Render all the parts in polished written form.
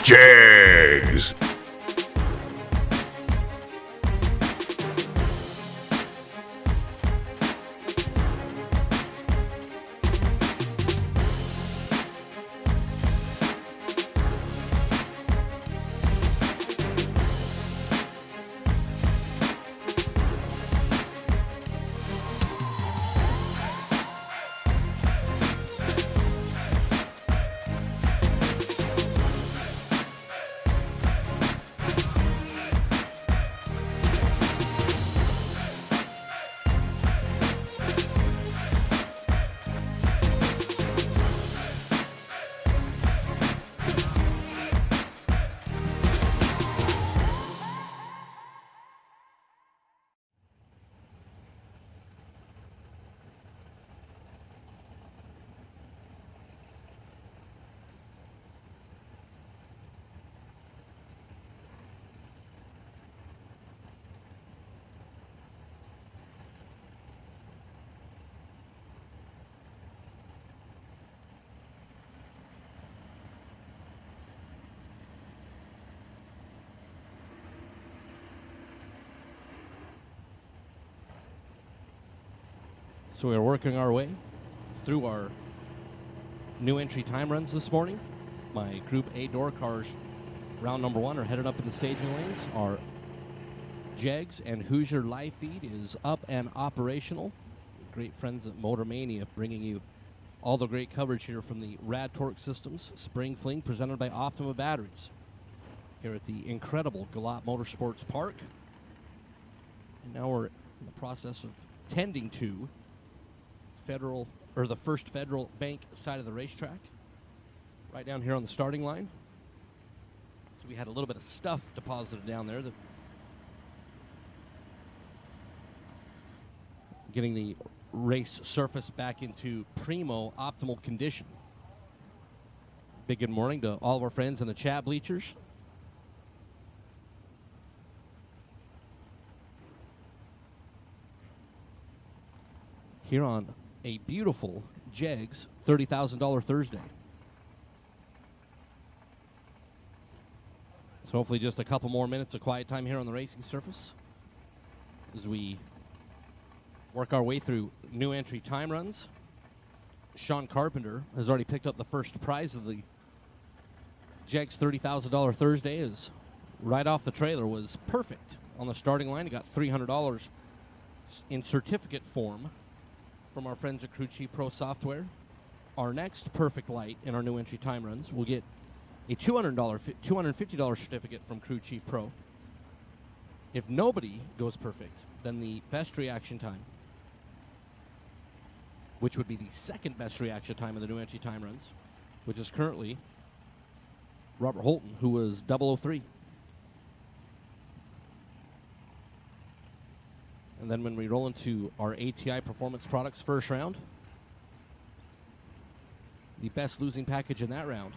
Jags. So we're working our way through our new entry time runs this morning. My Group A door cars, round number 1, are headed up in the staging lanes. Our Jags and Hoosier live feed is up and operational. Great friends at Motor Mania bringing you all the great coverage here from the RAD Torque Systems Spring Fling presented by Optima Batteries here at the incredible Galot Motorsports Park. And now we're in the process of tending to the First Federal Bank side of the racetrack, right down here on the starting line. So we had a little bit of stuff deposited down there. Getting the race surface back into primo optimal condition. Big good morning to all of our friends in the chat bleachers. Here on a beautiful Jags $30,000 Thursday. So hopefully just a couple more minutes of quiet time here on the racing surface as we work our way through new entry time runs. Sean Carpenter has already picked up the first prize of the Jags $30,000 Thursday. Is right off the trailer, was perfect on the starting line. He got $300 in certificate form from our friends at Crew Chief Pro Software. Our next perfect light in our new entry time runs will get a $250 certificate from Crew Chief Pro. If nobody goes perfect, then the best reaction time, which would be the second best reaction time of the new entry time runs, which is currently Robert Holton, who was 003. And then when we roll into our ATI Performance Products first round, the best losing package in that round,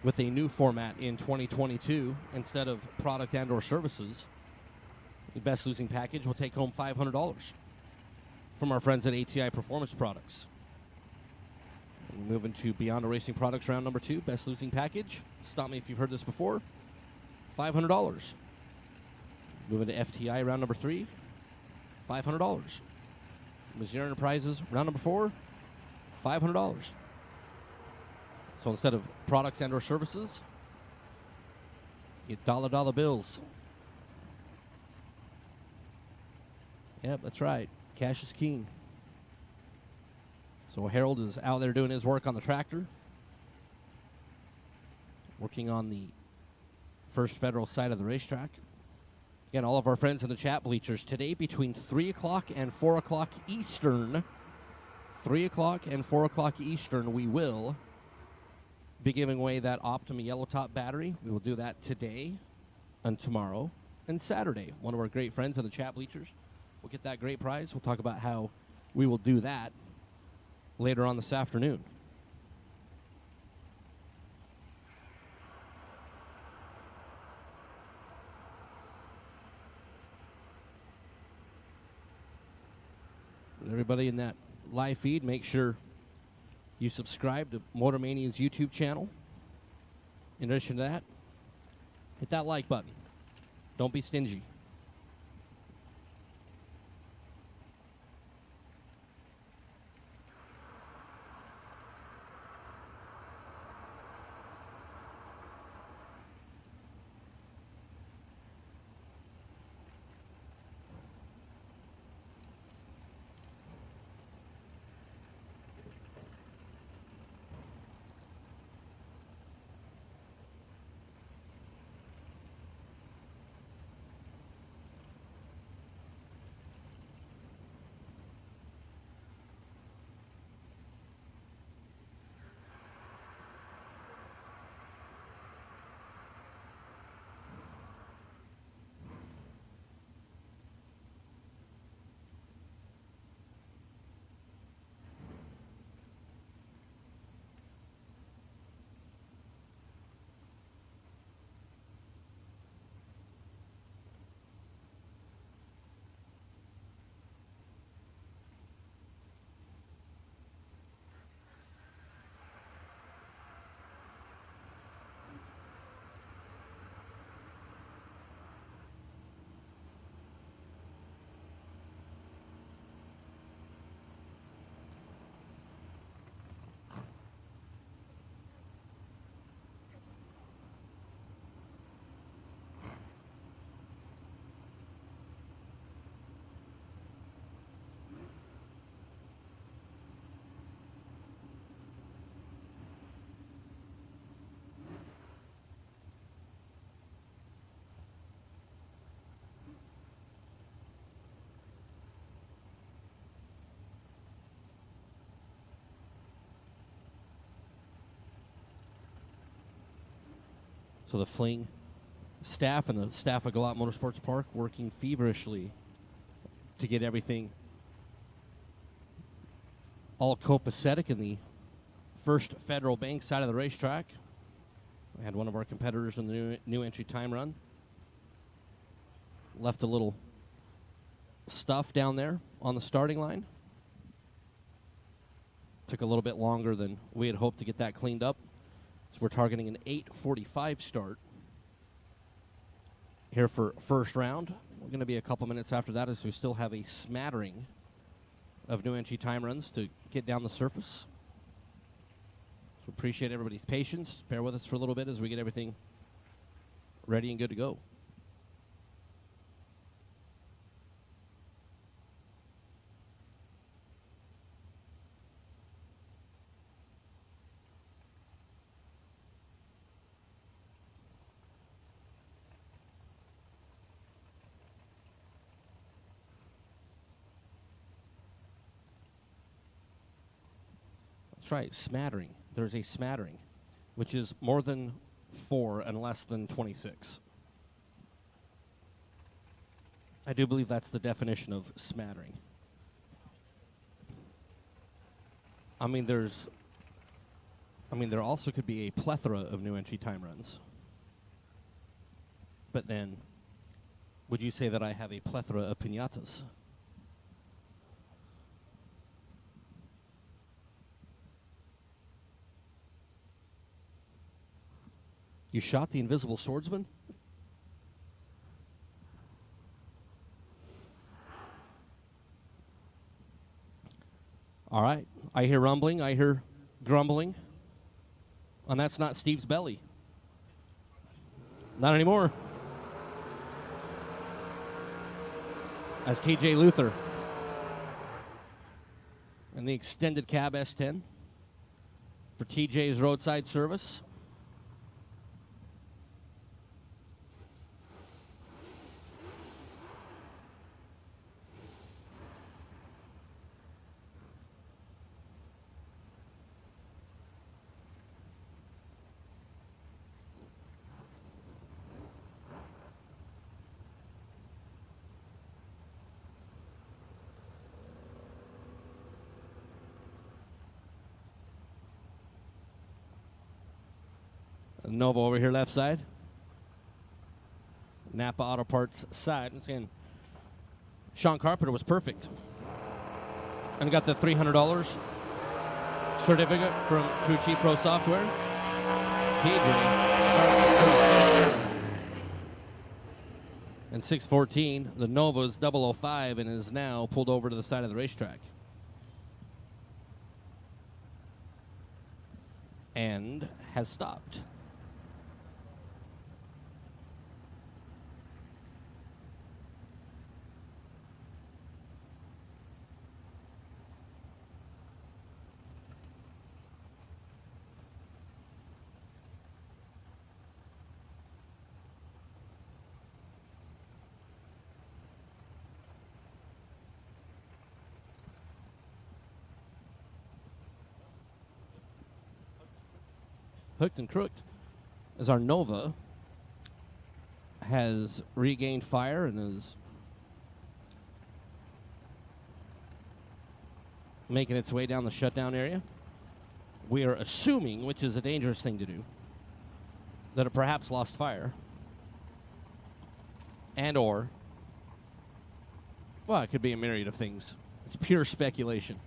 with a new format in 2022, instead of product and or services, the best losing package will take home $500 from our friends at ATI Performance Products. And we move into Beyond a Racing Products round number 2, best losing package. Stop me if you've heard this before. $500. Move into FTI round number 3. $500. Missouri Enterprises round number 4. $500. So instead of products and or services, get dollar bills. Yep, that's right. Cash is king. So Harold is out there doing his work on the tractor, working on the First Federal side of the racetrack. Again, all of our friends in the chat bleachers today between 3 o'clock and 4 o'clock Eastern. 3 o'clock and 4 o'clock Eastern, we will be giving away that Optima Yellow Top battery. We will do that today and tomorrow and Saturday. One of our great friends in the chat bleachers will get that great prize. We'll talk about how we will do that later on this afternoon. Everybody in that live feed, make sure you subscribe to Motor Mania's YouTube channel. In addition to that, hit that like button. Don't be stingy. So the Fling staff and the staff of Galot Motorsports Park working feverishly to get everything all copacetic in the First Federal Bank side of the racetrack. We had one of our competitors in the new entry time run. Left a little stuff down there on the starting line. Took a little bit longer than we had hoped to get that cleaned up. So we're targeting an 8:45 start here for first round. We're going to be a couple minutes after that as we still have a smattering of new entry time runs to get down the surface. So appreciate everybody's patience. Bear with us for a little bit as we get everything ready and good to go. That's right, smattering. There's a smattering, which is more than 4 and less than 26. I do believe that's the definition of smattering. There also could be a plethora of new entry time runs. But then, would you say that I have a plethora of piñatas? You shot the invisible swordsman? All right. I hear rumbling. I hear grumbling. And that's not Steve's belly. Not anymore. That's TJ Luther. And the extended cab S10 for TJ's roadside service. Nova over here, left side. Napa Auto Parts side. And again, Sean Carpenter was perfect. And got the $300 certificate from Crew Chief Pro Software. TJ And 614, the Nova's 005 and is now pulled over to the side of the racetrack. And has stopped. Hooked and crooked, as our Nova has regained fire and is making its way down the shutdown area. We are assuming, which is a dangerous thing to do, that it perhaps lost fire. And or, well, it could be a myriad of things. It's pure speculation.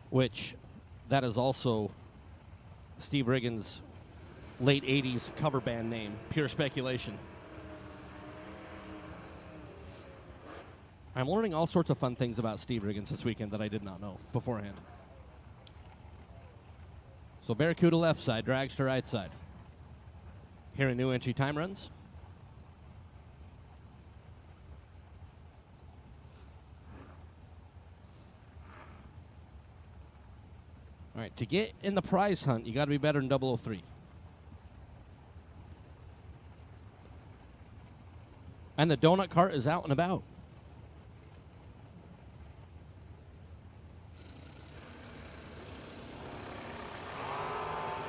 Which, that is also Steve Riggins' late 80s cover band name, Pure Speculation. I'm learning all sorts of fun things about Steve Riggins this weekend that I did not know beforehand. So Barracuda left side, Dragster right side. Here in new entry time runs. All right, to get in the prize hunt, you got to be better than 003. And the donut cart is out and about.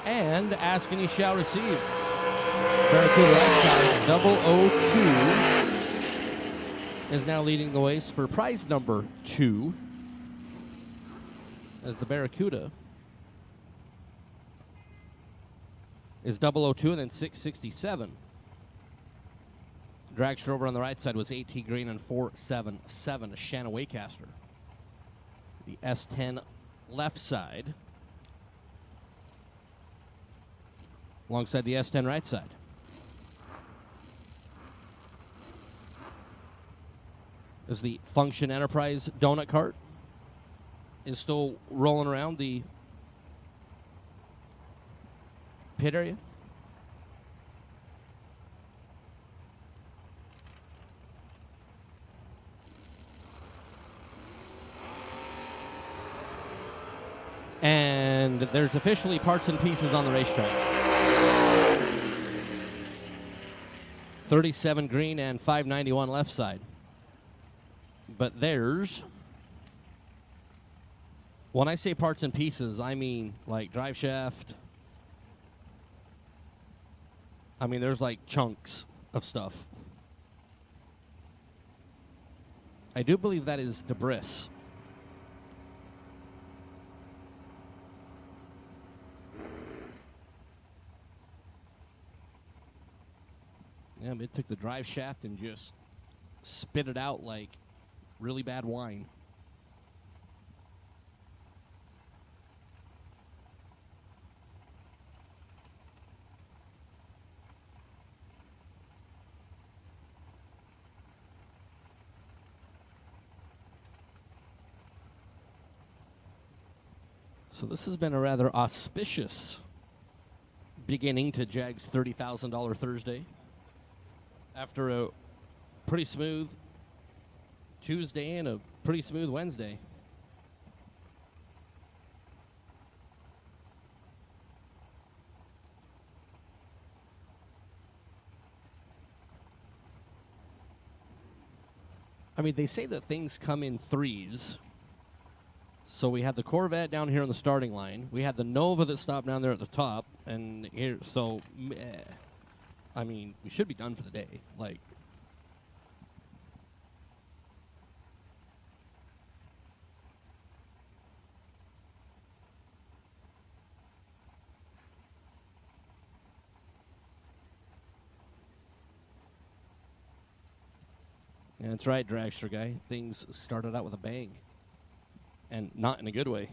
And ask and you shall receive. Barracuda right side, 002 is now leading the way for prize number 2 as the Barracuda is 002 and then 667. Dragster over on the right side was 8T Green and 477, Shanna Waycaster. The S10 left side alongside the S10 right side. As the Function Enterprise donut cart is still rolling around the pit area. And there's officially parts and pieces on the racetrack. 37 green and 591 left side. But there's, when I say parts and pieces, I mean like drive shaft. I mean, there's like chunks of stuff. I do believe that is debris. Yeah, it took the drive shaft and just spit it out like really bad wine. So this has been a rather auspicious beginning to Jag's $30,000 Thursday. After a pretty smooth Tuesday and a pretty smooth Wednesday. I mean, they say that things come in threes. So we had the Corvette down here on the starting line. We had the Nova that stopped down there at the top. And here, so, I mean, we should be done for the day. Like, yeah, that's right, Dragster guy. Things started out with a bang. And not in a good way.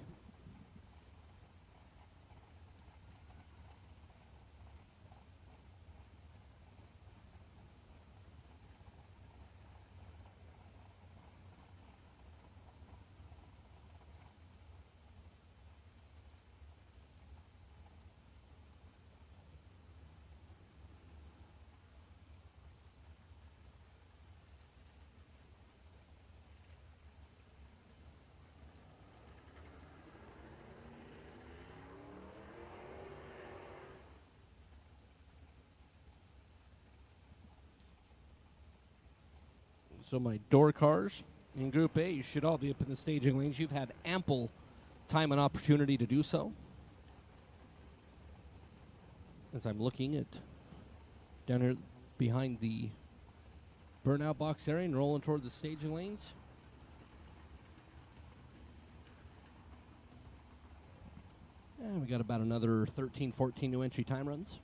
So my door cars in Group A, you should all be up in the staging lanes. You've had ample time and opportunity to do so. As I'm looking at down here behind the burnout box area and rolling toward the staging lanes. And we got about another 13, 14 new entry time runs.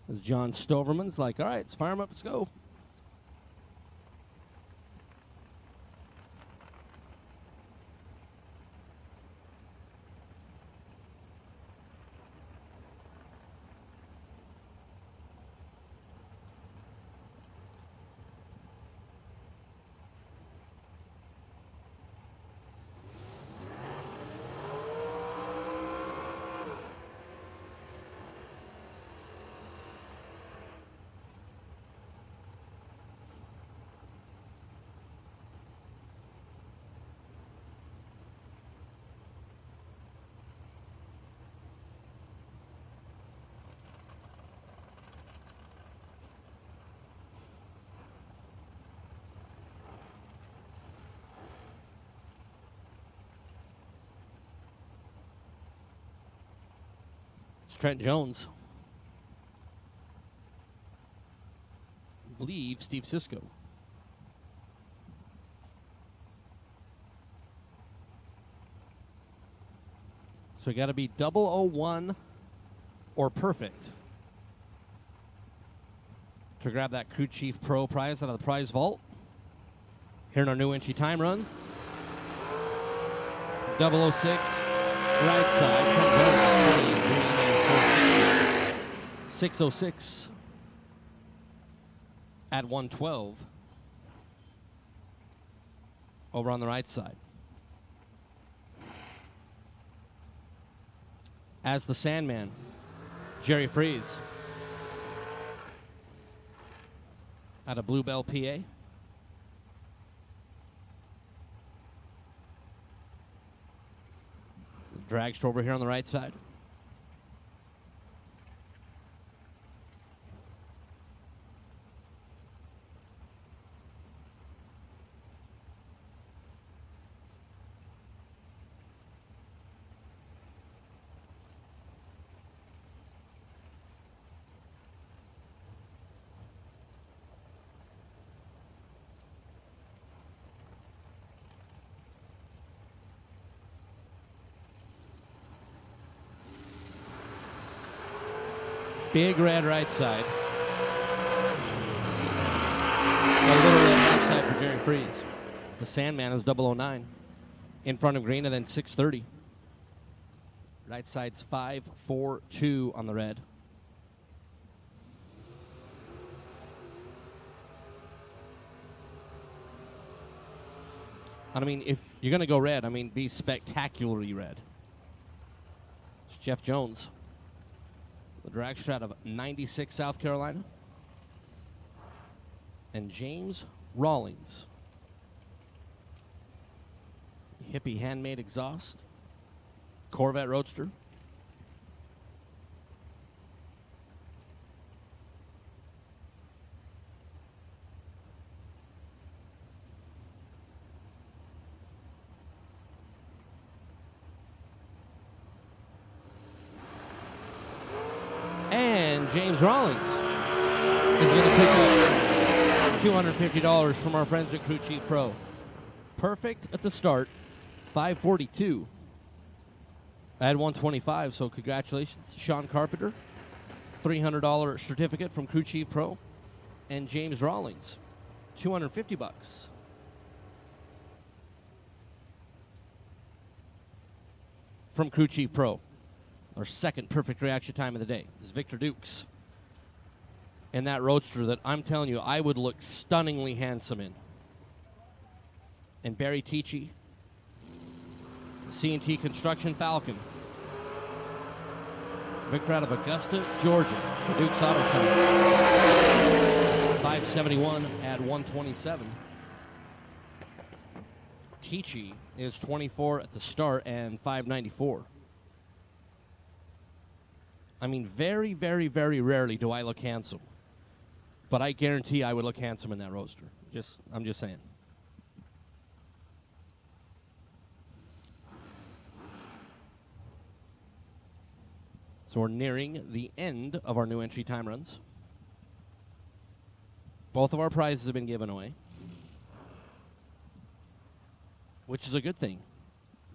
As John Stoverman's like, all right, let's fire him up, let's go. Trent Jones. I believe Steve Sisko. So you got to be 001 or perfect to grab that Crew Chief Pro prize out of the prize vault. Here in our new entry time run. 006, right side. 606 at 112 over on the right side. As the Sandman, Jerry Freeze out of Bluebell, PA. Dragster over here on the right side. Big red right side. A little red left side for Jerry Freeze. The Sandman is 009. In front of green and then 630. Right side's 542 on the red. And I mean, if you're going to go red, I mean, be spectacularly red. It's Jeff Jones. The dragster out of 96, South Carolina. And James Rawlings. Hippie handmade exhaust. Corvette Roadster. And James Rawlings is going to pick up $250 from our friends at Crew Chief Pro. Perfect at the start, 542. I had 125, so congratulations, Sean Carpenter. $300 certificate from Crew Chief Pro. And James Rawlings, $250. From Crew Chief Pro. Our second perfect reaction time of the day is Victor Dukes. And that Roadster that I'm telling you, I would look stunningly handsome in. And Barry Tichy, C&T Construction Falcon. Victor out of Augusta, Georgia, for Duke's Auto Center. 571 at 127. Tichy is 24 at the start and 594. I mean, very, very, very rarely do I look handsome. But I guarantee I would look handsome in that roadster. I'm just saying. So we're nearing the end of our new entry time runs. Both of our prizes have been given away, which is a good thing.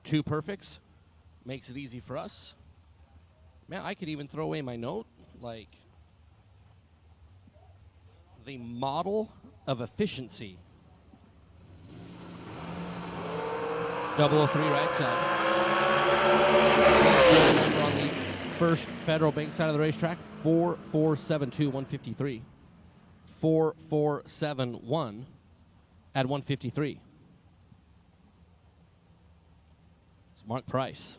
2 perfects makes it easy for us. Man, I could even throw away my note. Like, the model of efficiency. 003 right side. On the first Federal Bank side of the racetrack, 4472 153. 4471 at 153. It's Mark Price.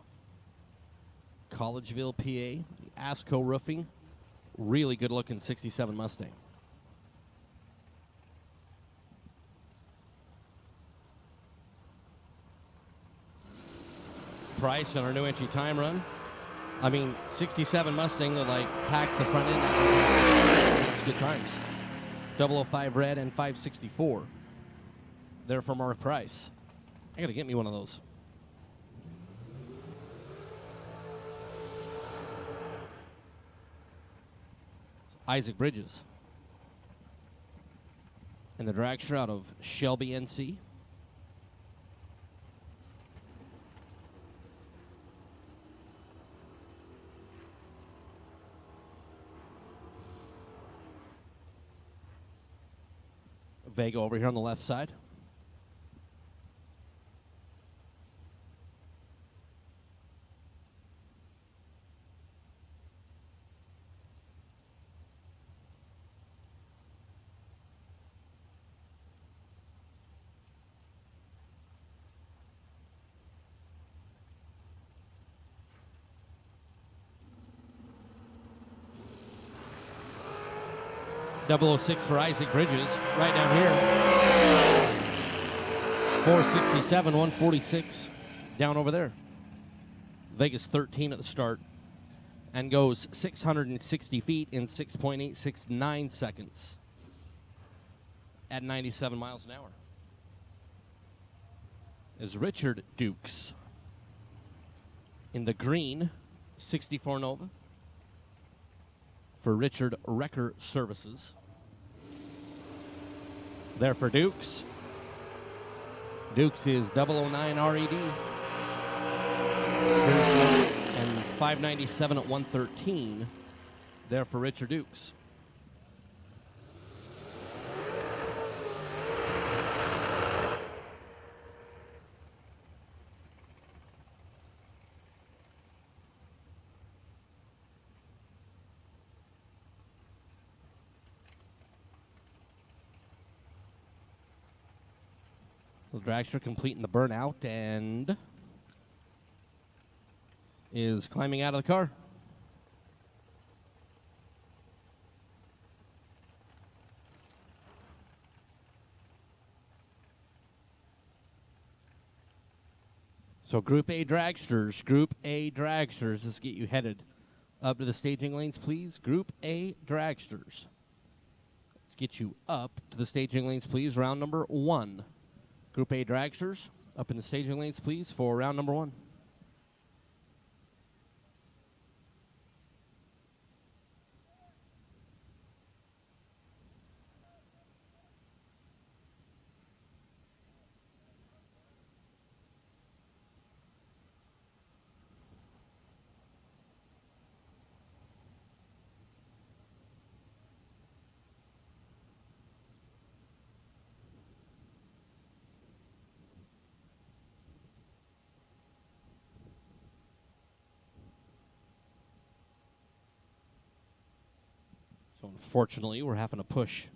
Collegeville, PA. The Asco Roofing. Really good looking 67 Mustang. Price on our new entry time run. I mean, 67 Mustang that like packs the front end. It's good times. 005 red and 564. There for Mark Price. I gotta get me one of those. Isaac Bridges. And the dragster out of Shelby, NC. Vega over here on the left side. .006 for Isaac Bridges, right down here. 467, 146, down over there. Vegas 13 at the start, and goes 660 feet in 6.869 seconds at 97 miles an hour. Is Richard Dukes in the green 64 Nova for Richard Wrecker Services. There for Dukes. Dukes is 009 RAD. And 597 at 113. There for Richard Dukes. The dragster completing the burnout and is climbing out of the car. So Group A dragsters, let's get you headed up to the staging lanes, please. Group A dragsters. Let's get you up to the staging lanes, please. Round number 1. Group A dragsters, up in the staging lanes, please, for round number 1. So unfortunately, we're having to push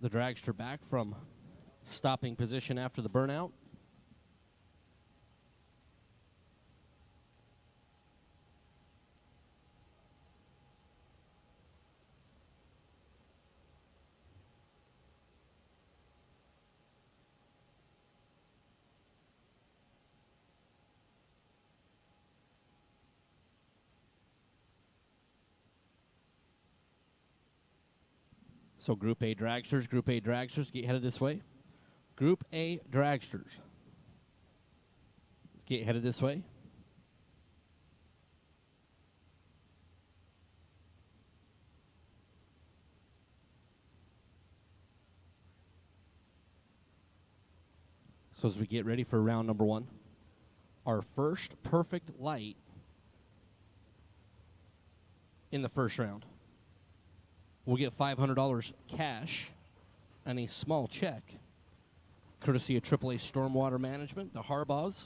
the dragster back from stopping position after the burnout. So Group A dragsters, get headed this way. Group A dragsters, get headed this way. So as we get ready for round number 1, our first perfect light in the first round, we'll get $500 cash and a small check, courtesy of AAA Stormwater Management, the Harbaughs.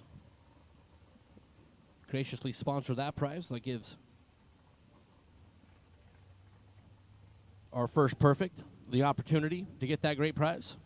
Graciously sponsor that prize. That gives our first perfect the opportunity to get that great prize.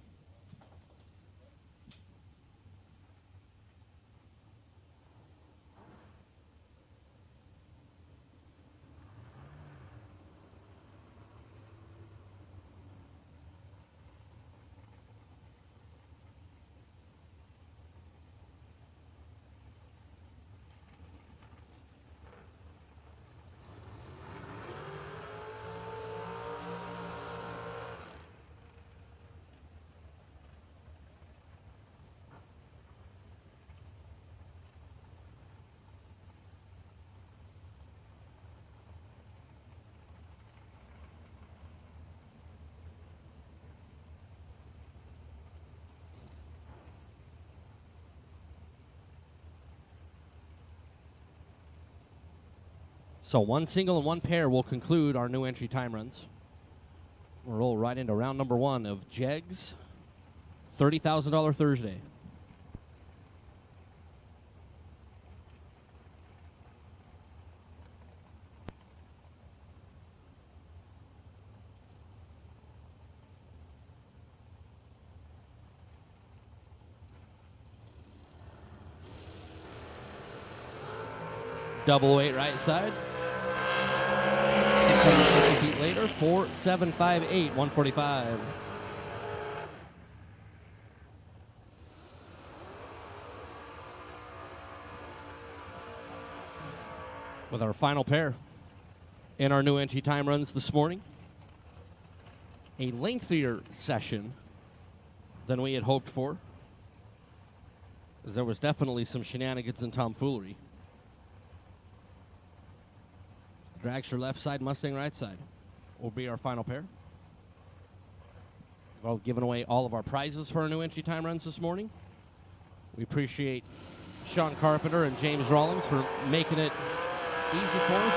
So one single and one pair will conclude our new entry time runs. We'll roll right into round number 1 of Jegs $30,000 Thursday. Double weight right side. 650 feet later, 4758, 145. With our final pair in our new entry time runs this morning. A lengthier session than we had hoped for, as there was definitely some shenanigans and tomfoolery. Dragster left side, Mustang right side will be our final pair. We've all given away all of our prizes for our new entry time runs this morning. We appreciate Sean Carpenter and James Rawlings for making it easy for us.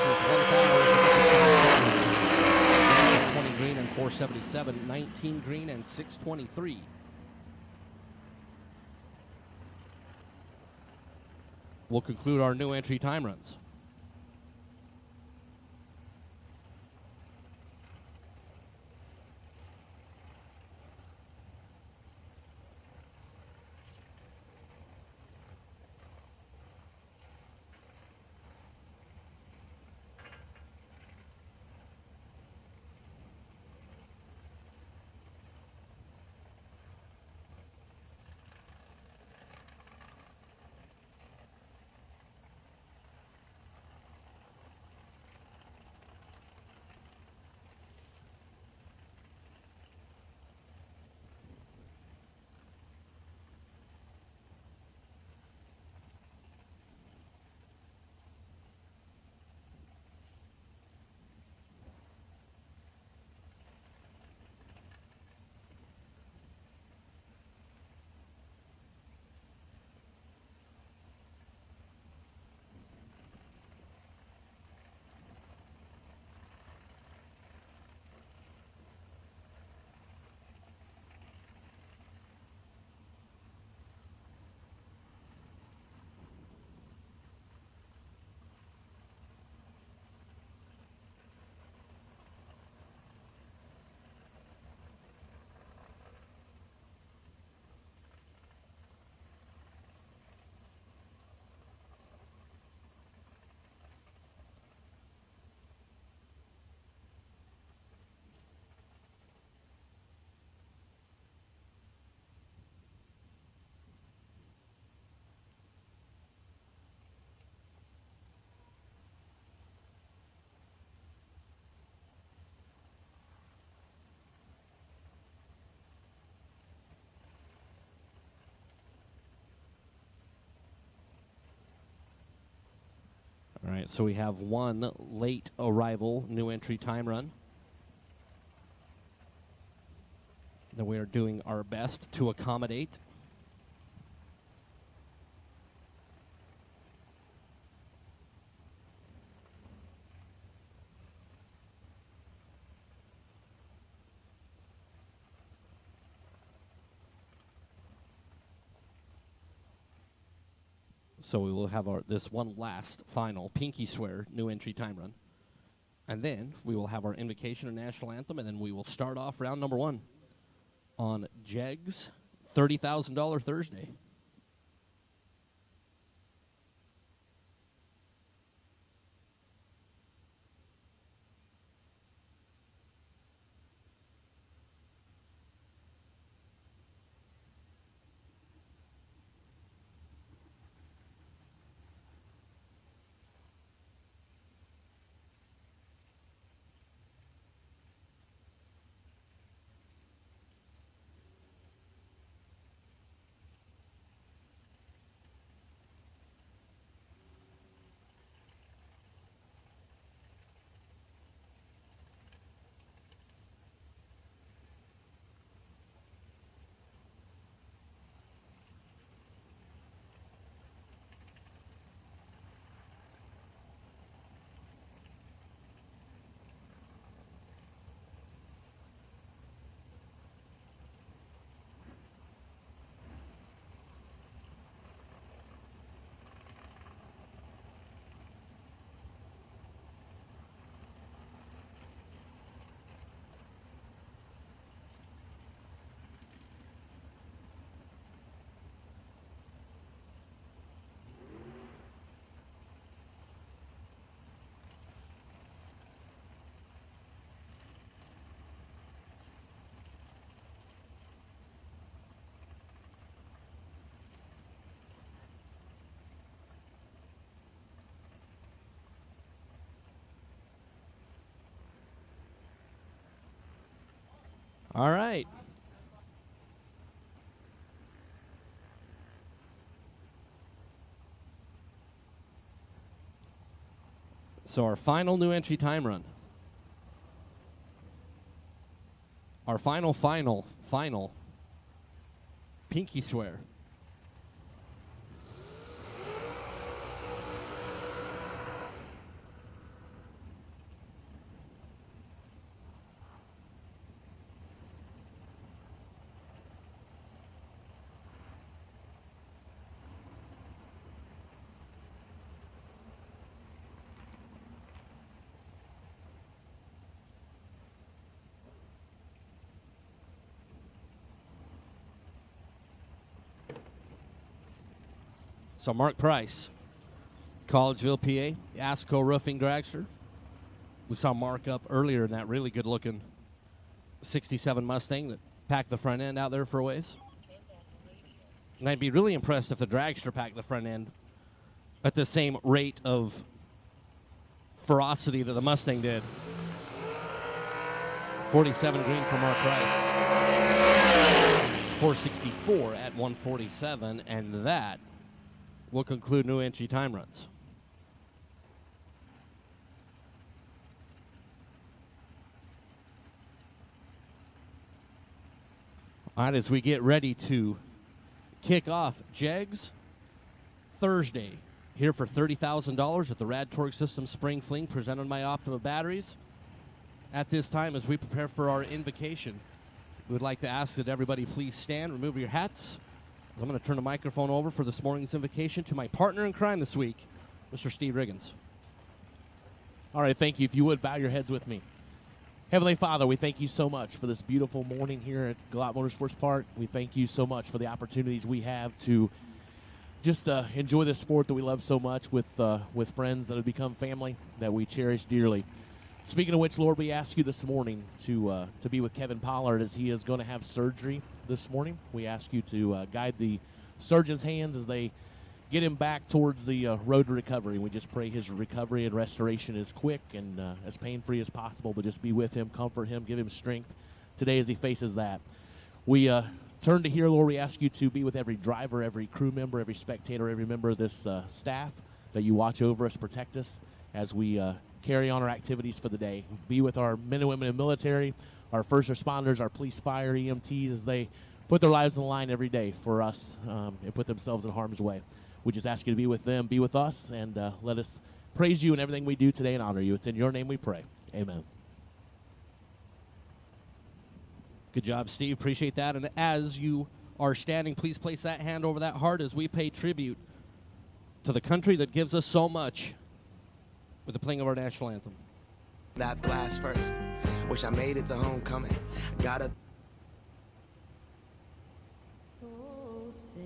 20 green and 477, 19 green and 623. We'll conclude our new entry time runs. right, so we have one late arrival new entry time run that we are doing our best to accommodate. So we will have this one last final pinky swear new entry time run. And then we will have our invocation and national anthem, and then we will start off round number 1 on Jeg's $30,000 Thursday. All right. So our final new entry time run. Our final pinky swear. So Mark Price, Collegeville, PA, Asco Roofing Dragster. We saw Mark up earlier in that really good-looking 67 Mustang that packed the front end out there for a ways. And I'd be really impressed if the dragster packed the front end at the same rate of ferocity that the Mustang did. 47 green for Mark Price. 464 at 147, and that will conclude new entry time runs. All right, as we get ready to kick off Jegs Thursday here for $30,000 at the RAD Torque System Spring Fling presented by Optima Batteries. At this time, as we prepare for our invocation, we would like to ask that everybody please stand, remove your hats. I'm going to turn the microphone over for this morning's invocation to my partner in crime this week, Mr. Steve Riggins. All right, thank you. If you would, bow your heads with me. Heavenly Father, we thank you so much for this beautiful morning here at Galot Motorsports Park. We thank you so much for the opportunities we have to just enjoy this sport that we love so much with friends that have become family that we cherish dearly. Speaking of which, Lord, we ask you this morning to be with Kevin Pollard as he is going to have surgery this morning. We ask you to guide the surgeon's hands as they get him back towards the road to recovery. We just pray his recovery and restoration is quick and as pain-free as possible, but just be with him, comfort him, give him strength today as he faces that. We turn to here, Lord. We ask you to be with every driver, every crew member, every spectator, every member of this staff that you watch over us, protect us as we carry on our activities for the day. Be with our men and women in the military, our first responders, our police, fire, EMTs, as they put their lives on the line every day for us and put themselves in harm's way. We just ask you to be with them, be with us, and let us praise you in everything we do today and honor you. It's in your name we pray. Amen. Good job, Steve. Appreciate that. And as you are standing, please place that hand over that heart as we pay tribute to the country that gives us so much with the playing of our national anthem. That blast first. Wish I made it to homecoming. Gotta. Oh, say,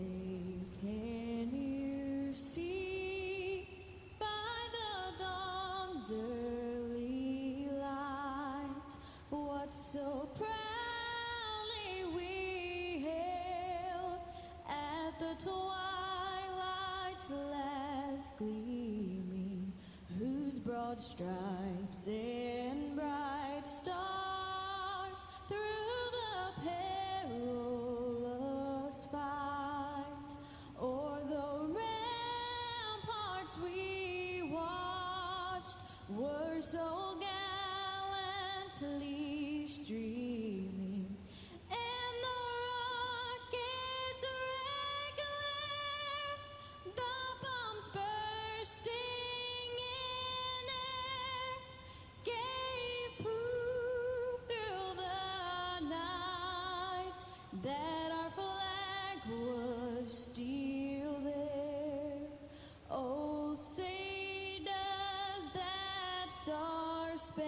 can you see by the dawn's early light what so proudly we hailed at the twilight's last gleaming, whose broad stripes and bright stars through the perilous fight o'er the ramparts we watched were so gallantly streaming, and the rockets regular, the bombs bursting in air, gave proof through the night that our flag was still there. Oh, say does that star-spangled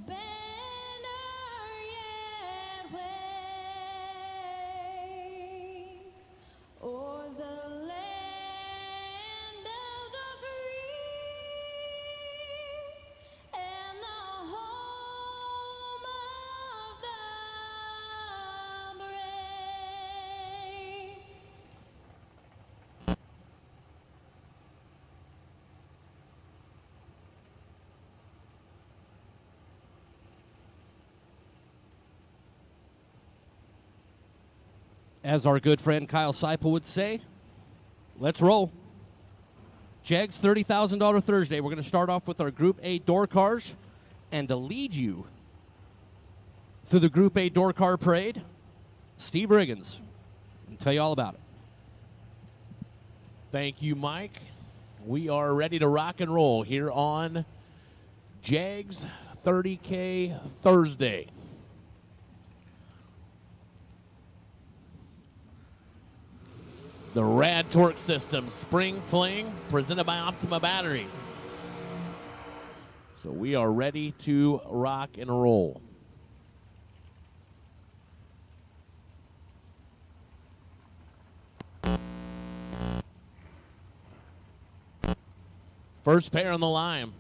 banner yet wave o'er the land of the free and the home of the brave. As our good friend Kyle Seipel would say, let's roll. Jegs, $30,000 Thursday. We're going to start off with our Group A door cars, and to lead you through the Group A door car parade, Steve Riggins. I'll tell you all about it. Thank you, Mike. We are ready to rock and roll here on Jags 30K Thursday. The RAD Torque System Spring Fling, presented by Optima Batteries. So we are ready to rock and roll. First pair on the line.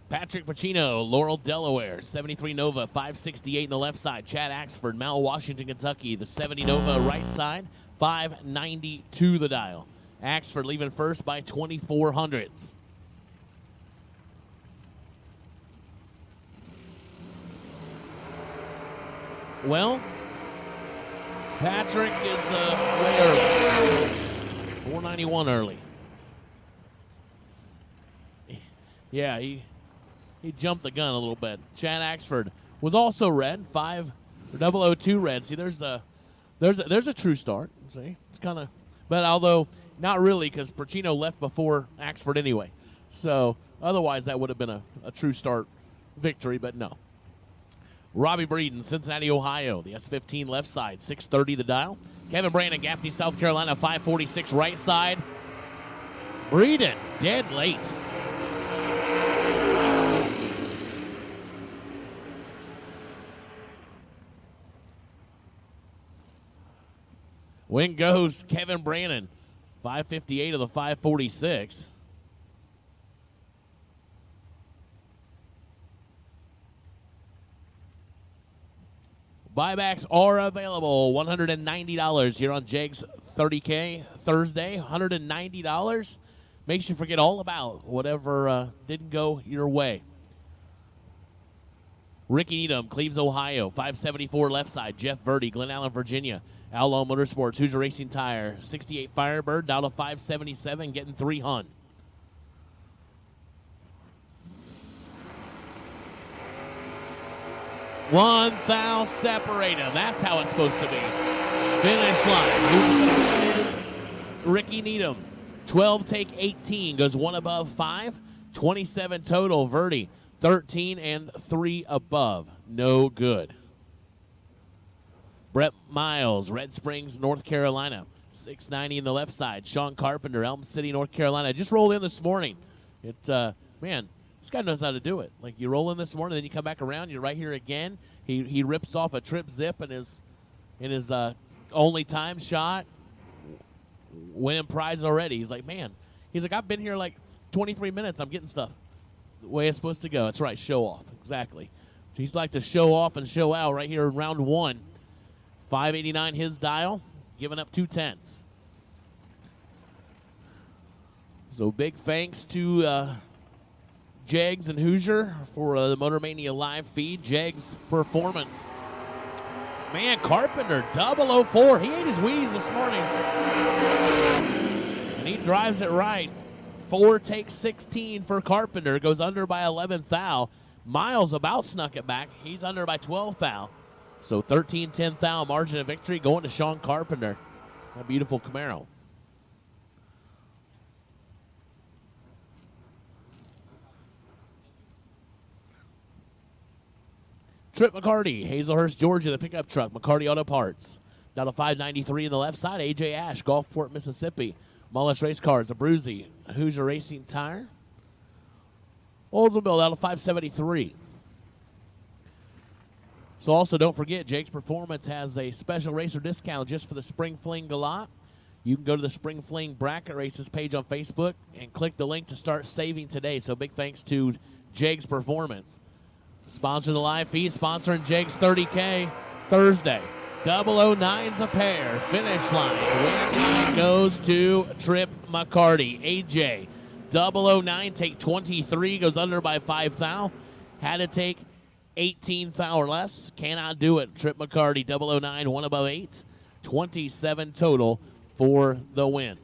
Patrick Pacino, Laurel, Delaware, 73 Nova, 568 in the left side. Chad Axford, Mount Washington, Kentucky, the 70 Nova right side, 592 the dial. Axford leaving first by 24 hundredths. Well, Patrick is way early. 491 early. Yeah, he jumped the gun a little bit. Chad Axford was also red, 002 red. See, there's a true start. See, it's kind of, but although not really, because Pacino left before Axford anyway. So otherwise, that would have been a true start victory, but no. Robbie Breeden, Cincinnati, Ohio, the S15 left side, 630 the dial. Kevin Brandon, Gaffney, South Carolina, 546 right side. Breeden, dead late. Win goes Kevin Brandon, 558 of the 546. Buybacks are available, $190 here on Jags 30K Thursday, $190. Makes you forget all about whatever didn't go your way. Ricky Needham, Cleves, Ohio, 574 left side. Jeff Verdi, Glen Allen, Virginia. Outlaw Motorsports, Hoosier Racing Tire, 68 Firebird, down to 577, getting 300. One thou separator. That's how it's supposed to be. Finish line. Ricky Needham. 12 take 18. Goes one above 5. 27 total. Verdi. 13 and 3 above. No good. Brett Miles, Red Springs, North Carolina. 690 in the left side. Sean Carpenter, Elm City, North Carolina. Just rolled in this morning. Man, this guy knows how to do it. Like, you roll in this morning, then you come back around, you're right here again. He rips off a trip zip in his only time shot. Winning prize already. He's like, man. He's like, I've been here like 23 minutes. I'm getting stuff. It's the way it's supposed to go. That's right, show off. Exactly. He's like to show off and show out right here in round 1. 589 his dial, giving up 2 tenths. So big thanks to Jegs and Hoosier for the Motor Mania live feed. Jegs Performance. Man, Carpenter, 004. He ate his Wheaties this morning. And he drives it right. 4 takes 16 for Carpenter. Goes under by 11 thou. Miles about snuck it back. He's under by 12 thou. So 13-10 thou margin of victory going to Sean Carpenter. A beautiful Camaro. Trip McCarty, Hazelhurst, Georgia, the pickup truck. McCarty Auto Parts. Down to 593 in the left side. AJ Ash, Gulfport, Mississippi. Mullis Race Cars, Abruzzi, Hoosier Racing Tire. Oldsmobile down to 573. So also don't forget, Jake's Performance has a special racer discount just for the Spring Fling Galot. You can go to the Spring Fling Bracket Races page on Facebook and click the link to start saving today. So big thanks to Jake's Performance. Sponsor the live feed, sponsoring Jake's 30K Thursday. 009's a pair. Finish line. Win line goes to Trip McCarty. AJ, 009, take 23, goes under by 5 thou. Had to take 18 thou or less. Cannot do it. Trip McCarty, 009, 1 above 8. 27 total for the win.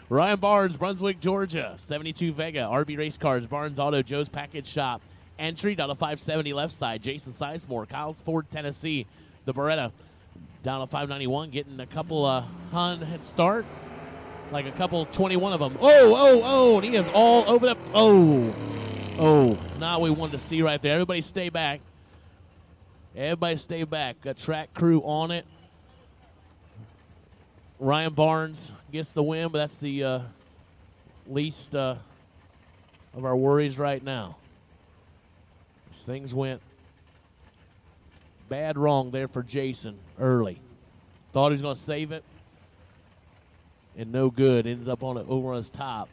Ryan Barnes, Brunswick, Georgia. 72 Vega, RB Race Cars, Barnes Auto, Joe's Package Shop. Entry down to 570 left side. Jason Sizemore, Kyle's Ford, Tennessee. The Beretta down to 591, getting a couple Hun head start. Like a couple, 21 of them. Oh, and he is all over the, it's not what we wanted to see right there. Everybody stay back. Everybody stay back. Got track crew on it. Ryan Barnes gets the win, but that's the least of our worries right now. Things went bad wrong there for Jason early. Thought he was going to save it, and no good. Ends up on it over on his top.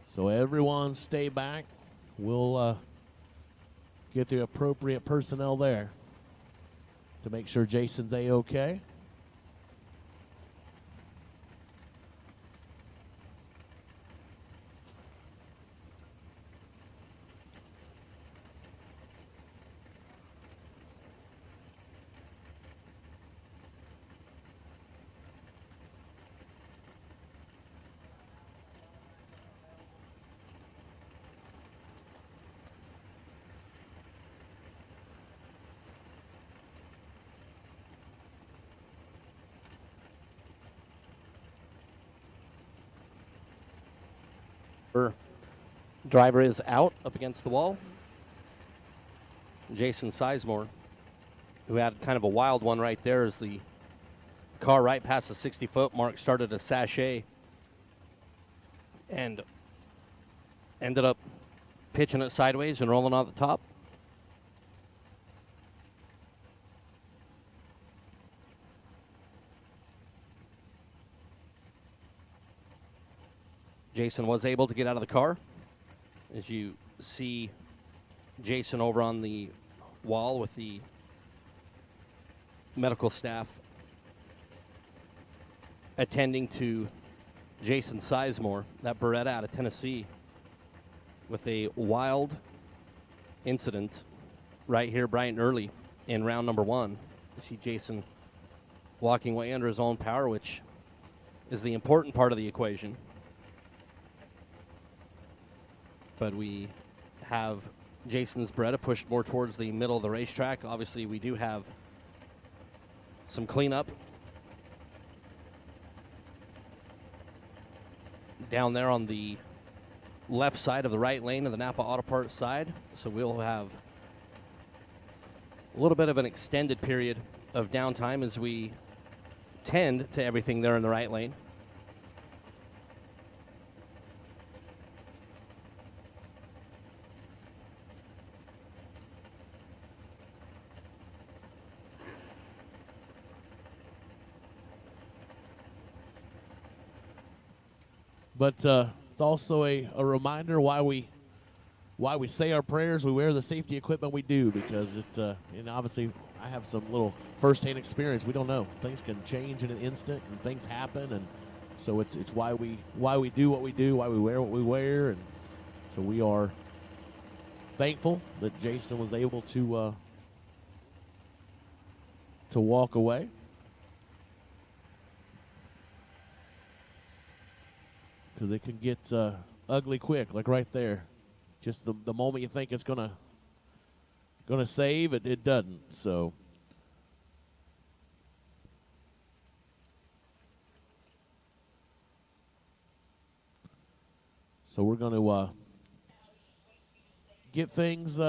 So everyone stay back. We'll get the appropriate personnel there to make sure Jason's A-okay. Driver is out up against the wall. Jason Sizemore, who had kind of a wild one right there as the car right past the 60-foot mark started a sachet and ended up pitching it sideways and rolling on the top. Jason was able to get out of the car. As you see Jason over on the wall with the medical staff attending to Jason Sizemore, that Beretta out of Tennessee, with a wild incident right here bright and early in round number 1. You see Jason walking way under his own power, which is the important part of the equation. But we have Jason's Beretta pushed more towards the middle of the racetrack. Obviously, we do have some cleanup down there on the left side of the right lane of the Napa Auto Parts side. So we'll have a little bit of an extended period of downtime as we tend to everything there in the right lane. But it's also a reminder why we say our prayers. We wear the safety equipment we do, because it and obviously I have some little firsthand experience. We don't know, things can change in an instant and things happen, and so it's why we do what we do, why we wear what we wear. And so we are thankful that Jason was able to walk away. Because it can get ugly quick, like right there. Just the moment you think it's gonna save, it doesn't. So we're gonna get things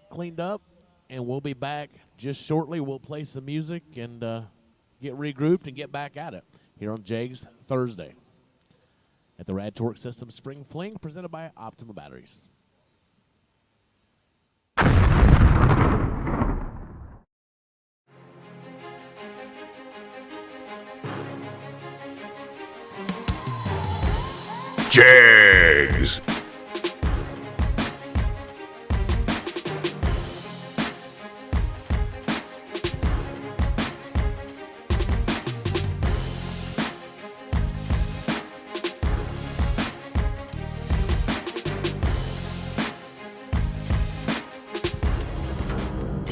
cleaned up, and we'll be back just shortly. We'll play some music and get regrouped and get back at it here on Jags Thursday at the RAD Torque System Spring Fling, presented by Optima Batteries. Jags.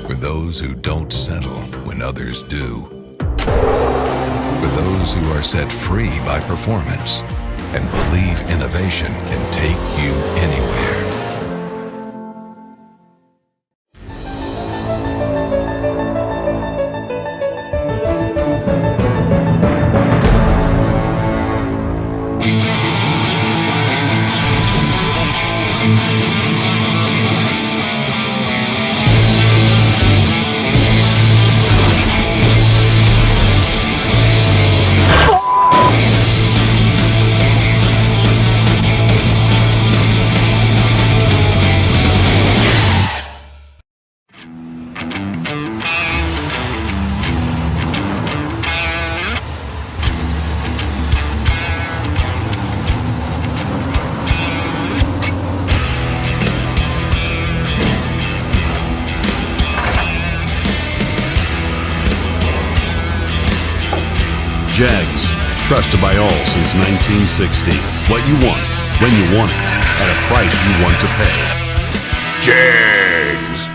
For those who don't settle when others do. For those who are set free by performance and believe innovation can take you anywhere. Jags, trusted by all since 1960. What you want, when you want it, at a price you want to pay. Jags.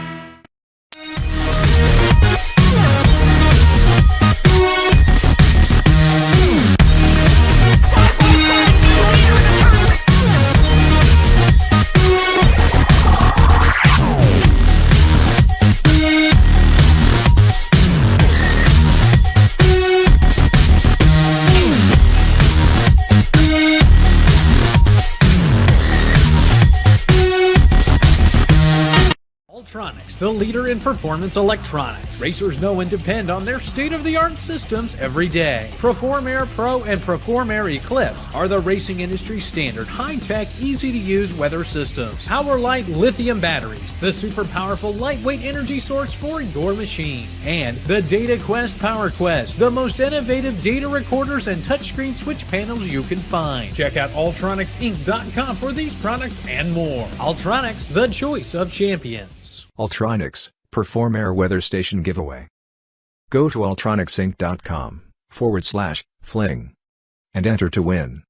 Ultronics, the leader in performance electronics. Racers know and depend on their state-of-the-art systems every day. Perform Air Pro and Perform Air Eclipse are the racing industry's standard high-tech, easy-to-use weather systems. Power-Light lithium batteries, the super powerful lightweight energy source for your machine. And the Data Quest Power Quest, the most innovative data recorders and touchscreen switch panels you can find. Check out ultronicsinc.com for these products and more. Ultronics, the choice of champions. Ultronics, Perform Air Weather Station Giveaway. Go to ultronicsinc.com/fling and enter to win.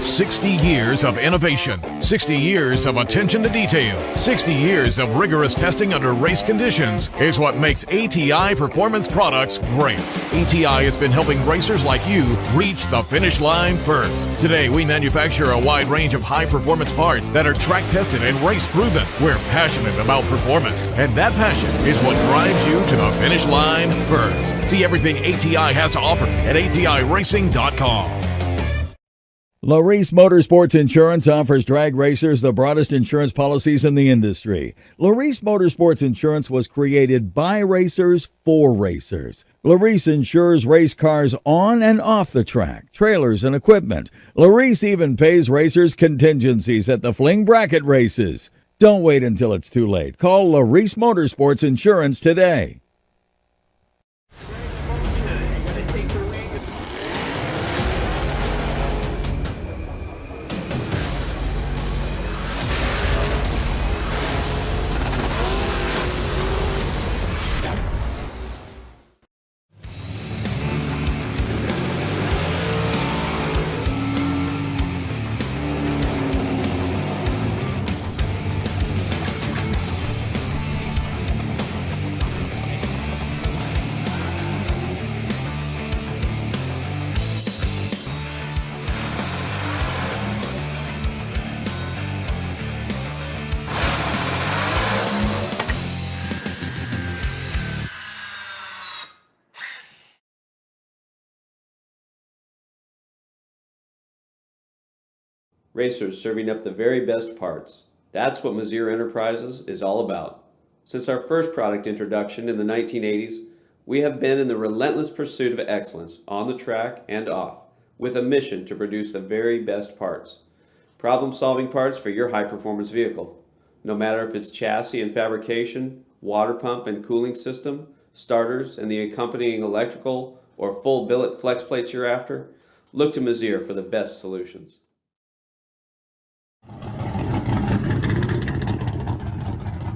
60 years of innovation, 60 years of attention to detail, 60 years of rigorous testing under race conditions is what makes ATI Performance Products great. ATI has been helping racers like you reach the finish line first. Today, we manufacture a wide range of high-performance parts that are track-tested and race-proven. We're passionate about performance, and that passion is what drives you to the finish line first. See everything ATI has to offer at ATIRacing.com. Larice Motorsports Insurance offers drag racers the broadest insurance policies in the industry. Larice Motorsports Insurance was created by racers for racers. Larice insures race cars on and off the track, trailers and equipment. Larice even pays racers contingencies at the Fling bracket races. Don't wait until it's too late. Call Larice Motorsports Insurance today. Racers serving up the very best parts. That's what Mazir Enterprises is all about. Since our first product introduction in the 1980s, we have been in the relentless pursuit of excellence on the track and off, with a mission to produce the very best parts. Problem-solving parts for your high-performance vehicle. No matter if it's chassis and fabrication, water pump and cooling system, starters and the accompanying electrical, or full billet flex plates you're after, look to Mazir for the best solutions.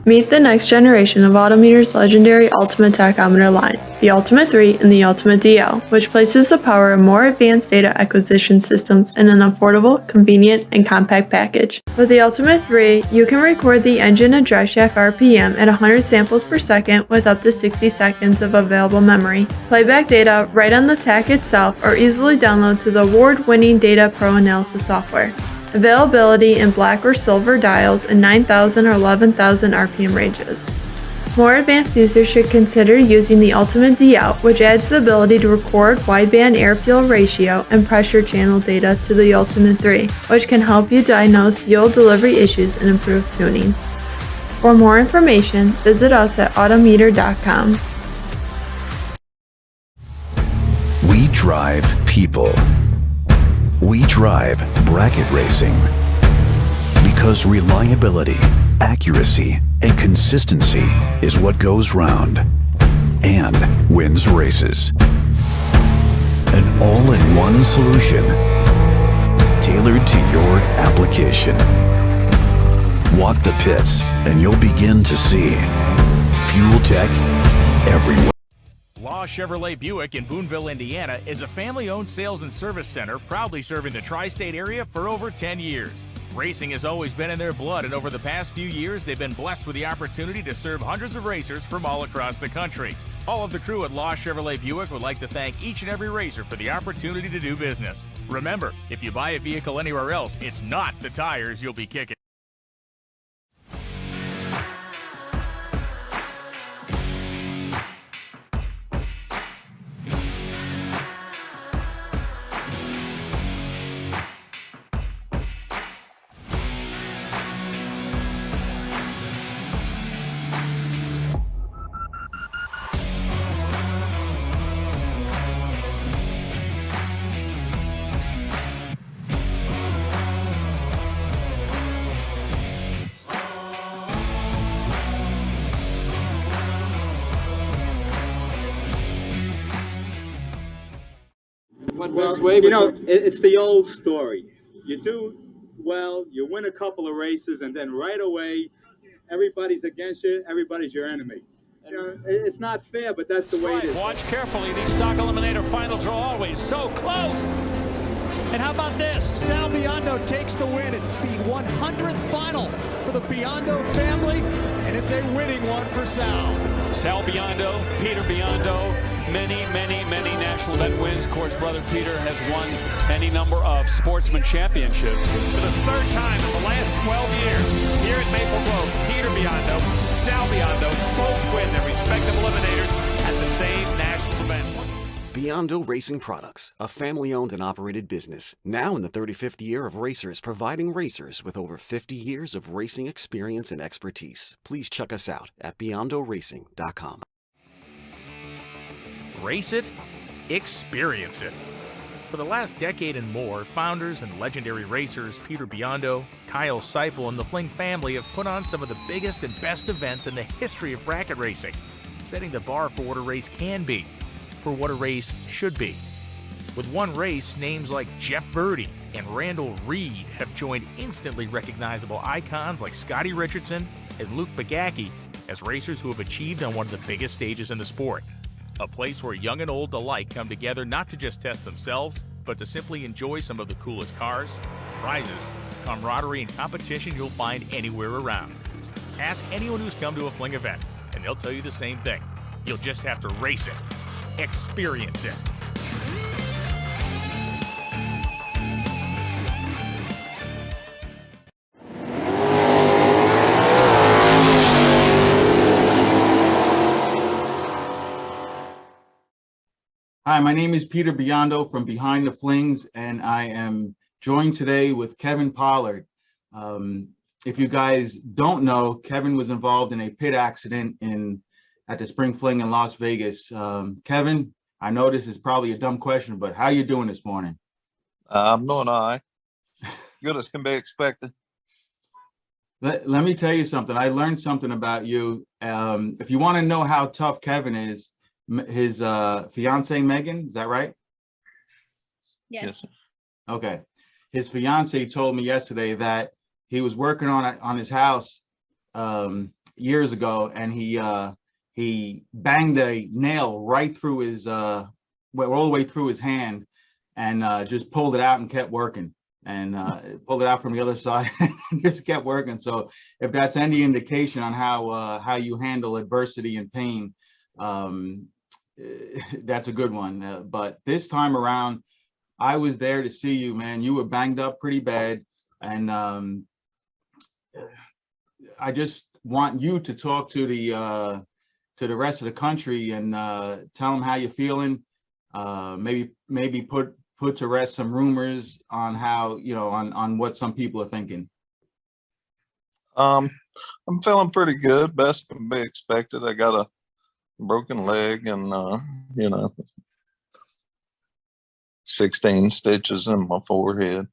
Meet the next generation of Autometer's legendary Ultimate Tachometer line, the Ultimate 3 and the Ultimate DL, which places the power of more advanced data acquisition systems in an affordable, convenient, and compact package. With the Ultimate 3, you can record the engine and driveshaft RPM at 100 samples per second with up to 60 seconds of available memory. Playback data right on the tach itself or easily download to the award-winning Data Pro Analysis software. Availability in black or silver dials in 9,000 or 11,000 RPM ranges. More advanced users should consider using the Ultimate DL, which adds the ability to record wideband air-fuel ratio and pressure channel data to the Ultimate 3, which can help you diagnose fuel delivery issues and improve tuning. For more information, visit us at autometer.com. We drive people. We drive bracket racing because reliability, accuracy, and consistency is what goes round and wins races. An all-in-one solution tailored to your application. Walk the pits and you'll begin to see fuel tech everywhere. Law Chevrolet Buick in Boonville, Indiana is a family-owned sales and service center proudly serving the tri-state area for over 10 years. Racing has always been in their blood, and over the past few years, they've been blessed with the opportunity to serve hundreds of racers from all across the country. All of the crew at Law Chevrolet Buick would like to thank each and every racer for the opportunity to do business. Remember, if you buy a vehicle anywhere else, it's not the tires you'll be kicking. Well, you know, it's the old story. You do well, you win a couple of races, and then right away, everybody's against you, everybody's your enemy. You know, it's not fair, but that's the way it is. Watch carefully. These stock eliminator finals are always so close. And how about this? Sal Biondo takes the win. It's the 100th final for the Biondo family, and it's a winning one for Sal. Sal Biondo, Peter Biondo, many national event wins. Of course, brother Peter has won any number of sportsman championships. For the third time in the last 12 years, here at Maple Grove, Peter Biondo, Sal Biondo both win their respective eliminators at the same national event. Biondo Racing Products, a family-owned and operated business, now in the 35th year of racers, providing racers with over 50 years of racing experience and expertise. Please check us out at beyondoracing.com. Race it, experience it. For the last decade and more, founders and legendary racers Peter Biondo, Kyle Seipel, and the Fling family have put on some of the biggest and best events in the history of bracket racing, setting the bar for what a race can be, for what a race should be. With one race, names like Jeff Birdie and Randall Reed have joined instantly recognizable icons like Scotty Richardson and Luke Bagacki as racers who have achieved on one of the biggest stages in the sport. A place where young and old alike come together not to just test themselves, but to simply enjoy some of the coolest cars, prizes, camaraderie, and competition you'll find anywhere around. Ask anyone who's come to a Fling event, and they'll tell you the same thing. You'll just have to race it. Experience it. Hi, my name is Peter Biondo from Behind the Flings, and I am joined today with Kevin Pollard. If you guys don't know, Kevin was involved in a pit accident at the Spring Fling in Las Vegas. Kevin, I know this is probably a dumb question, but how you doing this morning? I'm doing all right. Good as can be expected. Let me tell you something. I learned something about you. If you want to know how tough Kevin is, his fiance Megan, is that right? Yes. Okay. His fiance told me yesterday that he was working on his house years ago, and he banged a nail right through his all the way through his hand, and just pulled it out and kept working, and pulled it out from the other side and just kept working. So if that's any indication on how you handle adversity and pain, that's a good one. But this time around, I was there to see you, man. You were banged up pretty bad, and I just want you to talk to the rest of the country and tell them how you're feeling. Maybe put to rest some rumors on how, on what some people are thinking. I'm feeling pretty good. Best can be expected. I got a broken leg and 16 stitches in my forehead,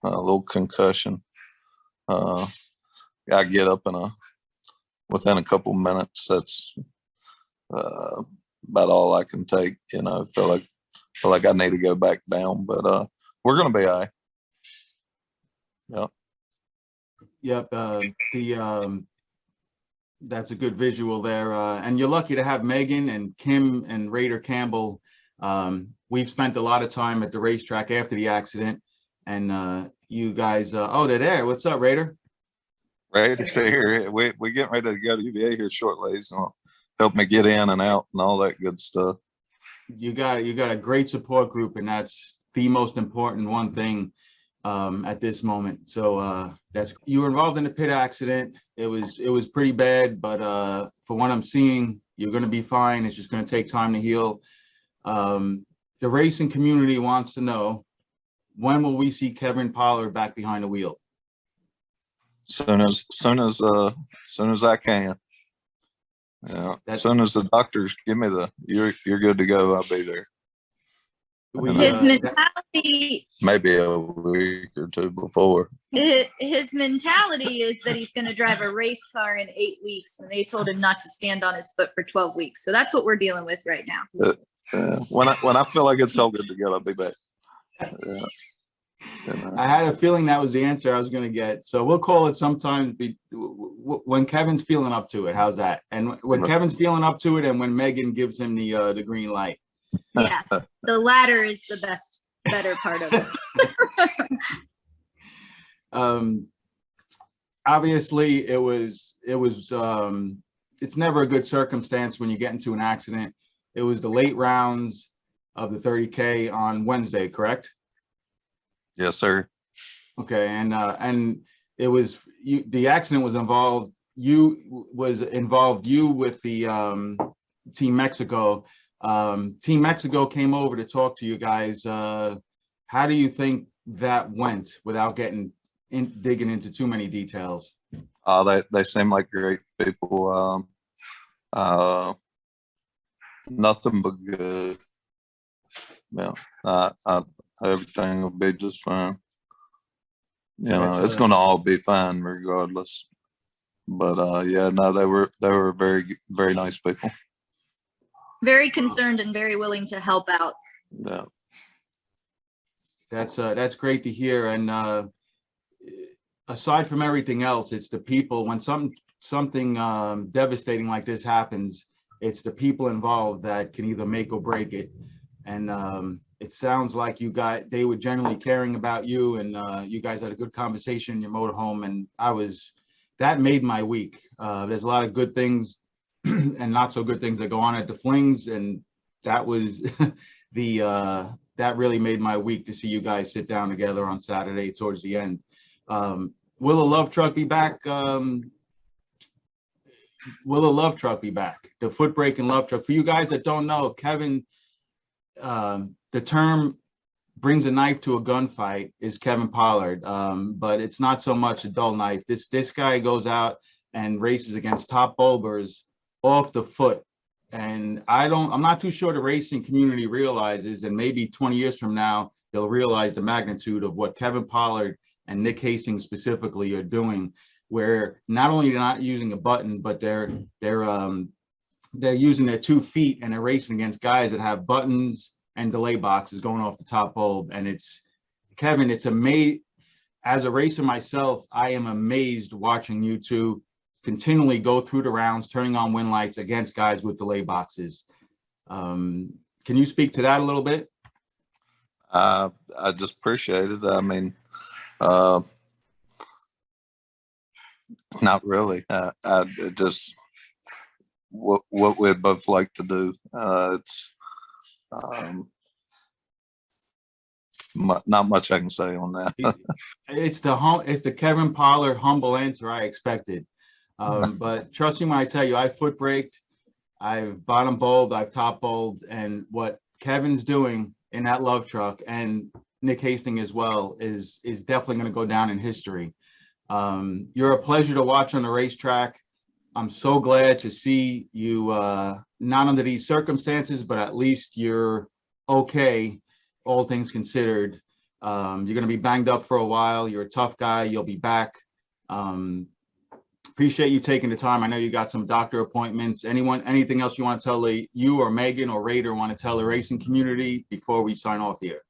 a little concussion. I get up within a couple minutes. That's about all I can take. Feel like I need to go back down, but we're gonna be all right. Yep. That's a good visual there. And you're lucky to have Megan and Kim and Raider Campbell. We've spent a lot of time at the racetrack after the accident, and you guys, they're there. What's up, Raider? Raider's here. We're getting ready to go to UVA here shortly, so help me get in and out and all that good stuff. You got a great support group, and that's the most important one thing at this moment. So you were involved in the pit accident. It was pretty bad, but for what I'm seeing, you're going to be fine. It's just going to take time to heal. The racing community wants to know, when will we see Kevin Pollard back behind the wheel? Soon as I can. Yeah. As soon as the doctors give me you're good to go, I'll be there. His mentality, maybe a week or two before. His mentality is that he's going to drive a race car in 8 weeks, and they told him not to stand on his foot for 12 weeks. So that's what we're dealing with right now. When I feel like it's all good to go, I'll be back. I had a feeling that was the answer I was going to get. So we'll call it sometime when Kevin's feeling up to it. How's that? And when Kevin's feeling up to it, and when Megan gives him the green light. Yeah, the latter is the better part of it. Obviously, it's never a good circumstance when you get into an accident. It was the late rounds of the 30K on Wednesday, correct? Yes, sir. Okay, and it was the accident was involved you with the Team Mexico. Team Mexico came over to talk to you guys. How do you think that went without digging into too many details? They seem like great people. Nothing but good. Yeah, everything will be just fine. You know, it's going to all be fine regardless. But yeah, no, they were very, very nice people. Very concerned and very willing to help out. Yeah, that's great to hear. And aside from everything else, it's the people. When something devastating like this happens, it's the people involved that can either make or break it. And it sounds like they were generally caring about you, and you guys had a good conversation in your motorhome, and that made my week. There's a lot of good things and not so good things that go on at the Flings, and that was that really made my week to see you guys sit down together on Saturday towards the end. Will the love truck be back? Will the love truck be back? The foot brake and love truck. For you guys that don't know, Kevin, the term brings a knife to a gunfight is Kevin Pollard, but it's not so much a dull knife. This guy goes out and races against top bulbers off the foot, and I'm not too sure the racing community realizes, and maybe 20 years from now they'll realize the magnitude of what Kevin Pollard and Nick Hastings specifically are doing, where not only they're not using a button, but they're using their 2 feet, and they're racing against guys that have buttons and delay boxes going off the top bulb. And it's amazing. As a racer myself, I am amazed watching you two continually go through the rounds, turning on win lights against guys with delay boxes. Can you speak to that a little bit? I just appreciate it. I mean, not really. It just what we'd both like to do. It's not much I can say on that. It's the Kevin Pollard humble answer I expected. But trust me when I tell you, I foot braked, I've bottom bulbed, I've top bulbed, and what Kevin's doing in that love truck, and Nick Hastings as well, is definitely going to go down in history. You're a pleasure to watch on the racetrack. I'm so glad to see you not under these circumstances, but at least you're okay, all things considered. You're going to be banged up for a while. You're a tough guy. You'll be back. Appreciate you taking the time. I know you got some doctor appointments. Anything else you want to tell you or Megan or Raider want to tell the racing community before we sign off here?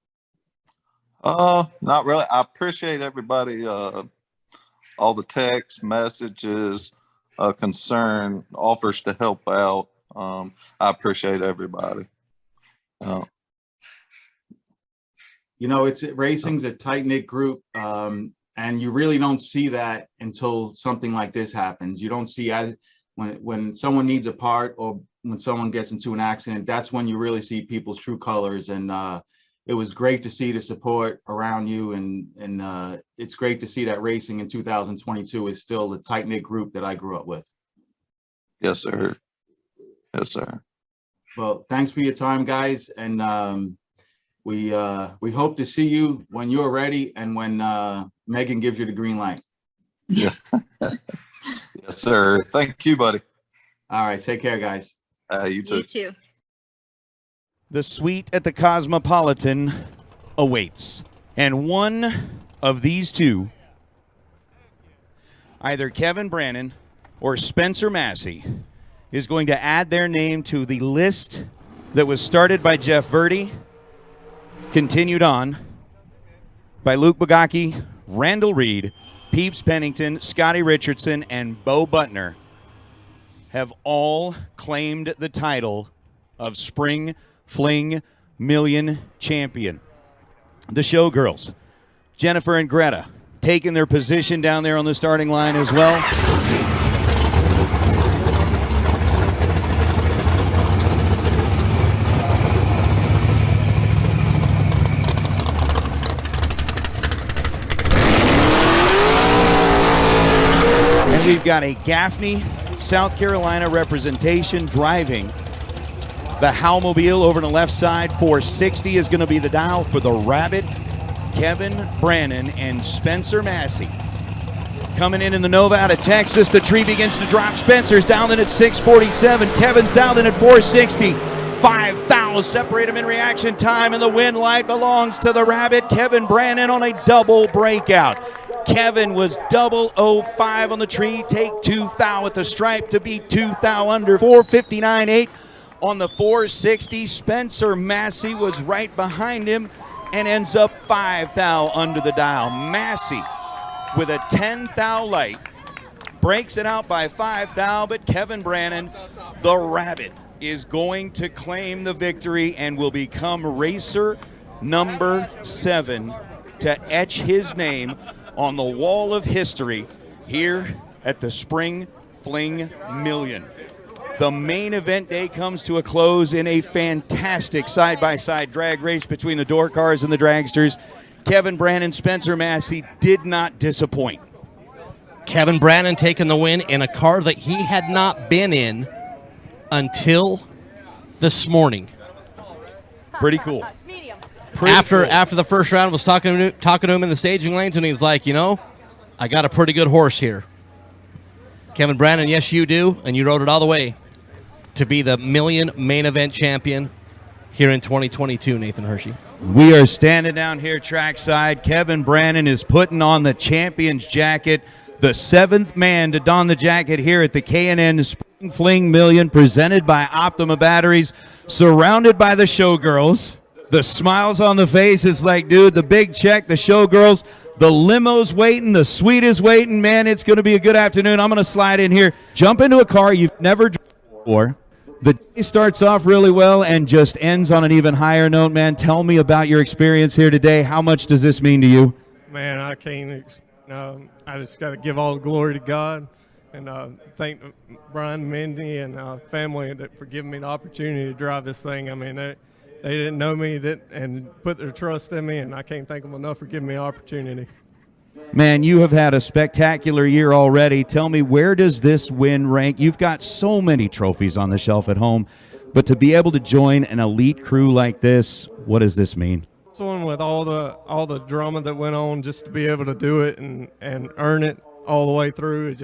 Not really. I appreciate everybody, all the text messages, concern, offers to help out. I appreciate everybody. You know, racing's a tight-knit group, and you really don't see that until something like this happens. You don't see when someone needs a part or when someone gets into an accident. That's when you really see people's true colors. And it was great to see the support around you, and it's great to see that racing in 2022 is still the tight-knit group that I grew up with. Yes, sir. Yes, sir. Well, thanks for your time, guys, and we hope to see you when you're ready and when Megan gives you the green light. Yeah. Yes, sir. Thank you, buddy. All right, take care, guys. You too. You too. The suite at the Cosmopolitan awaits. And one of these two, either Kevin Brannon or Spencer Massey, is going to add their name to the list that was started by Jeff Verdi, continued on, by Luke Bugacki, Randall Reed, Peeps Pennington, Scotty Richardson, and Bo Butner have all claimed the title of Spring Fling Million Champion. The Showgirls, Jennifer and Greta, taking their position down there on the starting line as well. And we've got a Gaffney, South Carolina representation driving the Howmobile over on the left side. 460 is going to be the dial for the Rabbit. Kevin Brannon and Spencer Massey. Coming in the Nova out of Texas. The tree begins to drop. Spencer's down in at 647. Kevin's down in at 460. 5 thous separate them in reaction time, and the win light belongs to the Rabbit. Kevin Brannon on a double breakout. Kevin was 005 on the tree. Take 2 thou at the stripe to beat 2 thou under. 459.8 on the 460. Spencer Massey was right behind him and ends up 5 thou under the dial. Massey with a 10 thou light breaks it out by 5 thou, but Kevin Brannon, the Rabbit, is going to claim the victory and will become racer number 7 to etch his name on the wall of history here at the Spring Fling Million. The main event day comes to a close in a fantastic side-by-side drag race between the door cars and the dragsters. Kevin Brannon, Spencer Massey did not disappoint. Kevin Brannon taking the win in a car that he had not been in until this morning. Pretty cool. After the first round, was talking to him in the staging lanes, and he's like, you know, I got a pretty good horse here. Kevin Brannon, yes, you do, and you rode it all the way to be the Million main event champion here in 2022, Nathan Hershey. We are standing down here trackside. Kevin Brannon is putting on the champion's jacket, the 7th man to don the jacket here at the K&N Spring Fling Million, presented by Optima Batteries, surrounded by the Showgirls. The smiles on the face is like, dude, the big check, the Showgirls, the limo's waiting, the suite is waiting. Man, it's going to be a good afternoon. I'm going to slide in here, jump into a car you've never driven before. The day starts off really well and just ends on an even higher note, man. Tell me about your experience here today. How much does this mean to you? Man, I can't. I just got to give all the glory to God and thank Brian, Mindy, and family for giving me the opportunity to drive this thing. I mean, they didn't know me and put their trust in me, and I can't thank them enough for giving me the opportunity. Man, you have had a spectacular year already. Tell me, where does this win rank? You've got so many trophies on the shelf at home, but to be able to join an elite crew like this, what does this mean? Someone with all the drama that went on, just to be able to do it and earn it all the way through,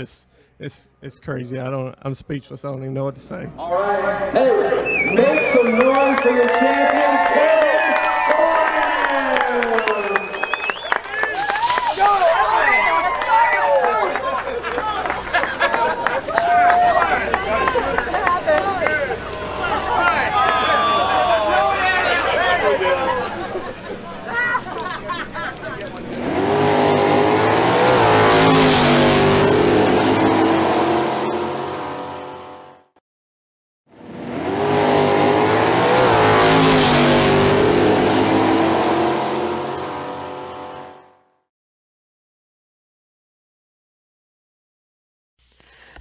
it's crazy. I'm speechless. I don't even know what to say. All right, hey, make some noise for your champion, Kevin Brannon.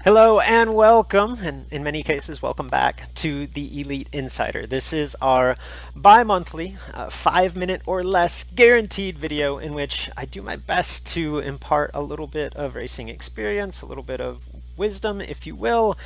Hello and welcome, and in many cases welcome back to the Elite Insider. This is our bi-monthly 5-minute or less guaranteed video in which I do my best to impart a little bit of racing experience, a little bit of wisdom, if you will,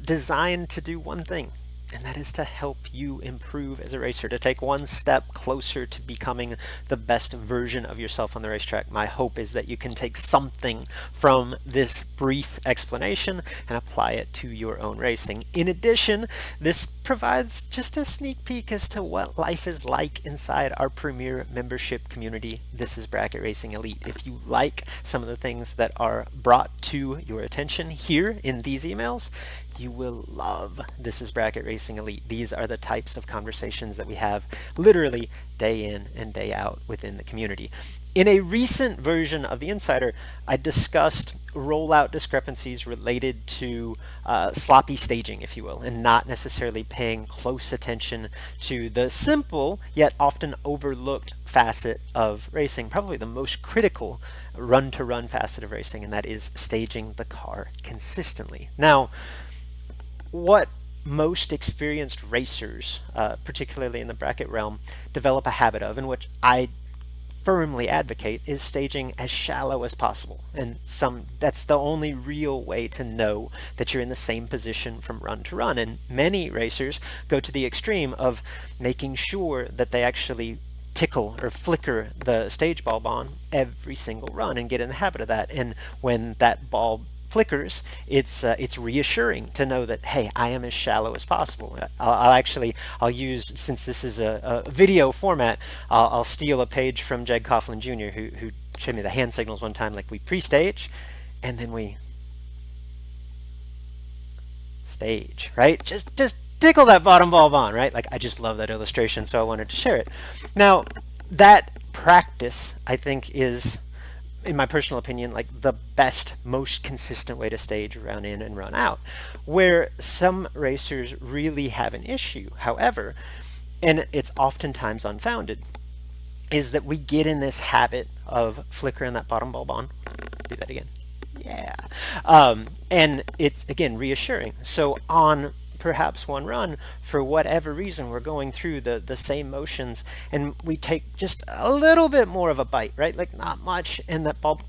designed to do one thing, and that is to help you improve as a racer, to take one step closer to becoming the best version of yourself on the racetrack. My hope is that you can take something from this brief explanation and apply it to your own racing. In addition, this provides just a sneak peek as to what life is like inside our premier membership community. This is Bracket Racing Elite. If you like some of the things that are brought to your attention here in these emails, you will love This is Bracket Racing Elite. These are the types of conversations that we have literally day in and day out within the community. In a recent version of the Insider, I discussed rollout discrepancies related to sloppy staging, if you will, and not necessarily paying close attention to the simple yet often overlooked facet of racing, probably the most critical run-to-run facet of racing, and that is staging the car consistently. Now, what most experienced racers, particularly in the bracket realm, develop a habit of, and which I firmly advocate, is staging as shallow as possible. And that's the only real way to know that you're in the same position from run to run. And many racers go to the extreme of making sure that they actually tickle or flicker the stage bulb on every single run and get in the habit of that. And when that bulb flickers, it's reassuring to know that, hey, I am as shallow as possible. I'll use, since this is a video format, I'll steal a page from Jeg Coughlin Jr. who showed me the hand signals one time. Like, we pre-stage and then we stage, right? Just tickle that bottom bulb on, right? Like, I just love that illustration, so I wanted to share it. Now, that practice, I think, is, in my personal opinion, like the best, most consistent way to stage run in and run out. Where some racers really have an issue, however, and it's oftentimes unfounded, is that we get in this habit of flickering that bottom bulb on. Do that again. Yeah. And it's, again, reassuring. So on perhaps one run, for whatever reason, we're going through the same motions and we take just a little bit more of a bite, right? Like, not much, and that bulb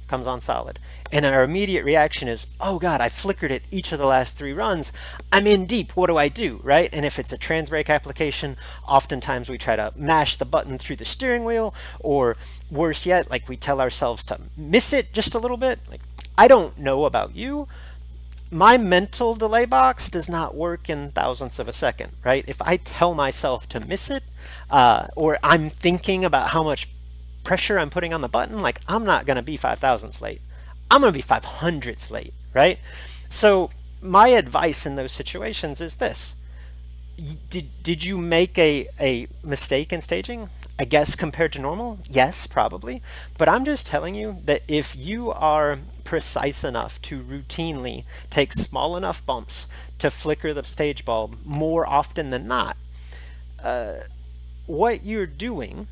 comes on solid. And our immediate reaction is, oh God, I flickered it each of the last 3 runs. I'm in deep. What do I do, right? And if it's a trans brake application, oftentimes we try to mash the button through the steering wheel, or worse yet, like, we tell ourselves to miss it just a little bit. Like, I don't know about you, my mental delay box does not work in thousandths of a second, right? If I tell myself to miss it, or I'm thinking about how much pressure I'm putting on the button, like, I'm not going to be 5 thousandths late. I'm going to be 500ths late, right? So my advice in those situations is this. Did you make a mistake in staging? I guess compared to normal? Yes, probably. But I'm just telling you that if you are precise enough to routinely take small enough bumps to flicker the stage bulb more often than not, what you're doing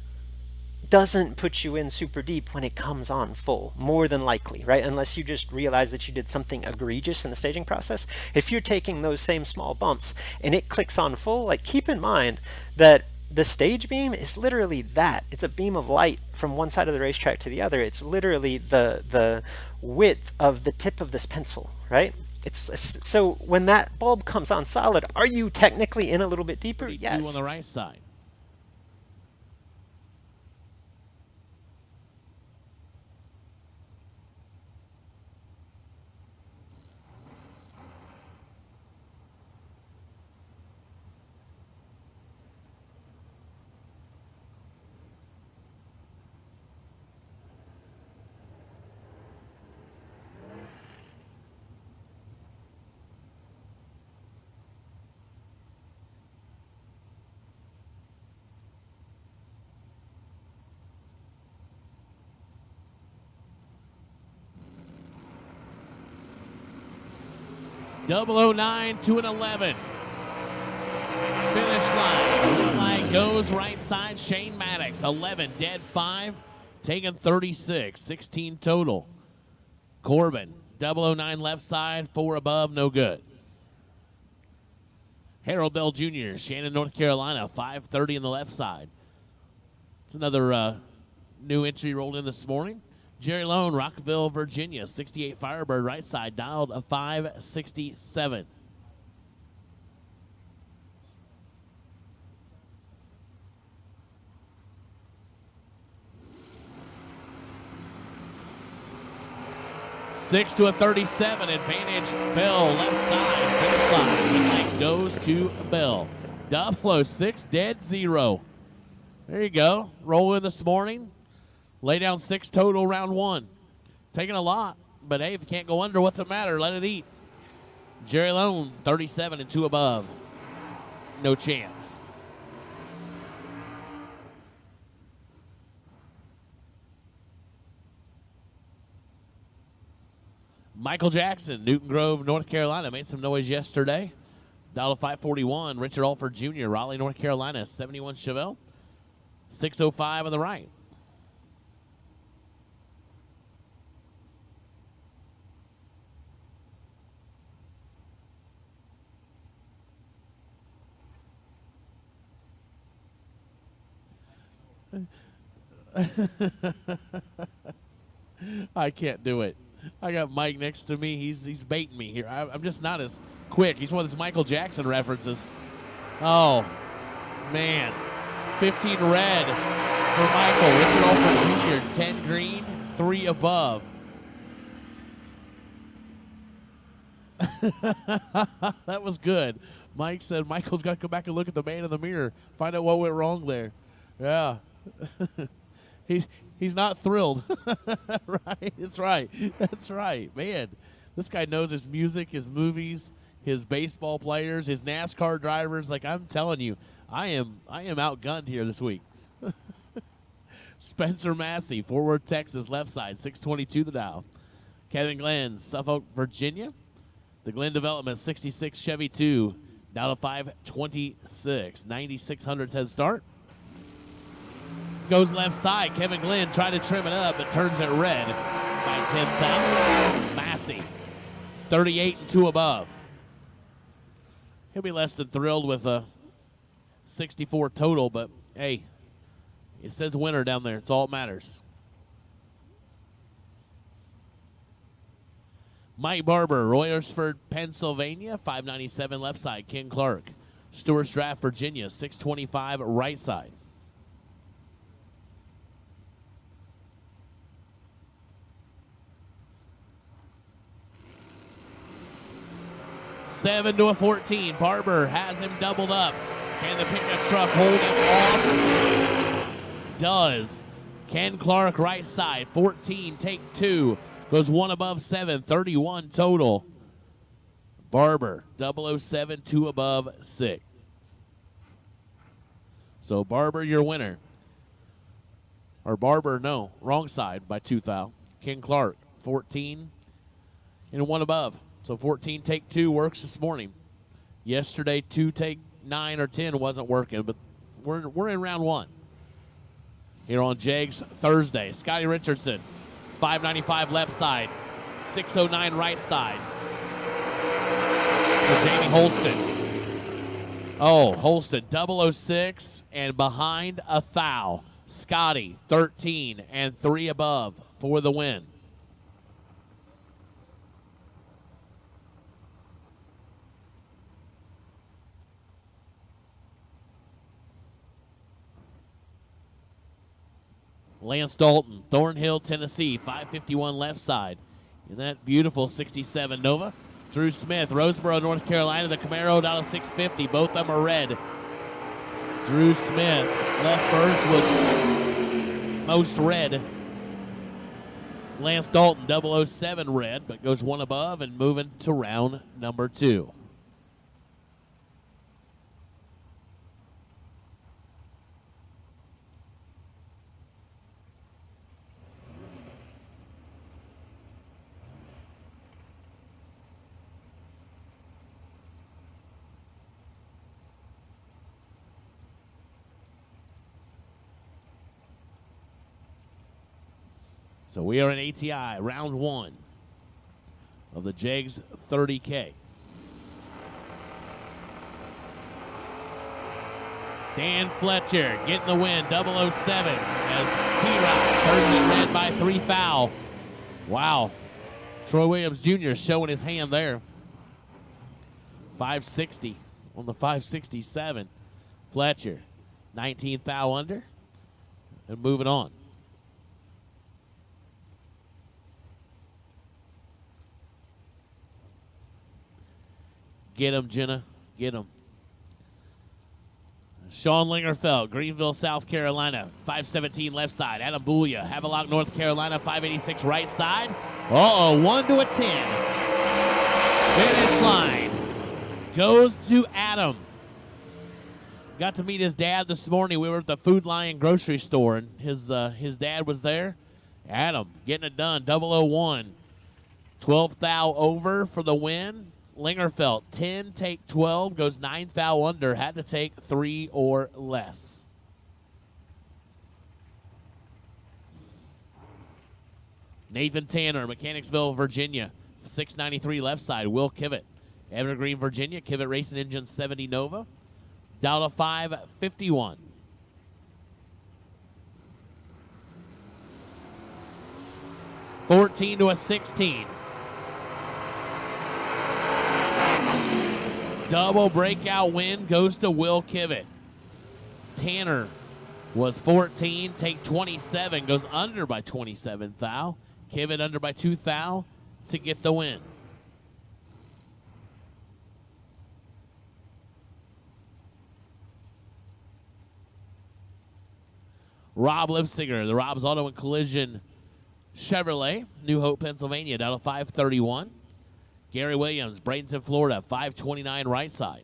doesn't put you in super deep when it comes on full, more than likely, right? Unless you just realize that you did something egregious in the staging process. If you're taking those same small bumps and it clicks on full, like, keep in mind that the stage beam is literally that. It's a beam of light from one side of the racetrack to the other. It's literally the width of the tip of this pencil, right? So when that bulb comes on solid, are you technically in a little bit deeper? Yes. On the right side. .009 to an 11. Finish line. Line goes right side. Shane Maddox, 11, dead 5, taking 36, 16 total. Corbin, 009 left side, 4 above, no good. Harold Bell Jr., Shannon, North Carolina, 530 in the left side. It's another new entry rolled in this morning. Jerry Lone, Rockville, Virginia, 68 Firebird, right side, dialed a 567. Six to a 37, advantage, Bell, left side, finish line. The line goes to Bell. 006, dead 0. There you go. Roll in this morning. Lay down 6 total round 1. Taking a lot, but hey, if you can't go under, what's the matter? Let it eat. Jerry Lone, 37 and 2 above. No chance. Michael Jackson, Newton Grove, North Carolina, made some noise yesterday. Dial 541, Richard Alford Jr., Raleigh, North Carolina, 71 Chevelle, 605 on the right. I can't do it. I got Mike next to me. He's baiting me here. I'm just not as quick. He's one of those Michael Jackson references. Oh, man. 15 red for Michael. Richard Alford Jr., 10 green, 3 above. That was good. Mike said Michael's got to come back and look at the man in the mirror, find out what went wrong there. Yeah. He's not thrilled. Right? That's right. That's right. Man, this guy knows his music, his movies, his baseball players, his NASCAR drivers. Like, I'm telling you, I am outgunned here this week. Spencer Massey, Fort Worth, Texas, left side, 622 the dial. Kevin Glenn, Suffolk, Virginia. The Glenn Development, 66 Chevy 2, down to 526. 9600's head start. Goes left side. Kevin Glenn tried to trim it up, but turns it red by 10,000. Massey, 38 and 2 above. He'll be less than thrilled with a 64 total, but hey, it says winner down there. It's all that matters. Mike Barber, Royersford, Pennsylvania, 597 left side. Ken Clark, Stewart's Draft, Virginia, 625 right side. Seven to a 14. Barber has him doubled up. Can the pickup truck hold him off? Does. Ken Clark, right side. 14, take 2. Goes 1 above 7. 31 total. Barber, 007, 2 above 6. So Barber, your winner. Or Barber, no, wrong side by 2 thou. Ken Clark, 14 and 1 above. So 14 take 2 works this morning. Yesterday 2 take 9 or 10 wasn't working, but we're in round 1 here on Jags Thursday. Scotty Richardson, 595 left side, 609 right side. For Jamie Holston. Oh, Holston 006 and behind a thou. Scotty 13 and 3 above for the win. Lance Dalton, Thornhill, Tennessee, 551 left side. In that beautiful 67 Nova. Drew Smith, Roseboro, North Carolina, the Camaro down to 650. Both of them are red. Drew Smith left first with most red. Lance Dalton, 007 red, but goes 1 above and moving to round number 2. So we are in ATI, round 1 of the Jags 30K. Dan Fletcher getting the win, 007, as T-Rock turns it red by 3 foul. Wow. Troy Williams Jr. showing his hand there. 560 on the 567. Fletcher, 19 foul under, and moving on. Get him, Jenna. Get him. Sean Lingerfeld, Greenville, South Carolina, 517 left side. Adam Boolia, Havelock, North Carolina, 586 right side. 1 to a 10. Finish line goes to Adam. Got to meet his dad this morning. We were at the Food Lion grocery store, and his dad was there. Adam getting it done, 001. 12 thou over for the win. Lingerfeld, 10, take 12, goes 9 thou under. Had to take 3 or less. Nathan Tanner, Mechanicsville, Virginia, 693 left side. Will Kivett, Evergreen, Virginia. Kivett Racing Engine 70 Nova. Down to 551. $14 to a 16. Double breakout win goes to Will Kivett. Tanner was 14, take 27, goes under by 27 thou. Kivett under by 2 thou to get the win. Rob Lipsinger, the Rob's Auto and Collision Chevrolet, New Hope, Pennsylvania, down to 531. Gary Williams, Bradenton, Florida, 529 right side.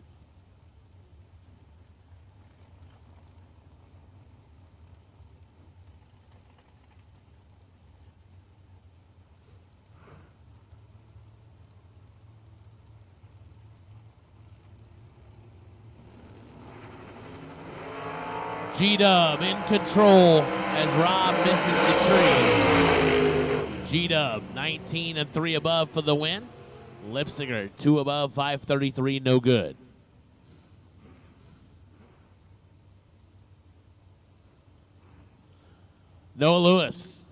G-Dub in control as Rob misses the tree. G-Dub, 19 and 3 above for the win. Lipsinger, 2 above, 533, no good. Noah Lewis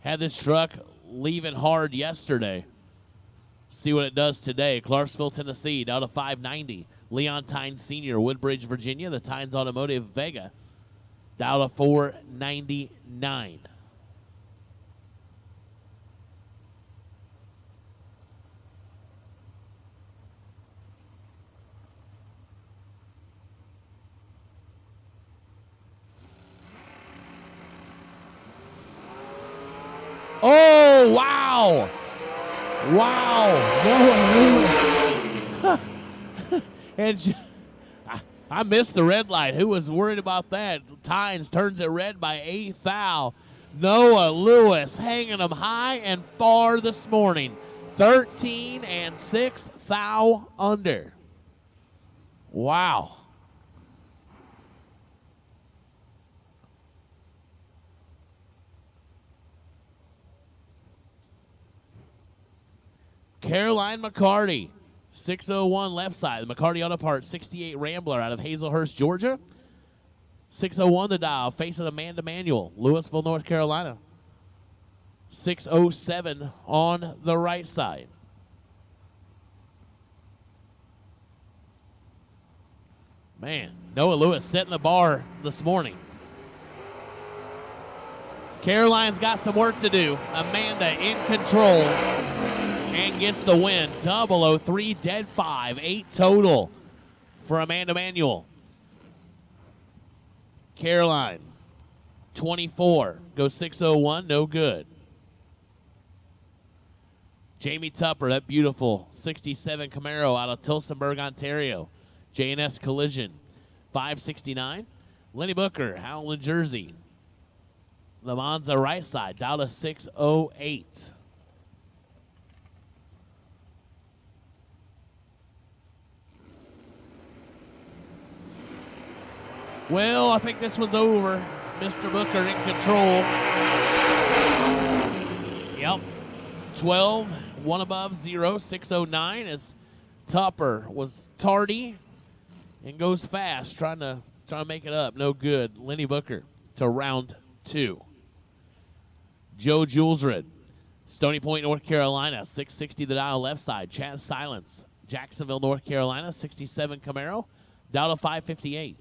had this truck leaving hard yesterday. See what it does today. Clarksville, Tennessee, down to 590. Leon Tynes Sr., Woodbridge, Virginia. The Tynes Automotive Vega, down to 499. Oh, wow. Wow. And I missed the red light. Who was worried about that? Tynes turns it red by 8 thou. Noah Lewis hanging them high and far this morning. 13 and 6 thou under. Wow. Caroline McCarty, 601 left side. The McCarty Auto Parts 68 Rambler out of Hazelhurst, Georgia. 601 the dial, facing Amanda Manuel, Louisville, North Carolina. 607 on the right side. Man, Noah Lewis setting the bar this morning. Caroline's got some work to do. Amanda in control and gets the win. 003, dead 5, 8 total for Amanda Manuel. Caroline, 24, goes 601, no good. Jamie Tupper, that beautiful 67 Camaro out of Tillsonburg, Ontario. J&S Collision, 569. Lenny Booker, Howland, Jersey. The Monza right side, down to 608. Well, I think this one's over. Mr. Booker in control. Yep. 12, 1 above, 0, 609 as Tupper was tardy and goes fast, trying to make it up. No good. Lenny Booker to round 2. Joe Julesred, Stony Point, North Carolina, 660 the dial left side. Chaz Silence, Jacksonville, North Carolina, 67 Camaro, down to 558.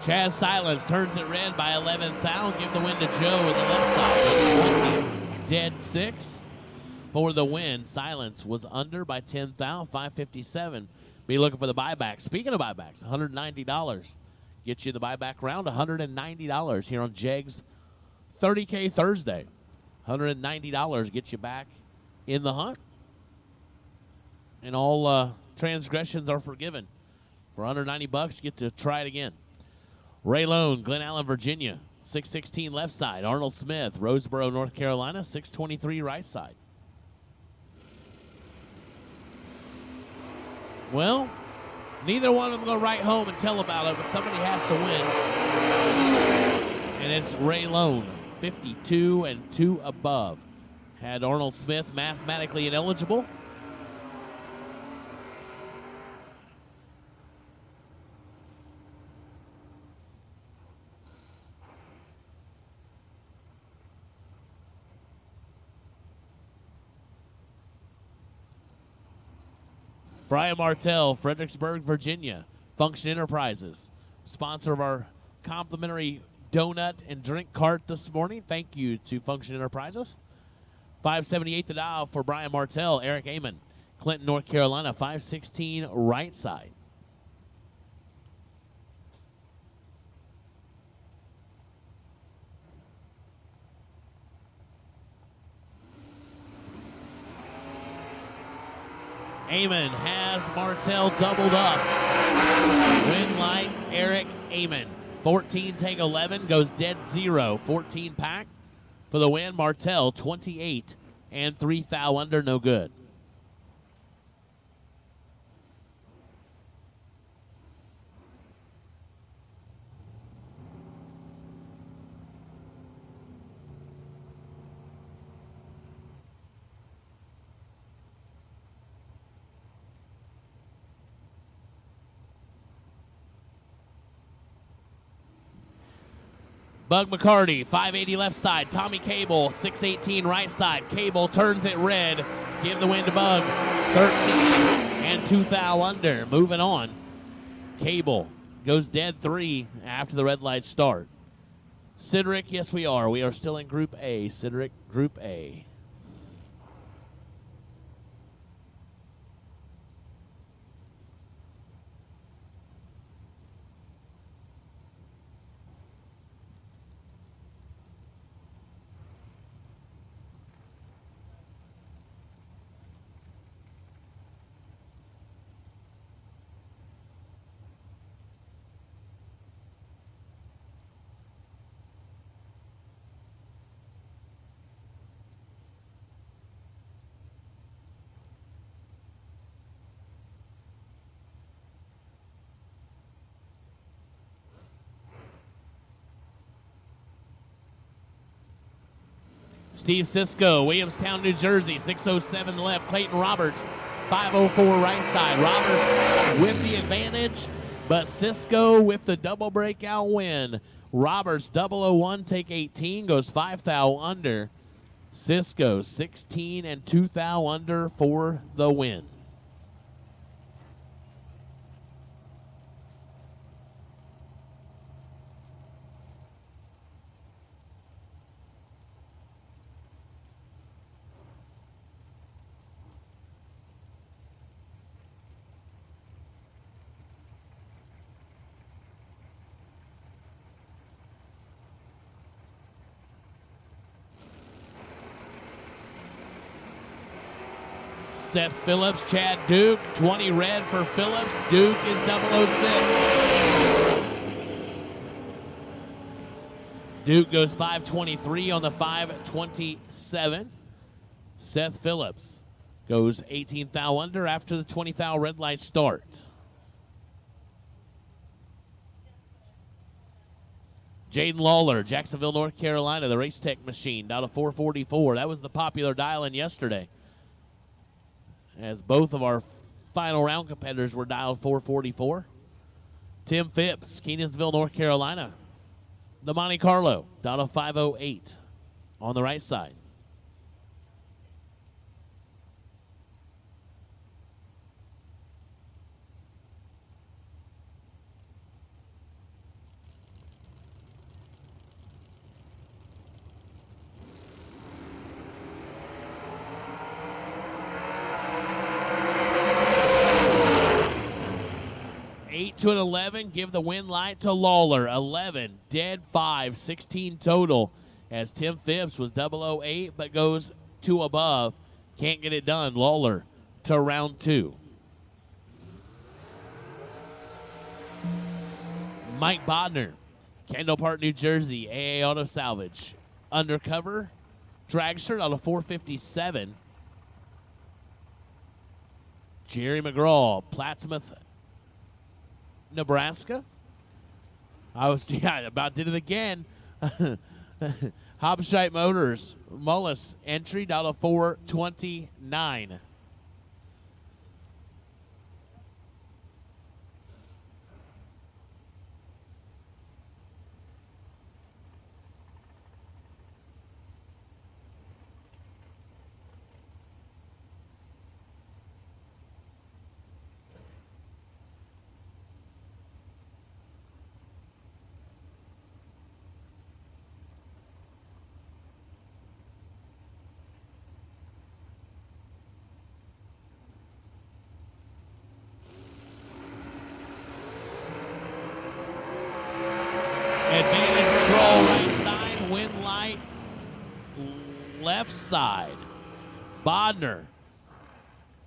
Chaz Silence turns it red by 11 thou. Give the win to Joe with the left side. 20, dead 6 for the win. Silence was under by 10 thou. 557. Be looking for the buyback. Speaking of buybacks, $190. Get you the buyback round, $190 here on Jegs 30K Thursday. $190 gets you back in the hunt. And all transgressions are forgiven. For under $90, you get to try it again. Ray Lone, Glen Allen, Virginia. 616 left side. Arnold Smith, Roseboro, North Carolina. 623 right side. Well, neither one of them go right home and tell about it, but somebody has to win. And it's Ray Lone, 52 and 2 above. Had Arnold Smith mathematically ineligible. Brian Martell, Fredericksburg, Virginia. Function Enterprises, sponsor of our complimentary donut and drink cart this morning. Thank you to Function Enterprises. 578 the dial for Brian Martell. Eric Amon, Clinton, North Carolina. 516 right side. Amon has Martell doubled up. Win light, Eric Amon. 14 take 11, goes dead 0. 14 pack for the win. Martell 28 and 3 thou under, no good. Bug McCarty, 580 left side. Tommy Cable, 618 right side. Cable turns it red. Give the win to Bug. 13 and 2 thou under. Moving on. Cable goes dead 3 after the red lights start. Siderick, yes we are. We are still in Group A. Siderick, Group A. Steve Cisco, Williamstown, New Jersey, 607 left. Clayton Roberts, 504 right side. Roberts with the advantage, but Cisco with the double breakout win. Roberts, 001, take 18, goes 5 thou under. Cisco, 16 and 2 thou under for the win. Seth Phillips, Chad Duke, 20 red for Phillips. Duke is 006. Duke goes 523 on the 527. Seth Phillips goes 18 thou under after the 20 thou red light start. Jaden Lawler, Jacksonville, North Carolina, the Race Tech machine, down to 444. That was the popular dial-in yesterday, as both of our final round competitors were dialed 444. Tim Phipps, Kenansville, North Carolina. The Monte Carlo, down to 508 on the right side. 8 to an 11. Give the win light to Lawler. 11, dead 5, 16 total. As Tim Phipps was 008, but goes 2 above. Can't get it done. Lawler to round 2. Mike Bodner, Kendall Park, New Jersey, AA Auto Salvage. Undercover, dragster out of 457. Jerry McGraw, Plattsmouth, Nebraska. I was about did it again. Hobscheit Motors, Mullis, entry out of 429. Advantage control, right side, wind light, left side. Bodner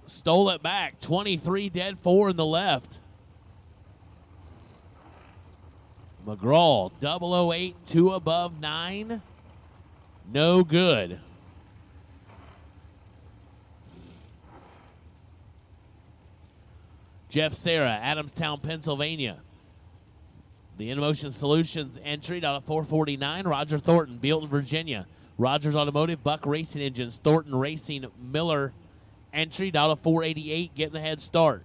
stole it back, 23 dead 4 in the left. McGraw, 008, 2 above 9. No good. Jeff Serra, Adamstown, Pennsylvania. The InMotion Solutions entry out of 449. Roger Thornton, Bealton, Virginia. Rogers Automotive, Buck Racing Engines, Thornton Racing, Miller entry out of 488, getting the head start.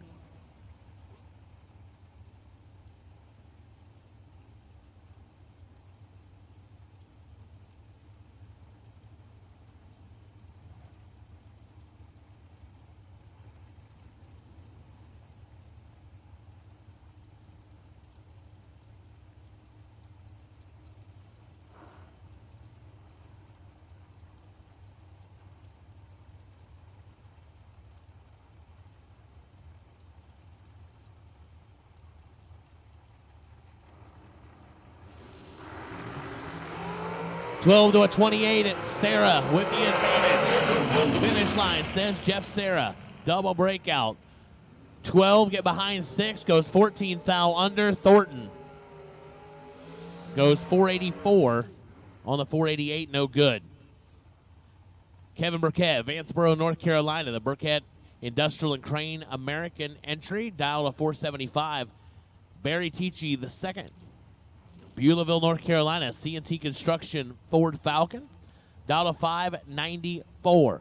Twelve to a 28. Sarah with the advantage. Finish line, says Jeff Sarah. Double breakout. 12 get behind 6. Goes 14 thou under. Thornton goes 484 on the 488. No good. Kevin Burkett, Vanceboro, North Carolina. The Burkett Industrial and Crane American entry. Dial to 475. Barry Tichy the second. Beulahville, North Carolina, C&T Construction Ford Falcon, dial to 594.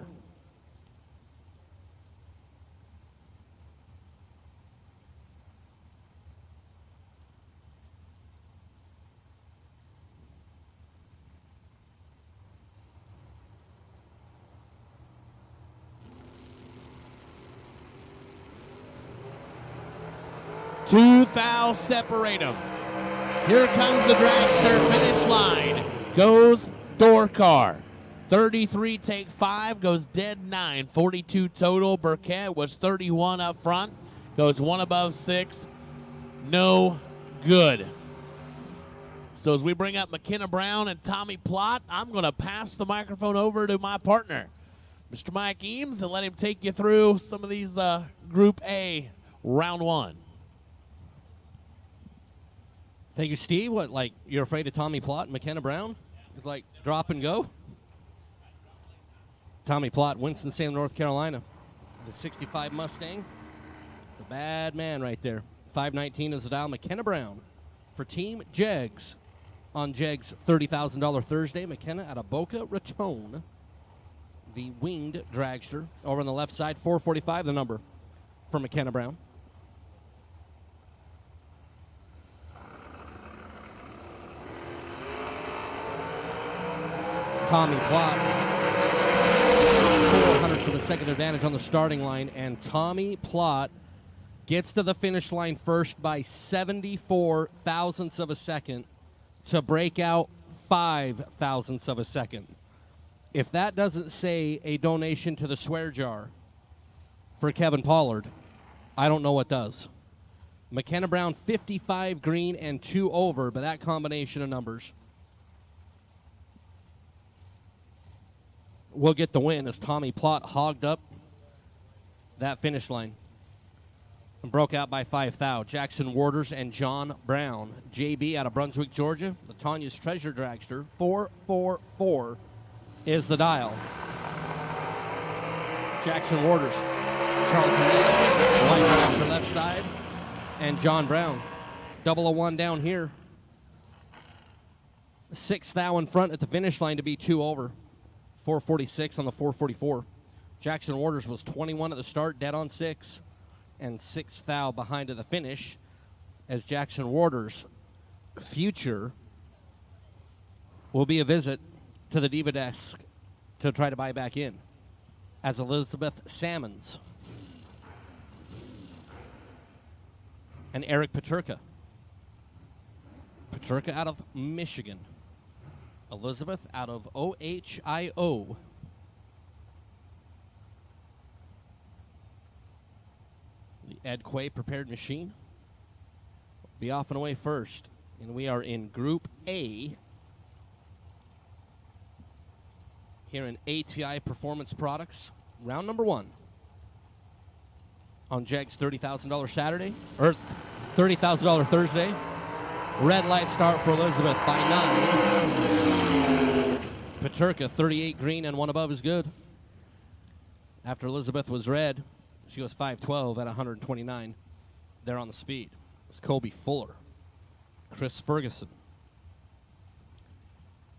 Two thou separate them. Here comes the dragster, finish line. Goes Dorcar. 33 take 5, goes dead 9. 42 total. Burkett was 31 up front. Goes 1 above 6. No good. So as we bring up McKenna Brown and Tommy Plott, I'm going to pass the microphone over to my partner, Mr. Mike Eames, and let him take you through some of these Group A round 1. Thank you, Steve. What, like, you're afraid of Tommy Plott and McKenna Brown? It's like drop and go? Tommy Plott, Winston-Salem, North Carolina. The 65 Mustang. It's a bad man right there. 519 is the dial. McKenna Brown for Team Jegs on Jegs' $30,000 Thursday. McKenna out of Boca Raton. The winged dragster. Over on the left side, 445, the number for McKenna Brown. Tommy Plott, 400 for the second advantage on the starting line, and Tommy Plott gets to the finish line first by 74 thousandths of a second to break out 5 thousandths of a second. If that doesn't say a donation to the swear jar for Kevin Pollard, I don't know what does. McKenna Brown 55 green and 2 over, but that combination of numbers will get the win as Tommy Plott hogged up that finish line and broke out by 5 thou. Jackson Warders and John Brown. JB out of Brunswick, Georgia. The Tanya's Treasure Dragster. 444 is the dial. Jackson Warders. Charles Hernandez, white dragster left side. And John Brown. 001 down here. 6 thou in front at the finish line to be 2 over. 446 on the 444. Jackson Warders was 21 at the start, dead on 6. And 6 thou behind to the finish as Jackson Warders' future will be a visit to the Diva desk to try to buy back in as Elizabeth Salmons and Eric Paterka. Paterka out of Michigan. Elizabeth out of OHIO. The Ed Quay prepared machine be off and away first. And we are in Group A here in ATI Performance Products. Round number 1 on Jag's $30,000 Saturday, or $30,000 Thursday. Red light start for Elizabeth by 9. Paterka, 38 green and 1 above is good. After Elizabeth was red, she was 5'12" at 129. There on the speed. It's Colby Fuller. Chris Ferguson.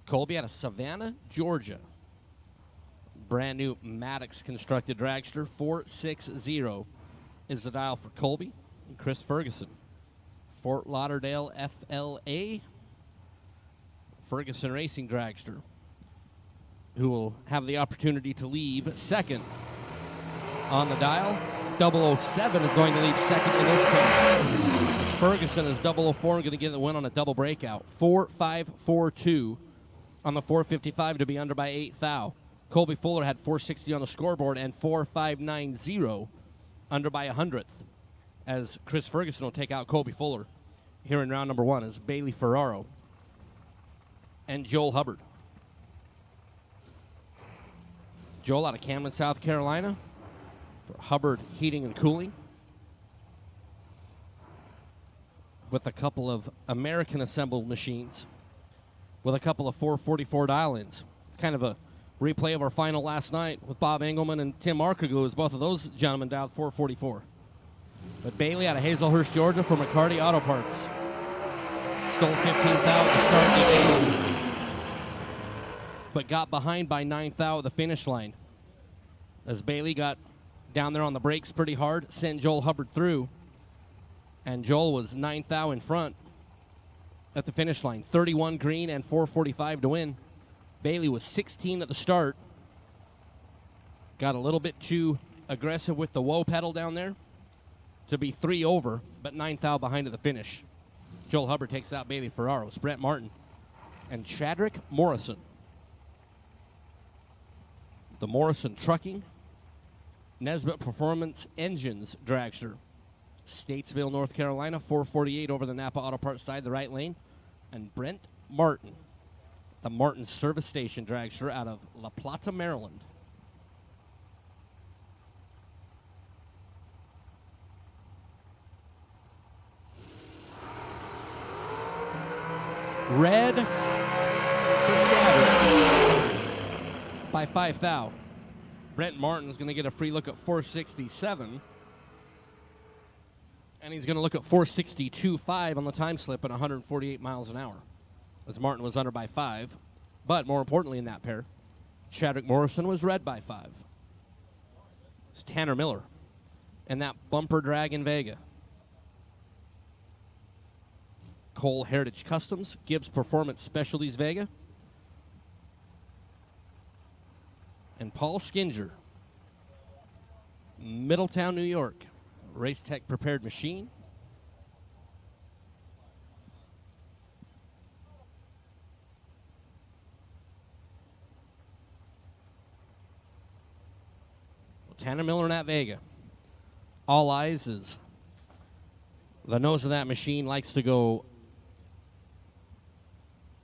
Colby out of Savannah, Georgia. Brand new Maddox constructed dragster. 460 is the dial for Colby and Chris Ferguson. Fort Lauderdale FLA. Ferguson Racing dragster, who will have the opportunity to leave second on the dial. 007 is going to leave second in this case. Ferguson is 004 going to get the win on a double breakout. 4.542 on the 455 to be under by 8 thou. Colby Fuller had 460 on the scoreboard and 4.590 under by 100th as Chris Ferguson will take out Colby Fuller here in round number 1 as Bailey Ferraro and Joel Hubbard. Joel out of Camden, South Carolina. For Hubbard Heating and Cooling. With a couple of American assembled machines. With a couple of 444 dial-ins. It's kind of a replay of our final last night with Bob Engelman and Tim Markaglu as both of those gentlemen dialed 444. But Bailey out of Hazelhurst, Georgia for McCarty Auto Parts. Stole 15,000 to start the game. But got behind by 9 thou at the finish line. As Bailey got down there on the brakes pretty hard, sent Joel Hubbard through. And Joel was 9 thou in front at the finish line. 31 green and 445 to win. Bailey was 16 at the start. Got a little bit too aggressive with the whoa pedal down there to be 3 over, but 9 thou behind at the finish. Joel Hubbard takes out Bailey Ferraros, Brett Martin, and Chadrick Morrison. The Morrison Trucking Nesbitt Performance Engines dragster. Statesville, North Carolina, 448 over the Napa Auto Parts side, the right lane. And Brent Martin, the Martin Service Station dragster out of La Plata, Maryland. Red by 5 thou. Brent Martin's going to get a free look at 467. And he's going to look at 462.5 on the time slip at 148 miles an hour. As Martin was under by 5. But more importantly in that pair, Chadwick Morrison was red by 5. It's Tanner Miller. And that bumper drag in Vega. Cole Heritage Customs, Gibbs Performance Specialties Vega. And Paul Skinger, Middletown, New York. Race Tech Prepared Machine. Tanner Miller and at Vega. All eyes is The nose of that machine likes to go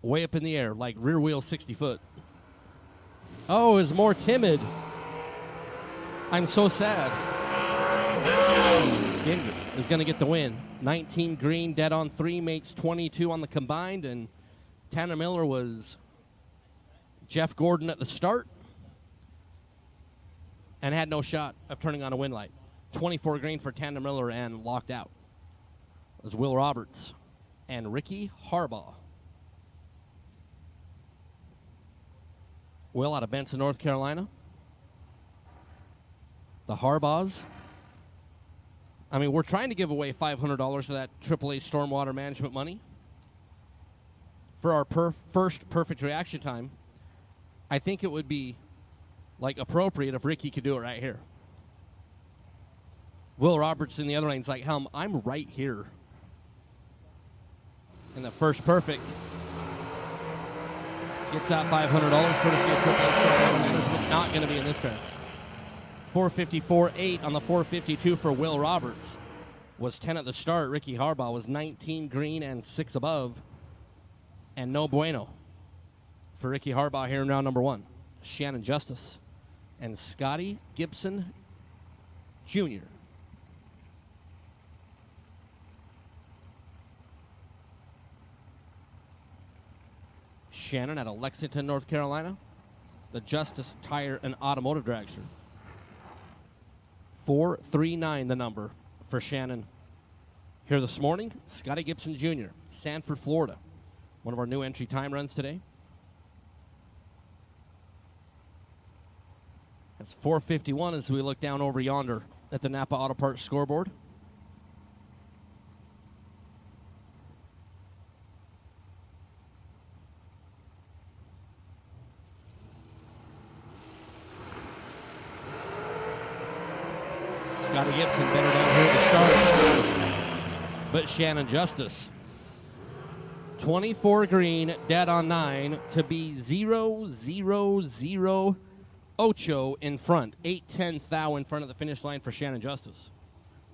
way up in the air, like rear wheel 60 foot. Oh, is more timid. I'm so sad. Skin is going to get the win. 19 green, dead on 3, makes 22 on the combined, and Tanner Miller was Jeff Gordon at the start and had no shot of turning on a win light. 24 green for Tanner Miller and locked out. It was Will Roberts and Ricky Harbaugh. Will out of Benson, North Carolina. The Harbaughs. I mean, we're trying to give away $500 for that AAA stormwater management money. For our first perfect reaction time, I think it would be like appropriate if Ricky could do it right here. Will Roberts in the other lane's like, Helm, I'm right here. And the first perfect gets that $500 courtesy of AAA. It's not going to be in this pair. 454.8 on the 452 for Will Roberts. Was 10 at the start. Ricky Harbaugh was 19 green and 6 above. And no bueno for Ricky Harbaugh here in round number 1. Shannon Justice and Scotty Gibson Jr. Shannon out of Lexington, North Carolina. The Justice Tire and Automotive Dragster. 439 the number for Shannon here this morning. Scotty Gibson Jr., Sanford, Florida. One of our new entry time runs today. It's 4:51 as we look down over yonder at the Napa Auto Parts scoreboard. Scotty Gibson better down here to start. But Shannon Justice. 24 green, dead on 9 to be 0-0-0 Ocho in front. 8-10 thou in front of the finish line for Shannon Justice.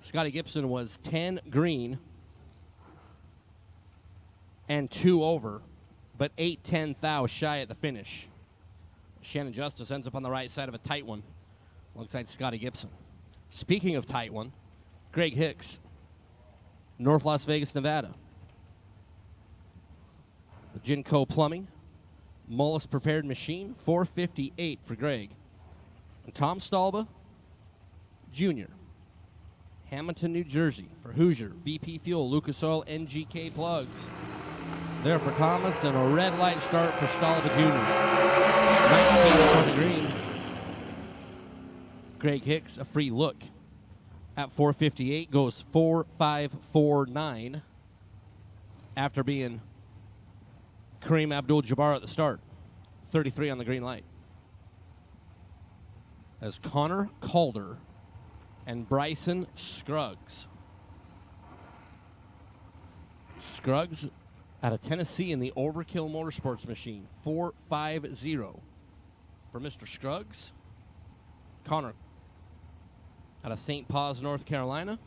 Scotty Gibson was 10 green and 2 over, but 8-10 thou shy at the finish. Shannon Justice ends up on the right side of a tight one alongside Scotty Gibson. Speaking of tight one, Greg Hicks, North Las Vegas, Nevada. The Ginco Plumbing, Mullis Prepared Machine, 458 for Greg. And Tom Stalba Jr., Hamilton, New Jersey for Hoosier, BP Fuel, Lucas Oil, NGK Plugs. There for Thomas, and a red light start for Stalba Jr. 19 for the green. Greg Hicks, a free look at 458, goes 4.549 after being Kareem Abdul-Jabbar at the start. 33 on the green light. As Connor Calder and Bryson Scruggs. Scruggs out of Tennessee in the Overkill Motorsports machine. 4.50 for Mr. Scruggs. Connor out of St. Paul's, North Carolina.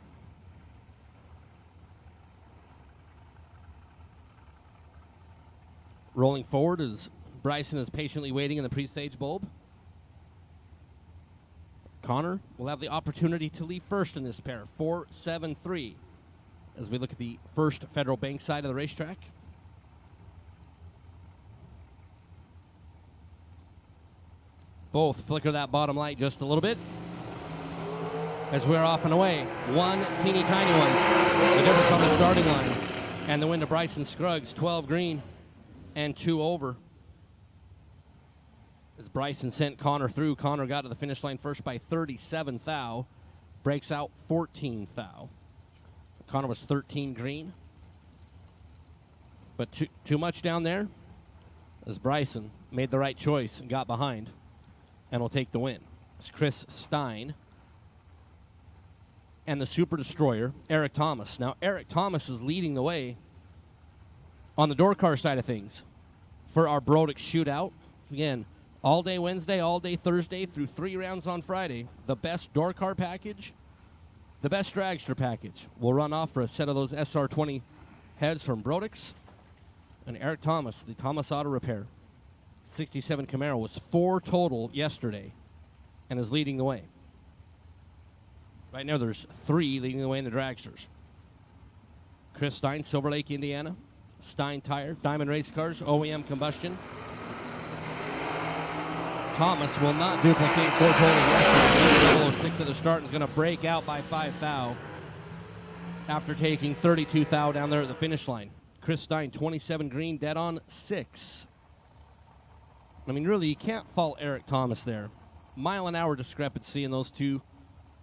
Rolling forward as Bryson is patiently waiting in the pre-stage bulb. Connor will have the opportunity to leave first in this pair. 4.73 as we look at the first Federal Bank side of the racetrack. Both flicker that bottom light just a little bit as we're off and away. One teeny tiny one. The difference on the starting line. And the win to Bryson Scruggs, 12 green and 2 over. As Bryson sent Connor through, Connor got to the finish line first by 37 thou. Breaks out 14 thou. Connor was 13 green. But too much down there as Bryson made the right choice and got behind and will take the win. It's Chris Stein and the Super Destroyer, Eric Thomas. Now, Eric Thomas is leading the way on the door car side of things for our Brodix shootout. Again, all day Wednesday, all day Thursday, through 3 rounds on Friday. The best door car package The best dragster package will run off for a set of those SR20 heads from Brodix. And Eric Thomas, the Thomas Auto Repair 67 Camaro, was 4 total yesterday and is leading the way. Right now there's 3 leading the way in the dragsters. Chris Stein, Silver Lake, Indiana. Stein Tire, Diamond Race Cars, OEM Combustion. Thomas will not duplicate 4 total yesterday. 006 at the start and is going to break out by 5 thou after taking 32 thou down there at the finish line. Chris Stein, 27 green, dead on 6. I mean, really, you can't fault Eric Thomas there. Mile-an-hour discrepancy in those two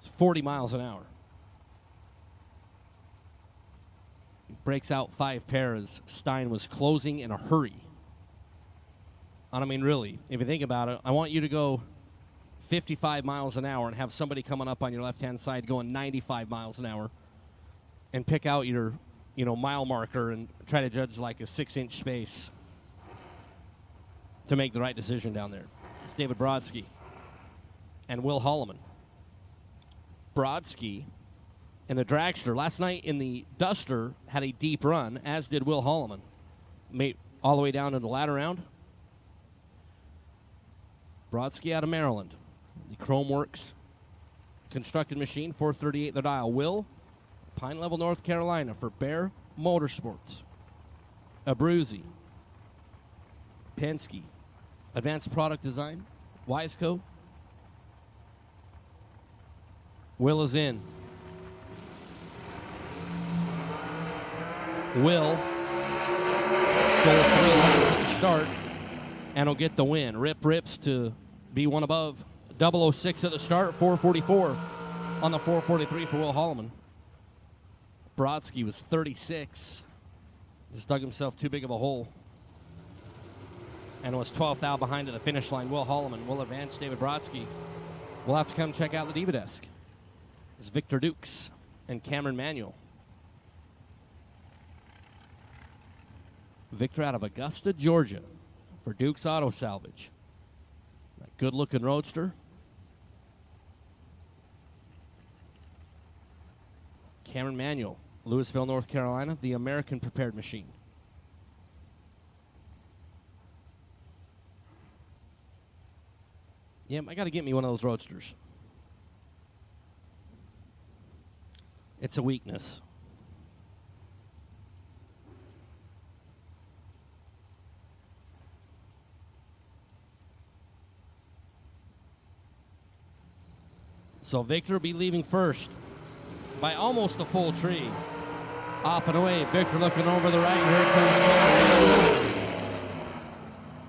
is 40 miles an hour. He breaks out 5 pairs. Stein was closing in a hurry. And I mean, really, if you think about it, I want you to go 55 miles an hour and have somebody coming up on your left-hand side going 95 miles an hour and pick out your, mile marker and try to judge like a 6-inch space to make the right decision down there. It's David Brodsky and Will Holloman. Brodsky in the dragster last night in the Duster had a deep run, as did Will Holloman. Made all the way down in the ladder round. Brodsky out of Maryland. The Chrome Works constructed machine, 438 the dial. Will, Pine Level, North Carolina for Bear Motorsports. Abruzzi, Penske, Advanced Product Design, Wiseco. Will is in. Will stole 300 at the start and will get the win. Rips to be one above. 006 at the start, 444 on the 443 for Will Holloman. Brodsky was 36. Just dug himself too big of a hole. And was 12th out behind at the finish line. Will Holloman will advance. David Brodsky will have to come check out the Diva Desk. It's Victor Dukes and Cameron Manuel. Victor out of Augusta, Georgia for Dukes Auto Salvage. That good-looking roadster. Cameron Manuel, Louisville, North Carolina, the American Prepared Machine. Yep, I got to get me one of those roadsters. It's a weakness. So Victor will be leaving first by almost a full tree. Up and away. Victor looking over the right. Here comes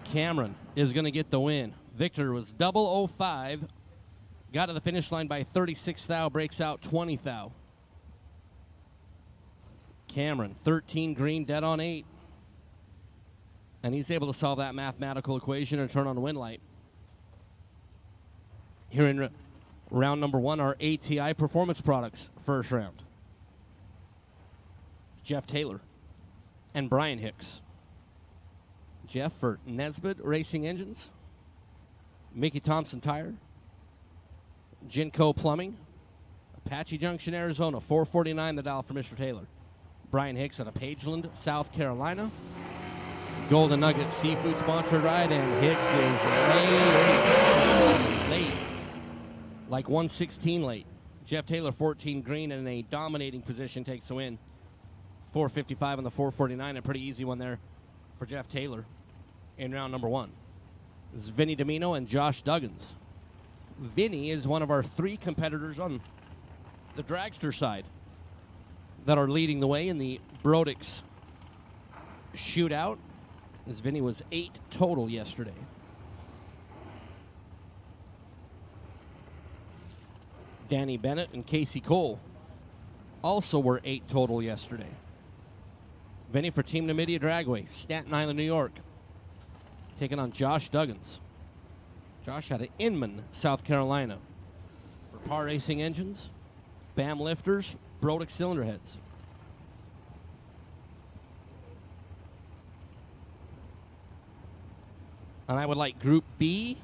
Cameron. Cameron is going to get the win. Victor was 005. Got to the finish line by 36 thou. Breaks out 20 thou. Cameron, 13 green, dead on 8. And he's able to solve that mathematical equation and turn on the win light. Here in round number 1, our ATI Performance Products first round. Jeff Taylor and Brian Hicks. Jeff for Nesbitt Racing Engines. Mickey Thompson Tire. Genco Plumbing. Apache Junction, Arizona, 449 the dial for Mr. Taylor. Brian Hicks out of Pageland, South Carolina. Golden Nugget Seafood sponsored ride, and Hicks is late. Like 116 late. Jeff Taylor, 14 green, and in a dominating position, takes the win. 455 on the 449, a pretty easy one there for Jeff Taylor in round number 1. This is Vinny Domino and Josh Duggins. Vinny is one of our 3 competitors on the dragster side that are leading the way in the Brodix shootout, as Vinny was 8 total yesterday. Danny Bennett and Casey Cole also were 8 total yesterday. Vinny for Team Numidia Dragway, Staten Island, New York, taking on Josh Duggins. Josh out of Inman, South Carolina, for Par Racing Engines, BAM Lifters, Brodix Cylinder Heads. And I would like Group B.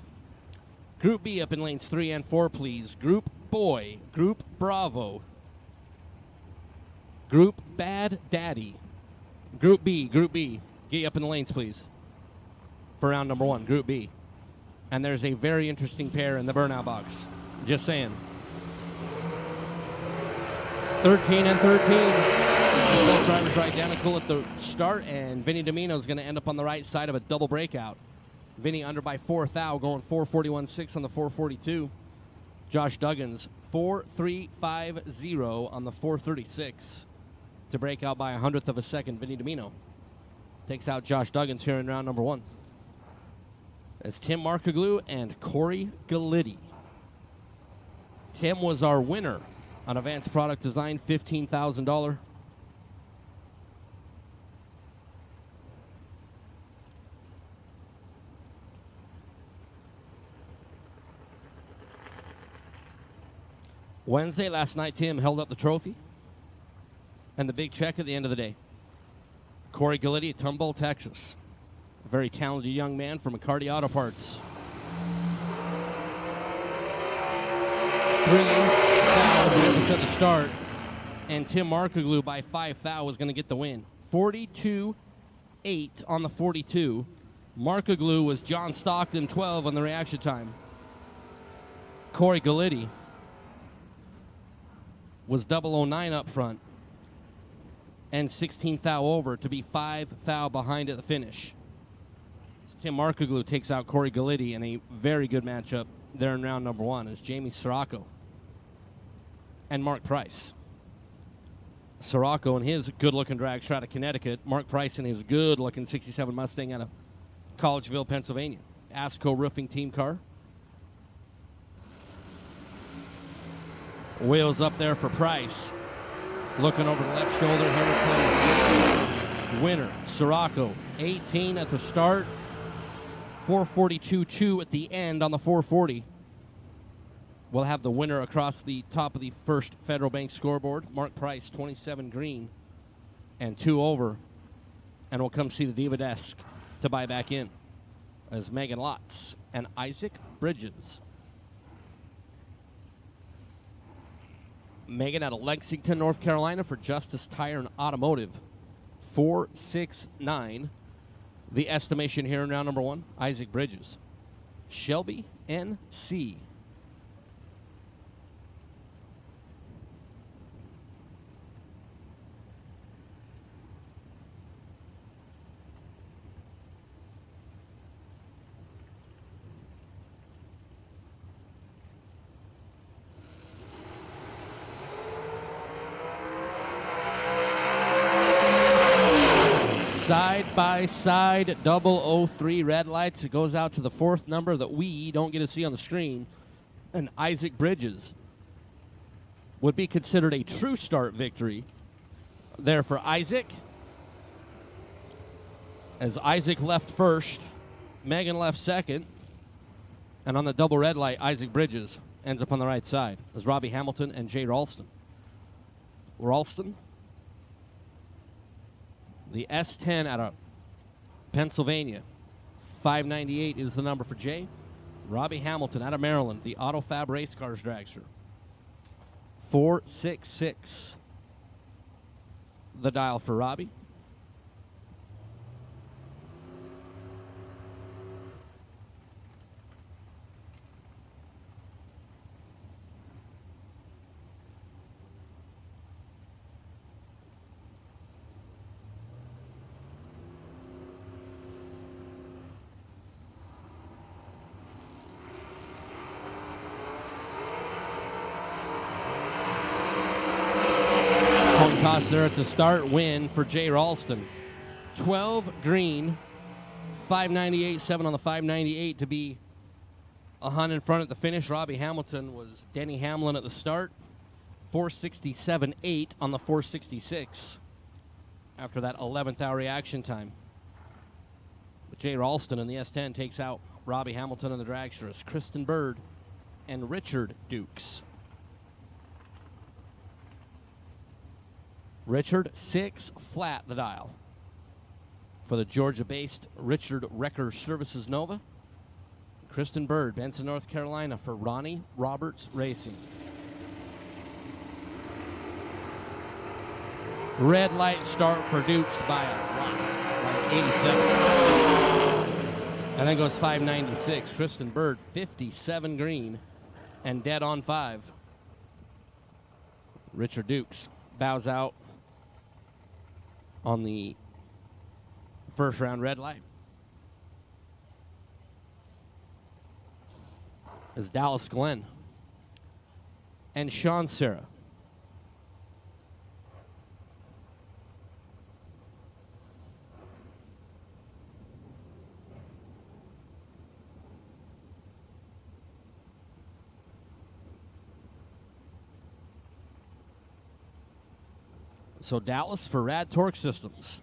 Group B up in lanes 3 and 4, please. Group Boy, Group Bravo, Group Bad Daddy. Group B. Get you up in the lanes, please. For round number 1, Group B. And there's a very interesting pair in the burnout box. Just saying. 13 and 13. Both drivers are identical at the start, and Vinny Domino is going to end up on the right side of a double breakout. Vinny under by 4 thou, going 441.6 on the 442. Josh Duggins 4.350 on the 436 to break out by 100th of a second. Vinny Domino takes out Josh Duggins here in round number 1. As Tim Markoglu and Corey Galitti. Tim was our winner on Advanced Product Design, $15,000. Wednesday, last night, Tim held up the trophy and the big check at the end of the day. Corey Galitti at Tomball, Texas. A very talented young man from McCarty Auto Parts. 3 thou at the start, and Tim Markoglu by 5 thou was going to get the win. 42.8 on the 42. Markoglu was John Stockton 12 on the reaction time. Corey Galitti was 009 up front and 16 thou over to be 5 thou behind at the finish. Tim Markoglu takes out Corey Galitti in a very good matchup there in round number 1 as Jamie Sirocco and Mark Price. Sirocco in his good-looking drag strut out of Connecticut. Mark Price in his good-looking 67 Mustang out of Collegeville, Pennsylvania. Asco Roofing team car. Wheels up there for Price. Looking over the left shoulder. Here winner, Sirocco. 18 at the start. 442.2 at the end on the 440. We'll have the winner across the top of the first Federal Bank scoreboard. Mark Price, 27 green and 2 over. And we'll come see the Diva desk to buy back in as Megan Lotz and Isaac Bridges. Megan out of Lexington, North Carolina for Justice Tire and Automotive. 469. The estimation here in round number 1. Isaac Bridges. Shelby NC. Side by side, 003 red lights. It goes out to the 4th number that we don't get to see on the screen. And Isaac Bridges would be considered a true start victory there for Isaac. As Isaac left first, Megan left second. And on the double red light, Isaac Bridges ends up on the right side as Robbie Hamilton and Jay Ralston. Ralston, the S10 out of Pennsylvania. 598 is the number for Jay. Robbie Hamilton out of Maryland, the AutoFab Race Cars dragster. 466. The dial for Robbie. Toss there at the start, win for Jay Ralston. 12 green, 598.7 on the 598 to be a hunt in front at the finish. Robbie Hamilton was Denny Hamlin at the start. 467.8 on the 466 after that 11th hour reaction time. But Jay Ralston in the S10 takes out Robbie Hamilton in the dragsters. Kristen Bird and Richard Dukes. Richard 6 flat the dial for the Georgia-based Richard Wrecker Services Nova. Kristen Bird, Benson, North Carolina for Ronnie Roberts Racing. Red light start for Dukes by a lot, like 87. And then goes 596. Tristan Bird, 57 green, and dead on 5. Richard Dukes bows out on the first round red light. Is Dallas Glenn and Sean Serra. So Dallas for RAD Torque Systems.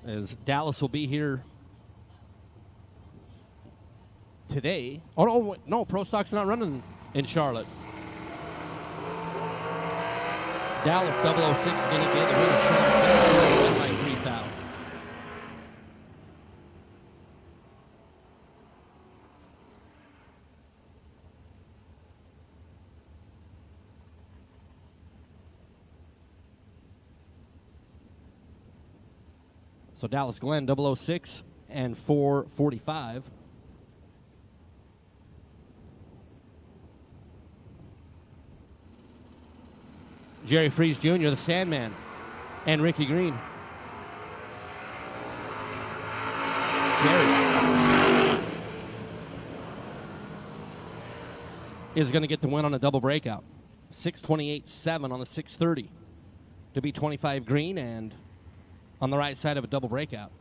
As Dallas will be here today. Oh, no, Pro Stock's not running in Charlotte. Dallas 006 is going to get the win of Charlotte by 3,000. So Dallas Glenn 006 and 445. Jerry Freese Jr., the Sandman, and Ricky Green. Jerry is going to get the win on a double breakout. 628.7 on the 630 to be 25 green and on the right side of a double breakout.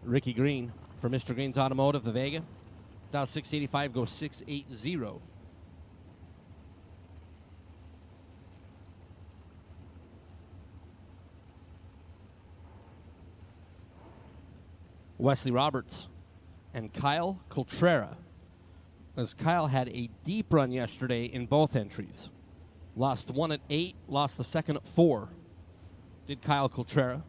Ricky Green for Mr. Green's Automotive, the Vega. Dow 685 goes 680. Wesley Roberts and Kyle Coltrera, as Kyle had a deep run yesterday in both entries. Lost one at 8, lost the second at 4. Did Kyle Coltrera,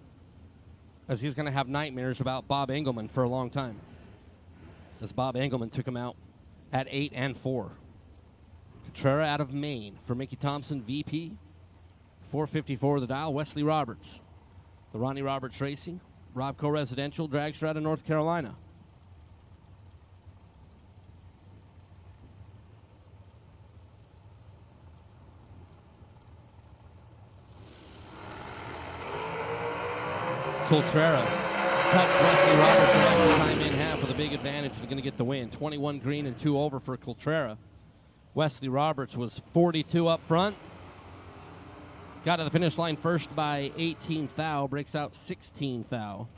as he's going to have nightmares about Bob Engelman for a long time, as Bob Engelman took him out at 8 and 4. Coltrera out of Maine for Mickey Thompson, VP. 454 the dial. Wesley Roberts, the Ronnie Roberts Racing, Robco Residential, dragster out of North Carolina. Coltrera cuts Wesley Roberts after time in half with a big advantage. He's going to get the win. 21 green and 2 over for Coltrera. Wesley Roberts was 42 up front. Got to the finish line first by 18 thou. Breaks out 16 thou.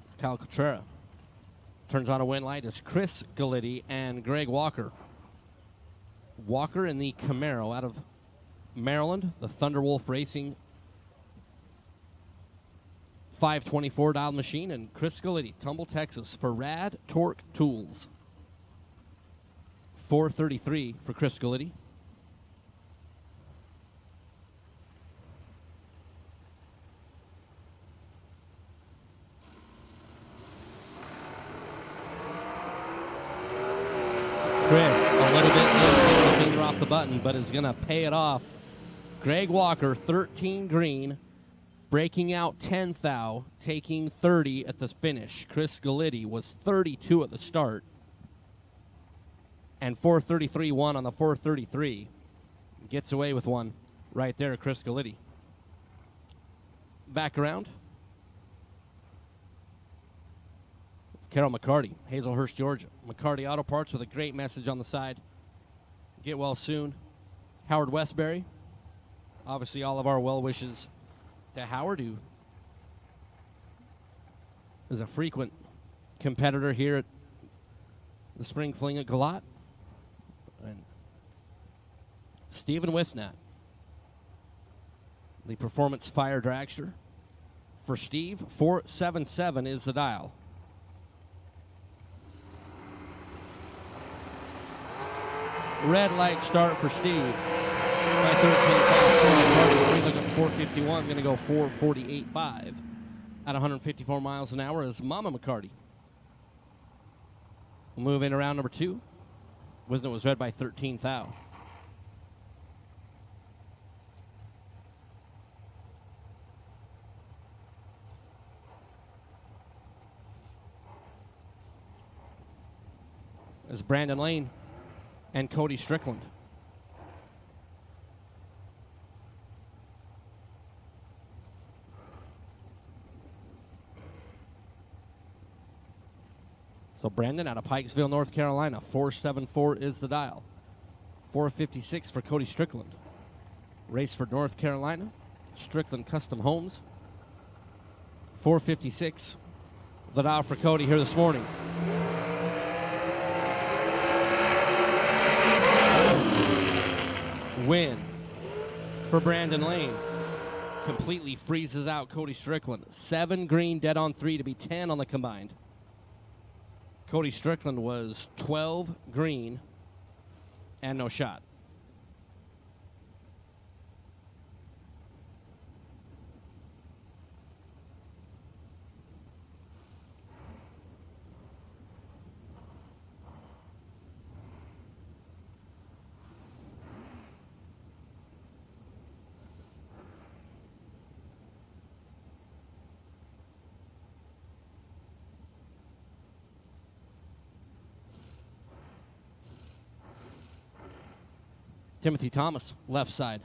It's Kyle Coltrera. Turns on a win light. It's Chris Galitti and Greg Walker. Walker in the Camaro out of Maryland. The Thunderwolf Racing 524 dialed machine. And Chris Galitti, Tumble, Texas for RAD Torque Tools. 433 for Chris Galitti. Chris, a little bit low, finger off the button, but is going to pay it off. Greg Walker, 13 green, breaking out 10 thou, taking 30 at the finish. Chris Galitti was 32 at the start, and 433 won on the 433. Gets away with one right there, Chris Galitti. Back around. Carol McCarty, Hazelhurst, Georgia. McCarty Auto Parts with a great message on the side. Get well soon. Howard Westbury. Obviously, all of our well wishes to Howard, who is a frequent competitor here at the Spring Fling at Galot. And Stephen Wisnat, the Performance Fire Dragster. For Steve, 477 is the dial. Red light start for Steve. By 13, looking at 451, going to go 448.5 at 154 miles an hour is Mama McCarty. We'll move in around number 2. Wisdom was read by 13 thou. as Brandon Lane and Cody Strickland. So Brandon out of Pikesville, North Carolina. 474 is the dial. 456 for Cody Strickland. Raceford, North Carolina. Strickland Custom Homes. 456. The dial for Cody here this morning. Win for Brandon Lane. Completely freezes out Cody Strickland. 7 green, dead on 3 to be 10 on the combined. Cody Strickland was 12 green and no shot. Timothy Thomas, left side.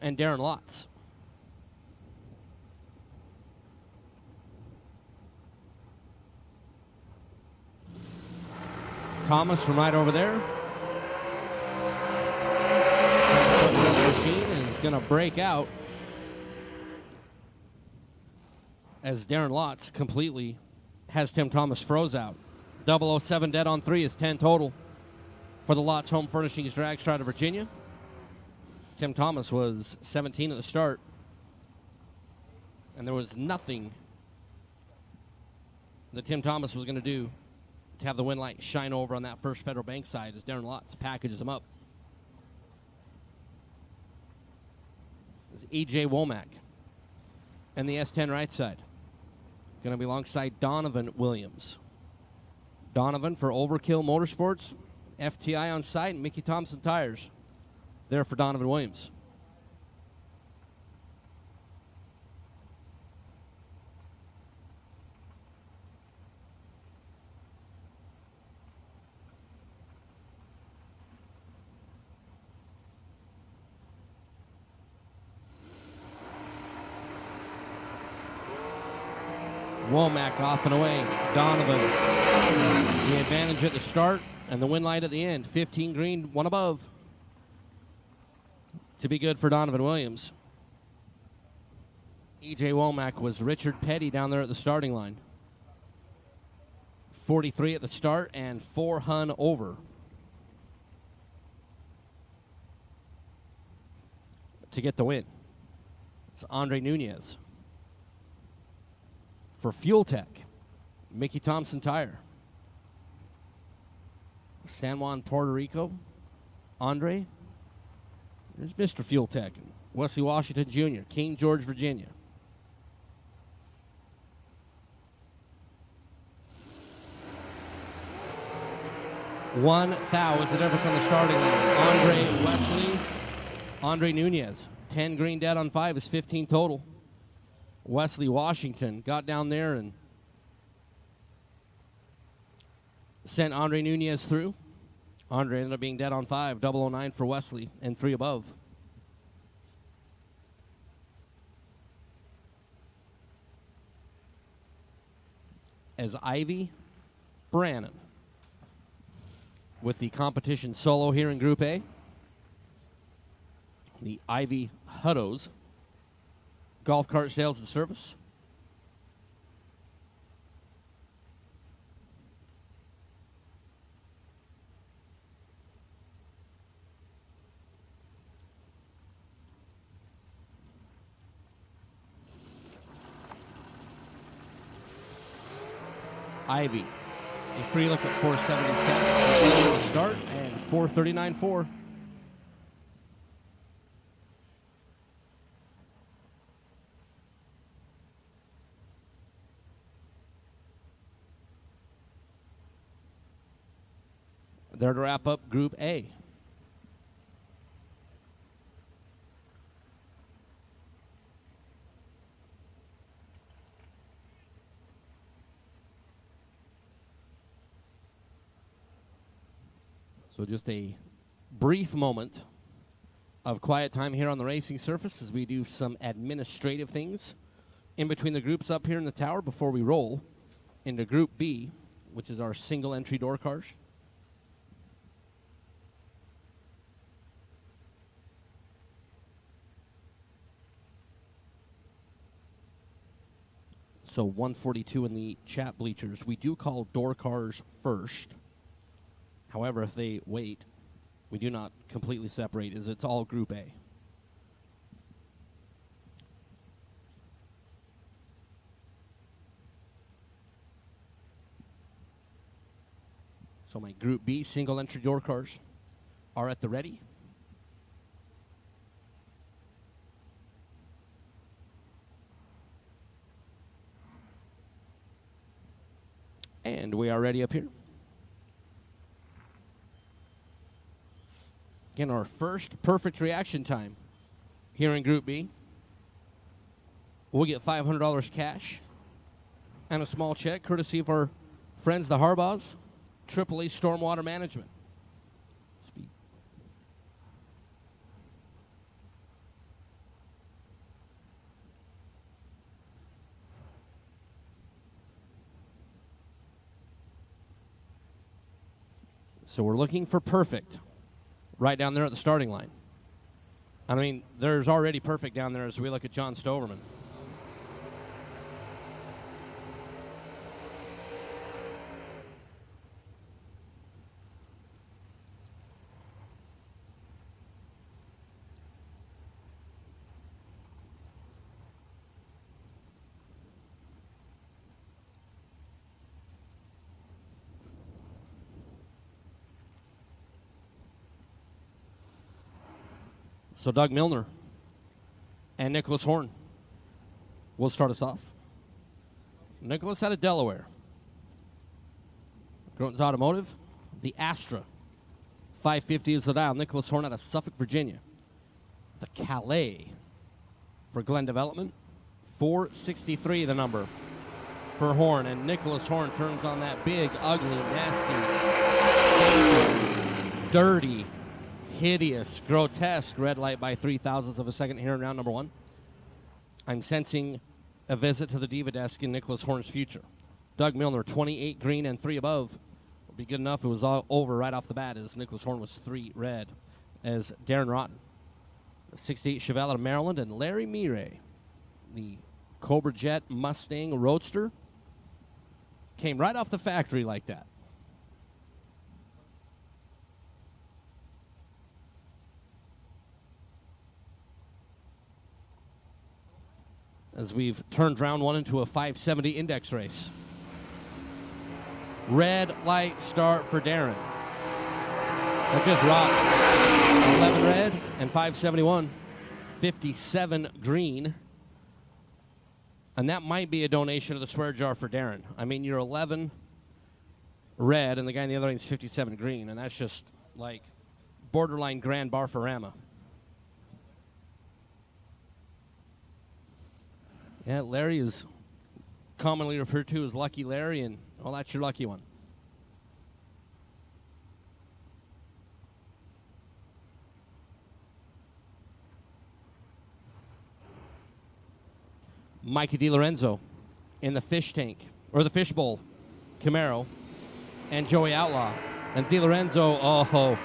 And Darren Lotz. Thomas from right over there. Machine is going to break out as Darren Lotz completely has Tim Thomas froze out. 007 dead on 3 is 10 total for the Lotz Home Furnishings drag stride of Virginia. Tim Thomas was 17 at the start, and there was nothing that Tim Thomas was going to do to have the wind light shine over on that first Federal Bank side as Darren Lotz packages him up. This is E.J. Womack and the S10 right side. Going to be alongside Donovan Williams. Donovan for Overkill Motorsports. FTI on site, and Mickey Thompson Tires there for Donovan Williams. Womack off and away. Donovan, the advantage at the start. And the win light at the end, 15 green, 1 above. To be good for Donovan Williams. E.J. Womack was Richard Petty down there at the starting line. 43 at the start and 4 hun over. To get the win. It's Andre Nunez. For Fuel Tech, Mickey Thompson Tire. San Juan, Puerto Rico. Andre. There's Mr. Fuel Tech. Wesley Washington Jr., King George, Virginia. $1,000 is the difference on the starting line. Andre Wesley. Andre Nunez. 10 green dead on 5 is 15 total. Wesley Washington got down there and sent Andre Nunez through. Andre ended up being dead on 5, 009 for Wesley, and 3 above. As Ivy Brannon with the competition solo here in Group A. The Ivy Huttos golf cart sales and service. Ivy, a free look at 477 to start and 439.4. There to wrap up Group A. So just a brief moment of quiet time here on the racing surface as we do some administrative things in between the groups up here in the tower before we roll into Group B, which is our single entry door cars. So 142 in the chat bleachers. We do call door cars first. However, if they wait, we do not completely separate, as it's all Group A. So my Group B single entry door cars are at the ready. And we are ready up here. Again, our first perfect reaction time here in Group B. We'll get $500 cash and a small check courtesy of our friends, the Harbaughs, AAA Stormwater Management. Speed. So we're looking for perfect right down there at the starting line. I mean, there's already perfect down there as we look at John Stoverman. So Doug Milner and Nicholas Horn will start us off. Nicholas out of Delaware. Groton's Automotive, the Astra. 550 is the dial. Nicholas Horn out of Suffolk, Virginia. The Calais for Glen Development. 463 the number for Horn. And Nicholas Horn turns on that big, ugly, nasty, dirty, hideous, grotesque red light by 0.003 of a second here in round number 1. I'm sensing a visit to the diva desk in Nicholas Horn's future. Doug Milner, 28 green and 3 above. Would be good enough. It was all over right off the bat as Nicholas Horn was 3 red. As Darren Rotten, the 68 Chevelle out of Maryland, and Larry Mire, the Cobra Jet Mustang Roadster, came right off the factory like that. As we've turned round 1 into a 570 index race. Red light start for Darren. That just rocked. 11 red and 571. 57 green. And that might be a donation to the swear jar for Darren. I mean, you're 11 red and the guy on the other end is 57 green. And that's just like borderline grand barfarama. Yeah, Larry is commonly referred to as Lucky Larry, and, well, that's your lucky one. Mikey DiLorenzo in the fish tank, or the fishbowl Camaro, and Joey Outlaw. And DiLorenzo, oh.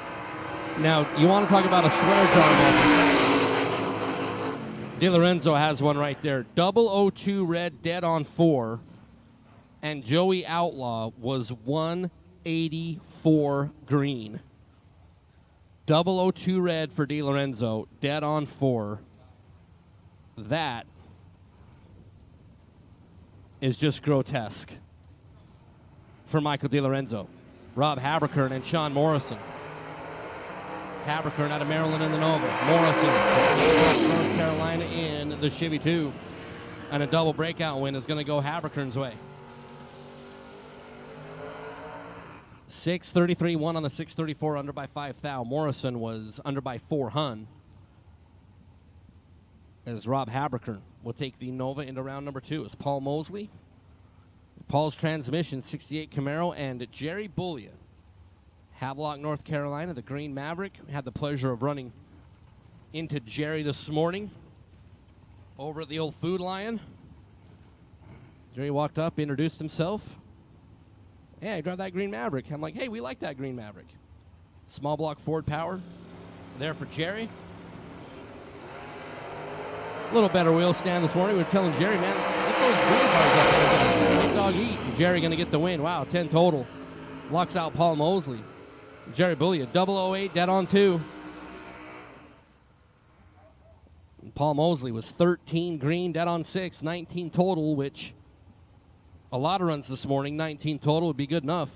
Now, you want to talk about a swear jar moment. DiLorenzo has one right there. 002 red, dead on 4. And Joey Outlaw was 184 green. 002 red for DiLorenzo, dead on 4. That is just grotesque for Michael DiLorenzo. Rob Haberkern and Sean Morrison. Haberkern out of Maryland in the Nova. Morrison, North Carolina in the Chevy 2. And a double breakout win is going to go Haberkern's way. 633 won on the 634, under by 5 thou. Morrison was under by 4 hun. As Rob Haberkern will take the Nova into round number 2. It's Paul Mosley, Paul's Transmission, 68 Camaro, and Jerry Bullia Havelock, North Carolina, the Green Maverick. Had the pleasure of running into Jerry this morning over at the old Food Lion. Jerry walked up, introduced himself. Hey, I drive that Green Maverick. I'm like, hey, we like that Green Maverick. Small block Ford power there for Jerry. A little better wheel stand this morning. We were telling Jerry, man, get those green cars up there. Big dog eat. And Jerry going to get the win. Wow, 10 total. Locks out Paul Mosley. Jerry Bullia, 008, dead on 2. And Paul Mosley was 13 green, dead on 6, 19 total, which a lot of runs this morning, 19 total would be good enough.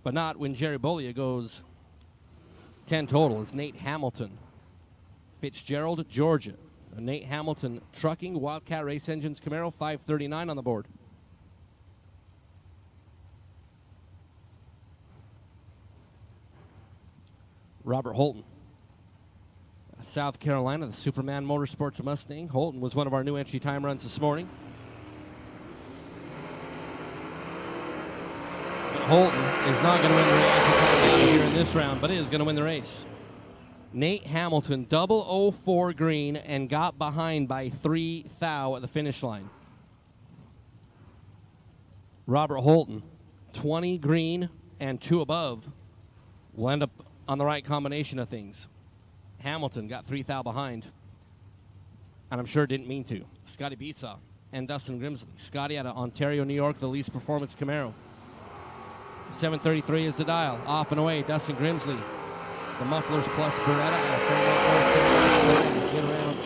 But not when Jerry Bullia goes 10 total. It's Nate Hamilton, Fitzgerald, Georgia. A Nate Hamilton Trucking, Wildcat Race Engines Camaro, 539 on the board. Robert Holton, South Carolina, the Superman Motorsports Mustang. Holton was one of our new entry time runs this morning. But Holton is not going to win the race here in this round, but is going to win the race. Nate Hamilton, 004 green, and got behind by 3 thou at the finish line. Robert Holton, 20 green and 2 above, will end up on the right combination of things. Hamilton got 3 thou behind, and I'm sure didn't mean to. Scotty Besaw and Dustin Grimsley. Scotty out of Ontario, New York, the Lease Performance Camaro. 733 is the dial. Off and away, Dustin Grimsley. The Mufflers plus Beretta. Get around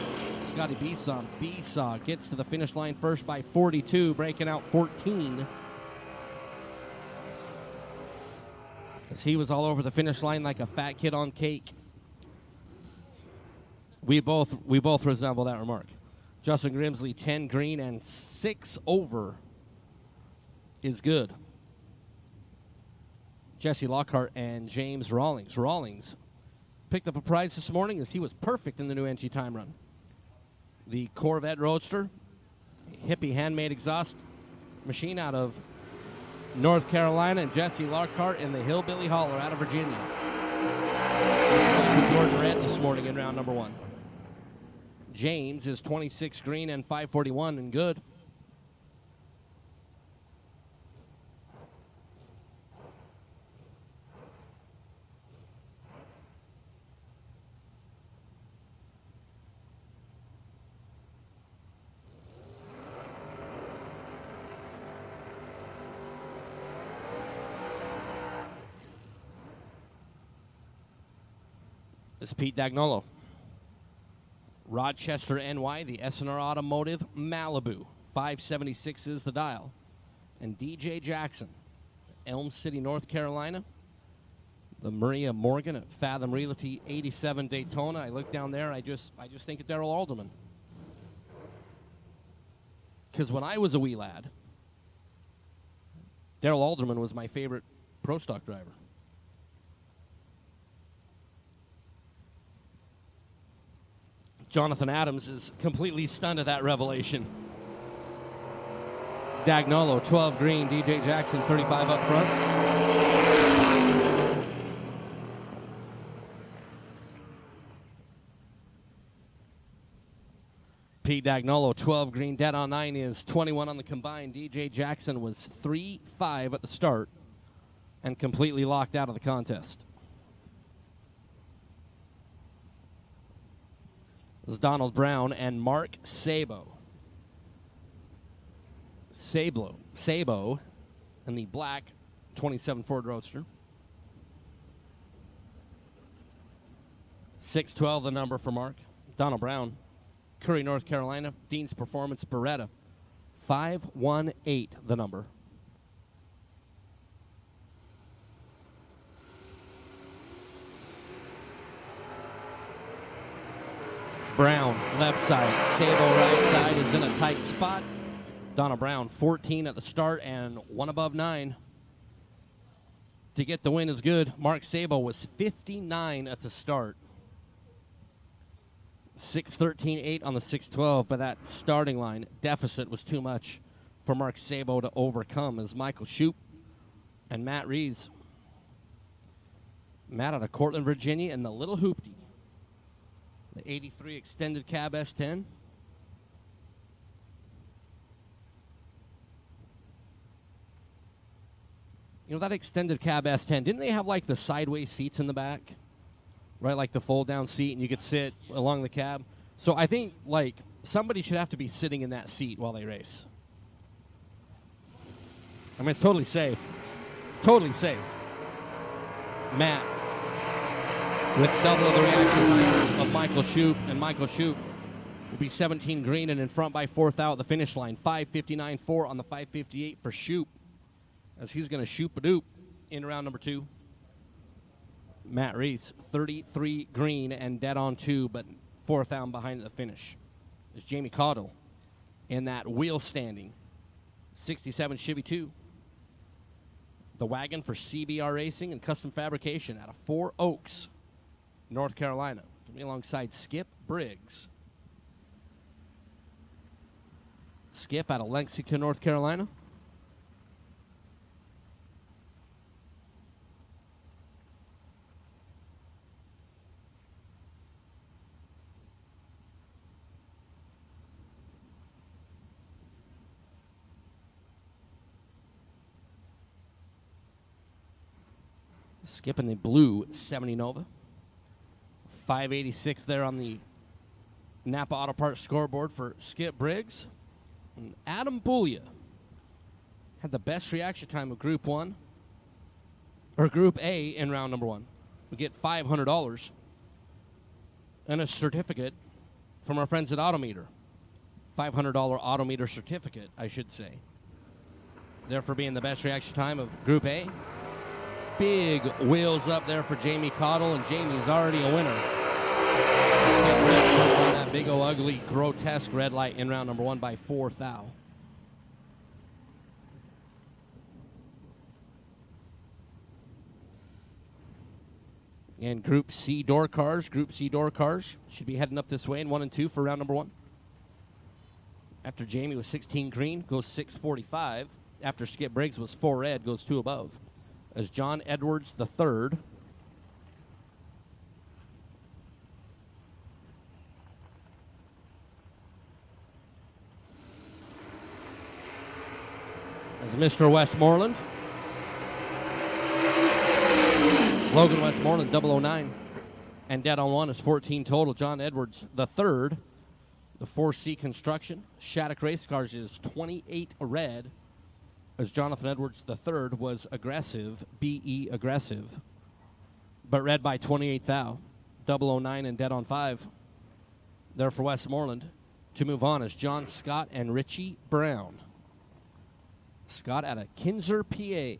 Scotty Besaw. Besaw gets to the finish line first by 42, breaking out 14. As he was all over the finish line like a fat kid on cake. We both resemble that remark. Justin Grimsley, 10 green and 6 over is good. Jesse Lockhart and James Rawlings. Rawlings picked up a prize this morning as he was perfect in the new NG time run. The Corvette Roadster, hippie handmade exhaust machine out of North Carolina, and Jesse Lockhart in the Hillbilly Hauler out of Virginia. Jordan Red this morning in round number 1. James is 26 green and 541 and good. This is Pete Dagnolo. Rochester, NY, the SNR Automotive Malibu. 576 is the dial. And DJ Jackson, Elm City, North Carolina. The Maria Morgan at Fathom Realty 87 Daytona. I look down there, I just think of Darrell Alderman. Because when I was a wee lad, Darrell Alderman was my favorite pro stock driver. Jonathan Adams is completely stunned at that revelation. Dagnolo, 12 green. DJ Jackson, 35 up front. Pete Dagnolo, 12 green. Dead on 9 is 21 on the combined. DJ Jackson was 3-5 at the start and completely locked out of the contest. This is Donald Brown and Mark Sabo. Sabo in the black 27 Ford Roadster. 612 the number for Mark. Donald Brown, Curry, North Carolina. Dean's Performance Beretta. 518 the number. Brown, left side. Sabo, right side, is in a tight spot. Donna Brown, 14 at the start and 1 above 9. To get the win is good. Mark Sabo was 59 at the start. 6:13.8 on the 6:12, but that starting line deficit was too much for Mark Sabo to overcome as Michael Shoup and Matt Rees Matt out of Cortland, Virginia, and the Little Hoopty. The 83 Extended Cab S10. You know, that Extended Cab S10, didn't they have, like, the sideways seats in the back? Right, like the fold-down seat, and you could sit along the cab. So I think, like, somebody should have to be sitting in that seat while they race. I mean, it's totally safe. It's totally safe. Matt with double of the reaction time of Michael Shoup, and Michael Shoup will be 17 green and in front by 4th out at the finish line. 5:59.4 on the 5:58 for Shoup, as he's going to shoop-a-doop in round number 2. Matt Reese, 33 green and dead on 2, but 4th out behind at the finish. There's Jamie Caudill in that wheel standing 67 Chevy 2. The wagon for CBR Racing and Custom Fabrication out of 4 Oaks, North Carolina. Going to be alongside Skip Briggs. Skip out of Lexington, North Carolina. Skip in the blue 70 Nova. 586 there on the Napa Auto Parts scoreboard for Skip Briggs. And Adam Boulia had the best reaction time of Group 1, or Group A in round number 1. We get $500 and a certificate from our friends at Autometer. $500 Autometer certificate, I should say. Therefore being the best reaction time of Group A. Big wheels up there for Jamie Caudill, and Jamie's already a winner. On that big old ugly grotesque red light in round number 1 by 4th out. And Group C door cars should be heading up this way in 1 and 2 for round number 1. After Jamie was 16 green, goes 645. After Skip Briggs was 4 red, goes 2 above. As John Edwards III. As Mr. Westmoreland. Logan Westmoreland, 009. And dead on 1 is 14 total. John Edwards III. The 4C Construction. Shattuck Race Cars is 28 red. As Jonathan Edwards III was aggressive, BE aggressive, but red by 28 thou. 009 and dead on 5. There for Westmoreland. To move on is John Scott and Richie Brown. Scott out of Kinzer, PA.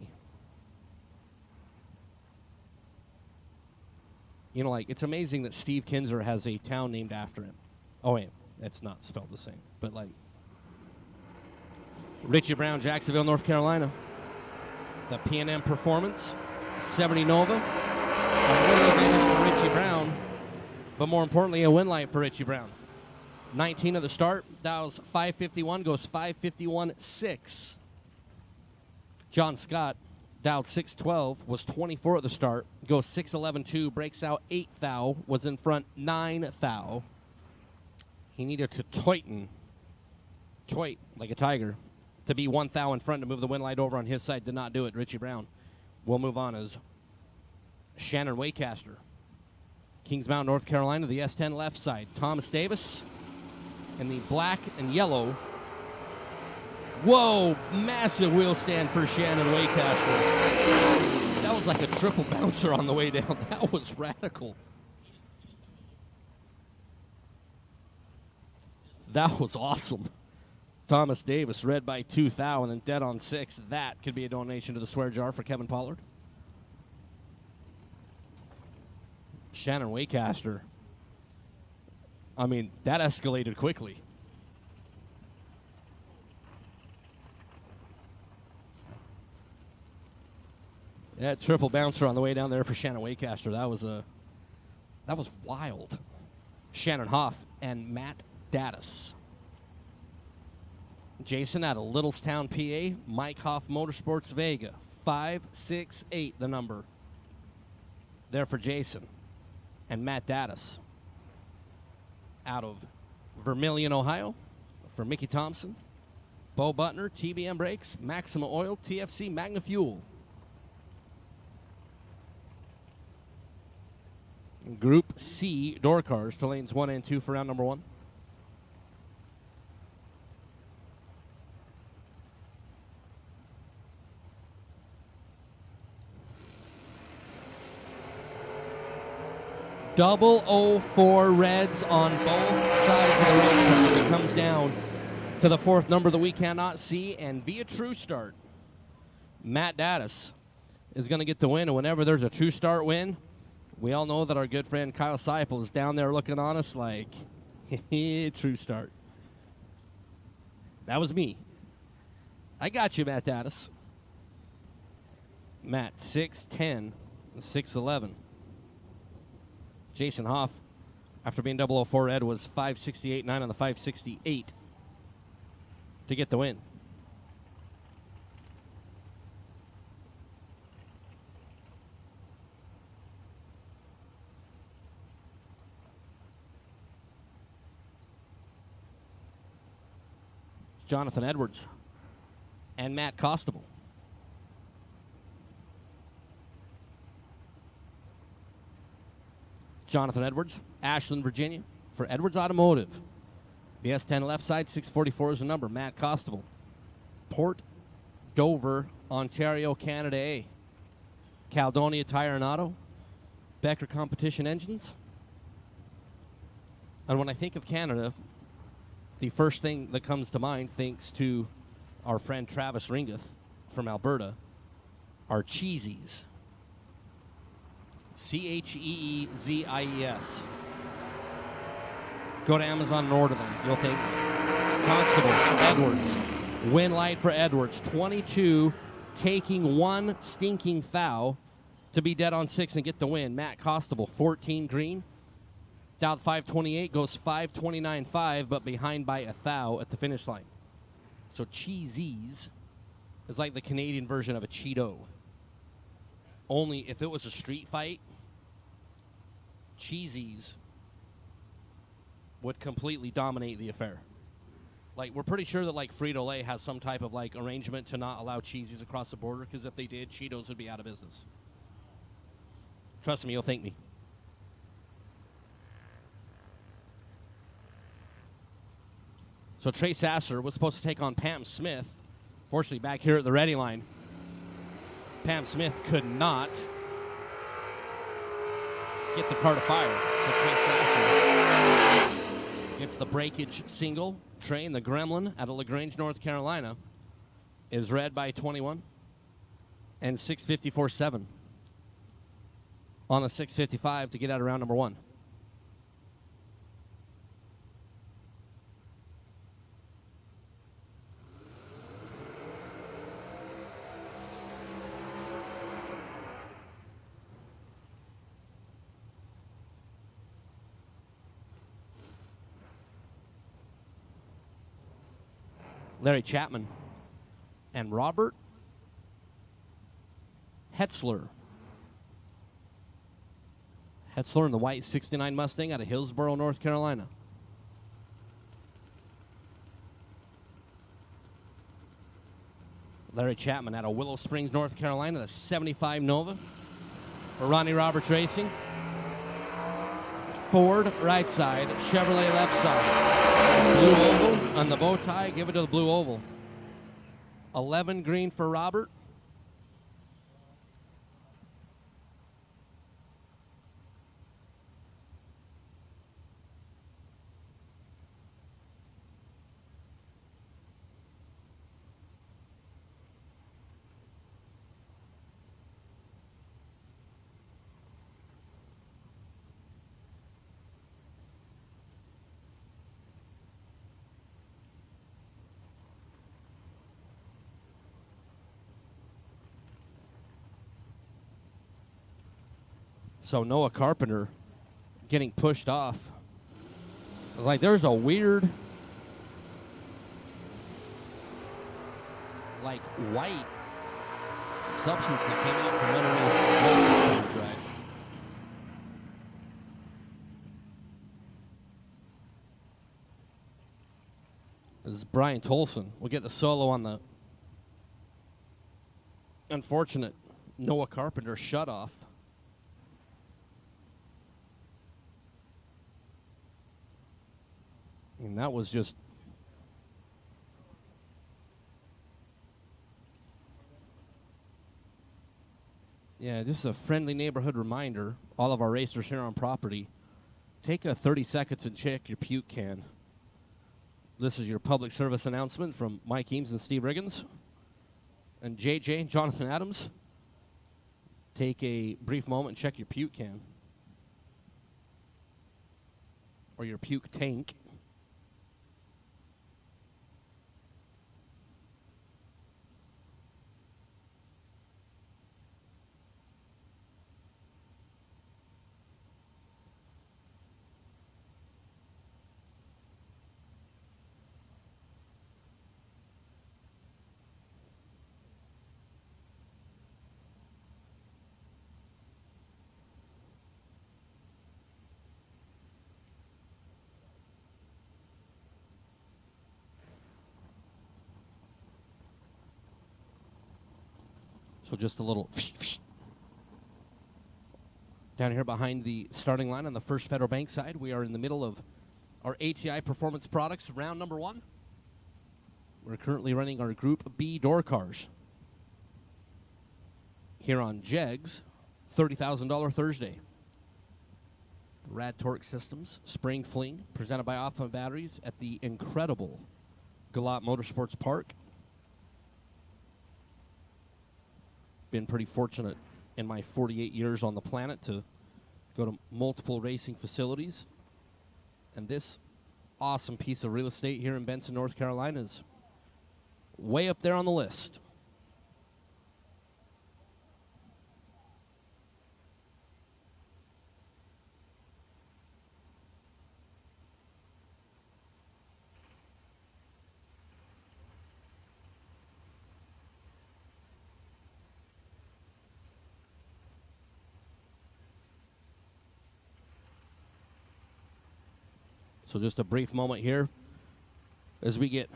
You know, like, it's amazing that Steve Kinzer has a town named after him. Oh, wait, it's not spelled the same, but like, Richie Brown, Jacksonville, North Carolina. The P&M Performance, 70 Nova. A win for Richie Brown, but more importantly, a win light for Richie Brown. 19 at the start, dials 551, goes 551.6. John Scott, dialed 612, was 24 at the start, goes 611.2, breaks out 8 thou, was in front 9 thou. He needed to toit like a tiger to be 1 thou in front to move the win light over on his side. Did not do it. Richie Brown will move on as Shannon Waycaster. Kings Mountain, North Carolina, the S10 left side. Thomas Davis in the black and yellow. Whoa, massive wheel stand for Shannon Waycaster. That was like a triple bouncer on the way down. That was radical. That was awesome. Thomas Davis, red by 2 thou, and then dead on 6. That could be a donation to the swear jar for Kevin Pollard. Shannon Waycaster. I mean, that escalated quickly. That triple bouncer on the way down there for Shannon Waycaster. That was wild. Shannon Hoff and Matt Dattis. Jason out of Littlestown, PA. Mike Hoff Motorsports Vega. 568, the number. there for Jason. And Matt Dattis out of Vermilion, Ohio, for Mickey Thompson, Bo Butner, TBM Brakes, Maxima Oil, TFC, Magna Fuel. Group C door cars to lanes 1 and 2 for round number 1. Double 04 reds on both sides of the racetrack. It comes down to the 4th number that we cannot see, and via true start, Matt Dattis is going to get the win. And whenever there's a true start win, we all know that our good friend Kyle Seipel is down there looking on us like, true start. That was me. I got you, Matt Dattis. Matt, 6'10", 6'11". Jason Hoff, after being 004 red, was 568.9 on the 568 to get the win. Jonathan Edwards and Matt Costable. Jonathan Edwards, Ashland, Virginia, for Edwards Automotive. The S10 left side, 644 is the number. Matt Costable. Port Dover, Ontario, Canada A. Caledonia Tire and Auto. Becker Competition Engines. And when I think of Canada, the first thing that comes to mind, thanks to our friend Travis Ringeth from Alberta, are cheesies. Cheezis. Go to Amazon and order them. You'll think. Constable, Edwards. Win light for Edwards. 22, taking one stinking thou to be dead on 6 and get the win. Matt Costable, 14 green. Dow 528 goes 529.5, but behind by a thou at the finish line. So cheesies is like the Canadian version of a Cheeto. Only if it was a street fight, cheesies would completely dominate the affair. Like, we're pretty sure that, like, Frito-Lay has some type of, like, arrangement to not allow cheesies across the border, because if they did, Cheetos would be out of business. Trust me, you'll thank me. So Trey Sasser was supposed to take on Pam Smith. Fortunately, back here at the ready line, Pam Smith could not get the car to fire. So Trey Sasser gets the breakage single. Trey, the Gremlin out of LaGrange, North Carolina, is red by 21 and 654.7 on the 655 to get out of round number 1. Larry Chapman and Robert Hetzler. Hetzler in the white 69 Mustang out of Hillsboro, North Carolina. Larry Chapman out of Willow Springs, North Carolina, the 75 Nova for Ronnie Roberts Racing. Ford right side, Chevrolet left side. Blue oval on the bow tie, give it to the blue oval. 11 green for Robert. So Noah Carpenter getting pushed off. I was like, there's a weird, like, white substance that came out from underneath the drag. as Brian Tolson will get the solo on the unfortunate Noah Carpenter shutoff. And that was just just a friendly neighborhood reminder. All of our racers here on property, take 30 seconds and check your puke can. This is your public service announcement from Mike Eames and Steve Riggins. And JJ, Jonathan Adams, take a brief moment and check your puke can. Or your puke tank. So just a little down here behind the starting line on the First Federal Bank side. We are in the middle of our ATI Performance Products round number 1. We're currently running our Group B door cars here on JEGS, $30,000 Thursday. RAD Torque Systems, Spring Fling, presented by Optima Batteries at the incredible Galot Motorsports Park. Been pretty fortunate in my 48 years on the planet to go to multiple racing facilities. And this awesome piece of real estate here in Benson, North Carolina is way up there on the list. So just a brief moment here as we get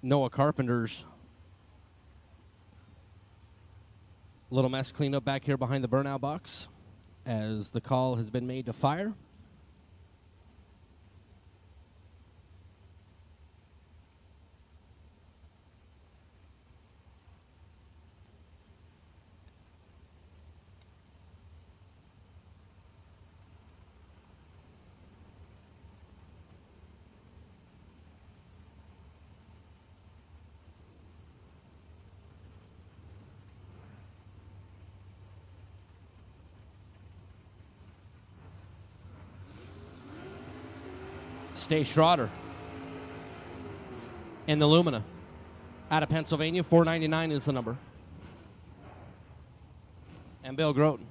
Noah Carpenter's little mess cleaned up back here behind the burnout box as the call has been made to fire. Stay Schroeder in the Lumina. Out of Pennsylvania, $4.99 is the number. And Bill Groton.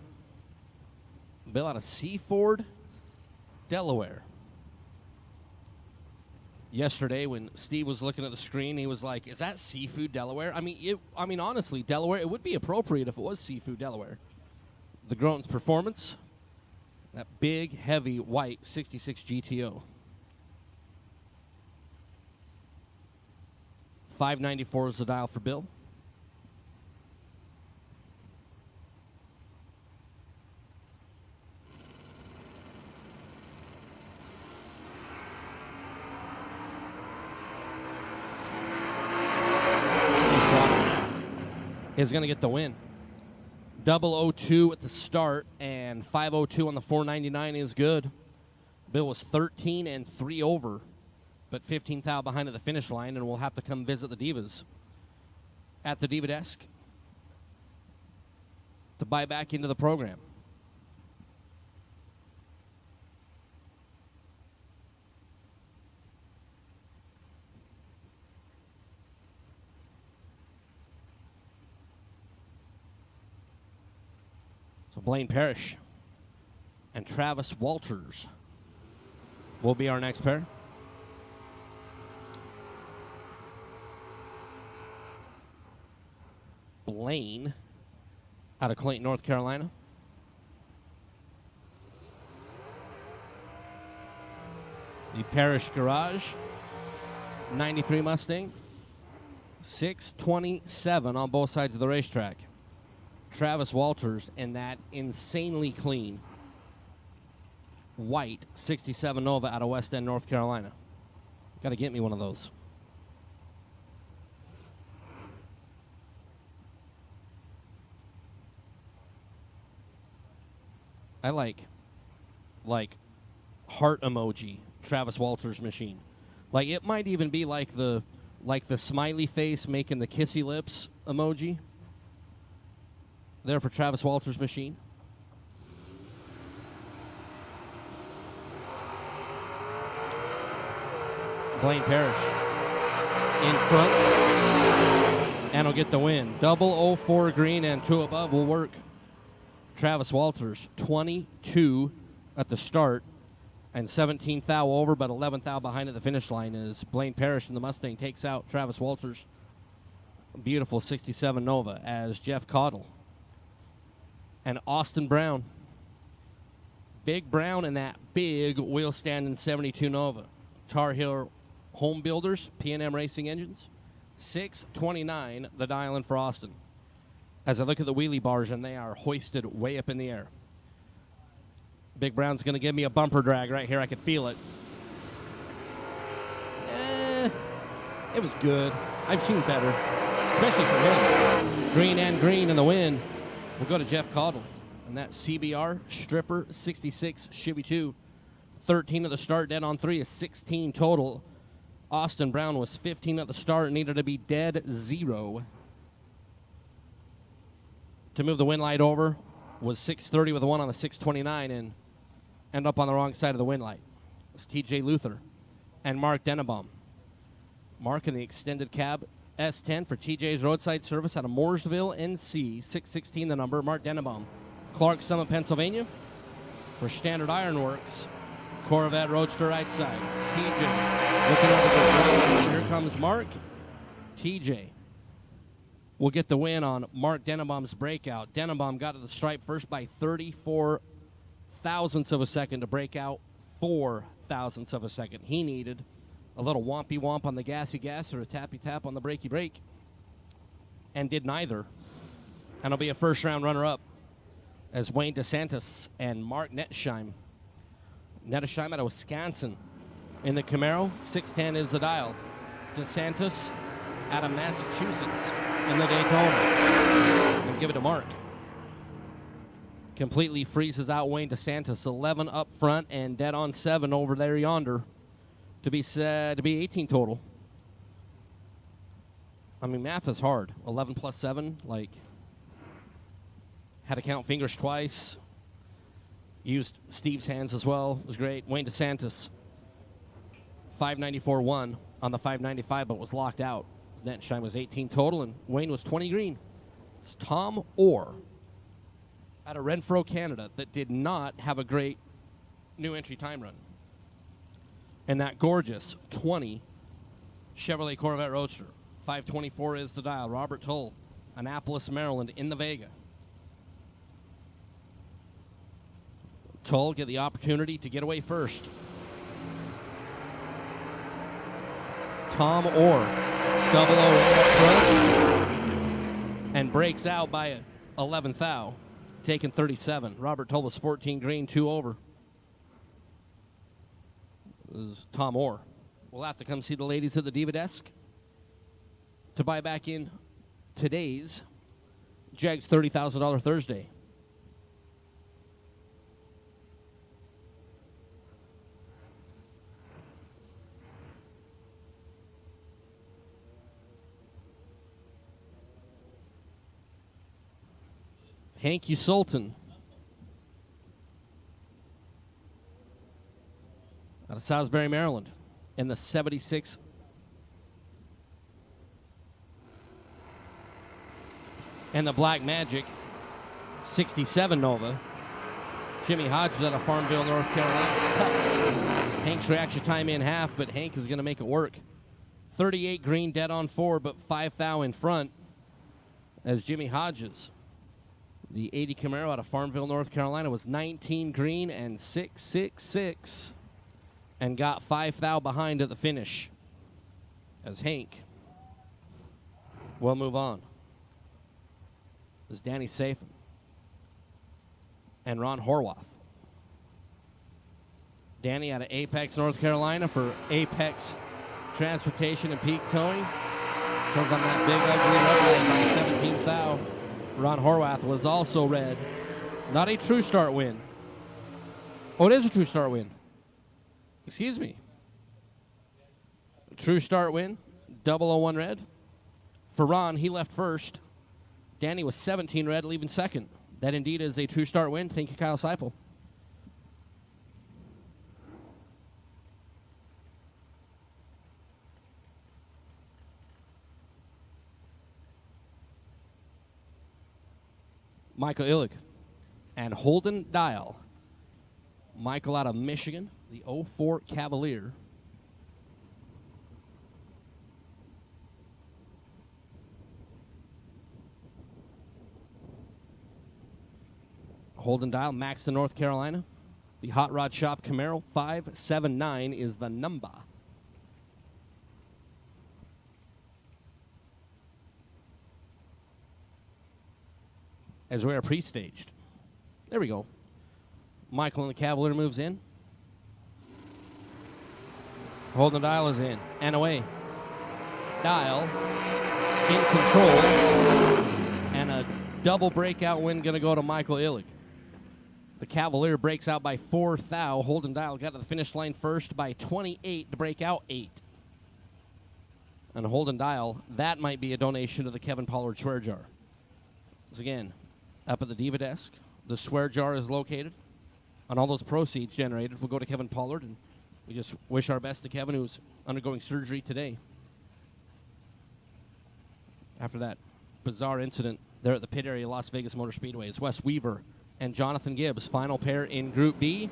Bill out of Seaford, Delaware. Yesterday when Steve was looking at the screen, he was like, is that Seafood Delaware? I mean, honestly, Delaware, it would be appropriate if it was Seafood Delaware. The Groton's performance, that big, heavy, white 66 GTO. $5.94 is the dial for Bill. Is going to get the win. 002 at the start and 502 on the 499 is good. Bill was 13 and 3 over, but 15 thou behind at the finish line, and we'll have to come visit the Divas at the Diva desk to buy back into the program. So Blaine Parrish and Travis Walters will be our next pair. Blaine out of Clayton, North Carolina. The Parrish Garage 93 Mustang. 627 on both sides of the racetrack. Travis Walters in that insanely clean white 67 Nova out of West End, North Carolina. Got to get me one of those. I like heart emoji Travis Walters machine. Like it might even be like the smiley face making the kissy lips emoji. There for Travis Walters machine. Blaine Parrish in front, and will get the win. Double 04 green and 2 above will work. Travis Walters, 22 at the start, and 17 thou over, but 11 thou behind at the finish line as Blaine Parrish in the Mustang takes out Travis Walters. Beautiful 67 Nova as Jeff Caudill. And Austin Brown. Big Brown in that big wheel stand in 72 Nova. Tar Heel Home Builders, P&M Racing Engines. 629, the dial in for Austin. As I look at the wheelie bars, and they are hoisted way up in the air. Big Brown's going to give me a bumper drag right here. I could feel it. It was good. I've seen better, especially for him. Green and green in the win. We'll go to Jeff Caudill. And that CBR Stripper 66 Chevy 2. 13 at the start, dead on 3 is 16 total. Austin Brown was 15 at the start, needed to be dead 0. To move the win light over was 630 with a 1 on the 629 and end up on the wrong side of the win light. It's TJ Luther and Mark Dennebaum. Mark in the extended cab S10 for TJ's roadside service out of Mooresville, NC. 616 the number. Mark Dennebaum. Clark Summit, Pennsylvania for Standard Ironworks. Corvette Roadster right side. TJ looking over the ground. Here comes Mark. TJ will get the win on Mark Dennebaum's breakout. Dennebaum got to the stripe first by 34 thousandths of a second to break out 4 thousandths of a second. He needed a little wompy womp on the gassy gas or a tappy tap on the breaky brake, and did neither. And will be a first round runner up as Wayne DeSantis and Mark Nettesheim. Nettesheim out of Wisconsin in the Camaro. 610 is the dial. DeSantis out of Massachusetts in the Daytona. And give it to Mark. Completely freezes out Wayne DeSantis. 11 up front and dead on 7 over there yonder. To be 18 total. I mean, math is hard. 11 plus 7, like, had to count fingers twice. Used Steve's hands as well. It was great. Wayne DeSantis, 594-1 on the 595, but was locked out. Nettesheim was 18 total, and Wayne was 20 green. It's Tom Orr out of Renfro, Canada, that did not have a great new entry time run. And that gorgeous 20 Chevrolet Corvette Roadster. 524 is the dial. Robert Toll, Annapolis, Maryland, in the Vega. Toll get the opportunity to get away first. Tom Orr, 008 up front, and breaks out by 11 thou, taking 37. Robert Toll was 14 green, 2 over. This is Tom Orr. We'll have to come see the ladies at the Diva Desk to buy back in today's Jags $30,000 Thursday. Hank Sultan out of Salisbury, Maryland, in the 76. And the Black Magic 67 Nova. Jimmy Hodges out of Farmville, North Carolina. Cuts Hank's reaction time in half, but Hank is going to make it work. 38 green, dead on 4, but 5 thou in front as Jimmy Hodges, the 80 Camaro out of Farmville, North Carolina, was 19 green and 666 and got 5 thou behind at the finish. as Hank will move on. As Danny Safin and Ron Horwath. Danny out of Apex, North Carolina for Apex Transportation and Peak Towing. Comes on that big, ugly red line by 17th thou. Ron Horwath was also red. Not a true start win. Oh, it is a true start win. Excuse me. True start win. 001 red. For Ron, he left first. Danny was 17 red, leaving second. That indeed is a true start win. Thank you, Kyle Seipel. Michael Illig and Holden Dial. Michael out of Michigan, the 04 Cavalier. Holden Dial, Maxton, North Carolina. The Hot Rod Shop Camaro, 579 is the number. As we are pre-staged. There we go. Michael and the Cavalier moves in. Holden Dial is in and away. Dial in control. And a double breakout win going to go to Michael Illig. The Cavalier breaks out by 4 thou. Holden Dial got to the finish line first by 28 to break out 8. And Holden Dial, that might be a donation to the Kevin Pollard swear jar. Once again, up at the Diva desk, the swear jar is located. And all those proceeds generated will go to Kevin Pollard. And we just wish our best to Kevin, who's undergoing surgery today. After that bizarre incident there at the pit area, Las Vegas Motor Speedway, it's Wes Weaver and Jonathan Gibbs, final pair in Group B.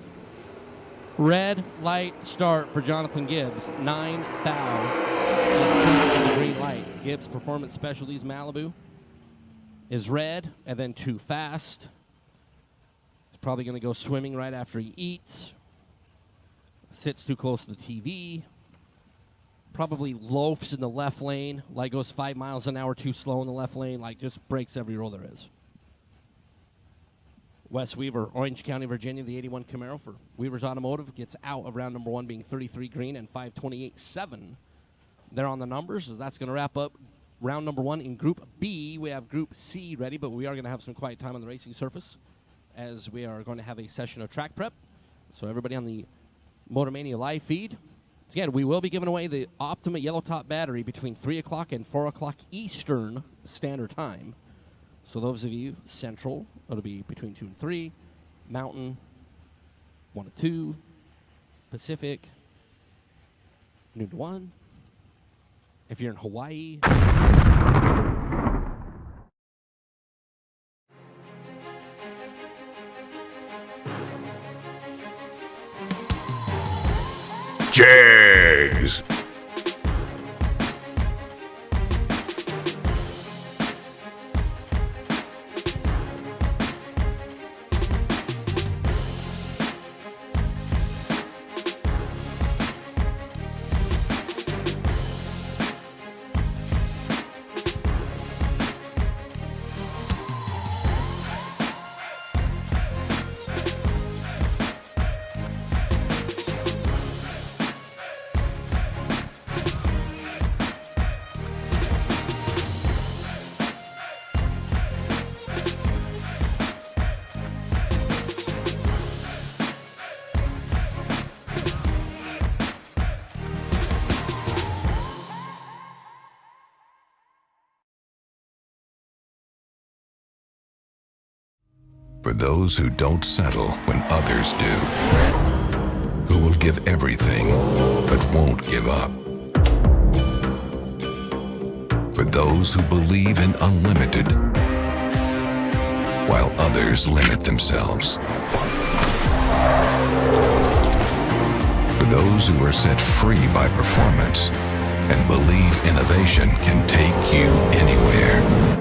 Red light start for Jonathan Gibbs, 9 thou. The green light. Gibbs Performance Specialties Malibu is red, and then too fast. He's probably going to go swimming right after he eats. Sits too close to the TV. Probably loafs in the left lane, like goes 5 miles an hour too slow in the left lane, like just breaks every rule there is. Wes Weaver, Orange County, Virginia, the 81 Camaro for Weaver's Automotive, gets out of round number 1 being 33 green and 528.7. They're on the numbers, so that's going to wrap up round number 1 in Group B. We have Group C ready, but we are going to have some quiet time on the racing surface as we are going to have a session of track prep. So everybody on the Motormania live feed. Again, we will be giving away the Optima Yellow Top battery between 3 o'clock and 4 o'clock Eastern Standard Time. So those of you Central, it'll be between 2 and 3. Mountain, 1 to 2. Pacific, noon to 1. If you're in Hawaii, Jags. For those who don't settle when others do, who will give everything but won't give up. For those who believe in unlimited while others limit themselves. For those who are set free by performance and believe innovation can take you anywhere.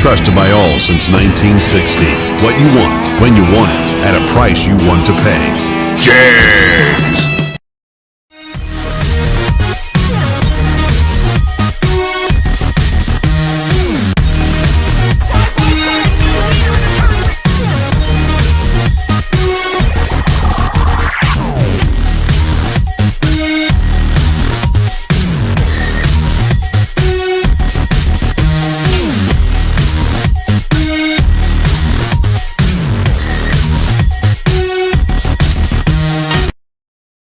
Trusted by all since 1960. What you want, when you want it, at a price you want to pay. James!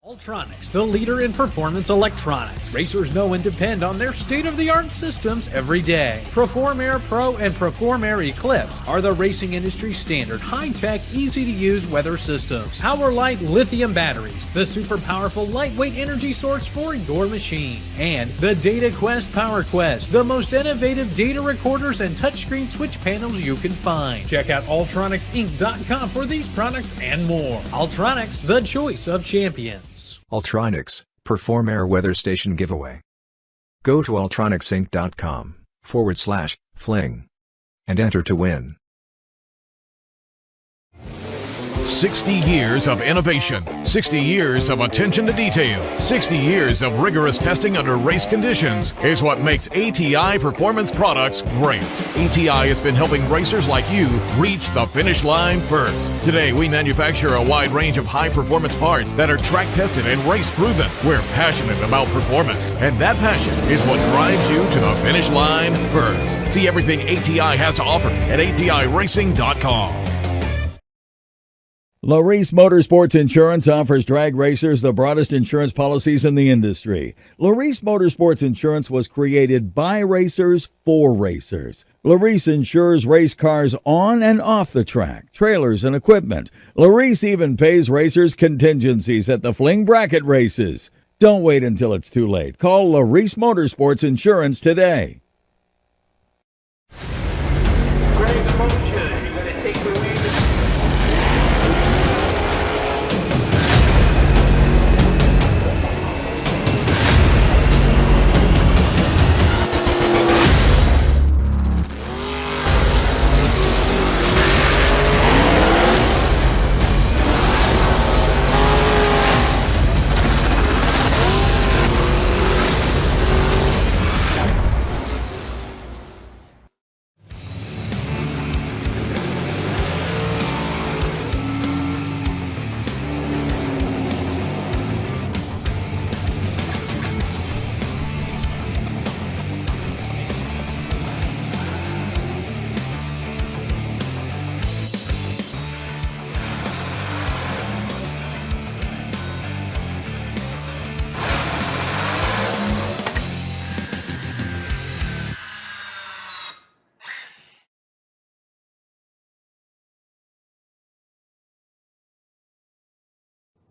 Ultronics, the leader in performance electronics. Racers know and depend on their state-of-the-art systems every day. Perform Air Pro and Perform Air Eclipse are the racing industry standard, high-tech, easy-to-use weather systems. Power Light lithium batteries, the super powerful lightweight energy source for your machine. And the Data Quest Power Quest, the most innovative data recorders and touchscreen switch panels you can find. Check out ultronicsinc.com for these products and more. Ultronics, the choice of champions. Ultronics, Perform Air Weather Station Giveaway. Go to ultronicsinc.com/fling and enter to win. 60 years of innovation, 60 years of attention to detail, 60 years of rigorous testing under race conditions is what makes ATI Performance Products great. ATI has been helping racers like you reach the finish line first. Today, we manufacture a wide range of high-performance parts that are track-tested and race-proven. We're passionate about performance, and that passion is what drives you to the finish line first. See everything ATI has to offer at ATIRacing.com. Larice Motorsports Insurance offers drag racers the broadest insurance policies in the industry. Larice Motorsports Insurance was created by racers for racers. Larice insures race cars on and off the track, trailers and equipment. Larice even pays racers contingencies at the Fling bracket races. Don't wait until it's too late. Call Larice Motorsports Insurance today.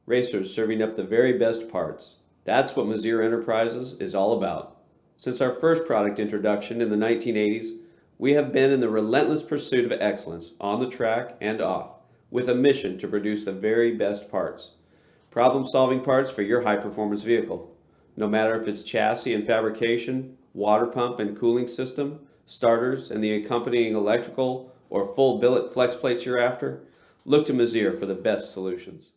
Racers serving up the very best parts. That's what Mazier Enterprises is all about. Since our first product introduction in the 1980s, we have been in the relentless pursuit of excellence on the track and off, with a mission to produce the very best parts. Problem-solving parts for your high-performance vehicle. No matter if it's chassis and fabrication, water pump and cooling system, starters and the accompanying electrical, or full billet flex plates you're after, look to Mazier for the best solutions.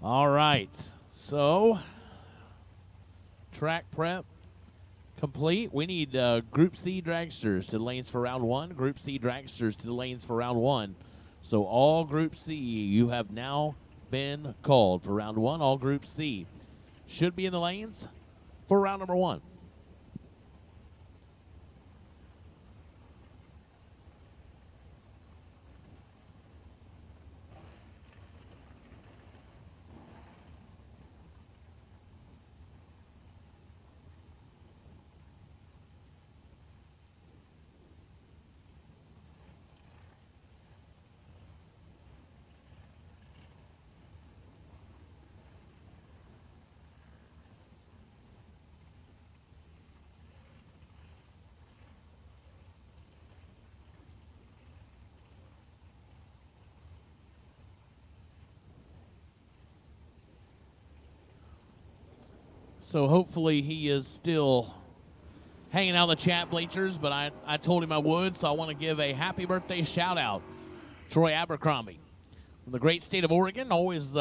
All right. So, track prep complete. We need Group C dragsters to the lanes for round 1. Group C dragsters to the lanes for round 1. So all Group C, you have now been called for round 1. All Group C should be in the lanes for round number 1. So hopefully he is still hanging out in the chat bleachers, but I told him I would, so I want to give a happy birthday shout-out. Troy Abercrombie from the great state of Oregon. Always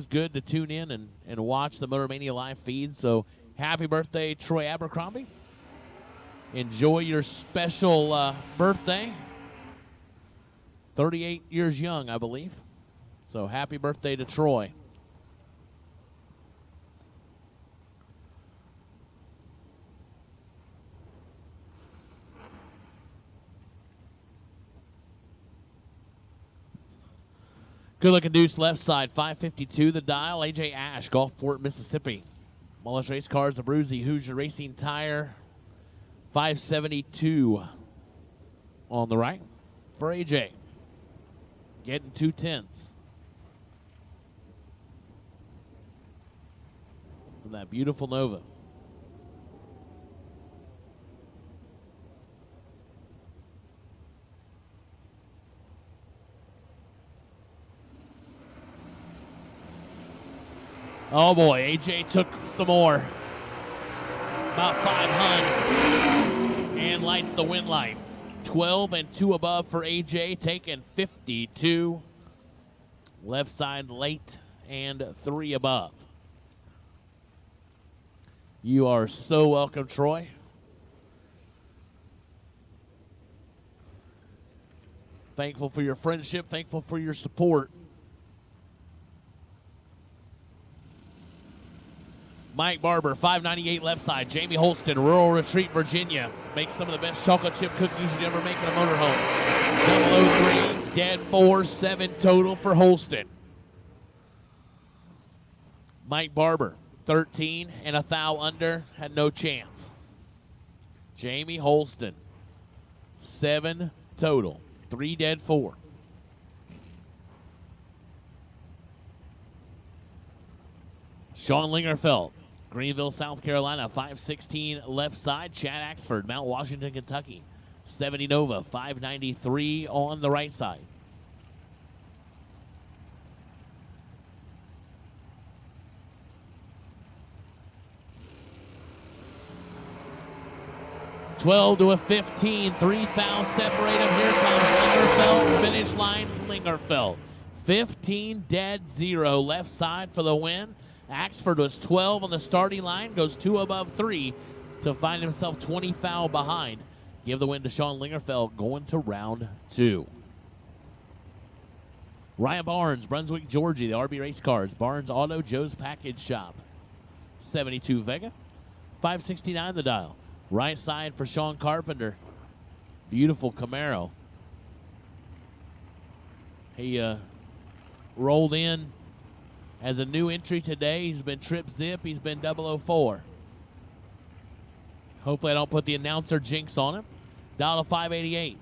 good to tune in and watch the Motor Mania live feed. So happy birthday, Troy Abercrombie. Enjoy your special birthday. 38 years young, I believe. So happy birthday to Troy. Good-looking deuce left side, 552 the dial. AJ Ash, Gulfport, Mississippi. Mullis Race Cars, the Bruzy, Hoosier Racing Tire, 572 on the right for AJ. Getting 2/10 from that beautiful Nova. Oh boy, AJ took some more. About 500. And lights the win light. 12 and 2 above for AJ, taking 52. Left side late and 3 above. You are so welcome, Troy. Thankful for your friendship, thankful for your support. Mike Barber, 598 left side. Jamie Holston, Rural Retreat, Virginia. Makes some of the best chocolate chip cookies you'd ever make in a motorhome. 003, dead 4, 7 total for Holston. Mike Barber, 13 and a thou under, had no chance. Jamie Holston, 7 total, 3 dead 4. Sean Lingerfeld, Greenville, South Carolina, 516 left side. Chad Axford, Mount Washington, Kentucky, 70 Nova, 593 on the right side. $12 to a 15, 3 fouls separate them. Here comes Lingerfeld, finish line, Lingerfeld. 15 dead 0 left side for the win. Axford was 12 on the starting line, goes 2 above 3 to find himself 20 foul behind. Give the win to Sean Lingerfeld going to round 2. Ryan Barnes, Brunswick, Georgia, the RB Race Cars. Barnes Auto, Joe's Package Shop. 72 Vega, 569 the dial. Right side for Sean Carpenter. Beautiful Camaro. He rolled in as a new entry today. He's been trip zip. He's been 004. Hopefully I don't put the announcer jinx on him. Dial to 588.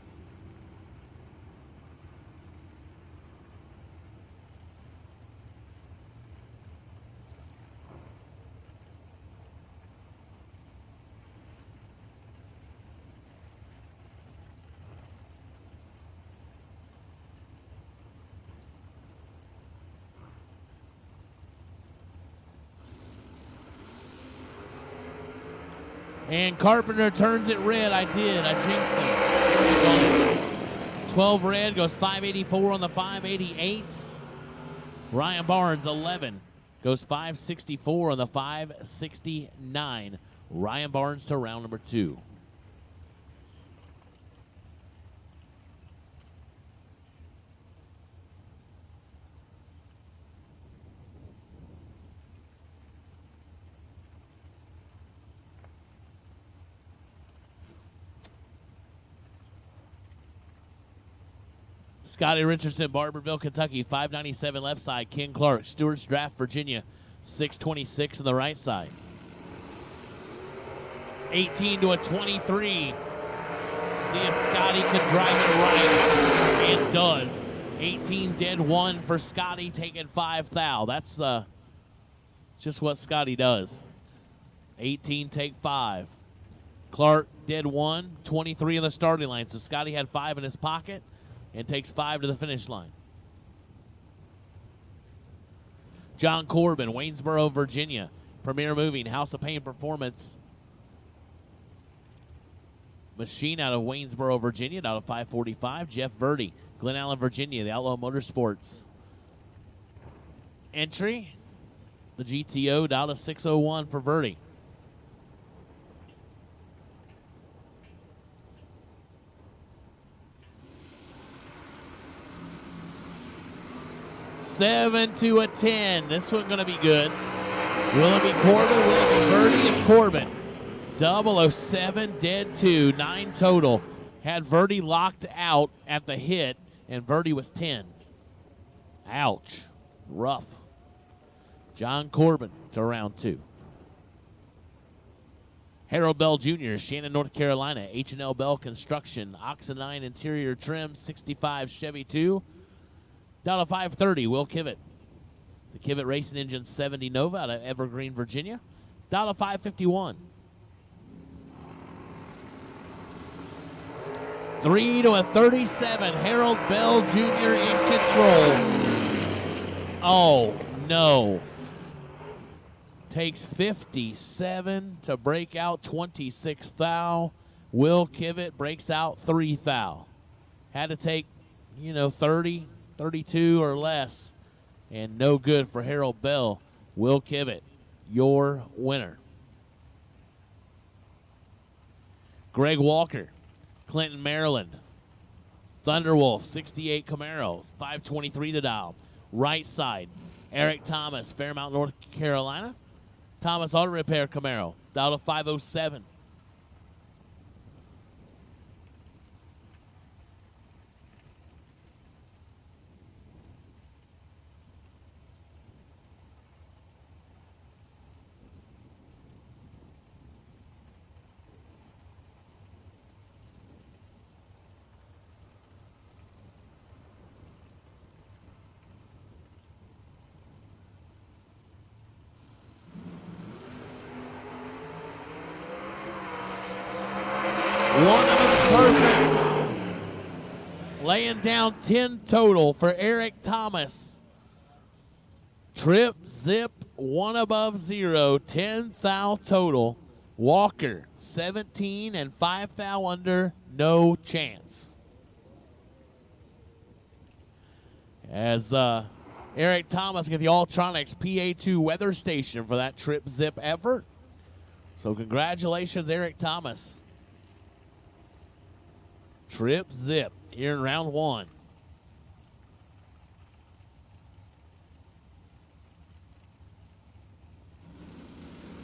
And Carpenter turns it red. I did. I jinxed him. 12 red goes 584 on the 588. Ryan Barnes, 11. Goes 564 on the 569. Ryan Barnes to round number 2. Scotty Richardson, Barberville, Kentucky, 597 left side. Ken Clark, Stewart's Draft, Virginia, 626 on the right side. 18 to a 23. See if Scotty can drive it right, and does. 18 dead 1 for Scotty, taking 5 thou. That's just what Scotty does. 18 take 5. Clark dead 1, 23 in the starting line. So Scotty had 5 in his pocket and takes 5 to the finish line. John Corbin, Waynesboro, Virginia. Premier Moving, House of Pain Performance Machine out of Waynesboro, Virginia, out of 545. Jeff Verdi, Glen Allen, Virginia, the Outlaw Motorsports entry. The GTO down to 601 for Verdi. Seven to a 10. This one's going to be good. Will it be Corbin? Will it be Verdi? It's Corbin. 007, dead 2, 9 total. Had Verdi locked out at the hit, and Verdi was 10. Ouch. Rough. John Corbin to round 2. Harold Bell Jr., Shannon, North Carolina. H&L Bell Construction, Oxenine interior trim, 65 Chevy 2. Down to 530, Will Kivett. The Kivett Racing Engine 70 Nova out of Evergreen, Virginia. Down to 551. 3 to a 37. Harold Bell Jr. in control. Oh, no. Takes 57 to break out 26 thou. Will Kivett breaks out 3 thou. Had to take, 30, 32 or less. And no good for Harold Bell. Will Kivett, your winner. Greg Walker, Clinton, Maryland. Thunderwolf, 68 Camaro, 523 the dial. Right side, Eric Thomas, Fairmount, North Carolina. Thomas Auto Repair Camaro, down to 507. One of them perfect. Laying down 10 total for Eric Thomas. Trip, zip, 1 above 0, 10 thou total. Walker, 17 and 5 thou under, no chance. As Eric Thomas get the Alltronics PA2 weather station for that trip zip effort. So congratulations, Eric Thomas. Trip zip here in round 1.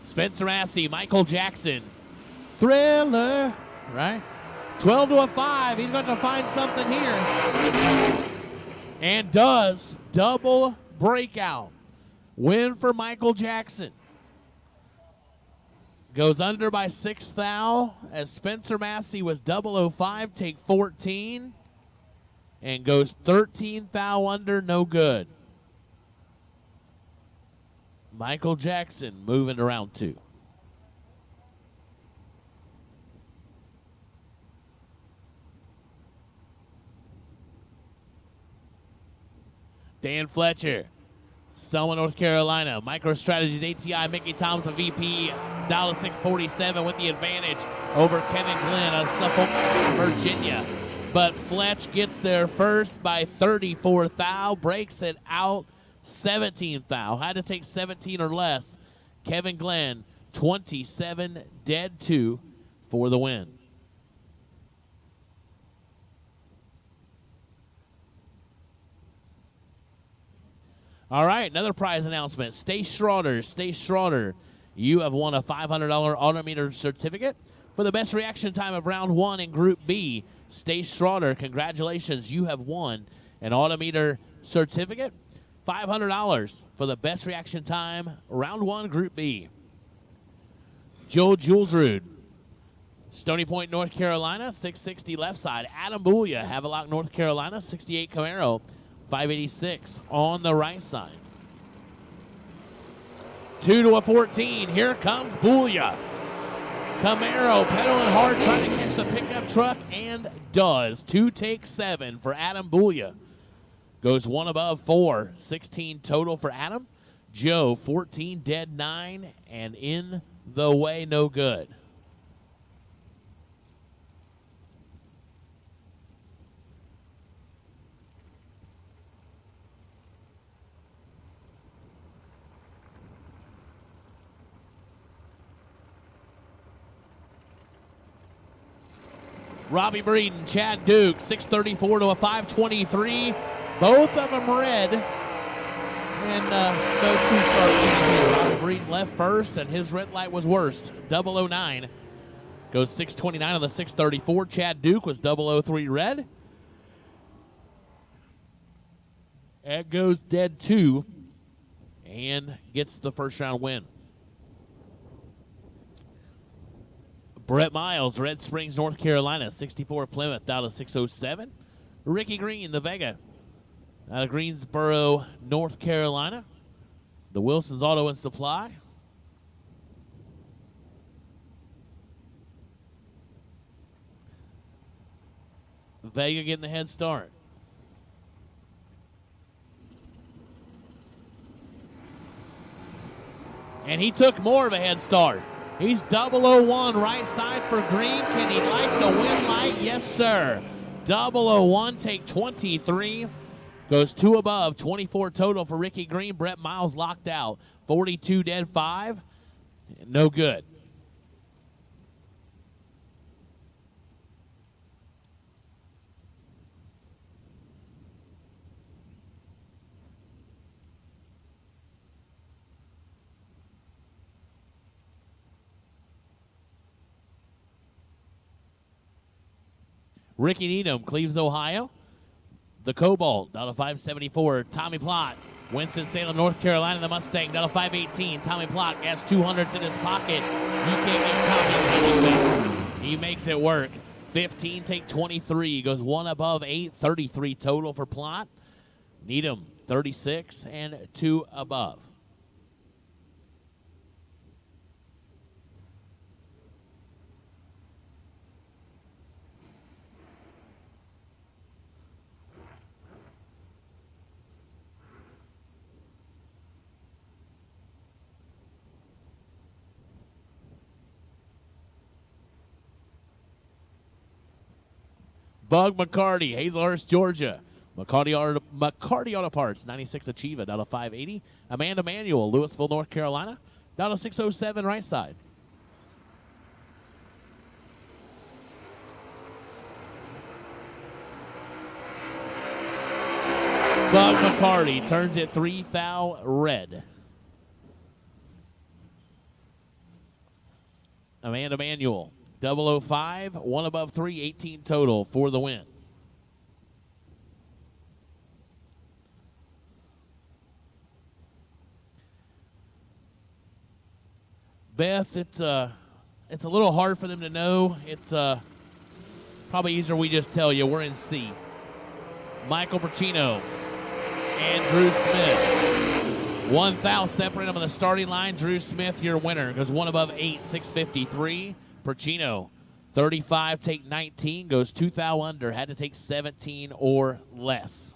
Spencer Massey, Michael Jackson. Thriller, right? 12 to a 5. He's going to find something here. And does. Double breakout. Win for Michael Jackson. Goes under by 6 thou as Spencer Massey was 005, take 14. And goes 13 thou under, no good. Michael Jackson moving to round 2. Dan Fletcher, Selma, North Carolina. MicroStrategies ATI, Mickey Thompson, VP, Dallas 647 with the advantage over Kevin Glenn of Suffolk, Virginia. But Fletch gets there first by 34 thou, breaks it out 17th foul. Had to take 17 or less. Kevin Glenn, 27 dead 2 for the win. All right, another prize announcement. Stace Schroeder, you have won a $500 Autometer certificate for the best reaction time of round 1 in Group B. Stace Schroeder, congratulations, you have won an Autometer certificate. $500 for the best reaction time, round 1, Group B. Joe Julesrud, Stony Point, North Carolina, 660 left side. Adam Boolia, Havelock, North Carolina, 68 Camaro, 586 on the right side. 2 to a 14. Here comes Boolia. Camaro pedaling hard, trying to catch the pickup truck, and does. 2 takes 7 for Adam Boolia. Goes 1 above 4. 16 total for Adam. Joe, 14 dead 9, and in the way, no good. Robbie Breeden, Chad Duke, 634 to a 523. Both of them red. And no true start here. Robbie Breeden left first, and his red light was worst. 009 goes 629 on the 634. Chad Duke was 003 red. That goes dead 2 and gets the first round win. Brett Miles, Red Springs, North Carolina, 64 Plymouth, out of 607. Ricky Green, the Vega, out of Greensboro, North Carolina. The Wilson's Auto and Supply. Vega getting the head start. And he took more of a head start. He's 001 right side for Green. Can he light the win light? Yes, sir. 001, take 23. Goes 2 above, 24 total for Ricky Green. Brett Miles locked out. 42 dead 5. No good. Ricky Needham, Cleves, Ohio. The Cobalt, down to 574. Tommy Plott, Winston-Salem, North Carolina. The Mustang, down to 518. Tommy Plott has 200s in his pocket. You can't get Tommy. He makes it work. 15, take 23. Goes 1 above 8. 33 total for Plott. Needham, 36 and 2 above. Bug McCarty, Hazelhurst, Georgia. McCarty Auto Parts, 96 Achieva, down to 580. Amanda Manuel, Louisville, North Carolina, down to 607 right side. Bug McCarty turns it 3 foul red. Amanda Manuel, 005, 1 above 3, 18 total for the win. Beth, it's a little hard for them to know. It's probably easier we just tell you. We're in C. Michael Percino and Drew Smith. 1 foul separate them on the starting line. Drew Smith, your winner. Goes 1 above 8, 653. Percino, 35, take 19, goes 2 foul under, had to take 17 or less.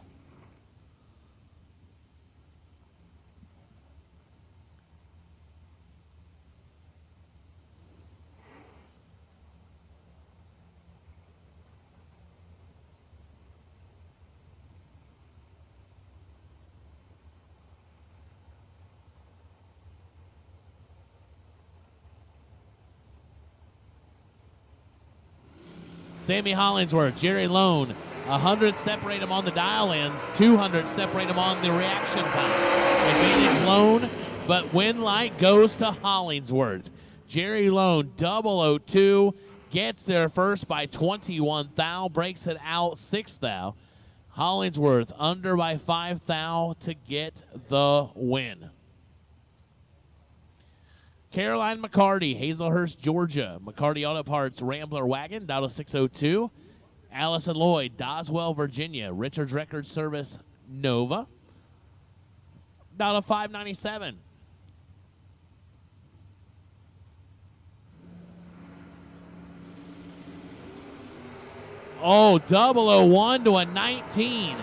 Sammy Hollingsworth, Jerry Lone, 100 separate them on the dial-ins, 200 separate them on the reaction time. Advantage Lone, but win light goes to Hollingsworth. Jerry Lone, 002, gets there first by 21 thou, breaks it out 6 thou. Hollingsworth under by 5 thou to get the win. Caroline McCarty, Hazelhurst, Georgia. McCarty Auto Parts, Rambler Wagon, down to 602. Allison Lloyd, Doswell, Virginia. Richards Record Service, Nova, down to 597. Oh, 001 to a 19.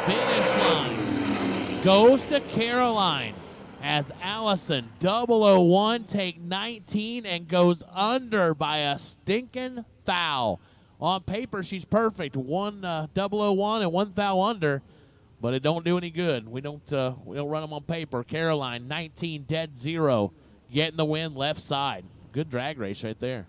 Finish line goes to Caroline as Allison 001 take 19 and goes under by a stinking thou. On paper, she's perfect. 001 and 1 thou under, but it don't do any good. We don't run them on paper. Caroline 19 dead 0, getting the win left side. Good drag race right there.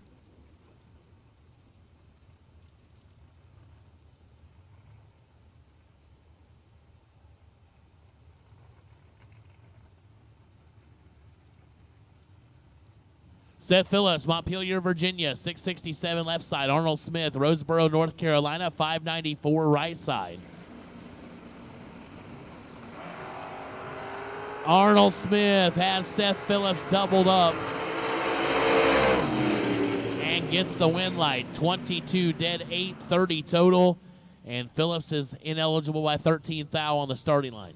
Seth Phillips, Montpelier, Virginia, 667 left side. Arnold Smith, Roseboro, North Carolina, 594 right side. Arnold Smith has Seth Phillips doubled up and gets the win light. 22 dead, 830 total, and Phillips is ineligible by 13 thou on the starting line.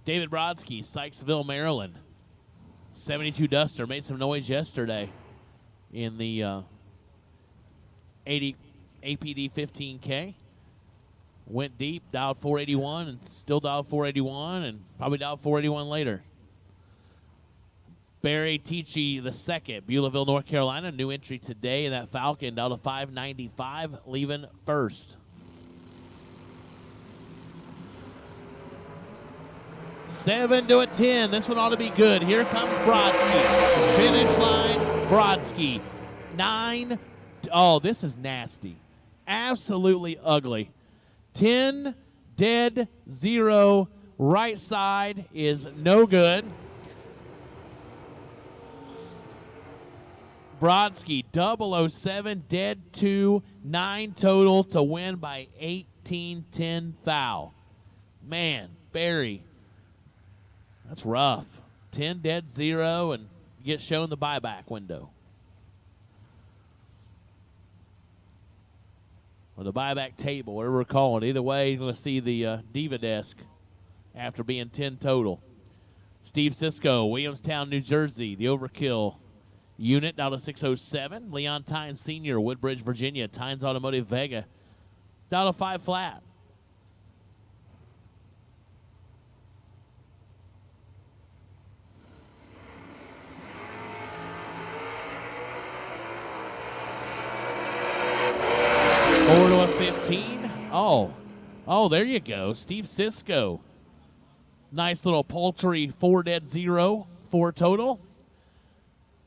David Brodsky, Sykesville, Maryland. 72 Duster, made some noise yesterday in the 80 APD 15K. Went deep, dialed 481, and still dialed 481, and probably dialed 481 later. Barry Tichy II, Beulahville, North Carolina. New entry today in that Falcon, down to 595, leaving first. 7 to a 10. This one ought to be good. Here comes Brodsky. Finish line, Brodsky. 9. Oh, this is nasty. Absolutely ugly. 10 dead, 0. Right side is no good. Brodsky, 007, dead 2, 9 total to win by 18-10 thou. Man, Barry, that's rough. 10 dead, 0, and gets shown the buyback window. Or the buyback table, whatever we're calling it. Either way, you're going to see the Diva desk after being 10 total. Steve Sisko, Williamstown, New Jersey, the Overkill unit down to 607. Leon Tynes Sr., Woodbridge, Virginia, Tynes Automotive Vega, down to 5 flat. Four to a 15. Oh, there you go. Steve Sisko. Nice little paltry 4 dead, 0, 4 total.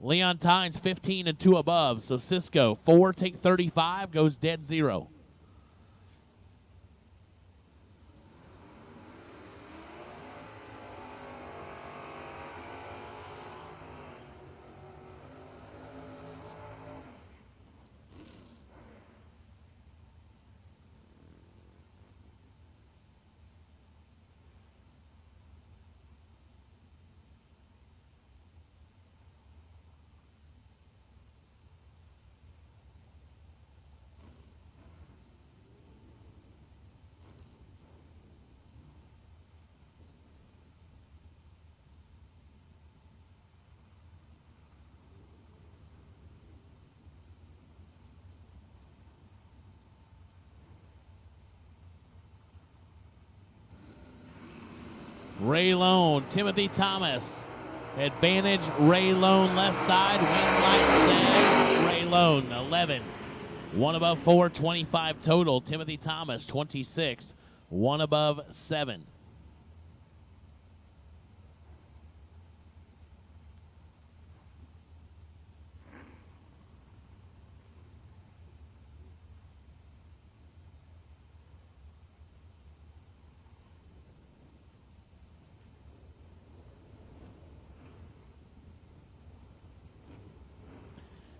Leon Tynes 15 and 2 above. So Sisko 4 take 35, goes dead 0. Ray Lone, Timothy Thomas. Advantage, Ray Lone left side. Win light says Ray Lone, 11. 1 above 4, 25 total. Timothy Thomas, 26. 1 above 7.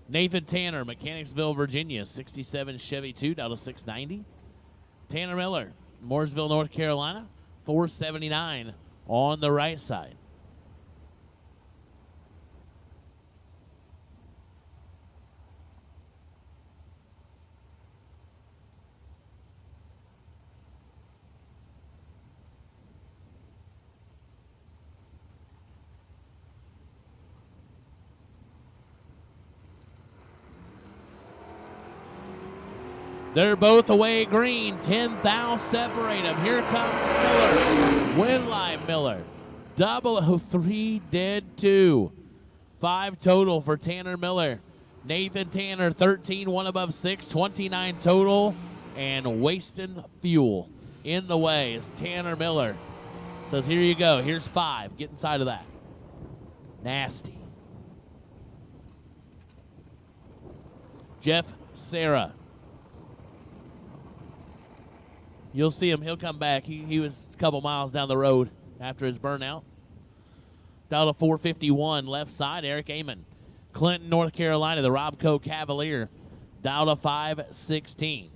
Nathan Tanner, Mechanicsville, Virginia, 67 Chevy 2, down to 690. Tanner Miller, Mooresville, North Carolina, 479 on the right side. They're both away green. 10 thou separate them. Here comes Miller. Winlight Miller. 003 dead 2. 5 total for Tanner Miller. Nathan Tanner, 13, 1 above 6, 29 total, and wasting fuel in the way is Tanner Miller. Says, here you go. Here's 5. Get inside of that. Nasty. Jeff Sarah. You'll see him. He'll come back. He was a couple miles down the road after his burnout. Down to 451 left side, Eric Amon. Clinton, North Carolina, the Robco Cavalier. Down to 516.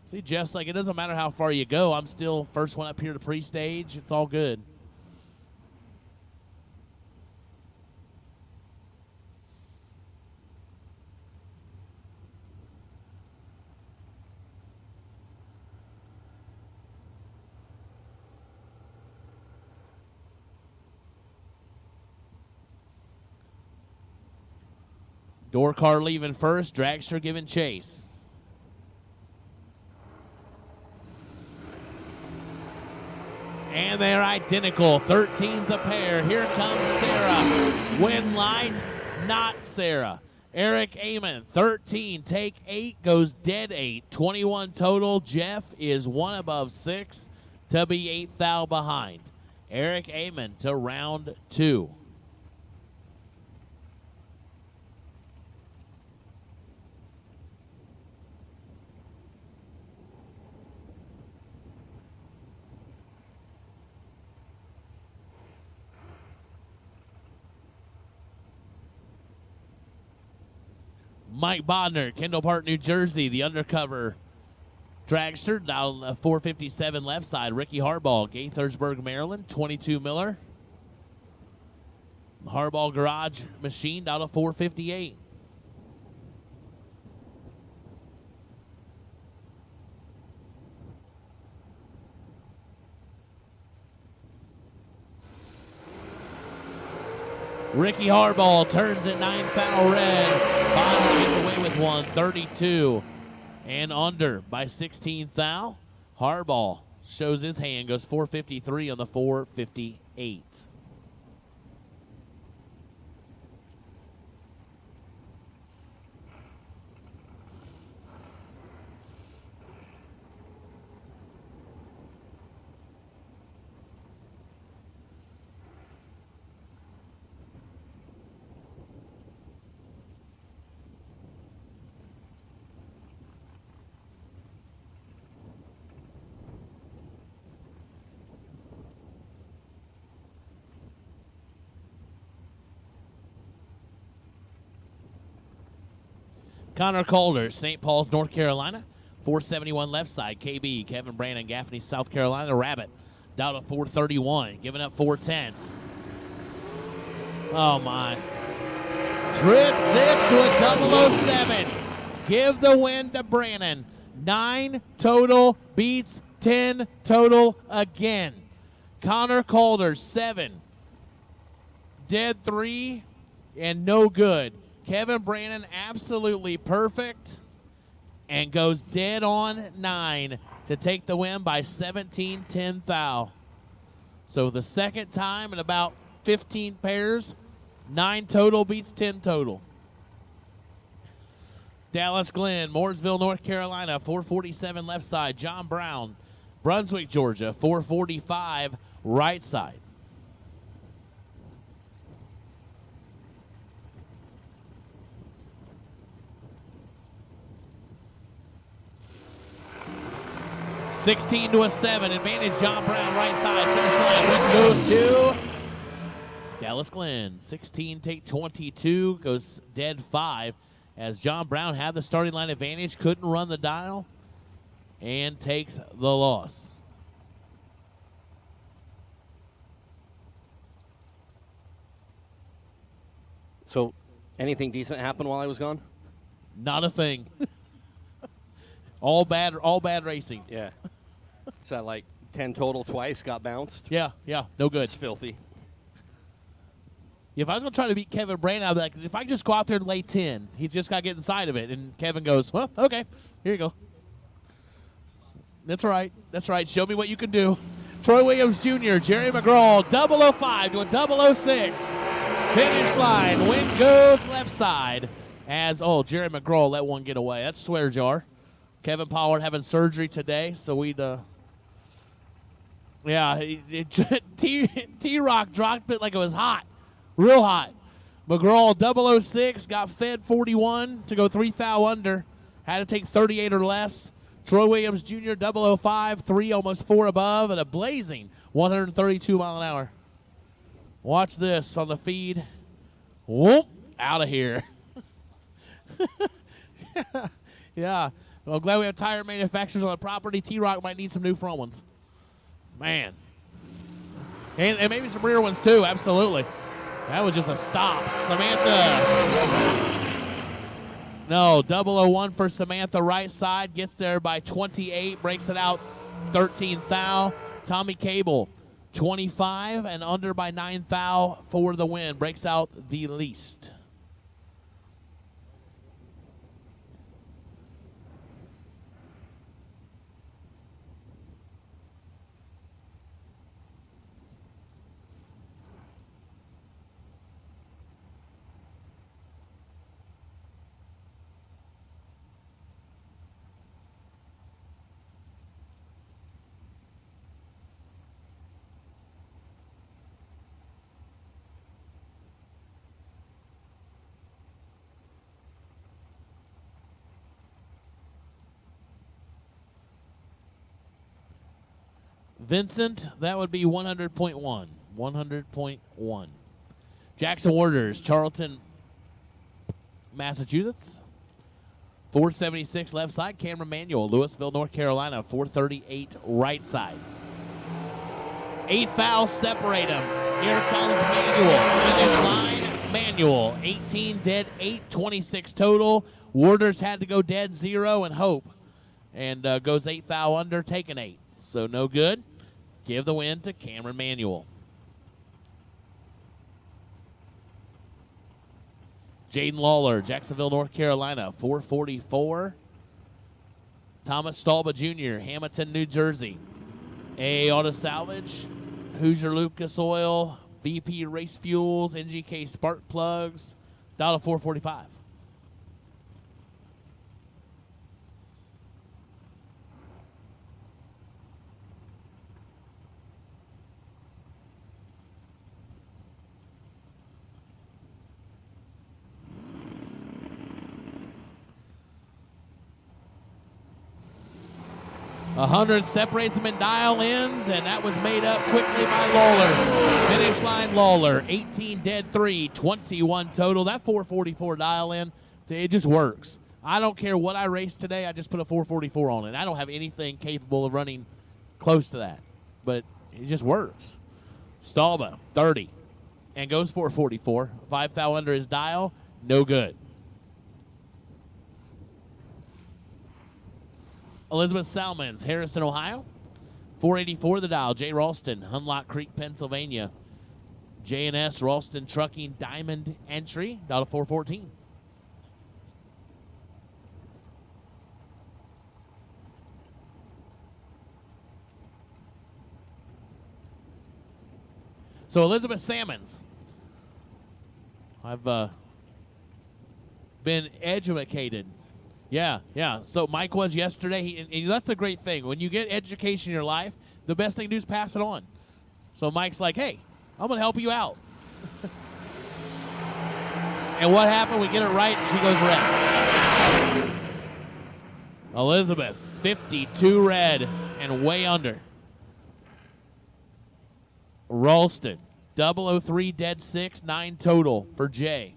See, Jeff's like, it doesn't matter how far you go. I'm still first one up here to pre-stage. It's all good. Door car leaving first, dragster giving chase. And they're identical, 13's a pair. Here comes Sarah. Win light, not Sarah. Eric Amon, 13, take 8, goes dead 8. 21 total. Jeff is 1 above 6 to be 8 thou behind. Eric Amon to round 2. Mike Bodner, Kendall Park, New Jersey, the undercover dragster, down 457 left side. Ricky Harbaugh, Gaithersburg, Maryland, 22 Miller. Harbaugh Garage Machine, down to 458. Ricky Harbaugh turns it 9 foul red. Bonner gets away with one, 32 and under by 16 thou. Harbaugh shows his hand, goes 453 on the 458. Connor Calder, St. Paul's, North Carolina. 471 left side. KB, Kevin Brandon, Gaffney, South Carolina. Rabbit down to 431, giving up 4/10. Oh, my. Trips it to a 007. Give the win to Brandon. 9 total, beats 10 total again. Connor Calder, 7. Dead 3 and no good. Kevin Brandon absolutely perfect and goes dead on 9 to take the win by 17, 10 thou. So the second time in about 15 pairs, 9 total beats 10 total. Dallas Glen, Mooresville, North Carolina, 447 left side. John Brown, Brunswick, Georgia, 445 right side. $16 to a 7. Advantage John Brown right side. Finish line. Win goes to Dallas Glen. 16 take 22. Goes dead 5. As John Brown had the starting line advantage. Couldn't run the dial. And takes the loss. So, anything decent happened while I was gone? Not a thing. All bad racing. Yeah. Is that like 10 total twice got bounced? Yeah, no good. It's filthy. If I was going to try to beat Kevin Brain, I'd be like, if I just go out there and lay 10, he's just got to get inside of it. And Kevin goes, well, okay, here you go. That's right. Show me what you can do. Troy Williams Jr., Jerry McGraw, 005 to a 006. Finish line. Win goes left side. As, Jerry McGraw let one get away. That's swear jar. Kevin Pollard having surgery today, so we'd, T-Rock dropped it like it was hot, real hot. McGraw 006 got fed 41 to go 3 thou under, had to take 38 or less. Troy Williams Jr. 005, 3 almost 4 above, and a blazing 132 mile an hour. Watch this on the feed. Whoop, out of here. Yeah. Well, I'm glad we have tire manufacturers on the property. T-Rock might need some new front ones. Man. And maybe some rear ones, too. Absolutely. That was just a stop. Samantha. No, 001 for Samantha right side. Gets there by 28. Breaks it out 13 thou. Tommy Cable, 25 and under by 9 thou for the win. Breaks out the least. Vincent, that would be 100.1. 100.1. Jackson Waters, Charlton, Massachusetts. 476 left side. Cameron Manuel, Louisville, North Carolina. 438 right side. 8 thou separate them. Here comes Manuel. Finish line, Manuel. 18 dead, 8, 26 total. Waters had to go dead 0 and hope. And goes 8 thou under, taking 8. So no good. Give the win to Cameron Manuel. Jaden Lawler, Jacksonville, North Carolina, 444. Thomas Stalba Jr., Hamilton, New Jersey. A Auto Salvage, Hoosier Lucas Oil, VP Race Fuels, NGK Spark Plugs, $445. $100 separates them in dial ins, and that was made up quickly by Lawler. Finish line Lawler, 18 dead 3, 21 total. That 444 dial in, it just works. I don't care what I race today, I just put a 444 on it. I don't have anything capable of running close to that, but it just works. Stalba, 30, and goes 444. 5 thou under his dial, no good. Elizabeth Salmons, Harrison, Ohio. 484 the dial. Jay Ralston, Hunlock Creek, Pennsylvania. J&S Ralston Trucking Diamond entry, $414. So Elizabeth Salmons. I've been educated. Yeah. So Mike was yesterday. And that's the great thing. When you get education in your life, the best thing to do is pass it on. So Mike's like, hey, I'm going to help you out. And what happened? We get it right, and she goes red. Elizabeth, 52 red and way under. Ralston, 003 dead 6, 9 total for Jay.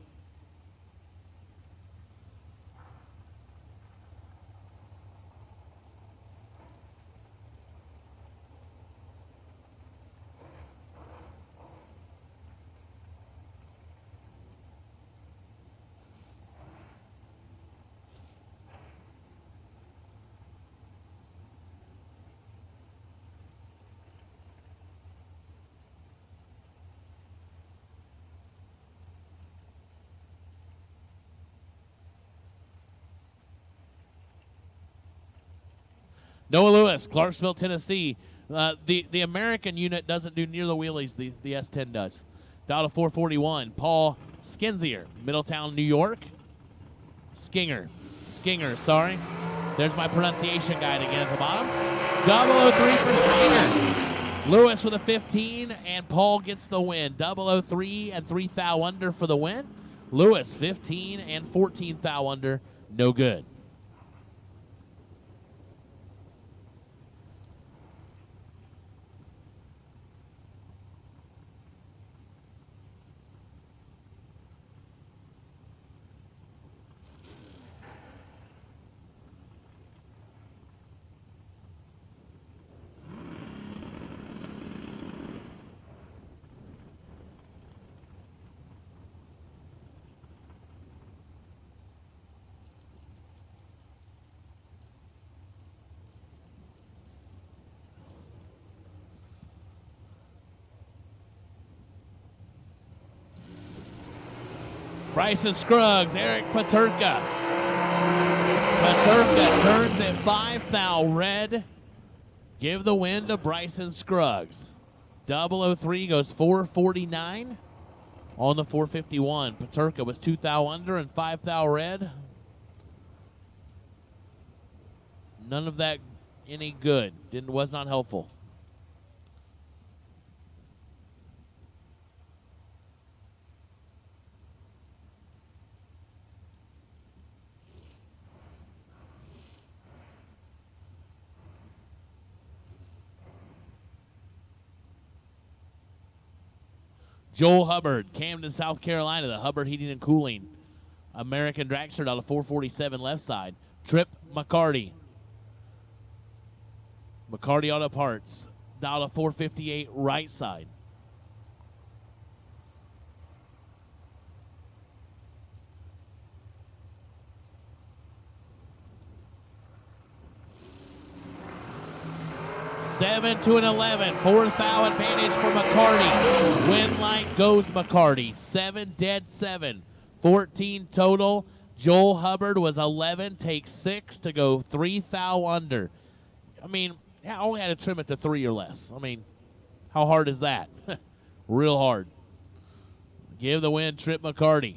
Noah Lewis, Clarksville, Tennessee. The American unit doesn't do near the wheelies the S10 does. Down to 441. Paul Skinzier, Middletown, New York. Skinger, sorry. There's my pronunciation guide again at the bottom. 003 for Skinger. Lewis with a 15, and Paul gets the win. 003 and 3 thou under for the win. Lewis, 15 and 14 thou under, no good. Bryson Scruggs, Eric Paterka. Paterka turns at 5 thou red. Give the win to Bryson Scruggs. 003 goes 449 on the 451. Paterka was 2 thou under and 5 thou red. None of that any good. Was not helpful. Joel Hubbard, Camden, South Carolina, the Hubbard Heating and Cooling American dragster out of 447 left side. Trip McCarty. McCarty Auto Parts, down to 458 right side. Seven to an 11. 4 thou advantage for McCarty. Win light goes McCarty. 7 dead 7. 14 total. Joel Hubbard was 11. Takes 6 to go 3 thou under. I mean, I only had to trim it to 3 or less. I mean, how hard is that? Real hard. Give the win, Trip McCarty.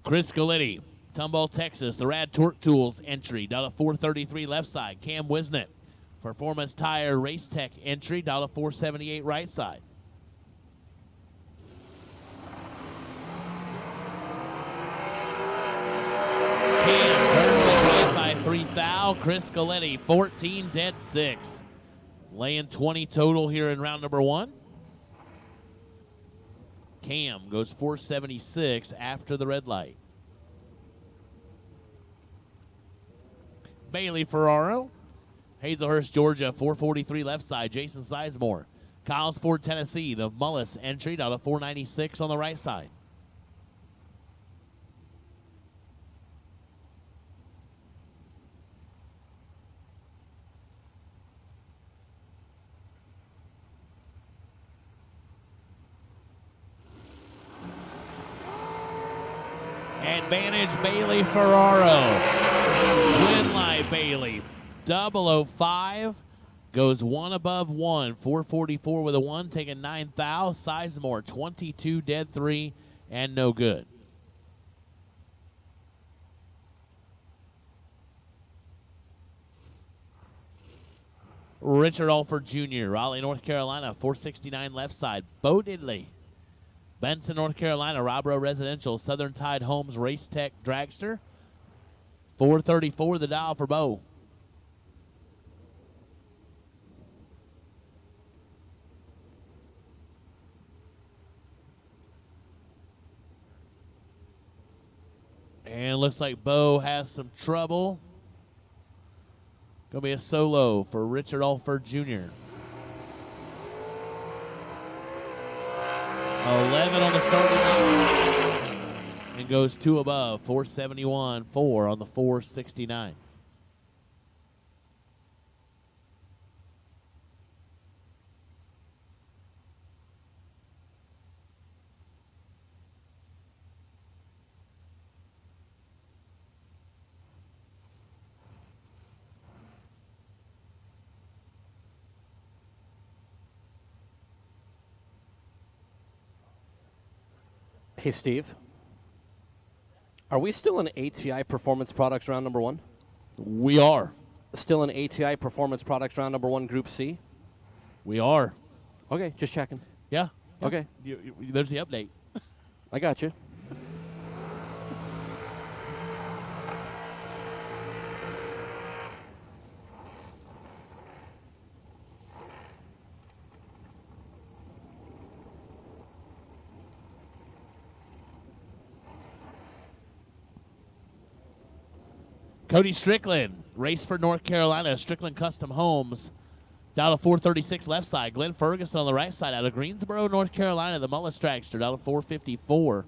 Chris Galetti, Tomball, Texas, the RAD Torque Tools entry, down to 433 left side. Cam Wisnett, Performance Tire Race Tech entry, down to 478 right side. Cam turns it right by 3 thou. Chris Galetti, 14 dead 6. Laying 20 total here in round number 1. Cam goes 476 after the red light. Bailey Ferraro, Hazelhurst, Georgia, 443 left side. Jason Sizemore, Kylesford, Tennessee, the Mullis entry down to 496 on the right side. Advantage Bailey Ferraro. Winlight Bailey. 005 goes one above one. 444 with a 1, taking 9 thou. Sizemore 22 dead 3 and no good. Richard Alford Jr., Raleigh, North Carolina, 469 left side. Bo Diddley. Benson, North Carolina, Robro Residential, Southern Tide Homes Race Tech Dragster. 434 the dial for Bo. And looks like Bo has some trouble. Going to be a solo for Richard Alford Jr. 11 on the starting line. And goes 2 above. 471, 4 on the 469. Hey, Steve. Are we still in ATI Performance Products round number 1? We are. Still in ATI Performance Products round number 1, Group C? We are. Okay, just checking. Yeah. Okay. There's the update. I got you. Cody Strickland, race for North Carolina, Strickland Custom Homes. Down to 436 left side. Glenn Ferguson on the right side out of Greensboro, North Carolina, the Mullis Dragster down to 454.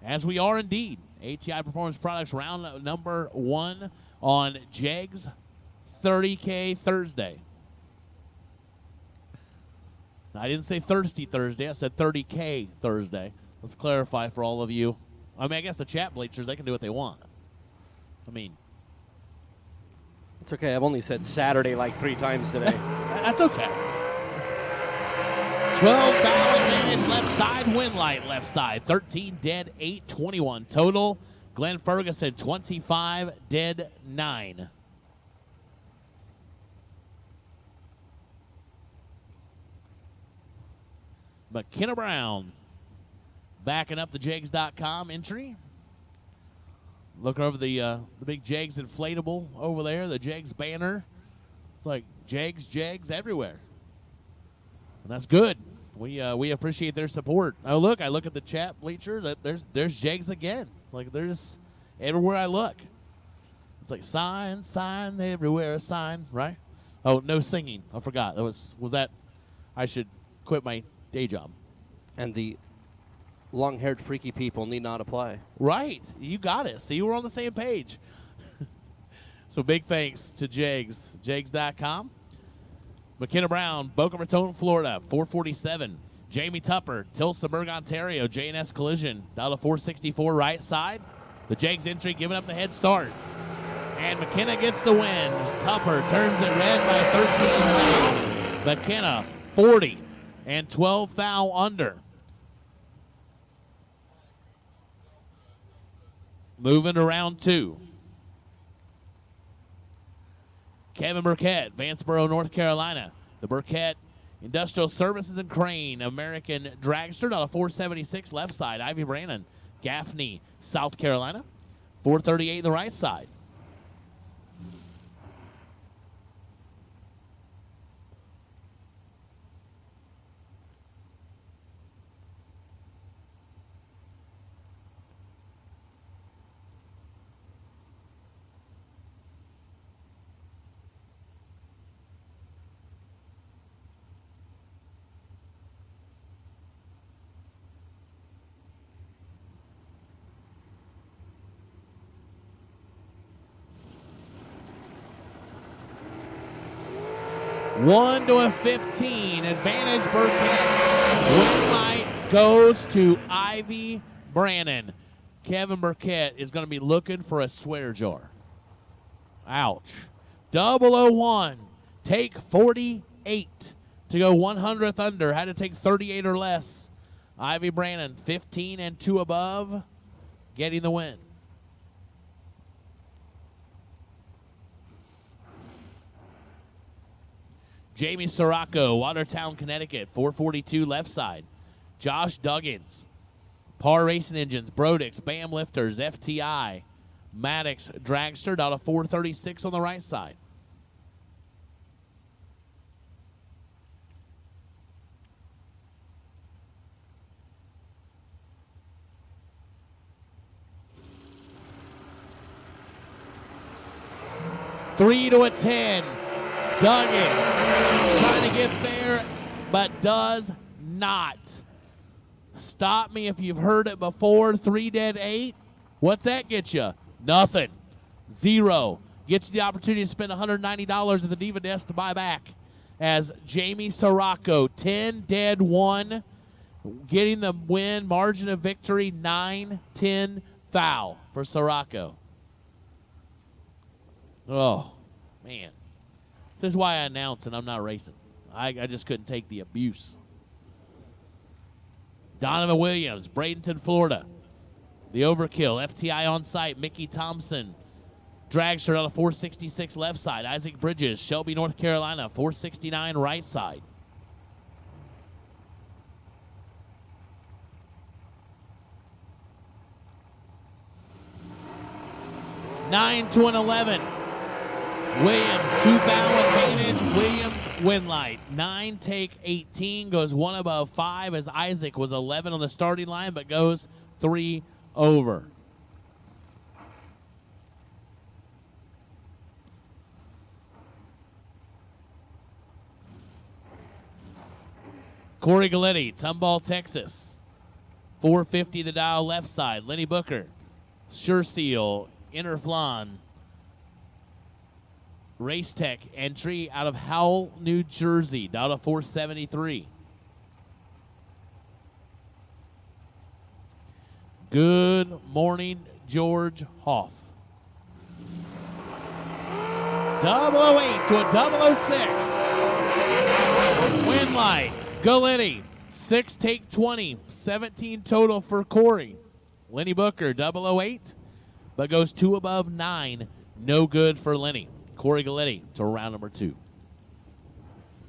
As we are indeed. ATI Performance Products round number 1 on Jegs 30K Thursday. Now, I didn't say Thirsty Thursday. I said 30K Thursday. Let's clarify for all of you. I mean, I guess the chat bleachers, they can do what they want. I mean, it's okay. I've only said Saturday like 3 times today. That's okay. 12 foul advantage left side, Winlight left side. 13 dead, 8, 21 total. Glenn Ferguson, 25 dead, 9. McKenna Brown backing up the Jegs.com entry. Look over the big Jegs inflatable over there, the Jegs banner. It's like Jegs everywhere. And that's good. We appreciate their support. Oh, look, I look at the chat bleacher. There's Jegs again. Like, there's everywhere I look. It's like sign everywhere, a sign, right? Oh, no singing. I forgot. That was that I should quit my day job. And the long-haired freaky people need not apply. Right. You got it. See, we're on the same page. So big thanks to Jegs. Jegs.com. McKenna Brown, Boca Raton, Florida, 447. Jamie Tupper, Tillsonburg, Ontario, J&S Collision, down to 464 right side. The Jegs entry giving up the head start. And McKenna gets the win. Tupper turns it red by 13. McKenna, 40 and 12 thou under. Moving to round 2. Kevin Burkett, Vanceboro, North Carolina. The Burkett Industrial Services and Crane American Dragster on a 476 left side. Ivy Brannon, Gaffney, South Carolina. 438 the right side. One to a 15. Advantage Burkett. Winlight goes to Ivy Brannon. Kevin Burkett is going to be looking for a swear jar. Ouch. 001. Take 48 to go 100th under. Had to take 38 or less. Ivy Brannon, 15 and 2 above, getting the win. Jamie Sirocco, Watertown, Connecticut, 442 left side. Josh Duggins, Par Racing Engines, Brodix, Bam Lifters, FTI, Maddox Dragster, out of 436 on the right side. Three to a 10. Duggins trying to get there, but does not. Stop me if you've heard it before. 3 dead 8. What's that get you? Nothing. 0. Gets you the opportunity to spend $190 at the Diva Desk to buy back. As Jamie Sirocco, 10 dead 1, getting the win. Margin of victory 9-10 foul for Sirocco. Oh, man. This is why I announce and I'm not racing. I just couldn't take the abuse. Donovan Williams, Bradenton, Florida. The overkill. FTI on site. Mickey Thompson. Dragster out of 466 left side. Isaac Bridges, Shelby, North Carolina, 469 right side. Nine to an 11. Williams, 2 foul advantage. Williams, win light. 9 take 18, goes 1 above 5 as Isaac was 11 on the starting line, but goes 3 over. Corey Galletti, Tomball, Texas. 450 the dial left side. Lenny Booker, Sure Seal, Interflon. Race Tech entry out of Howell, New Jersey, down to 473. Good morning, George Hoff. 008 to a 006. Win light. Galletti, 6 take 20, 17 total for Corey. Lenny Booker, 008, but goes 2 above 9. No good for Lenny. Corey Galletti to round number 2.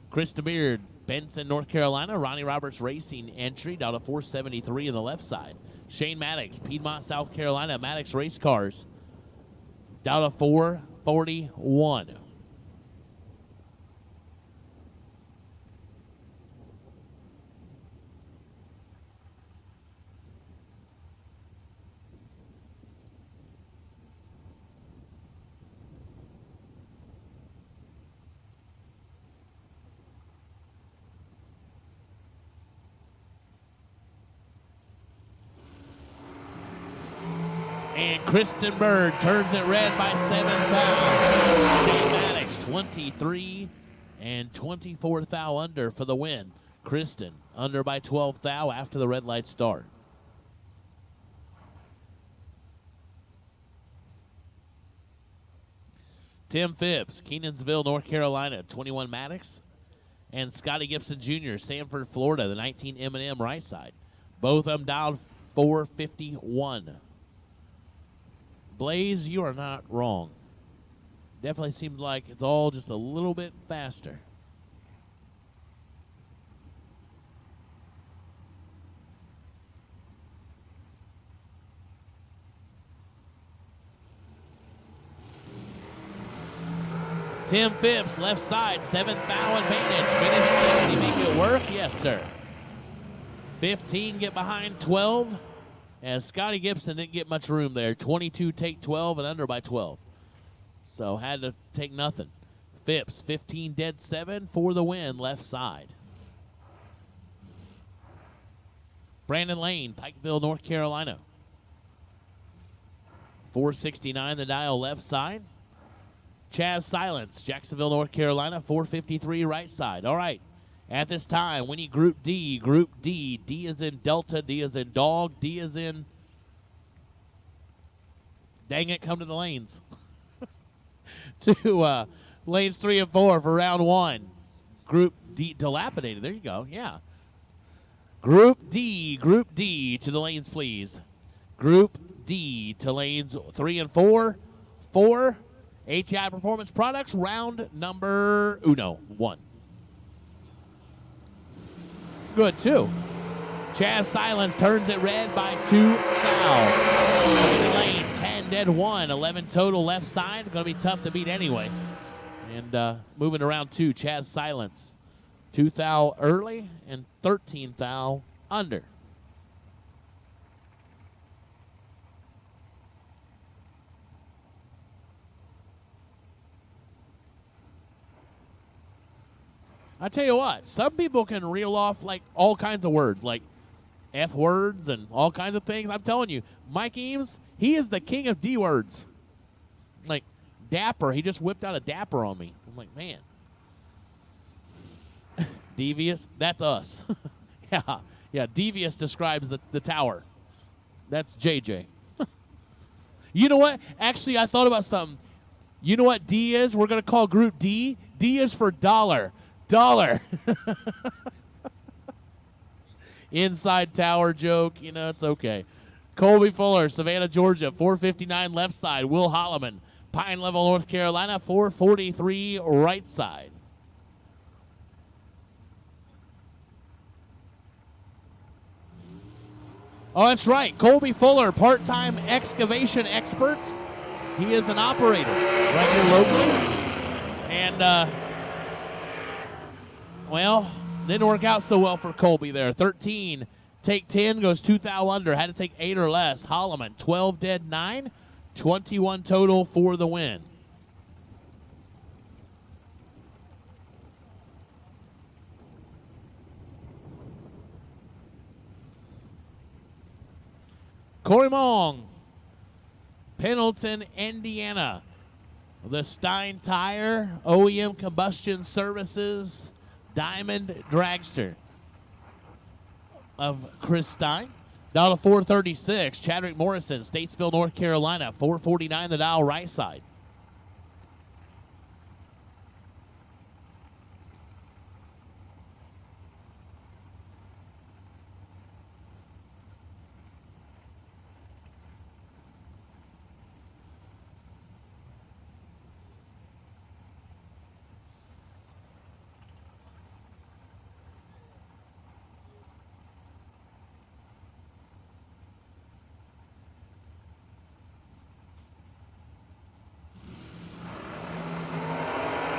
Chris DeBeard, Benson, North Carolina. Ronnie Roberts Racing entry down to 473 on the left side. Shane Maddox, Piedmont, South Carolina. Maddox Race Cars down to 441. And Kristen Bird turns it red by 7 fouls. Shane Maddox, 23 and 24 thou under for the win. Kristen under by 12 thou after the red light start. Tim Phipps, Kenansville, North Carolina, 21 Maddox. And Scotty Gibson Jr., Sanford, Florida, the 19 M&M right side. Both of them dialed 451. Blaze, you are not wrong. Definitely seems like it's all just a little bit faster. Tim Phipps, left side, 7th foul advantage. Finish 50, make it work? Yes, sir. 15 get behind 12. As Scotty Gibson didn't get much room there. 22 take 12 and under by 12. So had to take nothing. Phipps, 15 dead 7 for the win, left side. Brandon Lane, Pikeville, North Carolina. 469 the dial left side. Chaz Silence, Jacksonville, North Carolina, 453 right side. All right. At this time, we need Group D. Group D. D is in Delta. D is in Dog. D is in Dang it, come to the lanes. To lanes 3 and 4 for round 1. Group D, dilapidated. There you go. Yeah. Group D to the lanes, please. Group D to lanes 3 and 4. 4 ATI Performance Products, round number 1. It's good, too. Chaz Silence turns it red by 2 foul. Lane 10 dead 1, 11 total left side. Going to be tough to beat anyway. And moving to round 2, Chaz Silence. 2 thou early and 13 thou under. I tell you what, some people can reel off like all kinds of words, like F words and all kinds of things. I'm telling you, Mike Eames, he is the king of D words. Like dapper, he just whipped out a dapper on me. I'm like, man. Devious, that's us. Yeah, devious describes the tower. That's JJ. You know what? Actually, I thought about something. You know what D is? We're going to call group D. D is for dollar. Dollar. Inside tower joke. You know, it's okay. Colby Fuller, Savannah, Georgia, 459 left side. Will Holloman, Pine Level, North Carolina, 443 right side. Oh, that's right. Colby Fuller, part-time excavation expert. He is an operator right here locally. And, well, didn't work out so well for Colby there. 13, take 10, goes 2 thou under. Had to take 8 or less. Holloman, 12 dead 9, 21 total for the win. Corey Mong, Pendleton, Indiana. The Stein Tire, OEM Combustion Services, Diamond Dragster of Chris Stein. Down to 436, Chadwick Morrison, Statesville, North Carolina, 449 the dial right side.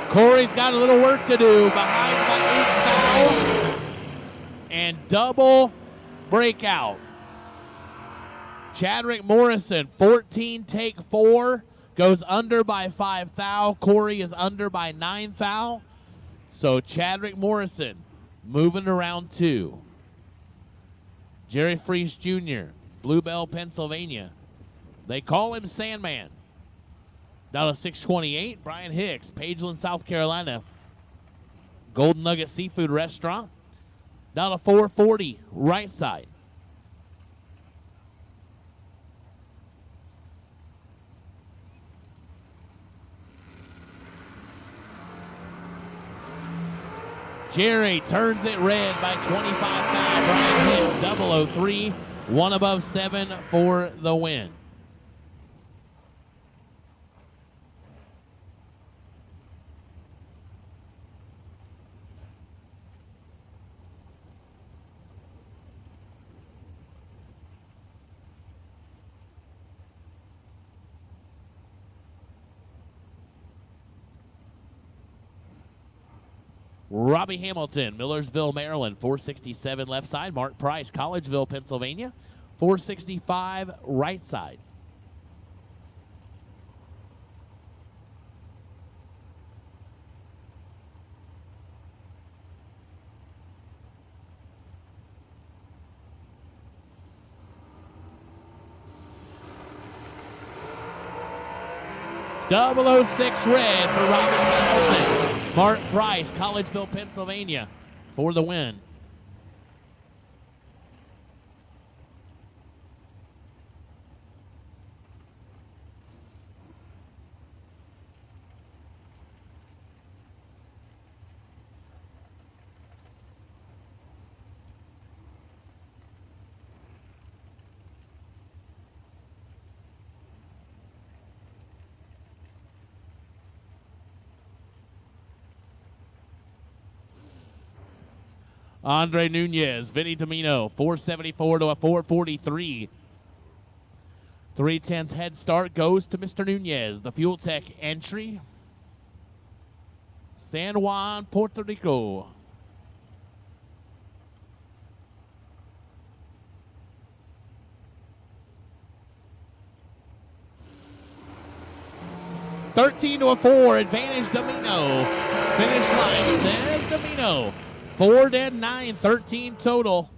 Corey's got a little work to do behind by 8 foul and double breakout. Chadwick Morrison, 14 take 4, goes under by 5 thou. Corey is under by 9 thou. So Chadwick Morrison moving to round 2. Jerry Freese Jr., Bluebell, Pennsylvania. They call him Sandman. Down to 628, Brian Hicks, Pageland, South Carolina. Golden Nugget Seafood Restaurant. Down to 440, right side. Jerry turns it red by 25 foul. Brian Hicks, 003, 1 above 7 for the win. Robbie Hamilton, Millersville, Maryland, 467 left side. Mark Price, Collegeville, Pennsylvania, 465 right side. .006 red for Robbie Hamilton. Mark Price, Collegeville, Pennsylvania, for the win. Andre Nunez, Vinny Domino, 474 to a 443. 3/10 head start goes to Mr. Nunez. The Fuel Tech entry. San Juan, Puerto Rico. $13 to a 4, advantage Domino. Finish line says Domino. 4 dead 9, 13 total.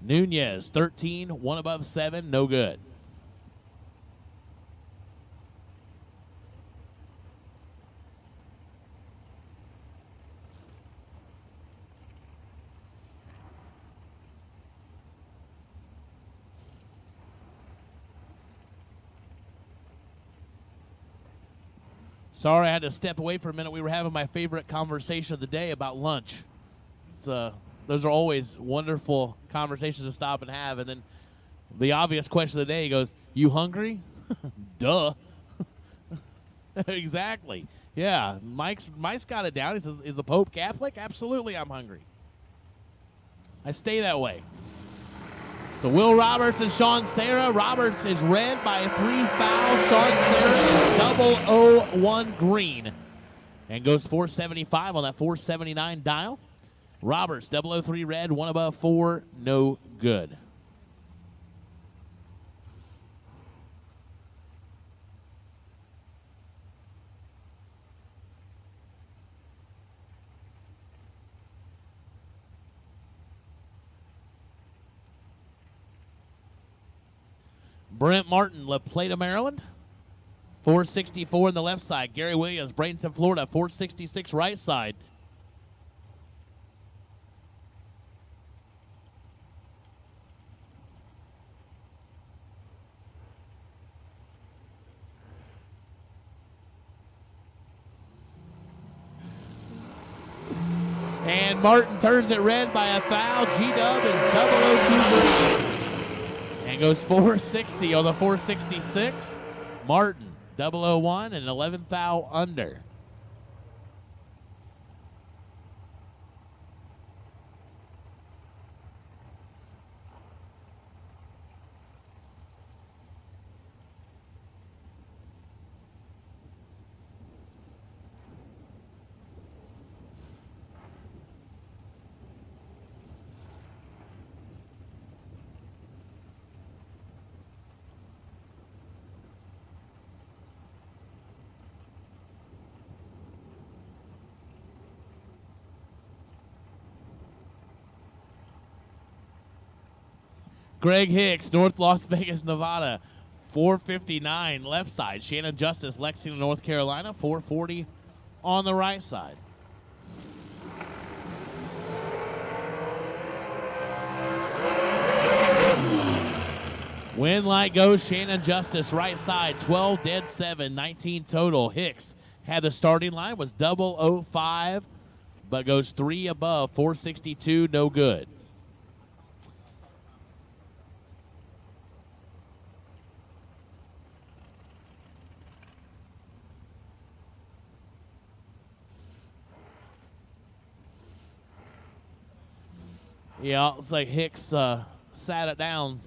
Nunez, 13, 1 above 7, no good. Sorry I had to step away for a minute. We were having my favorite conversation of the day about lunch. Those are always wonderful conversations to stop and have. And then the obvious question of the day goes, you hungry? Duh. Exactly. Yeah, Mike's got it down. He says, is the Pope Catholic? Absolutely, I'm hungry. I stay that way. So Will Roberts and Sean Serra. Roberts is red by 3 fouls. Sean Serra is 001 green. And goes 475 on that 479 dial. Roberts, 003 red, 1 above 4, no good. Brent Martin, La Plata, Maryland. 464 on the left side. Gary Williams, Bradenton, Florida, 466 right side. And Martin turns it red by a foul. G-Dub is 002 green. And goes 460 on the 466. Martin, 001 and 11 foul under. Greg Hicks, North Las Vegas, Nevada, 459 left side. Shannon Justice, Lexington, North Carolina, 440 on the right side. Win light goes Shannon Justice, right side, 12 dead 7, 19 total. Hicks had the starting line, was 005, but goes 3 above, 462, no good. Yeah, it's like Hicks sat it down,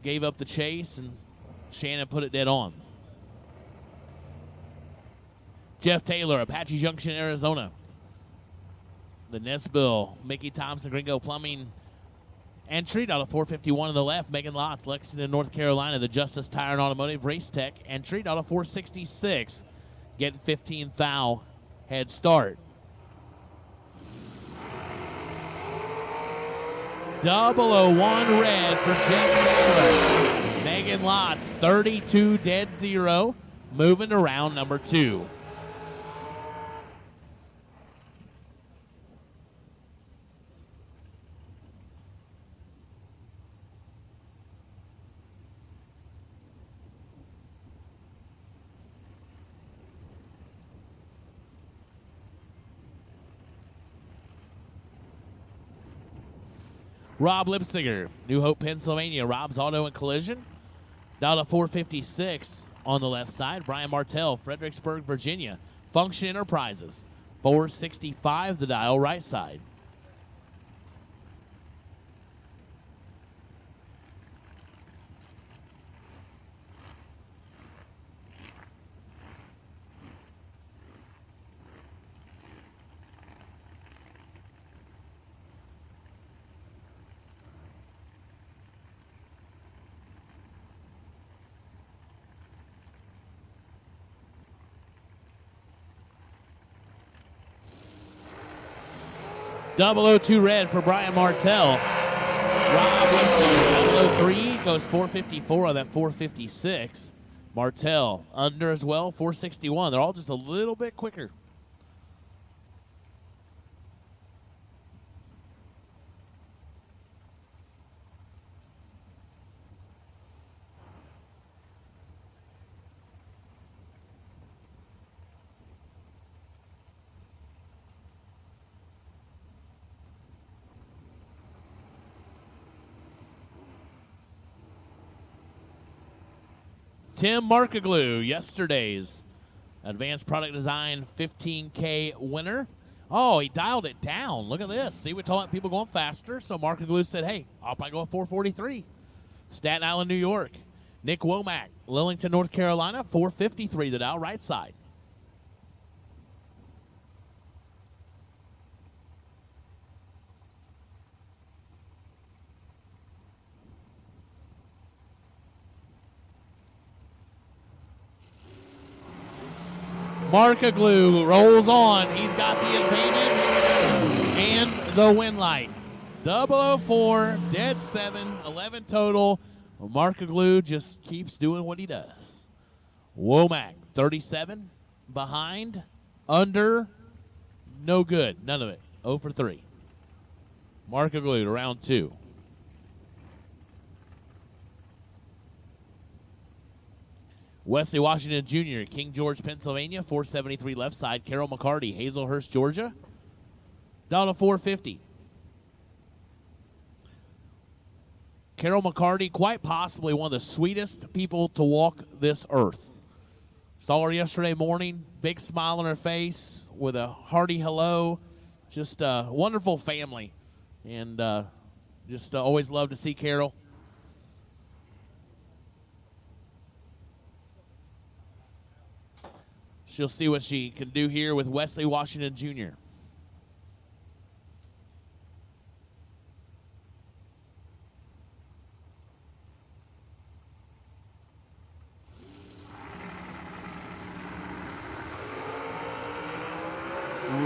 gave up the chase, and Shannon put it dead on. Jeff Taylor, Apache Junction, Arizona. The Nesbill, Mickey Thompson, Gringo Plumbing entry out of 451 on the left. Megan Lotz, Lexington, North Carolina. The Justice Tire and Automotive Race Tech entry out of 466, getting 15 foul head start. 001 red for Jeff Taylor. Megan Lotz, 32 dead 0, moving to round number 2. Rob Lipsinger, New Hope, Pennsylvania. Rob's Auto and Collision. Down to 456 on the left side. Brian Martell, Fredericksburg, Virginia. Function Enterprises, 465 the dial, right side. .002 red for Brian Martell. Rob with 003 goes 454 on that 456. Martell under as well, 461. They're all just a little bit quicker. Tim Markaglu, yesterday's Advanced Product Design 15K winner. Oh, he dialed it down. Look at this. See, we're talking people going faster, so Markaglu said, hey, I'll probably go at 443. Staten Island, New York. Nick Womack, Lillington, North Carolina, 453 the dial, right side. Markaglu rolls on. He's got the advantage and the win light. 004, dead 7, 11 total. Markaglu just keeps doing what he does. Womack, 37, behind, under, no good. None of it. 0 for 3. Markaglu to round 2. Wesley Washington Jr., King George, Pennsylvania, 473 left side. Carol McCarty, Hazelhurst, Georgia, down to 450. Carol McCarty, quite possibly one of the sweetest people to walk this earth. Saw her yesterday morning, big smile on her face with a hearty hello. Just a wonderful family. And just always love to see Carol. She'll see what she can do here with Wesley Washington Jr.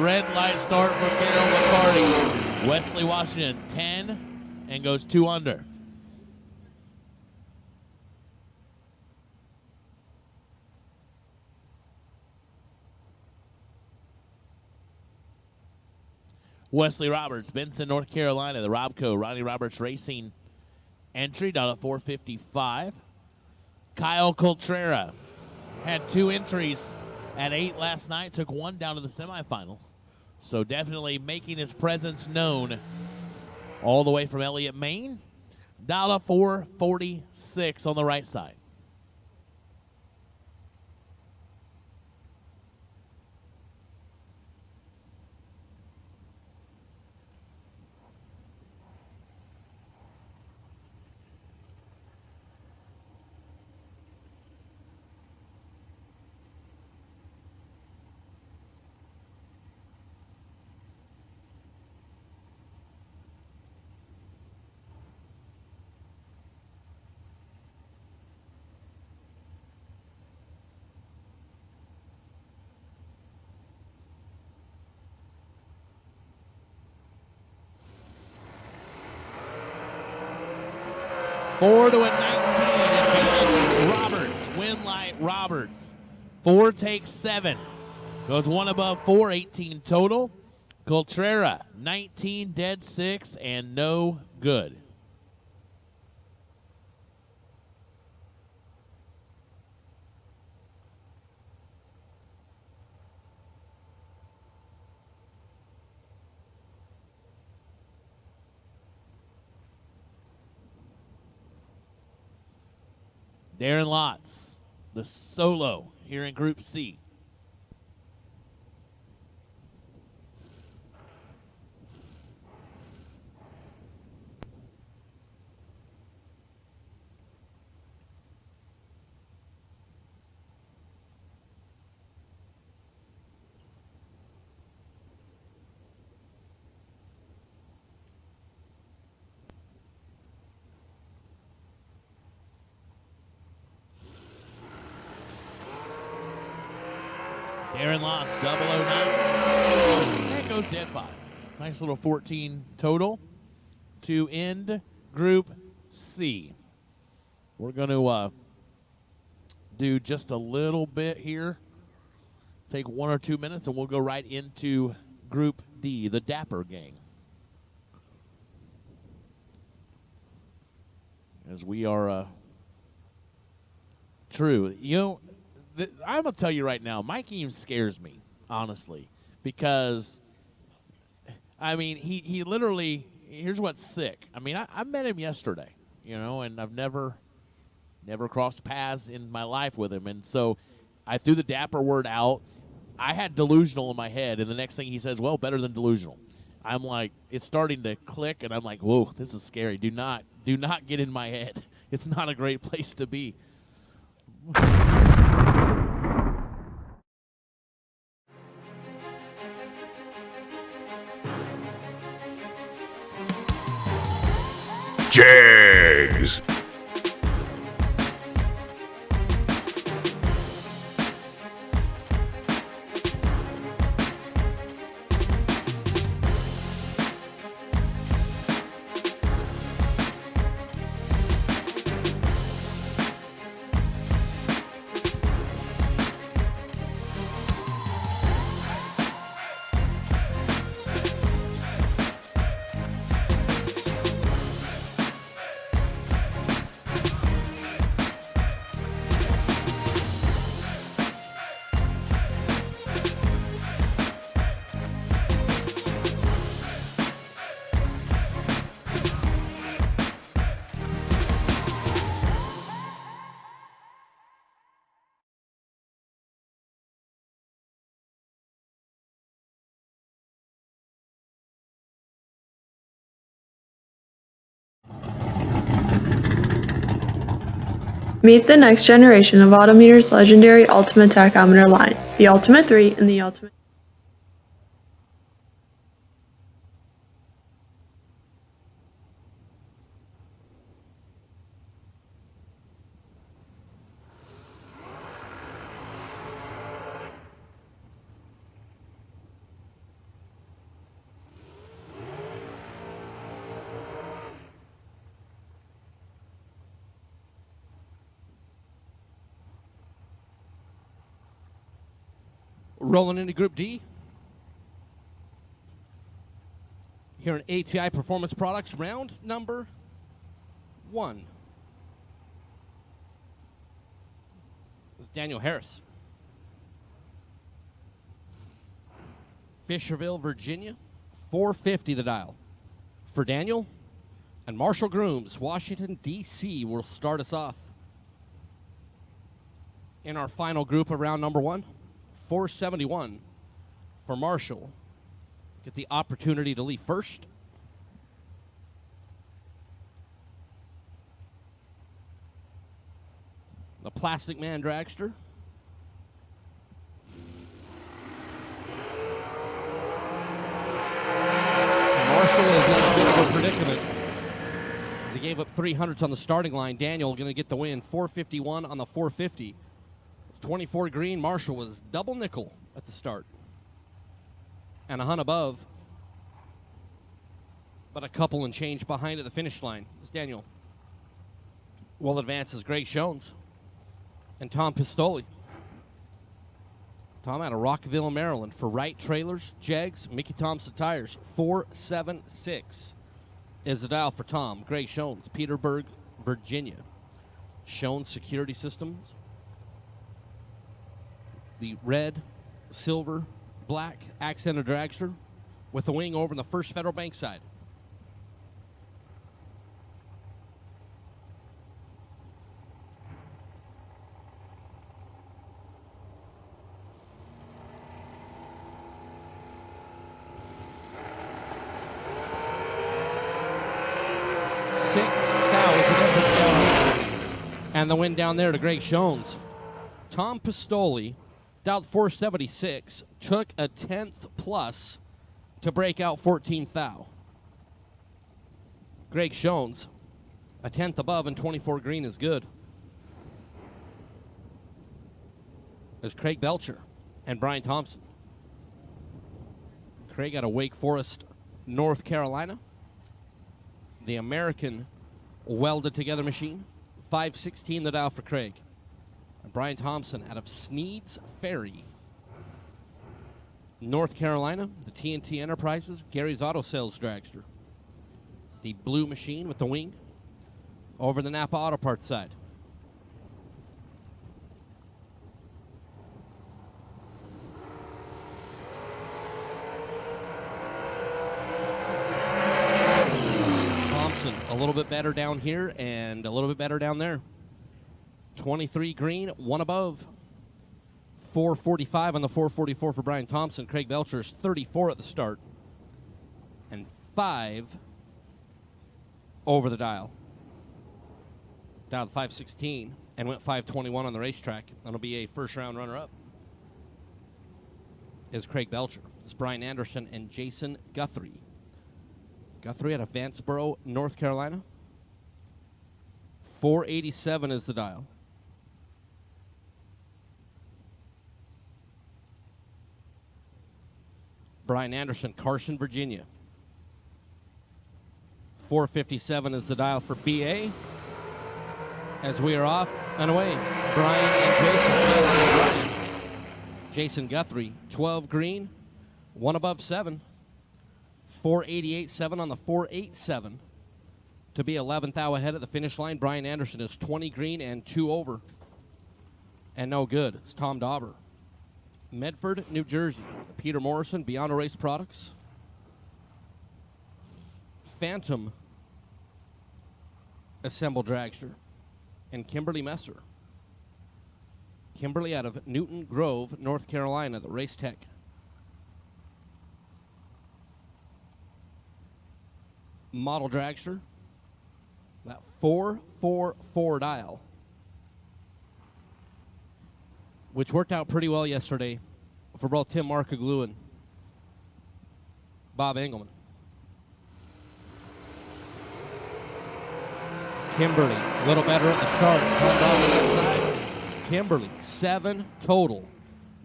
Red light start for Carol McCarty. Wesley Washington, 10, and goes 2 under. Wesley Roberts, Benson, North Carolina, the Robco, Ronnie Roberts Racing entry, down at 455. Kyle Coltrera had 2 entries at 8 last night, took 1 down to the semifinals. So definitely making his presence known all the way from Elliott, Maine. Down at 446 on the right side. Four to a 19, Roberts, Winlight Roberts. 4 takes 7. Goes 1 above 4, 18 total. Coltrera, 19, dead 6, and no good. Darren Lotz, the solo here in Group C. Darren lost 009. And goes dead 5. Nice little 14 total to end Group C. We're going to do just a little bit here. Take 1 or 2 minutes, and we'll go right into Group D, the Dapper Gang. As we are true. You know, I'm going to tell you right now, Mike Eames scares me, honestly, because, I mean, he literally, here's what's sick. I mean, I met him yesterday, you know, and I've never crossed paths in my life with him. And so I threw the dapper word out. I had delusional in my head, and the next thing he says, well, better than delusional. I'm like, it's starting to click, and I'm like, whoa, this is scary. Do not get in my head. It's not a great place to be. Jags. Meet the next generation of Autometer's legendary Ultimate Tachometer line, the Ultimate 3 and the Ultimate. Rolling into Group D. Here in ATI Performance Products, round number 1. This is Daniel Harris. Fisherville, Virginia, 450 the dial. For Daniel, and Marshall Grooms, Washington, D.C. will start us off. In our final group of round number 1, 471 for Marshall. Get the opportunity to leave first. The Plastic Man Dragster. Marshall is in a bit of a predicament, as he gave up 300s on the starting line. Daniel going to get the win, 451 on the 450. 24 green. Marshall was double nickel at the start, and a hunt above, but a couple and change behind at the finish line. It's Daniel. Well advances Greg Shones and Tom Pistoli. Tom out of Rockville, Maryland for Wright Trailers, Jegs, Mickey Thompson Tires. 476 is the dial for Tom. Greg Shones, Petersburg, Virginia. Shones Security Systems. The red, silver, black accented dragster with the wing over on the First Federal Bank side. And the win down there to Greg Shones. Tom Pistoli dialed 476, took a 10th plus to break out 14th thou. Greg Shones, a 10th above and 24 green is good. There's Craig Belcher, and Brian Thompson. Craig out of Wake Forest, North Carolina. The American welded together machine. 516 the dial for Craig. And Brian Thompson out of Sneed's Ferry, North Carolina. The TNT Enterprises, Gary's Auto Sales dragster. The blue machine with the wing over the Napa Auto Parts side. A little bit better down here and a little bit better down there. 23 green, one above. 445 on the 444 for Brian Thompson. Craig Belcher's 34 at the start. And 5 over the dial. Dialed 516 and went 521 on the racetrack. That'll be a first round runner-up. Is Craig Belcher. It's Brian Anderson and Jason Guthrie. Guthrie out of Vanceboro, North Carolina. 487 is the dial. Brian Anderson, Carson, Virginia. 457 is the dial for BA. As we are off and away, Brian and Jason Guthrie, 12 green, one above 7. 488.7 on the 487 to be 11th thou ahead at the finish line. Brian Anderson is 20 green and 2 over. And no good. It's Tom Dauber. Medford, New Jersey. Peter Morrison, Beyond Race Products. Phantom Assemble Dragster. And Kimberly Messer. Kimberly out of Newton Grove, North Carolina, the Race Tech. Model dragster, that 444 dial, which worked out pretty well yesterday for both Tim Markoglu and Bob Engelman. Kimberly, a little better at the start. Kimberly, 7 total.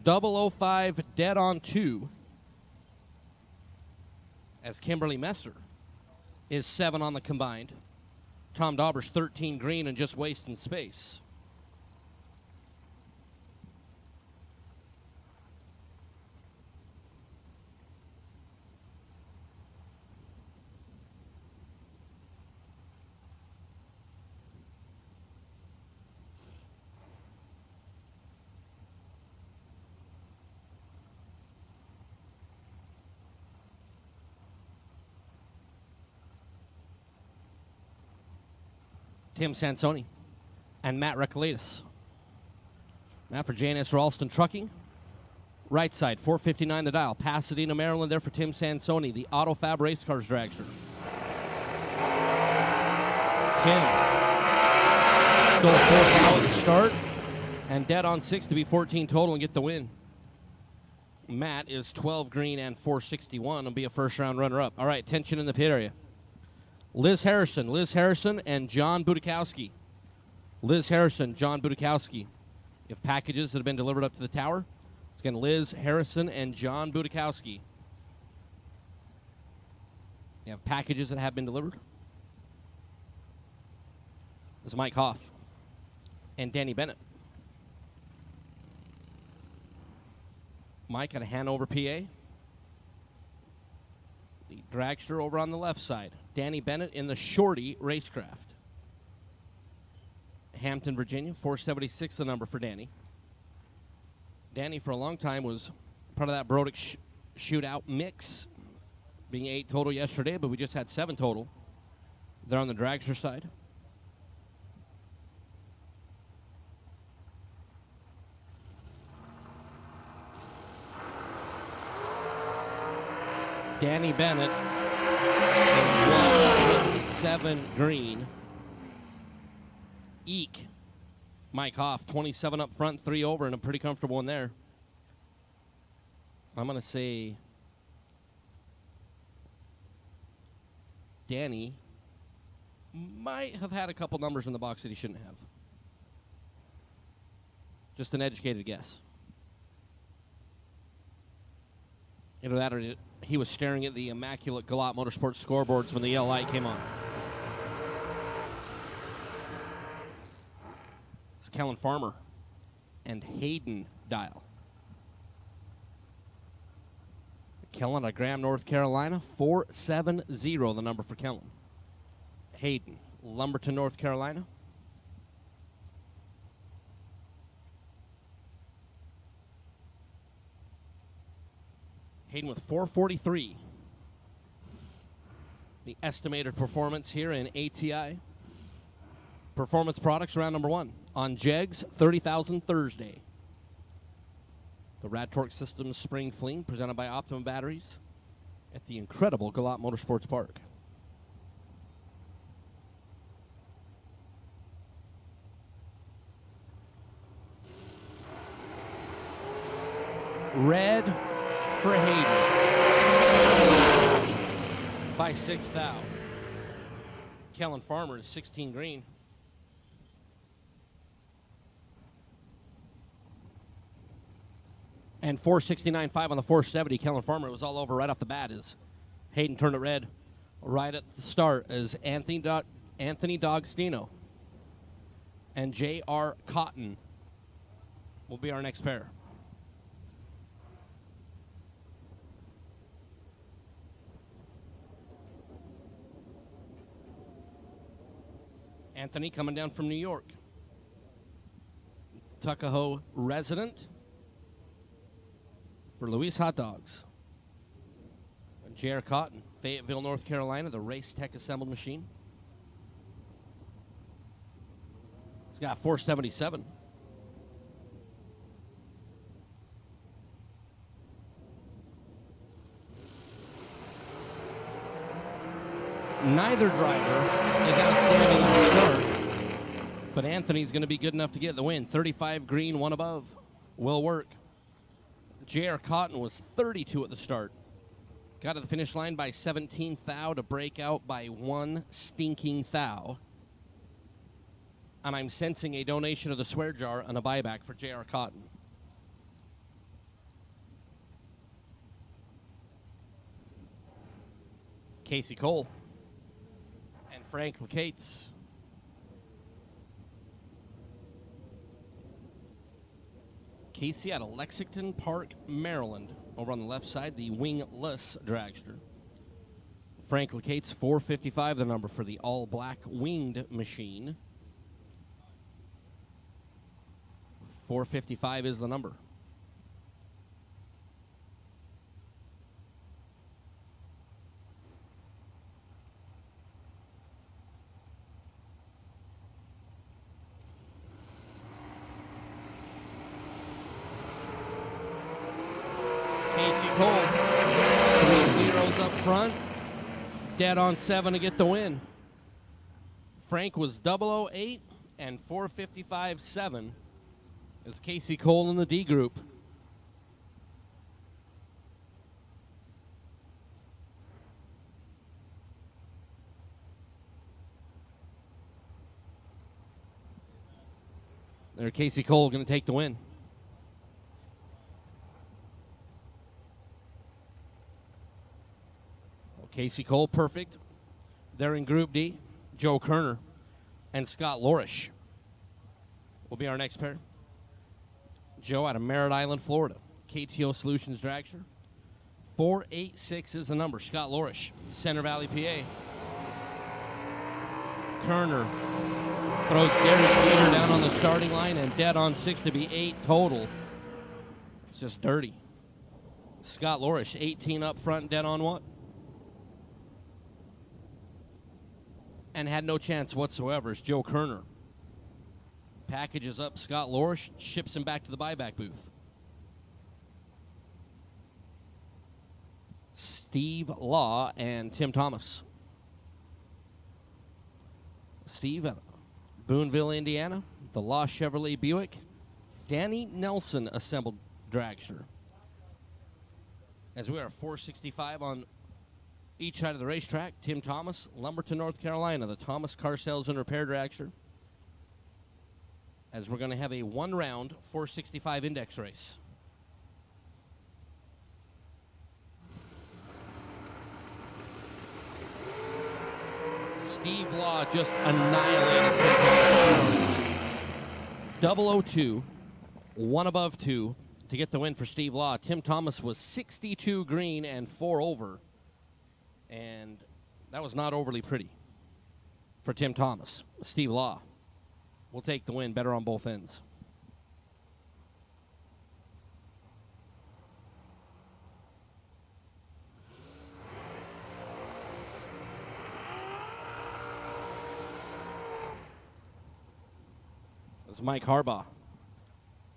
005 dead on 2. As Kimberly Messer is 7 on the combined. Tom Dauber's 13 green and just wasting space. Tim Sansoni and Matt Recolaitis. Matt for J&S Ralston Trucking. Right side, 459 the dial. Pasadena, Maryland there for Tim Sansoni, the Auto Fab Race Cars dragster. Tim stole 4 at the start and dead on 6 to be 14 total and get the win. Matt is 12 green and 461 and be a first round runner-up. All right, tension in the pit area. Liz Harrison, and John Budakowski. Liz Harrison, John Budakowski. If packages that have been delivered up to the tower, it's again Liz Harrison and John Budakowski. You have packages that have been delivered. This is Mike Hoff and Danny Bennett. Mike out of Hanover, PA. The dragster over on the left side. Danny Bennett in the Shorty Racecraft. Hampton, Virginia, 476 the number for Danny. Danny for a long time was part of that Brodick shootout mix, being 8 total yesterday, but we just had 7 total. They're on the dragster side. Danny Bennett in 7 green. Eek. Mike Hoff, 27 up front, 3 over, and a pretty comfortable one there. I'm going to say Danny might have had a couple numbers in the box that he shouldn't have. Just an educated guess. Either that or he was staring at the immaculate Galot Motorsports scoreboards when the yellow light came on. It's Kellen Farmer and Hayden Dial. Kellen out of Graham, North Carolina, 470, the number for Kellen. Hayden, Lumberton, North Carolina. Hayden with 443. The estimated performance here in ATI. Performance Products, round number 1. On Jegs, 30,000 Thursday. The RAD Torque Systems Spring Fling, presented by Optimum Batteries at the incredible Galot Motorsports Park. Red for Hayden by 6 thou. Kellen Farmer is 16 green. And 469.5 on the 470. Kellen Farmer was all over right off the bat as Hayden turned it red right at the start as Anthony D'Agostino and J.R. Cotton will be our next pair. Anthony coming down from New York. Tuckahoe resident for Louise Hot Dogs. J.R. Cotton, Fayetteville, North Carolina, the Race Tech assembled machine. He's got 477. Neither driver is outstanding on the start, but Anthony's going to be good enough to get the win. 35 green, 1 above. Will work. J.R. Cotton was 32 at the start. Got to the finish line by 17 thou to break out by 1 stinking thou. And I'm sensing a donation of the swear jar and a buyback for J.R. Cotton. Casey Cole and Frank Lacates. Casey out of Lexington Park, Maryland. Over on the left side, the wingless dragster. Frank Lacates, 455, the number for the all-black winged machine. 455 is the number. Casey Cole, 3 zeros up front, dead on 7 to get the win. Frank was 008 and 455.7 is Casey Cole in the D group. There, Casey Cole going to take the win. Casey Cole, perfect. They're in Group D. Joe Kerner and Scott Lorish will be our next pair. Joe out of Merritt Island, Florida. KTO Solutions Dragster. 486 is the number. Scott Lorish, Center Valley, PA. Kerner throws Gary Peter down on the starting line and dead on 6 to be 8 total. It's just dirty. Scott Lorish, 18 up front, dead on 1. And had no chance whatsoever as Joe Kerner packages up Scott Lorish, ships him back to the buyback booth. Steve Law and Tim Thomas. Steve out of Boonville, Indiana, the Law Chevrolet Buick. Danny Nelson assembled dragster. As we are 465 on each side of the racetrack. Tim Thomas, Lumberton, North Carolina, the Thomas Car Sales and Repair Dragster. As we're going to have a 1-round 465 index race. Steve Law just annihilated Tim Thomas. 002, 1 above 2 to get the win for Steve Law. Tim Thomas was 62 green and 4 over. And that was not overly pretty for Tim Thomas. Steve Law will take the win, better on both ends. It's Mike Harbaugh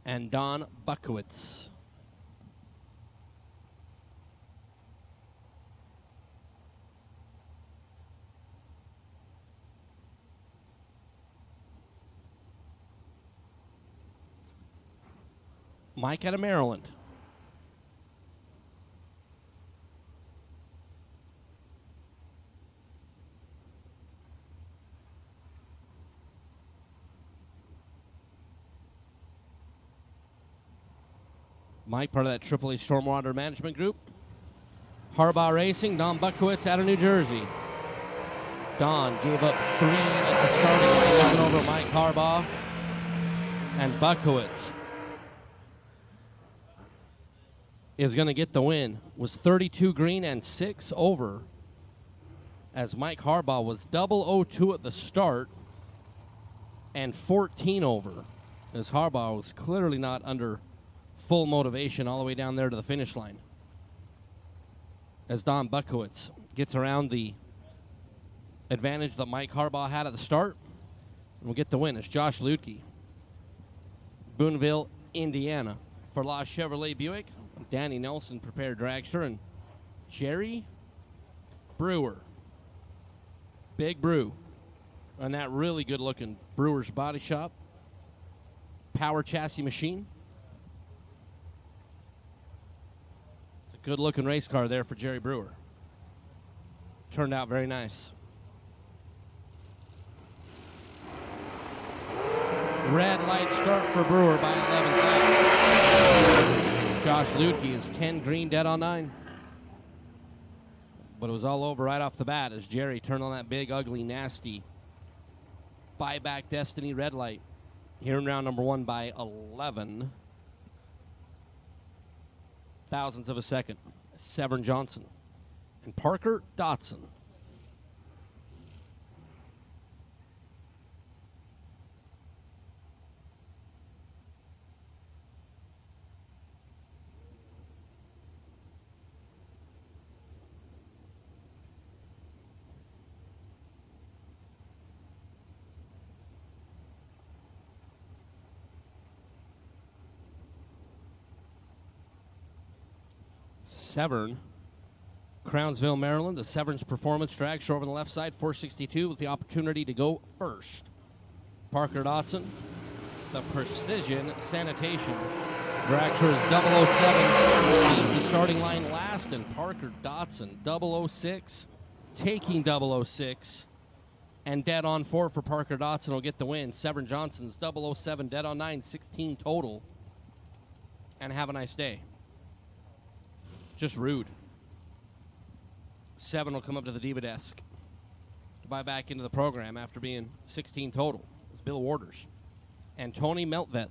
and Don Buckowitz. Mike out of Maryland. Mike, part of that AAA Stormwater Management Group. Harbaugh Racing, Don Buckowitz out of New Jersey. Don gave up 3 at the starting line over Mike Harbaugh. And Buckowitz is going to get the win. Was 32 green and 6 over, as Mike Harbaugh was 002 at the start and 14 over, as Harbaugh was clearly not under full motivation all the way down there to the finish line. As Don Buckowitz gets around the advantage that Mike Harbaugh had at the start, and will get the win. It's Josh Lutke, Boonville, Indiana, for La Chevrolet Buick. Danny Nelson, prepared dragster, and Jerry Brewer, Big Brew, on that really good-looking Brewer's Body Shop power chassis machine. It's a good-looking race car there for Jerry Brewer. Turned out very nice. Red light start for Brewer by 11 laps. Josh Lutke is 10 green, dead on 9. But it was all over right off the bat as Jerry turned on that big, ugly, nasty Buyback Destiny red light here in round number 1 by 11 thousandths of a second. Severn Johnson and Parker Dotson. Severn, Crownsville, Maryland. The Severn's Performance drag show over on the left side, 462 with the opportunity to go first. Parker Dotson, the Precision Sanitation drag show is 007, leads the starting line last, and Parker Dotson, 006, taking 006, and dead on 4 for Parker Dotson will get the win. Severn Johnson's 007, dead on 9, 16 total, and have a nice day. Just rude. 7 will come up to the diva desk to buy back into the program after being 16 total. It's Bill Warders and Tony Meltvet.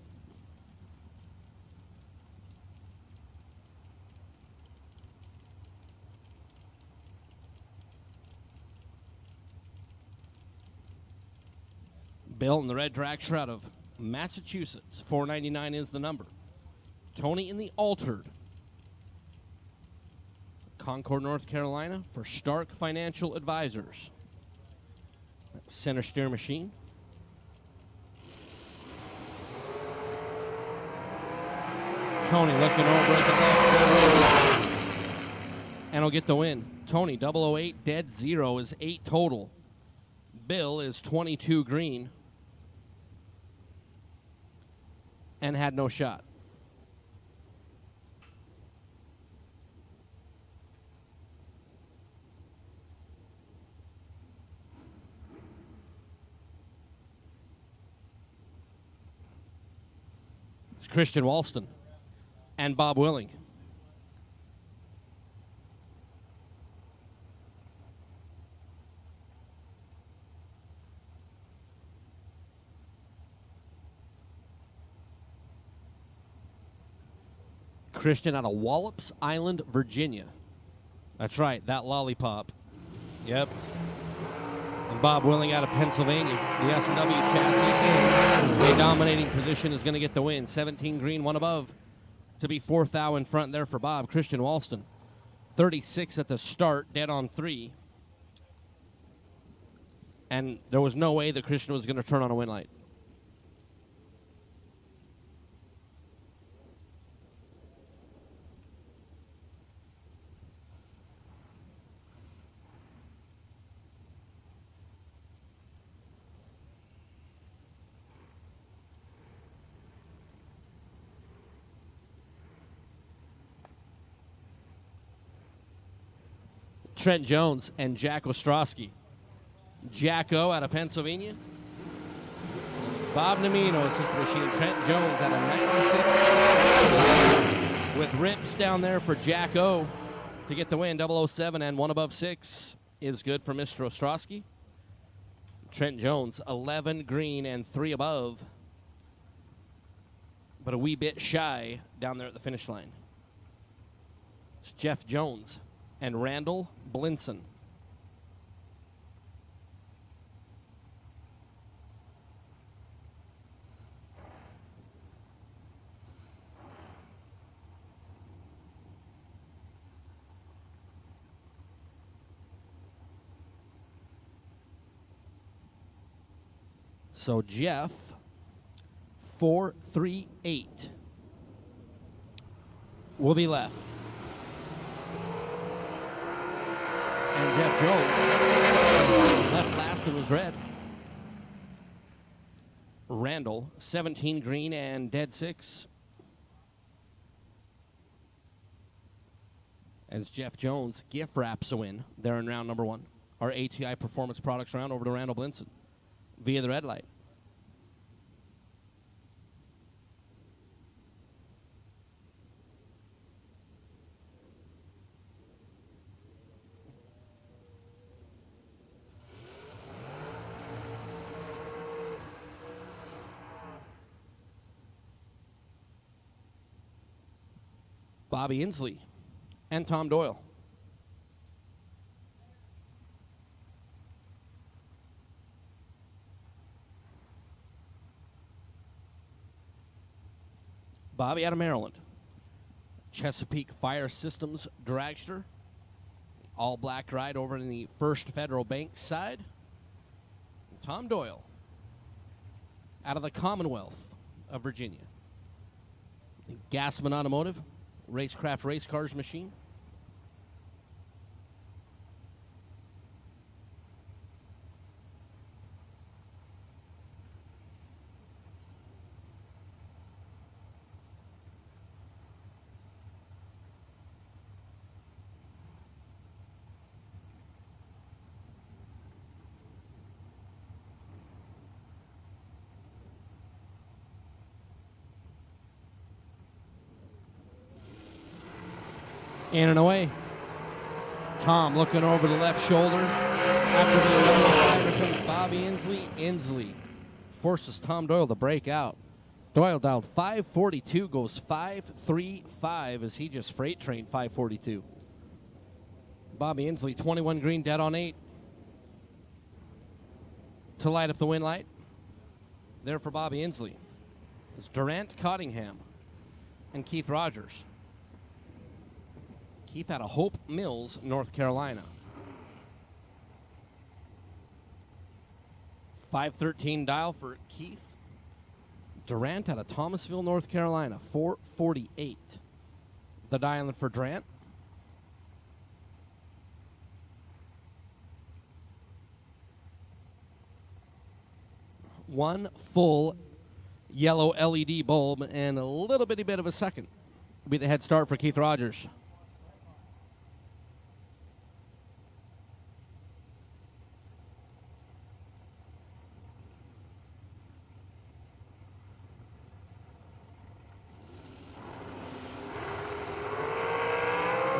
Bill in the red dragster out of Massachusetts. 499 is the number. Tony in the altered Concord, North Carolina, for Stark Financial Advisors. Center steer machine. Tony looking over at the left, and will get the win. Tony, 008, dead 0 is 8 total. Bill is 22 green and had no shot. Christian Walston and Bob Willing. Christian out of Wallops Island, Virginia. That's right, that lollipop. Yep. And Bob Willing out of Pennsylvania. The S&W chassis in a dominating position is going to get the win. 17 green, one above. To be fourth thou in front there for Bob. Christian Walston. 36 at the start, dead on 3. And there was no way that Christian was going to turn on a win light. Trent Jones and Jack Ostrowski. Jacko out of Pennsylvania. Bob Namino assist machine. Trent Jones out of 96. With rips down there for Jacko to get the win. 007 and 1 above 6 is good for Mr. Ostrowski. Trent Jones 11 green and 3 above. But a wee bit shy down there at the finish line. It's Jeff Jones and Randall Blinson. So Jeff, 438 will be left. And Jeff Jones left last and was red. Randall, 17 green and dead 6. As Jeff Jones gift wraps a win there in round number 1. Our ATI Performance Products round over to Randall Blinson via the red light. Bobby Inslee and Tom Doyle. Bobby out of Maryland. Chesapeake Fire Systems dragster. All black ride over in the First Federal Bank side. And Tom Doyle out of the Commonwealth of Virginia. Gassman Automotive. Racecraft Race Cars machine. In and away. Tom looking over the left shoulder. After the 11 comes Bobby Inslee. Inslee forces Tom Doyle to break out. Doyle down 542, goes 535 as he just freight trained 542. Bobby Inslee, 21 green, dead on 8. To light up the win light. There for Bobby Inslee is Durant Cottingham and Keith Rogers. Keith out of Hope Mills, North Carolina. 513 dial for Keith. Durant out of Thomasville, North Carolina. 448. The dial for Durant. One full yellow LED bulb and a little bitty bit of a second will be the head start for Keith Rogers.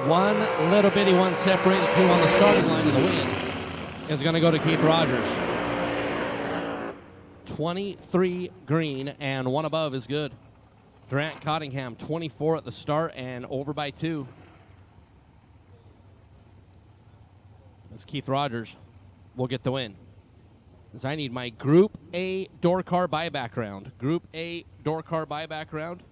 One little bitty one separated, 2 on the starting line, of the win is going to go to Keith Rogers. 23 green and 1 above is good. Grant Cottingham, 24 at the start and over by 2. As Keith Rogers will get the win. As I need my Group A door car buyback round. Group A door car buyback round.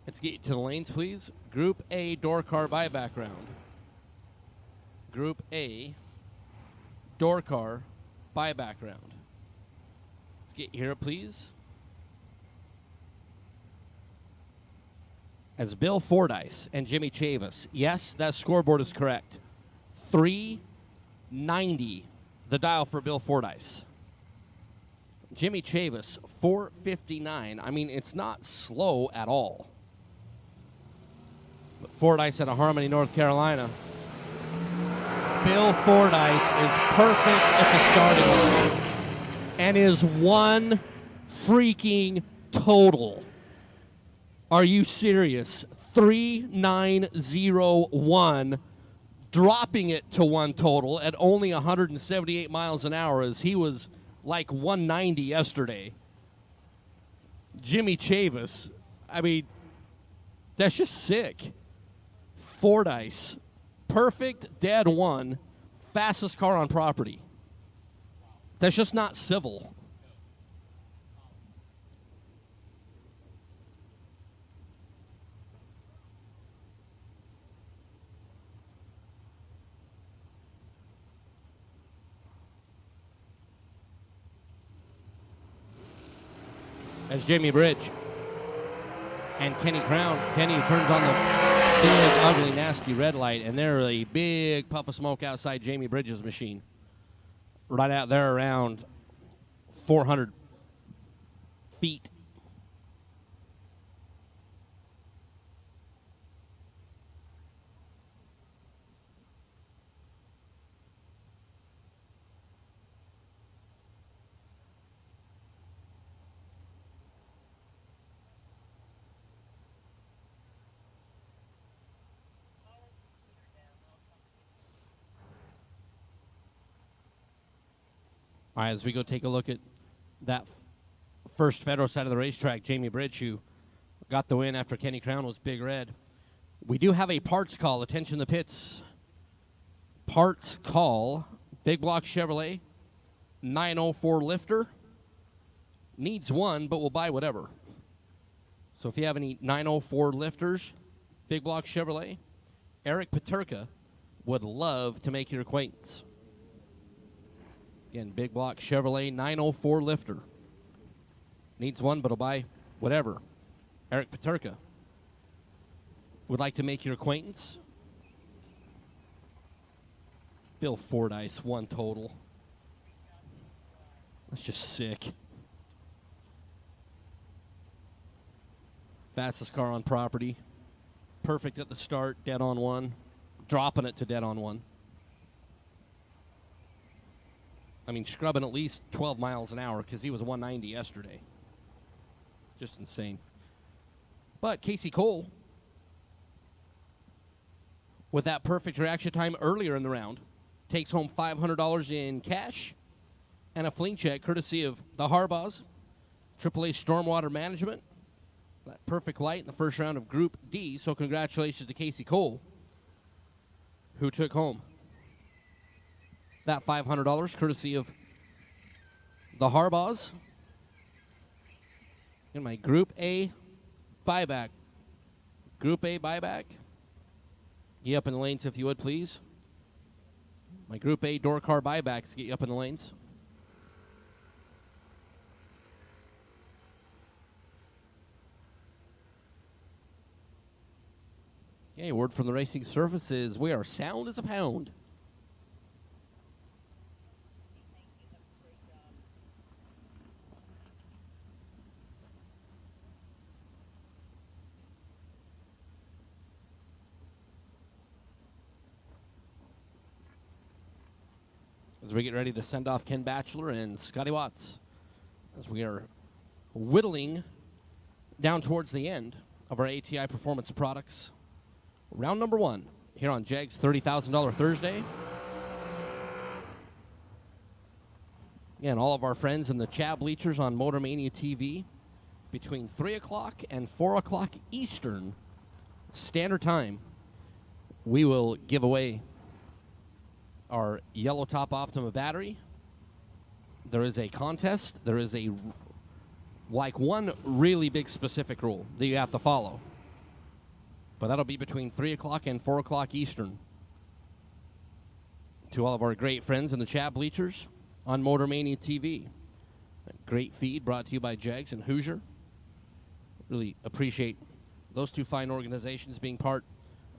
Let's get you to the lanes, please. Group A door car buyback round. Group A door car buyback round. Let's get you here, please. As Bill Fordyce and Jimmy Chavis. Yes, that scoreboard is correct. 390, the dial for Bill Fordyce. Jimmy Chavis, 459. I mean, it's not slow at all. But Fordyce out of Harmony, North Carolina. Bill Fordyce is perfect at the starting line and is one freaking total. Are you serious? 3901, dropping it to one total at only 178 miles an hour as he was like 190 yesterday. Jimmy Chavis, I mean, that's just sick. Fordyce, perfect, dead one, fastest car on property. That's just not civil. As Jamie Bridge and Kenny Crown. Kenny turns on the big, ugly, nasty red light, and there's a big puff of smoke outside Jamie Bridge's machine. Right out there around 400 feet. All right, as we go take a look at that first Federal side of the racetrack, Jamie Bridge, who got the win after Kenny Crown was big red. We do have a parts call. Attention the pits. Parts call. Big block Chevrolet. 904 lifter. Needs one, but will buy whatever. So if you have any 904 lifters, big block Chevrolet, Eric Paterka would love to make your acquaintance. Again, big block Chevrolet 904 lifter. Needs one, but will buy whatever. Eric Paterka would like to make your acquaintance. Bill Fordyce, one total. That's just sick. Fastest car on property. Perfect at the start, dead on one. Dropping it to dead on one. I mean, scrubbing at least 12 miles an hour because he was 190 yesterday. Just insane. But Casey Cole, with that perfect reaction time earlier in the round, takes home $500 in cash and a Fling check courtesy of the Harbaughs, AAA Stormwater Management. That perfect light in the first round of Group D. So congratulations to Casey Cole, who took home that $500 courtesy of the Harbaughs. In my Group A buyback. Group A buyback. Get up in the lanes if you would, please. My Group A door car buybacks get you up in the lanes. Okay, word from the racing services. We are sound as a pound. As we get ready to send off Ken Batchelor and Scotty Watts, as we are whittling down towards the end of our ATI Performance Products round number one here on JAG's $30,000 Thursday. Again, all of our friends in the chat bleachers on Motor Mania TV, between 3 o'clock and 4 o'clock Eastern Standard Time, we will give away our yellow top Optima battery. There is a contest. There is one really big specific rule that you have to follow. But that'll be between 3 o'clock and 4 o'clock Eastern. To all of our great friends in the chat bleachers on Motor Mania TV. A great feed brought to you by Jegs and Hoosier. Really appreciate those two fine organizations being part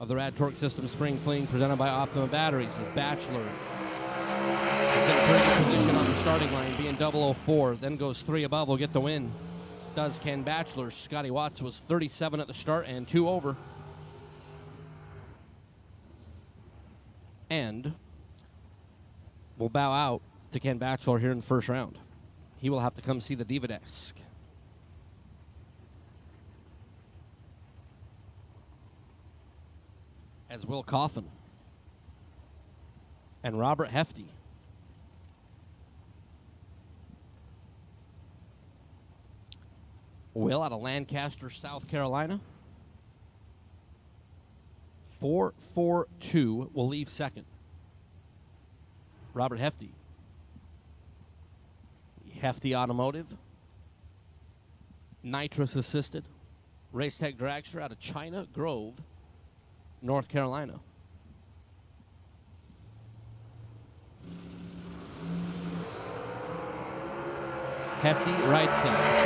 of the RAD Torque System Spring Fling presented by Optima Batteries. As Bachelor is in pretty good position on the starting line, being 004, then goes 3 above, will get the win. Does Ken Bachelor. Scotty Watts was 37 at the start and 2 over. And we'll bow out to Ken Bachelor here in the first round. He will have to come see the Diva Desk. As Will Coffin and Robert Hefty Will out of Lancaster, South Carolina. 442 will leave second. Robert Hefty. Hefty Automotive. Nitrous Assisted. Race Tech Dragster out of China Grove, North Carolina. Hefty right side.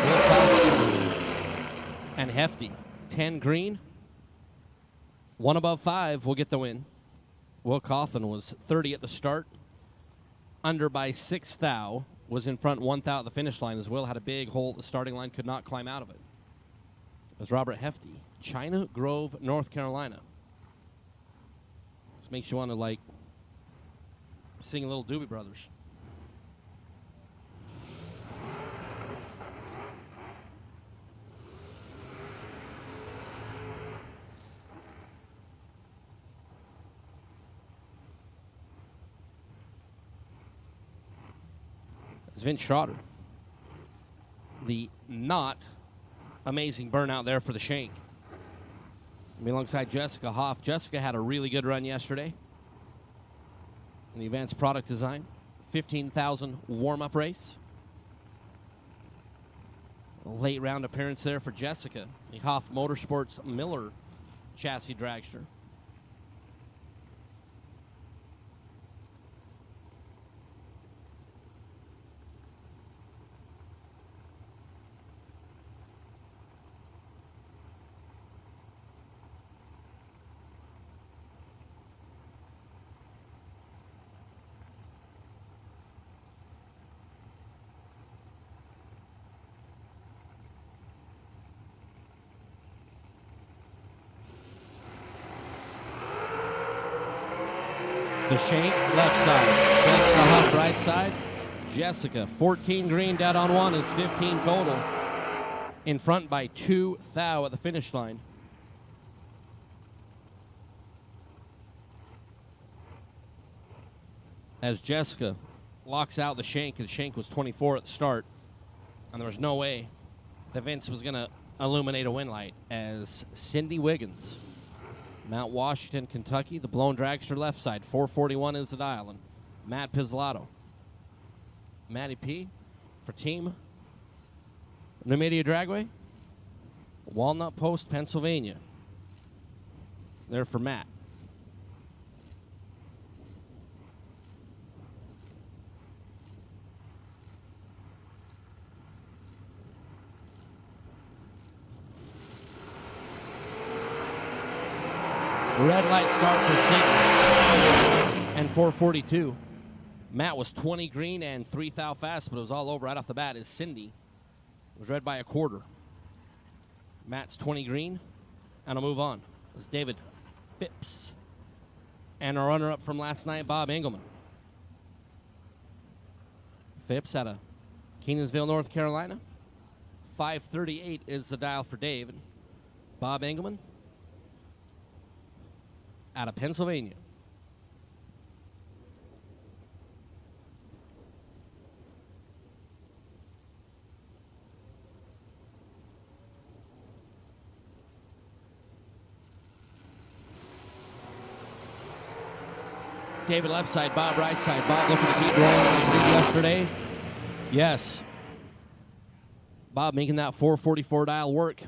And Hefty. 10 green. 1 above 5 will get the win. Will Coffin was 30 at the start. Under by 6 thou. Was in front 1 thou at the finish line as Will had a big hole at the starting line, could not climb out of it. It was Robert Hefty. China Grove, North Carolina. This makes you want to, like, sing a little Doobie Brothers. Vince Schroeder. The not amazing burnout there for the Shank. Alongside Jessica Hoff. Jessica had a really good run yesterday in the advanced product design. 15,000 warm-up race. A late round appearance there for Jessica. The Hoff Motorsports Miller chassis dragster. The Shank left side, Jessica Huff right side. Jessica 14 green, dead on 1 is 15 total. In front by 2 thou at the finish line. As Jessica locks out the Shank, and Shank was 24 at the start, and there was no way that Vince was going to illuminate a win light as Cindy Wiggins, Mount Washington, Kentucky, the blown dragster left side. 441 is the dial. And Matt Pizzolato. Matty P for Team Numidia Dragway. Walnut Post, Pennsylvania. There for Matt. Red light start for King and 442. Matt was 20 green and 3 thou fast, but it was all over right off the bat as Cindy was red by a quarter. Matt's 20 green, and I'll move on. It's David Phipps and our runner-up from last night, Bob Engelman. Phipps out of Kenansville, North Carolina. 538 is the dial for David. Bob Engelman out of Pennsylvania. David left side, Bob right side. Bob looking to keep rolling like he did yesterday. Yes. Bob making that 444 dial work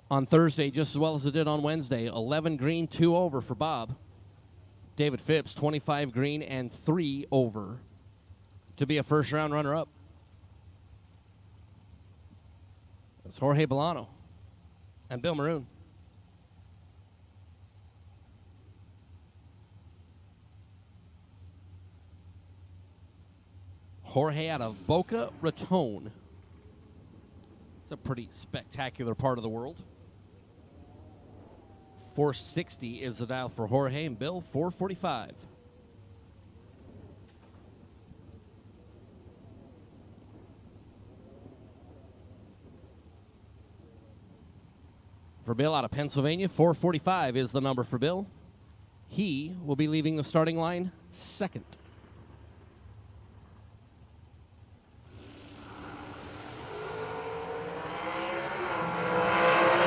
on Thursday just as well as it did on Wednesday. 11 green, 2 over for Bob. David Phipps, 25 green and 3 over to be a first-round runner-up. It's Jorge Bolano and Bill Maroon. Jorge out of Boca Raton. It's a pretty spectacular part of the world. 460 is the dial for Jorge, and Bill, 445. For Bill out of Pennsylvania, 445 is the number for Bill. He will be leaving the starting line second.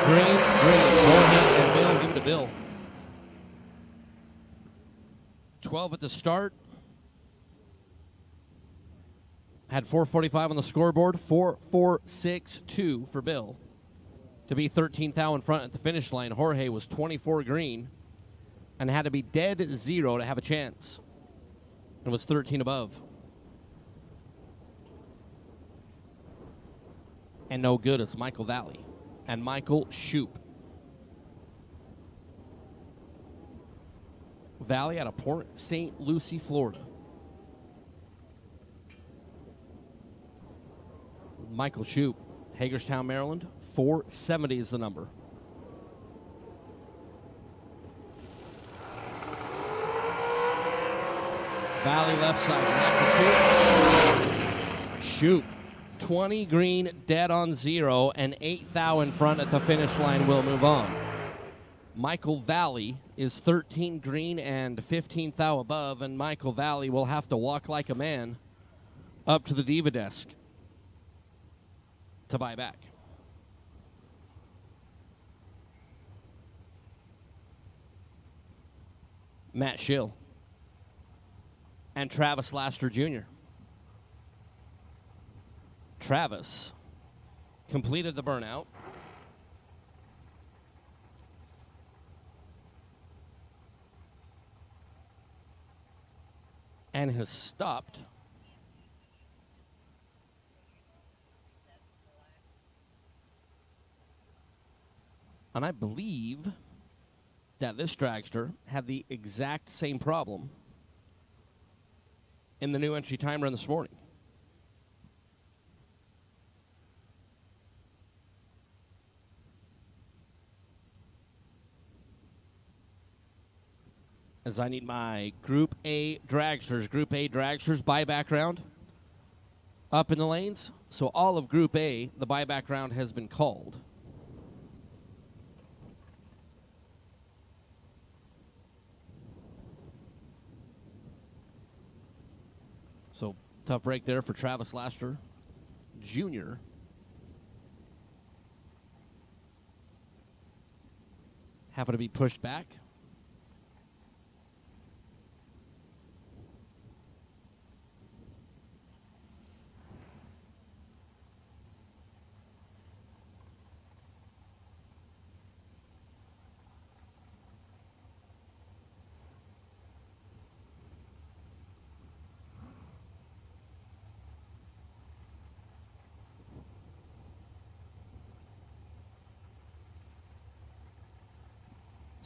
Green. Jorge and Bill, give it to Bill. 12 at the start. Had 445 on the scoreboard. 4.462 for Bill. To be 13th thou in front at the finish line. Jorge was 24 green and had to be dead zero to have a chance. And was 13 above. And no good is Michael Valley and Michael Shoup. Valley out of Port St. Lucie, Florida. Michael Shoup, Hagerstown, Maryland. 470 is the number. Valley left side. Shoup. 20 green, dead on zero, and 8 thou in front at the finish line will move on. Michael Valley is 13 green and 15 thou above, and Michael Valley will have to walk like a man up to the diva desk to buy back. Matt Schill and Travis Laster Jr. Travis completed the burnout. And has stopped. And I believe that this dragster had the exact same problem in the new entry time run this morning. As I need my Group A dragsters buyback round up in the lanes. So all of Group A, the buyback round has been called. So tough break there for Travis Laster Jr. Having to be pushed back.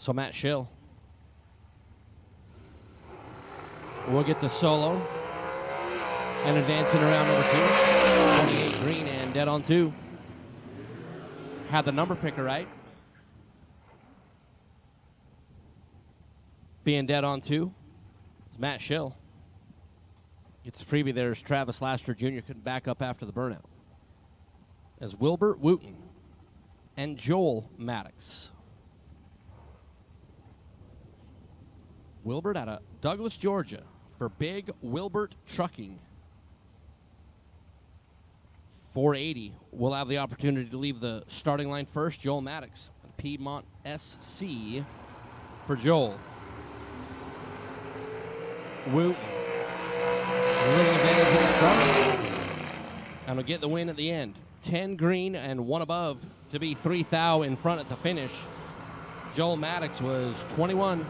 So Matt Schill will get the solo and advancing around number 2. 28 green and dead on 2. Had the number picker right. Being dead on 2 is Matt Schill. Gets a freebie there as Travis Laster Jr. couldn't back up after the burnout. As Wilbert Wooten and Joel Maddox. Wilbert out of Douglas, Georgia for Big Wilbert Trucking. 480 will have the opportunity to leave the starting line first. Joel Maddox, Piedmont SC for Joel. Woo. A little advantage in the front. And will get the win at the end. 10 green and 1 above to be 3 thou in front at the finish. Joel Maddox was 21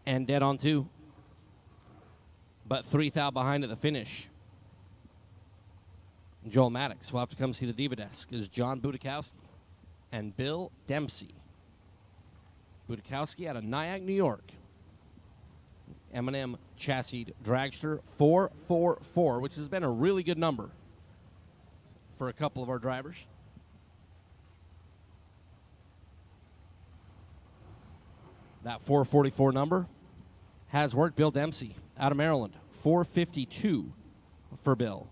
and dead on 2. But 3 thou behind at the finish. Joel Maddox will have to come see the Diva Desk is John Budakowski and Bill Dempsey. Budakowski out of Nyack, New York. M&M chassis dragster 444, which has been a really good number for a couple of our drivers. That 444 number has worked. Bill Dempsey out of Maryland, 452 for Bill.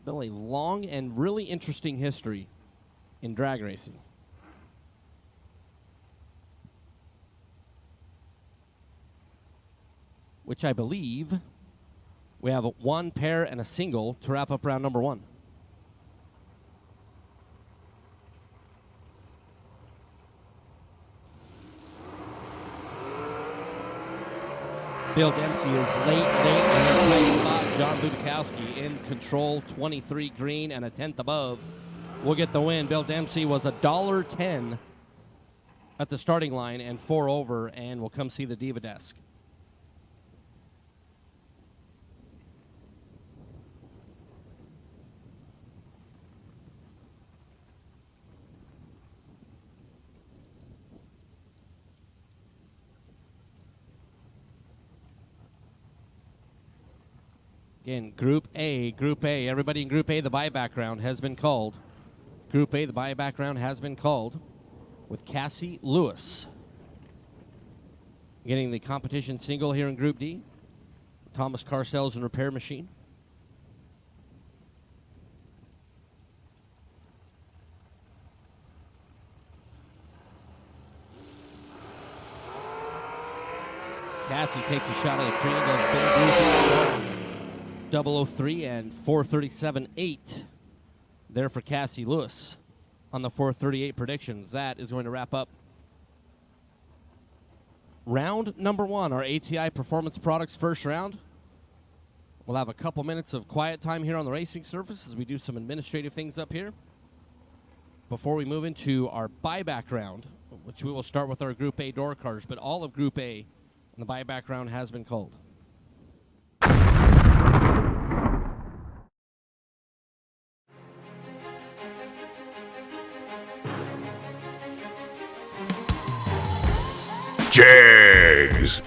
Bill, a long and really interesting history in drag racing. Which I believe we have a 1 pair and a single to wrap up round number 1. Bill Dempsey is late in the spot. John Budakowski in control, 23 green and a 10th above. We'll get the win. Bill Dempsey was $1.10 at the starting line and 4 over, and we'll come see the Diva Desk. Again, Group A, everybody in Group A, the buyback round has been called. Group A, the buyback round has been called with Cassie Lewis getting the competition single here in Group D. Thomas Carcells and Repair Machine. Cassie takes a shot of the cream, goes big 003 and 437.8 there for Cassie Lewis on the 438 predictions. That is going to wrap up round number 1, our ATI Performance Products first round. We'll have a couple minutes of quiet time here on the racing surface as we do some administrative things up here before we move into our buyback round, which we will start with our Group A door cars, but all of Group A in the buyback round has been called. Jags.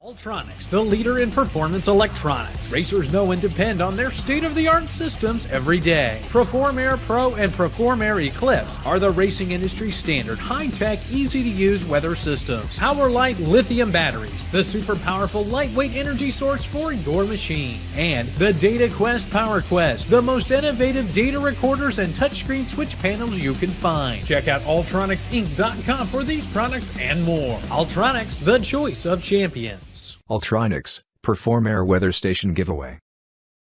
Ultronics, the leader in performance electronics. Racers know and depend on their state-of-the-art systems every day. Perform Air Pro and Perform Air Eclipse are the racing industry standard, high-tech, easy-to-use weather systems. Power-Light lithium batteries, the super powerful lightweight energy source for your machine. And the Data Quest Power Quest, the most innovative data recorders and touchscreen switch panels you can find. Check out ultronicsinc.com for these products and more. Ultronics, the choice of champions. Ultronics, Perform Air Weather Station Giveaway.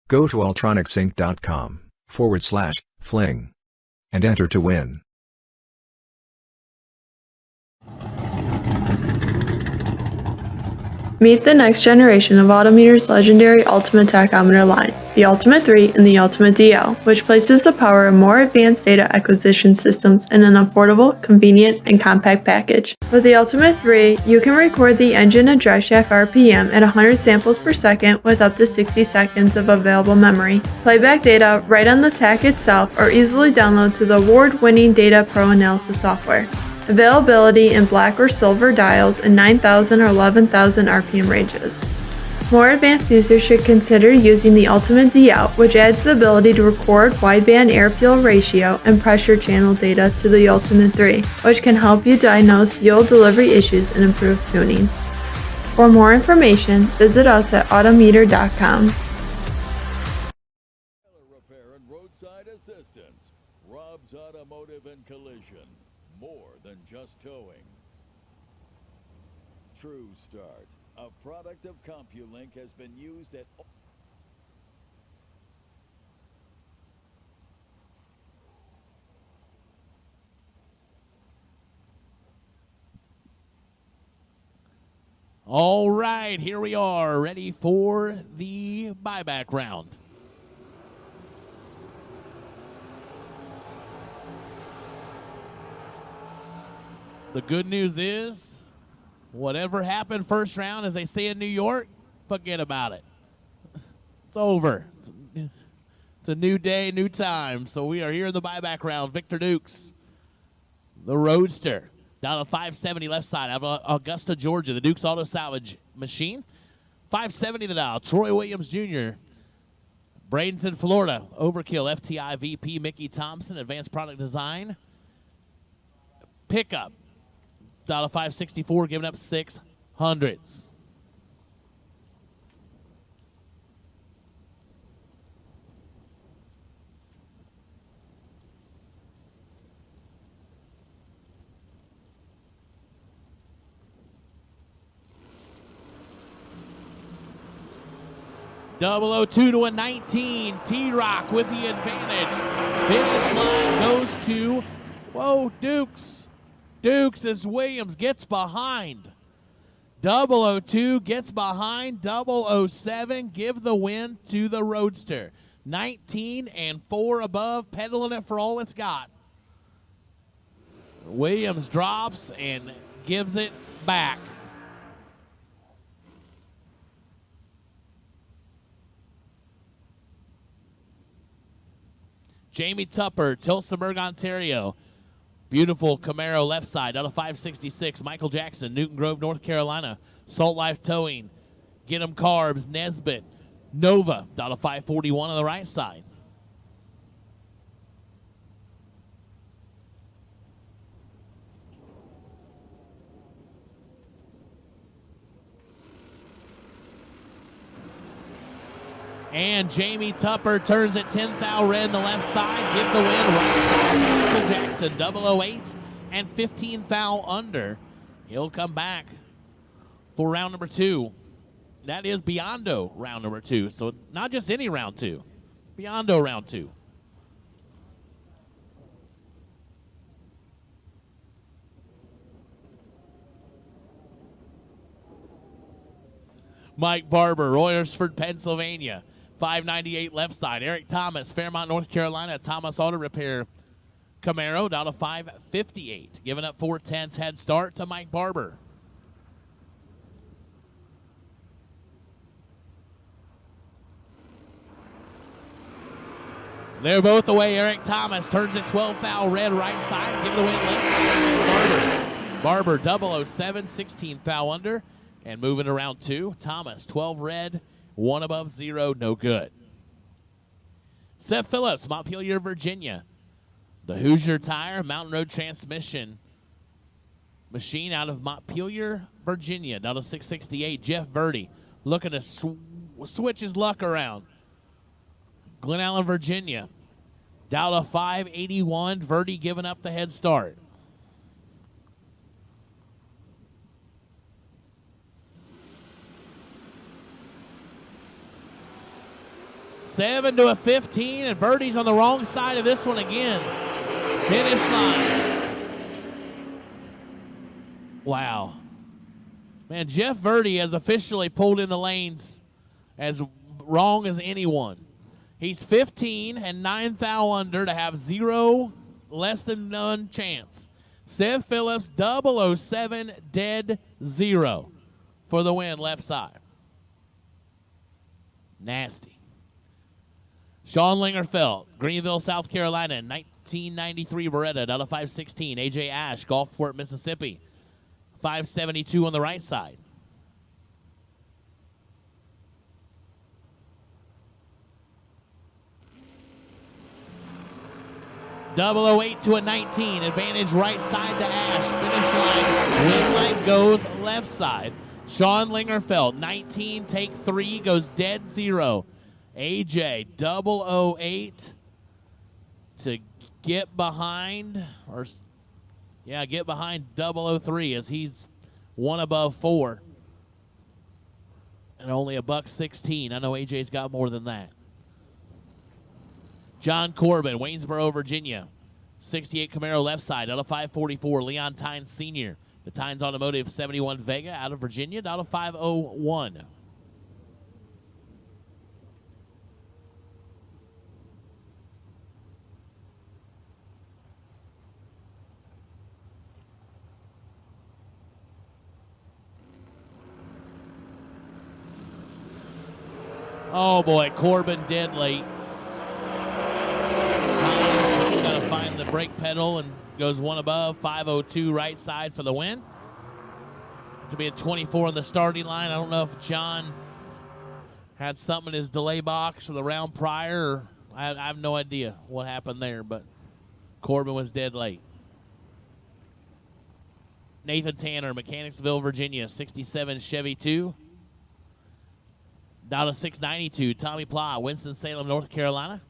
Go to ultronicsinc.com/fling and enter to win. Meet the next generation of Autometer's legendary Ultimate Tachometer line, the Ultimate 3 and the Ultimate DL, which places the power of more advanced data acquisition systems in an affordable, convenient, and compact package. With the Ultimate 3, you can record the engine and driveshaft RPM at 100 samples per second with up to 60 seconds of available memory. Playback data right on the tach itself or easily download to the award-winning Data Pro Analysis software. Availability in black or silver dials in 9,000 or 11,000 RPM ranges. More advanced users should consider using the Ultimate DL, which adds the ability to record wideband air-fuel ratio and pressure channel data to the Ultimate 3, which can help you diagnose fuel delivery issues and improve tuning. For more information, visit us at autometer.com. Repair and roadside assistance. Rob's Automotive and Collision. More than just towing. True Start, a product of CompuLink, has been used at All right, here we are, ready for the buyback round. The good news is, whatever happened first round, as they say in New York, forget about it. It's over. It's a new day, new time. So we are here in the buyback round. Victor Dukes, the Roadster, down to 570 left side out of Augusta, Georgia. The Dukes Auto Salvage Machine. 570 the dial. Troy Williams Jr., Bradenton, Florida. Overkill FTI VP Mickey Thompson, Advanced Product Design. Pickup. Dial 564, giving up 600s. .002 to a 19. T-Rock with the advantage. Finish line goes to, whoa, Dukes. Dukes as Williams gets behind. 002 gets behind 007. Give the win to the Roadster. 19 and 4 above, pedaling it for all it's got. Williams drops and gives it back. Jamie Tupper, Tillsonburg, Ontario. Beautiful Camaro left side, out of 566. Michael Jackson, Newton Grove, North Carolina. Salt Life Towing, Get 'em Carbs, Nesbitt, Nova, out of 541 on the right side. And Jamie Tupper turns it 10 thou red in the left side. Give the win right side. Michael Jackson, 008 and 15 thou under. He'll come back for round number 2. That is Biondo round number 2. So not just any round 2. Biondo round 2. Mike Barber, Royersford, Pennsylvania. 598 left side. Eric Thomas, Fairmont, North Carolina. Thomas Auto Repair Camaro down to 558. Giving up 4/10 head start to Mike Barber. They're both away. Eric Thomas turns it 12 thou red right side. Give the win left. Barber 007, 16 thou under. And moving to round 2, Thomas 12 red. 1 above 0, no good. Seth Phillips, Montpelier, Virginia. The Hoosier Tire Mountain Road Transmission Machine out of Montpelier, Virginia. Down to 668. Jeff Verdi looking to switch his luck around. Glen Allen, Virginia. Down to 581. Verdi giving up the head start. Seven to a 15, and Verdi's on the wrong side of this one again. Finish line. Wow. Man, Jeff Verdi has officially pulled in the lanes as wrong as anyone. He's 15 and 9 thou under to have 0 less than none chance. Seth Phillips 007 dead 0 for the win left side. Nasty. Sean Lingerfeld, Greenville, South Carolina, 1993 Beretta, out of 516. AJ Ash, Gulfport, Mississippi, 572 on the right side. .008 to a 19. Advantage right side to Ash. Finish line. Win line goes left side. Sean Lingerfeld, 19, take 3, goes dead 0. AJ, 008 to get behind, get behind 003 as he's 1 above 4. And only $1.16. I know AJ's got more than that. John Corbin, Waynesboro, Virginia. 68 Camaro left side, out of 544. Leon Tynes Sr. The Tynes Automotive 71 Vega out of Virginia, out of 501. Oh boy, Corbin dead late. Got to find the brake pedal and goes 1 above. 502 right side for the win. To be a 24 on the starting line. I don't know if John had something in his delay box from the round prior. Or I have no idea what happened there, but Corbin was dead late. Nathan Tanner, Mechanicsville, Virginia, 67 Chevy 2. Down to 692, Tommy Plah, Winston-Salem, North Carolina.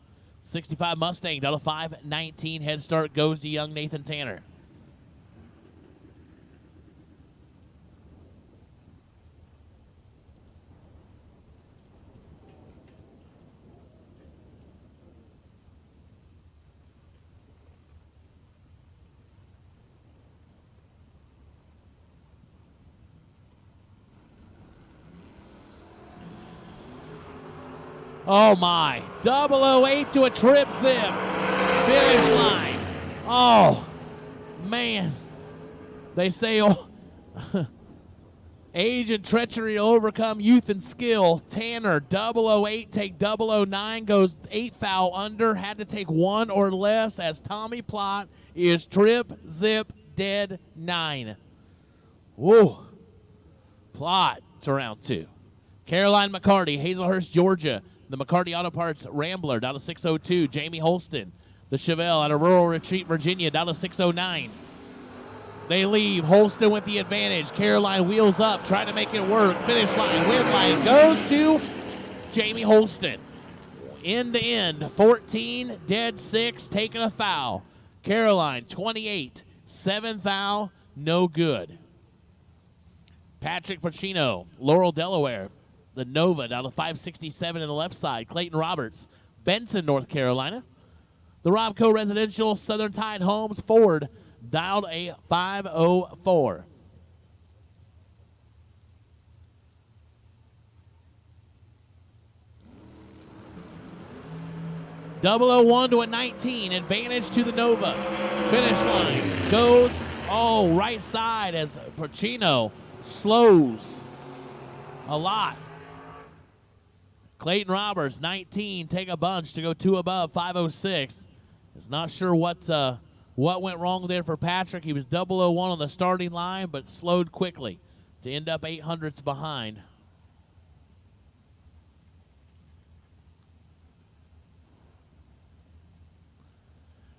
65 Mustang, down to 519. Head start goes to young Nathan Tanner. Oh my, 008 to a trip zip. Finish line. Oh, man. They say age and treachery overcome youth and skill. Tanner, 008, take 009, goes 8 foul under. Had to take 1 or less as Tommy Plott is trip, zip, dead 9. Whoa. Plott to round 2. Caroline McCarty, Hazelhurst, Georgia. The McCarty Auto Parts Rambler, down to 602. Jamie Holston, the Chevelle out of Rural Retreat, Virginia, down to 609. They leave. Holston with the advantage. Caroline wheels up, trying to make it work. Finish line, win line goes to Jamie Holston. End to end, 14, dead 6, taking a foul. Caroline, 28, 7 foul, no good. Patrick Pacino, Laurel, Delaware. The Nova down to 567 in the left side. Clayton Roberts, Benson, North Carolina. The Robco Residential Southern Tide Homes Ford dialed a 504. .001 to a 19. Advantage to the Nova. Finish line goes right side as Pacino slows a lot. Clayton Roberts, 19, take a bunch to go 2 above, 506. Is not sure what went wrong there for Patrick. He was 001 on the starting line, but slowed quickly to end up 800ths behind.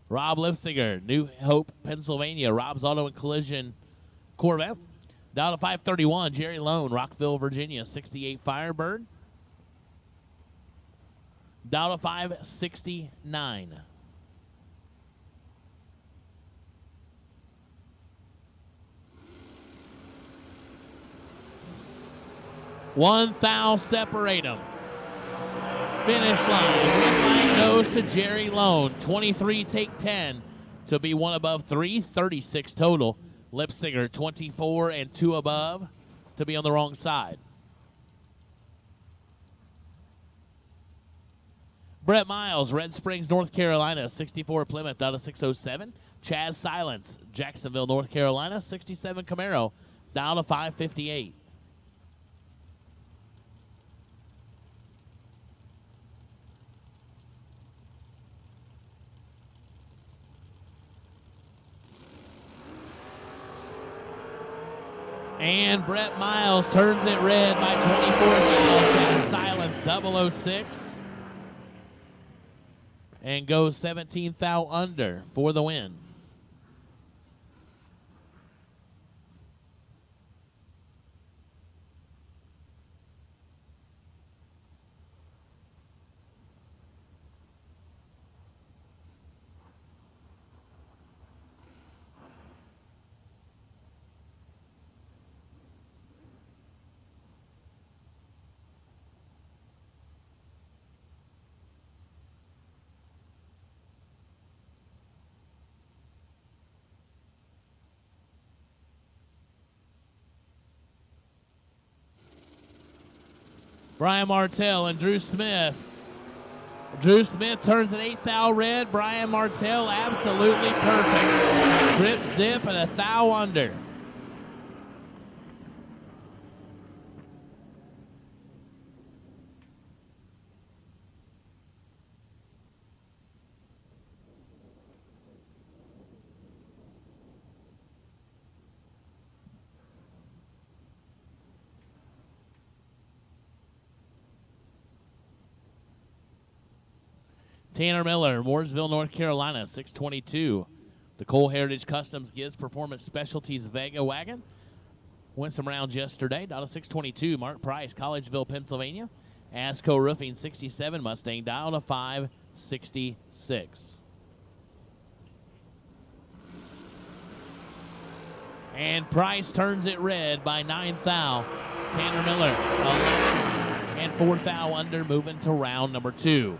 Rob Lipsinger, New Hope, Pennsylvania. Rob's Auto and Collision Corvette. Down to 531, Jerry Lone, Rockville, Virginia, 68 Firebird. Down to 569. One foul separate them. Finish line. Win line goes to Jerry Lone. 23 take 10 to be 1 above 3. 36 total. Lipsinger 24 and 2 above. to be on the wrong side. Brett Miles, Red Springs, North Carolina, 64 Plymouth out of 607. Chaz Silence, Jacksonville, North Carolina, 67 Camaro, down to 558. And Brett Miles turns it red by 24 now. Chaz Silence, 006. And goes 17th out under for the win. Brian Martell and Drew Smith. Drew Smith turns an 8th thou red. Brian Martell absolutely perfect. Grip zip and a thou under. Tanner Miller, Mooresville, North Carolina, 622. The Cole Heritage Customs Gibbs Performance Specialties Vega Wagon. Went some rounds yesterday. Down to 622. Mark Price, Collegeville, Pennsylvania. Asco Roofing, 67 Mustang, down to 566. And Price turns it red by 9th thou. Tanner Miller, 11 and 4th thou under, moving to round number 2.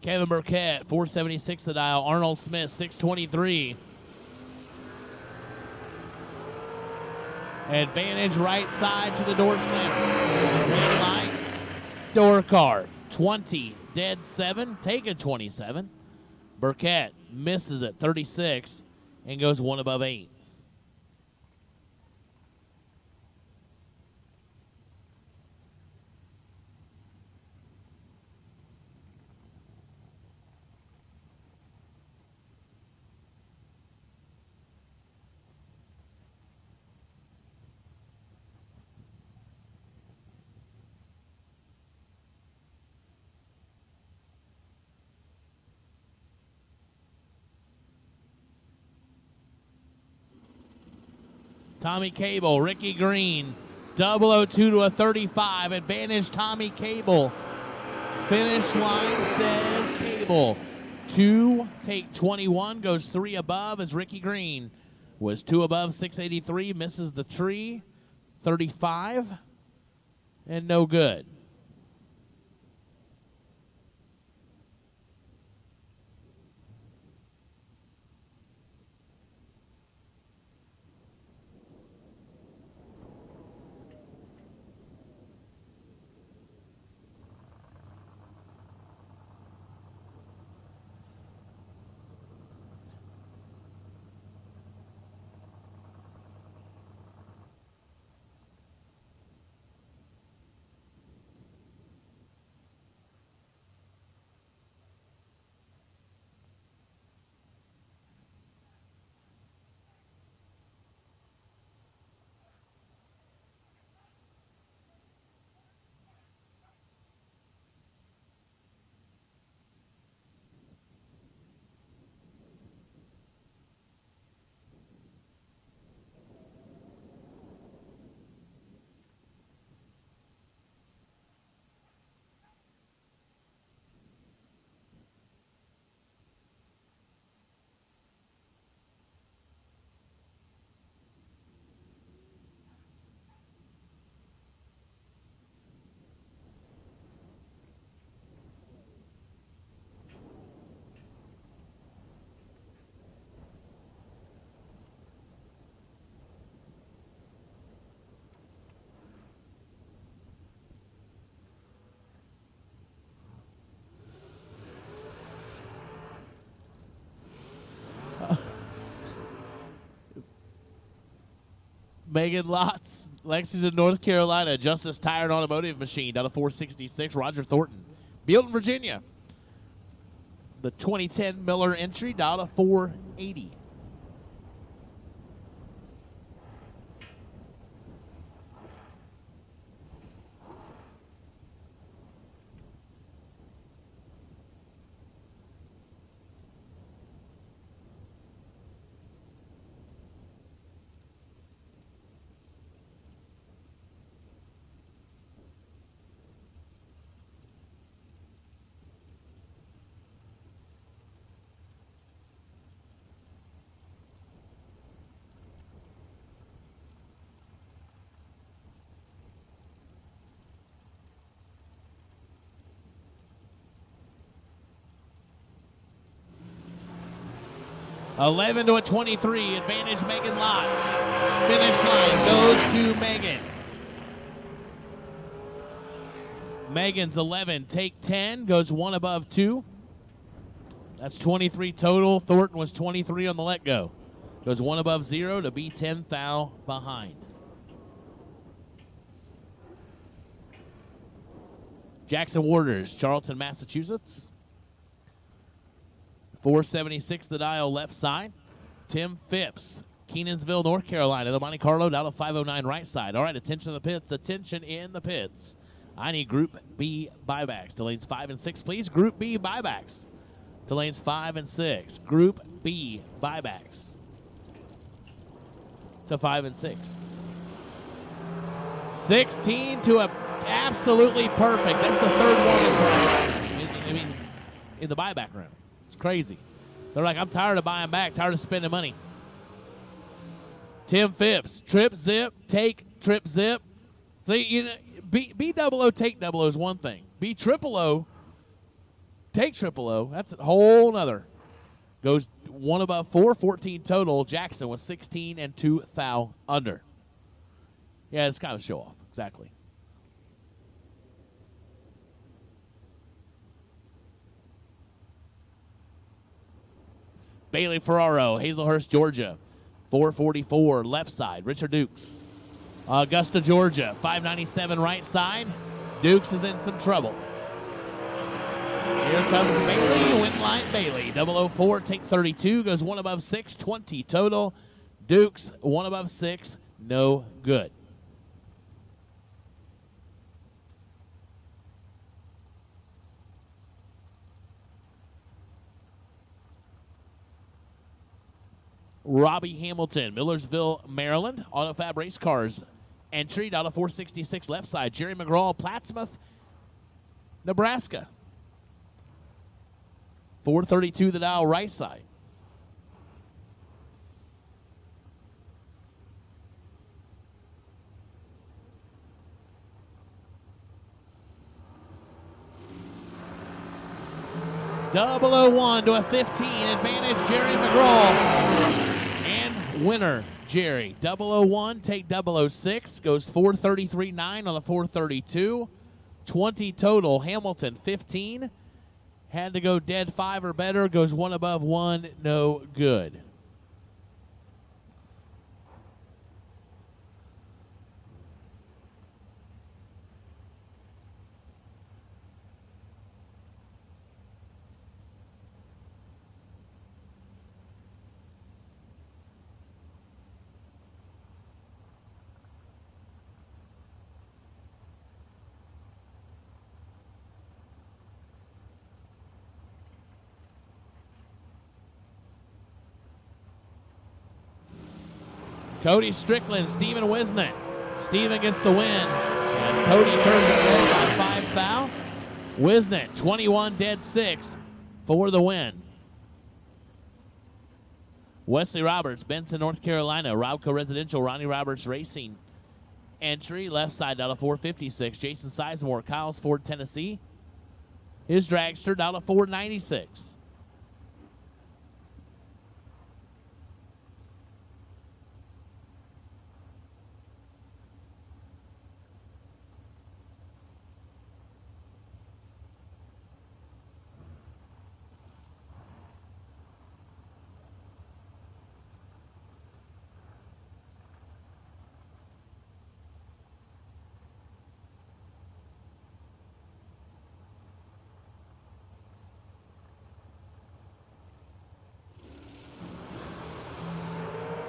Kevin Burkett, 476 the dial. Arnold Smith, 623. Advantage right side to the door slam. Red light, door card. 20, dead 7, taken 27. Burkett misses at 36 and goes 1 above 8. Tommy Cable, Ricky Green, 002 to a 35. Advantage Tommy Cable. Finish line says Cable. 2, take 21, goes 3 above as Ricky Green was 2 above, 683, misses the tree, 35, and no good. Megan Lotz, Lexington, North Carolina. Justice Tire and Automotive Machine down to 466. Roger Thornton, Bealton, Virginia. The 2010 Miller entry down to 480. $11 to a 23. Advantage Megan Lotz. Finish line goes to Megan. Megan's 11. Take 10. Goes one above two. That's 23 total. Thornton was 23 on the let go. Goes one above zero to be 10 thou behind. Jackson Warders, Charlton, Massachusetts. 476 the dial left side. Tim Phipps, Kenansville, North Carolina. The Monte Carlo down to 509 right side. All right, attention in the pits. Attention in the pits. I need Group B buybacks to lanes 5 and 6, please. Group B buybacks to lanes 5 and 6. Group B buybacks to 5 and 6. 16 to a absolutely perfect. That's the third one. I mean, in the buyback round. It's crazy. They're like, I'm tired of buying back, tired of spending money. Tim Phipps, trip zip, take trip zip. See, you know, B double O, take double O is one thing. B triple O, take triple O, that's a whole nother. Goes one above four, 14 total. Jackson was 16 and 2 thou under. Yeah, it's kind of a show off. Exactly. Bailey Ferraro, Hazelhurst, Georgia. 444 left side. Richard Dukes. Augusta, Georgia. 597 right side. Dukes is in some trouble. Here comes Bailey. Windline Bailey. 004, take 32. Goes one above 6. 20 total. Dukes, one above 6. No good. Robbie Hamilton, Millersville, Maryland. Autofab Race Cars entry down to 466 left side. Jerry McGraw, Plattsmouth, Nebraska. 432 the dial right side. .001 to a 15. Advantage Jerry McGraw. Winner, Jerry. 001, take 006. Goes 433.9 on the 432. 20 total. Hamilton, 15. Had to go dead 5 or better. Goes one above 1. No good. Cody Strickland, Steven Wisnett. Steven gets the win as Cody turns it red by 5 thou. Wisnett, 21 dead 6 for the win. Wesley Roberts, Benson, North Carolina. Robco Residential, Ronnie Roberts Racing. Entry, left side down to 456. Jason Sizemore, Kyle's Ford, Tennessee. His dragster down to 496.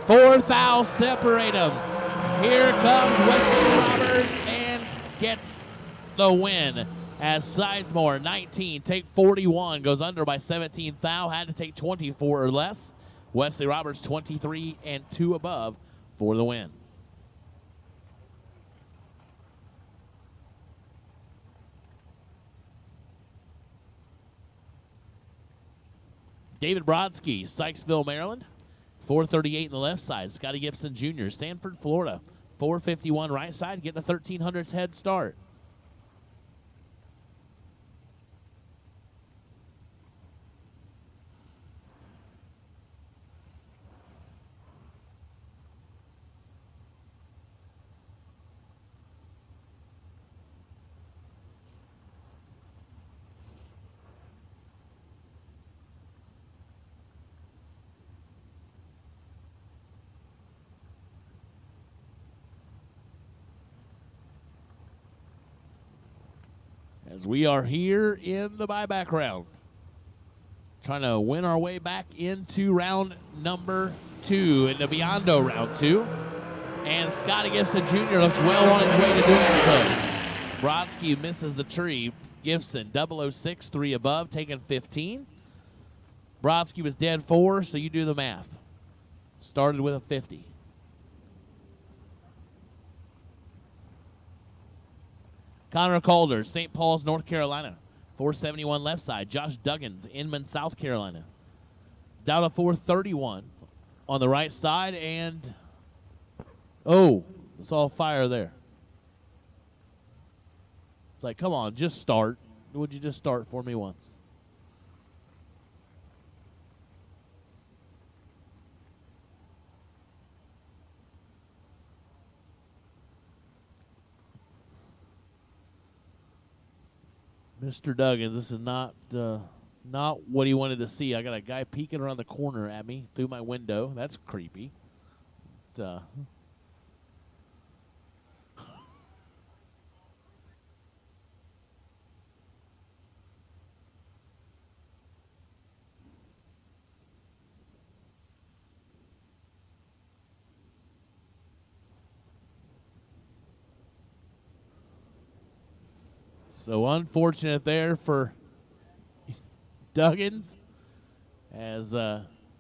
4 thou separate them. Here comes Wesley Roberts and gets the win as Sizemore 19, take 41, goes under by 17 thou, had to take 24 or less. Wesley Roberts 23 and 2 above for the win. David Brodsky, Sykesville, Maryland. 438 in the left side. Scotty Gibson Jr., Sanford, Florida. 451 right side, getting a 1300s head start. As we are here in the buyback round, trying to win our way back into round number 2 in the Biondo round 2. And Scotty Gibson Jr. looks well on his way to doing so. Brodsky misses the tree. Gibson 006, 3 above, taking 15. Brodsky was dead 4, so you do the math. Started with a 50. Connor Calder, St. Paul's, North Carolina. 471 left side. Josh Duggins, Inman, South Carolina. Down to 431 on the right side, and oh, it's all fire there. It's like, come on, just start. Would you just start for me once? Mr. Duggins, this is not what he wanted to see. I got a guy peeking around the corner at me through my window. That's creepy. So unfortunate there for Duggins, as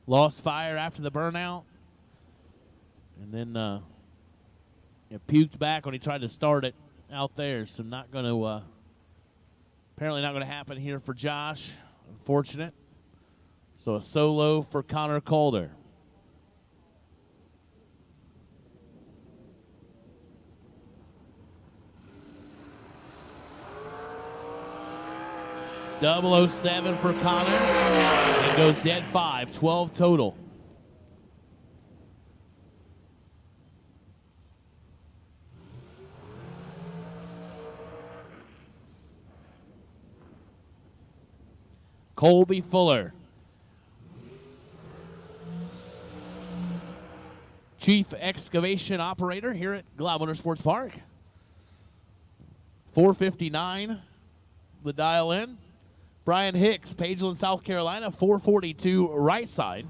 lost fire after the burnout, and then it puked back when he tried to start it out there. So not going to apparently not going to happen here for Josh. Unfortunate. So a solo for Connor Calder. 007 for Connor, and goes dead 5, 12 total. Colby Fuller, Chief Excavation Operator here at Galot Motorsports Park. 459, the dial in. Brian Hicks, Pageland, South Carolina, 442 right side.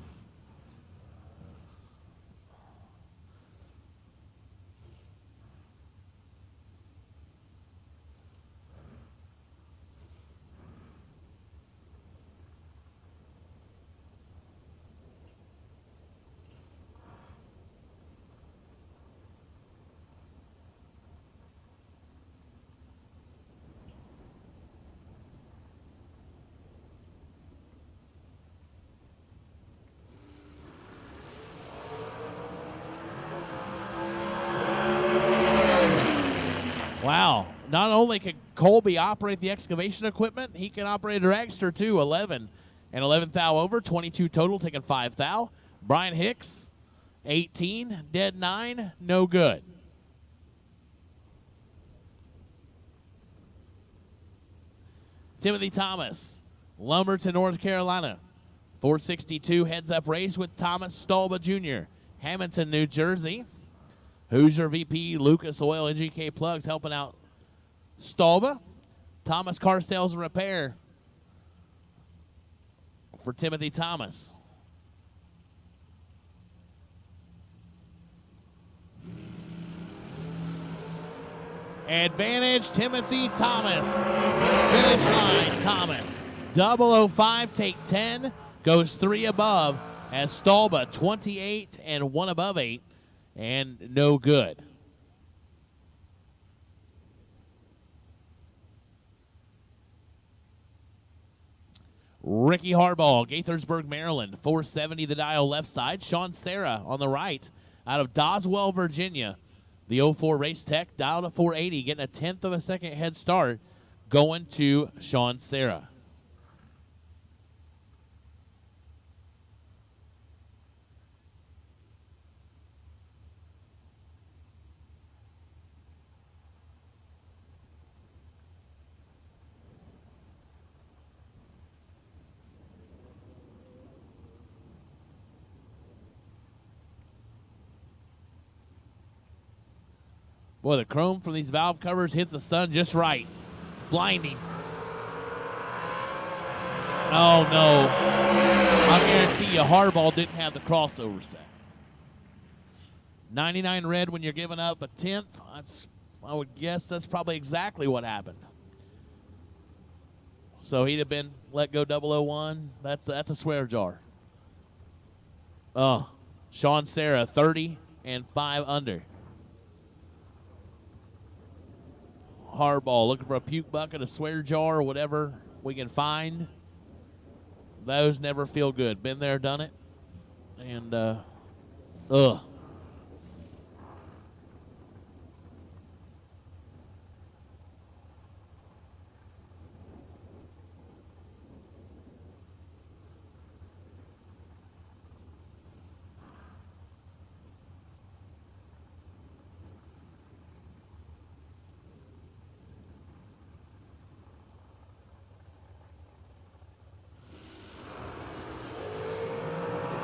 Wow. Not only can Colby operate the excavation equipment, he can operate a dragster too. 11 and 11 thou over, 22 total, taking 5 thou. Brian Hicks, 18, dead 9, no good. Timothy Thomas, Lumberton, North Carolina. 462 heads up race with Thomas Stolba Jr. Hamilton, New Jersey. Hoosier VP Lucas Oil NGK Plugs helping out Stolba. Thomas Car Sales and Repair for Timothy Thomas. Advantage, Timothy Thomas. Finish line, Thomas. 005, take 10, goes 3 above as Stolba 28 and 1 above 8, and no good. Ricky Harbaugh, Gaithersburg, Maryland, 470 the dial left side. Sean Serra on the right out of Doswell, Virginia. The 04 Race Tech dialed to 480, getting a 10th of a second head start, going to Sean Serra. Boy, the chrome from these valve covers hits the sun just right. It's blinding. Oh, no. I guarantee you Harbaugh didn't have the crossover set. 99 red when you're giving up a 10th. I would guess that's probably exactly what happened. So he'd have been let go 001. That's a swear jar. Oh, Sean Serra, 30 and 5 under. Harbaugh looking for a puke bucket, a swear jar, or whatever we can find. Those never feel good. Been there, done it. And, ugh.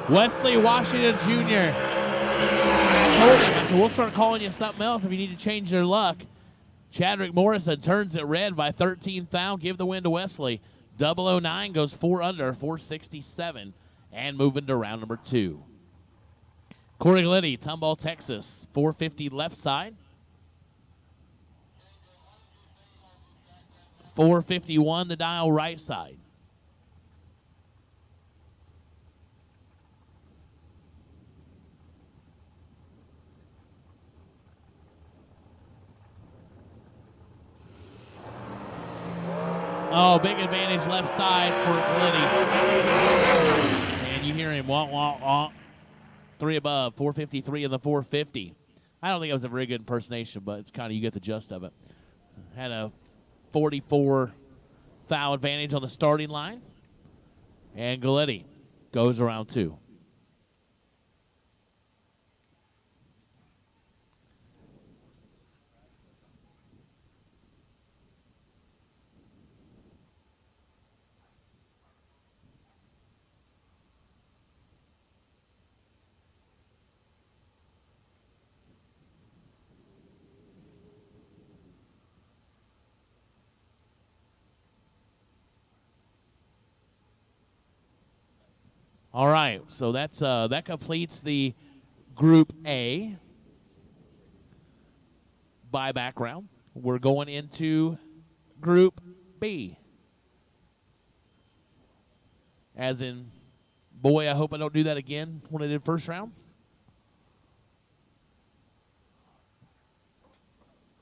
Wesley Washington Jr. I told him, I said, we'll start calling you something else if you need to change your luck. Chadwick Morrison turns it red by 13th thou. Give the win to Wesley. 009 goes 4 under, 467, and moving to round number 2. Corey Gliddy, Tomball, Texas, 450 left side. 451 the dial right side. Oh, big advantage left side for Gliddy. And you hear him, wah, wah, wah. 3 above, 453 in the 450. I don't think it was a very good impersonation, but it's kind of, you get the gist of it. Had a 44 foul advantage on the starting line. And Gliddy goes around 2. All right, so that's that completes the Group A buyback round. We're going into Group B. As in, boy, I hope I don't do that again when I did first round.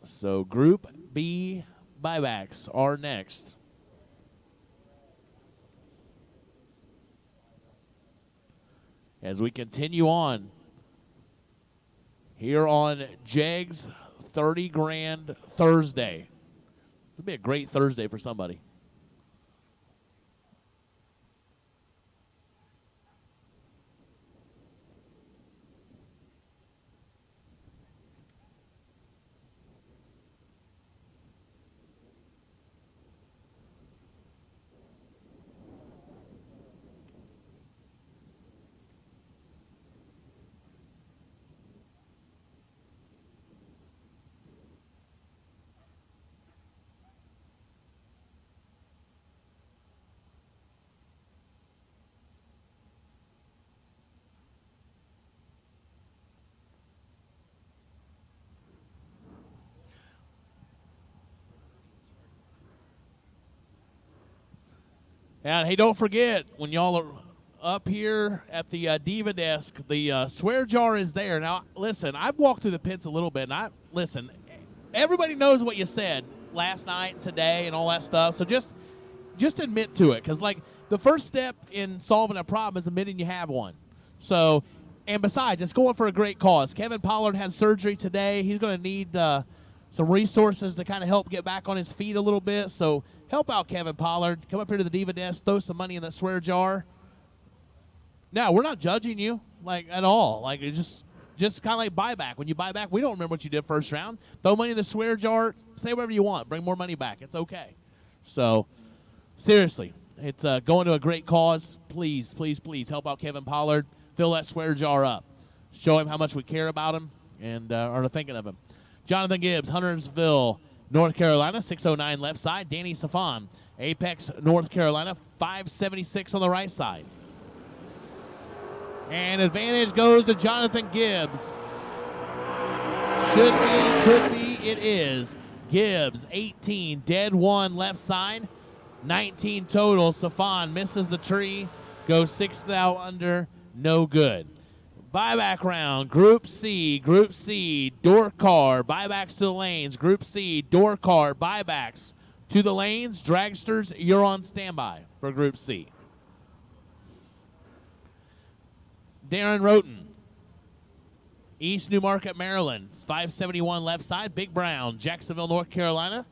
So Group B buybacks are next. As we continue on here on Jegs 30 Grand Thursday. This will be a great Thursday for somebody. And hey, don't forget, when y'all are up here at the Diva desk, the swear jar is there. Now, listen, I've walked through the pits a little bit, and listen, everybody knows what you said last night, today, and all that stuff. So just admit to it, because, like, the first step in solving a problem is admitting you have one. So, and besides, it's going for a great cause. Kevin Pollard had surgery today. He's going to need some resources to kind of help get back on his feet a little bit. So help out Kevin Pollard. Come up here to the Diva desk, throw some money in that swear jar. Now, we're not judging you, like, at all. Like, it's just kind of like buyback. When you buy back, we don't remember what you did first round. Throw money in the swear jar. Say whatever you want. Bring more money back. It's okay. So, seriously, it's going to a great cause. Please, please, please help out Kevin Pollard. Fill that swear jar up. Show him how much we care about him and are thinking of him. Jonathan Gibbs, Huntersville, North Carolina, 609 left side. Danny Safan, Apex, North Carolina, 576 on the right side. And advantage goes to Jonathan Gibbs. Should be, could be, it is. Gibbs, 18, dead 1 left side, 19 total. Safan misses the tree, goes 6 thou under, no good. Buyback round, Group C, door car, buybacks to the lanes. Group C, door car, buybacks to the lanes. Dragsters, you're on standby for Group C. Darren Roten, East Newmarket, Maryland, 571 left side. Big Brown, Jacksonville, North Carolina.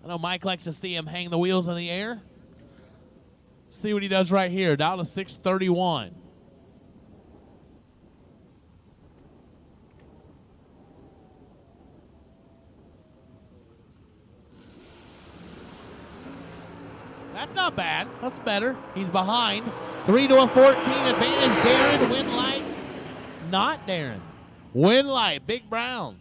I know Mike likes to see him hang the wheels in the air. See what he does right here, down to 631. That's not bad. That's better. He's behind. 3 to a 14 advantage. Darren, win light. Not Darren. Win light. Big Brown.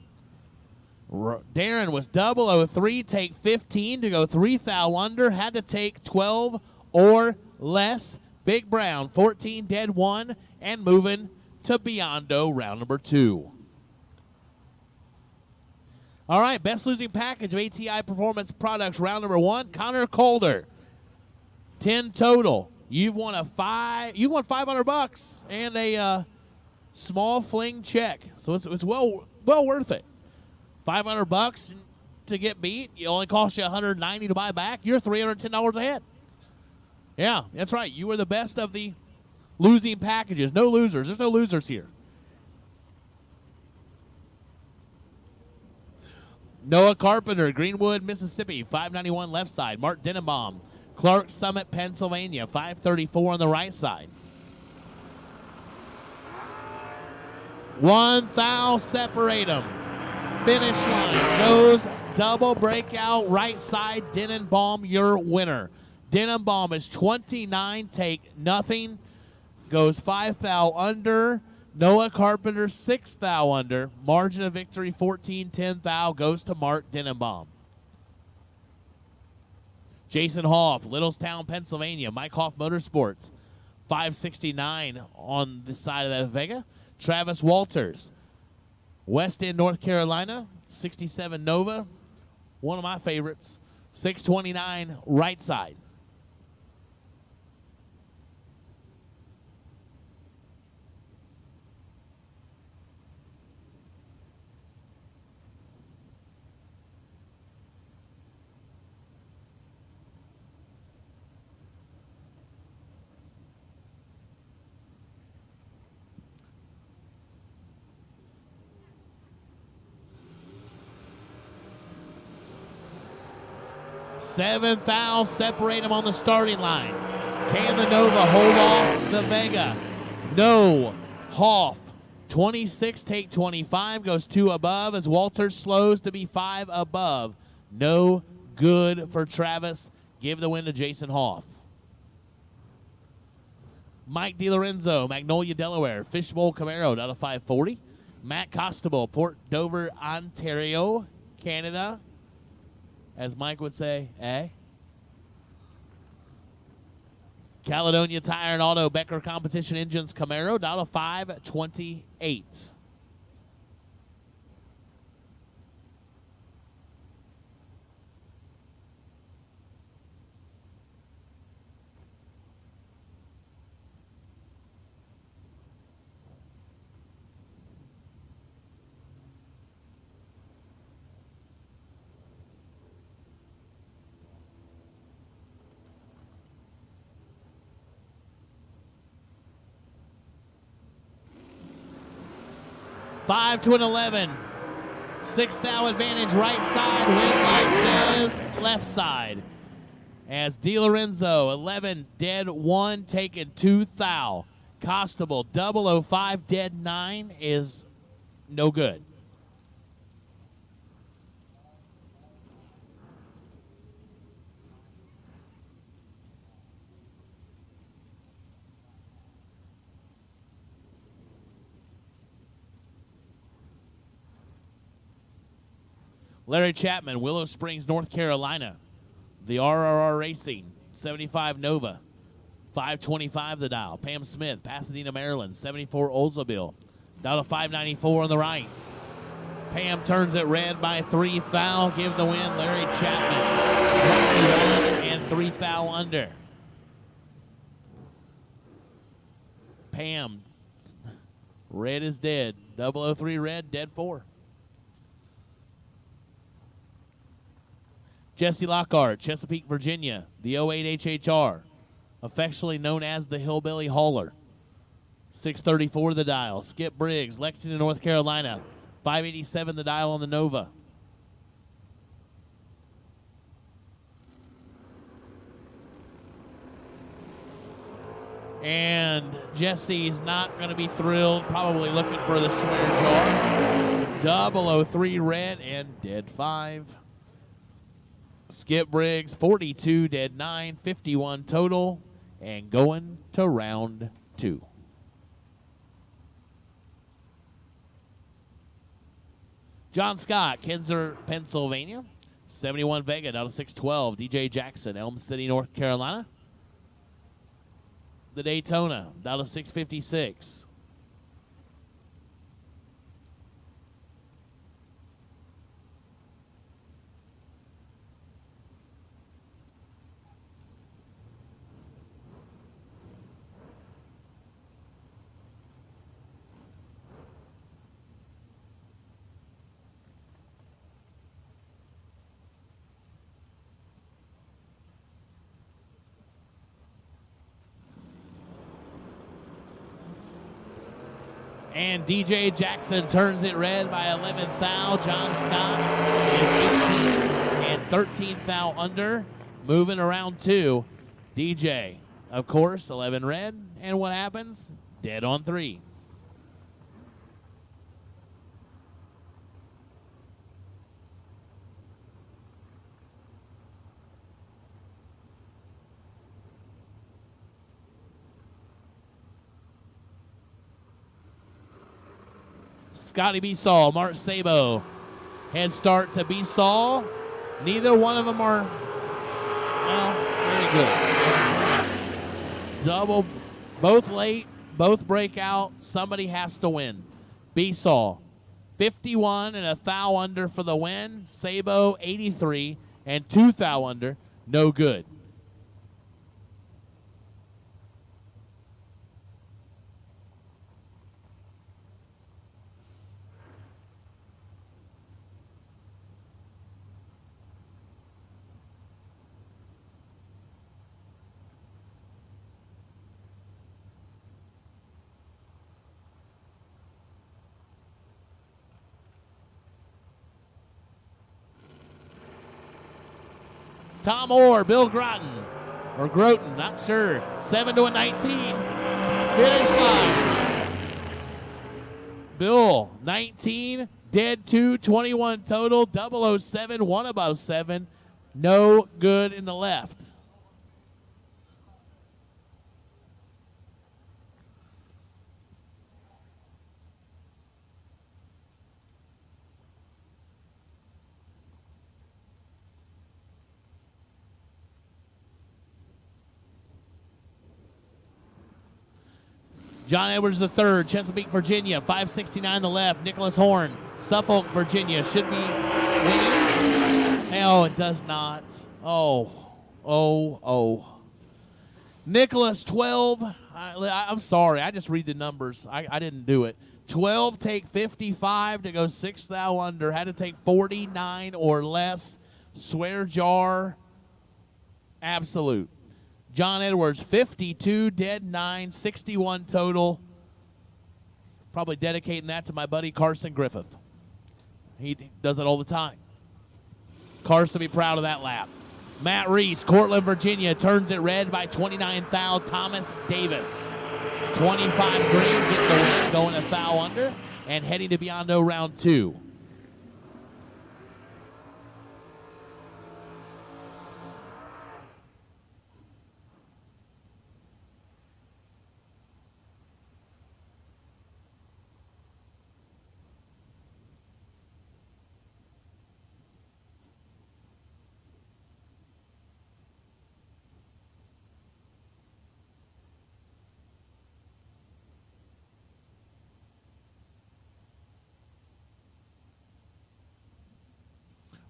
Darren was 003, take 15 to go 3 thou under. Had to take 12 or less. Big Brown, 14, dead 1, and moving to Biondo, round number 2. All right, best losing package of ATI Performance Products, round number 1. Connor Calder, 10 total. You've won $500 and a small Fling check, so it's well worth it. $500 to get beat. It only costs you $190 to buy back. You're $310 ahead. Yeah, that's right. You were the best of the losing packages. No losers. There's no losers here. Noah Carpenter, Greenwood, Mississippi, 591 left side. Mark Denenbaum, Clark Summit, Pennsylvania, 534 on the right side. 1 thou separate them. Finish line goes double breakout right side. Denenbaum, your winner. Denenbaum is 29, take nothing. Goes 5 thou under. Noah Carpenter, 6 thou under. Margin of victory, 14-10 thou. Goes to Mark Denenbaum. Jason Hoff, Littlestown, Pennsylvania. Mike Hoff Motorsports, 569 on the side of that Vega. Travis Walters, West End, North Carolina, 67 Nova. One of my favorites. 629 right side. Seventh thou, separate them on the starting line. Can the Nova hold off the Vega? No. Hoff, 26, take 25, goes 2 above as Walters slows to be 5 above. No good for Travis. Give the win to Jason Hoff. Mike DiLorenzo, Magnolia, Delaware, Fishbowl Camaro, down to 540. Matt Costable, Port Dover, Ontario, Canada. As Mike would say, eh? Caledonia Tire and Auto, Becker Competition Engines, Camaro, down to 528. 5 to an 11. 6 thou advantage right side. Win light says left side. As DiLorenzo, 11 dead 1, taken 2 thou. Costable, 005 dead 9 is no good. Larry Chapman, Willow Springs, North Carolina. The RRR Racing, 75 Nova, 525 the dial. Pam Smith, Pasadena, Maryland, 74 Oldsmobile. Down to 594 on the right. Pam turns it red by 3 thou. Give the win, Larry Chapman. 21 and 3 thou under. Pam, red is dead. 003 red, dead 4. Jesse Lockhart, Chesapeake, Virginia, the 08 HHR, affectionately known as the Hillbilly Hauler. 634 the dial. Skip Briggs, Lexington, North Carolina, 587 the dial on the Nova. And Jesse's not going to be thrilled, probably looking for the swear jar. 003 red and dead 5. Skip Briggs, 42, dead 9, 51 total, and going to round 2. John Scott, Kinzer, Pennsylvania, 71 Vega, out of 612. DJ Jackson, Elm City, North Carolina. The Daytona, out of 656. And DJ Jackson turns it red by 11 thou. John Scott is 18 and 13 thou under. Moving around 2. DJ, of course, 11 red. And what happens? Dead on 3. Scotty Beasall, Mark Sabo. Head start to Beasall. Neither one of them are, well, very good. Double, both late, both break out. Somebody has to win. Beasall, 51 and a thou under for the win. Sabo, 83 and 2 thou under. No good. Tom Orr, Bill Groton, or Groton, not sure. 7 to a 19. Finish line. Bill, 19, dead 2, 21 total, 007, 1 above 7. No good in the left. John Edwards III, Chesapeake, Virginia, 569 the left. Nicholas Horn, Suffolk, Virginia, should be winning. No, it does not. Oh. Nicholas, 12. I'm sorry, I just read the numbers. I didn't do it. 12, take 55 to go 6 thou under. Had to take 49 or less. Swear jar, absolute. John Edwards, 52, dead 9, 61 total. Probably dedicating that to my buddy Carson Griffith. He does it all the time. Carson be proud of that lap. Matt Reese, Cortland, Virginia, turns it red by 29 thou. Thomas Davis, 25 green, gets the win, going a thou under, and heading to Biondo round 2.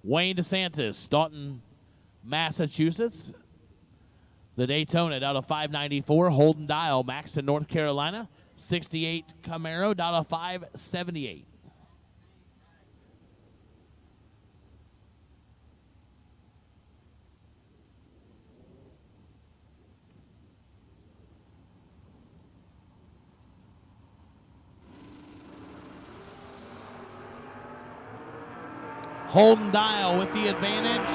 Wayne DeSantis, Staunton, Massachusetts. The Daytona down to 594. Holden Dial, Maxton, North Carolina. 68 Camaro down to 578. Holden Dial with the advantage,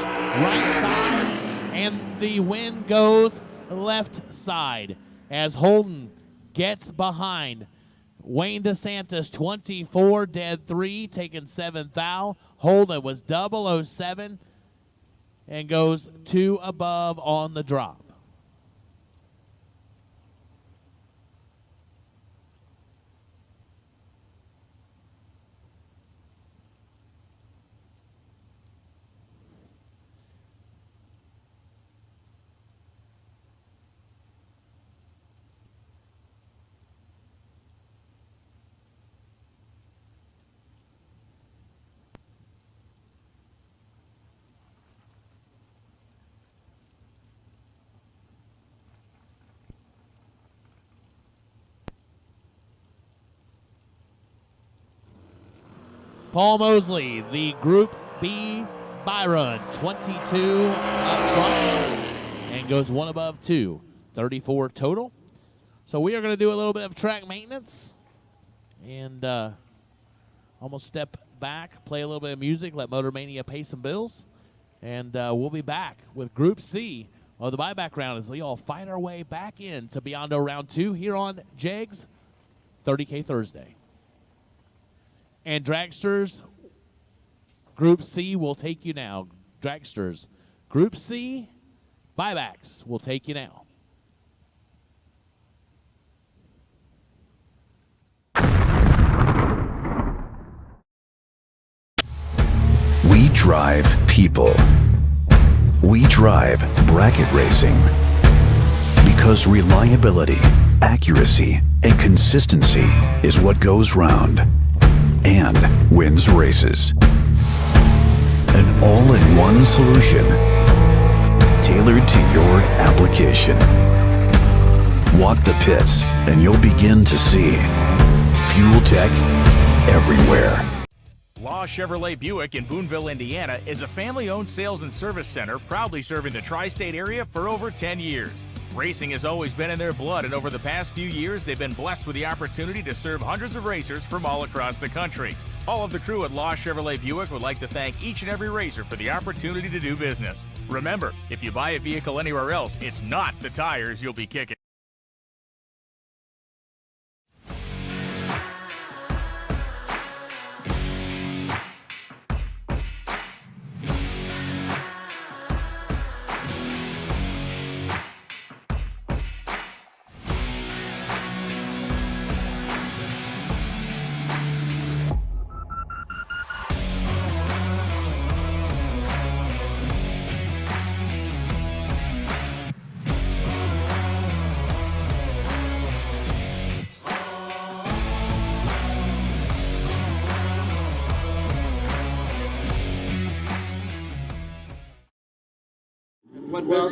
right side, and the win goes left side as Holden gets behind. Wayne DeSantis, 24, dead 3, taking 7 thou. Holden was 007 and goes 2 above on the drop. Paul Mosley, the Group B Byron, 22 up front and goes 1 above 2, 34 total. So we are going to do a little bit of track maintenance and almost step back, play a little bit of music, let Motor Mania pay some bills, and we'll be back with Group C of the buyback round as we all fight our way back in to Biondo round 2 here on JEGS 30K Thursday. And Dragsters, Group C will take you now. Dragsters, Group C, buybacks will take you now. We drive people. We drive bracket racing. Because reliability, accuracy, and consistency is what goes round and wins races. An all-in-one solution tailored to your application. Walk the pits and you'll begin to see fuel tech everywhere. Law Chevrolet Buick in Boonville, Indiana is a family-owned sales and service center proudly serving the tri-state area for over 10 years. Racing has always been in their blood, and over the past few years, they've been blessed with the opportunity to serve hundreds of racers from all across the country. All of the crew at Law Chevrolet Buick would like to thank each and every racer for the opportunity to do business. Remember, if you buy a vehicle anywhere else, it's not the tires you'll be kicking.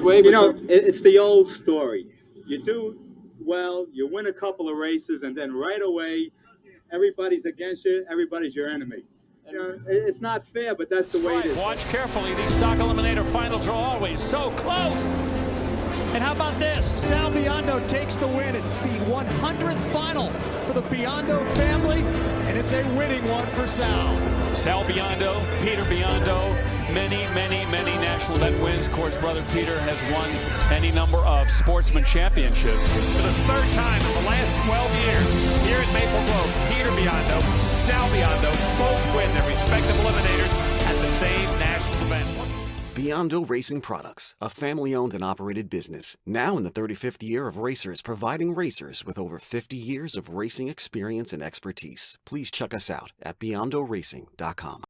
Well, you know, it's the old story. You do well, you win a couple of races, and then right away, everybody's against you, everybody's your enemy. You know, it's not fair, but that's the way it is. Watch carefully. These stock eliminator finals are always so close. And how about this? Sal Biondo takes the win. It's the 100th final for the Biondo family, and it's a winning one for Sal. Sal Biondo, Peter Biondo, many national event wins. Of course, brother Peter has won any number of sportsman championships. For the third time in the last 12 years here at Maple Grove, Peter Biondo, Sal Biondo both win their respective eliminators at the same national event. Biondo Racing Products, a family-owned and operated business, now in the 35th year of racers, providing racers with over 50 years of racing experience and expertise. Please check us out at beyondoracing.com.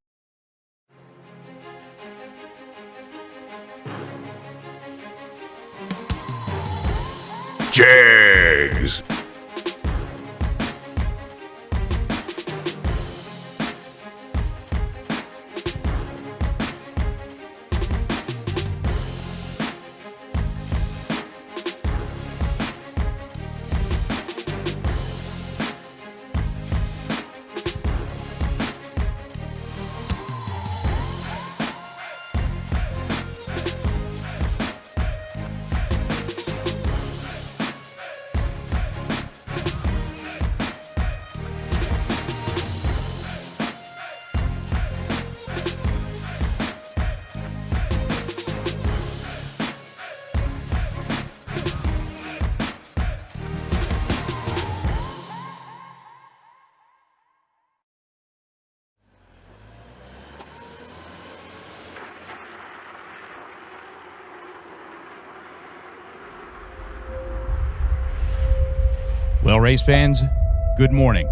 Jags. Well, race fans, good morning,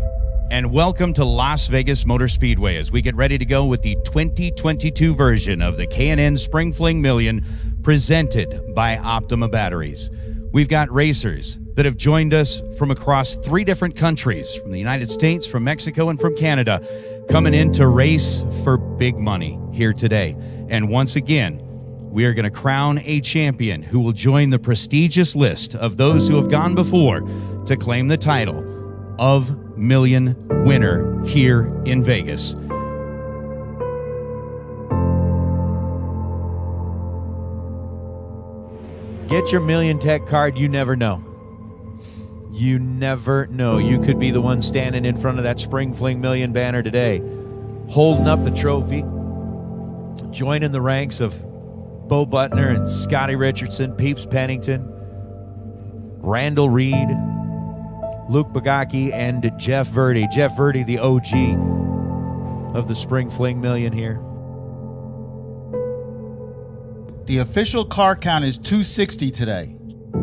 and welcome to Las Vegas Motor Speedway as we get ready to go with the 2022 version of the K&N Spring Fling Million presented by Optima Batteries. We've got racers that have joined us from across 3 different countries, from the United States, from Mexico, and from Canada, coming in to race for big money here today. And once again, we are going to crown a champion who will join the prestigious list of those who have gone before to claim the title of Million Winner here in Vegas. Get your Million Tech card. You never know. You never know. You could be the one standing in front of that Spring Fling Million banner today, holding up the trophy, joining the ranks of Bo Butner and Scotty Richardson, Peeps Pennington, Randall Reed, Luke Bagaki, and Jeff Verdi. Jeff Verdi, the OG of the Spring Fling Million here. The official car count is 260 today.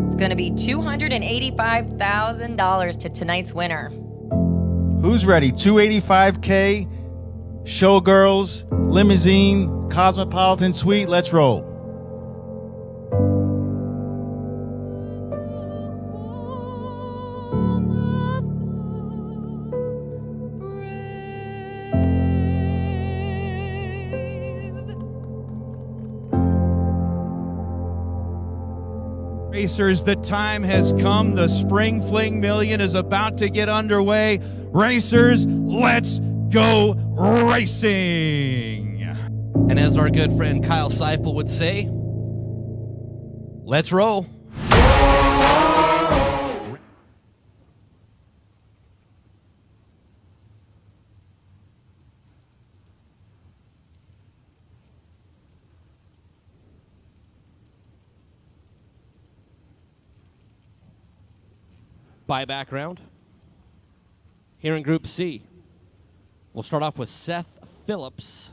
It's going to be $285,000 to tonight's winner. Who's ready? 285K, Showgirls, Limousine, Cosmopolitan Suite. Let's roll. Racers, the time has come. The Spring Fling Million is about to get underway. Racers, let's go racing. And as our good friend Kyle Seipel would say, let's roll. Buyback round. Here in Group C, we'll start off with Seth Phillips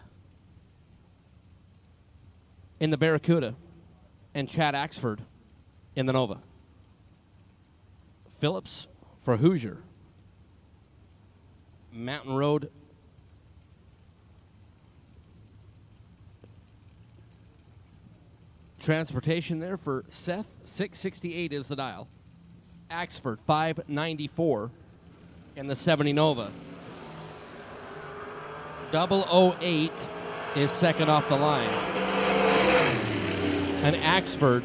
in the Barracuda and Chad Axford in the Nova. Phillips for Hoosier. Mountain Road transportation there for Seth. 668 is the dial. Axford 594 in the 70 Nova. 008 is second off the line. And Axford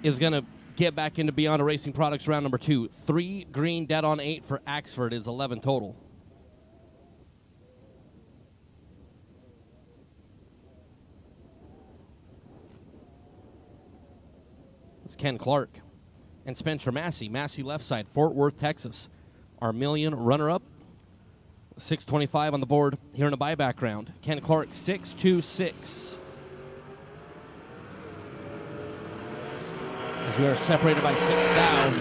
is going to get back into Beyond Racing Products round number 2. 3 green, dead on 8 for Axford is 11 total. Ken Clark. And Spencer Massey, Massey left side, Fort Worth, Texas. Our million runner-up, 625 on the board here in a buyback round. Ken Clark, 626. As we are separated by 6 down,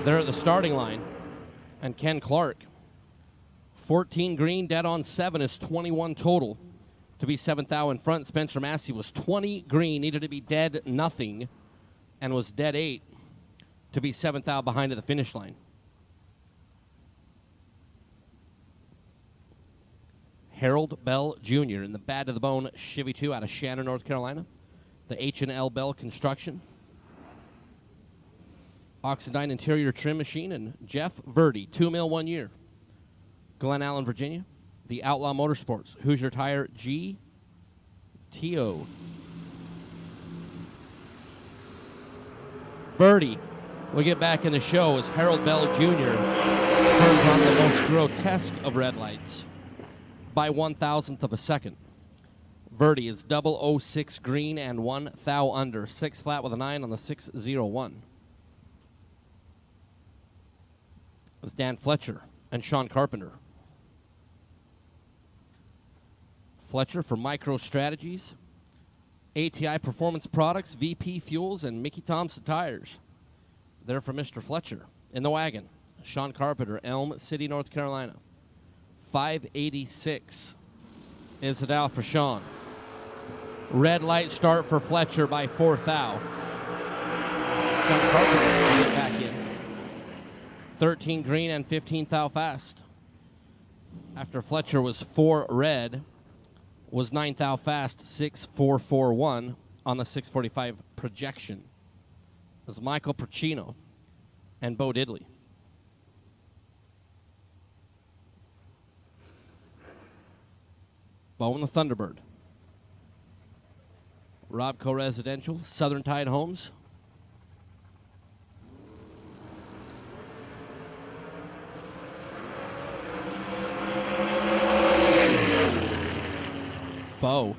they're at the starting line. And Ken Clark, 14 green, dead on 7 is 21 total to be 7th thou in front. Spencer Massey was 20 green, needed to be dead nothing, and was dead 8 to be 7th thou behind at the finish line. Harold Bell Jr. in the Bad to the Bone Chevy 2 out of Shannon, North Carolina. The H&L Bell Construction. Oxidine interior trim machine. And Jeff Verdi, 2 mil 1 year. Glen Allen, Virginia. The Outlaw Motorsports. Hoosier Tire GTO. Verdi will get back in the show as Harold Bell Jr. turns on the most grotesque of red lights by 1,000th of a second. Verdi is 006 green and 1 thou under. 6 flat with a 9 on the 601. It was Dan Fletcher and Sean Carpenter. Fletcher for Micro Strategies, ATI Performance Products, VP Fuels, and Mickey Thompson Tires. There for Mr. Fletcher. In the wagon, Sean Carpenter, Elm City, North Carolina. 586 is the dial for Sean. Red light start for Fletcher by 4th thou. Sean Carpenter will get back in. 13 green and 15 thou fast. After Fletcher was 4 red, was 9 thou fast, 6-4-4-1 on the 645 projection. It was Michael Percino and Bo Diddley. Bo and the Thunderbird. Robco Residential, Southern Tide Homes. Bo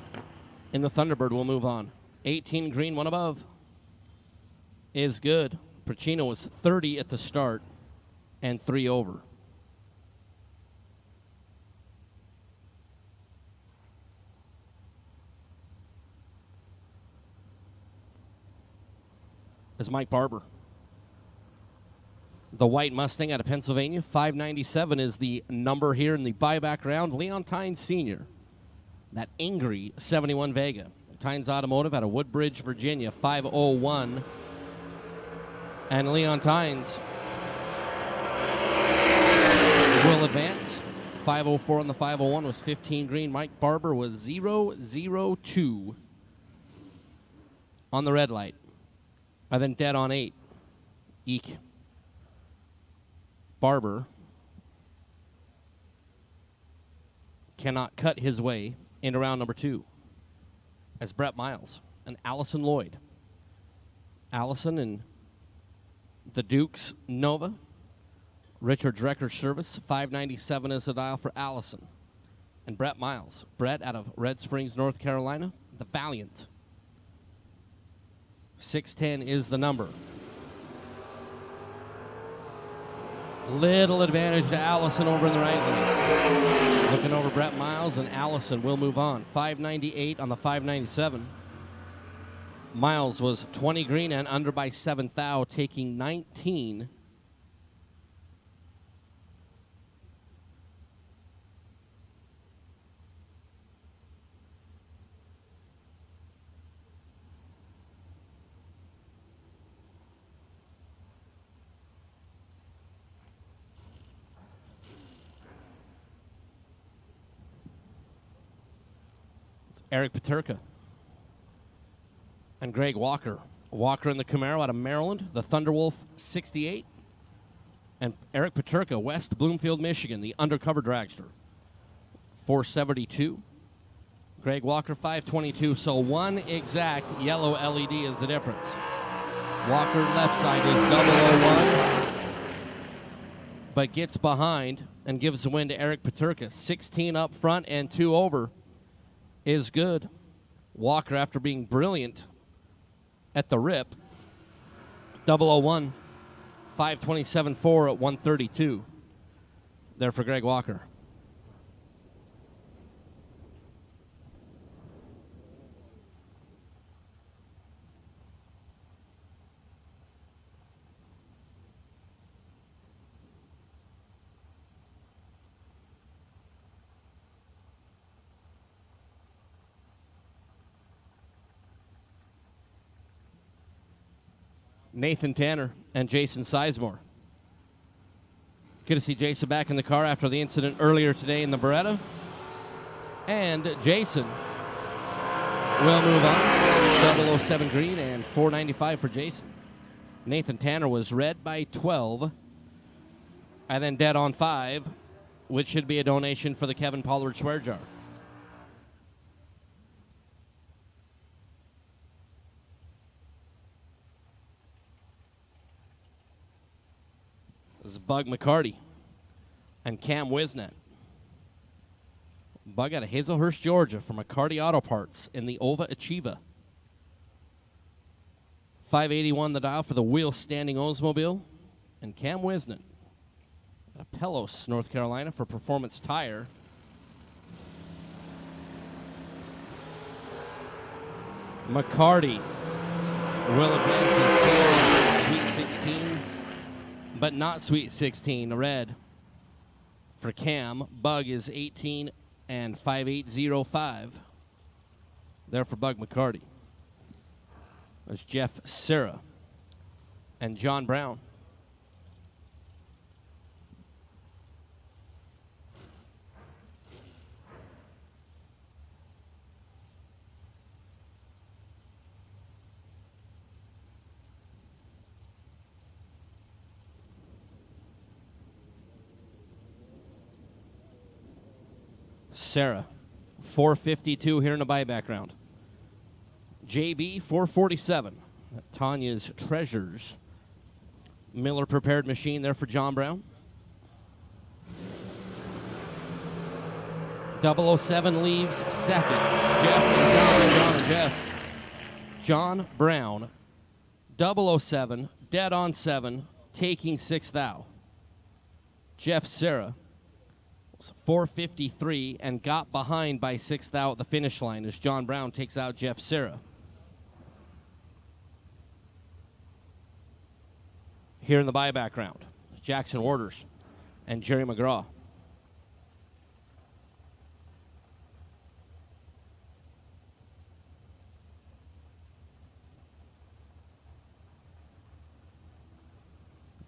in the Thunderbird will move on. 18 green, 1 above is good. Percino was 30 at the start and 3 over. Is Mike Barber. The white Mustang out of Pennsylvania. 597 is the number here in the buyback round. Leon Tynes Sr. That angry 71 Vega. Tynes Automotive out of Woodbridge, Virginia. 501. And Leon Tynes will advance. 504 on the 501 was 15 green. Mike Barber was 002 on the red light. And then dead on 8. Eek. Barber cannot cut his way into round number 2 as Brett Miles and Allison Lloyd. Allison and the Dukes Nova. Richard Drecker Service, 597 is the dial for Allison. And Brett Miles. Brett out of Red Springs, North Carolina. The Valiant. 610 is the number. Little advantage to Allison over in the right lane. Looking over Brett Miles, and Allison will move on. 598 on the 597. Miles was 20 green and under by 7 thou, taking 19. Eric Paterka and Greg Walker. Walker in the Camaro out of Maryland, the Thunderwolf 68. And Eric Paterka, West Bloomfield, Michigan, the Undercover Dragster, 472. Greg Walker, 522. So 1 exact yellow LED is the difference. Walker left side is 001, but gets behind and gives the win to Eric Paterka. 16 up front and 2 over is good. Walker, after being brilliant at the rip, 001, 527.4 at 132. There for Greg Walker. Nathan Tanner and Jason Sizemore. Good to see Jason back in the car after the incident earlier today in the Beretta. And Jason will move on. 007 green and 495 for Jason. Nathan Tanner was red by 12. And then dead on 5, which should be a donation for the Kevin Pollard swear jar. This is Bug McCarty and Cam Wisnet. Bug out of Hazelhurst, Georgia for McCarty Auto Parts in the Ova Achieva. 581 the dial for the wheel standing Oldsmobile. And Cam Wisnet out of Pelos, North Carolina for Performance Tire. McCarty will advance his Sweet 16. But not Sweet 16, red for Cam. Bug is 18 and 5805. There for Bug McCarty. There's Jeff Serra and John Brown. Sarah, 452 here in the buyback round. JB, 447. Tanya's Treasures. Miller Prepared Machine there for John Brown. 007 leaves second. John Brown. 007, dead on 7, taking 6th thou. Jeff Serra. 453 and got behind by 6th out at the finish line as John Brown takes out Jeff Serra. Here in the buyback round, Jackson Orders and Jerry McGraw.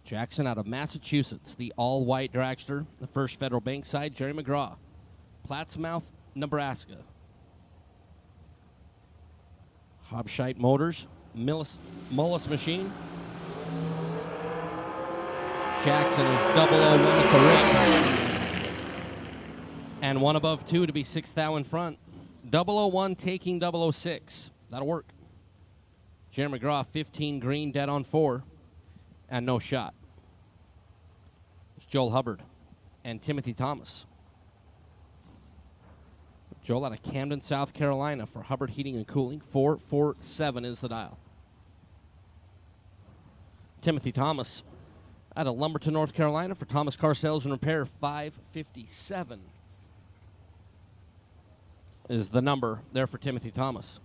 Jackson out of Massachusetts, the all-white dragster, the First Federal Bank side, Jerry McGraw. Plattsmouth, Nebraska. Hobshite Motors, Mullis Machine. Jackson is 001 at the rip. And 1 above 2 to be 6th thou in front. 001 taking 006. That'll work. Jerry McGraw, 15 green, dead on 4. And no shot. It's Joel Hubbard and Timothy Thomas. Joel out of Camden, South Carolina for Hubbard Heating and Cooling. 447 is the dial. Timothy Thomas out of Lumberton, North Carolina for Thomas Car Sales and Repair. 557 is the number there for Timothy Thomas.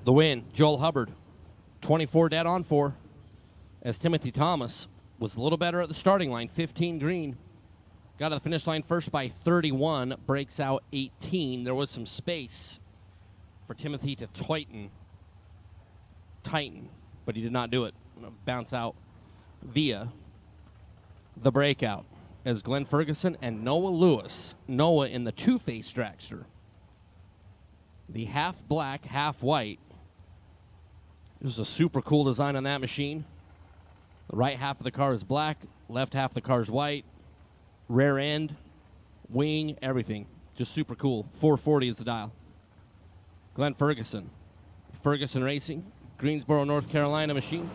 The win, Joel Hubbard, 24 dead on 4, as Timothy Thomas was a little better at the starting line, 15 green. Got to the finish line first by 31, breaks out 18. There was some space for Timothy to tighten, but he did not do it. Bounce out via the breakout as Glenn Ferguson and Noah Lewis, Noah in the two-face dragster, the half black, half white. This is a super cool design on that machine. The right half of the car is black, left half of the car is white. Rear end, wing, everything. Just super cool. 440 is the dial. Glenn Ferguson. Ferguson Racing. Greensboro, North Carolina machine.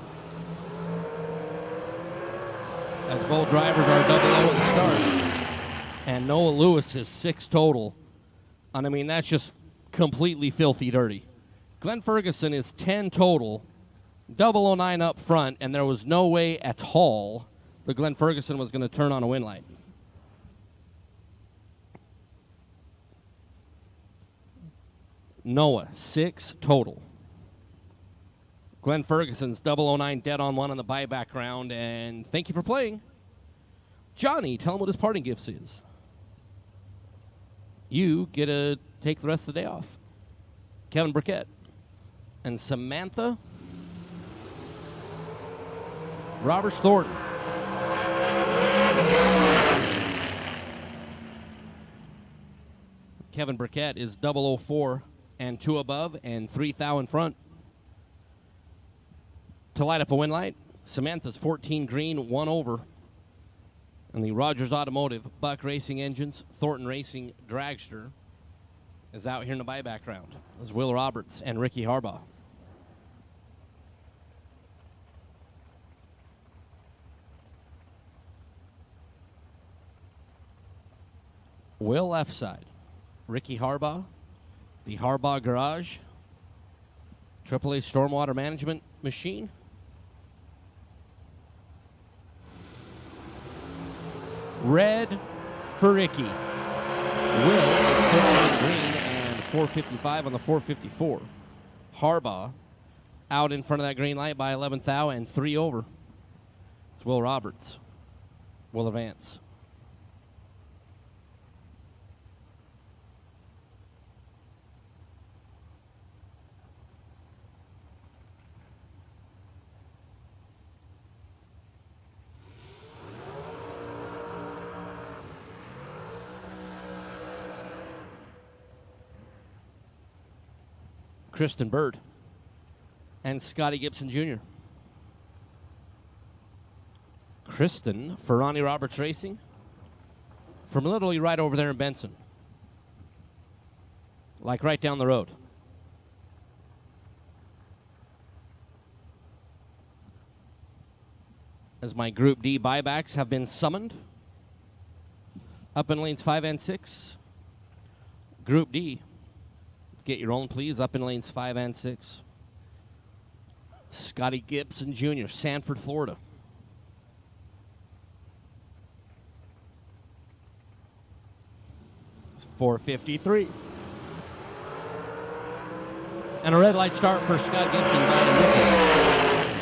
As both drivers are double O at the start. And Noah Lewis is 6 total. And I mean, that's just completely filthy dirty. Glenn Ferguson is 10 total. 009 up front, and there was no way at all that Glenn Ferguson was going to turn on a win light. Noah, 6 total. Glenn Ferguson's 009 dead on 1 on the buyback round, and thank you for playing. Johnny, tell him what his parting gifts is. You get to take the rest of the day off. Kevin Burkett. And Samantha Roberts Thornton. Kevin Burkett is 004 and 2 above and 3 thou in front. To light up a win light, Samantha's 14 green, 1 over. And the Rogers Automotive, Buck Racing Engines, Thornton Racing Dragster is out here in the buyback round. There's Will Roberts and Ricky Harbaugh. Will left side. Ricky Harbaugh, the Harbaugh Garage, AAA Stormwater Management Machine. Red for Ricky. Will is still on green and 455 on the 454. Harbaugh out in front of that green light by 11 thou and 3 over. It's Will Roberts. Will advance. Kristen Bird and Scotty Gibson Jr. Kristen for Ronnie Roberts Racing from literally right over there in Benson. Like right down the road. As my Group D buybacks have been summoned. Up in lanes 5 and 6. Group D. Get your own, please, up in lanes 5 and 6. Scotty Gibson Jr., Sanford, Florida. .453. And a red light start for Scott Gibson by a nickel.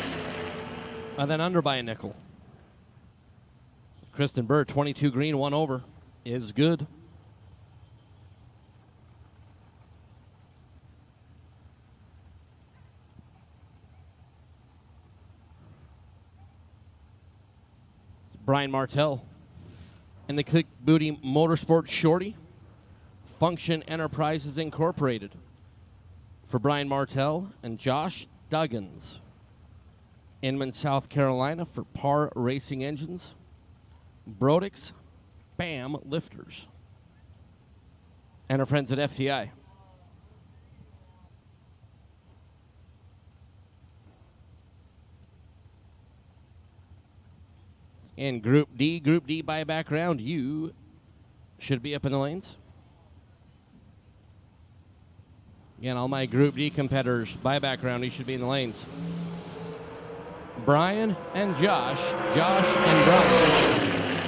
And then under by a nickel. Kristen Bird, 22 green, 1 over, is good. Brian Martell and the Click Booty Motorsports Shorty, Function Enterprises Incorporated. For Brian Martell and Josh Duggins. Inman, South Carolina for Par Racing Engines. Brodix, BAM Lifters. And our friends at FTI. In Group D buyback round, you should be up in the lanes. Again, all my Group D competitors, buyback round, you should be in the lanes. Brian and Josh. Josh and Brian.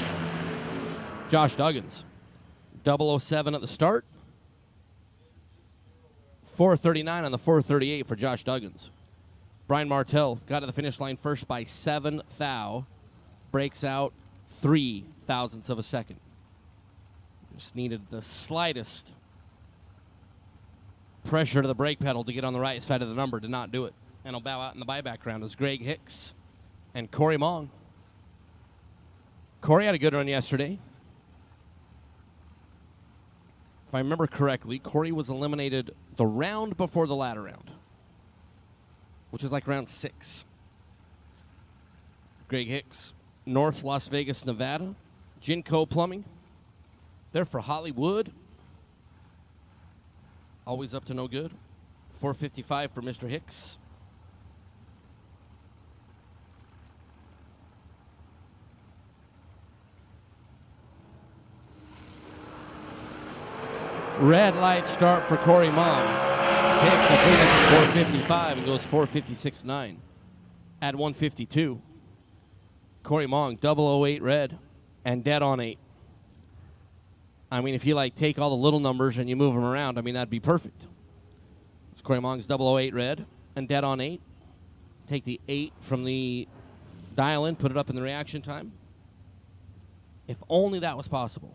Josh Duggins. 007 at the start. 439 on the 438 for Josh Duggins. Brian Martell got to the finish line first by 7 thou. Breaks out 3 thousandths of a second. Just needed the slightest pressure to the brake pedal to get on the right side of the number. Did not do it. And will bow out in the buyback round as Greg Hicks and Corey Mong. Corey had a good run yesterday. If I remember correctly, Corey was eliminated the round before the ladder round, which is like round 6. Greg Hicks, North Las Vegas, Nevada, Ginko Plumbing. There for Hollywood. Always up to no good. $4.55 for Mr. Hicks. Red light start for Corey Mom. Hicks will clean up at $4.55 and goes $4.56.9. At $1.52. Corey Mong, 008 red, and dead on 8. I mean, if you take all the little numbers and you move them around, I mean, that'd be perfect. It's Corey Mong's 008 red and dead on 8. Take the 8 from the dial-in, put it up in the reaction time. If only that was possible.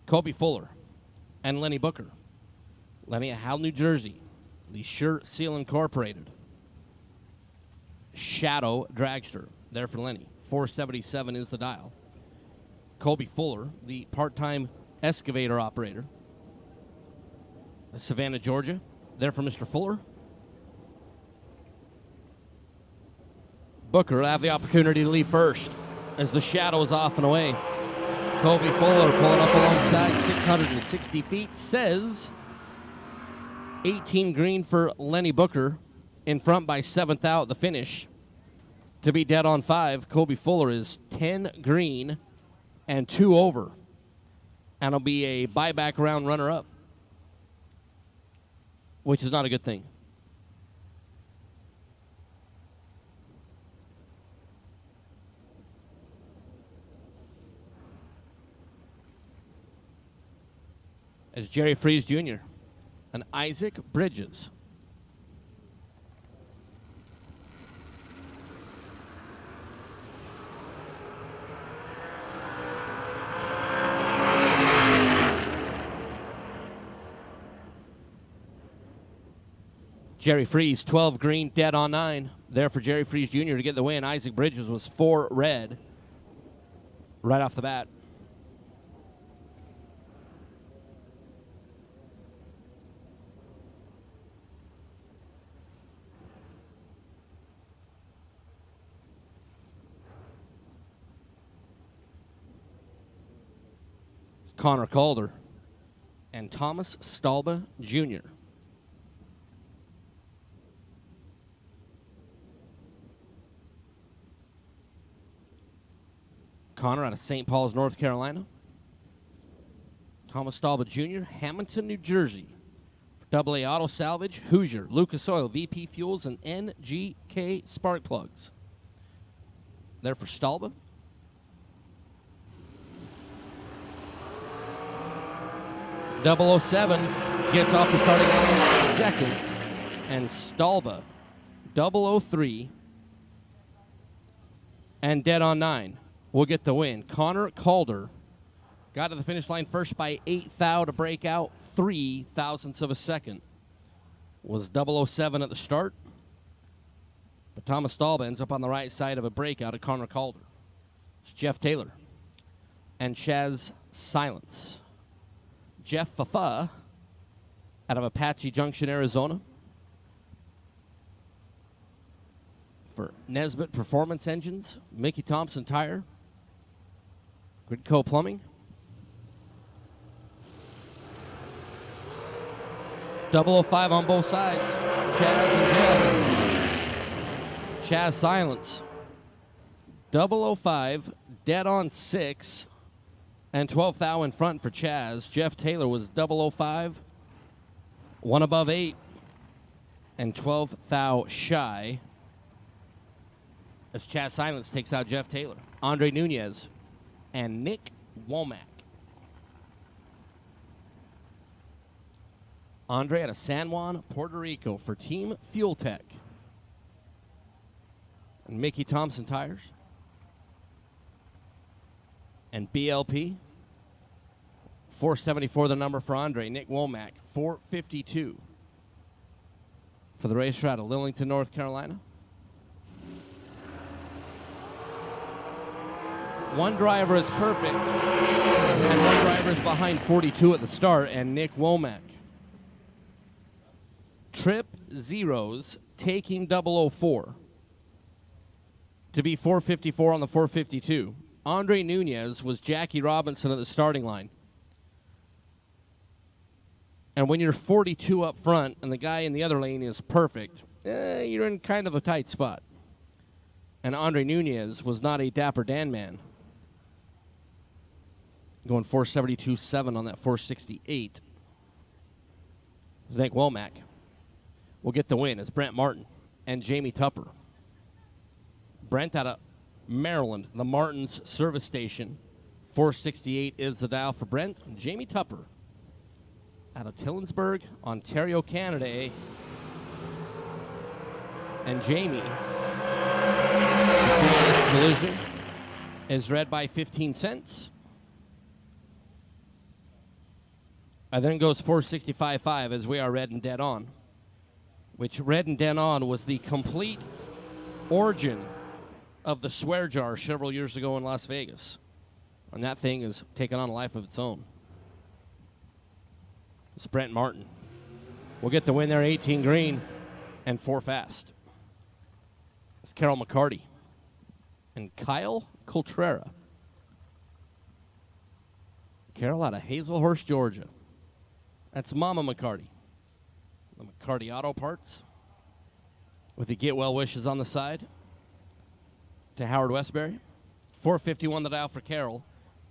Kobe Fuller and Lenny Booker. Lenny of Howell, New Jersey. The Shirt Seal Incorporated. Shadow Dragster. There for Lenny. 477 is the dial. Kobe Fuller, the part-time excavator operator. Savannah, Georgia. There for Mr. Fuller. Booker will have the opportunity to lead first as the shadow is off and away. Kobe Fuller pulling up alongside 660 feet. Says 18 green for Lenny Booker. In front by 7th out the finish. To be dead on 5, Kobe Fuller is 10 green and 2 over. And it'll be a buyback round runner-up, which is not a good thing. As Jerry Freese Jr. and Isaac Bridges. Jerry Freese, 12 green, dead on 9. There for Jerry Freese Jr. to get the win. Isaac Bridges was 4 red right off the bat. It's Connor Calder and Thomas Stalba Jr. Connor out of St. Paul's, North Carolina. Thomas Stalba Jr., Hamilton, New Jersey. AA Auto Salvage, Hoosier, Lucas Oil, VP Fuels, and NGK Spark Plugs. There for Stalba. .007 gets off the starting line second. And Stalba, 003, and dead on 9. Will get the win. Connor Calder got to the finish line first by 8 thou to break out 3 thousandths of a second. Was 007 at the start. But Thomas Stalba ends up on the right side of a breakout of Connor Calder. It's Jeff Taylor and Chaz Silence. Jeff Fafa out of Apache Junction, Arizona. For Nesbitt Performance Engines, Mickey Thompson Tire, Gridco Plumbing, 005 on both sides. Chaz and Jeff. Chaz Silence. 005, dead on 6, and 12 thou in front for Chaz. Jeff Taylor was 005, 1 above 8, and 12 thou shy. As Chaz Silence takes out Jeff Taylor. Andre Nunez and Nick Womack. Andre out of San Juan, Puerto Rico for Team Fuel Tech. And Mickey Thompson Tires. And BLP. 474 the number for Andre. Nick Womack, 452. For the racetrack of Lillington, North Carolina. One driver is perfect, and one driver is behind 42 at the start, and Nick Womack. Trip zeros taking 004 to be 454 on the 452. Andre Nunez was Jackie Robinson at the starting line. And when you're 42 up front and the guy in the other lane is perfect, you're in kind of a tight spot. And Andre Nunez was not a Dapper Dan man. Going 472.7 on that 468. Nick Womack will get the win as Brent Martin and Jamie Tupper. Brent out of Maryland, the Martins service station. 468 is the dial for Brent. And Jamie Tupper out of Tillensburg, Ontario, Canada. And Jamie, this collision is read by 15 cents. And then goes 465.5 as we are red and dead on, which red and dead on was the complete origin of the swear jar several years ago in Las Vegas. And that thing is taking on a life of its own. It's Brent Martin. We'll get the win there, 18 green and 4 fast. It's Carol McCarty and Kyle Coltrera. Carol out of Hazelhurst, Georgia. That's Mama McCarty. The McCarty Auto Parts with the get well wishes on the side to Howard Westbury. 451 the dial for Carol.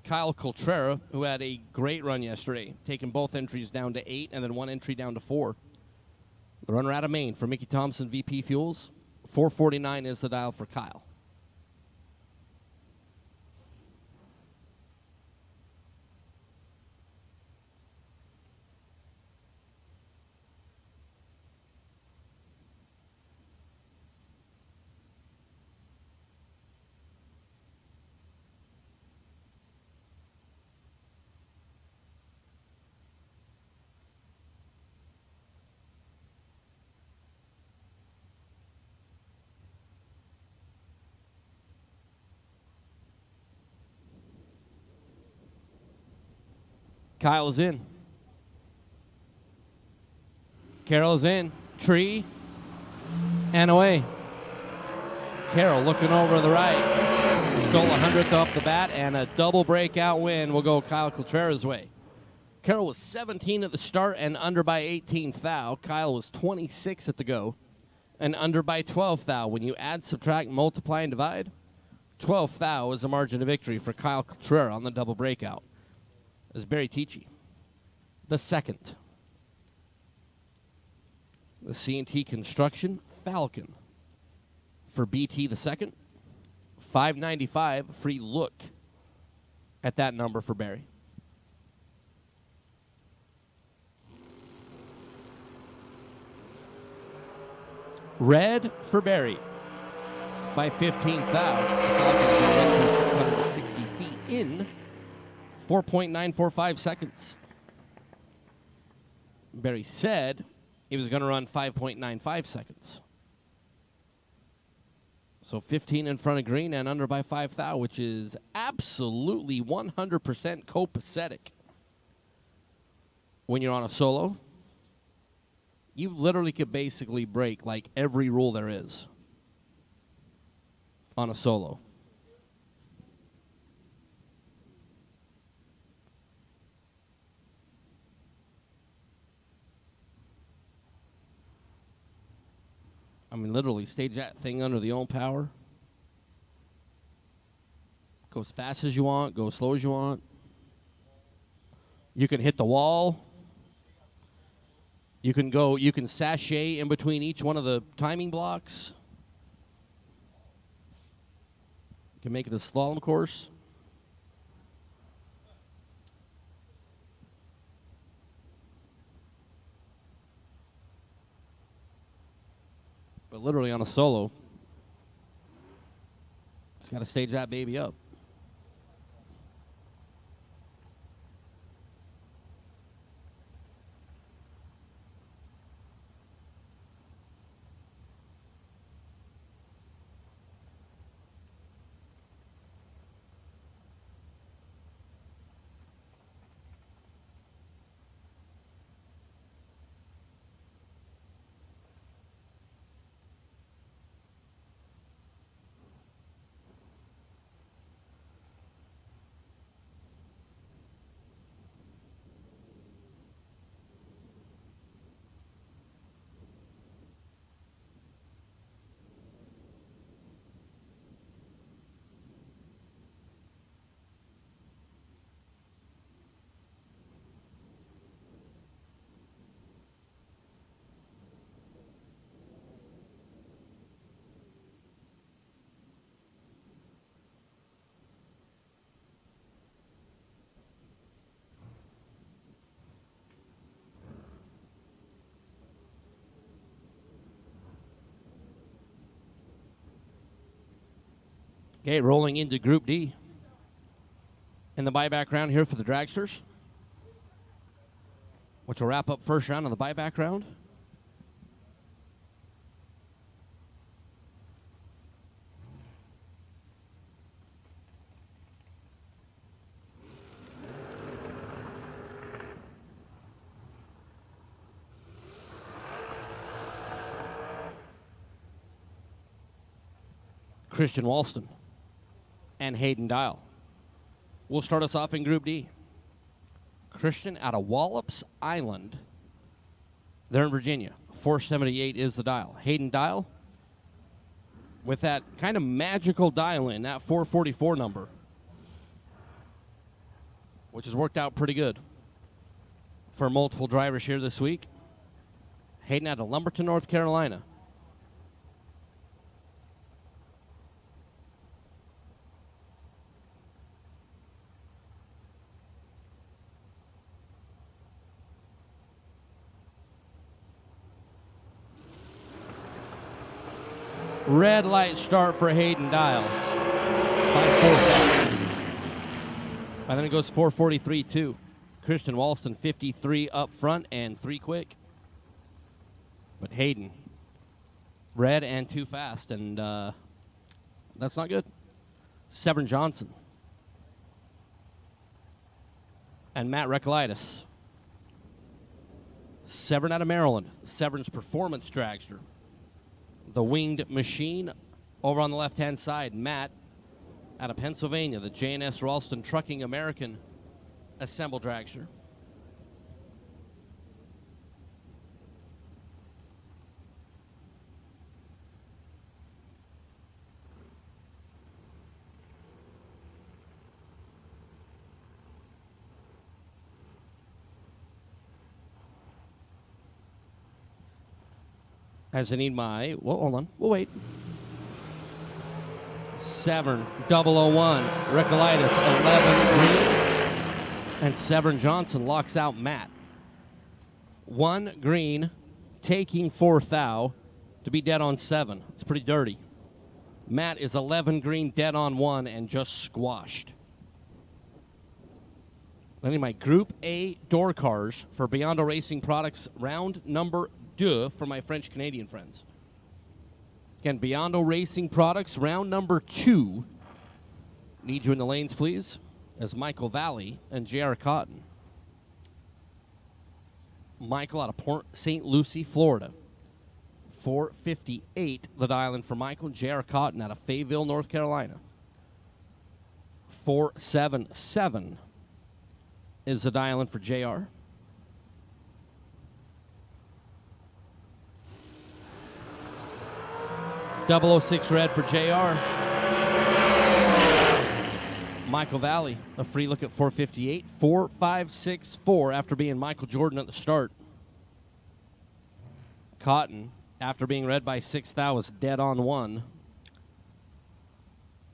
Kyle Coltrera, who had a great run yesterday, taking both entries down to 8 and then one entry down to 4. The runner out of Maine for Mickey Thompson, VP Fuels. 449 is the dial for Kyle. Kyle is in. Carol is in. Tree. And away. Carol looking over to the right. Stole 100th off the bat, and a double breakout win will go Kyle Coltrera's way. Carol was 17 at the start and under by 18 thou. Kyle was 26 at the go and under by 12 thou. When you add, subtract, multiply, and divide, 12 thou is the margin of victory for Kyle Coltrera on the double breakout. As Barry Tichy, the second. The C&T Construction Falcon for BT the second. 595, free look at that number for Barry. Red for Barry by 15 thou. Falcon 660 feet in 4.945 seconds. Barry said he was going to run 5.95 seconds. So 15 in front of green and under by 5 thou, which is absolutely 100% copacetic. When you're on a solo, you literally could basically break like every rule there is on a solo. I mean, literally, stage that thing under the own power. Go as fast as you want, go as slow as you want. You can hit the wall. You can sashay in between each one of the timing blocks. You can make it a slalom course. But literally on a solo, just got to stage that baby up. Okay, rolling into Group D. In the buyback round here for the dragsters, which will wrap up first round of the buyback round. Christian Walston and Hayden Dial. We'll start us off in Group D. Christian out of Wallops Island. They're in Virginia. 478 is the dial. Hayden Dial with that kind of magical dial in, that 444 number, which has worked out pretty good for multiple drivers here this week. Hayden out of Lumberton, North Carolina. Red light start for Hayden Dial. And then it goes 443-2. Christian Walston 53 up front and 3 quick. But Hayden, red and too fast, and that's not good. Severn Johnson and Matt Recolaitis. Severn out of Maryland. Severn's performance dragster. The Winged Machine over on the left-hand side. Matt out of Pennsylvania, the J&S Ralston Trucking American Assemble dragster. As I need my, well, hold on, we'll wait. Severn, 001, Recolaitis, 11 green, and Severn Johnson locks out Matt. 1 green, taking 4th thou to be dead on 7. It's pretty dirty. Matt is 11 green, dead on 1, and just squashed. Then my Group A door cars for Beyond Racing Products, round number 2 for my French-Canadian friends. Again, Beyond Racing Products, round number 2. Need you in the lanes, please, as Michael Valley and J.R. Cotton. Michael out of Port St. Lucie, Florida. 458, the dial in for Michael. J.R. Cotton out of Fayetteville, North Carolina. 477 is the dial in for J.R. .006 red for JR. Michael Valley, a free look at 458. 4564 after being Michael Jordan at the start. Cotton, after being red by 6th thou, is dead on 1,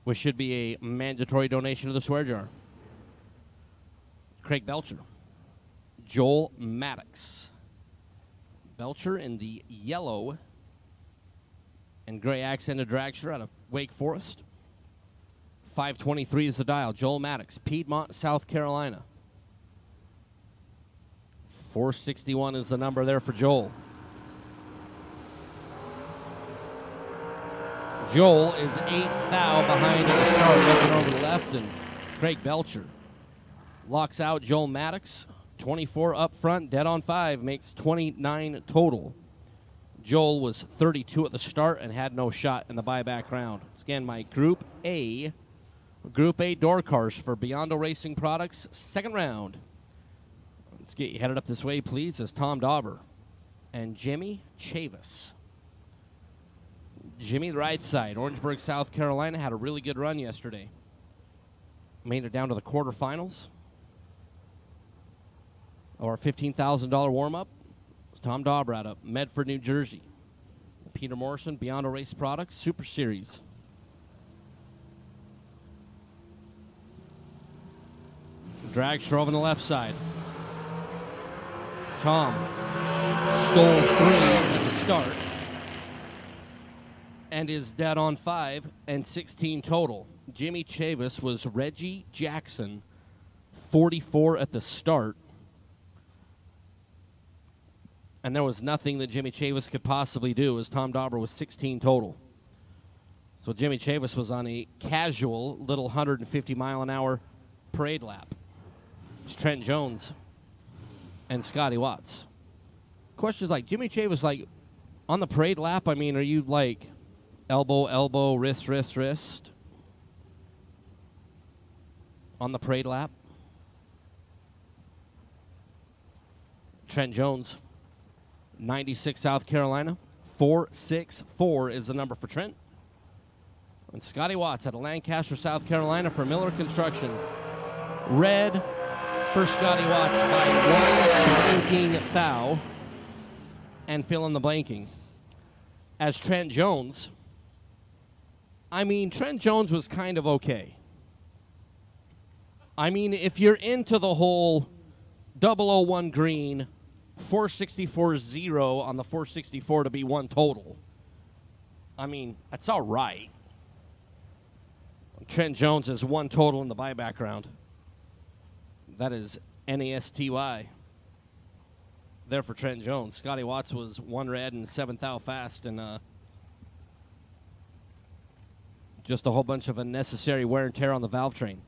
which should be a mandatory donation to the swear jar. Craig Belcher. Joel Maddox. Belcher in the yellow and gray accented dragster out of Wake Forest. 523 is the dial. Joel Maddox, Piedmont, South Carolina. 461 is the number there for Joel. Joel is 8th thou behind at the start, looking over the left, and Craig Belcher locks out Joel Maddox. 24 up front, dead on 5, makes 29 total. Joel was 32 at the start and had no shot in the buyback round. It's again my Group A door cars for Beyond Racing Products, second round. Let's get you headed up this way, please, as Tom Dauber and Jimmy Chavis. Jimmy, the right side, Orangeburg, South Carolina, had a really good run yesterday. Made it down to the quarterfinals. Our $15,000 warm-up. Tom Dauber out of Medford, New Jersey. Peter Morrison, Beyond Race Products, Super Series. Dragster over on the left side. Tom stole 3 at the start and is dead on 5 and 16 total. Jimmy Chavis was Reggie Jackson, 44 at the start. And there was nothing that Jimmy Chavis could possibly do, as Tom Dauber was 16 total. So Jimmy Chavis was on a casual little 150-mile-an-hour parade lap. It's Trent Jones and Scotty Watts. Questions like, Jimmy Chavis, like, on the parade lap, I mean, are you, like, elbow, elbow, wrist, wrist, wrist? On the parade lap? Trent Jones, 96 South Carolina. 464 is the number for Trent. And Scotty Watts out of Lancaster, South Carolina for Miller Construction. Red for Scotty Watts by one blinking thou. And fill in the blanking. As Trent Jones, I mean, Trent Jones was kind of okay. I mean, if you're into the whole 001 green, 464-0 on the 464 to be one total, I mean, that's all right. Trent Jones is one total in the buyback round. That is NASTY. There for Trent Jones. Scotty Watts was one red and 7th out fast, and just a whole bunch of unnecessary wear and tear on the valve train.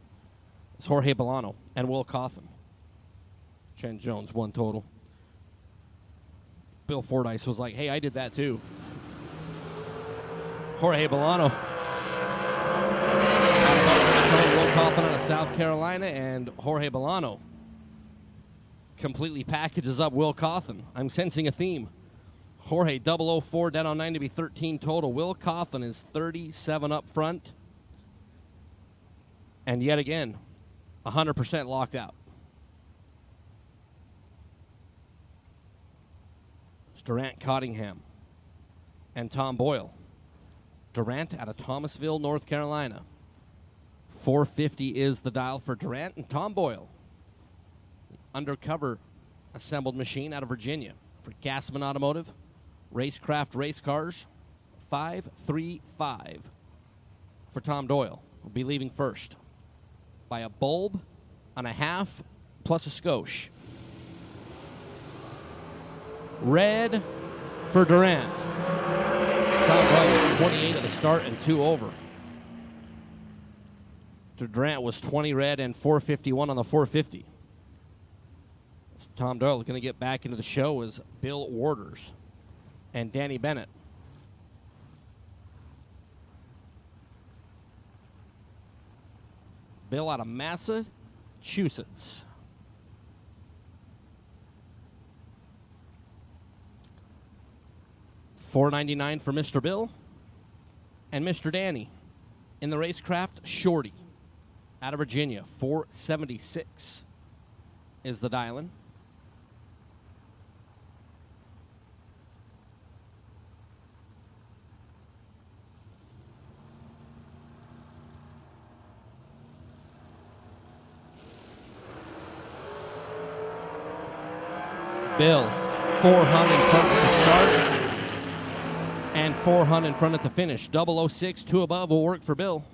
It's Jorge Bolano and Will Cotham. Trent Jones, one total. Bill Fordyce was like, hey, I did that too. Jorge Bolano. Will Cotham out of South Carolina, and Jorge Bolano completely packages up Will Cotham. I'm sensing a theme. Jorge 004 down on 9 to be 13 total. Will Cotham is 37 up front. And yet again, 100% locked out. It's Durant Cottingham and Tom Boyle. Durant out of Thomasville, North Carolina. 450 is the dial for Durant and Tom Boyle. Undercover assembled machine out of Virginia for Gassman Automotive. Racecraft Race Cars. 535 for Tom Doyle. Will be leaving first by a bulb and a half plus a skosh. Red for Durant. Tom Doyle 28 at the start and 2 over. Durant was 20 red and 451 on the 450. Tom Doyle going to get back into the show as Bill Warders and Danny Bennett. Bill out of Massachusetts. $4.99 for Mr. Bill and Mr. Danny in the Racecraft Shorty out of Virginia. $4.76 is the dial-in. Bill, 400 in front at the start and 400 in front at the finish. 006, 2 above will work for Bill.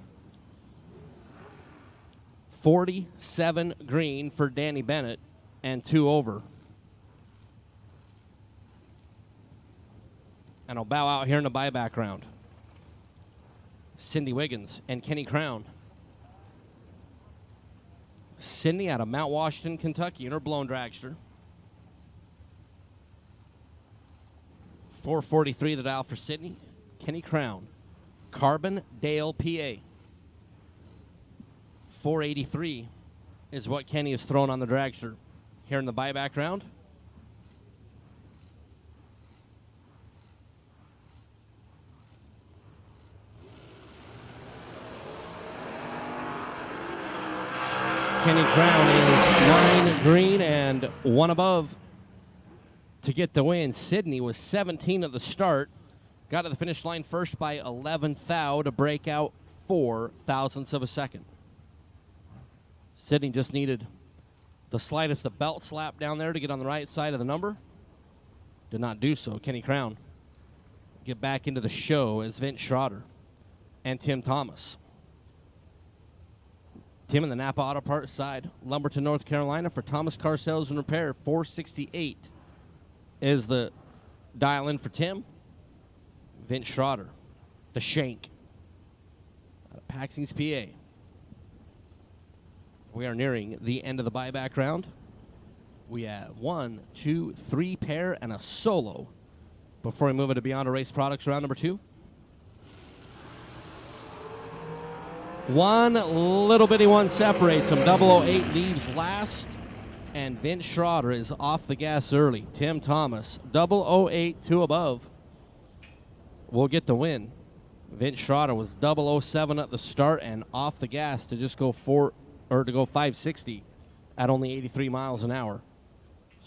47 green for Danny Bennett and 2 over. And I'll bow out here in the buyback round. Cindy Wiggins and Kenny Crown. Cindy out of Mount Washington, Kentucky in her blown dragster. 443 the dial for Sydney. Kenny Crown. Carbondale, PA. 483 is what Kenny has thrown on the dragster here in the buyback round. Kenny Crown is 9 green and 1 above to get the win. Sydney was 17 at the start. Got to the finish line first by 11 thou to break out 4 thousandths of a second. Sydney just needed the slightest of belt slap down there to get on the right side of the number. Did not do so. Kenny Crown get back into the show as Vince Schroeder and Tim Thomas. Tim in the Napa Auto Parts side, Lumberton, North Carolina, for Thomas Car Sales and Repair. 468 is the dial in for Tim. Vince Schroeder, the Shank, out of Paxings, PA. We are nearing the end of the buyback round. We have 1, 2, 3 pair and a solo before we move into Beyond Race Products round number 2. One little bitty one separates them. 008 leaves last, and Vince Schroeder is off the gas early. Tim Thomas, 008 2 above, will get the win. Vince Schroeder was 007 at the start and off the gas to just go 560 at only 83 miles an hour.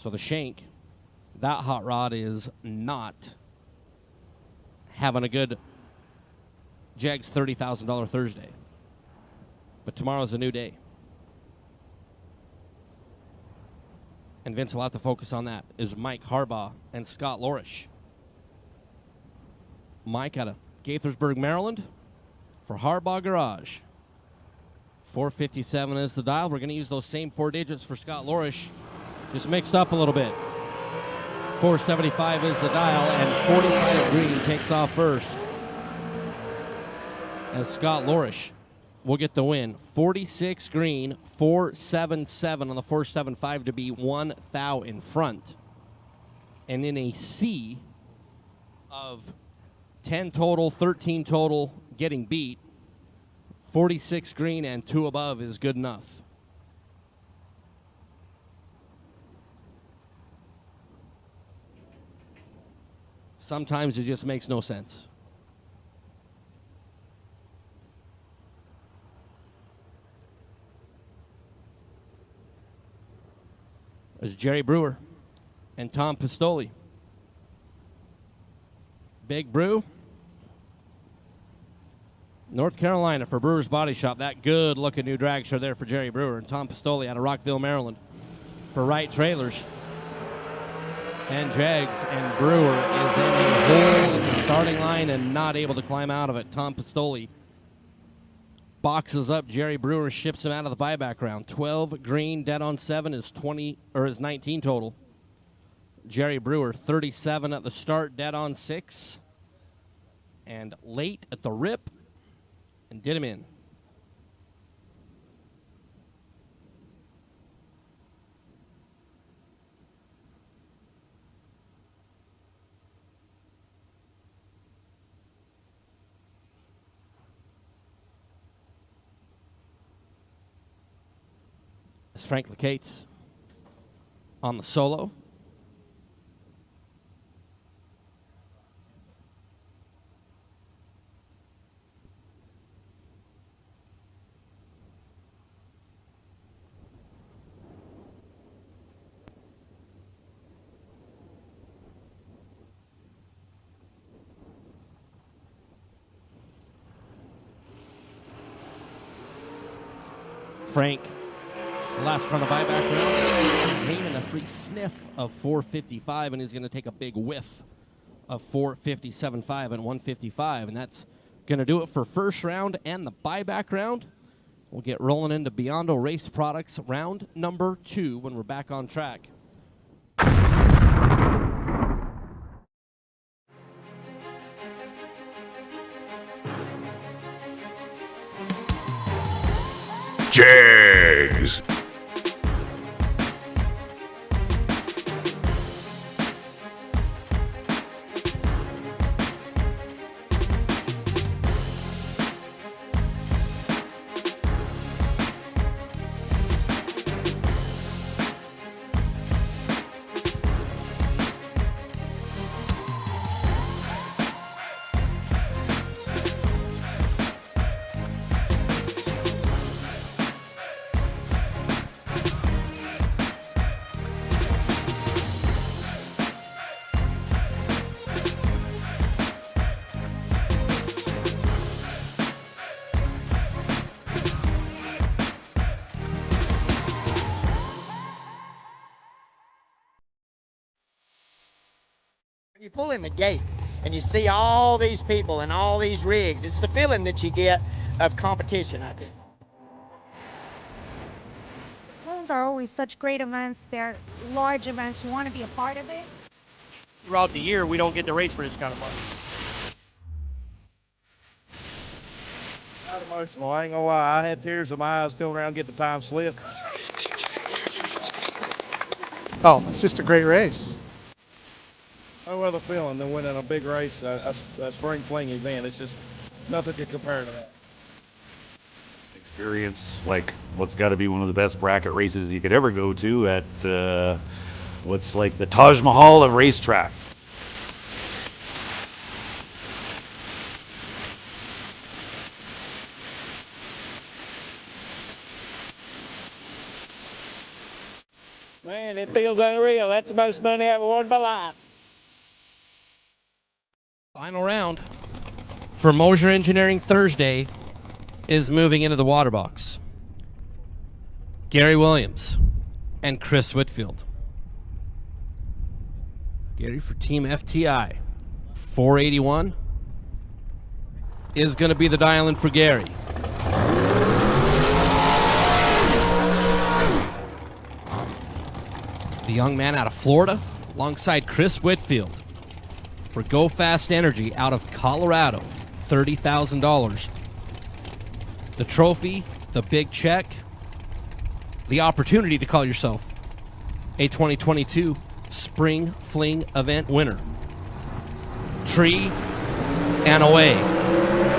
So the Shank, that hot rod is not having a good Jags $30,000 Thursday. But tomorrow's a new day. And Vince will have to focus on that, is Mike Harbaugh and Scott Lorish. Mike out of Gaithersburg, Maryland, for Harbaugh Garage. 457 is the dial. We're going to use those same 4 digits for Scott Lorish, just mixed up a little bit. 475 is the dial, and 45 green takes off first. As Scott Lorish will get the win. 46 green, 477 on the 475 to be 1 thou in front. And in a sea of 10 total, 13 total getting beat, 46 green and 2 above is good enough. Sometimes it just makes no sense. There's Jerry Brewer and Tom Pistoli. Big Brew, North Carolina, for Brewer's Body Shop. That good-looking new drag show there for Jerry Brewer. And Tom Pistoli out of Rockville, Maryland, for Wright Trailers. And Jags, and Brewer is in a hole in the starting line and not able to climb out of it. Tom Pistoli boxes up Jerry Brewer, ships him out of the buyback round. 12 green, dead on 7 is 19 total. Jerry Brewer, 37 at the start, dead on 6. And late at the rip, and did him in. Frank Lecates on the solo. Frank, the last car on the buyback round, aiming a free sniff of 455, and he's going to take a big whiff of 457.5 and 155, and that's going to do it for first round and the buyback round. We'll get rolling into Beyond Race Products round number 2 when we're back on track. Jags. You pull in the gate and you see all these people and all these rigs. It's the feeling that you get of competition, I think. Stones are always such great events. They're large events. You want to be a part of it. Throughout the year, we don't get to race for this kind of money. Not emotional, I ain't gonna lie. I had tears in my eyes going around get the time slip. Oh, it's just a great race. No other feeling than winning a big race, a spring fling event. It's just nothing to compare to that. Experience like what's got to be one of the best bracket races you could ever go to at what's like the Taj Mahal of racetrack. Man, it feels unreal. That's the most money I ever won in my life. Final round for Mosier Engineering Thursday is moving into the water box. Gary Williams and Chris Whitfield. Gary for Team FTI. 481 is going to be the dial-in for Gary. The young man out of Florida alongside Chris Whitfield for Go Fast Energy out of Colorado. $30,000. The trophy, the big check, the opportunity to call yourself a 2022 Spring Fling event winner. Tree and away.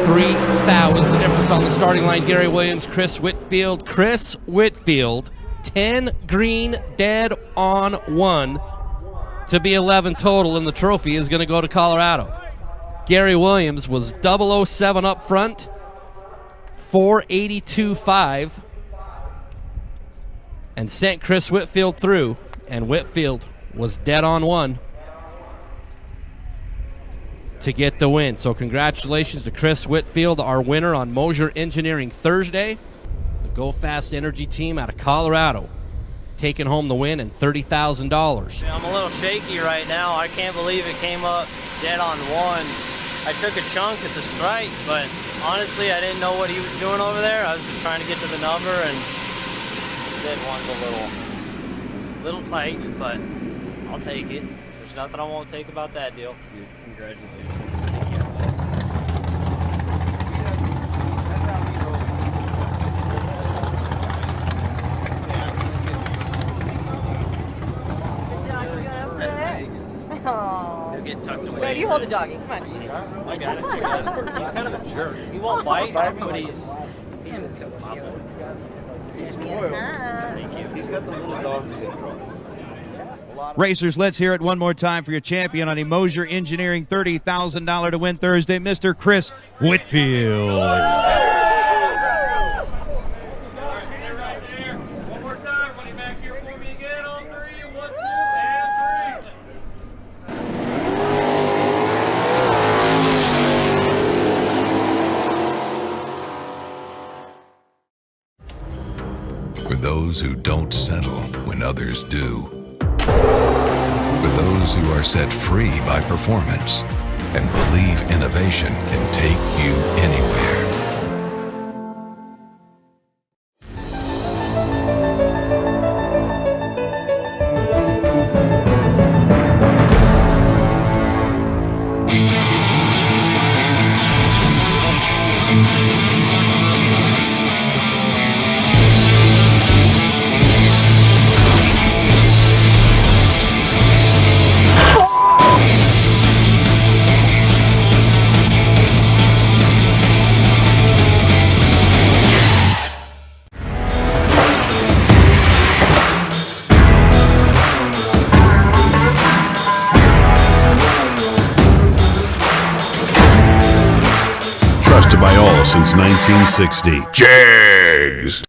3,000 is the difference on the starting line. Gary Williams, Chris Whitfield. Chris Whitfield, 10 green, dead on 1 to be 11 total, and the trophy is going to go to Colorado. Gary Williams was 007 up front, 482.5, and sent Chris Whitfield through, and Whitfield was dead on 1 to get the win. So congratulations to Chris Whitfield, our winner on Mosier Engineering Thursday. The Go Fast Energy team out of Colorado taking home the win and $30,000. I'm a little shaky right now. I can't believe it came up dead on 1. I took a chunk at the strike, but honestly, I didn't know what he was doing over there. I was just trying to get to the number, and dead one's a little tight, but I'll take it. There's nothing I won't take about that deal. Dude, congratulations. Thank you. Oh. He'll get tucked away. Babe, you hold the doggy. Come on. I got it. He's kind of a jerk. He won't bite, but he's so cute. He's spoiled. Thank you. He's got the little dog syndrome. Racers, let's hear it one more time for your champion on a Mosier Engineering $30,000 to win Thursday, Mr. Chris Whitfield. For those who don't settle when others do. For those who are set free by performance and believe innovation can take you anywhere. Trusted by all since 1960. Jags.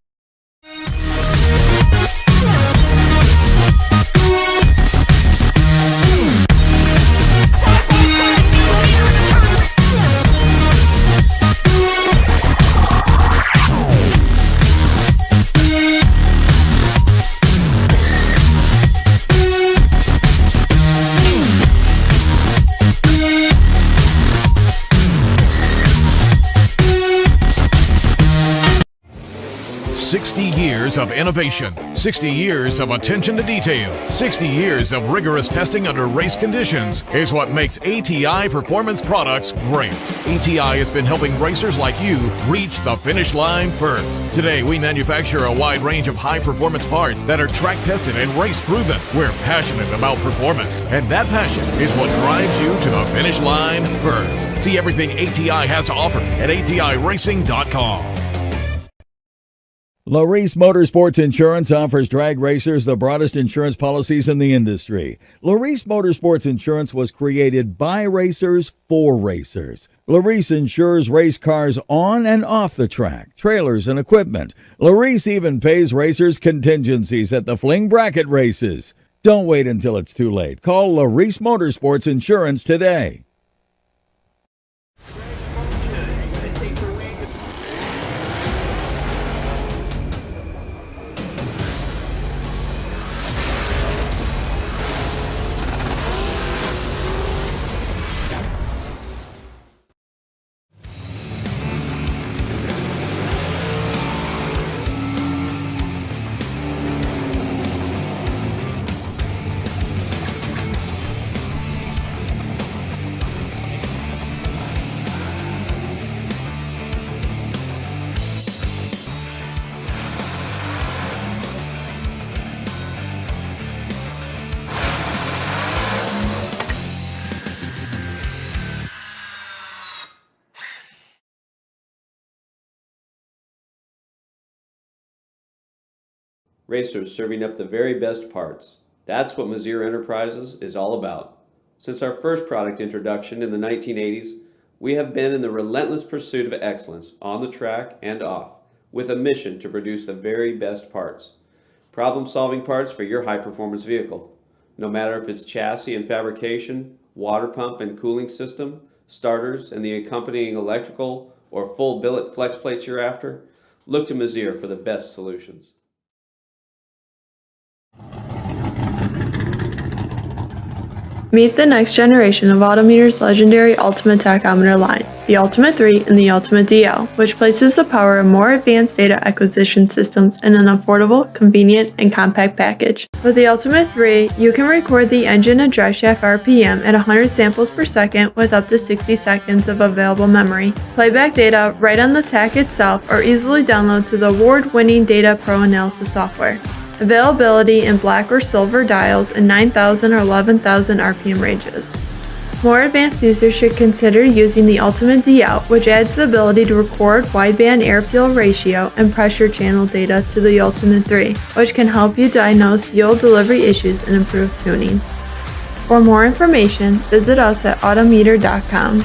years of innovation, 60 years of attention to detail, 60 years of rigorous testing under race conditions is what makes ATI Performance Products great. ATI has been helping racers like you reach the finish line first. Today, we manufacture a wide range of high-performance parts that are track-tested and race-proven. We're passionate about performance, and that passion is what drives you to the finish line first. See everything ATI has to offer at ATIRacing.com. Larice Motorsports Insurance offers drag racers the broadest insurance policies in the industry. Larice Motorsports Insurance was created by racers for racers. Larice insures race cars on and off the track, trailers and equipment. Larice even pays racers contingencies at the Fling bracket races. Don't wait until it's too late. Call Larice Motorsports Insurance today. Racers serving up the very best parts. That's what Mazir Enterprises is all about. Since our first product introduction in the 1980s, we have been in the relentless pursuit of excellence on the track and off, with a mission to produce the very best parts. Problem-solving parts for your high-performance vehicle. No matter if it's chassis and fabrication, water pump and cooling system, starters and the accompanying electrical, or full billet flex plates you're after, look to Mazir for the best solutions. Meet the next generation of Autometer's legendary Ultimate Tachometer line, the Ultimate 3 and the Ultimate DL, which places the power of more advanced data acquisition systems in an affordable, convenient, and compact package. With the Ultimate 3, you can record the engine and driveshaft RPM at 100 samples per second with up to 60 seconds of available memory. Playback data right on the tach itself or easily download to the award-winning Data Pro Analysis software. Availability in black or silver dials in 9,000 or 11,000 RPM ranges. More advanced users should consider using the Ultimate DL, which adds the ability to record wideband air-fuel ratio and pressure channel data to the Ultimate 3, which can help you diagnose fuel delivery issues and improve tuning. For more information, visit us at autometer.com.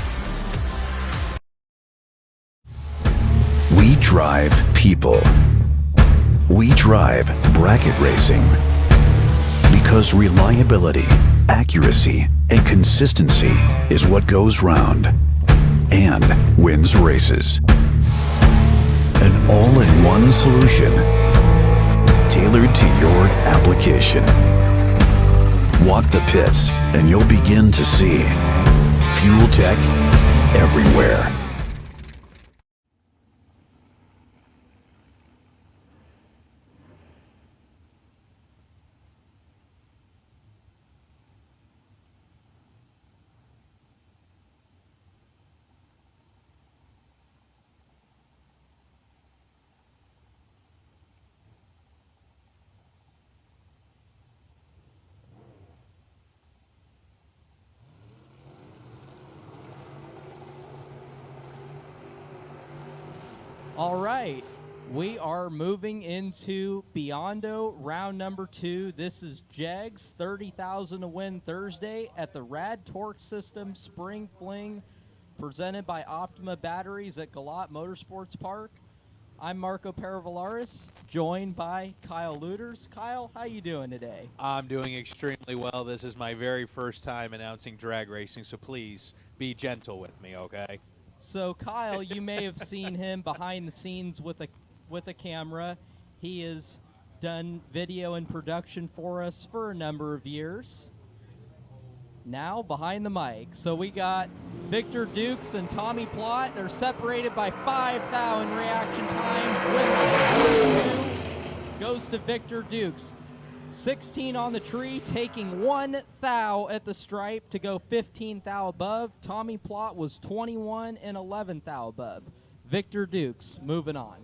We drive people. We drive bracket racing because reliability, accuracy, and consistency is what goes round and wins races. An all-in-one solution tailored to your application. Walk the pits and you'll begin to see fuel tech everywhere. All right, we are moving into Beyando round number 2. This is Jegs, 30,000 to win Thursday at the RAD Torque System Spring Fling, presented by Optima Batteries at Galot Motorsports Park. I'm Marco Paravalaris, joined by Kyle Luters. Kyle, how you doing today? I'm doing extremely well. This is my very first time announcing drag racing, so please be gentle with me, okay? So Kyle, you may have seen him behind the scenes with a camera. He has done video and production for us for a number of years. Now behind the mic. So we got Victor Dukes and Tommy Plott. They're separated by 5 thou in reaction time. goes to Victor Dukes. 16 on the tree, taking 1 thou at the stripe to go 15 thou above. Tommy Plott was 21 and 11 thou above. Victor Dukes moving on.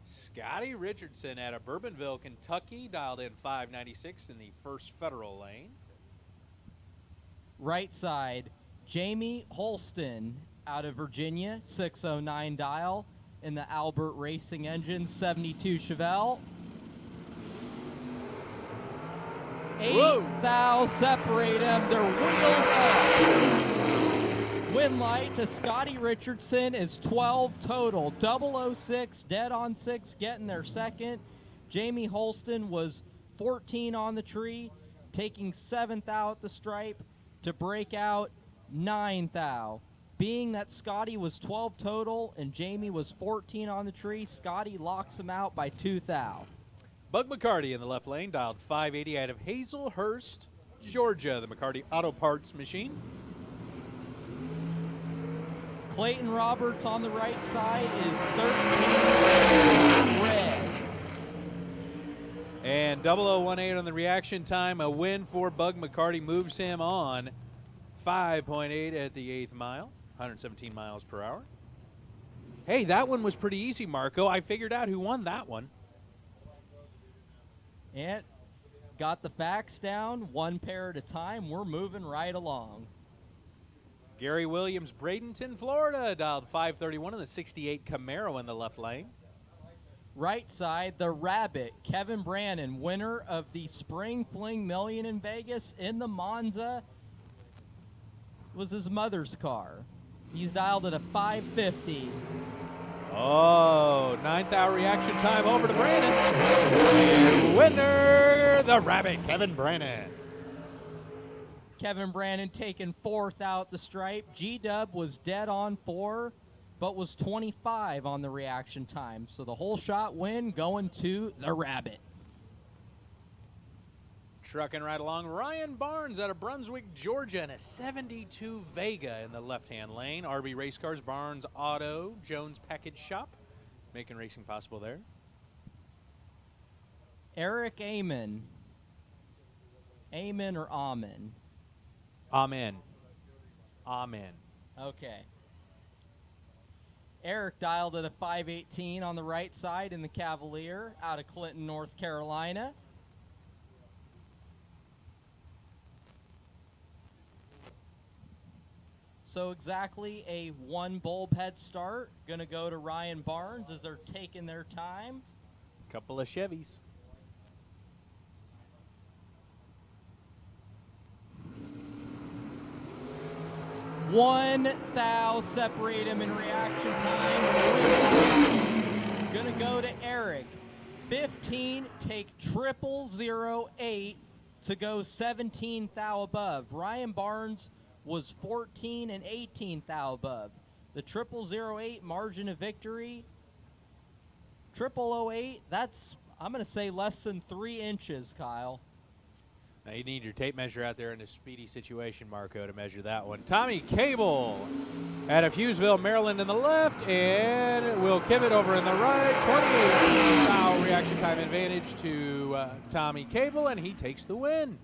Scotty Richardson out of Bourbonville, Kentucky, dialed in 596 in the first Federal lane. Right side, Jamie Holston out of Virginia, 609 dial in the Albert Racing Engine 72 Chevelle. 8 thou separate them. Their wheels up. Win light to Scotty Richardson is 12 total. 006 dead on 6 getting their second. Jamie Holston was 14 on the tree, taking 7 thou at the stripe to break out 9 thou. Being that Scotty was 12 total and Jamie was 14 on the tree, Scotty locks him out by 2 thou. Bug McCarty in the left lane, dialed 580 out of Hazelhurst, Georgia, the McCarty Auto Parts machine. Clayton Roberts on the right side is 13 red. And 0018 on the reaction time. A win for Bug McCarty moves him on 5.8 at the 8th mile, 117 miles per hour. Hey, that one was pretty easy, Marco. I figured out who won that one. And got the facts down, one pair at a time. We're moving right along. Gary Williams, Bradenton, Florida, dialed 531 in the 68 Camaro in the left lane. Right side, the Rabbit, Kevin Brannon, winner of the Spring Fling Million in Vegas in the Monza. Was his mother's car. He's dialed at a 550. Oh, 9th hour reaction time over to Brannon. And winner, the Rabbit, Kevin Brannon. Kevin Brannon taking 4th out the stripe. G-Dub was dead on 4, but was 25 on the reaction time. So the whole shot win going to the Rabbit. Trucking right along, Ryan Barnes out of Brunswick, Georgia, in a 72 Vega in the left-hand lane. RB Race Cars, Barnes Auto, Jones Package Shop, making racing possible there. Eric Amen. Amen or Amen? Amen. Amen. Okay. Eric dialed at a 518 on the right side in the Cavalier out of Clinton, North Carolina. So exactly a 1 bulb head start. Going to go to Ryan Barnes as they're taking their time. Couple of Chevys. One thou separate him in reaction time. Gonna go to Eric. 15, take 0008 to go 17 thou above. Ryan Barnes was 14 and 18 thou above. The 0008 margin of victory. 0008, that's, I'm gonna say, less than 3 inches, Kyle. Now you need your tape measure out there in a speedy situation, Marco, to measure that one. Tommy Cable out of Hughesville, Maryland in the left, and Will Kivett over in the right. 28 thou reaction time advantage to Tommy Cable, and he takes the win.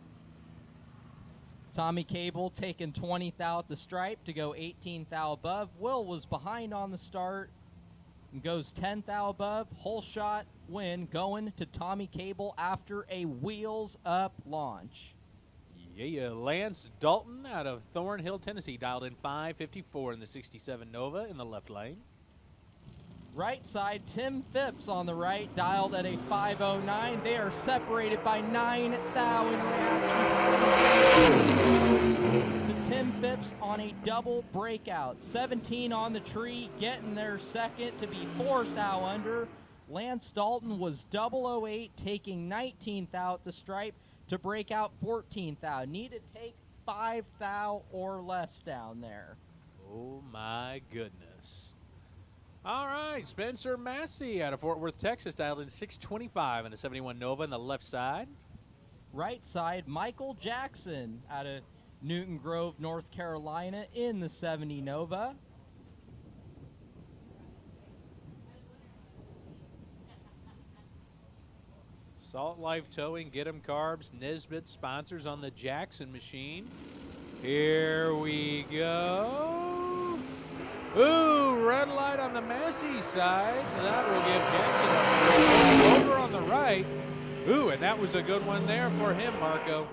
Tommy Cable taking 20 thou at the stripe to go 18 thou above. Will was behind on the start and goes 10 thou above. Whole shot win going to Tommy Cable after a wheels up launch. Yeah, Lance Dalton out of Thornhill, Tennessee, dialed in 554 in the 67 Nova in the left lane. Right side, Tim Phipps on the right, dialed at a 509. They are separated by 9 thou in reaction. To Tim Phipps on a double breakout. 17 on the tree, getting their second to be 4 thou under. Lance Dalton was 008, taking 19 thou at the stripe to break out 14 thou. Need to take 5 thou or less down there. Oh my goodness. All right, Spencer Massey out of Fort Worth, Texas, dialed in 625 and a 71 Nova on the left side. Right side, Michael Jackson out of Newton Grove, North Carolina in the 70 Nova. Salt Life Towing, Get 'em Carbs, Nisbet sponsors on the Jackson machine. Here we go. Ooh, red light on the Massey side. That will give Jackson a over on the right. Ooh, and that was a good one there for him, Marco.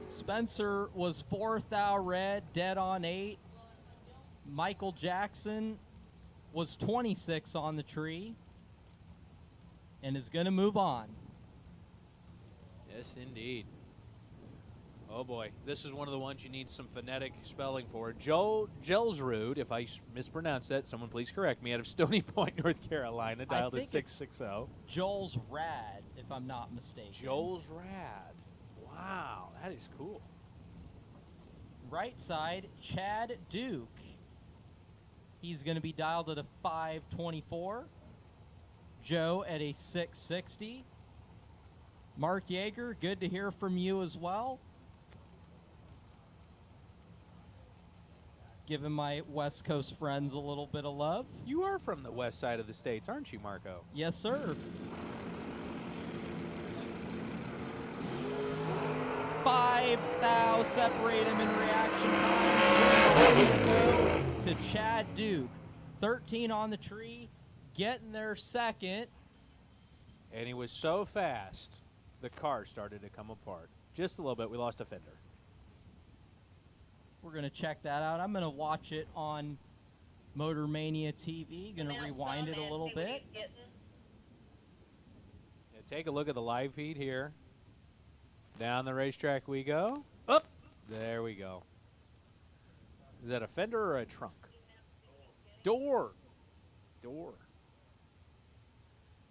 Spencer was 4th out red, dead on 8. Michael Jackson was 26 on the tree and is going to move on. Yes, indeed. Oh boy, this is one of the ones you need some phonetic spelling for. Joel Gelsrud, if I mispronounced that, someone please correct me, out of Stony Point, North Carolina, dialed at 660. Joel's RAD, if I'm not mistaken. Joel's RAD. Wow, that is cool. Right side, Chad Duke. He's going to be dialed at a 524. Joe at a 660. Mark Yeager, good to hear from you as well. Giving my West Coast friends a little bit of love. You are from the west side of the states, aren't you, Marco? Yes, sir. 5 thou separate him in reaction time. To Chad Duke. 13 on the tree, getting there second. And he was so fast, the car started to come apart. Just a little bit, we lost a fender. We're going to check that out. I'm going to watch it on Motor Mania TV. Going to rewind it a little bit. Yeah, take a look at the live feed here. Down the racetrack we go. Up. There we go. Is that a fender or a trunk? Door.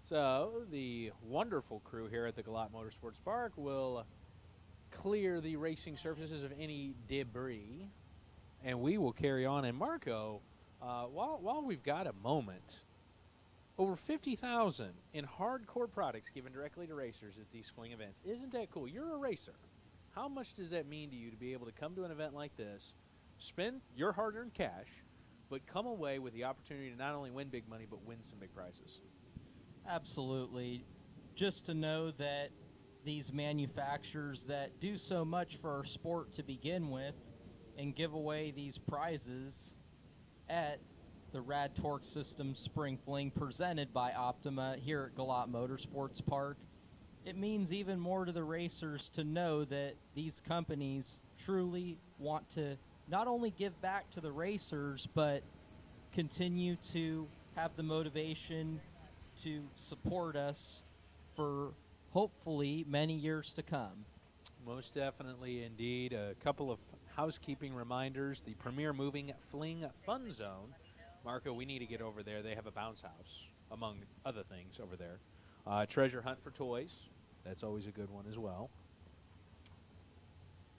So the wonderful crew here at the Galot Motorsports Park will clear the racing surfaces of any debris, and we will carry on. And Marco, while we've got a moment, over 50,000 in hardcore products given directly to racers at these Fling events. Isn't that cool? You're a racer. How much does that mean to you to be able to come to an event like this, spend your hard-earned cash, but come away with the opportunity to not only win big money, but win some big prizes? Absolutely. Just to know that these manufacturers that do so much for our sport to begin with and give away these prizes at the RAD Torque System Spring Fling presented by Optima here at Galot Motorsports Park, it means even more to the racers to know that these companies truly want to not only give back to the racers, but continue to have the motivation to support us for hopefully many years to come. Most definitely indeed. A couple of housekeeping reminders. The Premier Moving Fling Fun Zone. Marco, we need to get over there. They have a bounce house, among other things, over there. Treasure hunt for toys. That's always a good one as well.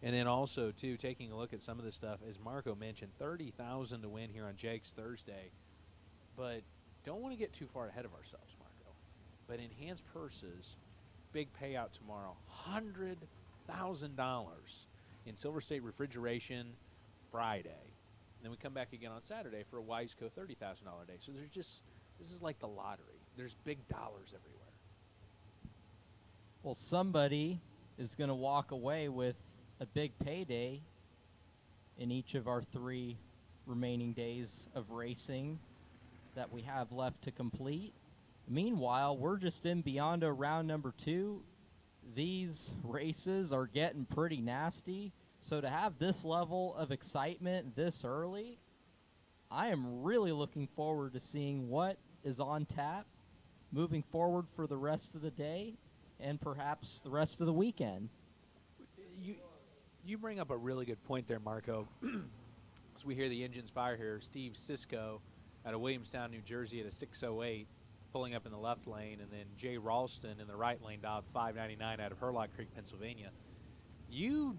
And then also, too, taking a look at some of this stuff, as Marco mentioned, 30,000 to win here on Jake's Thursday. But don't want to get too far ahead of ourselves, Marco. But enhanced purses, big payout tomorrow, $100,000 in Silver State Refrigeration Friday. Then we come back again on Saturday for a Wiseco $30,000 day. So there's just, this is like the lottery. There's big dollars everywhere. Well, somebody is going to walk away with a big payday in each of our 3 remaining days of racing that we have left to complete. Meanwhile, we're just in Beyond round number 2. These races are getting pretty nasty. So to have this level of excitement this early, I am really looking forward to seeing what is on tap moving forward for the rest of the day and perhaps the rest of the weekend. You bring up a really good point there, Marco. As we hear the engines fire here, Steve Sisko out of Williamstown, New Jersey at a 608, pulling up in the left lane, and then Jay Ralston in the right lane, dialed 599 out of Hurlock Creek, Pennsylvania. You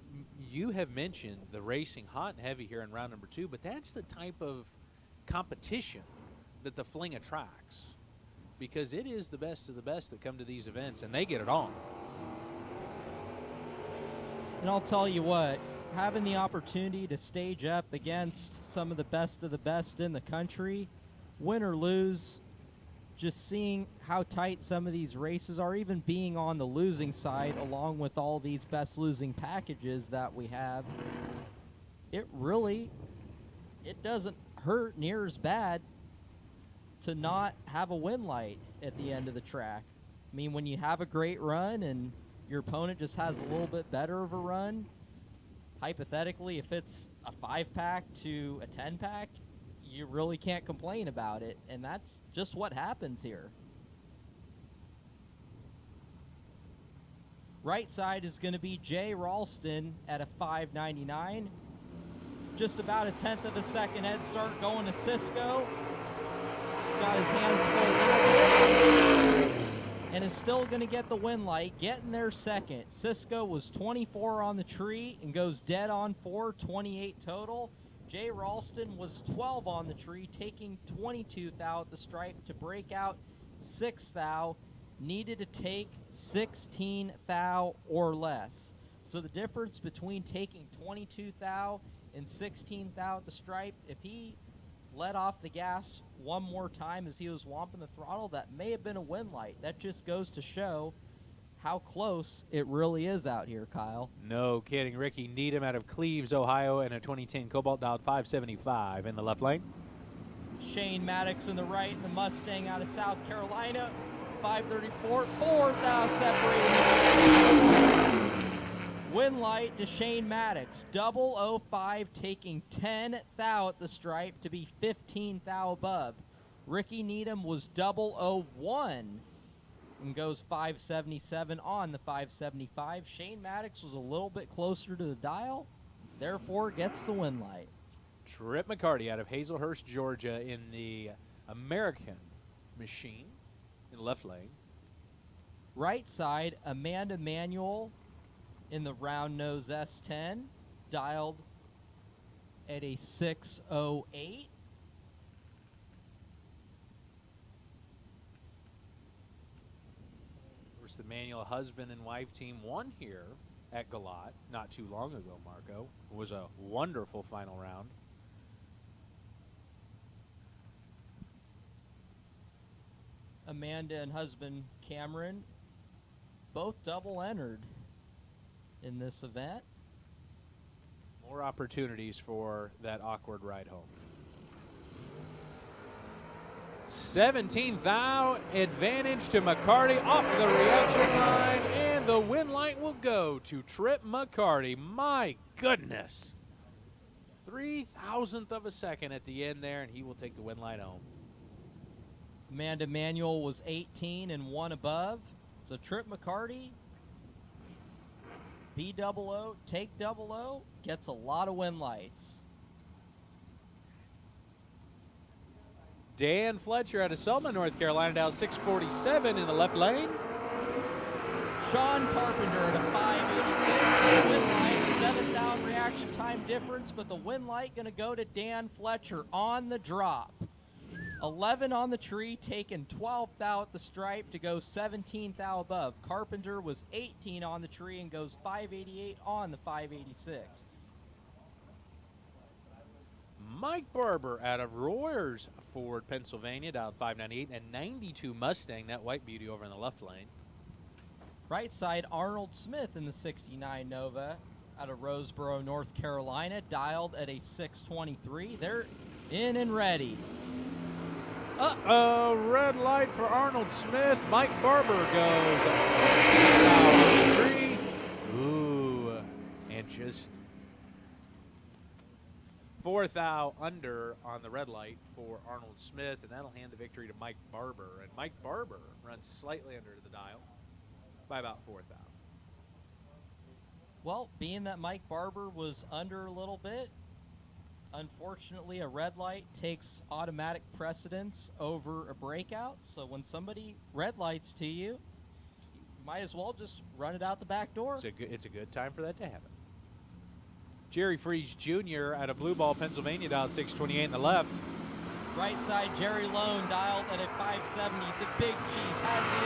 have mentioned the racing hot and heavy here in round number 2, but that's the type of competition that the Fling attracts, because it is the best of the best that come to these events, and they get it on. And I'll tell you what, having the opportunity to stage up against some of the best in the country, win or lose, just seeing how tight some of these races are, even being on the losing side, along with all these best losing packages that we have, it doesn't hurt near as bad to not have a win light at the end of the track. I mean, when you have a great run and your opponent just has a little bit better of a run, hypothetically, if it's a 5-pack to a 10-pack, you really can't complain about it, and that's just what happens here. Right side is going to be Jay Ralston at a 5.99. Just about a 1/10 of a second head start going to Cisco. Got his hands full and is still going to get the win light, getting there second. Cisco was 24 on the tree and goes dead on 4, 28 total. Jay Ralston was 12 on the tree, taking 22 thou at the stripe to break out 6 thou. Needed to take 16 thou or less. So the difference between taking 22 thou and 16 thou at the stripe, if he let off the gas one more time as he was womping the throttle, that may have been a win light. That just goes to show how close it really is out here, Kyle. No kidding. Ricky Needham out of Cleves, Ohio, in a 2010 Cobalt dialed 575 in the left lane. Shane Maddox in the right, and the Mustang out of South Carolina, 534, 4 thou separating. Win light to Shane Maddox, 005, taking 10 thou at the stripe to be 15 thou above. Ricky Needham was 001 and goes 577 on the 575. Shane Maddox was a little bit closer to the dial, therefore gets the win light. Trip McCarty out of Hazelhurst, Georgia, in the American Machine in the left lane. Right side, Amanda Manuel in the round nose S10, dialed at a 608. Of course, the Manuel husband and wife team won here at Galot not too long ago, Marco. It was a wonderful final round. Amanda and husband Cameron both double entered in this event. More opportunities for that awkward ride home. 17 thou advantage to McCarty off the reaction line, and the win light will go to Trip McCarty. My goodness. 3,000th of a second at the end there, and he will take the win light home. Amanda Manuel was 18 and 1 above. So Trip McCarty, B00, take 00, gets a lot of win lights. Dan Fletcher out of Selma, North Carolina, down 647 in the left lane. Sean Carpenter at a 586. Win light, 7 down reaction time difference, but the win light going to go to Dan Fletcher on the drop. 11 on the tree, taking 12 thou at the stripe to go 17 thou above. Carpenter was 18 on the tree and goes 588 on the 586. Mike Barber out of Royers Ford, Pennsylvania, dialed 598, and 92 Mustang, that white beauty over in the left lane. Right side, Arnold Smith in the 69 Nova out of Roseboro, North Carolina, dialed at a 623. They're in and ready. Uh-oh, red light for Arnold Smith. Mike Barber goes 3. Ooh, and just 4 thou under on the red light for Arnold Smith, and that'll hand the victory to Mike Barber. And Mike Barber runs slightly under the dial by about 4 thou. Well, being that Mike Barber was under a little bit, unfortunately, a red light takes automatic precedence over a breakout. So when somebody red lights to you, you might as well just run it out the back door. It's a good time for that to happen. Jerry Freeze Jr. out of Blue Ball, Pennsylvania, dialed 628 in the left. Right side, Jerry Lone dialed at a 570. The Big Chief has the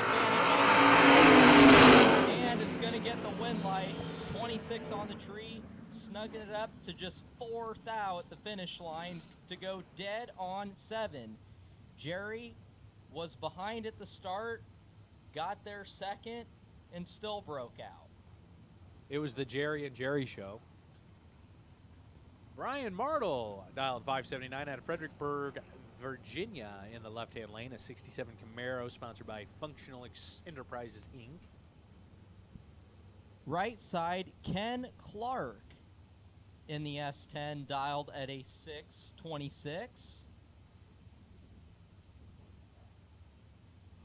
advantage and is going to get the win light. 26 on the tree, snugging it up to just 4 thou at the finish line to go dead on 7. Jerry was behind at the start, got there second, and still broke out. It was the Jerry and Jerry show. Brian Martle, dialed 579 out of Fredericksburg, Virginia, in the left-hand lane. A 67 Camaro sponsored by Functional Enterprises, Inc. Right side, Ken Clark in the S10, dialed at a 626.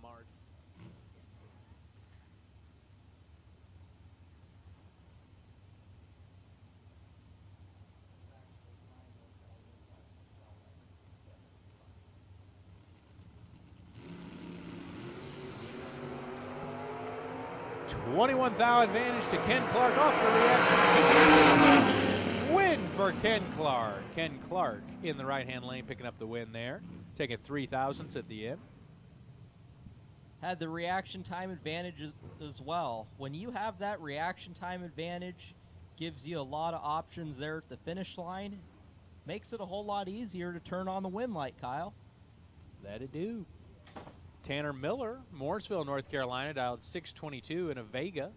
Mart. $21,000 advantage to Ken Clark off the reaction. Win for Ken Clark. Ken Clark in the right-hand lane picking up the win there. Taking 3 thousandths at the end. Had the reaction time advantage as well. When you have that reaction time advantage, gives you a lot of options there at the finish line. Makes it a whole lot easier to turn on the win light, Kyle. That it do. Tanner Miller, Mooresville, North Carolina, dialed 622 in a Vega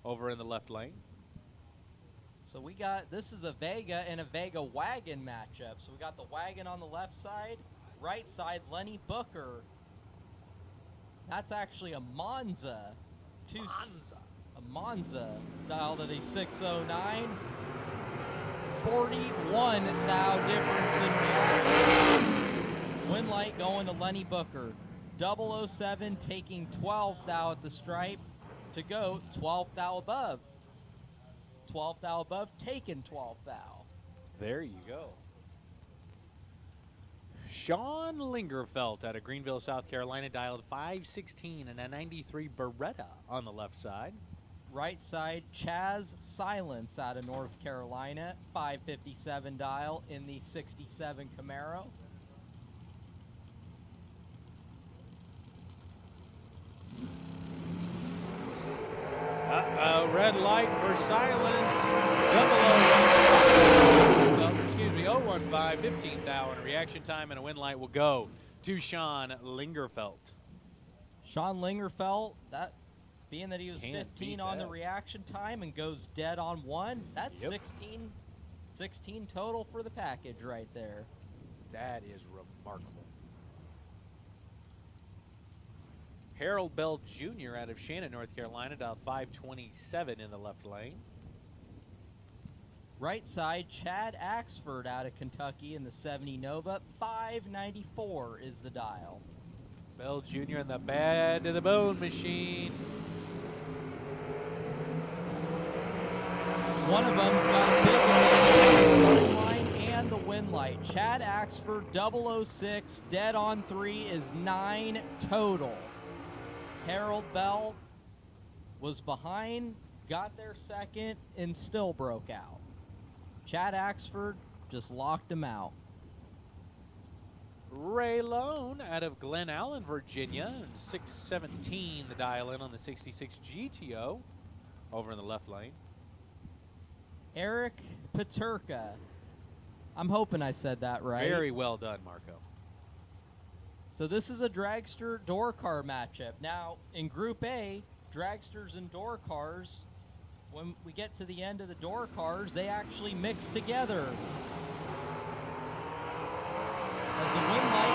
over in the left lane. So we got, this is a Vega and a Vega wagon matchup. So we got the wagon on the left side, right side, Lenny Booker. That's actually a Monza. A Monza, dialed at a 609. 41 thou difference in reaction. Win light going to Lenny Booker. 007 taking 12 thou at the stripe to go 12 thou above. 12 thou above, taking 12 thou. There you go. Sean Lingerfelt out of Greenville, South Carolina, dialed 516 and a 93 Beretta on the left side. Right side, Chaz Silence out of North Carolina, 557 dial in the 67 Camaro. Red light for Silence. 015, 15 thou, and a reaction time and a win light will go to Sean Lingerfelt. Sean Lingerfelt, that being that he was Can't 15 beat on that. the reaction time and goes dead on one, that's Yep. 16 total for the package right there. That is remarkable. Harold Bell Jr. out of Shannon, North Carolina, dialed 527 in the left lane. Right side, Chad Axford out of Kentucky in the 70 Nova, 594 is the dial. Bell Jr. in the bad to the bone machine. One of them's got a big line and the win light. Chad Axford, 006, dead on 3 is 9 total. Harold Bell was behind, got there second, and still broke out. Chad Axford just locked him out. Ray Lone out of Glen Allen, Virginia, and 617 the dial in on the 66 GTO over in the left lane. Eric Paterka. I'm hoping I said that right. Very well done, Marco. So this is a dragster door car matchup. Now, in Group A, dragsters and door cars, when we get to the end of the door cars, they actually mix together. As the win light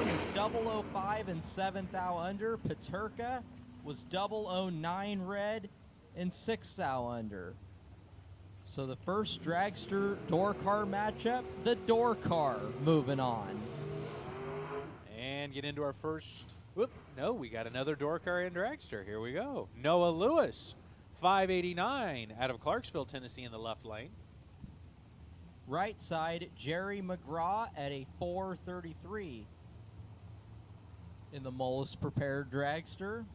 goes is 005 and 7 thou under. Paterka was 009 red and 6 thou under. So the first dragster door car matchup, the door car moving on. And get into our first, we got another door car and dragster. Here we go. Noah Lewis, 589 out of Clarksville, Tennessee in the left lane. Right side, Jerry McGraw at a 433 in the Mullis Prepared Dragster.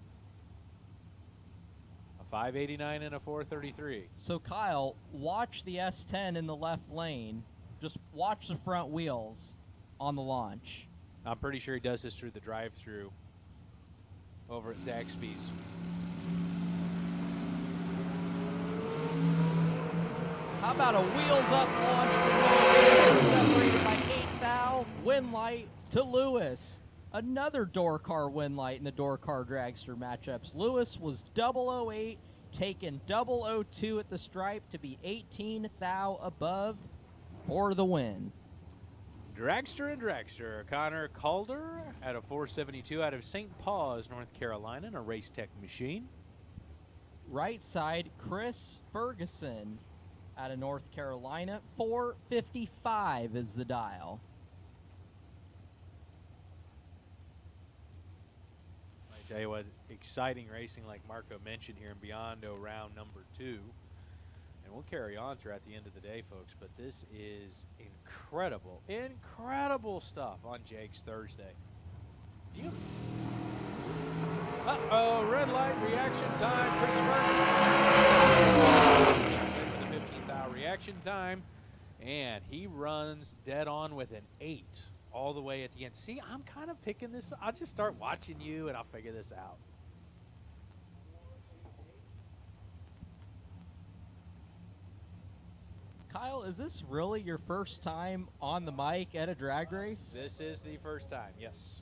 A 589 and a 433. So Kyle, watch the S10 in the left lane. Just watch the front wheels on the launch. I'm pretty sure he does this through the drive-through over at Zaxby's. How about a wheels up launch separated by 8 thou, win light to Lewis. Another door car win light in the door car dragster matchups. Lewis was 008, taking 002 at the stripe to be 18 thou above for the win. Dragster and Dragster, Connor Calder at a 472 out of St. Paul's, North Carolina, in a Race Tech machine. Right side, Chris Ferguson out of North Carolina, 455 is the dial. I tell you what, exciting racing like Marco mentioned here in Biondo round number 2. And we'll carry on throughout the end of the day, folks, but this is incredible, incredible stuff on Jake's Thursday. Uh-oh, red light reaction time. Chris Ferguson with the 15th hour reaction time, and he runs dead on with an 8 all the way at the end. See, I'm kind of picking this. I'll just start watching you, and I'll figure this out. Kyle, is this really your first time on the mic at a drag race? This is the first time, yes.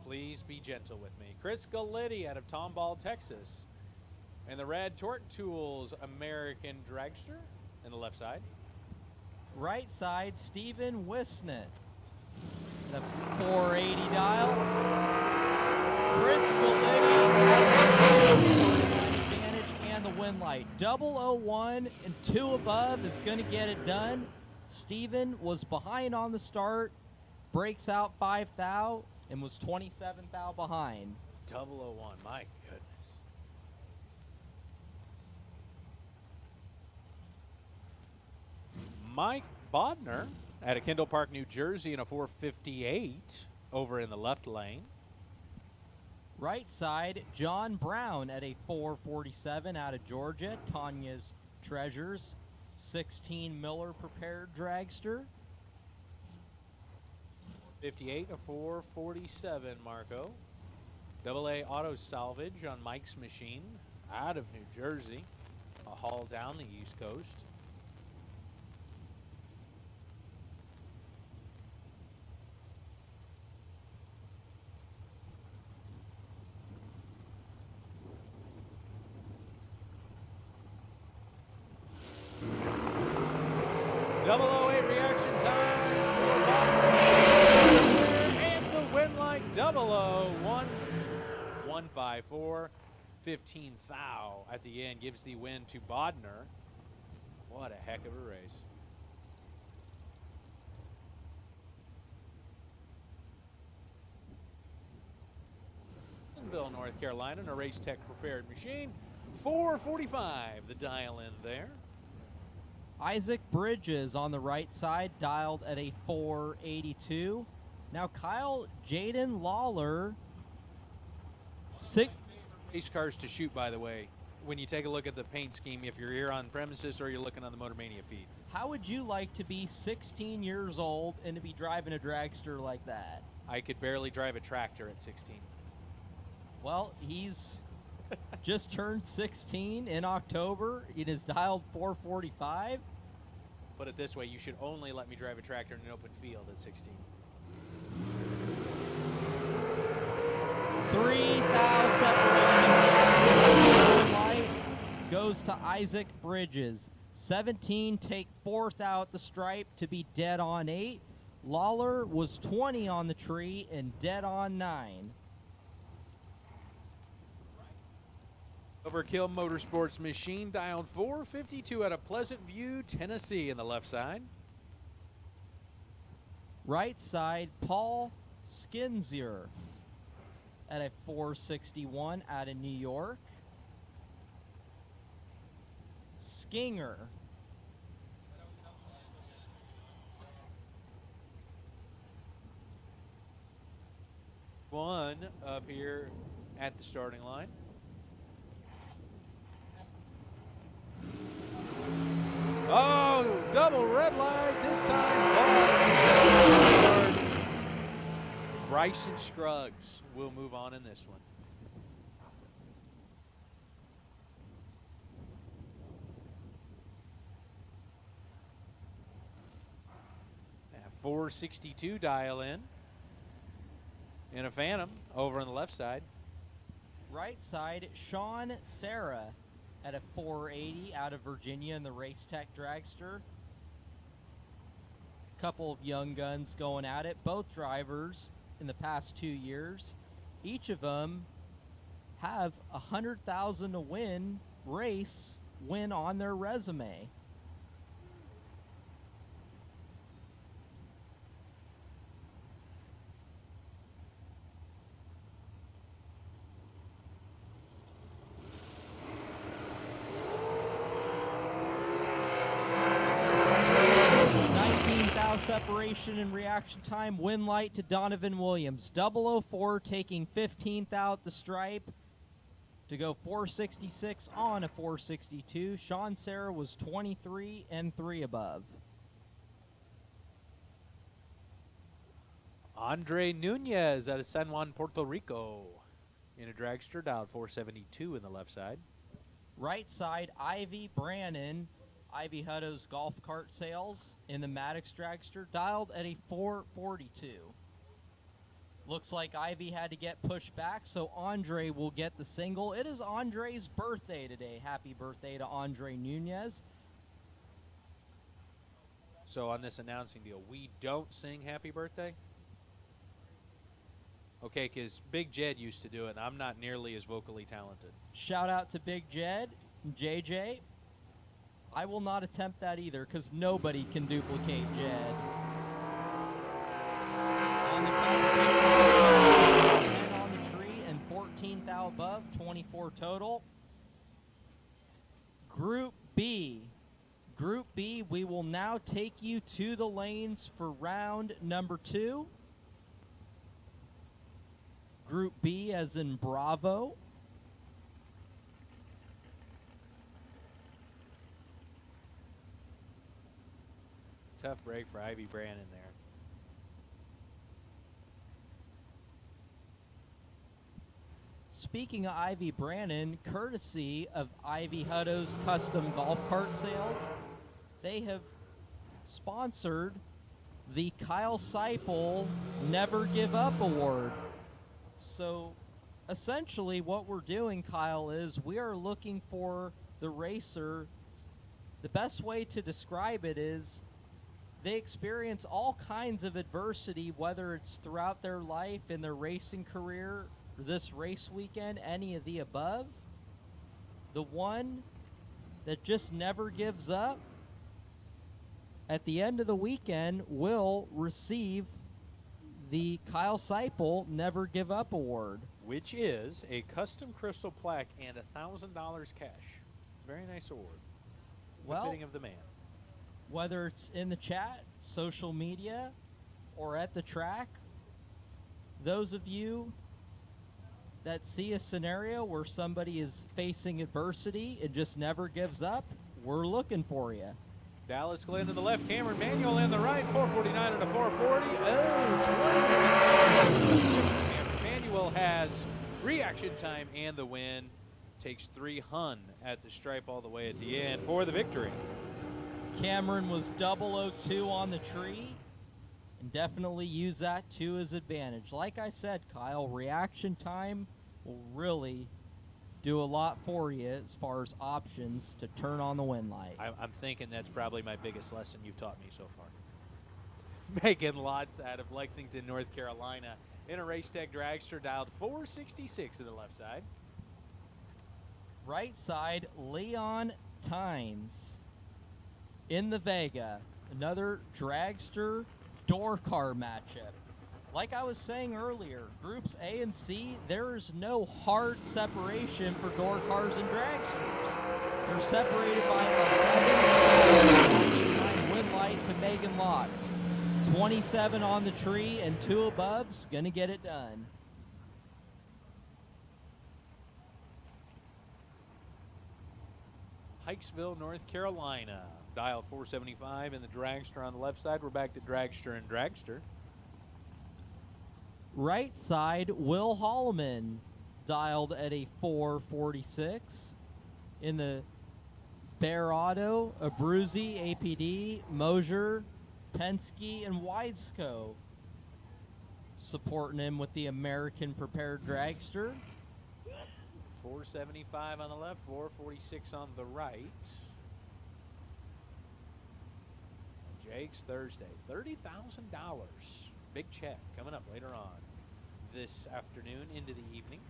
Please be gentle with me. Chris Galitti out of Tomball, Texas. And the RAD Torque Tools American Dragster in the left side. Right side, Stephen Wisnett. The 480 dial. Chris Galitti advantage and the win light. 001 and 2 above is going to get it done. Stephen was behind on the start, breaks out 5 thou, and was 27 thou behind. 001, my goodness. Mike Bodner out of Kendall Park, New Jersey in a 458 over in the left lane. Right side, John Brown at a 447 out of Georgia. Tanya's Treasures, 16 Miller prepared dragster. 58 to 447, Marco. AA Auto Salvage on Mike's machine out of New Jersey. A haul down the East Coast. Double 08 reaction time. And the win light 001. 154. 15 thou at the end gives the win to Bodner. What a heck of a race. Bill, North Carolina, in a Race Tech prepared machine. 445, the dial in there. Isaac Bridges on the right side, dialed at a 482. Now Kyle Jaden Lawler. Race cars to shoot, by the way, when you take a look at the paint scheme, if you're here on premises or you're looking on the Motor Mania feed. How would you like to be 16 years old and to be driving a dragster like that? I could barely drive a tractor at 16. Well, he's just turned 16 in October. It is dialed 445. Put it this way, you should only let me drive a tractor in an open field at 16. 3,000 light goes to Isaac Bridges. 17 take 4 thou at the stripe to be dead on 8. Lawler was 20 on the tree and dead on 9. Overkill Motorsports machine dialed 452 out of Pleasant View, Tennessee in the left side. Right side, Paul Skinzier at a 461 out of New York. Skinger. One up here at the starting line. Oh, double red light this time. Bryson Scruggs will move on in this one. At 462 dial in. in a Phantom over on the left side. Right side, Sean Serra at a 480 out of Virginia in the Race Tech Dragster. Couple of young guns going at it. Both drivers in the past 2 years, each of them have a 100,000 to win race win on their resume. Separation and reaction time, win light to Donovan Williams. 004 taking 15th out the stripe to go 466 on a 462. Sean Serra was 23 and 3 above. Andre Nunez out of San Juan, Puerto Rico in a dragster, dialed 472 in the left side. Right side, Ivy Brannon, Ivy Hutto's golf cart sales in the Maddox Dragster, dialed at a 442. Looks like Ivy had to get pushed back, so Andre will get the single. It is Andre's birthday today. Happy birthday to Andre Nunez. So on this announcing deal, we don't sing happy birthday? Okay, because Big Jed used to do it, and I'm not nearly as vocally talented. Shout out to Big Jed, JJ. I will not attempt that either, because nobody can duplicate Jed. On the competition, 10 on the tree and 14th out above, 24 total. Group B. Group B, we will now take you to the lanes for round number 2. Group B as in Bravo. Tough break for Ivy Brannon there. Speaking of Ivy Brannon, courtesy of Ivy Hutto's custom golf cart sales, they have sponsored the Kyle Seipel Never Give Up Award. So essentially what we're doing, Kyle, is we are looking for the racer. The best way to describe it is they experience all kinds of adversity, whether it's throughout their life, in their racing career, or this race weekend, any of the above. The one that just never gives up, at the end of the weekend, will receive the Kyle Seipel Never Give Up Award. Which is a custom crystal plaque and $1,000 cash. Very nice award. Well, befitting of the man. Whether it's in the chat, social media, or at the track, those of you that see a scenario where somebody is facing adversity and just never gives up, we're looking for you. Dallas Glenn to the left, Cameron Manuel in the right, 449 and a 440. Cameron Manuel has reaction time and the win. Takes 3 hun at the stripe all the way at the end for the victory. Cameron was 002 on the tree and definitely use that to his advantage. Like I said, Kyle, reaction time will really do a lot for you as far as options to turn on the win light. I'm thinking that's probably my biggest lesson you've taught me so far. Megan Lotz out of Lexington, North Carolina in a Race Tech Dragster, dialed 466 to the left side. Right side, Leon Tynes in the Vega, another dragster door car matchup. Like I was saying earlier, groups A and C, there is no hard separation for door cars and dragsters. They're separated by 11 win light to Megan Lotz. 27 on the tree and 2 above's gonna get it done. Hikesville, North Carolina. Dial 475 in the dragster on the left side. We're back to dragster and dragster. Right side, Will Holloman, dialed at a 446 in the Bear Auto, Abruzzi, APD, Mosier, Penske, and Widesco. supporting him with the American Prepared Dragster. 475 on the left, 446 on the right. Jake's Thursday, $30,000. Big check coming up later on this afternoon into the evening.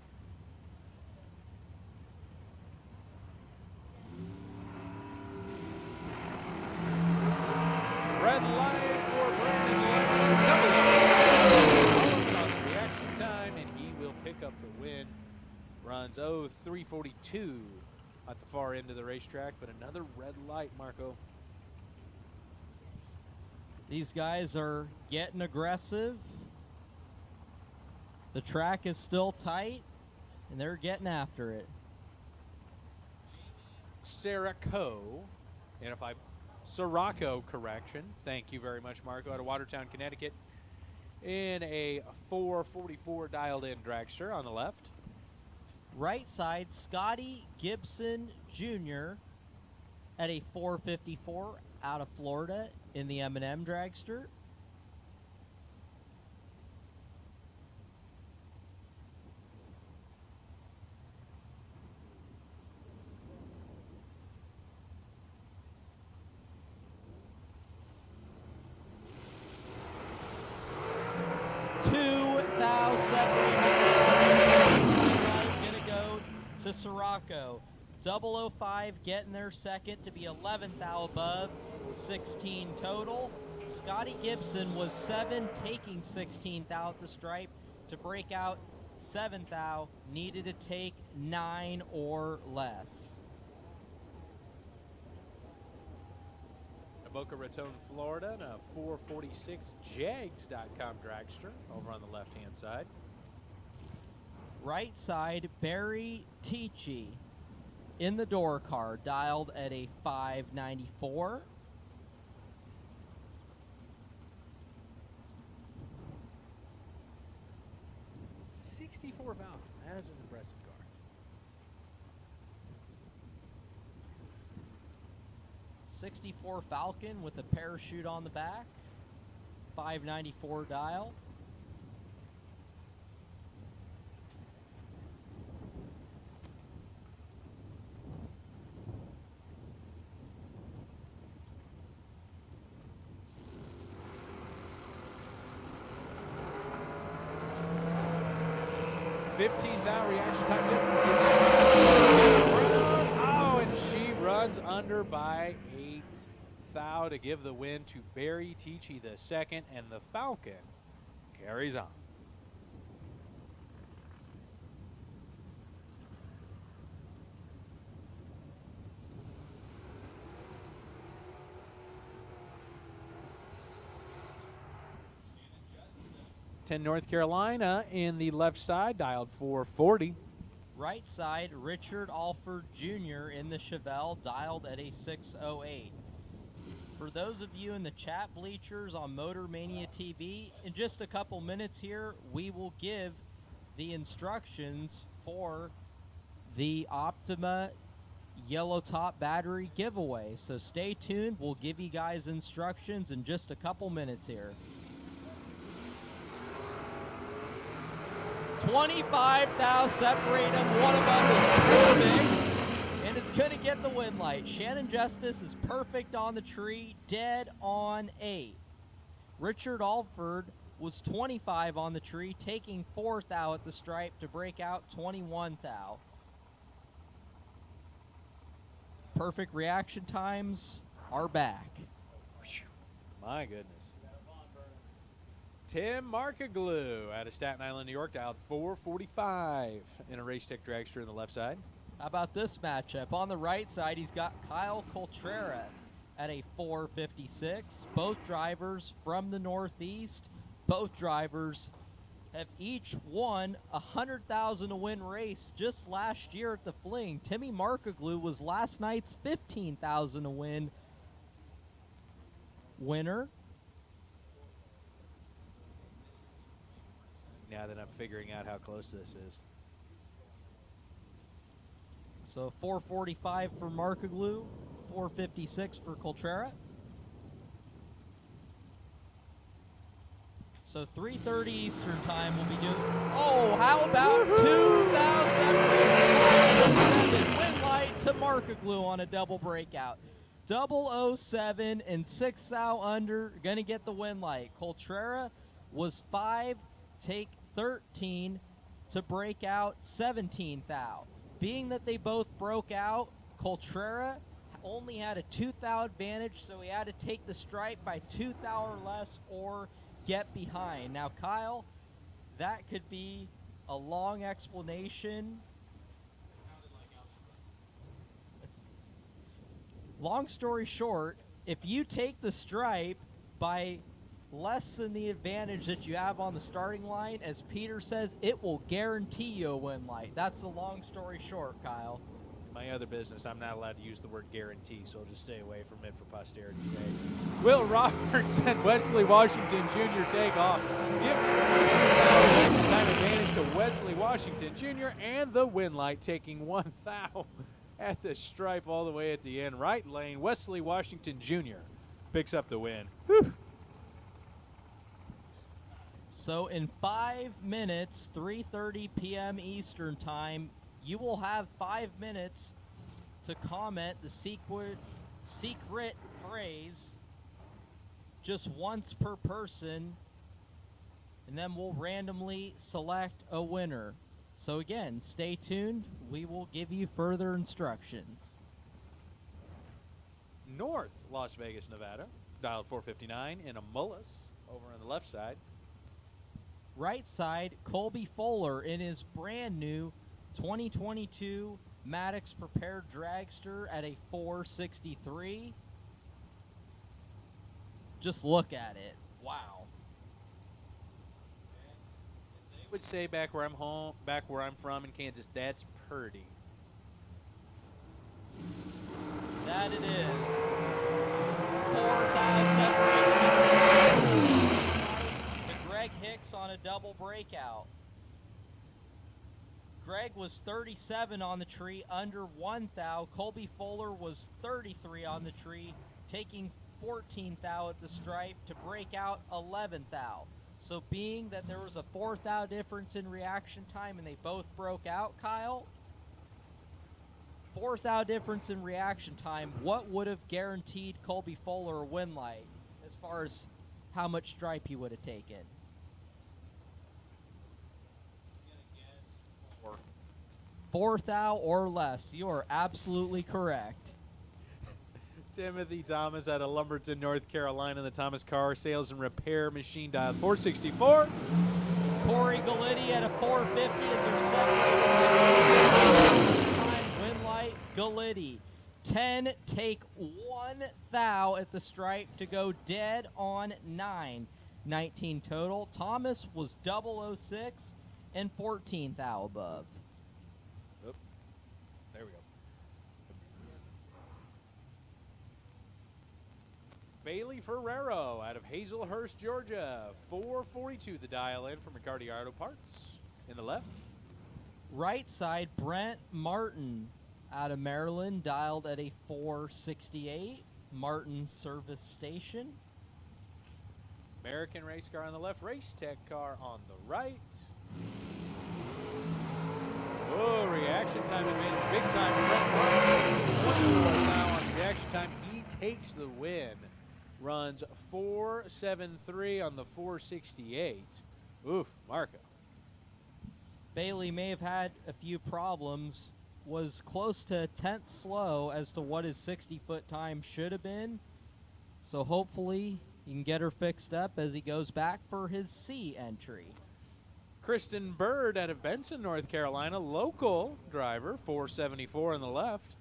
Red light for Brandon Lynch. On the reaction time, and he will pick up the win. Runs 342 at the far end of the racetrack, but another red light, Marco. These guys are getting aggressive. The track is still tight, and they're getting after it. Sirocco, correction. Thank you very much, Marco, out of Watertown, Connecticut, in a 444 dialed in dragster on the left. Right side, Scotty Gibson Jr. at a 454 out of Florida in the M&M dragster. To Sirocco. 005 getting their second to be 11th thou above, 16 total. Scotty Gibson was 7, taking 16th thou at the stripe to break out 7th thou, needed to take 9 or less. Boca Raton, Florida, and a 446 Jags.com dragster over on the left-hand side. Right side, Barry Tichy in the door car, dialed at a 594. $64 Falcon. That is an impressive car. '64 Falcon with a parachute on the back, 594 dial. $15,000 reaction time difference. Oh, and she runs under by 8 thou to give the win to Barry Tichy the second, and the Falcon carries on. North Carolina in the left side, dialed 440. Right side, Richard Alford Jr. in the Chevelle, dialed at a 608. For those of you in the chat bleachers on Motor Mania TV, in just a couple minutes here, we will give the instructions for the Optima yellow top battery giveaway. So stay tuned. We'll give you guys instructions in just a couple minutes here. 25 thou separate them. One of them is perfect, and it's going to get the win light. Shannon Justice is perfect on the tree, dead on 8. Richard Alford was 25 on the tree, taking 4 thou at the stripe to break out 21 thou. Perfect reaction times are back. My goodness. Tim Markaglu out of Staten Island, New York, dialed 445 in a Race Tech dragster in the left side. How about this matchup? On the right side, he's got Kyle Coltrera at a 456. Both drivers from the Northeast. Both drivers have each won a 100,000 to win race just last year at the Fling. Timmy Markaglu was last night's 15,000 to win winner. Now that I'm figuring out how close this is. So 445 for Markaglu, 456 for Coltrera. So 3:30 Eastern time we'll be doing. Oh, how about 2,007 win light to Markaglu on a double breakout. 007 and 6 thou under, gonna get the win light. Coltrera was 5, take 13 to break out 17 thou. Being that they both broke out, Coltrera only had a 2 thou advantage, so he had to take the stripe by 2 thou or less or get behind. Now, Kyle, that could be a long explanation. Long story short, if you take the stripe by less than the advantage that you have on the starting line, as Peter says, it will guarantee you a win light. That's the long story short, Kyle. My other business, I'm not allowed to use the word guarantee, so I'll just stay away from it for posterity's sake. Will Roberts and Wesley Washington Jr. take off. Give time advantage to Wesley Washington Jr. and the win light, taking 1 thou at the stripe all the way at the end. Right lane, Wesley Washington Jr. picks up the win. Whew. So in 5 minutes, 3:30 p.m. Eastern time, you will have 5 minutes to comment the secret phrase just once per person, and then we'll randomly select a winner. So again, stay tuned. We will give you further instructions. North Las Vegas, Nevada, dialed 459 in a Mullis over on the left side. Right side, Colby Fuller in his brand new 2022 Maddox Prepared Dragster at a 463. Just look at it. Wow. They would say back where I'm from in Kansas, that's purdy. That it is. 4,700. To Greg Hicks on a double breakout. Greg was 37 on the tree, under 1 thou. Colby Fuller was 33 on the tree, taking 14 thou at the stripe to break out 11 thou. So being that there was a 4 thou difference in reaction time and they both broke out, Kyle, 4 thou difference in reaction time, what would have guaranteed Colby Fuller a win light as far as how much stripe he would have taken? 4 thou or less. You are absolutely correct. Timothy Thomas out of Lumberton, North Carolina, the Thomas Car Sales and Repair Machine, dial 464. Corey Galitti at a 450 is our 7th time win light. Galitti 10, take 1 thou at the stripe to go dead on 9. 19 total. Thomas was 006 and 14 thou above. There we go. Bailey Ferrero out of Hazelhurst, Georgia. 442 the dial in from Riccardi Auto Parts in the left. Right side, Brent Martin out of Maryland, dialed at a 468. Martin Service Station. American race car on the left, Race Tech car on the right. Oh, reaction time advantage, big time. Brent Martin, now on reaction time, he takes the win. Runs 4.73 on the 468. Oof, Marco. Bailey may have had a few problems, was close to a 10th slow as to what his 60-foot time should have been. So hopefully he can get her fixed up as he goes back for his C entry. Kristen Bird out of Benson, North Carolina, local driver, 474 on the left.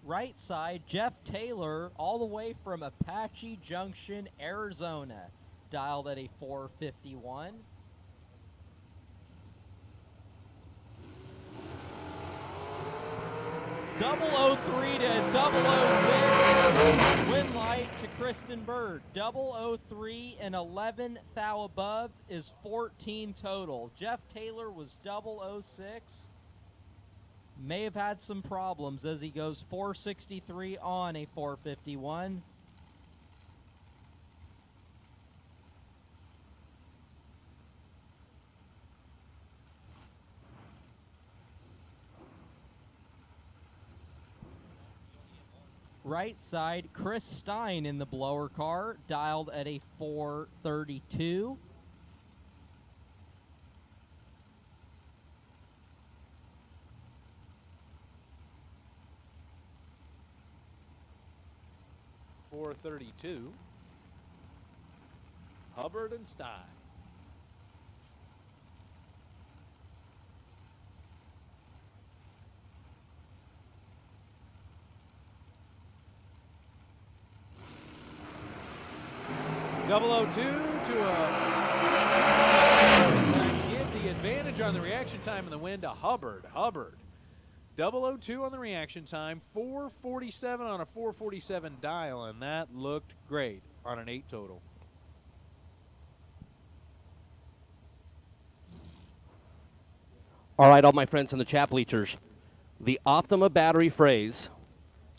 Right side, Jeff Taylor, all the way from Apache Junction, Arizona, dialed at a 451. Double 03 to 006. Win light to Kristen Bird. 003 and 11 thou above is 14 total. Jeff Taylor was 006. May have had some problems as he goes 463 on a 451. Right side, Chris Stein in the blower car, dialed at a 432. .432. Hubbard and Stein. .002 to give the advantage on the reaction time in the win to Hubbard. 002 on the reaction time, 447 on a 447 dial, and that looked great on an 8 total. All right, all my friends in the chat bleachers. The Optima battery phrase,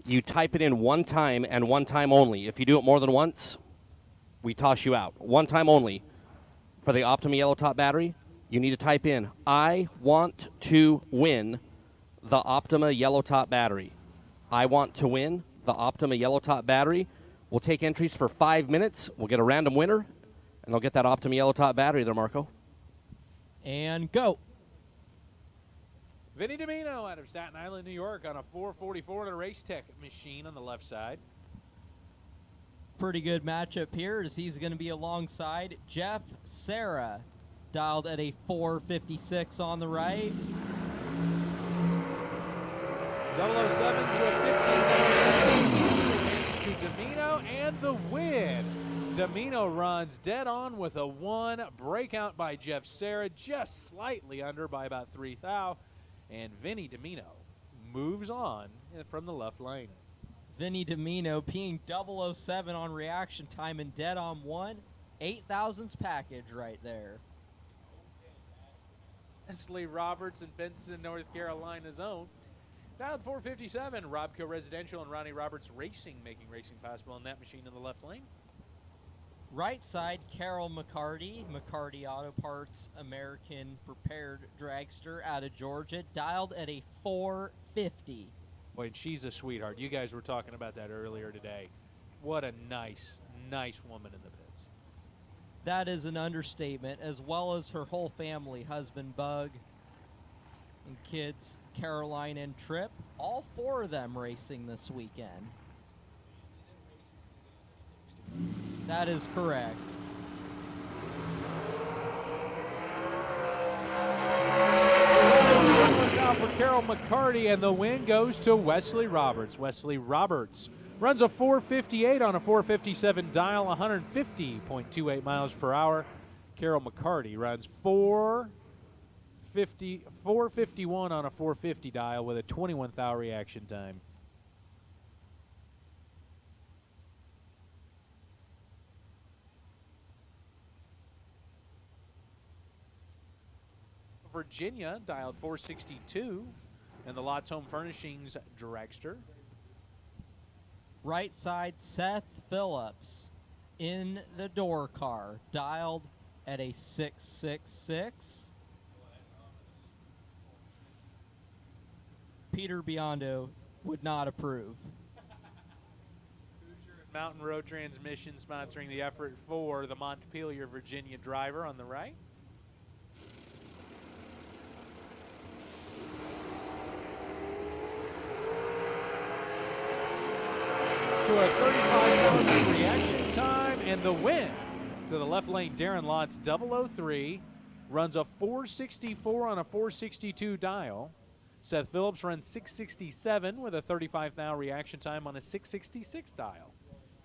you type it in one time and one time only. If you do it more than once, we toss you out. One time only. For the Optima yellow top battery, you need to type in, I want to win the Optima yellow top battery. I want to win the Optima yellow top battery. We'll take entries for 5 minutes. We'll get a random winner, and they'll get that Optima yellow top battery there, Marco. And go. Vinny Domino out of Staten Island, New York on a 444 and a Race Tech machine on the left side. Pretty good matchup here as he's going to be alongside Jeff Serra, dialed at a 456 on the right. 007 to a 15 to Domino and the win. Domino runs dead on with a 1. Breakout by Jeff Serra, just slightly under by about 3 thou. And Vinny Domino moves on from the left lane. Vinny Domino being 007 on reaction time and dead on 1. 8,000s package right there. Wesley Roberts in Benson, North Carolina's own. Dialed 457, Robco Residential and Ronnie Roberts Racing, making racing possible in that machine in the left lane. Right side, Carol McCarty, McCarty Auto Parts, American prepared dragster out of Georgia, dialed at a 450. Boy, and she's a sweetheart. You guys were talking about that earlier today. What a nice, nice woman in the pits. That is an understatement, as well as her whole family, husband Bug and kids Caroline and Tripp. All 4 of them racing this weekend. That is correct. For Carol McCarty, and the win goes to Wesley Roberts. Wesley Roberts runs a 458 on a 457 dial, 150.28 miles per hour. Carol McCarty runs 451 on a 450 dial with a 21 thou reaction time. Virginia dialed 462, and the Lots Home Furnishings dragster. Right side, Seth Phillips in the door car, dialed at a 666. Peter Biondo would not approve. Mountain Road Transmission sponsoring the effort for the Montpelier, Virginia driver on the right. To a 35 reaction time, and the win to the left lane. Darren Lots 003 runs a 464 on a 462 dial. Seth Phillips runs 667 with a 35 thou reaction time on a 666 dial.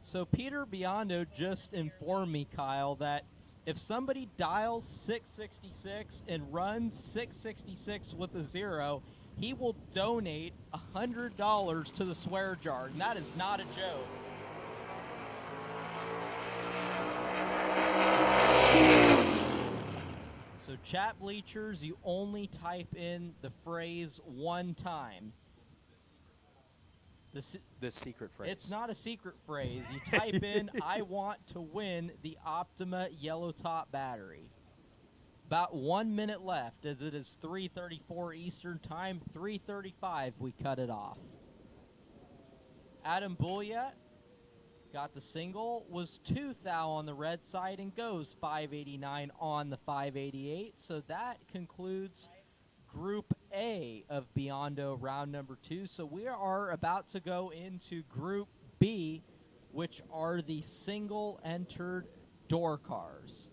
So Peter Biondo just informed me, Kyle, that if somebody dials 666 and runs 666 with a 0, he will donate $100 to the swear jar, and that is not a joke. So chat bleachers, you only type in the phrase one time. The secret phrase. It's not a secret phrase. You type in, I want to win the Optima yellow top battery. About 1 minute left, as it is 3:34 Eastern Time, 3:35 we cut it off. Adam Bulliet got the single, was 2 thou on the red side, and goes 589 on the 588. So that concludes Group A of Biondo round number 2. So we are about to go into Group B, which are the single entered door cars.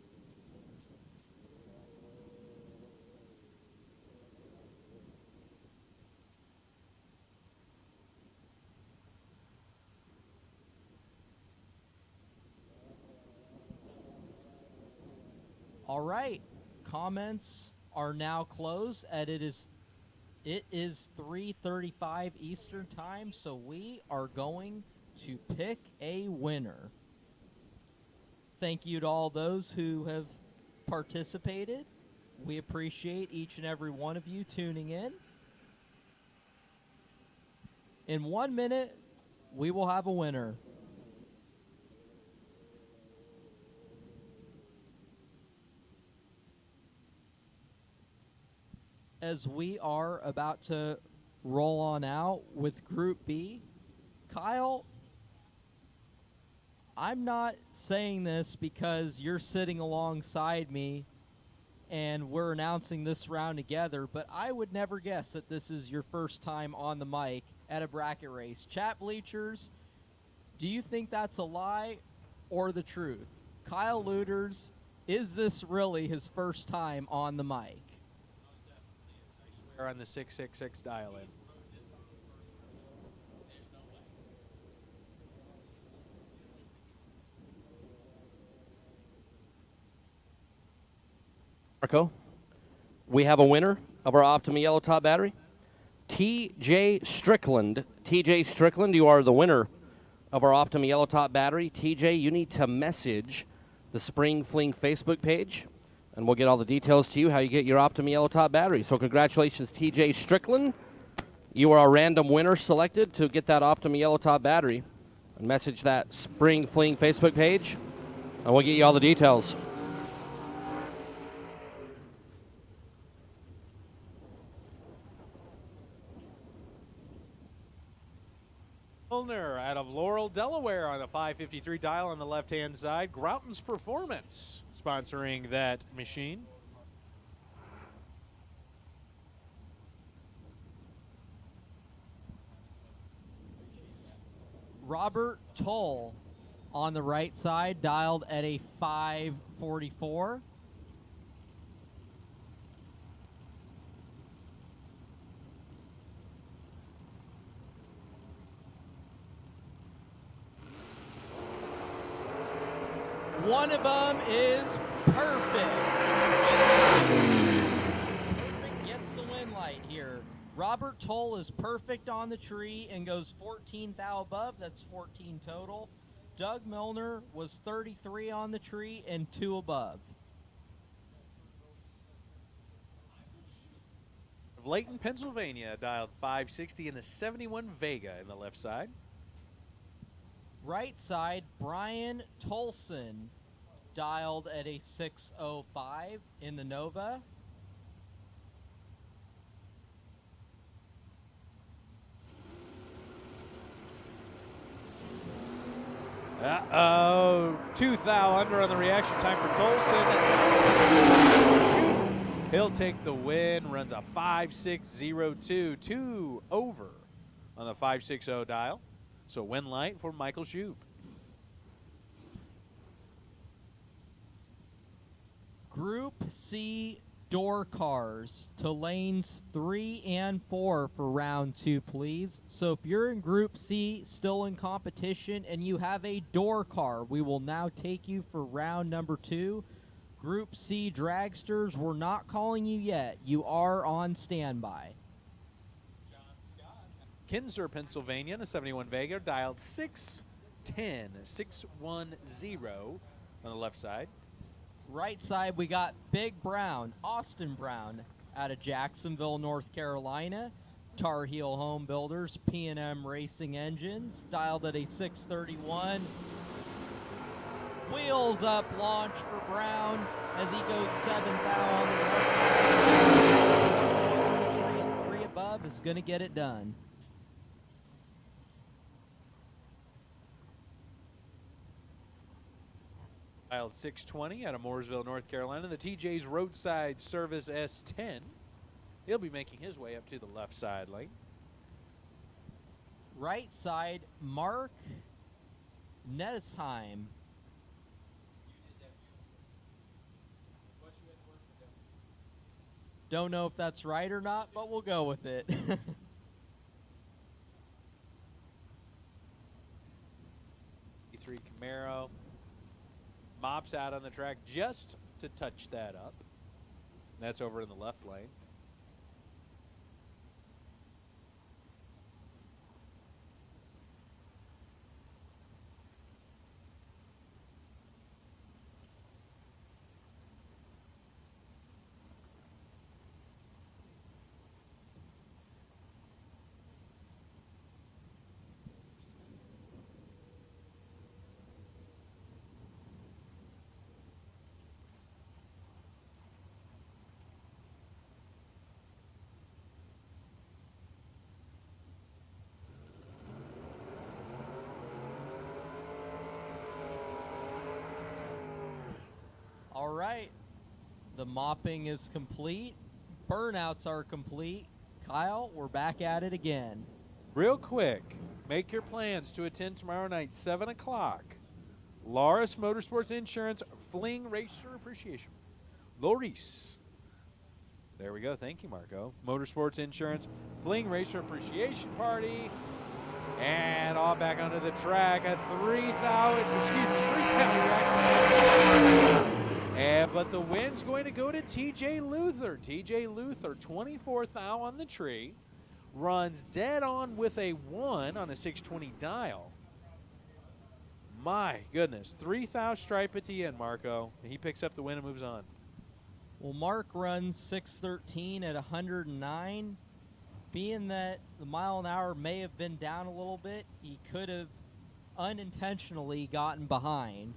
All right, comments are now closed, and it is 3:35 Eastern Time, so we are going to pick a winner. Thank you to all those who have participated. We appreciate each and every one of you tuning in. In 1 minute, we will have a winner. As we are about to roll on out with Group B, Kyle, I'm not saying this because you're sitting alongside me and we're announcing this round together, but I would never guess that this is your first time on the mic at a bracket race. Chat bleachers, do you think that's a lie or the truth? Kyle Luters, is this really his first time on the mic? On the 666 dial-in. Marco, we have a winner of our Optima Yellow Top battery, TJ Strickland. TJ Strickland, you are the winner of our Optima Yellow Top battery. TJ, you need to message the Spring Fling Facebook page, and we'll get all the details to you, how you get your Optima Yellow Top battery. So congratulations, TJ Strickland. You are our random winner selected to get that Optima Yellow Top battery. And message that Spring Fling Facebook page, and we'll get you all the details. Milner out of Laurel, Delaware on the 553 dial on the left-hand side. Grouton's Performance sponsoring that machine. Robert Toll on the right side, dialed at a 544. One of them is perfect. Perfect gets the win light here. Robert Toll is perfect on the tree and goes 14 thou above. That's 14 total. Doug Milner was 33 on the tree and 2 above. Layton, Pennsylvania, dialed 560 in the 71 Vega in the left side. Right side, Brian Tolson, dialed at a 605 in the Nova. Uh-oh, 2 thou under on the reaction time for Tolson. He'll take the win, runs a 5.602, 2 over on the 560 dial. So win light for Michael Shoup. Group C door cars to lanes 3 and 4 for round 2, please. So if you're in Group C, still in competition, and you have a door car, we will now take you for round number 2. Group C dragsters, we're not calling you yet. You are on standby. Kinzer, Pennsylvania, the 71 Vega, dialed 610, 610 on the left side. Right side, we got Big Brown, Austin Brown, out of Jacksonville, North Carolina. Tar Heel Home Builders, P&M Racing Engines, dialed at a 631. Wheels up launch for Brown as he goes 7 thou on the left. 3 above is going to get it done. Dialed 620 out of Mooresville, North Carolina. The TJ's Roadside Service S10. He'll be making his way up to the left side lane. Right side, Mark Nettisheim. Don't know if that's right or not, but we'll go with it. E3 Camaro mops out on the track just to touch that up. And that's over in the left lane. All right, the mopping is complete. Burnouts are complete. Kyle, we're back at it again. Real quick, make your plans to attend tomorrow night, 7 o'clock. Loris Motorsports Insurance Fling Racer Appreciation. Loris. There we go. Thank you, Marco. Motorsports Insurance Fling Racer Appreciation Party. And all back onto the track at 3,000. But the win's going to go to TJ Luther. TJ Luther, 24th thou on the tree. Runs dead on with a 1 on a 620 dial. My goodness. 3,000 stripe at the end, Marco. He picks up the win and moves on. Well, Mark runs 613 at 109. Being that the mile an hour may have been down a little bit, he could have unintentionally gotten behind.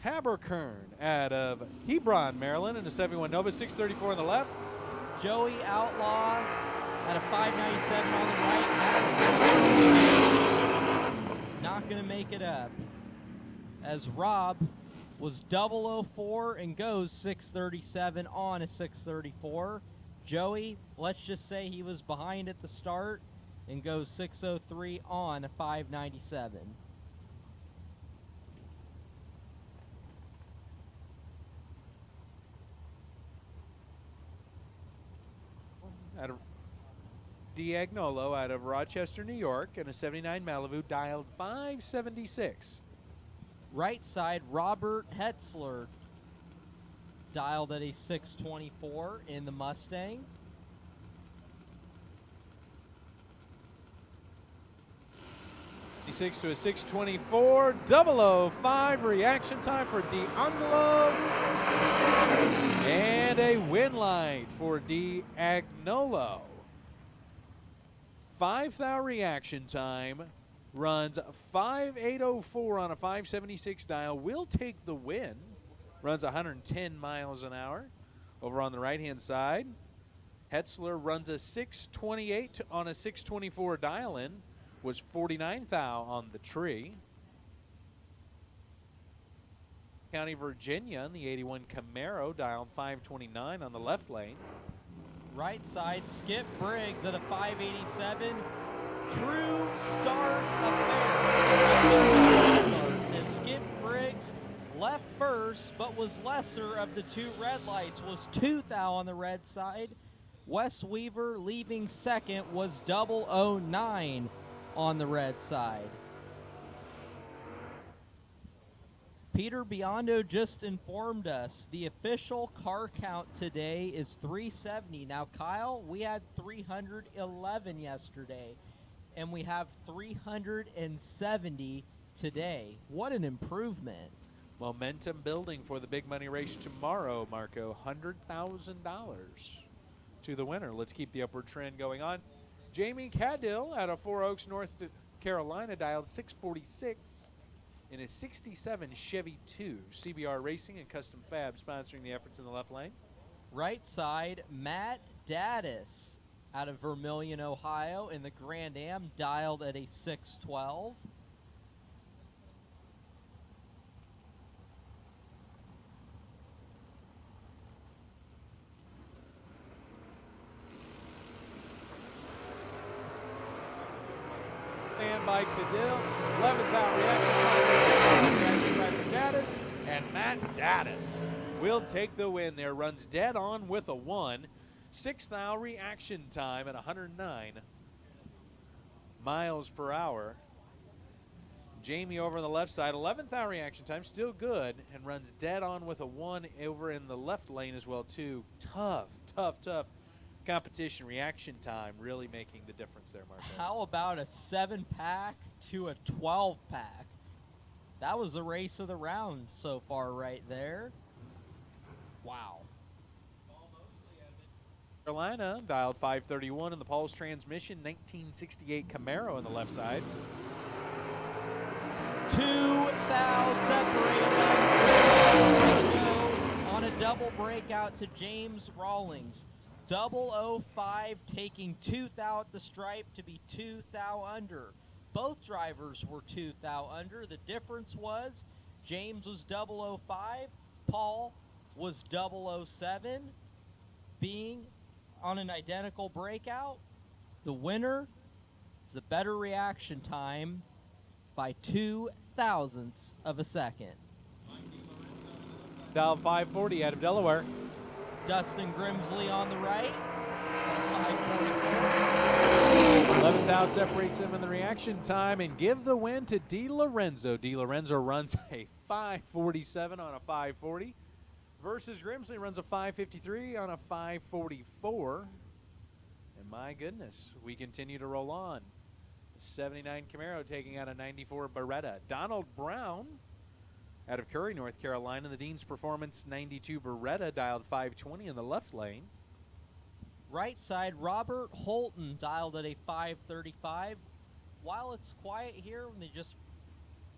Haberkern out of Hebron, Maryland, in a 71 Nova, 634 on the left. Joey Outlaw at a 597 on the right. Not going to make it up. As Rob was 004 and goes 637 on a 634. Joey, let's just say he was behind at the start and goes 603 on a 597. Out of Diagnolo out of Rochester, New York, in a 79 Malibu, dialed 576. Right side, Robert Hetzler, dialed at a 624 in the Mustang. To a 624, 005 reaction time for D'Angelo. And a win light for D'Agnolo. 5,000 reaction time, runs 5804 on a 576 dial, will take the win. Runs 110 miles an hour. Over on the right-hand side, Hetzler runs a 628 on a 624 dial-in. Was 49 thou on the tree. County, Virginia, in the 81 Camaro, dialed 529 on the left lane. Right side, Skip Briggs at a 587. True start affair. And Skip Briggs left first, but was lesser of the two red lights, was 2 thou on the red side. Wes Weaver leaving second was 009 on the red side. Peter Biondo just informed us the official car count today is 370. Now, Kyle, we had 311 yesterday, and we have 370 today. What an improvement. Momentum building for the big money race tomorrow, Marco. $100,000 to the winner. Let's keep the upward trend going on. Jamie Cadill out of Four Oaks, North Carolina, dialed 646 in a 67 Chevy 2. CBR Racing and Custom Fab sponsoring the efforts in the left lane. Right side, Matt Daddis out of Vermilion, Ohio, in the Grand Am, dialed at a 612. by Cadell. 11th out reaction time for Daddis. And Matt Daddis will take the win there. Runs dead on with a 1. 6th hour reaction time at 109 miles per hour. Jamie over on the left side, 11th hour reaction time, still good, and runs dead on with a 1 over in the left lane as well too. Tough competition. Reaction time really making the difference there, Marco. How about a 7-pack to a 12-pack? That was the race of the round so far right there. Wow. Carolina, dialed 531 in the Paul's transmission, 1968 Camaro on the left side. 2,000 separated on a double breakout to James Rawlings. 005 taking 2 thou at the stripe to be 2 thou under. Both drivers were 2 thou under. The difference was James was 005, Paul was 007. Being on an identical breakout, the winner is a better reaction time by 0.02 of a second. Dial 540 out of Delaware. Dustin Grimsley on the right. 11th out separates him in the reaction time and give the win to Di Lorenzo. Di Lorenzo runs a 5:47 on a 5:40 versus Grimsley runs a 5:53 on a 5:44. And my goodness, we continue to roll on. 79 Camaro taking out a 94 Beretta. Donald Brown out of Curry, North Carolina. The Dean's Performance 92 Beretta dialed 520 in the left lane. Right side, Robert Holton dialed at a 535. While it's quiet here, when they just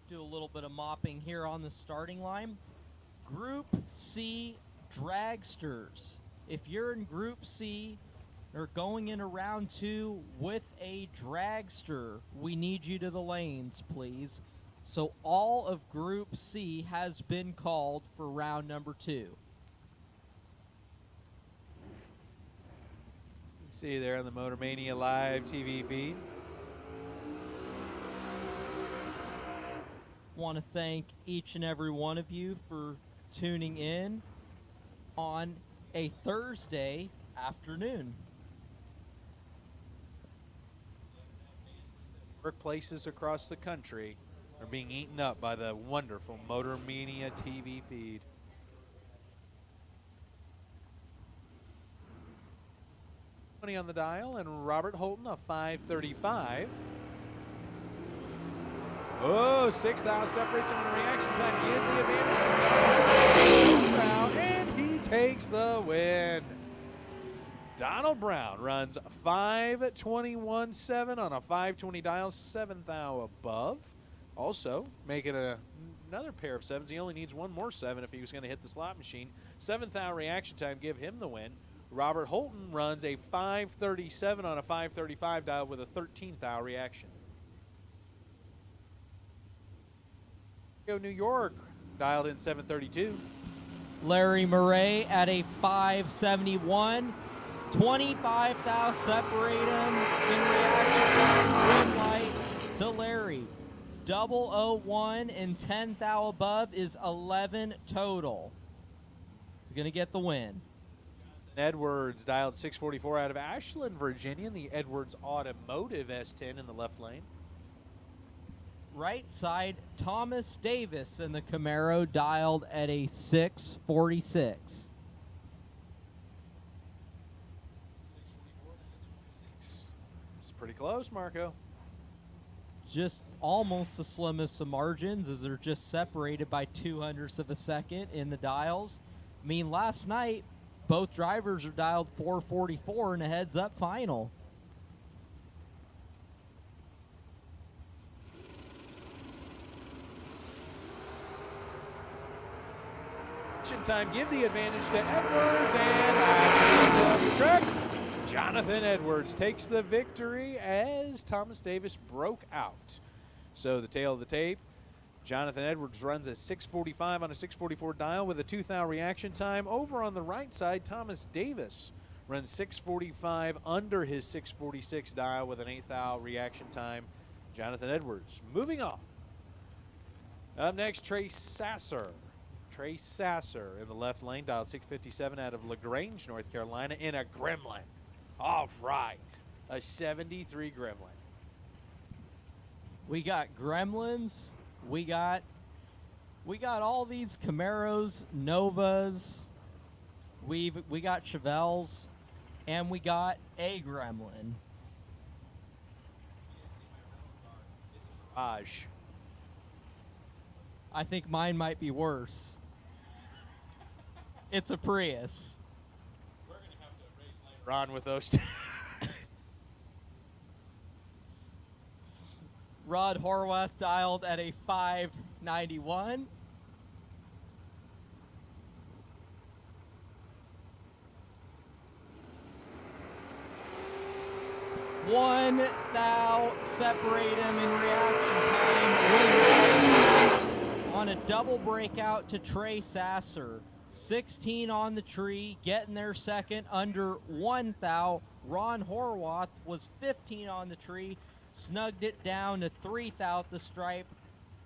do a little bit of mopping here on the starting line, Group C dragsters. If you're in Group C or going in round 2 with a dragster, we need you to the lanes, please. So all of Group C has been called for round number 2. See there on the Motor Mania Live TV feed. Want to thank each and every one of you for tuning in on a Thursday afternoon. Workplaces across the country are being eaten up by the wonderful Motor Mania TV feed. On the dial, and Robert Holton a 535. Oh, 6 thou separates him in the reaction time. Give the advantage, and he takes the win. Donald Brown runs 5:21.7 on a 5:20 dial, 7 thou above. Also making another pair of 7s. He only needs one more 7 if he was going to hit the slot machine. 7th thou reaction time, give him the win. Robert Holton runs a 5:37 on a 5:35 dial with a 13th hour reaction. New York dialed in 7:32. Larry Murray at a 5:71. 25 thou separate him in reaction. Green light to Larry. 001 and 10 thou above is 11 total. He's going to get the win. Edwards dialed 644 out of Ashland, Virginia, in the Edwards Automotive S10 in the left lane. Right side, Thomas Davis in the Camaro dialed at a 646. It's pretty close, Marco. Just almost the slimmest of margins as they're just separated by 0.02 of a second in the dials. I mean, last night, both drivers are dialed 444 in a heads-up final. Time, give the advantage to Edwards, and back to the track. Jonathan Edwards takes the victory as Thomas Davis broke out. So the tail of the tape, Jonathan Edwards runs a 6:45 on a 6:44 dial with a 2 thou reaction time. Over on the right side, Thomas Davis runs 6:45 under his 6:46 dial with an 8 thou reaction time. Jonathan Edwards moving on. Up next, Trey Sasser. Trey Sasser in the left lane, dial 657 out of LaGrange, North Carolina, in a Gremlin. All right, a 73 Gremlin. We got Gremlins. We got all these Camaros, Novas. We got Chevelles, and we got a Gremlin. I think mine might be worse. It's a Prius. We're going to have to race later on with those two. Rod Horwath dialed at a 591. One thou separate him in reaction time. On a double breakout to Trey Sasser. 16 on the tree, getting their second under 1 thou. Ron Horwath was 15 on the tree, snugged it down to 3 thou at the stripe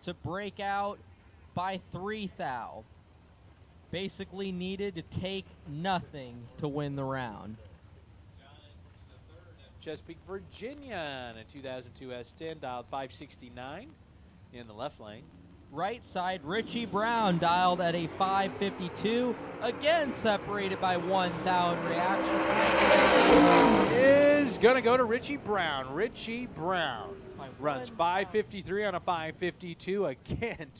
to break out by 3 thou. Basically needed to take nothing to win the round. Chesapeake, Virginia, in a 2002 S10, dialed 569 in the left lane. Right side, Richie Brown dialed at a 552, again separated by 1 thou in reaction time. Is going to go to Richie Brown. Richie Brown runs 553 on a 552. Again,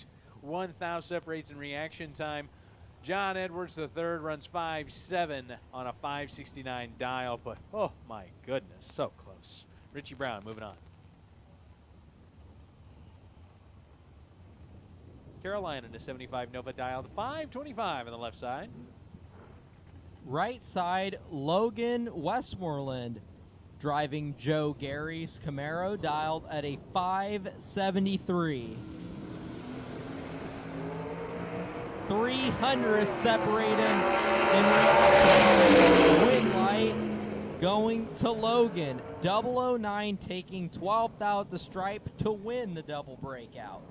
1 thou separates in reaction time. John Edwards III runs 5.7 on a 569 dial, but oh my goodness, so close. Richie Brown moving on. Carolina in a 75 Nova dialed 525 on the left side. Right side, Logan Westmoreland driving Joe Gary's Camaro, dialed at a 573. 300 separate him in reaction. Wing light going to Logan. 009 taking 12 thou at the stripe to win the double breakout.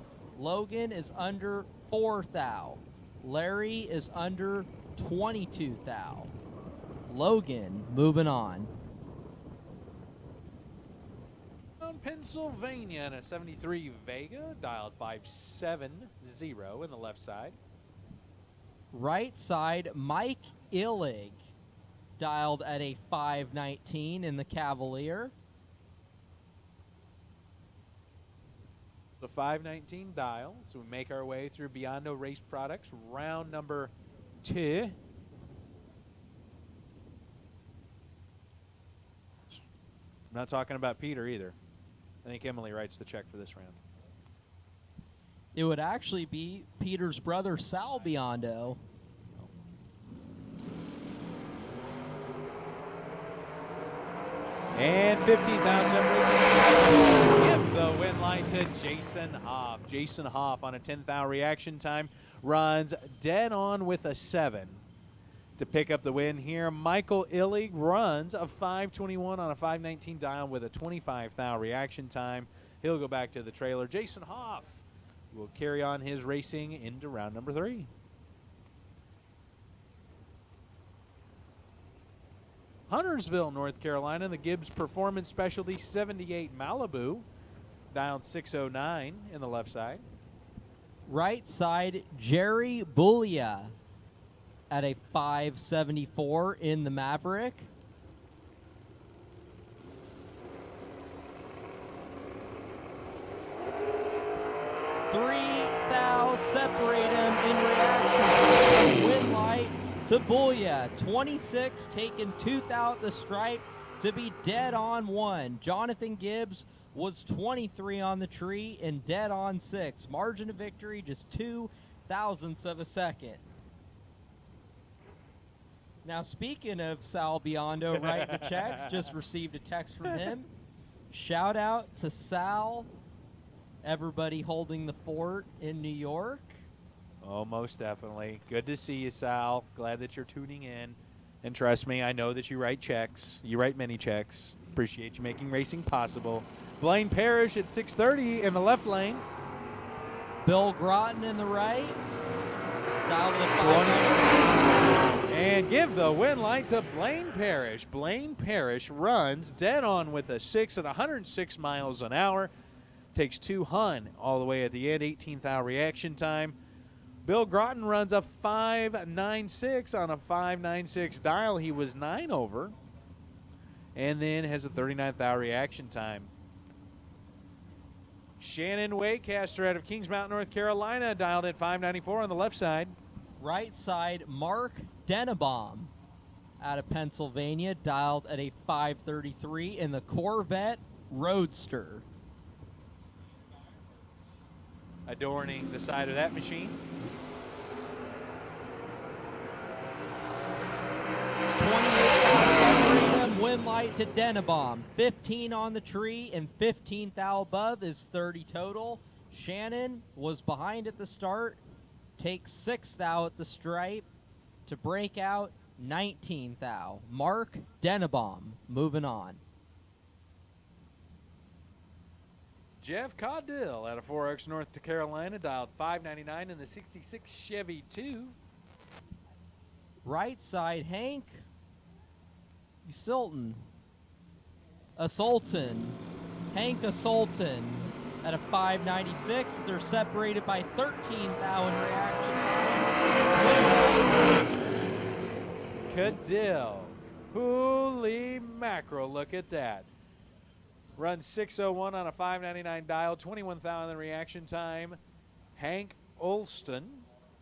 Logan is under 4 thou. Larry is under 22 thou. Logan moving on. Pennsylvania in a 73 Vega, dialed 570 in the left side. Right side, Mike Illig, dialed at a 519 in the Cavalier. The 519 dial, so we make our way through Biondo Race Products, round number 2. I'm not talking about Peter either. I think Emily writes the check for this round. It would actually be Peter's brother, Sal Biondo. And 15,000 give the win line to Jason Hoff. Jason Hoff on a 10 thou reaction time runs dead on with a 7 to pick up the win here. Michael Illig runs a 521 on a 519 dial with a 25 thou reaction time. He'll go back to the trailer. Jason Hoff will carry on his racing into round number 3. Huntersville, North Carolina, the Gibbs Performance Specialty 78 Malibu, dialed 609 in the left side. Right side, Jerry Bullia at a 574 in the Maverick. Three thou separate him in reaction. Win light to Bullia. 26 taking 2 thou at the stripe to be dead on 1. Jonathan Gibbs was 23 on the tree and dead on 6. Margin of victory just 2 thousandths of a second. Now, speaking of Sal Biondo writing the checks, just received a text from him. Shout out to Sal, everybody holding the fort in New York. Oh, most definitely. Good to see you, Sal. Glad that you're tuning in. And trust me, I know that you write checks. You write many checks. Appreciate you making racing possible. Blaine Parrish at 630 in the left lane. Bill Groton in the right. Dial to 5. And give the win light to Blaine Parrish. Blaine Parrish runs dead on with a 6 at 106 miles an hour. Takes 2 Hun all the way at the end, 18th hour reaction time. Bill Groton runs a 5.96 on a 5.96 dial. He was 9 over. And then has a 39th hour reaction time. Shannon Waycaster out of Kings Mountain, North Carolina, dialed at 5.94 on the left side. Right side, Mark Dennebaum out of Pennsylvania, dialed at a 5.33 in the Corvette Roadster. Adorning the side of that machine. 28 win light to Dennebaum. 15 on the tree and 15th thou above is 30 total. Shannon was behind at the start. Takes 6th thou at the stripe to break out 19th thou. Mark Dennebaum moving on. Jeff Caudill out of 4X, North Carolina, dialed 5.99 in the 66 Chevy 2. Right side, Hank Sultan. Hank Sultan at a 5.96. They're separated by 13 thou in reaction. Cadill. Holy mackerel, look at that. Runs 6:01 on a 5.99 dial, 21 thou in the reaction time. Hank Usselton,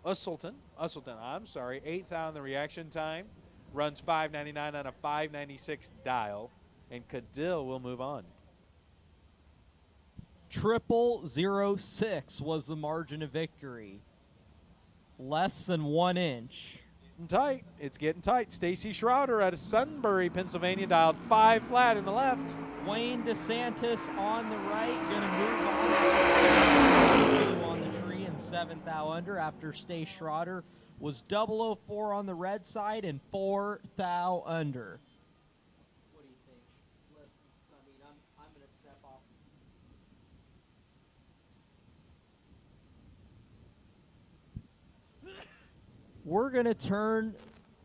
8 thou in the reaction time. Runs 5.99 on a 5.96 dial. And Cadill will move on. 006 was the margin of victory. Less than 1 inch. Tight. It's getting tight. Stacy Schroeder out of Sunbury, Pennsylvania, dialed 5 flat in the left. Wayne DeSantis on the right, gonna move on the tree and 7th thou under after Stacy Schroeder was 004 on the red side and 4 thou under. What do you think? I'm gonna step off. We're going to turn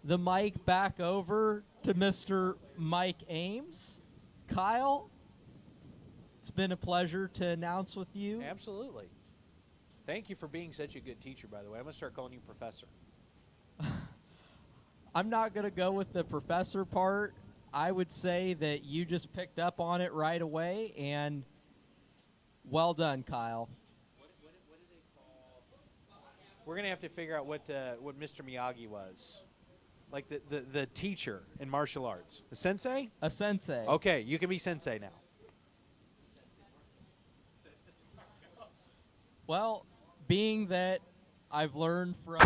the mic back over to Mr. Mike Ames. Kyle, it's been a pleasure to announce with you. Absolutely. Thank you for being such a good teacher, by the way. I'm going to start calling you Professor. I'm not going to go with the professor part. I would say that you just picked up on it right away, and well done, Kyle. We're going to have to figure out what Mr. Miyagi was. Like the teacher in martial arts. A sensei? A sensei. Okay, you can be sensei now. Well, being that I've learned from...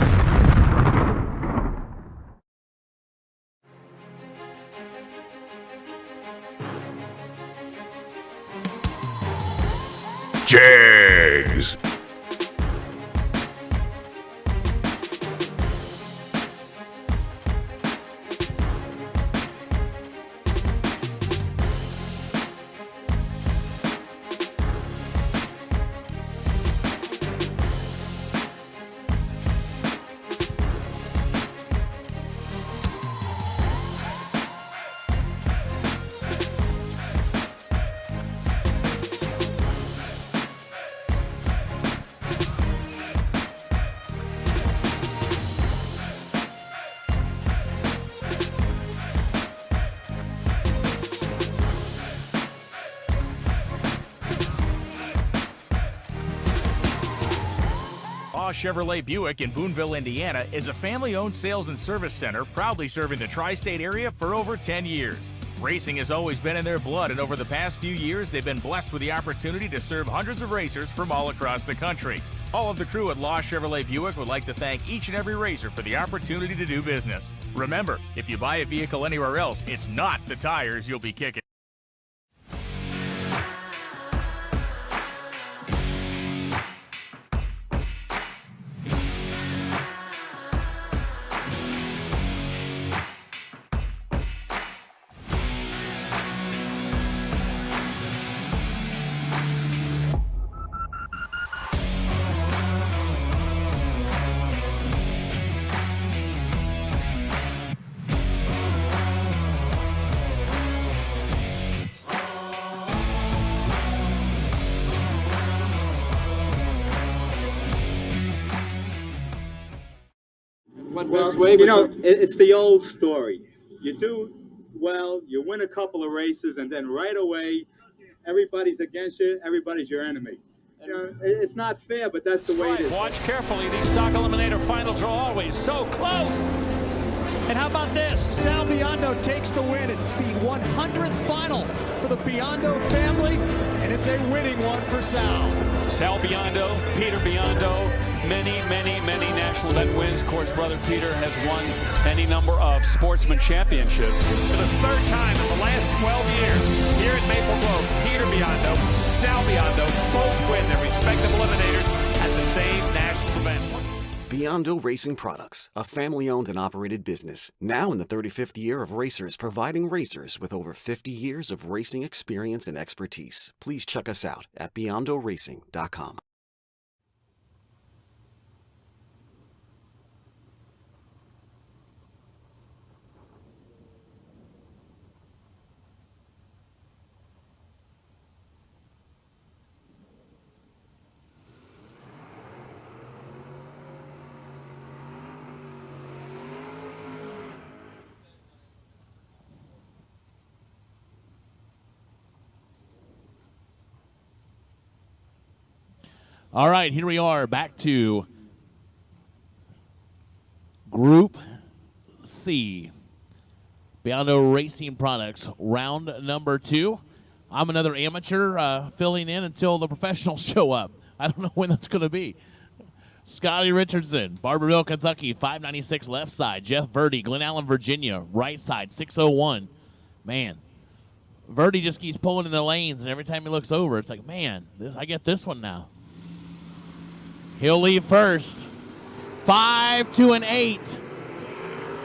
Jags. Chevrolet Buick in Boonville, Indiana is a family-owned sales and service center proudly serving the tri-state area for over 10 years. Racing has always been in their blood, and over the past few years, they've been blessed with the opportunity to serve hundreds of racers from all across the country. All of the crew at Law Chevrolet Buick would like to thank each and every racer for the opportunity to do business. Remember, if you buy a vehicle anywhere else, it's not the tires you'll be kicking. Well, you know, it's the old story. You do well, you win a couple of races, and then right away, everybody's against you. Everybody's your enemy. You know, it's not fair, but that's the way it is. Watch carefully. These stock eliminator finals are always so close. And how about this? Sal Biondo takes the win. It's the 100th final for the Biondo family, and it's a winning one for Sal. Sal Biondo, Peter Biondo, many national event wins. Of course, brother Peter has won any number of sportsman championships. For the third time in the last 12 years here at Maple Grove, Peter Biondo, Sal Biondo both win their respective eliminators at the same national event. Biondo Racing Products, a family-owned and operated business, now in the 35th year of racers, providing racers with over 50 years of racing experience and expertise. Please check us out at beyondoracing.com. All right, here we are back to Group C. Biondo Racing Products, round number 2. I'm another amateur filling in until the professionals show up. I don't know when that's going to be. Scotty Richardson, Barberville, Kentucky, 596 left side. Jeff Verdi, Glen Allen, Virginia, right side, 601. Man, Verdi just keeps pulling in the lanes, and every time he looks over, it's like, man, I get this one now. He'll leave first. 5, 2, and 8.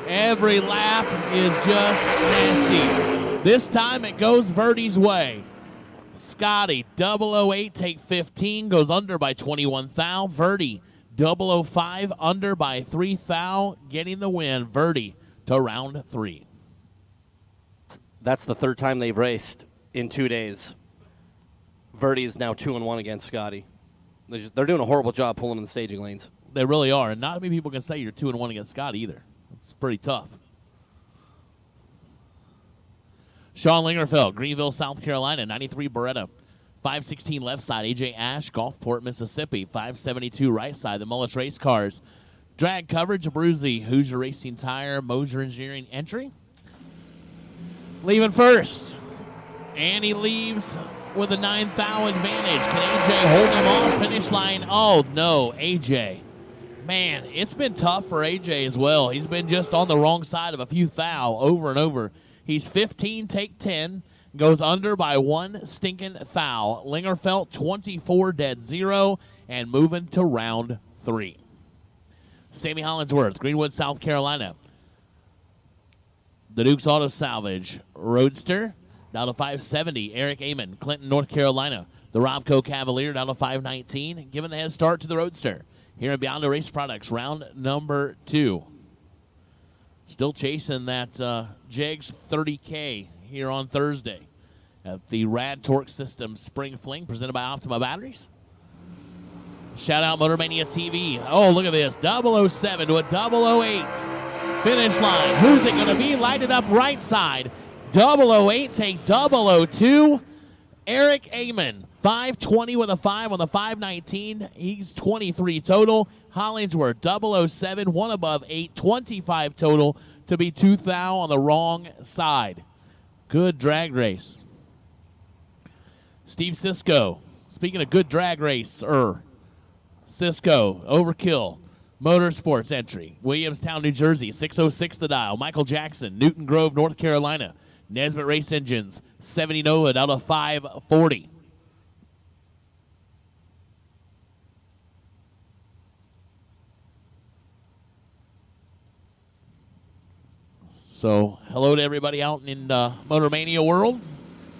Every lap is just nasty. This time it goes Verdi's way. Scotty, 008, take 15, goes under by 21 thou. Verdi, 005, under by 3 thou, getting the win. Verdi to round 3. That's the third time they've raced in 2 days. Verdi is now 2-1 against Scotty. They're doing a horrible job pulling in the staging lanes. They really are, and not many people can say you're 2-1 against Scott either. It's pretty tough. Sean Lingerfeld, Greenville, South Carolina, 93 Beretta, 516 left side. AJ Ash, Gulfport, Mississippi, 572 right side. The Mullis Race Cars. Drag coverage, Bruzy, Hoosier Racing Tire, Mosier Engineering entry. Leaving first, and he leaves with a 9 thou advantage. Can AJ hold him off finish line? Oh, no, AJ. Man, it's been tough for AJ as well. He's been just on the wrong side of a few thou over and over. He's 15, take 10, goes under by 1 stinking thou. Lingerfeld, 24, dead 0, and moving to round 3. Sammy Hollingsworth, Greenwood, South Carolina. The Duke's Auto Salvage, Roadster, down to 570. Eric Amon, Clinton, North Carolina. The Robco Cavalier down to 519, giving the head start to the Roadster. Here at Biondo Race Products, round number 2. Still chasing that Jegs 30K here on Thursday at the RAD Torque System Spring Fling, presented by Optima Batteries. Shout out Motor Mania TV. Oh, look at this. 007 to a 008. Finish line. Who's it going to be? Lighted up right side. 008 take 002. Eric Amon, 520 with a 5 on the 519. He's 23 total. Hollingsworth, 007, 1 above 8, 25 total to be 2 thou on the wrong side. Good drag race. Steve Cisco, speaking of good drag race, Cisco, Overkill, Motorsports entry. Williamstown, New Jersey, 606 the dial. Michael Jackson, Newton Grove, North Carolina. Nesbitt Race Engines, 70 Nova out of 540. So, hello to everybody out in Motor Mania world,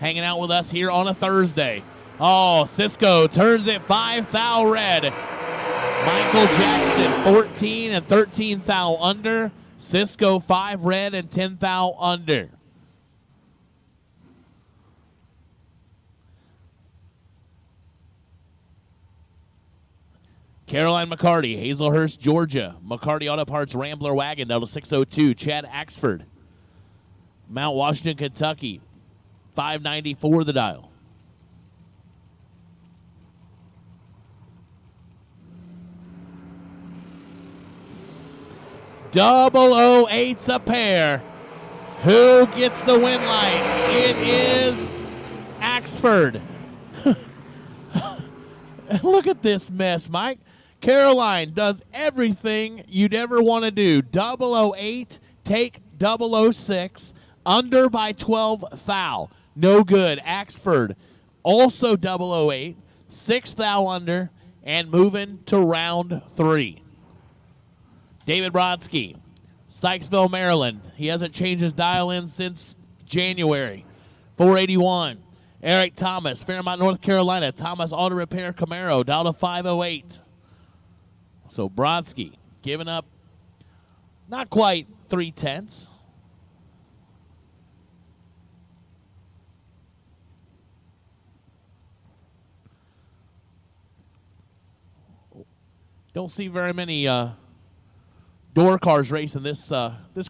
hanging out with us here on a Thursday. Oh, Cisco turns it 5 thou red. Michael Jackson, 14 and 13 thou under. Cisco, 5 red and 10 thou under. Caroline McCarty, Hazelhurst, Georgia. McCarty Auto Parts Rambler Wagon down to 602. Chad Axford, Mount Washington, Kentucky, 594 the dial. Double 08's a pair. Who gets the win light? It is Axford. Look at this mess, Mike. Caroline does everything you'd ever want to do. 008, take 006, under by 12, foul. No good. Axford also 008, 6 thou under, and moving to round 3. David Brodsky, Sykesville, Maryland. He hasn't changed his dial-in since January. 481. Eric Thomas, Fairmont, North Carolina. Thomas Auto Repair Camaro, down to 508. So Brodsky giving up not quite 3/10. Don't see very many door cars racing this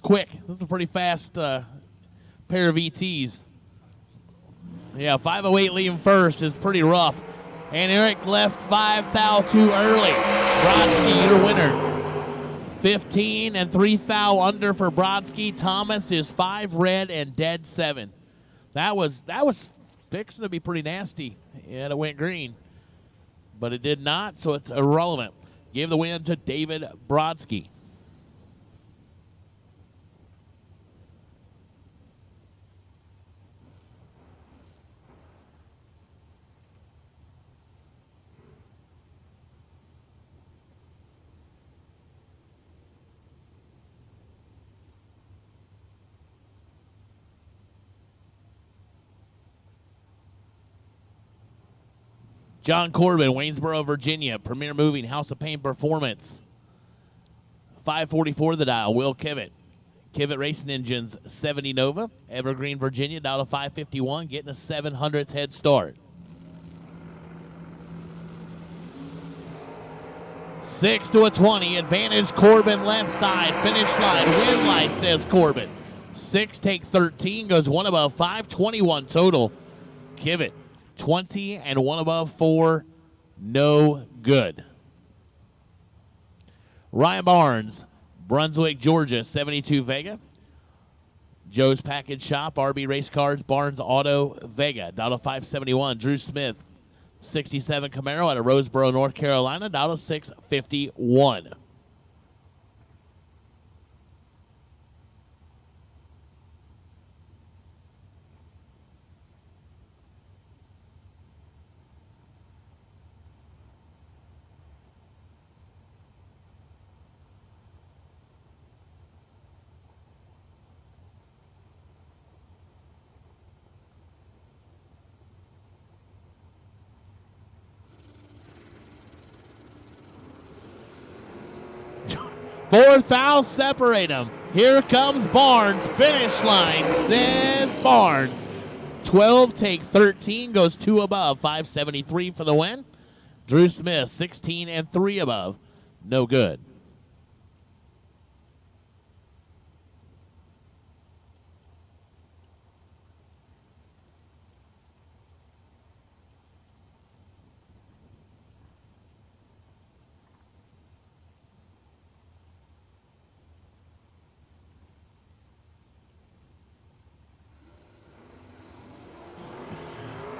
quick. This is a pretty fast pair of ETs. Yeah, 508 leading first is pretty rough. And Eric left 5 thou too early. Brodsky, your winner. 15 and 3 thou under for Brodsky. Thomas is 5 red and dead 7. That was fixing to be pretty nasty. Yeah, it went green. But it did not, so it's irrelevant. Give the win to David Brodsky. John Corbin, Waynesboro, Virginia. Premier Moving, House of Pain Performance. 544 the dial. Will Kivett. Kivett Racing Engines, 70 Nova. Evergreen, Virginia, down to 551, getting a 700th head start. 6 to a 20. Advantage Corbin left side. Finish line. Win light, says Corbin. 6 take 13. Goes 1 above 5. 21 total. Kivett. 20 and 1 above 4, no good. Ryan Barnes, Brunswick, Georgia, 72 Vega. Joe's Package Shop, RB Race Cars, Barnes Auto, Vega, down to 571. Drew Smith, 67 Camaro out of Roseboro, North Carolina, down to 651. Fourth foul, separate them. Here comes Barnes. Finish line, says Barnes. 12 take 13, goes 2 above. 573 for the win. Drew Smith, 16 and 3 above. No good.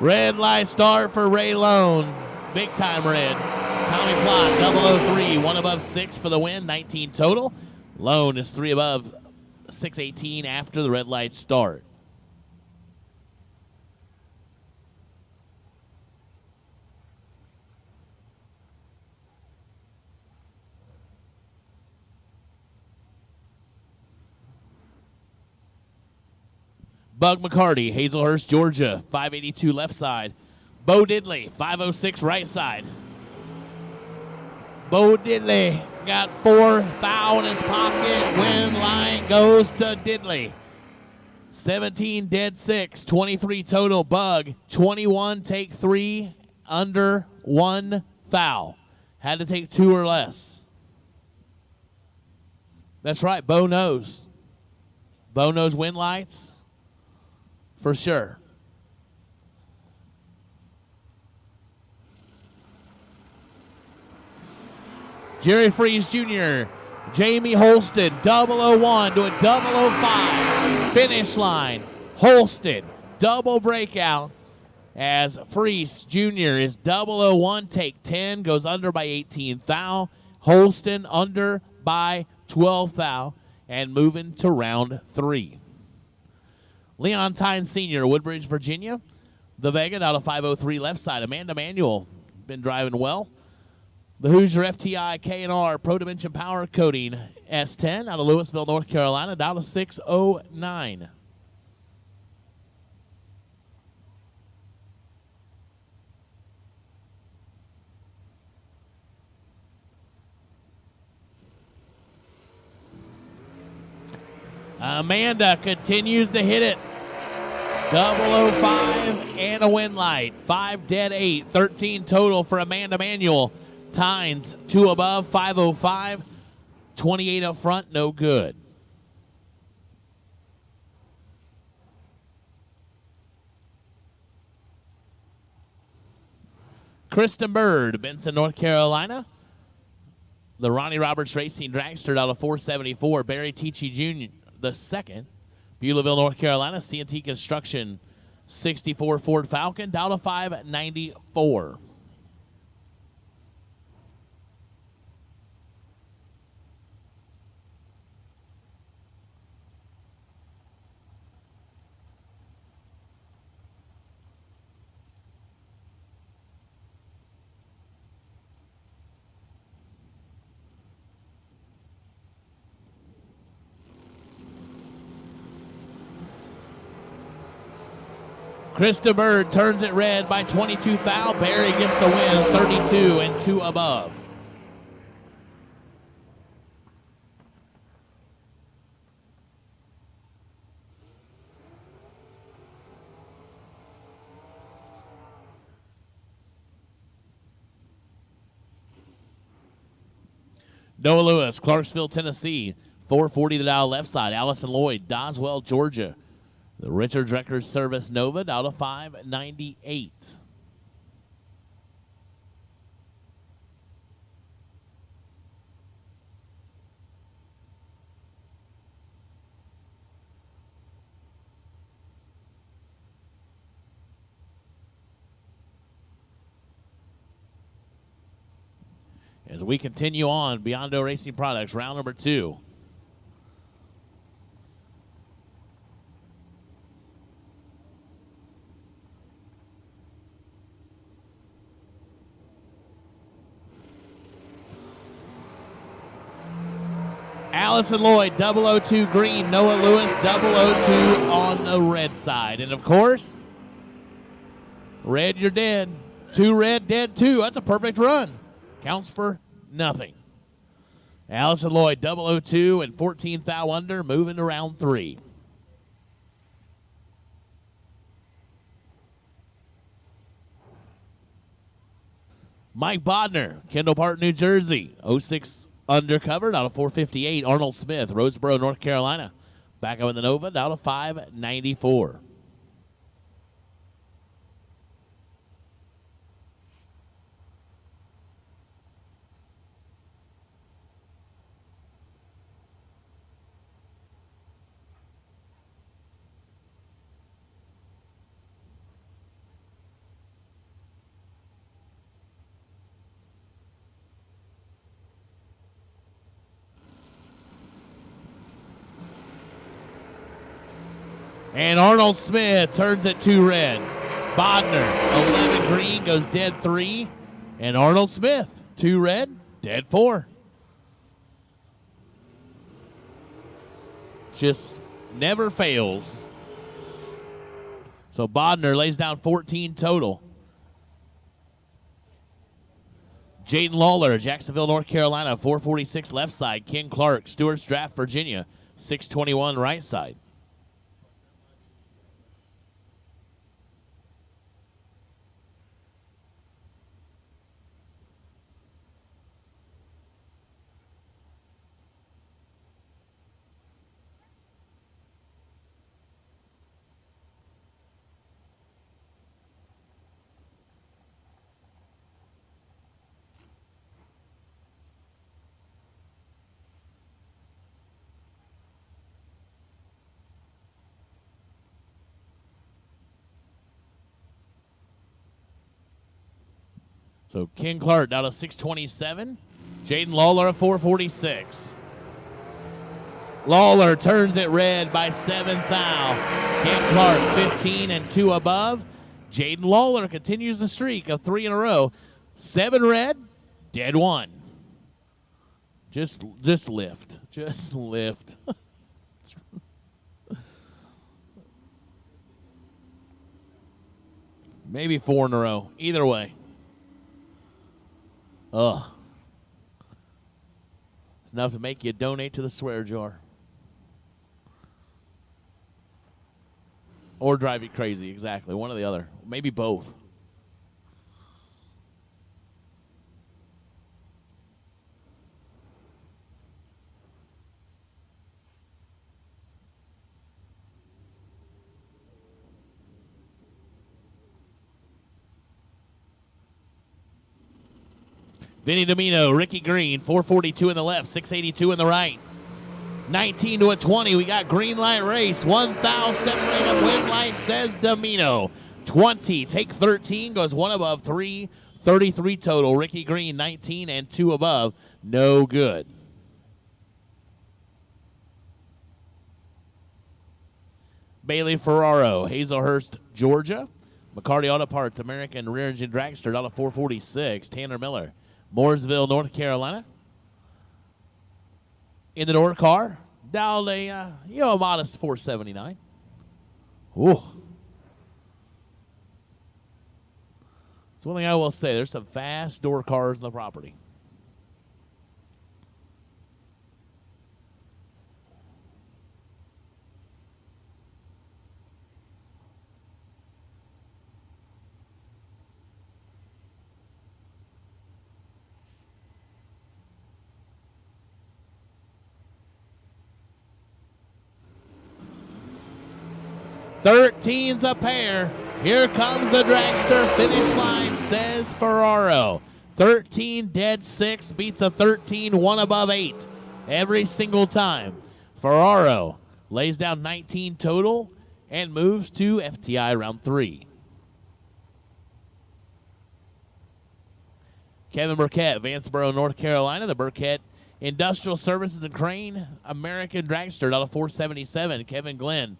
Red light start for Ray Lone. Big time red. Tommy Plott, 003, 1 above 6 for the win, 19 total. Lone is 3 above, 618 after the red light start. Bug McCarty, Hazelhurst, Georgia, 582 left side. Bo Diddley, 506 right side. Bo Diddley got 4 foul in his pocket. Win line goes to Diddley. 17 dead 6, 23 total. Bug, 21 take 3, under 1 foul. Had to take 2 or less. That's right, Bo knows. Bo knows win lights for sure. Jerry Freeze Jr., Jamie Holston, 001 to a 005. Finish line. Holston, double breakout as Freeze Jr. is 001, take 10, goes under by 18 thou. Holston under by 12 thou, and moving to round 3. Leon Tynes Sr., Woodbridge, Virginia. The Vega out of 503 left side. Amanda Manuel, been driving well. The Hoosier FTI K&R Pro Dimension Power Coating S10 out of Louisville, North Carolina, down to 609. Amanda continues to hit it. 005 and a win light. 5 dead 8. 13 total for Amanda Manuel. Tynes 2 above, 505. 28 up front, no good. Kristen Bird, Benson, North Carolina. The Ronnie Roberts Racing Dragster out of 474. Barry Tichy Jr. the second. Beulahville, North Carolina. C&T Construction 64 Ford Falcon down to 594. Krista Bird turns it red by 22 thou. Barry gets the win, 32 and 2 above. Noah Lewis, Clarksville, Tennessee. 440 the dial left side. Allison Lloyd, Doswell, Georgia. The Richard Drecker Service Nova out of 598. As we continue on, Biondo Racing Products, round number 2. Allison Lloyd, 002 green. Noah Lewis, 002 on the red side. And, of course, red, you're dead. 2 red, dead 2. That's a perfect run. Counts for nothing. Allison Lloyd, 002 and 14 thou under, moving to round 3. Mike Bodner, Kendall Park, New Jersey, 06 undercovered out of 458. Arnold Smith, Roseboro, North Carolina. Back up in the Nova, out of 594. And Arnold Smith turns it 2 red. Bodner, 11 green, goes dead 3. And Arnold Smith, 2 red, dead 4. Just never fails. So Bodner lays down 14 total. Jaden Lawler, Jacksonville, North Carolina, 446 left side. Ken Clark, Stewart's Draft, Virginia, 621 right side. So Ken Clark down to 627. Jaden Lawler at 446. Lawler turns it red by 7 thou. Ken Clark 15 and 2 above. Jaden Lawler continues the streak of 3 in a row. 7 red, dead 1. Just lift. Just lift. Maybe 4 in a row. Either way. Ugh. It's enough to make you donate to the swear jar. Or drive you crazy, exactly. One or the other. Maybe both. Vinny Domino, Ricky Green, 442 in the left, 682 in the right. 19 to a 20. We got green light race. 1,000 separating wind light, says Domino. 20, take 13, goes 1 above 3. 33 total. Ricky Green, 19 and 2 above. No good. Bailey Ferraro, Hazelhurst, Georgia. McCarty Auto Parts, American Rear Engine Dragster, out of 446. Tanner Miller, Mooresville, North Carolina. In the door car, down a modest 479. Ooh. That's one thing I will say. There's some fast door cars in the property. Thirteen's a pair. Here comes the dragster. Finish line, says Ferraro. 13 dead 6 beats a 13, 1 above 8 every single time. Ferraro lays down 19 total and moves to FTI round 3. Kevin Burkett, Vanceboro, North Carolina. The Burkett Industrial Services and Crane American Dragster out of 477. Kevin Glenn,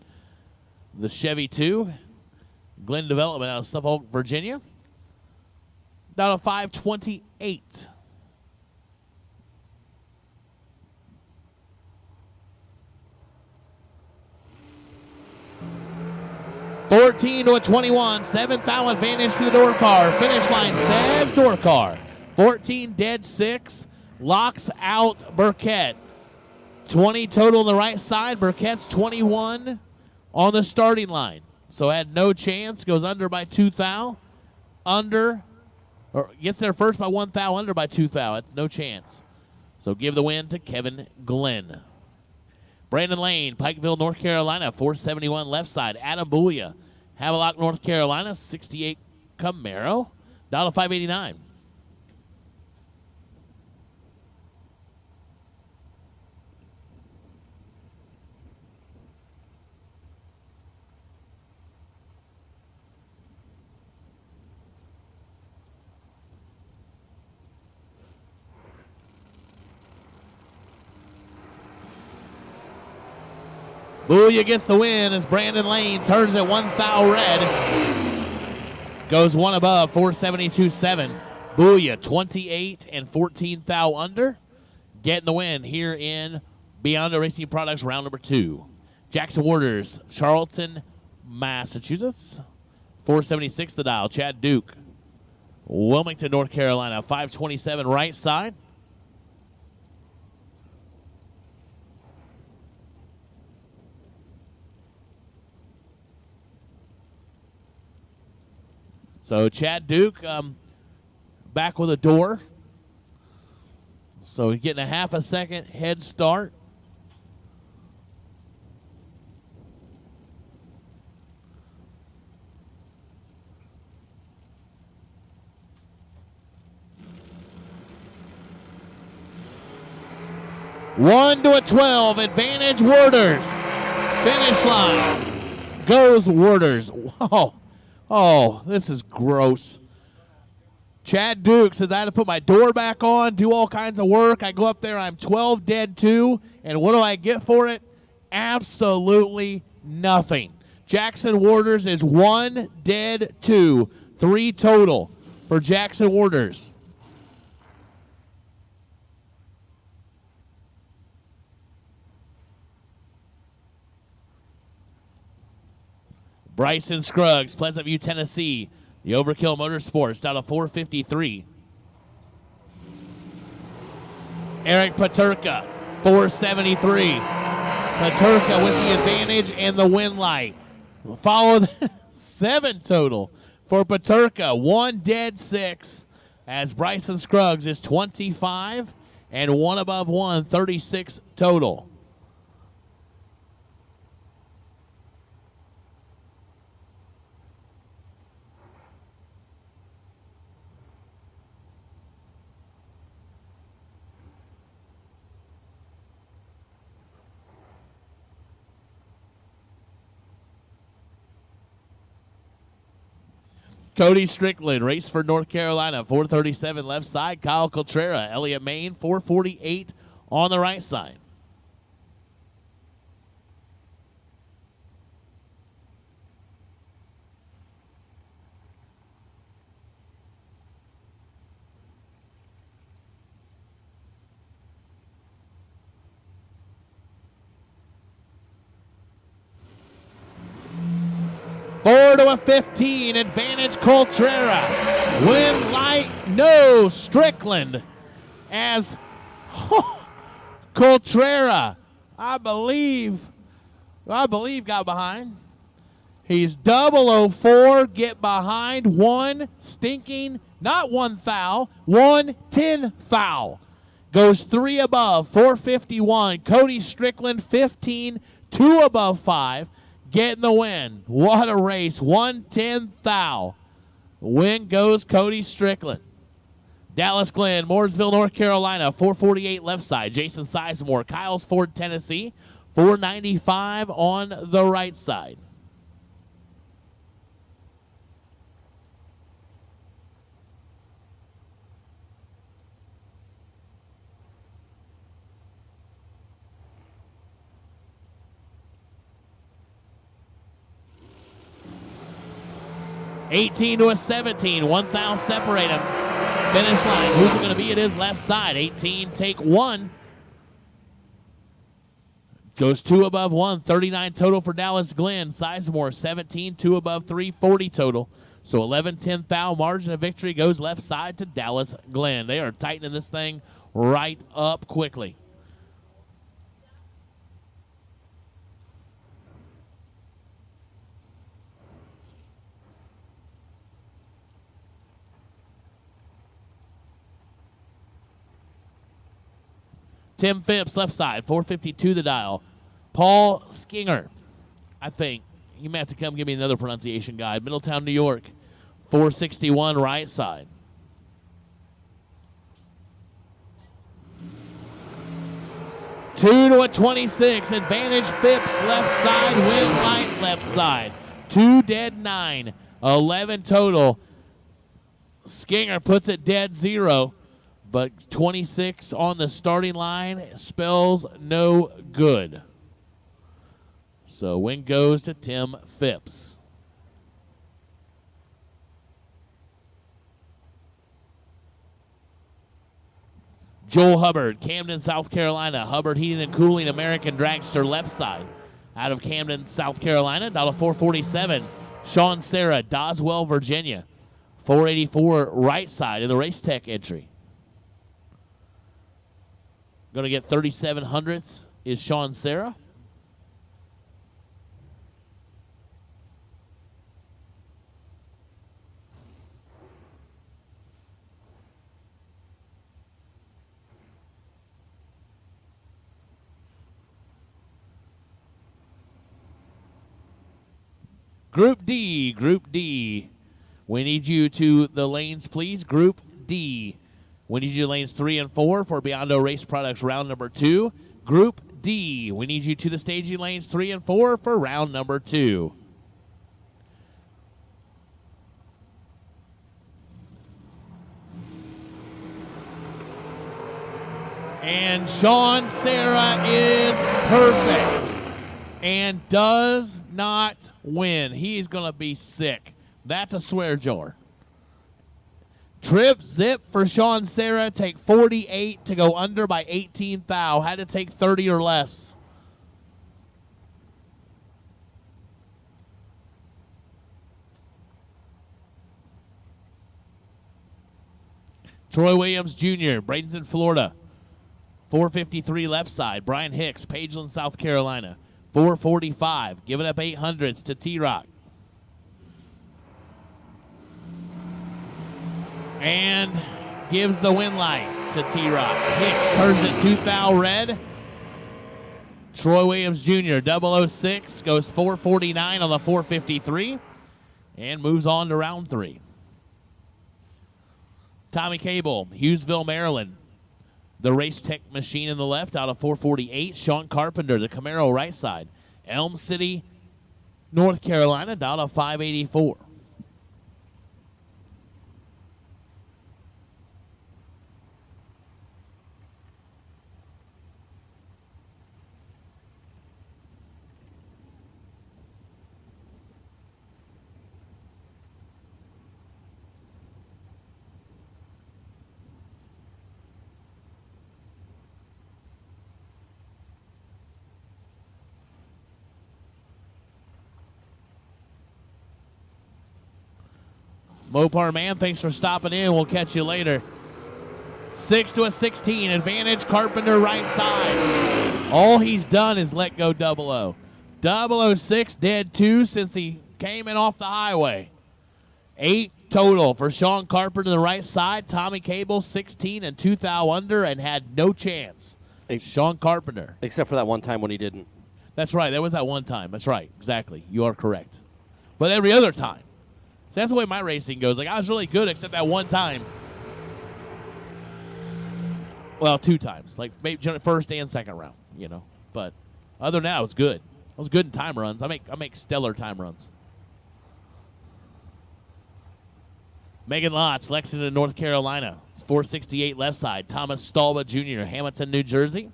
the Chevy 2. Glenn Development out of Suffolk, Virginia. Down to 528. $14 to a 21. 7th thou advantage to the door car. Finish line says door car. 14 dead 6. Locks out Burkett. 20 total on the right side. Burkett's 21 on the starting line. So had no chance. Goes under by 2 thou. Under, or gets there first by 1 thou. Under by 2 thou. No chance. So give the win to Kevin Glenn. Brandon Lane, Pikeville, North Carolina, 471 left side. Adam Boolia, Havelock, North Carolina, 68 Camaro, down to 589. Booyah gets the win as Brandon Lane turns at 1 thou red. Goes 1 above, 472.7. Booyah, 28 and 14 thou under. Getting the win here in Beyond Racing Products round number 2. Jackson Warders, Charlton, Massachusetts. 476 the dial. Chad Duke, Wilmington, North Carolina. 527 right side. So Chad Duke back with a door. So he's getting a half a second head start. One to a 12, advantage Warders. Finish line goes Warders. Whoa. Oh, this is gross. Chad Duke says, I had to put my door back on, do all kinds of work. I go up there, I'm 12 dead 2, and what do I get for it? Absolutely nothing. Jackson Waters is 1 dead 2, 3 total for Jackson Waters. Bryson Scruggs, Pleasant View, Tennessee. The Overkill Motorsports down to 453. Eric Paterka, 473. Paterka with the advantage and the win light. Followed 7 total for Paterka, 1 dead 6, as Bryson Scruggs is 25 and 1 above 1, 36 total. Cody Strickland, race for North Carolina, 437 left side. Kyle Coltrera, Elliott Main, 448 on the right side. Four to a 15, advantage Coltrera. Win light, no, Strickland. As Coltrera, I believe got behind. He's 004, get behind, 1 stinking, not 1 foul, 1 10 foul. Goes 3 above, 451. Cody Strickland, 15, 2 above 5. Getting the win. What a race. 110 thou. Win goes Cody Strickland. Dallas Glenn, Mooresville, North Carolina, 448 left side. Jason Sizemore, Kyles Ford, Tennessee, 495 on the right side. $18 to a 17. 1 thou separate them. Finish line. Who's it going to be? It is left side. 18, take 1. Goes 2 above 1. 39 total for Dallas Glenn. Sizemore, 17, 2 above 3, 40 total. So 11-10 thou. Margin of victory goes left side to Dallas Glenn. They are tightening this thing right up quickly. Tim Phipps, left side, 452 the dial. Paul Skinger, I think. You may have to come give me another pronunciation guide. Middletown, New York, 461 right side. Two to a 26. Advantage Phipps, left side. Win light, left side. 2 dead 9. 11 total. Skinger puts it dead 0. But 26 on the starting line spells no good. So win goes to Tim Phipps. Joel Hubbard, Camden, South Carolina. Hubbard Heating and Cooling, American Dragster, left side. Out of Camden, South Carolina, $447. Sean Serra, Doswell, Virginia. 484 right side in the Race Tech entry. Going to get 3,700ths is Sean Serra. Group D. We need you to the lanes, please. Group D. We need you to lanes 3 and 4 for Beyond Race Products round number 2. Group D. We need you to the staging lanes 3 and 4 for round number 2. And Sean Serra is perfect and does not win. He's going to be sick. That's a swear jar. Trip zip for Sean Serra. Take 48 to go under by 18 thou. Had to take 30 or less. Troy Williams Jr., Bradenton, Florida. 453 left side. Brian Hicks, Pageland, South Carolina. 445. Giving up 800s to T-Rock. And gives the win light to T-Rock. Hicks turns it 2 thou red. Troy Williams Jr., 006, goes 449 on the 453 and moves on to round 3. Tommy Cable, Hughesville, Maryland. The Race Tech Machine in the left out of 448. Sean Carpenter, the Camaro right side. Elm City, North Carolina, down to 584. Mopar Man, thanks for stopping in. We'll catch you later. 6 to a 16. Advantage Carpenter right side. All he's done is let go 00. 006 dead 2 since he came in off the highway. 8 total for Sean Carpenter the right side. Tommy Cable 16 and 2 thou under and had no chance. Sean Carpenter. Except for that one time when he didn't. That's right. There was that one time. That's right. Exactly. You are correct. But every other time. So that's the way my racing goes. Like, I was really good except that one time. Well, 2 times. Like, maybe first and second round, you know. But other than that, I was good. I was good in time runs. I make stellar time runs. Megan Lotz, Lexington, North Carolina. It's 468 left side. Thomas Stalba Jr., Hamilton, New Jersey.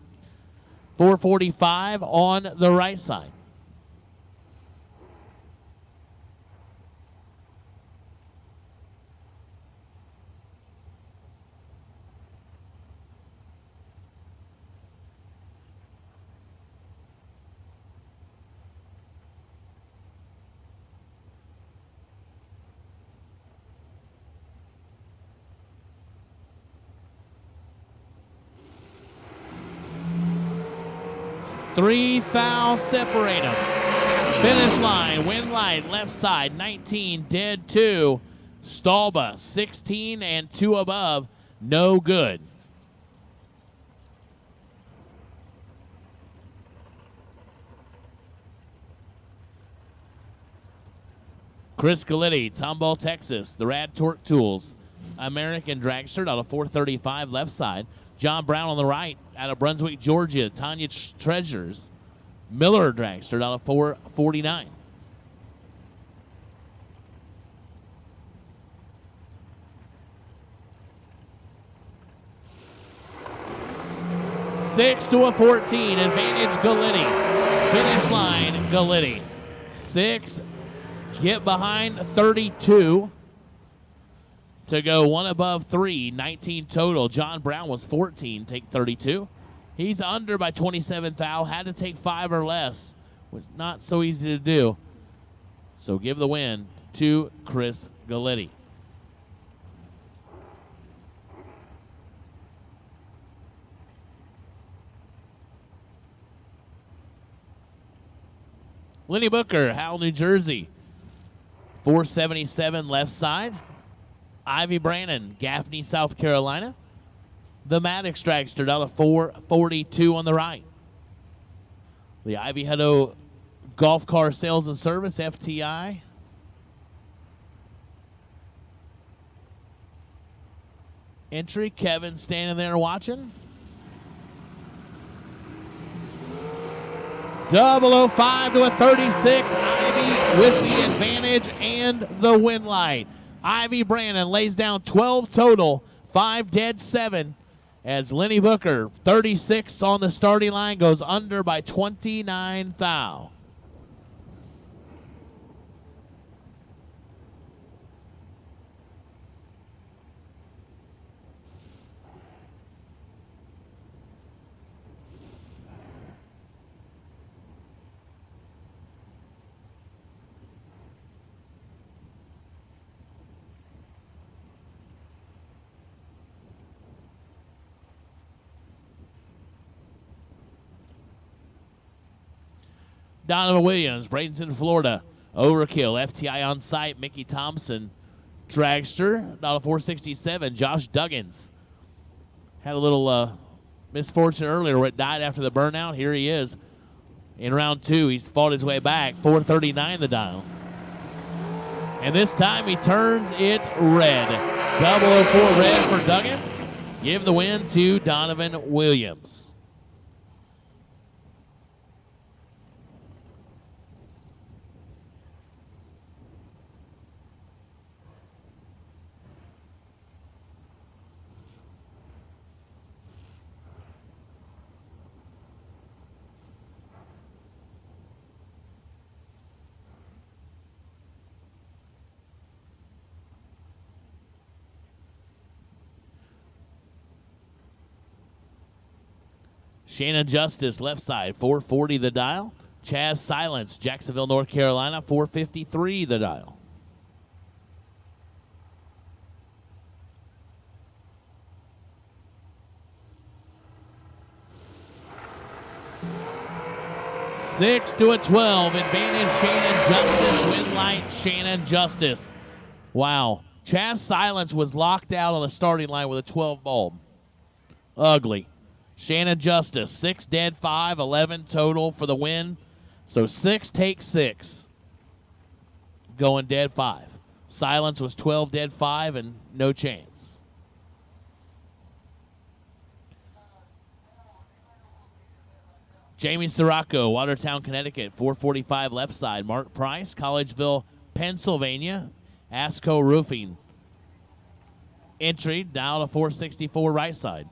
445 on the right side. Three thou separate them. Finish line, win light, left side, 19, dead 2. Stalba, 16 and 2 above, no good. Chris Galitti, Tomball, Texas, the RAD Torque Tools, American Dragster out of 435 left side. John Brown on the right out of Brunswick, Georgia. Tanya Treasures. Miller Dragster out of 449. Six to a 14. Advantage Galitti. Finish line Galitti. 6. Get behind 32. To go 1 above 3, 19 total. John Brown was 14, take 32. He's under by 27 thou, had to take 5 or less. Was not so easy to do. So give the win to Chris Galitti. Lenny Booker, Howell, New Jersey. 477 left side. Ivy Brannon, Gaffney, South Carolina. The Maddox Dragster out of 442 on the right. The Ivy Hutto Golf Car Sales and Service, FTI. Entry, Kevin standing there watching. 005 to a 36. Ivy with the advantage and the win light. Ivy Brannon lays down 12 total, 5 dead 7, as Lenny Booker, 36 on the starting line, goes under by 29 thou. Donovan Williams, Bradenton, Florida. Overkill, FTI on site. Mickey Thompson, dragster. Dollar 467. Josh Duggins had a little misfortune earlier where it died after the burnout. Here he is in round 2. He's fought his way back. 439 the dial. And this time he turns it red. 004 red for Duggins. Give the win to Donovan Williams. Shannon Justice, left side, 440 the dial. Chaz Silence, Jacksonville, North Carolina, 453 the dial. Six to a 12, advantage Shannon Justice, win light Shannon Justice. Wow, Chaz Silence was locked out on the starting line with a 12 bulb. Ugly. Shannon Justice, 6 dead 5, 11 total for the win. So 6 takes 6. Going dead 5. Silence was 12 dead 5 and no chance. Jamie Sirocco, Watertown, Connecticut, 445 left side. Mark Price, Collegeville, Pennsylvania. Asco Roofing. Entry down to 464 right side.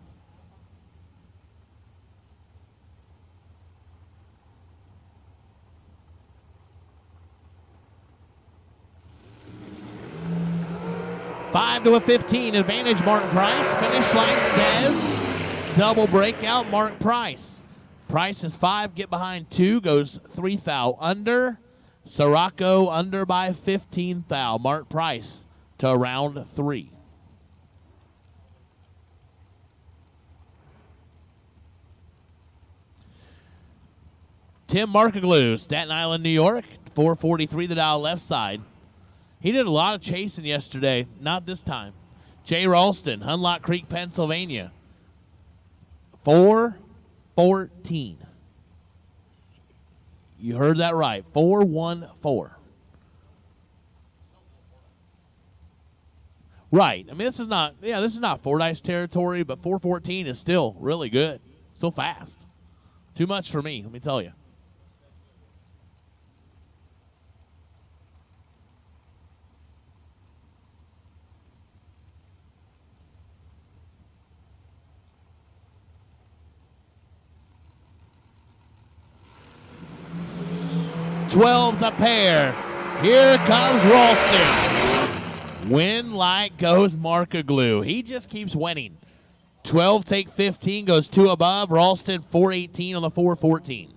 Five to a 15, advantage Mark Price. Finish line says double breakout Mark Price. Price is 5, get behind 2, goes 3 thou under. Sirocco under by 15 thou. Mark Price to round 3. Tim Markaglu, Staten Island, New York, 443 the dial left side. He did a lot of chasing yesterday. Not this time. Jay Ralston, Hunlock Creek, Pennsylvania. 414. You heard that right. 414. Right. I mean, this is not Fordyce territory, but 414 is still really good. Still fast. Too much for me, let me tell you. Twelve's a pair. Here comes Ralston. Win like goes Markaglu. He just keeps winning. 12 take 15, goes 2 above. Ralston 418 on the 414.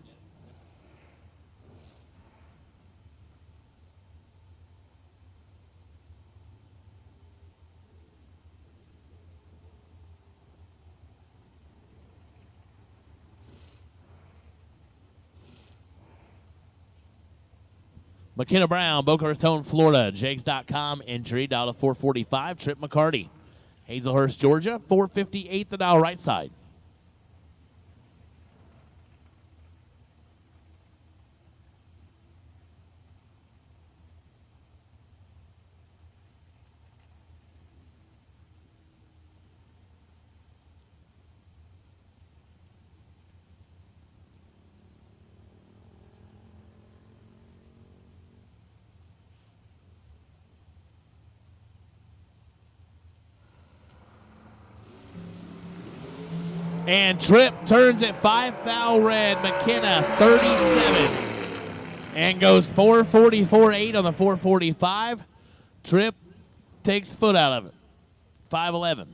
McKenna Brown, Boca Raton, Florida. Jags.com entry, dial to 445. Trip McCarty. Hazelhurst, Georgia, 458 the dial right side. And Tripp turns it 5 foul red. McKenna 37 and goes 444.8 on the 445. Tripp takes foot out of it. 5'11".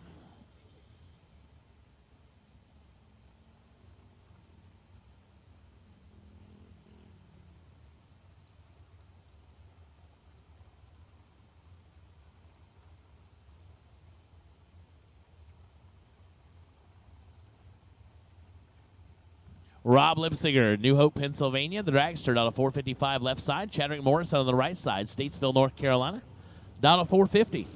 Rob Lipsinger, New Hope, Pennsylvania. The dragster out of 455 left side. Chadwick Morris on the right side. Statesville, North Carolina. Down to 450.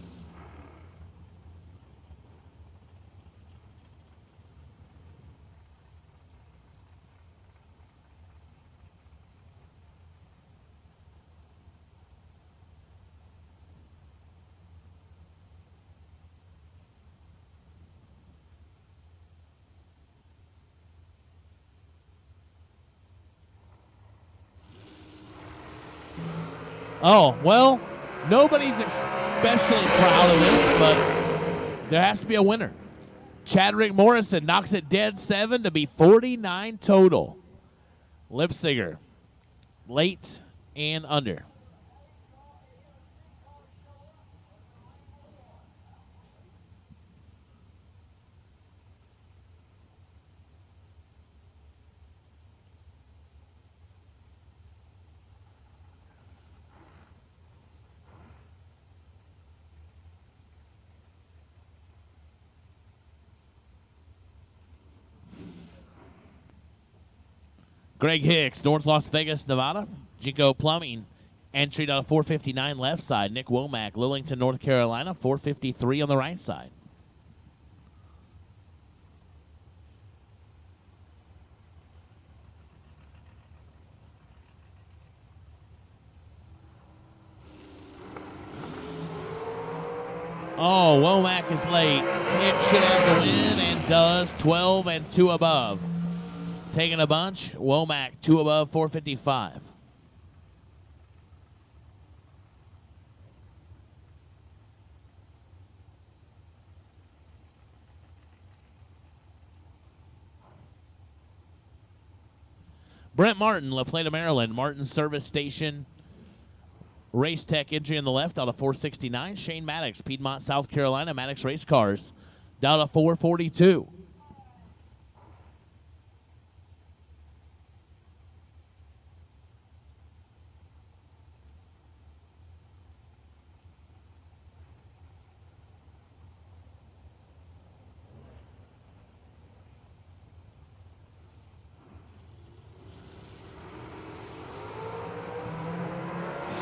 Oh, well, nobody's especially proud of this, but there has to be a winner. Chadwick Morrison knocks it dead 7 to be 49 total. Lipsinger, late and under. Greg Hicks, North Las Vegas, Nevada. Jinko Plumbing, entry out of 459 left side. Nick Womack, Lillington, North Carolina, 453 on the right side. Oh, Womack is late. It should have the win and does. 12 and 2 above. Taking a bunch. Womack 2 above, 455. Brent Martin, La Plata, Maryland. Martin Service Station. Race Tech entry on the left out of 469. Shane Maddox, Piedmont, South Carolina. Maddox Race Cars down to 442.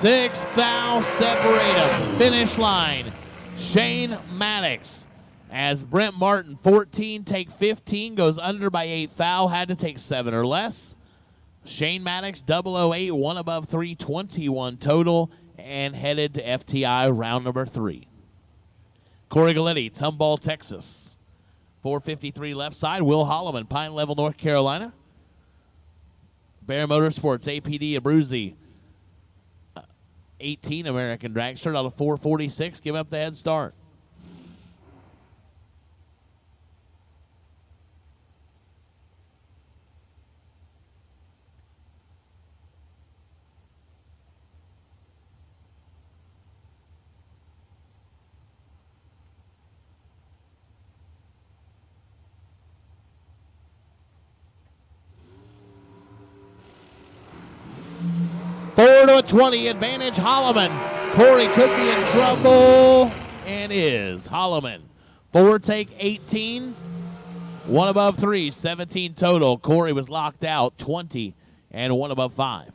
Six foul separate them. Finish line. Shane Maddox. As Brent Martin, 14, take 15, goes under by 8 foul, had to take 7 or less. Shane Maddox, 008, 1 above 321 total, and headed to FTI round number 3. Corey Galletti, Tomball, Texas. 453 left side. Will Holloman, Pine Level, North Carolina. Bear Motorsports, APD, Abruzzi. 18 American dragster out of 446. Give up the head start. Four to a 20 advantage, Holloman. Corey could be in trouble, and is. Holloman, 4 take 18, 1 above 3, 17 total. Corey was locked out, 20, and 1 above 5.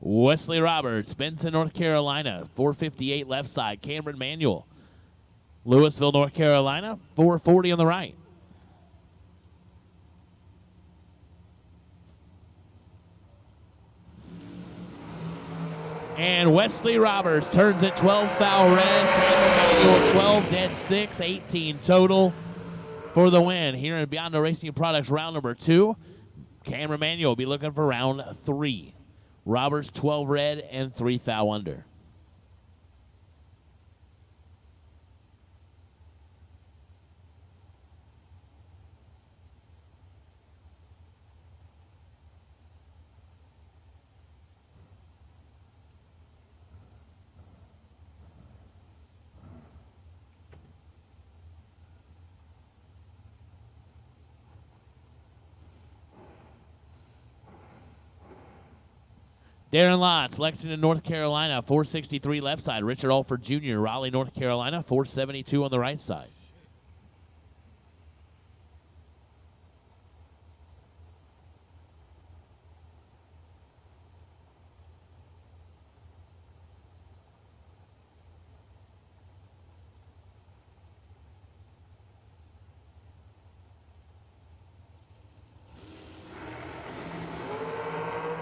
Wesley Roberts, Benson, North Carolina, 458 left side. Cameron Manuel, Louisville, North Carolina, 440 on the right. And Wesley Roberts turns it 12 foul red. Cameron 12 dead 6, 18 total for the win here in Beyond the Racing Products round number 2. Cameron Manuel will be looking for round 3. Roberts 12 red and 3 thou under. Darren Lotz, Lexington, North Carolina, 463 left side. Richard Alford Jr., Raleigh, North Carolina, 472 on the right side.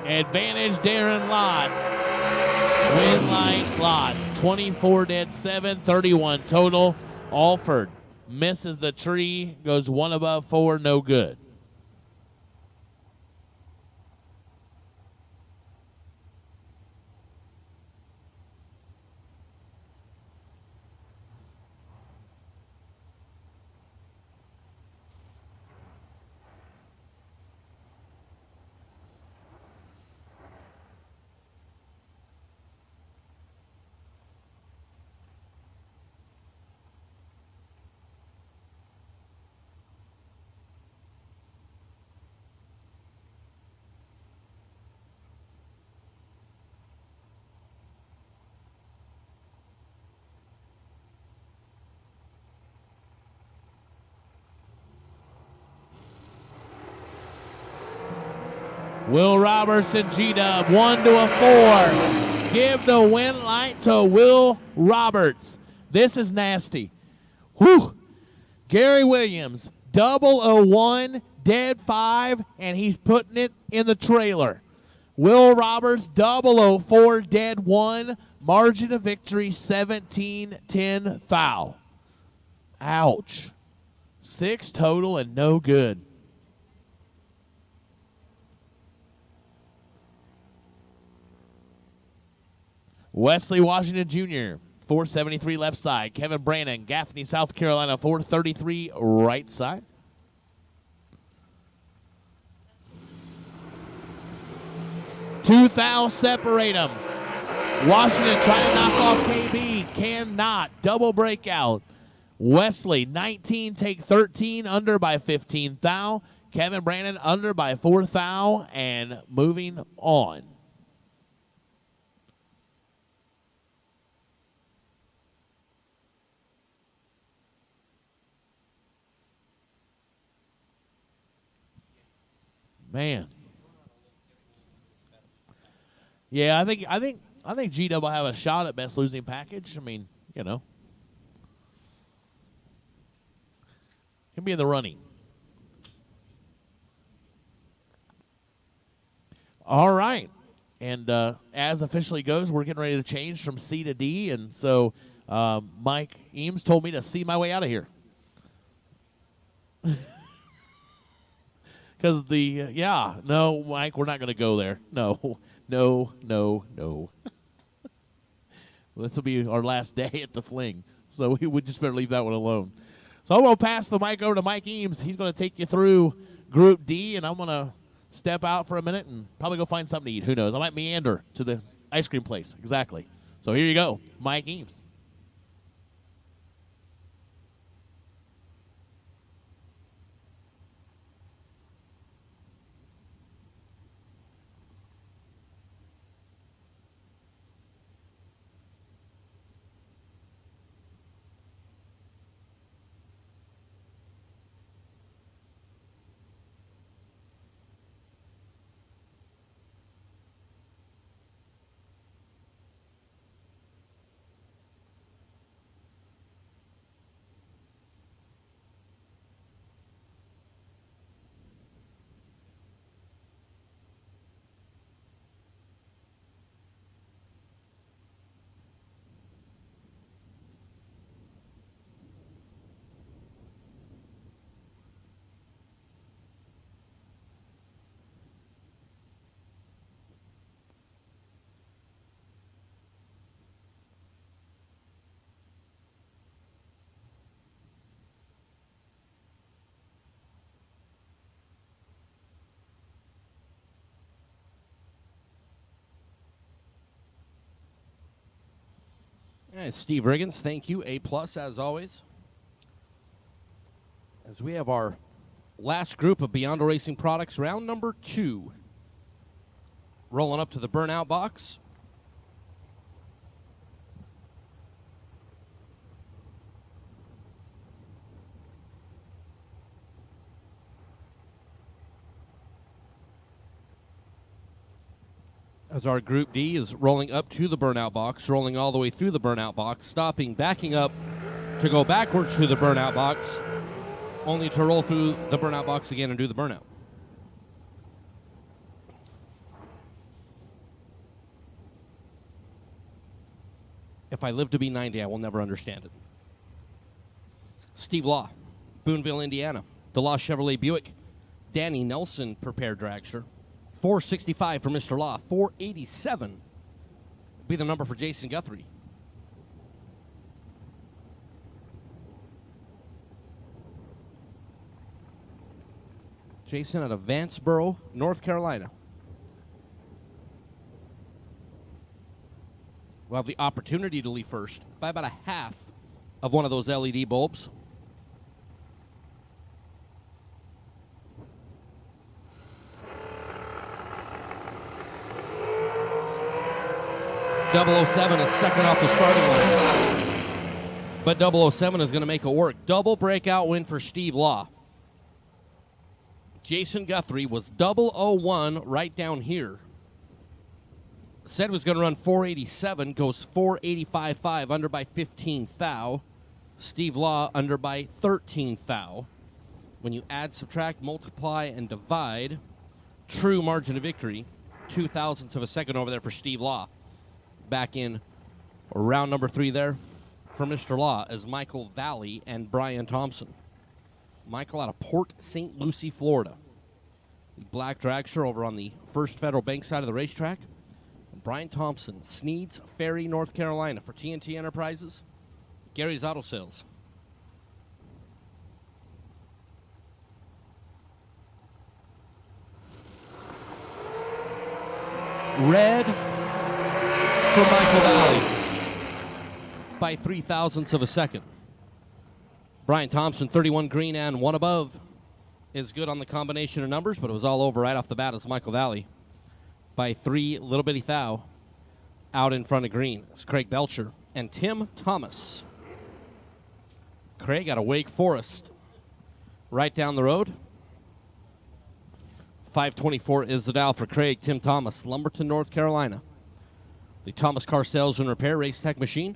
Advantage Darren Lotz. Win line Lotz. 24 dead 7, 31 total. Alford misses the tree, goes 1 above 4, no good. Will Roberts and G-Dub, 1 to a 4. Give the win light to Will Roberts. This is nasty. Whew. Gary Williams, 001, dead 5, and he's putting it in the trailer. Will Roberts, 004, dead 1, margin of victory 17-10 foul. Ouch. 6 total and no good. Wesley Washington Jr., 473 left side. Kevin Brannon, Gaffney, South Carolina, 433 right side. Two thou separate them. Washington trying to knock off KB. Cannot. Double breakout. Wesley, 19, take 13, under by 15 thou. Kevin Brannon under by 4 thou, and moving on. Man. Yeah, I think G-Dub will have a shot at best losing package. I mean, you know. Can be in the running. All right. And as officially goes, we're getting ready to change from C to D. And so Mike Eames told me to see my way out of here. Because no, Mike, we're not going to go there. No. This will be our last day at the Fling. So we would just better leave that one alone. So I'm going to pass the mic over to Mike Eames. He's going to take you through Group D, and I'm going to step out for a minute and probably go find something to eat. Who knows? I might meander to the ice cream place. Exactly. So here you go, Mike Eames. And Steve Riggins, thank you. A+ as always. As we have our last group of Beyond Racing products, round number 2. Rolling up to the burnout box. As our Group D is rolling up to the burnout box, rolling all the way through the burnout box, stopping, backing up to go backwards to the burnout box, only to roll through the burnout box again and do the burnout. If I live to be 90, I will never understand it. Steve Law, Boonville, Indiana. DeLaw Chevrolet Buick. Danny Nelson, prepared dragster. 465 for Mr. Law. 487 be the number for Jason Guthrie. Jason out of Vanceboro, North Carolina. We'll have the opportunity to leave first by about a half of one of those LED bulbs. .007 is second off the starting line. But 007 is going to make it work. Double breakout win for Steve Law. Jason Guthrie was 001 right down here. Said was going to run 487, goes 485.5, under by 15 thou. Steve Law under by 13 thou. When you add, subtract, multiply, and divide, true margin of victory, 0.02 of a second over there for Steve Law. Back in round number 3 there for Mr. Law as Michael Valley and Brian Thompson. Michael out of Port St. Lucie, Florida. The black dragster over on the First Federal Bank side of the racetrack. And Brian Thompson, Sneeds Ferry, North Carolina for TNT Enterprises. Gary's Auto Sales. Red for Michael Valley by 0.03 of a second. Brian Thompson, 31 green and 1 above, is good on the combination of numbers, but it was all over right off the bat as Michael Valley by 3 little bitty thou out in front of green. It's Craig Belcher and Tim Thomas. Craig out of Wake Forest right down the road. 524 is the dial for Craig. Tim Thomas, Lumberton, North Carolina. The Thomas Car Sales and Repair Race Tech Machine.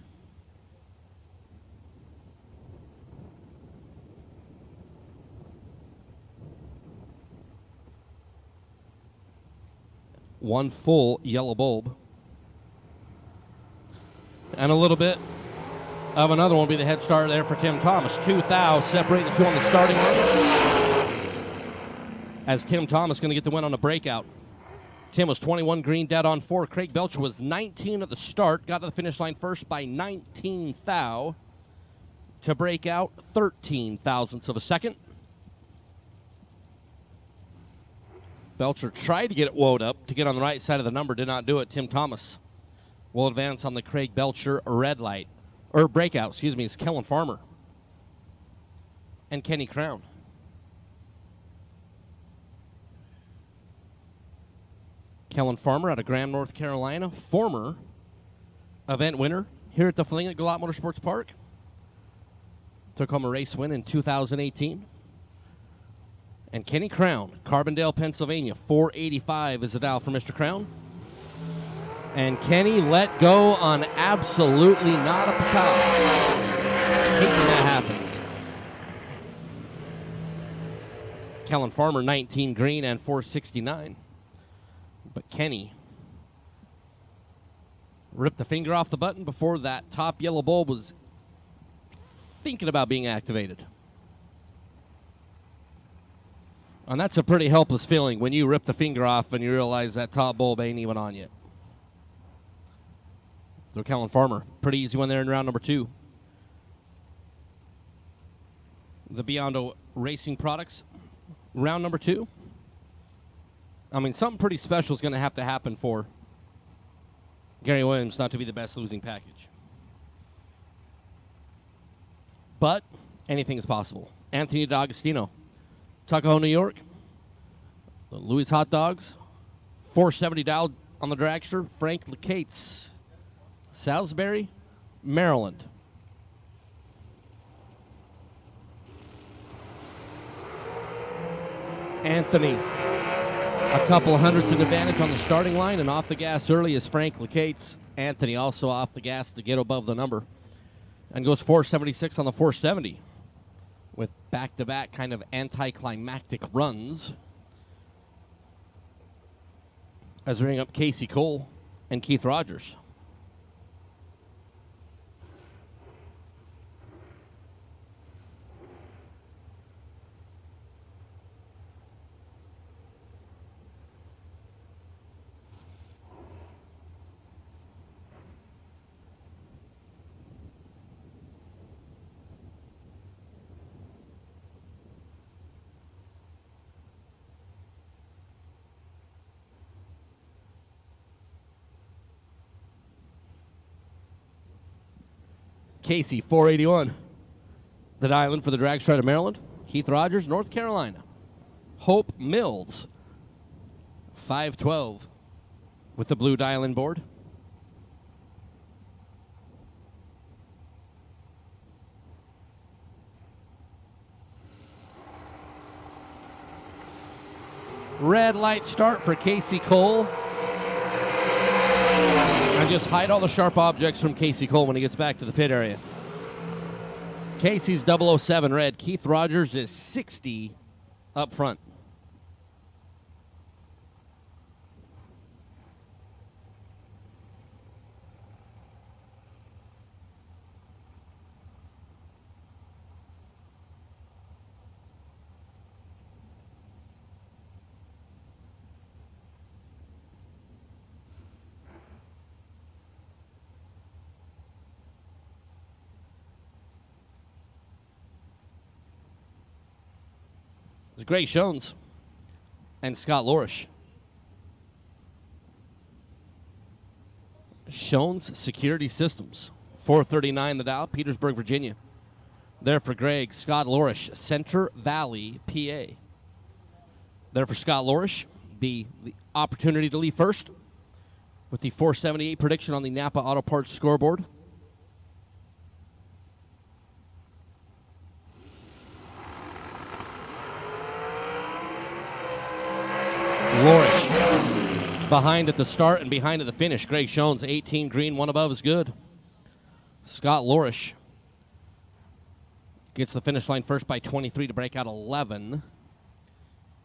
One full yellow bulb. And a little bit of another one will be the head start there for Tim Thomas. 2 thou separate the two on the starting line. As Tim Thomas going to get the win on a breakout. Tim was 21 green, dead on 4. Craig Belcher was 19 at the start. Got to the finish line first by 19 thou to break out 0.13 of a second. Belcher tried to get it woed up to get on the right side of the number. Did not do it. Tim Thomas will advance on the Craig Belcher red light. Or breakout, excuse me, is Kellen Farmer and Kenny Crown. Kellen Farmer out of Graham, North Carolina, former event winner here at the Fling at Galot Motorsports Park. Took home a race win in 2018. And Kenny Crown, Carbondale, Pennsylvania, 485 is the dial for Mr. Crown. And Kenny let go on absolutely not a patah. Hate when that happens. Kellen Farmer, 19 green and 469. But Kenny ripped the finger off the button before that top yellow bulb was thinking about being activated. And that's a pretty helpless feeling when you rip the finger off and you realize that top bulb ain't even on yet. So Kellen Farmer, pretty easy one there in round number 2. The Biondo Racing Products, round number 2. I mean, something pretty special is going to happen for Gary Williams not to be the best losing package. but anything is possible. Anthony D'Agostino, Tuckahoe, New York. The Louis Hot Dogs. 470 dial on the dragster. Frank Lecates, Salisbury, Maryland. Anthony, a couple of hundredths of advantage on the starting line, and off the gas early is Frank Lecates. Anthony also off the gas to get above the number, and goes 476 on the 470 with back-to-back kind of anticlimactic runs as we bring up Casey Cole and Keith Rogers. Casey, 481. The Island for the drag stride of Maryland. Keith Rogers, North Carolina. Hope Mills, 512 with the blue dial-in board. Red light start for Casey Cole. And just hide all the sharp objects from Casey Cole when he gets back to the pit area. Casey's 007 red. Keith Rogers is 60 up front. It's Gray Shones and Scott Lorish. Shones Security Systems, 439 the dial, Petersburg, Virginia. There for Greg, Scott Lorish, Center Valley, PA. There for Scott Lorish, be the opportunity to leave first with the 478 prediction on the Napa Auto Parts scoreboard. Lorish behind at the start and behind at the finish. Greg Shones, 18 green, one above is good. Scott Lorish gets the finish line first by 23 to break out 11.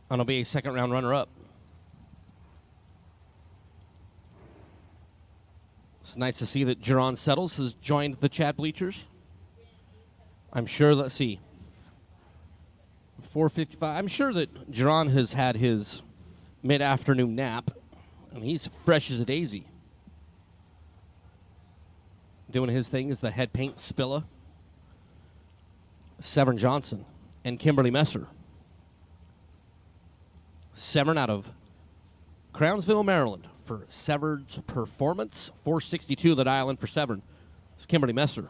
And will be a second round runner-up. It's nice to see that Jerron Settles has joined the chat bleachers. I'm sure, let's see, 4:55. I'm sure that Jerron has had his mid-afternoon nap, and he's fresh as a daisy. Doing his thing is the head paint Spilla, Severn Johnson, and Kimberly Messer. Severn out of Crownsville, Maryland for Severn's performance. 462 the dial in for Severn. It's Kimberly Messer.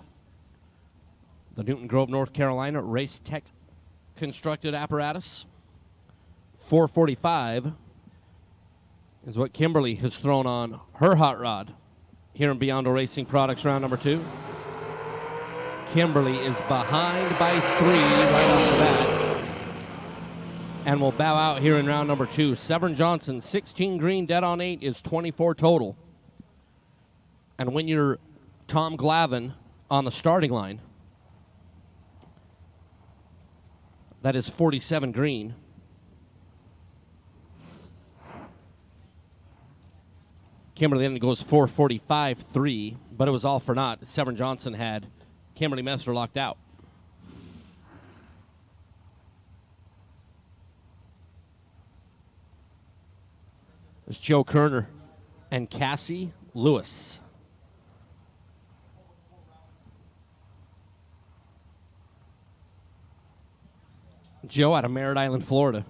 The Newton Grove, North Carolina Race Tech constructed apparatus. 445 is what Kimberly has thrown on her hot rod here in Beyond Racing Products round number 2. Kimberly is behind by 3 right off the bat and will bow out here in round number 2. Severn Johnson, 16 green, dead on 8 is 24 total. And when you're Tom Glavin on the starting line, that is 47 green. Kimberly then goes 445-3, but it was all for naught. Severn Johnson had Kimberly Messer locked out. There's Joe Kerner and Cassie Lewis. Joe out of Merritt Island, Florida.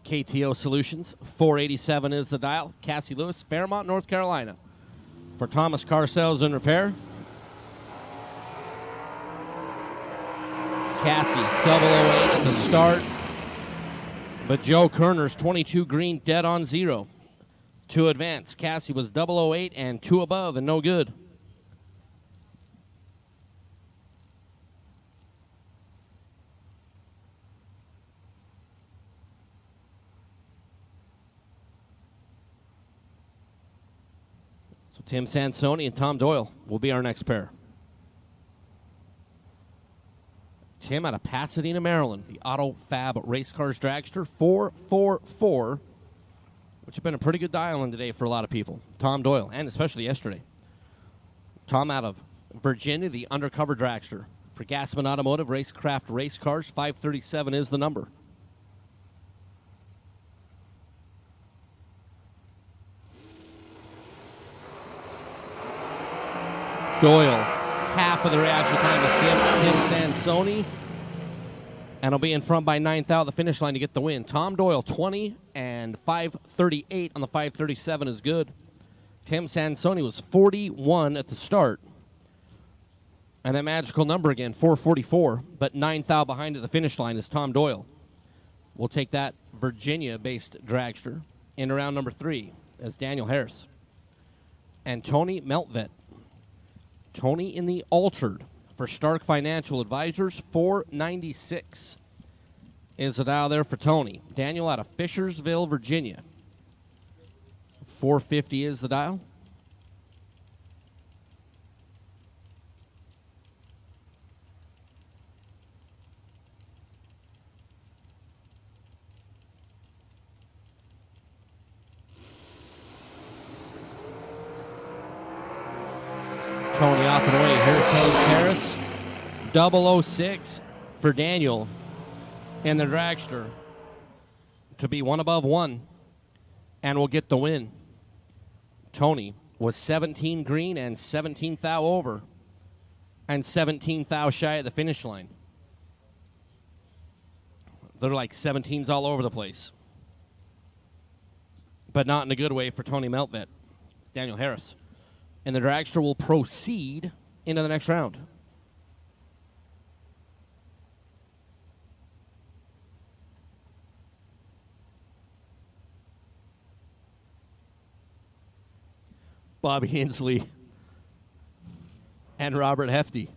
KTO Solutions, 487 is the dial. Cassie Lewis, Fairmont, North Carolina. For Thomas Car Sales and Repair. Cassie, 008 at the start. But Joe Kerner's 22 green, dead on 0. To advance, Cassie was 008 and 2 above and no good. So Tim Sansoni and Tom Doyle will be our next pair. Tim out of Pasadena, Maryland, the Auto Fab Race Cars Dragster, 444, which has been a pretty good dial-in today for a lot of people. Tom Doyle, and especially yesterday. Tom out of Virginia, the Undercover Dragster. For Gassman Automotive, Racecraft Race Cars, 537 is the number. Doyle, half of the reaction time to Tim Sansoni, and will be in front by 9th out of the finish line to get the win. Tom Doyle, 20 and 538 on the 537 is good. Tim Sansoni was 41 at the start. And that magical number again, 444, but 9th out behind at the finish line is Tom Doyle. We'll take that Virginia-based dragster into round number 3 as Daniel Harris. And Tony Meltvet. Tony in the altered for Stark Financial Advisors, 496 is the dial there for Tony. Daniel out of Fishersville, Virginia. 450 is the dial. Tony off and away. Here comes Harris. 006 for Daniel in the dragster to be 1 above 1 and will get the win. Tony was 17 green and 17th thou over and 17th thou shy at the finish line. They're like 17s all over the place. But not in a good way for Tony Meltvet. Daniel Harris. And the dragster will proceed into the next round. Bobby Inslee and Robert Hefty.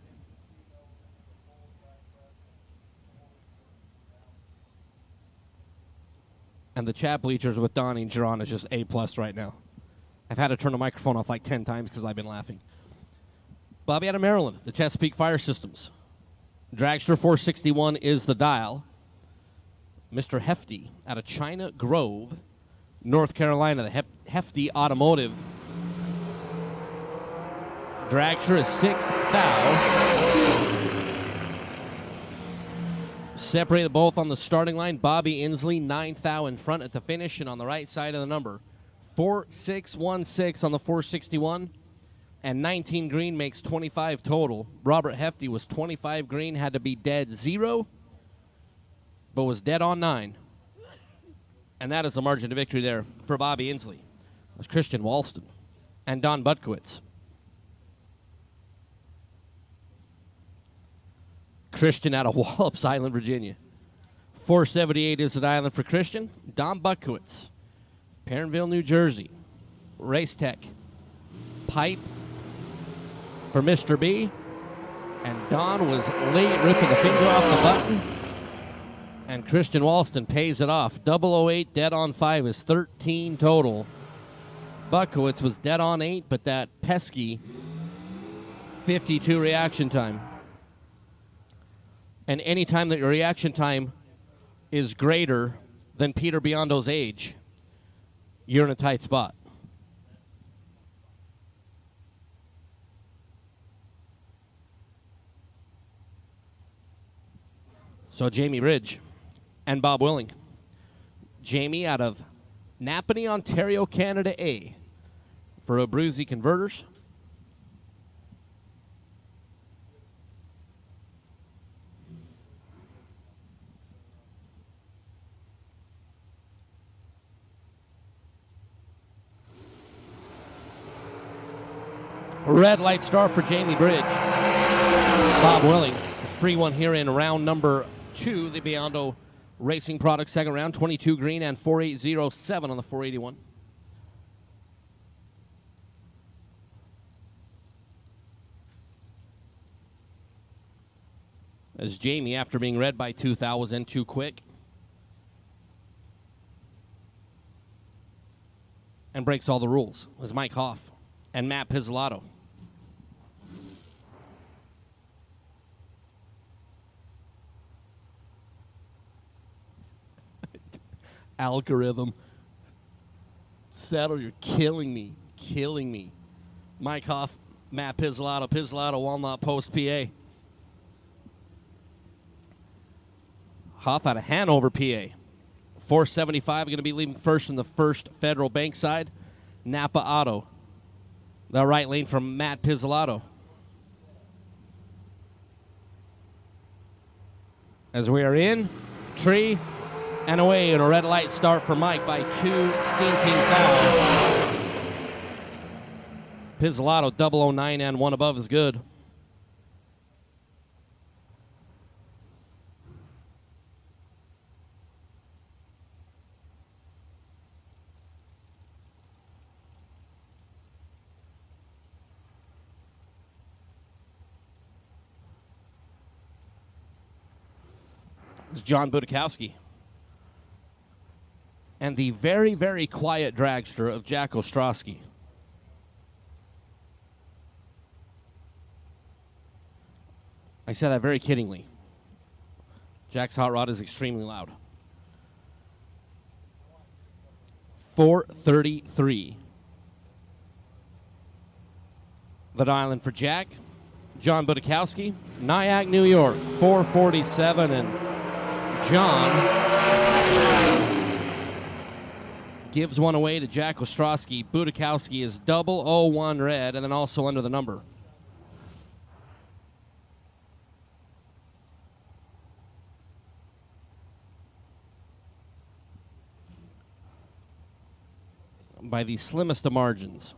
And the chat bleachers with Donnie and Geron is just A+ right now. I've had to turn the microphone off like 10 times because I've been laughing. Bobby out of Maryland, the Chesapeake Fire Systems. Dragster 461 is the dial. Mr. Hefty out of China Grove, North Carolina, the Hefty Automotive. Dragster is 6th thou. Separated both on the starting line. Bobby Inslee, 9th thou in front at the finish, and on the right side of the number. 4616 on the 461, and 19 green makes 25 total. Robert Hefty was 25 green, had to be dead 0, but was dead on 9. And that is the margin of victory there for Bobby Inslee. It was Christian Walston and Don Butkowitz. Christian out of Wallops Island, Virginia. 478 is the island for Christian. Don Butkowitz. Perrineville, New Jersey. Race Tech. Pipe for Mr. B. And Don was late ripping the finger off the button. And Christian Walston pays it off. 008 dead on 5 is 13 total. Butkowitz was dead on 8, but that pesky 52 reaction time. And any time that your reaction time is greater than Peter Biondo's age, you're in a tight spot. So Jamie Ridge and Bob Willing. Jamie out of Napanee, Ontario, Canada A for Abruzzi Converters. Red light star for Jamie Bridge. Bob Willing, free one here in round number 2, the Biondo Racing Products second round, 22 green and 4807 on the 481. As Jamie, after being read by 2000, too quick. And breaks all the rules was Mike Hoff and Matt Pizzolatto. Algorithm. Settle, you're killing me. Killing me. Mike Hoff, Matt Pizzolatto. Pizzolatto, Walnut Post, PA. Hoff out of Hanover, PA. 475 going to be leaving first in the first Federal Bank side. Napa Auto. The right lane from Matt Pizzolatto. As we are in, tree, and away, and a red light start for Mike by 2 stinking fouls. Pizzolatto, 009 and 1 above is good. It's John Budakowski. And the very, very quiet dragster of Jack Ostrowski. I said that very kiddingly. Jack's hot rod is extremely loud. 433. The dial-in for Jack. John Budakowski. Nyack, New York. 447, and John gives one away to Jack Ostrowski. Budakowski is 001 red, and then also under the number. By the slimmest of margins.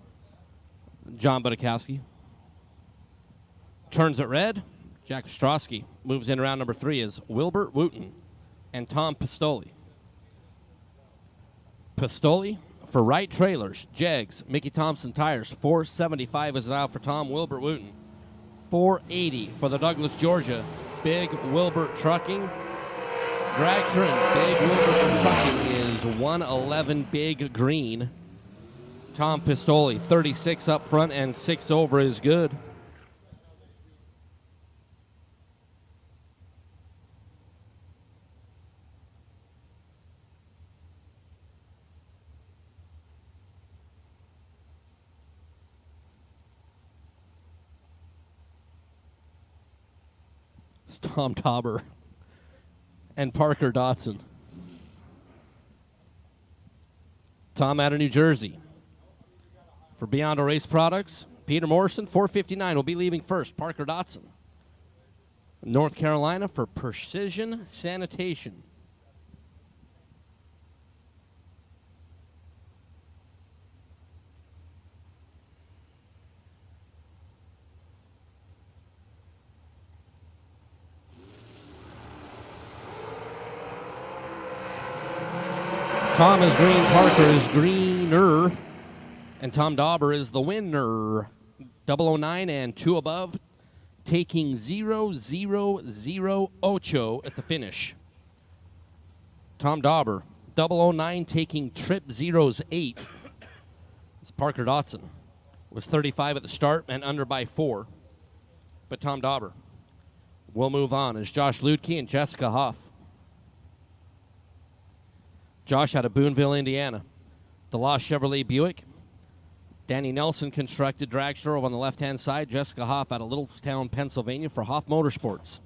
John Budakowski turns it red. Jack Ostrowski moves in round number 3 as Wilbert Wooten and Tom Pistoli. Pistoli for Wright Trailers, Jegs, Mickey Thompson Tires. 475 is out for Tom Wilbert Wooten. 480 for the Douglas, Georgia, Big Wilbert Trucking. Dragster and Big Wilbert Trucking is 111 Big Green. Tom Pistoli, 36 up front and 6 over is good. It's Tom Tauber and Parker Dotson. Tom out of New Jersey. For Biondo Race Products, Peter Morrison, 459, will be leaving first. Parker Dotson. North Carolina for Precision Sanitation. Tom is green, Parker is greener. And Tom Dauber is the winner. 009 and 2 above, taking 0-0-0-8 at the finish. Tom Dauber, 009 taking trip 8. It's Parker Dotson. Was 35 at the start and under by 4. But Tom Dauber will move on as Josh Ludke and Jessica Huff. Josh out of Boonville, Indiana. The Lost Chevrolet Buick. Danny Nelson constructed dragster over on the left-hand side. Jessica Hoff out of Littlestown, Pennsylvania for Hoff Motorsports.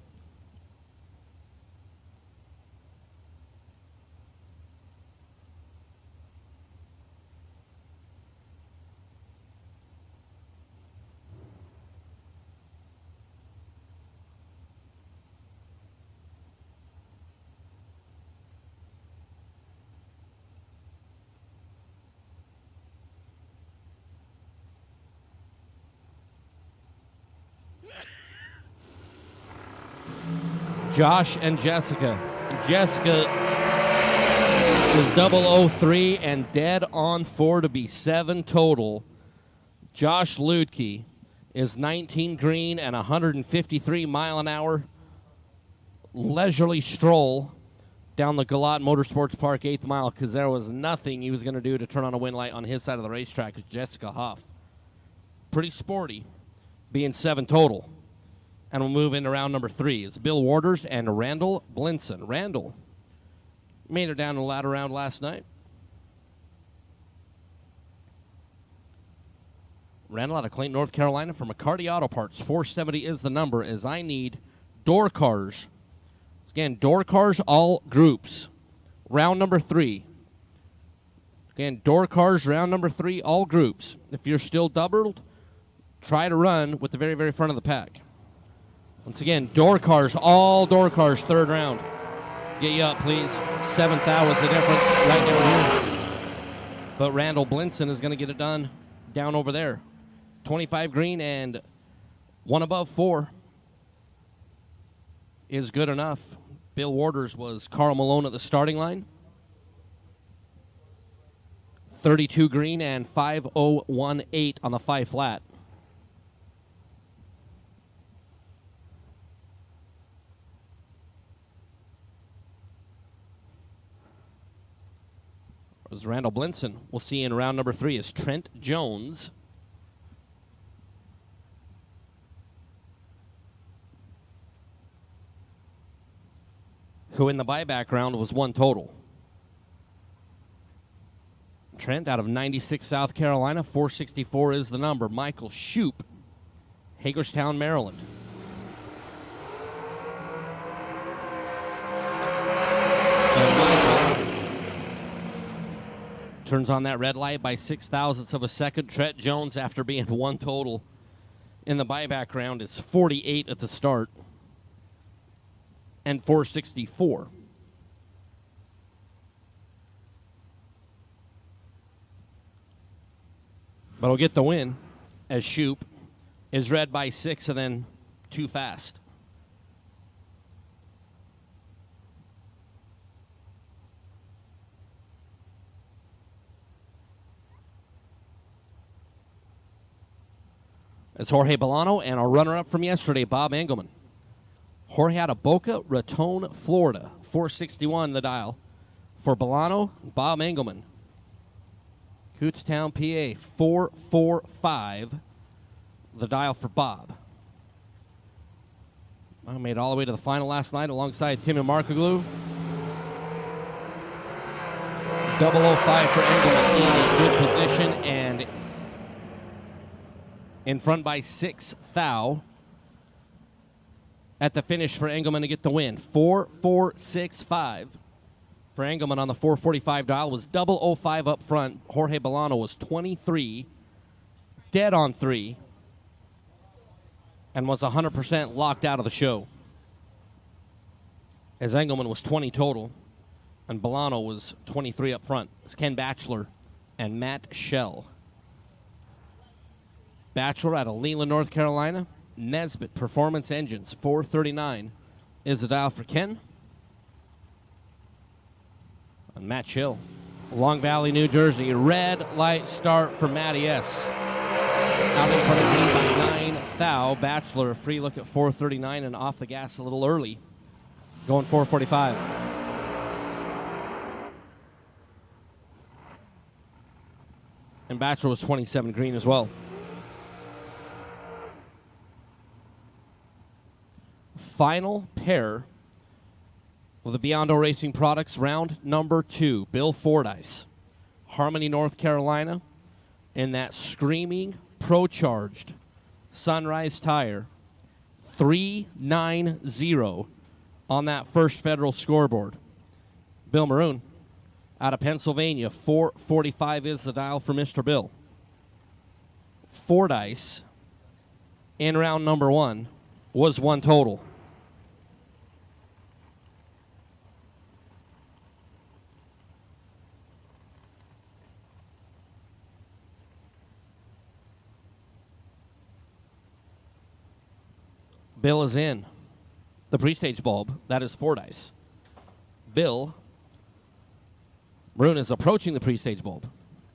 Josh and Jessica. Jessica is 003 and dead on 4 to be 7 total. Josh Ludke is 19 green and 153 mile an hour leisurely stroll down the Galot Motorsports Park 8th mile because there was nothing he was going to do to turn on a wind light on his side of the racetrack. Is Jessica Huff. Pretty sporty, being 7 total. And we'll move into round number 3. It's Bill Waters and Randall Blinson. Randall made her down the ladder round last night. Randall out of Clayton, North Carolina for McCarty Auto Parts. 470 is the number as I need door cars. Again, door cars, all groups. Round number 3. Again, door cars, round number 3, all groups. If you're still doubled, try to run with the very, very front of the pack. Once again, door cars, all door cars, 3rd round. Get you up, please. 7th out was the difference right down here. But Randall Blinson is going to get it done down over there. 25 green and 1 above 4 is good enough. Bill Waters was Carl Malone at the starting line. 32 green and 5018 on the 5 flat. Was Randall Blinson. We'll see in round number 3 is Trent Jones. Who in the buyback round was 1 total. Trent out of 96 South Carolina, 464 is the number. Michael Shoup, Hagerstown, Maryland. Turns on that red light by 0.06 of a second. Trent Jones, after being 1 total in the buyback round, is 48 at the start. And 464. But he'll get the win as Shoup is red by 6 and then too fast. It's Jorge Bolano and our runner-up from yesterday, Bob Engelman. Jorge out of Boca Raton, Florida. 461 the dial. For Bolano, Bob Engelman. Cootstown, PA, 445 the dial for Bob. I made it all the way to the final last night alongside Tim and Markoglu. 005 for Engelman in a good position and in front by 6 thou. At the finish for Engelman to get the win. 4-4-6-5 for Engelman on the 445 dial was 005 up front. Jorge Bolano was 23, dead on 3, and was 100% locked out of the show. As Engelman was 20 total, and Bolano was 23 up front. It's Ken Batchelor and Matt Schell. Batchelor out of Leland, North Carolina. Nesbitt Performance Engines, 439 is the dial for Ken. And Matt Schill, Long Valley, New Jersey. Red light start for Matty S. Out in front of me by 9 thou. Batchelor, a free look at 439 and off the gas a little early. Going 445. And Batchelor was 27 green as well. Final pair of the Biondo Racing Products round number 2. Bill Fordyce, Harmony, North Carolina, in that screaming pro-charged Sunrise tire. 390 on that first Federal scoreboard. Bill Maroon out of Pennsylvania, 445 is the dial for Mr. Bill. Fordyce in round number 1 was 1 total. Bill is in. the pre-stage bulb. That is 4 dice. Bill Maroon is approaching the pre-stage bulb.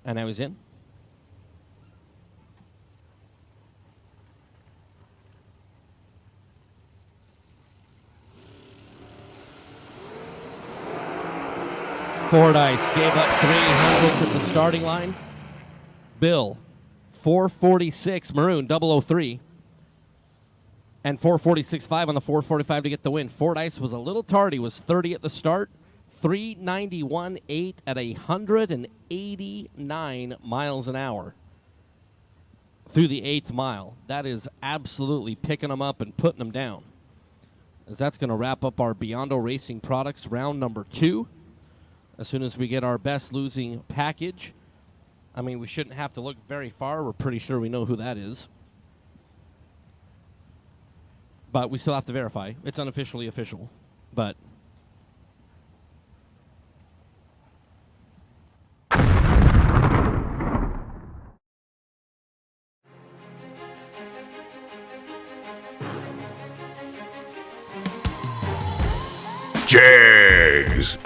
And now he's in. Four dice gave up 300 at the starting line. Bill, 446. Maroon, 003. And 446.5 on the 445 to get the win. 4 dice was a little tardy. Was 30 at the start. 391.8 at 189 miles an hour through the 8th mile. That is absolutely picking them up and putting them down. As that's going to wrap up our Beyond Racing Products round number 2. As soon as we get our best losing package, I mean, we shouldn't have to look very far. We're pretty sure we know who that is. But we still have to verify. It's unofficially official. But Jags.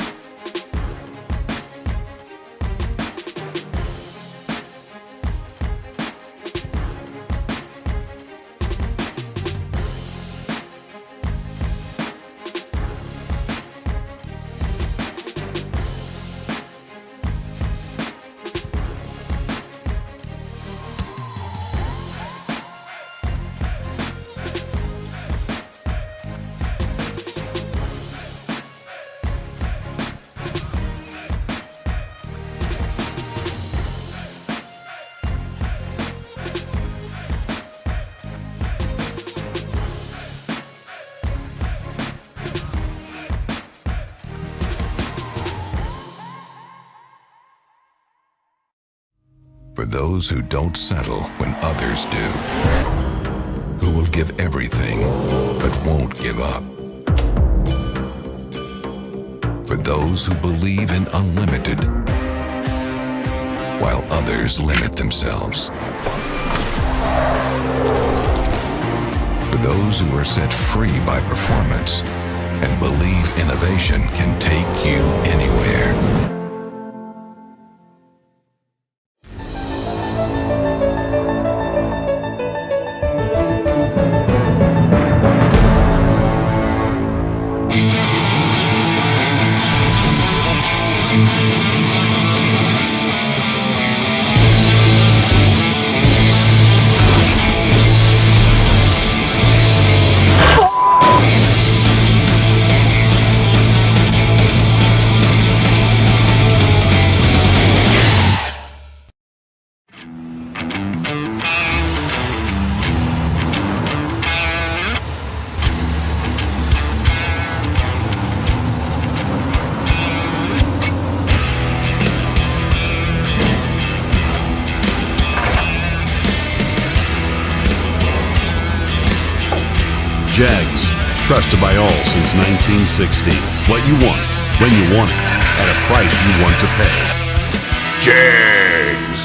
For those who don't settle when others do, who will give everything but won't give up. For those who believe in unlimited while others limit themselves. For those who are set free by performance and believe innovation can take you anywhere. Jags, trusted by all since 1960. What you want, when you want it, at a price you want to pay. Jags.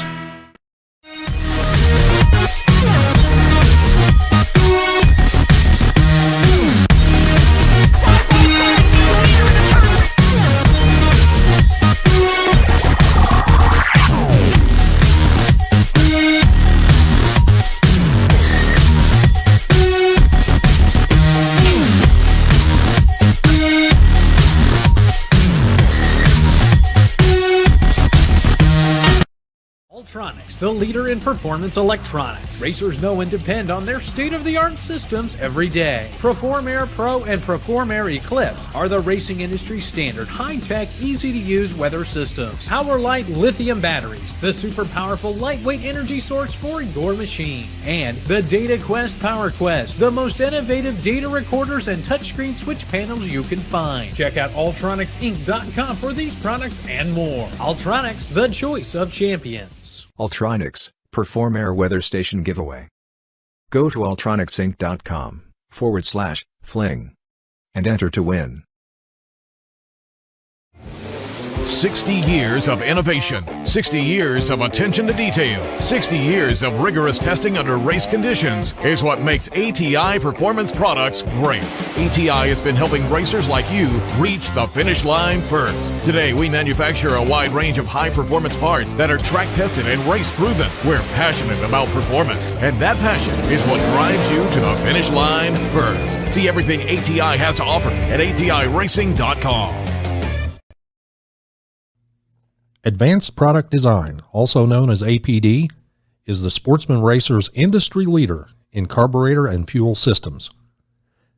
Ultronics, the leader in performance electronics. Racers know and depend on their state-of-the-art systems every day. Perform Air Pro and Perform Air Eclipse are the racing industry's standard high-tech, easy-to-use weather systems. Power-Light lithium batteries, the super powerful lightweight energy source for your machine. And the Data Quest Power Quest, the most innovative data recorders and touchscreen switch panels you can find. Check out ultronicsinc.com for these products and more. Ultronics, the choice of champions. Ultronics, Perform Air Weather Station Giveaway. Go to ultronicsinc.com/fling and enter to win. 60 years of innovation, 60 years of attention to detail, 60 years of rigorous testing under race conditions is what makes ATI Performance Products great. ATI has been helping racers like you reach the finish line first. Today, we manufacture a wide range of high-performance parts that are track-tested and race-proven. We're passionate about performance, and that passion is what drives you to the finish line first. See everything ATI has to offer at ATIRacing.com. Advanced Product Design, also known as APD, is the Sportsman Racer's industry leader in carburetor and fuel systems.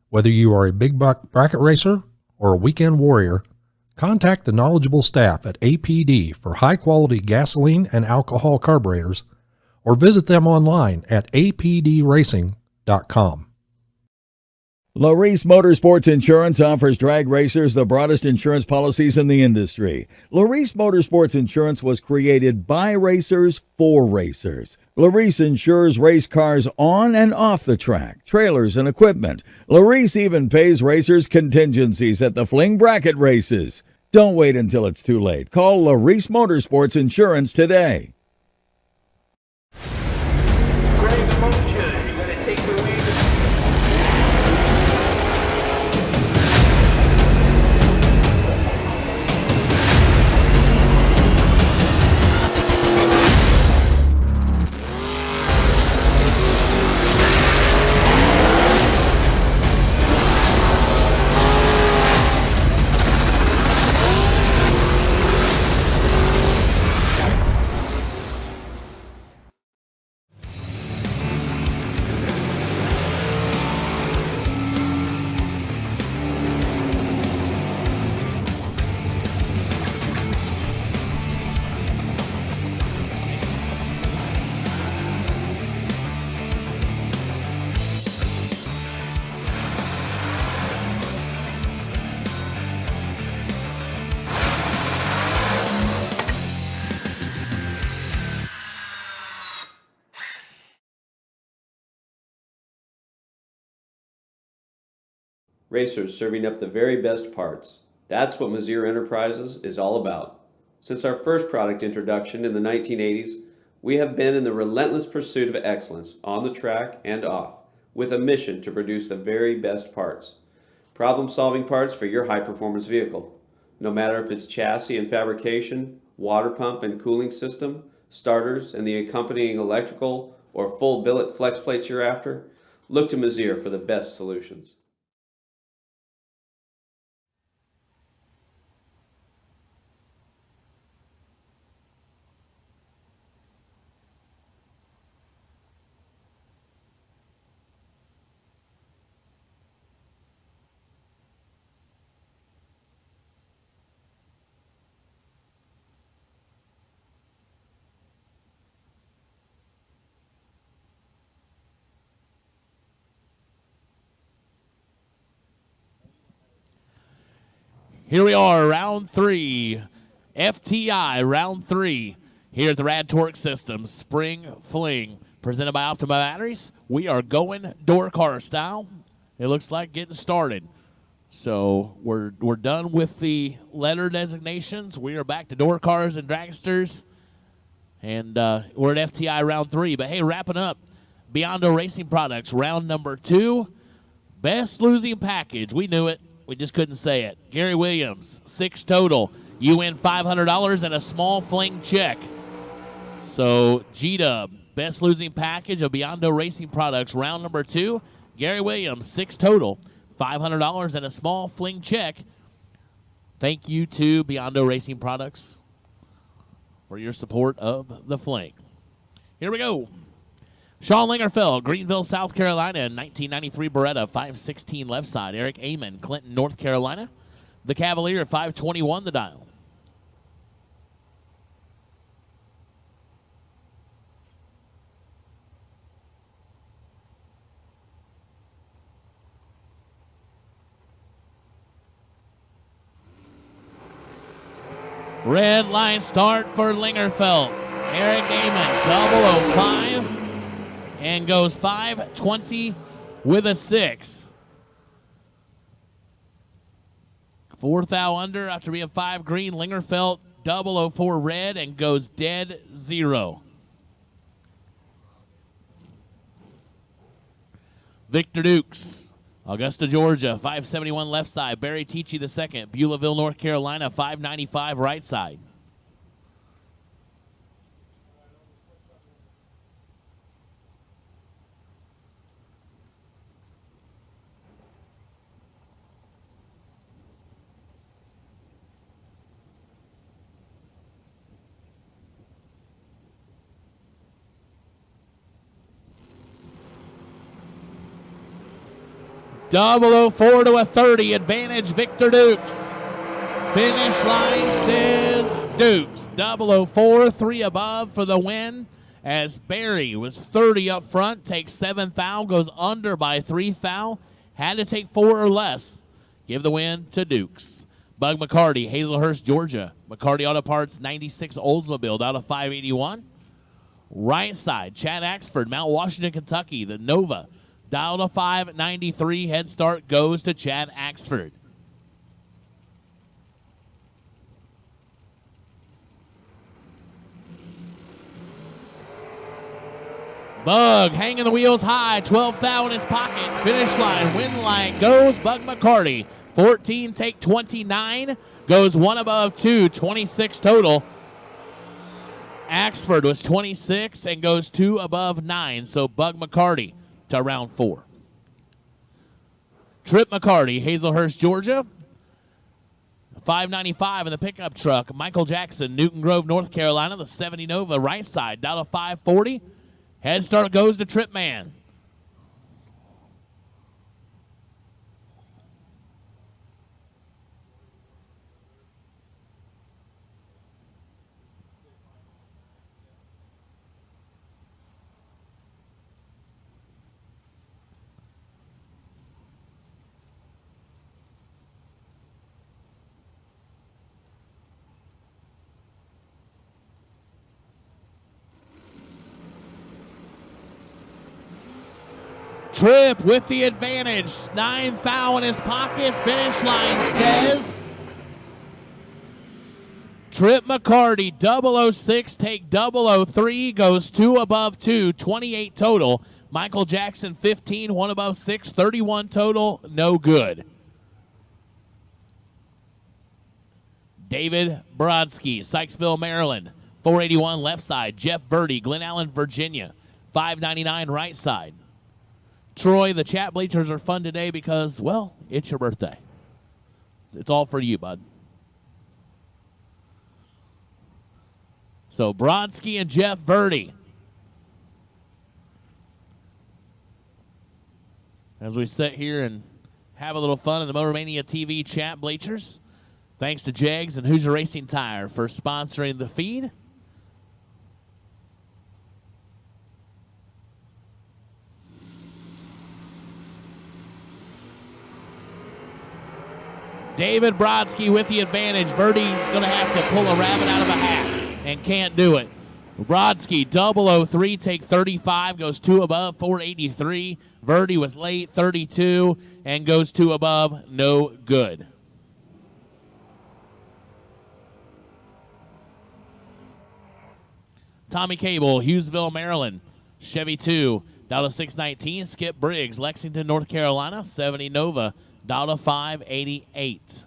Whether you are a big bracket racer or a weekend warrior, contact the knowledgeable staff at APD for high-quality gasoline and alcohol carburetors, or visit them online at apdracing.com. Larice Motorsports Insurance offers drag racers the broadest insurance policies in the industry. Larice Motorsports Insurance was created by racers for racers. Larice insures race cars on and off the track, trailers and equipment. Larice even pays racers contingencies at the Fling bracket races. Don't wait until it's too late. Call Larice Motorsports Insurance today. Racers serving up the very best parts. That's what Mazier Enterprises is all about. Since our first product introduction in the 1980s, we have been in the relentless pursuit of excellence on the track and off, with a mission to produce the very best parts. Problem-solving parts for your high-performance vehicle. No matter if it's chassis and fabrication, water pump and cooling system, starters and the accompanying electrical, or full billet flex plates you're after, look to Mazier for the best solutions. Here we are, round 3, FTI round 3, here at the RAD Torque Systems Spring Fling, presented by Optima Batteries. We are going door car style. It looks like getting started. So we're done with the letter designations. We are back to door cars and dragsters, and we're at FTI round 3. But hey, wrapping up, Beyond Racing Products round number 2, best losing package. We knew it. We just couldn't say it. Gary Williams, 6 total. You win $500 and a small Fling check. So G-Dub, best losing package of Beyond Racing Products, round number 2. Gary Williams, 6 total. $500 and a small Fling check. Thank you to Beyond Racing Products for your support of the Fling. Here we go. Sean Lingerfeld, Greenville, South Carolina, 1993 Beretta, 516 left side. Eric Amon, Clinton, North Carolina. The Cavalier, 521 the dial. Red line start for Lingerfeld. Eric Amon, 005. And goes 520 with a 6. 4 thou under after being 5 green. Lingerfelt 004 red and goes dead 0. Victor Dukes, Augusta, Georgia, 571 left side. Barry Teachy the second. Beulahville, North Carolina, 595 right side. Double 04 to a 30, advantage Victor Dukes. Finish line says Dukes. 004, 3 above for the win. As Barry was 30 up front, takes 7 thou, goes under by 3 thou. Had to take 4 or less. Give the win to Dukes. Bug McCarty, Hazelhurst, Georgia. McCarty Auto Parts, 96 Oldsmobile, out of 581. Right side, Chad Axford, Mount Washington, Kentucky, the Nova. Dial to 593. Head start goes to Chad Axford. Bug hanging the wheels high. 12 thou in his pocket. Finish line. Win line goes Bug McCarty. 14 take 29. Goes 1 above 2. 26 total. Axford was 26 and goes 2 above 9. So Bug McCarty to round 4. Trip McCarty, Hazelhurst, Georgia. 595 in the pickup truck. Michael Jackson, Newton Grove, North Carolina. The 70 Nova right side. Down to 540. Head start goes to Trip Man. Trip with the advantage. 9 thou in his pocket. Finish line says Trip McCarty, 006, take 003, goes 2 above 2, 28 total. Michael Jackson, 15, 1 above 6, 31 total, no good. David Brodsky, Sykesville, Maryland, 481 left side. Jeff Verdi, Glen Allen, Virginia, 599 right side. Troy, the chat bleachers are fun today because, well, it's your birthday. It's all for you, bud. So Brodsky and Jeff Verdi. As we sit here and have a little fun in the Motor Mania TV chat bleachers. Thanks to Jegs and Hoosier Racing Tire for sponsoring the feed. David Brodsky with the advantage. Verdi's going to have to pull a rabbit out of a hat and can't do it. Brodsky, 003, take 35, goes 2 above, 483. Verdi was late, 32, and goes 2 above, no good. Tommy Cable, Hughesville, Maryland, Chevy 2, down to 619. Skip Briggs, Lexington, North Carolina, 70 Nova, down to 588.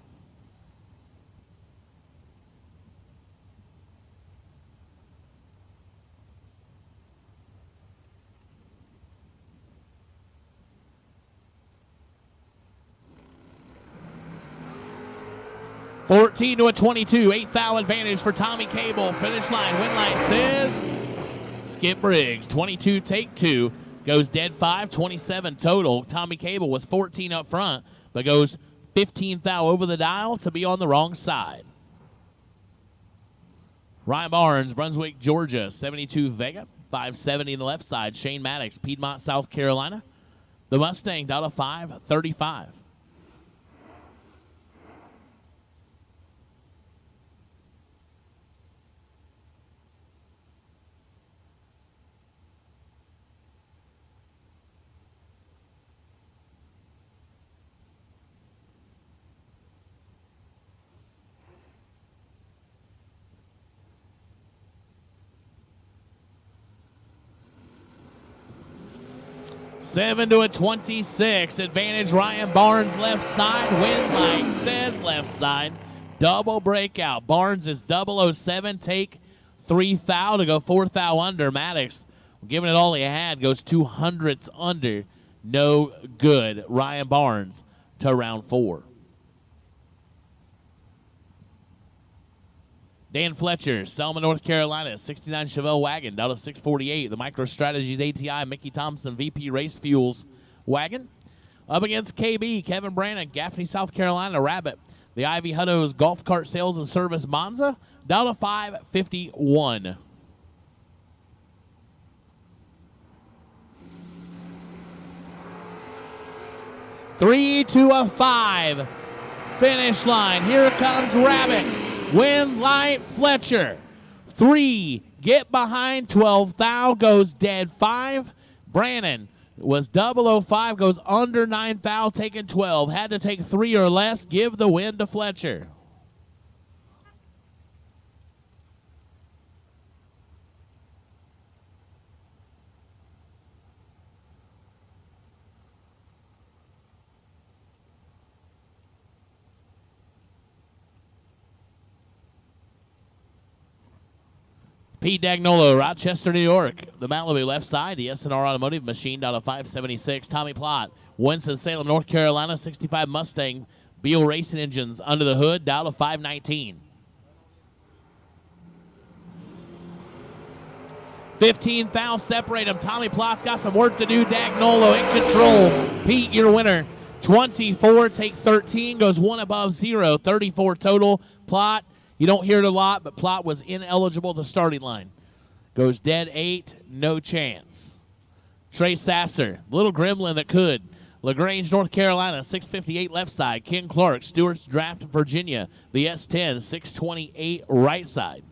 $14 to a 22, 8 thou advantage for Tommy Cable. Finish line, win line says Skip Briggs, 22 take 2, goes dead 5, 27 total. Tommy Cable was 14 up front, but goes 15 thou over the dial to be on the wrong side. Ryan Barnes, Brunswick, Georgia, 72 Vega, 570 in the left side. Shane Maddox, Piedmont, South Carolina. The Mustang down to 535. 7 to a 26. Advantage Ryan Barnes left side. Win line says left side. Double breakout. Barnes is 007. Take 3 foul to go 4 foul under. Maddox giving it all he had. Goes 200s under. No good. Ryan Barnes to round 4. Dan Fletcher, Selma, North Carolina, 69 Chevelle wagon, down to 648. The MicroStrategies ATI Mickey Thompson VP Race Fuels wagon. Up against KB, Kevin Brannon, Gaffney, South Carolina, Rabbit. The Ivy Hutto's Golf Cart Sales and Service Monza, down to 551. Three to a 5. Finish line. Here comes Rabbit. Win light Fletcher. 3. Get behind 12. Thou goes dead 5. Brannon was 005. Goes under 9 foul. Taking 12. Had to take 3 or less. Give the win to Fletcher. Pete Dagnolo, Rochester, New York. The Malibu left side. The SNR Automotive machined out of 576. Tommy Plott, Winston-Salem, North Carolina, 65 Mustang. Beal Racing Engines under the hood, down to 519. 15 fouls separate them. Tommy Plott's got some work to do. Dagnolo in control. Pete, your winner. 24, take 13, goes 1 above 0. 34 total. Plott. You don't hear it a lot, but Plott was ineligible to starting line. Goes dead 8, no chance. Trey Sasser, little gremlin that could. LaGrange, North Carolina, 658 left side. Ken Clark, Stewart's Draft, Virginia. The S10, 628 right side.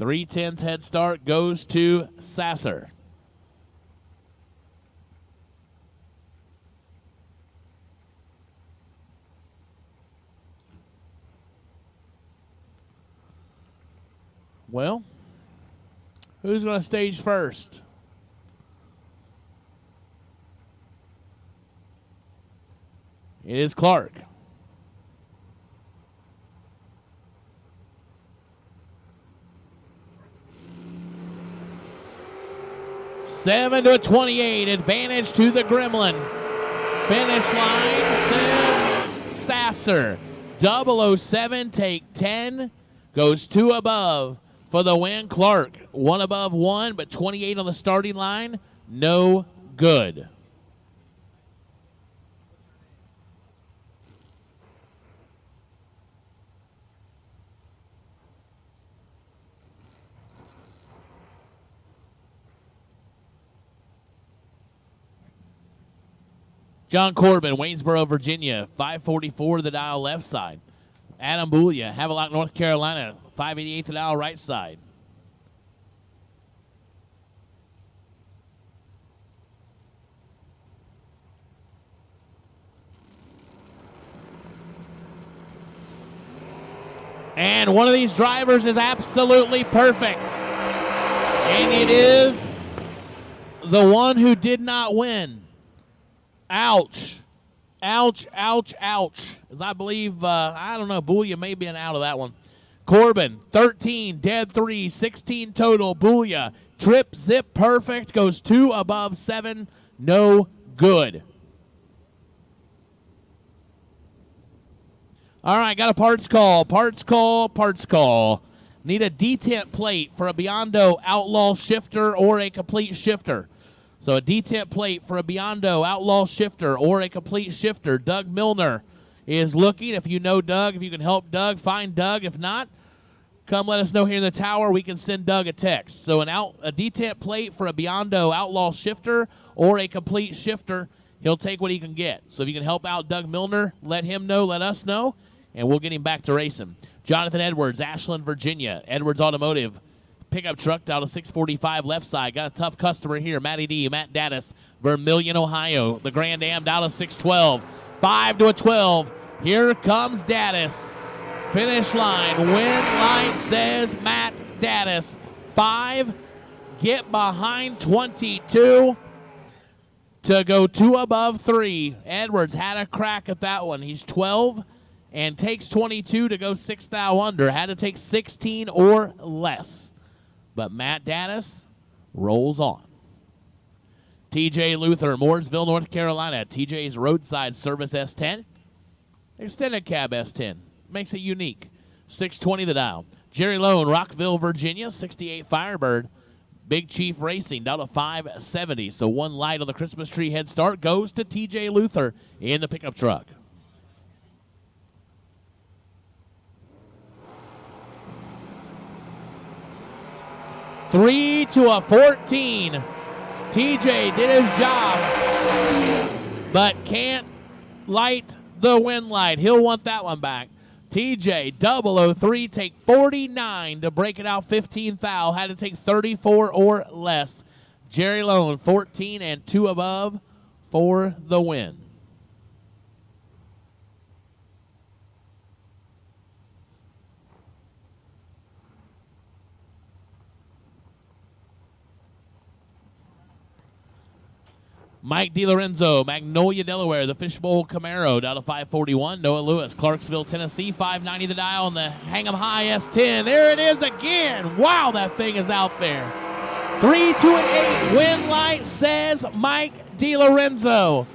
.310 head start goes to Sasser. Well, who's going to stage first? It is Clark. Seven to a 28. Advantage to the Gremlin. Finish line says Sasser. 007, take 10. Goes 2 above. For the win, Clark, 1 above 1, but 28 on the starting line, no good. John Corbin, Waynesboro, Virginia, 544 to the dial left side. Adam Boulia, Havelock, North Carolina, 588 to the dial right side. And one of these drivers is absolutely perfect. And it is the one who did not win. Ouch. Ouch, ouch, ouch. As I believe, I don't know, Boulia may be an out of that one. Corbin, 13, dead 3, 16 total. Boulia, trip, zip, perfect, goes 2 above 7, no good. All right, got a parts call, parts call, parts call. Need a detent plate for a Biondo Outlaw shifter or a complete shifter. So a detent plate for a Biondo Outlaw shifter or a complete shifter. Doug Milner is looking. If you know Doug, if you can help Doug, find Doug. If not, come let us know here in the tower. We can send Doug a text. So a detent plate for a Biondo Outlaw shifter or a complete shifter. He'll take what he can get. So if you can help out Doug Milner, let him know, let us know, and we'll get him back to racing. Jonathan Edwards, Ashland, Virginia. Edwards Automotive. Pickup truck down to 645 left side. Got a tough customer here. Matty D, Matt Dattis, Vermilion, Ohio. The Grand Am down to 612. 5 to a 12. Here comes Dattis. Finish line. Win light says Matt Daddis. 5. Get behind 22 to go 2 above 3. Edwards had a crack at that one. He's 12 and takes 22 to go 6 thou under. Had to take 16 or less. But Matt Daddis rolls on. TJ Luther, Mooresville, North Carolina. TJ's roadside service S10. Extended cab S10. Makes it unique. 620 the dial. Jerry Lone, Rockville, Virginia. 68 Firebird. Big Chief Racing down to 570. So 1 light on the Christmas tree head start goes to TJ Luther in the pickup truck. Three to a 14. TJ did his job, but can't light the win light. He'll want that one back. TJ 003 take 49 to break it out 15 thou. Had to take 34 or less. Jerry Lone 14 and 2 above for the win. Mike DiLorenzo, Magnolia, Delaware, the Fishbowl Camaro, down to 541. Noah Lewis, Clarksville, Tennessee, 590 the dial on the Hang 'em High S10. There it is again. Wow, that thing is out there. 3, 2, and 8. Win light says Mike DiLorenzo.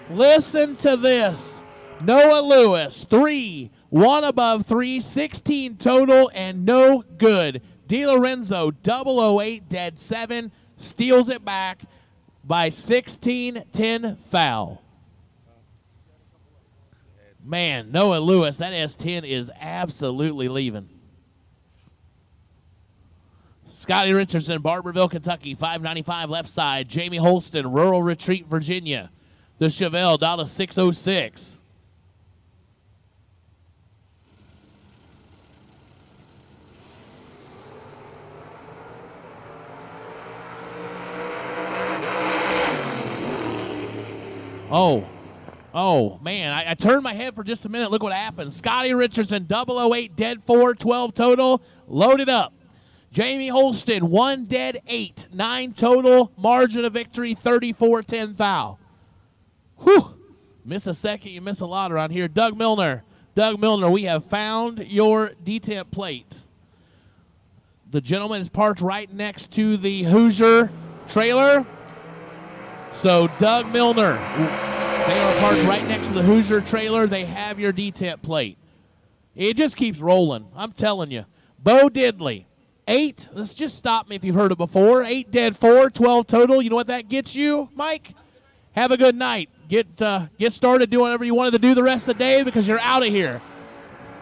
Listen to this. Noah Lewis, 3, 1 above 3, 16 total, and no good. DiLorenzo, 008, dead 7, steals it back by 16-10 foul. Man, Noah Lewis, that S10 is absolutely leaving. Scotty Richardson, Barberville, Kentucky, 595 left side. Jamie Holston, Rural Retreat, Virginia. The Chevelle down to 606. Oh, man. I turned my head for just a minute. Look what happened. Scotty Richardson, 008, dead 4, 12 total, loaded up. Jamie Holston, 1 dead 8, 9 total, margin of victory, 34-10 thou. Whew. Miss a second, you miss a lot around here. Doug Milner, we have found your detent plate. The gentleman is parked right next to the Hoosier trailer. So Doug Milner, they are parked right next to the Hoosier trailer. They have your detent plate. It just keeps rolling. I'm telling you. Bo Diddley, 8. Let's just stop me if you've heard it before. 8 dead 4, 12 total. You know what that gets you, Mike? Have a good night. Get started doing whatever you wanted to do the rest of the day because you're out of here.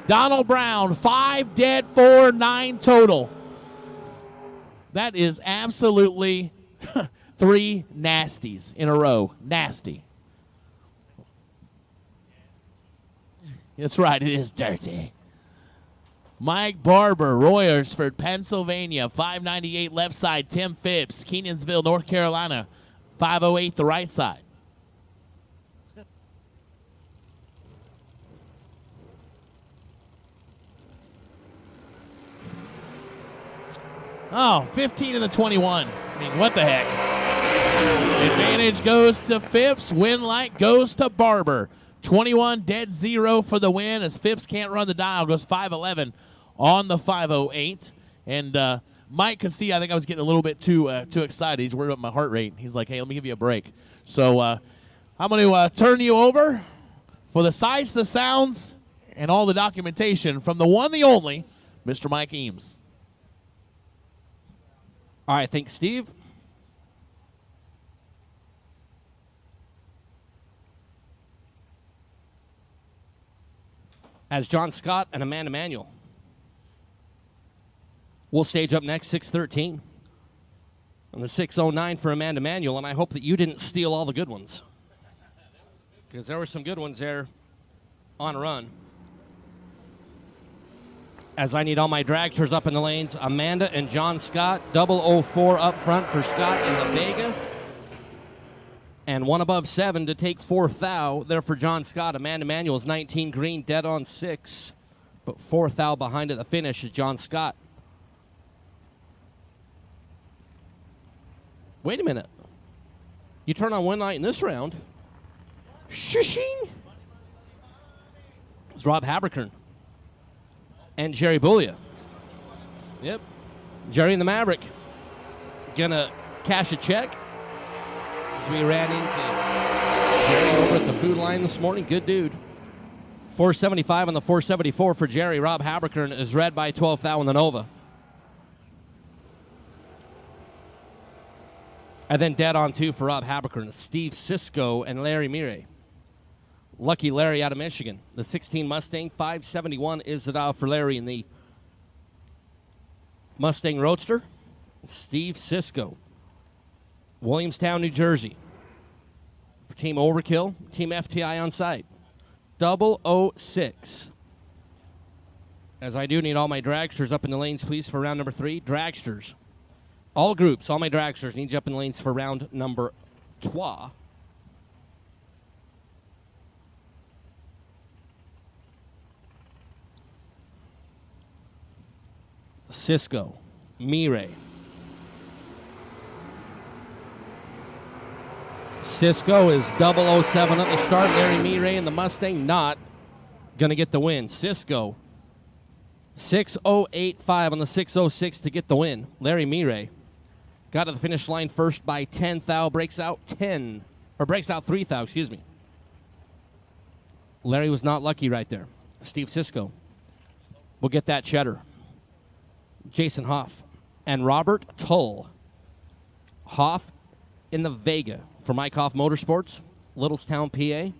Donald Brown, 5 dead 4, 9 total. That is absolutely 3 nasties in a row. Nasty. That's right, it is dirty. Mike Barber, Royersford, Pennsylvania, 598 left side. Tim Phipps, Kenansville, North Carolina, 508 the right side. Oh, 15 to the 21. I mean, what the heck? Advantage goes to Phipps. Win light goes to Barber. 21 dead 0 for the win as Phipps can't run the dial. Goes 511 on the 508. And Mike could see I think I was getting a little bit too excited. He's worried about my heart rate. He's like, hey, let me give you a break. So I'm going to turn you over for the sights, the sounds, and all the documentation from the one, the only, Mr. Mike Eames. All right, thanks, Steve. As John Scott and Amanda Manuel. We'll stage up next, 613. On the 609 for Amanda Manuel, and I hope that you didn't steal all the good ones. Because there were some good ones there on a run. As I need all my dragsters up in the lanes, Amanda and John Scott, 004 up front for Scott in the Vega. And 1 above 7 to take 4 thou there for John Scott. Amanda Manuel's 19 green, dead on 6 But fourth thou behind at the finish is John Scott. Wait a minute. You turn on one light in this round. Shishing! It's Rob Haberkern and Jerry Bullia. Yep. Jerry and the Maverick gonna cash a check. We ran into Jerry over at the food line this morning. Good dude. 475 on the 474 for Jerry. Rob Haberkern is red by 12 thou in the Nova. And then dead on two for Rob Haberkern, Steve Sisko and Larry Mire. Lucky Larry out of Michigan. The 16 Mustang, 571 is the dial for Larry in the Mustang Roadster. Steve Sisko. Williamstown, New Jersey. For Team Overkill, Team FTI on site. 006. As I do need all my dragsters up in the lanes, please, for round number 3. Dragsters. All groups, all my dragsters need you up in the lanes for round number 3. Cisco, Mire. Cisco is 007 at the start. Larry Mire in the Mustang not going to get the win. Cisco, 6085 on the 606 to get the win. Larry Mire got to the finish line first by 10 thou, breaks out 3 thou, excuse me. Larry was not lucky right there. Steve Cisco will get that cheddar. Jason Hoff and Robert Tull. Hoff in the Vega for Mike Hoff Motorsports, Littlestown, PA.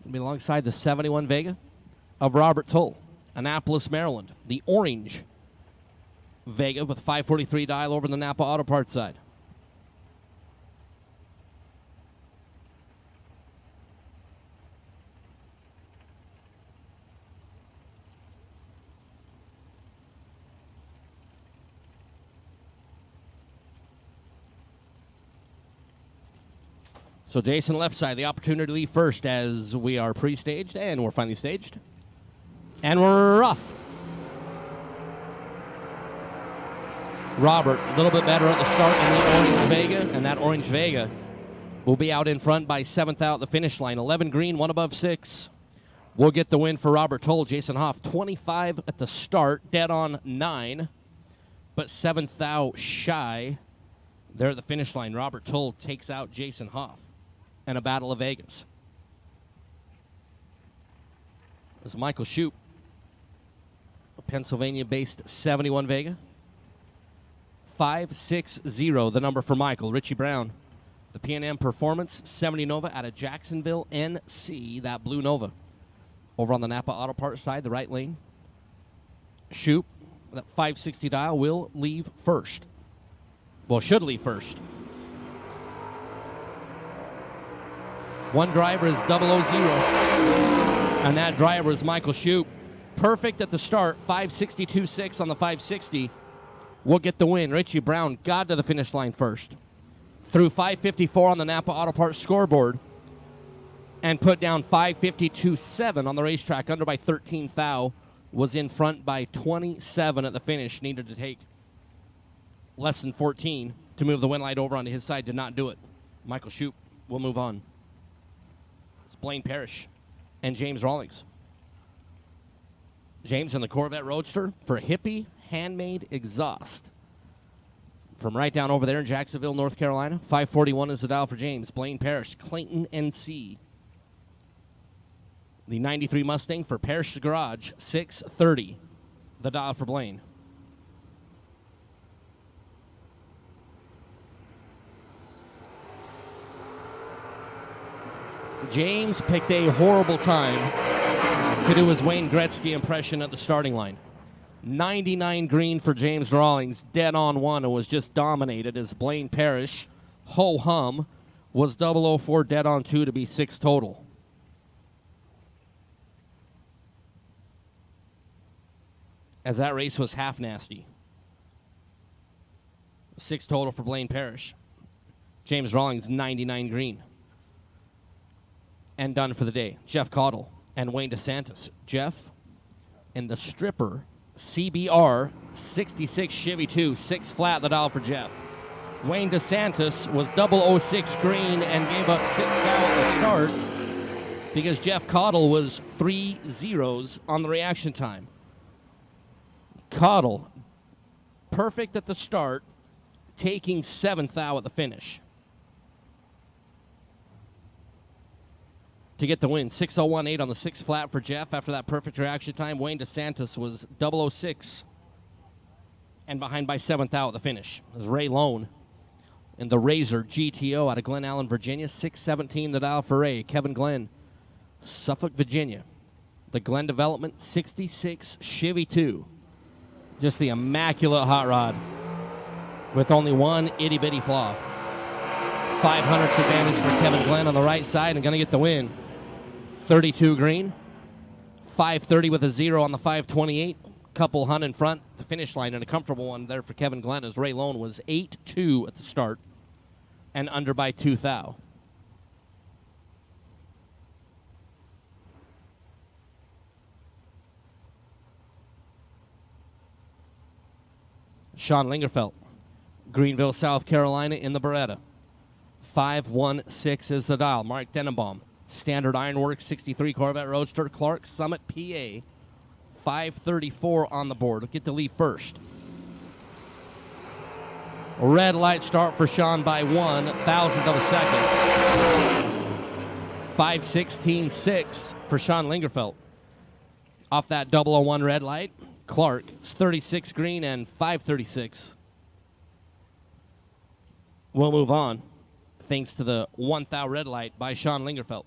Will be alongside the 71 Vega of Robert Tull, Annapolis, Maryland. The orange Vega with 543 dial over the Napa Auto Parts side. So Jason left side, the opportunity to leave first as we are pre-staged, and we're finally staged. And we're off. Robert, a little bit better at the start in the orange Vega, and that orange Vega will be out in front by 7th out at the finish line. 11 green, 1 above 6. We'll get the win for Robert Tull. Jason Hoff, 25 at the start, dead on 9, but 7th out shy there at the finish line. Robert Tull takes out Jason Hoff and a Battle of Vegas. This is Michael Shoup, a Pennsylvania-based 71 Vega. 560, the number for Michael. Richie Brown, the P&M Performance 70 Nova out of Jacksonville, NC, that blue Nova. Over on the Napa Auto Parts side, the right lane. Shoup, that 560 dial, will leave first. Well, should leave first. One driver is 000, and that driver is Michael Shoup. Perfect at the start, 562.6 on the 560. We'll get the win. Richie Brown got to the finish line first. Threw 554 on the Napa Auto Parts scoreboard and put down 552.7 on the racetrack. Under by 13 thou. Was in front by 27 at the finish. Needed to take less than 14 to move the win light over onto his side. Did not do it. Michael Shoup will move on. It's Blaine Parrish and James Rawlings. James in the Corvette Roadster for Hippie Handmade Exhaust. From right down over there in Jacksonville, North Carolina. 541 is the dial for James. Blaine Parrish, Clayton, NC. The 93 Mustang for Parrish's Garage, 630. The dial for Blaine. James picked a horrible time to do his Wayne Gretzky impression at the starting line. 99 green for James Rawlings, dead on 1, and was just dominated as Blaine Parrish, ho-hum, was 004, dead on 2 to be 6 total. As that race was half nasty. 6 total for Blaine Parrish. James Rawlings, 99 green. And done for the day. Jeff Caudle and Wayne DeSantis. Jeff And the stripper, CBR 66 Chevy 2, 6 flat, the dial for Jeff. Wayne DeSantis was 006 green and gave up 6 foul at the start because Jeff Cottle was 3 zeros on the reaction time. Cottle, perfect at the start, taking 7th out at the finish to get the win. 6:01.8 on the 6 flat for Jeff after that perfect reaction time. Wayne DeSantis was 006 and behind by 7th out at the finish. It was Ray Lone in the Razor GTO out of Glen Allen, Virginia. 6:17 the dial for Ray. Kevin Glenn, Suffolk, Virginia. The Glen Development 66 Chevy 2. Just the immaculate hot rod with only one itty-bitty flaw. 500th advantage for Kevin Glenn on the right side and going to get the win. 32 green. 530 with a 0 on the 528. Couple hunt in front. The finish line and a comfortable one there for Kevin Glenn as Ray Lone was 8-2 at the start and under by 2 thou. Sean Lingerfeld, Greenville, South Carolina in the Beretta. 516 is the dial. Mark Denenbaum, Standard Ironworks 63 Corvette Roadster. Clark, Summit, PA. 534 on the board. Get the lead first. Red light start for Sean by 1/1000th of a second. 5:16.6 for Sean Lingerfeld. Off that 001 red light, Clark is 36 green and 5:36. We'll move on thanks to the 1 thou red light by Sean Lingerfeld.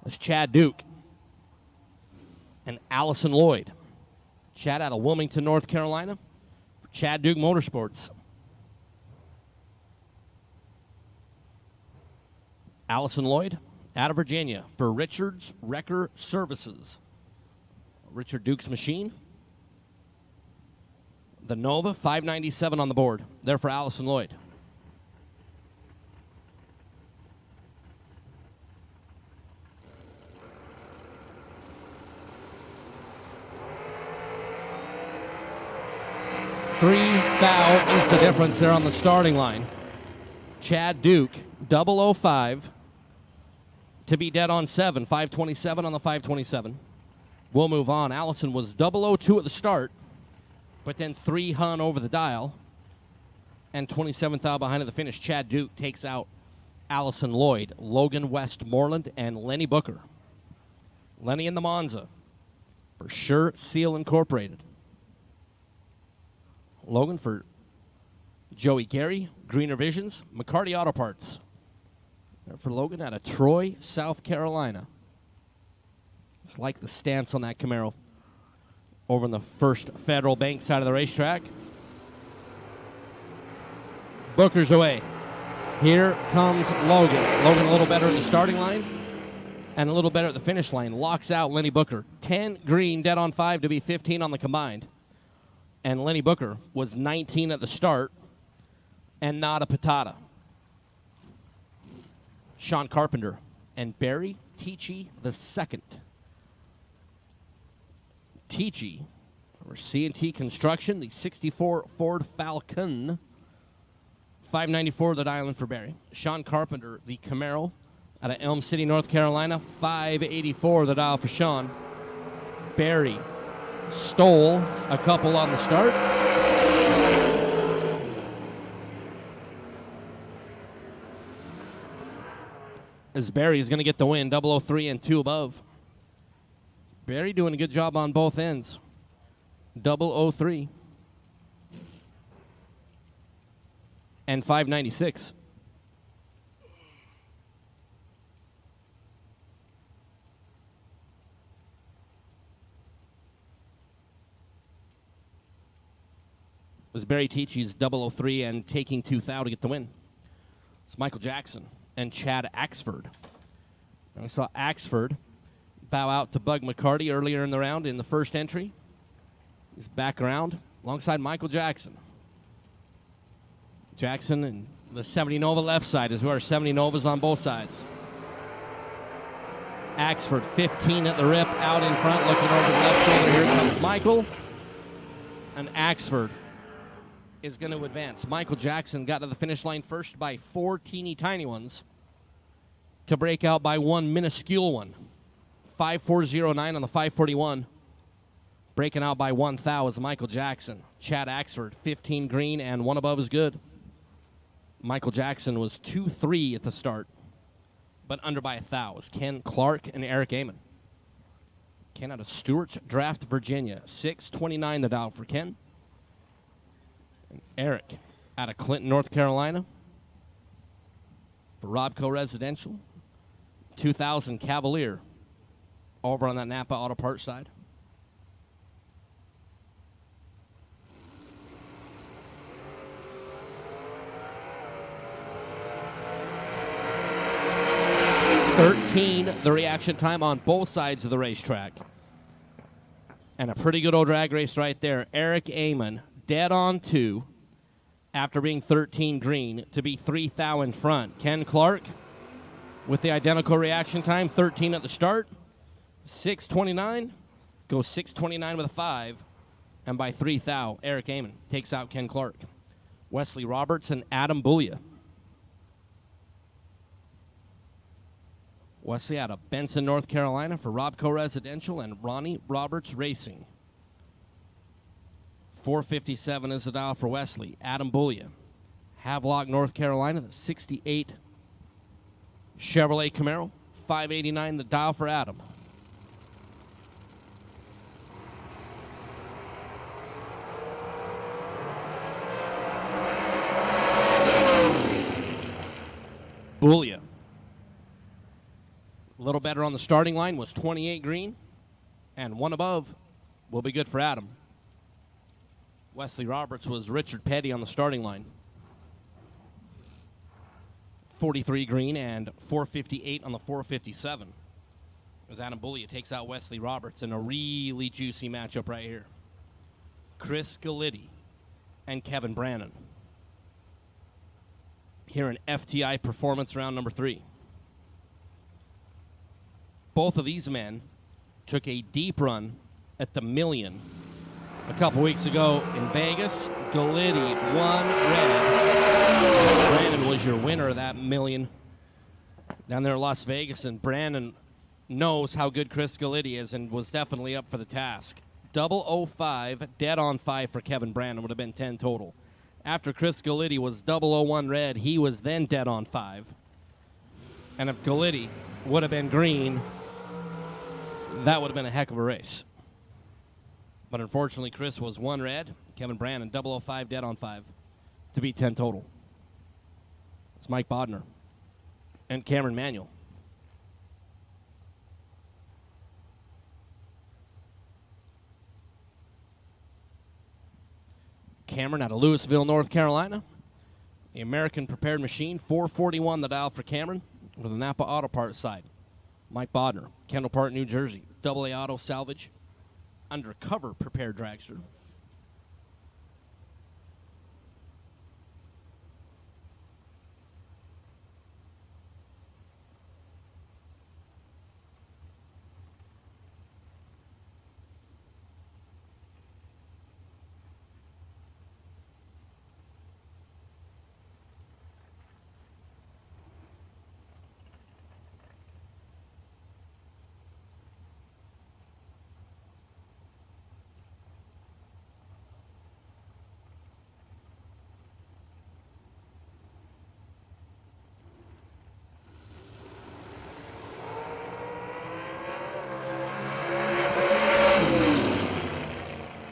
That's Chad Duke and Allison Lloyd. Chad out of Wilmington, North Carolina. Chad Duke Motorsports. Allison Lloyd out of Virginia for Richard's Wrecker Services. Richard Duke's machine. The Nova, 597 on the board. There for Allison Lloyd. $3 thou is the difference there on the starting line. Chad Duke, 005 to be dead on 7. 527 on the 527. We'll move on. Allison was 002 at the start, but then 3 hun over the dial, and 27 thou behind at the finish. Chad Duke takes out Allison Lloyd, Logan Westmoreland, and Lenny Booker. Lenny in the Monza for Sure Seal Incorporated. Logan for Joey Gary, Greener Visions, McCarty Auto Parts. There for Logan out of Troy, South Carolina. Just like the stance on that Camaro over on the First Federal Bank side of the racetrack. Booker's away. Here comes Logan. Logan a little better at the starting line and a little better at the finish line. Locks out Lenny Booker. 10 green, dead on 5 to be 15 on the combined. And Lenny Booker was 19 at the start and not a patata. Sean Carpenter and Barry Tichy II. Tichy for C&T Construction, the 64 Ford Falcon. 594 the dial in for Barry. Sean Carpenter, the Camaro out of Elm City, North Carolina. 584 the dial for Sean. Barry stole a couple on the start. As Barry is going to get the win, 003 and 2 above. Barry doing a good job on both ends. 003 and 596. As Barry Tichy's 003 and taking 2 thou to get the win. It's Michael Jackson and Chad Axford. And we saw Axford bow out to Bug McCarty earlier in the round in the first entry. He's back around alongside Michael Jackson. Jackson and the 70 Nova left side is where 70 Novas on both sides. Axford, 15 at the rip, out in front, looking over the left shoulder. Here comes Michael. And Axford is going to advance. Michael Jackson got to the finish line first by 4 teeny tiny ones to break out by 1 minuscule one. 5:4:09 on the 5:41. Breaking out by 1 thou is Michael Jackson. Chad Axford, 15 green, and 1 above is good. Michael Jackson was 2-3 at the start, but under by 1 thou is Ken Clark and Eric Amon. Ken out of Stewart's Draft, Virginia. 6:29 the dial for Ken. And Eric out of Clinton, North Carolina. For Robco Residential. 2000 Cavalier over on that Napa Auto Parts side. The reaction time on both sides of the racetrack. And a pretty good old drag race right there. Eric Amon dead on 2 after being 13 green to be 3 thou in front. Ken Clark with the identical reaction time, 13 at the start. 6:29, goes 6:29 with a 5. And by 3 thou, Eric Amon takes out Ken Clark. Wesley Roberts and Adam Boulia. Wesley out of Benson, North Carolina for Robco Residential and Ronnie Roberts Racing. 457 is the dial for Wesley. Adam Boulia. Havelock, North Carolina, the 68 Chevrolet Camaro. 589 the dial for Adam. Boulia. A little better on the starting line, was 28 green, and 1 above will be good for Adam. Wesley Roberts was Richard Petty on the starting line. 43 green and 458 on the 457. As Adam Boulia takes out Wesley Roberts in a really juicy matchup right here. Chris Galitti and Kevin Brannon. Here in FTI Performance round number 3. Both of these men took a deep run at the Million a couple weeks ago in Vegas. Galitti won red. Brandon was your winner of that Million down there in Las Vegas, and Brandon knows how good Chris Galitti is and was definitely up for the task. 005, dead on 5 for Kevin Brandon, would have been 10 total. After Chris Galitti was 001 red, he was then dead on 5. And if Galitti would have been green, that would have been a heck of a race. But unfortunately, Chris was 1 red. Kevin Brandon, 005, dead on 5 to be 10 total. It's Mike Bodner and Cameron Manuel. Cameron out of Louisville, North Carolina. The American Prepared Machine, 441 the dial for Cameron with the Napa Auto Parts side. Mike Bodner, Kendall Park, New Jersey, AA Auto Salvage, Undercover Prepared Dragster.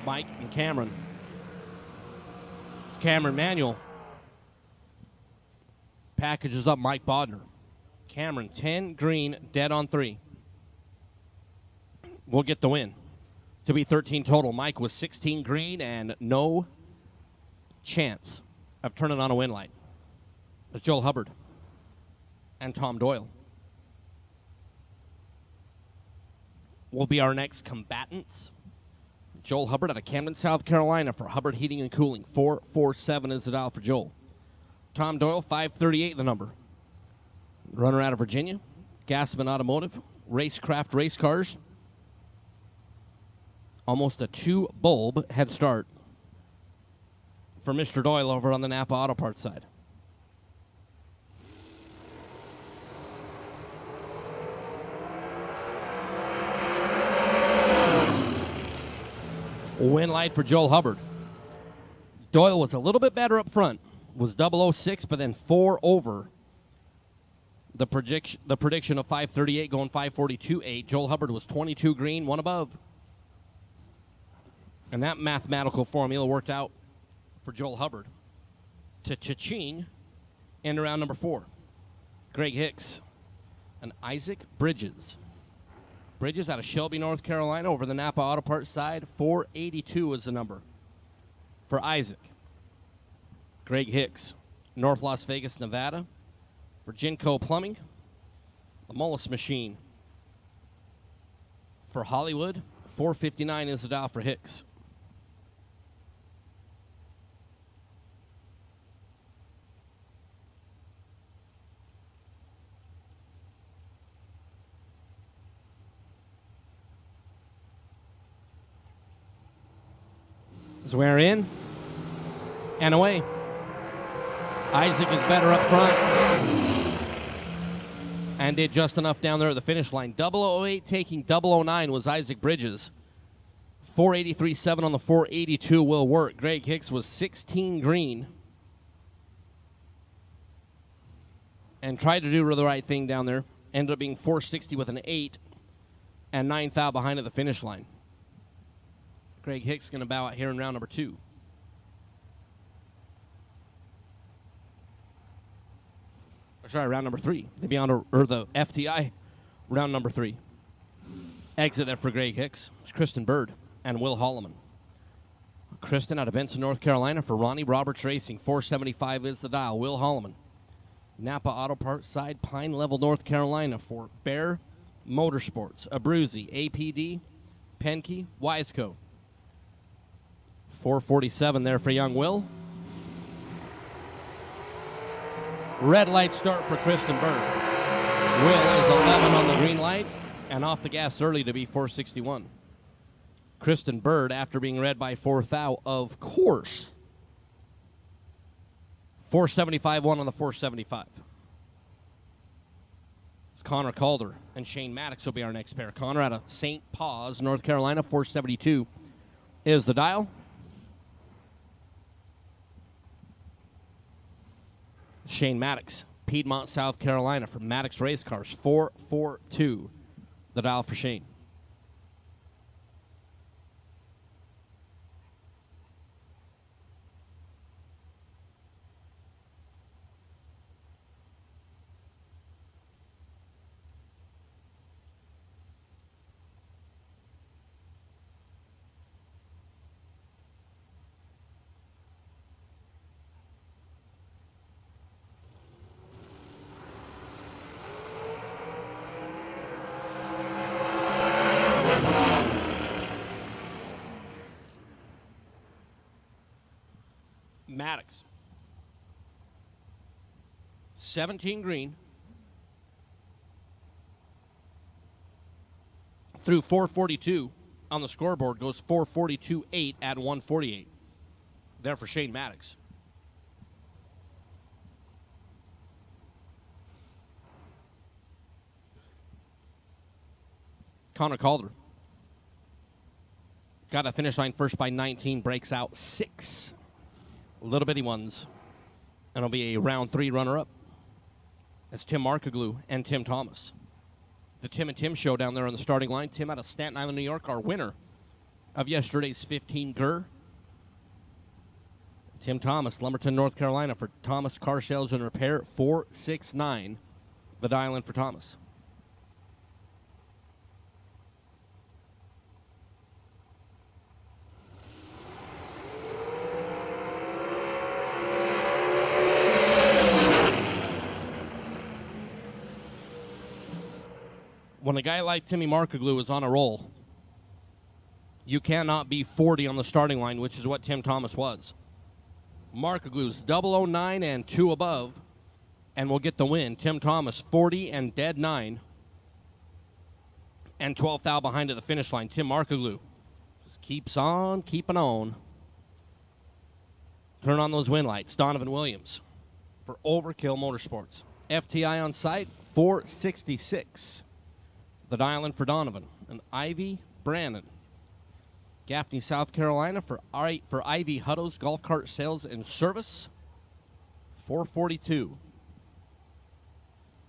Mike and Cameron. Cameron Manuel packages up Mike Bodner. Cameron, 10 green, dead on 3. We'll get the win. To be 13 total. Mike was 16 green and no chance of turning on a win light. It's Joel Hubbard and Tom Doyle will be our next combatants. Joel Hubbard out of Camden, South Carolina for Hubbard Heating and Cooling. 447 is the dial for Joel. Tom Doyle, 538 the number. Runner out of Virginia. Gassman Automotive, Racecraft race cars. Almost a 2-bulb head start for Mr. Doyle over on the Napa Auto Parts side. Win light for Joel Hubbard. Doyle was a little bit better up front. Was 006, but then 4 over the prediction of 538 going 542.8. Joel Hubbard was 22 green, 1 above. And that mathematical formula worked out for Joel Hubbard to cha-ching into round number 4. Greg Hicks and Isaac Bridges. Bridges out of Shelby, North Carolina, over the Napa Auto Parts side. 482 is the number for Isaac. Greg Hicks, North Las Vegas, Nevada, for Genco Plumbing. The Mullis Machine for Hollywood. 459 is the dial for Hicks. As we're in and away. Isaac is better up front and did just enough down there at the finish line. 008 taking 009 was Isaac Bridges. 483.7 on the 482 will work. Greg Hicks was 16 green and tried to do the right thing down there. Ended up being 460 with an 8 and 9th out behind at the finish line. Greg Hicks going to bow out here in round number 2. Sorry, round number 3. The FTI round number 3. Exit there for Greg Hicks. It's Kristen Bird and Will Holloman. Kristen out of Benson, North Carolina for Ronnie Roberts Racing. 475 is the dial. Will Holloman. Napa Auto Parts side, Pine Level, North Carolina for Bear Motorsports. Abruzzi, APD, Penke, Wiseco. 447 there for young Will. Red light start for Kristen Bird. Will is 11 on the green light and off the gas early to be 461. Kristen Bird, after being read by 4th out, of course. 475-1 on the 475. It's Connor Calder and Shane Maddox will be our next pair. Connor out of St. Paws, North Carolina, 472 is the dial. Shane Maddox, Piedmont, South Carolina, from Maddox Race Cars, 442, the dial for Shane. Maddox. 17 green. Through 442 on the scoreboard, goes 442.8 at 148. There for Shane Maddox. Connor Calder. Got a finish line first by 19, breaks out 6. Little bitty ones. And it'll be a round 3 runner-up. That's Tim Markaglu and Tim Thomas. The Tim and Tim show down there on the starting line. Tim out of Staten Island, New York, our winner of yesterday's 15 GER. Tim Thomas, Lumberton, North Carolina, for Thomas Car Sales and Repair, 469, the dial in for Thomas. When a guy like Timmy Markaglu is on a roll, you cannot be 40 on the starting line, which is what Tim Thomas was. Markaglu's 009 and 2 above, and will get the win. Tim Thomas, 40 and dead 9. And 12th out behind at the finish line, Tim Markoglou. Just keeps on keeping on. Turn on those win lights. Donovan Williams for Overkill Motorsports. FTI on site, 466. The dial in for Donovan. And Ivy Brannon. Gaffney, South Carolina for Ivy Hutto's Golf Cart Sales and Service, 442.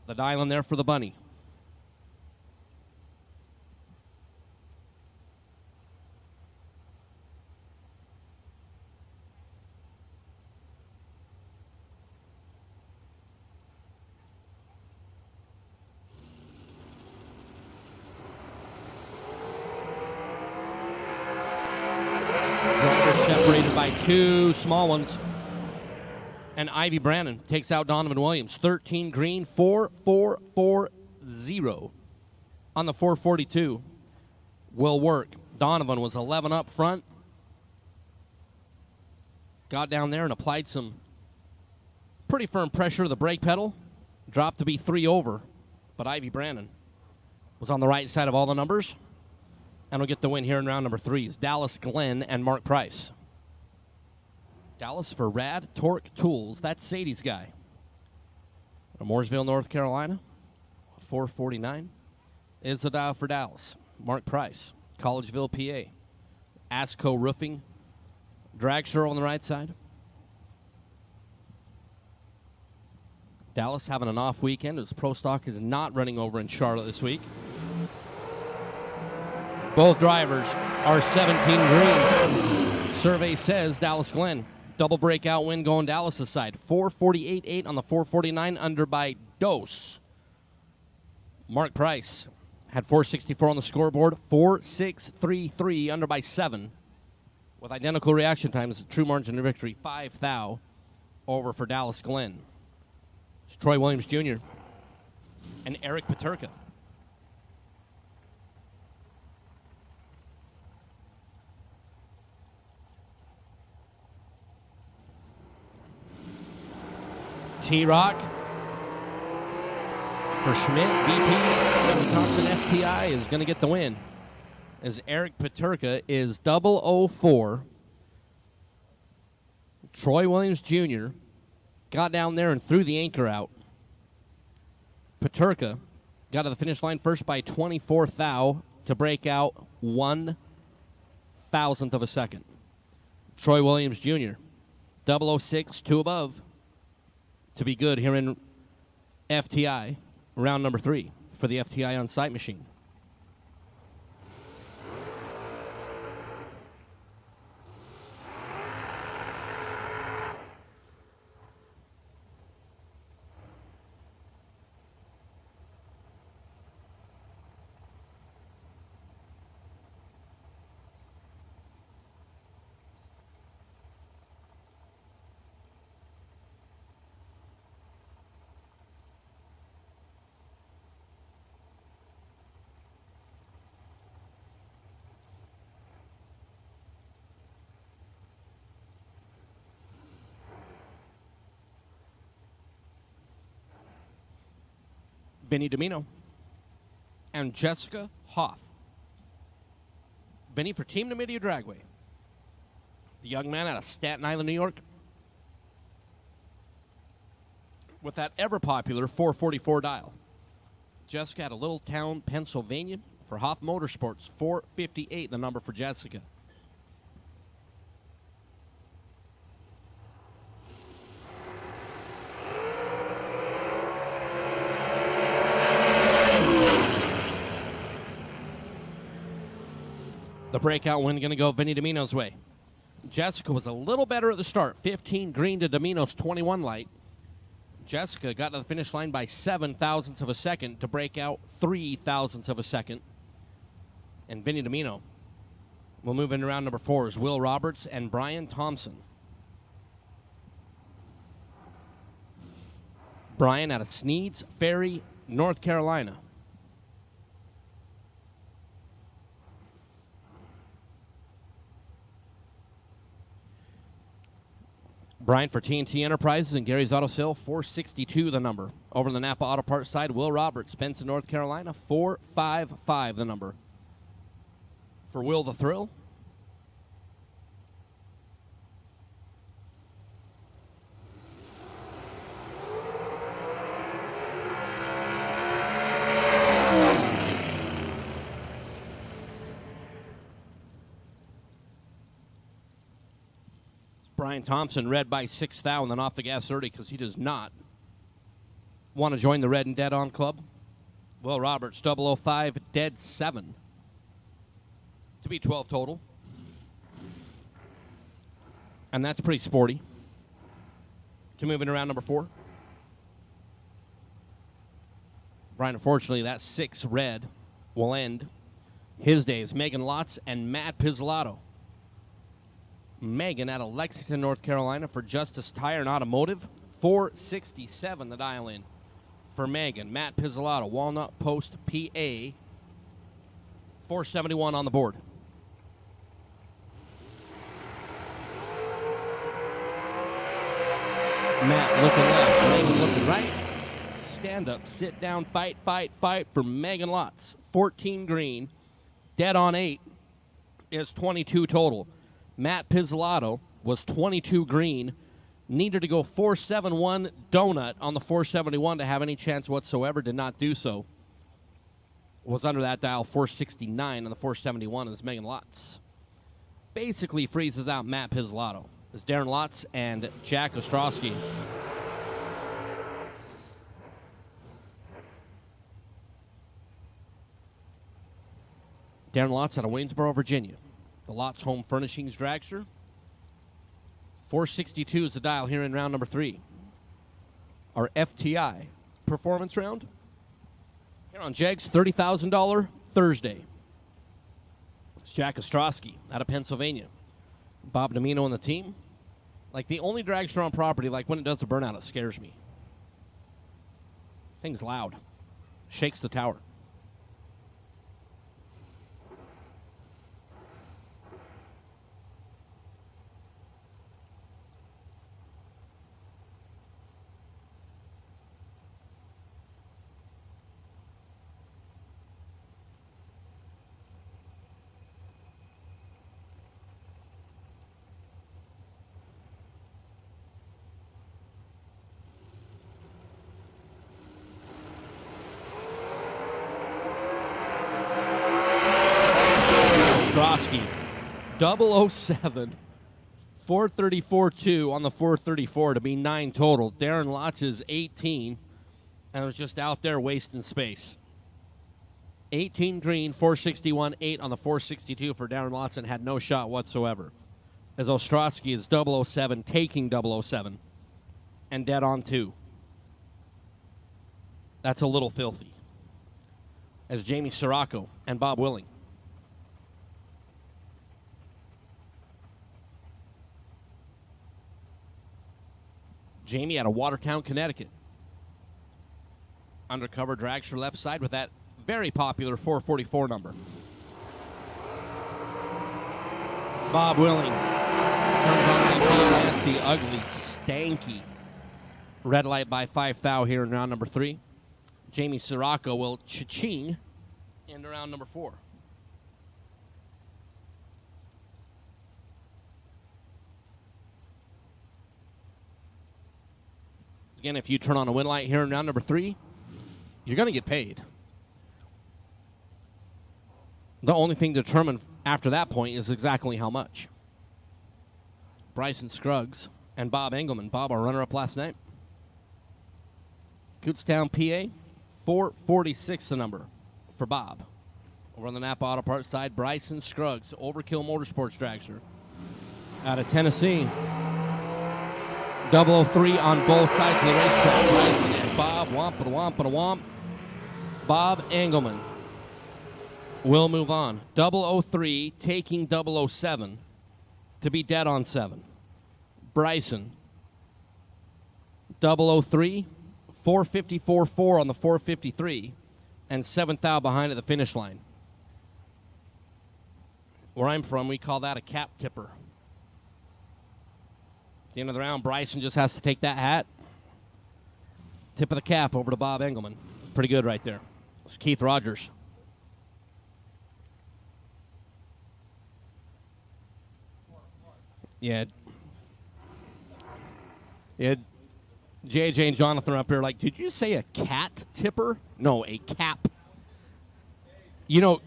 The dial in there for the bunny. Separated by two small ones. And Ivy Brannon takes out Donovan Williams. 13 green, 4-4-4-0 on the 442. Will work. Donovan was 11 up front. Got down there and applied some pretty firm pressure to the brake pedal. Dropped to be 3 over. But Ivy Brannon was on the right side of all the numbers. And will get the win here in round number 3. Dallas Glenn and Mark Price. Dallas for RAD Torque Tools. That's Sadie's guy. From Mooresville, North Carolina. 449 is the dial for Dallas. Mark Price, Collegeville, PA. Asco Roofing. Dragster on the right side. Dallas having an off weekend as Pro Stock is not running over in Charlotte this week. Both drivers are 17 green. Survey says Dallas Glenn. Double breakout win going Dallas' side. 448.8 on the 449 under by Dose. Mark Price had 464 on the scoreboard. 4.633 under by 7. With identical reaction times, true margin of victory, 5 thou over for Dallas Glenn. It's Troy Williams Jr. and Eric Paterka. T-Rock for Schmidt, BP, Wisconsin FTI is going to get the win. As Eric Paterka is 004. Troy Williams Jr. got down there and threw the anchor out. Paterka got to the finish line first by 24 thou to break out 1/1000th of a second. Troy Williams Jr. 006, 2 above. To be good here in FTI, round number 3 for the FTI on-site machine. Benny Domino and Jessica Hoff. Benny for Team Numidia Dragway. The young man out of Staten Island, New York, with that ever-popular 444 dial. Jessica out of Littletown, Pennsylvania for Hoff Motorsports, 458, the number for Jessica. The breakout win going to go Vinny Domino's way. Jessica was a little better at the start. 15 green to Domino's 21 light. Jessica got to the finish line by 0.07 of a second to break out 0.03 of a second. And Vinny Domino will move into round number 4 as Will Roberts and Brian Thompson. Brian out of Sneads Ferry, North Carolina. Brian for TNT Enterprises and Gary's Auto Sale, 462 the number. Over on the Napa Auto Parts side, Will Roberts, Benson, North Carolina, 455 the number. For Will the Thrill. Brian Thompson, red by 6 thou, and then off the gas early because he does not want to join the red and dead on club. Will Roberts, 005, dead 7. To be 12 total. And that's pretty sporty. To move in around number 4. Brian, unfortunately, that 6 red will end his days. Megan Lotz and Matt Pizzolato. Megan out of Lexington, North Carolina for Justice Tire and Automotive. 467 the dial in for Megan. Matt Pizzolato, Walnut Post, PA. 471 on the board. Matt looking left, Megan looking right. Stand up, sit down, fight, fight, fight for Megan Lotz. 14 green, dead on 8 is 22 total. Matt Pizzolato was 22 green, needed to go 471 donut on the 471 to have any chance whatsoever, did not do so. Was under that dial 469 on the 471 is Megan Lotz. Basically freezes out Matt Pizzolato. It's Darren Lotz and Jack Ostrowski. Darren Lotz out of Waynesboro, Virginia. The Lotz Home Furnishings dragster. 462 is the dial here in round number 3. Our FTI performance round. Here on Jegs, $30,000 Thursday. It's Jack Ostrowski out of Pennsylvania. Bob Domino and the team. Like the only dragster on property, like when it does the burnout, it scares me. Thing's loud. Shakes the tower. Ostrowski, 007, 434-2 on the 434 to be 9 total. Darren Lotz is 18 and was just out there wasting space. 18 green, 461-8 on the 462 for Darren Lotz and had no shot whatsoever. As Ostrowski is 007, taking 007 and dead on 2. That's a little filthy. As Jamie Sirocco and Bob Willing. Jamie out of Watertown, Connecticut. Undercover dragster left side with that very popular 444 number. Bob Willing turns on the ugly, stanky red light by 5 thou here in round number 3. Jamie Sirocco will cha-ching into round number 4. Again, if you turn on a win light here in round number 3, you're going to get paid. The only thing determined after that point is exactly how much. Bryson Scruggs and Bob Engelman. Bob, our runner-up last night. Cootstown, PA, 446 the number for Bob. Over on the Napa Auto Parts side, Bryson Scruggs, Overkill Motorsports dragster out of Tennessee. 003 on both sides of the racetrack. Bryson and Bob, womp-a-womp-a-womp. Bob Engelman will move on. 003 taking 007 to be dead on 7. Bryson, 003, 454-4 on the 453, and 7 thou behind at the finish line. Where I'm from, we call that a cap tipper. At the end of the round, Bryson just has to take that hat Tip of the cap over to Bob Engelman. Pretty good right there. It's Keith Rogers. Yeah. JJ and Jonathan are up here like, did you say a cat tipper? No, a cap. You know,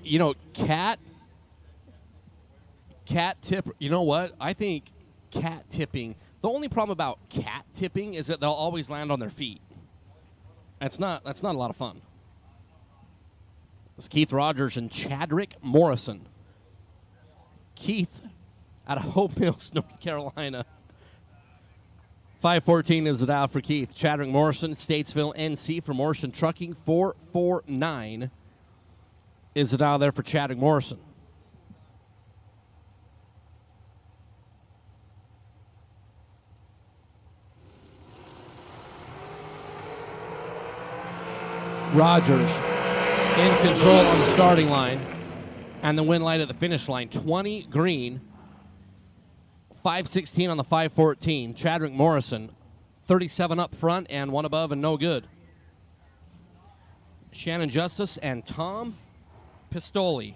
cat tipper. You know what? I think cat tipping, the only problem about cat tipping is that they'll always land on their feet. That's not a lot of fun. It's Keith Rogers and Chadrick Morrison. Keith out of Hope Mills, North Carolina. 514 is it out for Keith. Chadrick Morrison, Statesville, NC for Morrison Trucking. 449 is it out there for Chadrick Morrison. Rogers in control on the starting line and the win light at the finish line. 20 green, 516 on the 514. Chadrick Morrison, 37 up front and one above and no good. Shannon Justice and Tom Pistoli.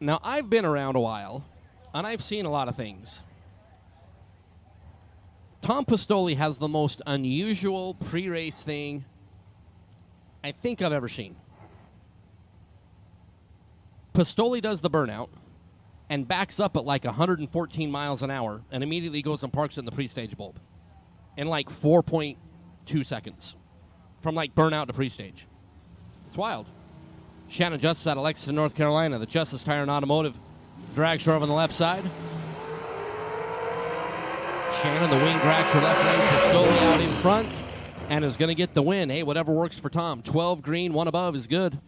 Now, I've been around a while, and I've seen a lot of things. Tom Pistoli has the most unusual pre-race thing I think I've ever seen. Pistoli does the burnout and backs up at like 114 miles an hour and immediately goes and parks it in the pre-stage bulb in like 4.2 seconds from like burnout to pre-stage. It's wild. Shannon Justice out of Lexington, North Carolina. The Justice Tire and Automotive drag show on the left side. Shannon, the wing drag show left lane. Pistoli out in front and is going to get the win. Hey, whatever works for Tom. 12 green, 1 above is good.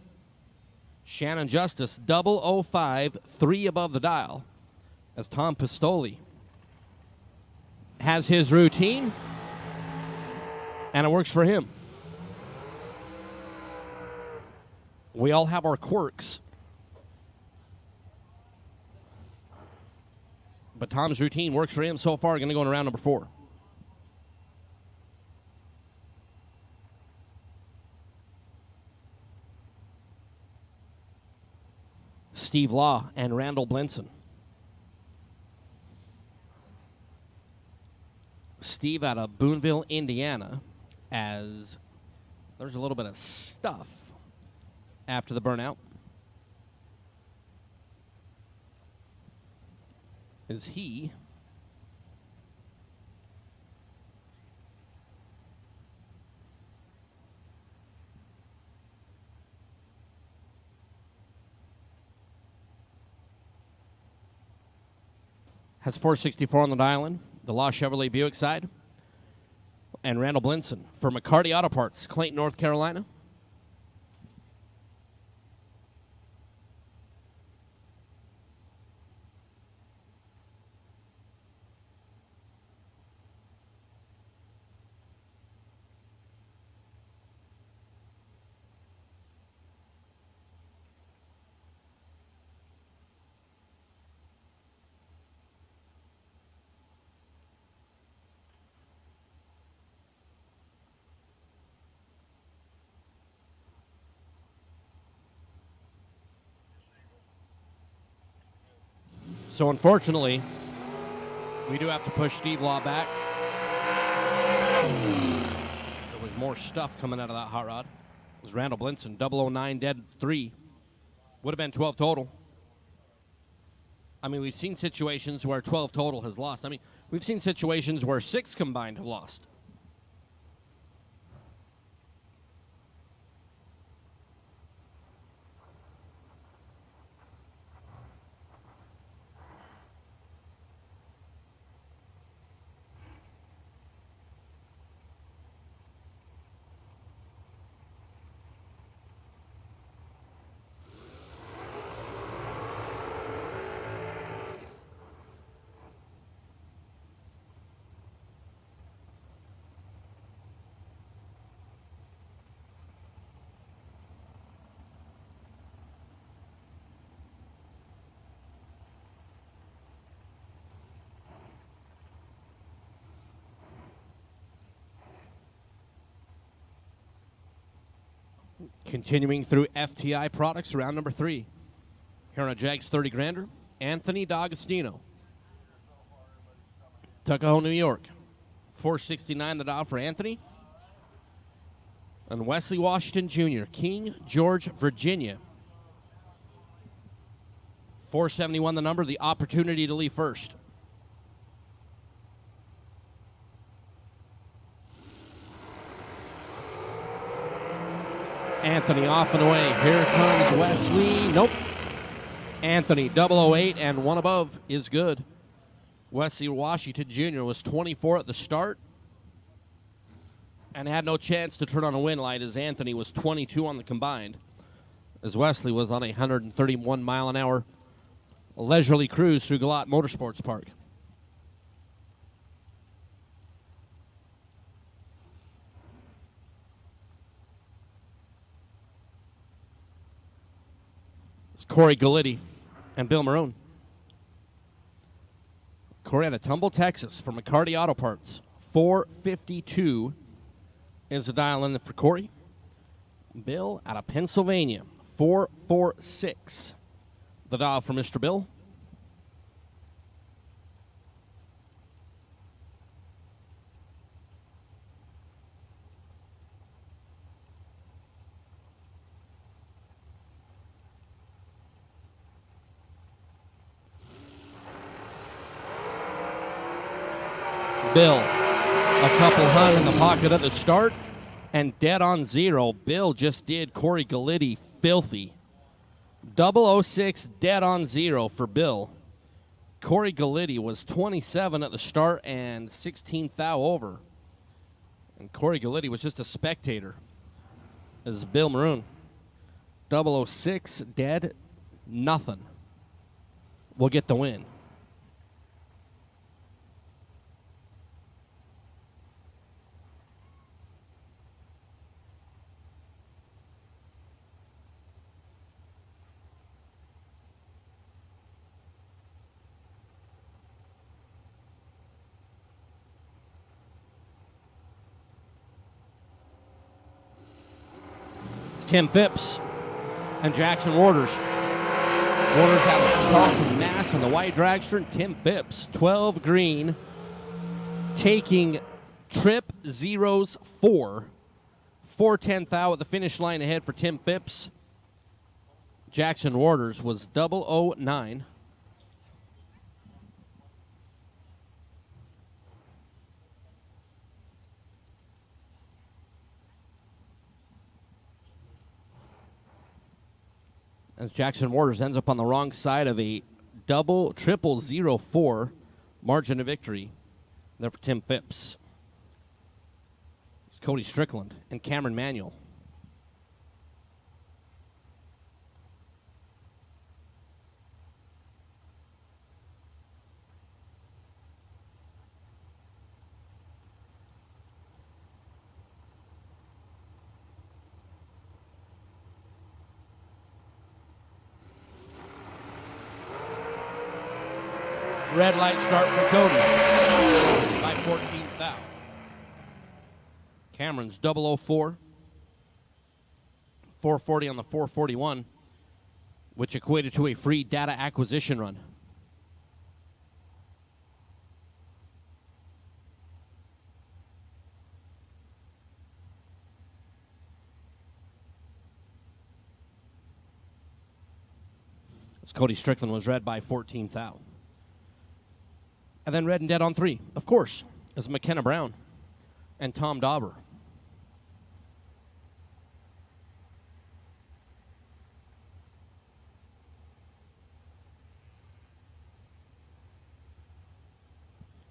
Shannon Justice, 005, 3 above the dial. As Tom Pistoli has his routine, and it works for him. We all have our quirks. But Tom's routine works for him so far. Going to go in round number 4. Steve Law and Randall Blinson. Steve out of Boonville, Indiana, as there's a little bit of stuff after the burnout. Is he has 464 on the dial-in, the Law Chevrolet Buick side. And Randall Blinson for McCarty Auto Parts, Clayton, North Carolina. So unfortunately, we do have to push Steve Law back. There was more stuff coming out of that hot rod. It was Randall Blinson, 009 dead 3. Would have been 12 total. I mean, we've seen situations where 12 total has lost. I mean, we've seen situations where 6 combined have lost. Continuing through FTI products, round number 3. Here on a Jags 30 grander, Anthony D'Agostino. Tuckahoe, New York. 469 the dial for Anthony. And Wesley Washington Jr., King George, Virginia. 471 the number, the opportunity to leave first. Anthony off and away. Here comes Wesley. Nope. Anthony, 008 and one above is good. Wesley Washington Jr. was 24 at the start and had no chance to turn on a win light as Anthony was 22 on the combined, as Wesley was on a 131 mile an hour leisurely cruise through Galot Motorsports Park. It's Corey Galitti and Bill Maroon. Corey out of Tumble, Texas for McCarty Auto Parts. 452 is the dial in for Corey. Bill out of Pennsylvania. 446. The dial for Mr. Bill. Bill, a couple hung in the pocket at the start, and dead on zero. Bill just did Corey Galitti filthy. 006 dead on zero for Bill. Corey Galitti was 27 at the start and 16 thou over. And Corey Galitti was just a spectator. This is Bill Maroon. 006 dead, nothing. We'll get the win. Tim Phipps and Jackson Waters. Waters out of Charleston, Mass on the white dragster, and Tim Phipps, 12 green, taking trip zeros 4. 4/10 thou at the finish line ahead for Tim Phipps. Jackson Waters was 009. As Jackson Waters ends up on the wrong side of a 00004 margin of victory there for Tim Phipps. It's Cody Strickland and Cameron Manuel. Red light start for Cody by 14 thou. Cameron's 004. 440 on the 441, which equated to a free data acquisition run. As Cody Strickland was red by 14 thou. And then red and dead on 3, of course, is McKenna Brown and Tom Dauber.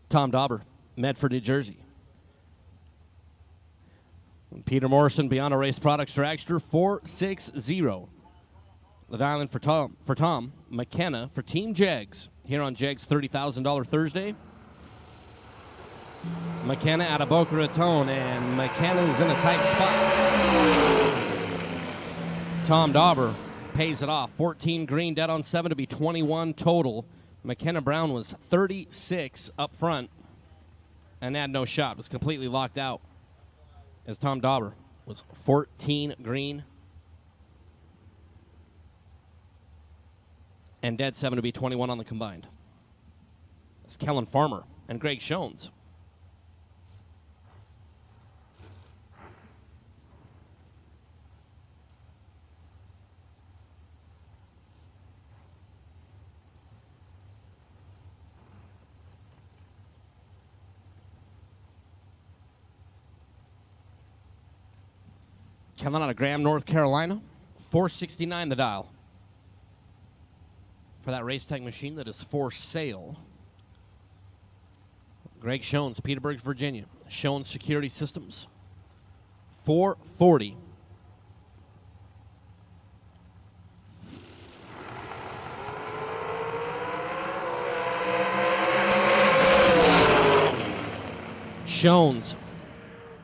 Tom Dauber, Medford, New Jersey. And Peter Morrison, Beyond a Race Products Dragster, 460. The dial-in for Tom McKenna for Team Jags. Here on Jags $30,000 Thursday. McKenna out of Boca Raton, and McKenna's in a tight spot. Tom Dauber pays it off. 14 green, dead on 7 to be 21 total. McKenna Brown was 36 up front and had no shot. Was completely locked out as Tom Dauber was 14 green, And dead 7 to be 21 on the combined. It's Kellen Farmer and Greg Schoens. Kellen out of Graham, North Carolina. 469 the dial for that race tech machine that is for sale. Greg Schoens, Petersburg, Virginia. Schoens Security Systems. 440. Schoens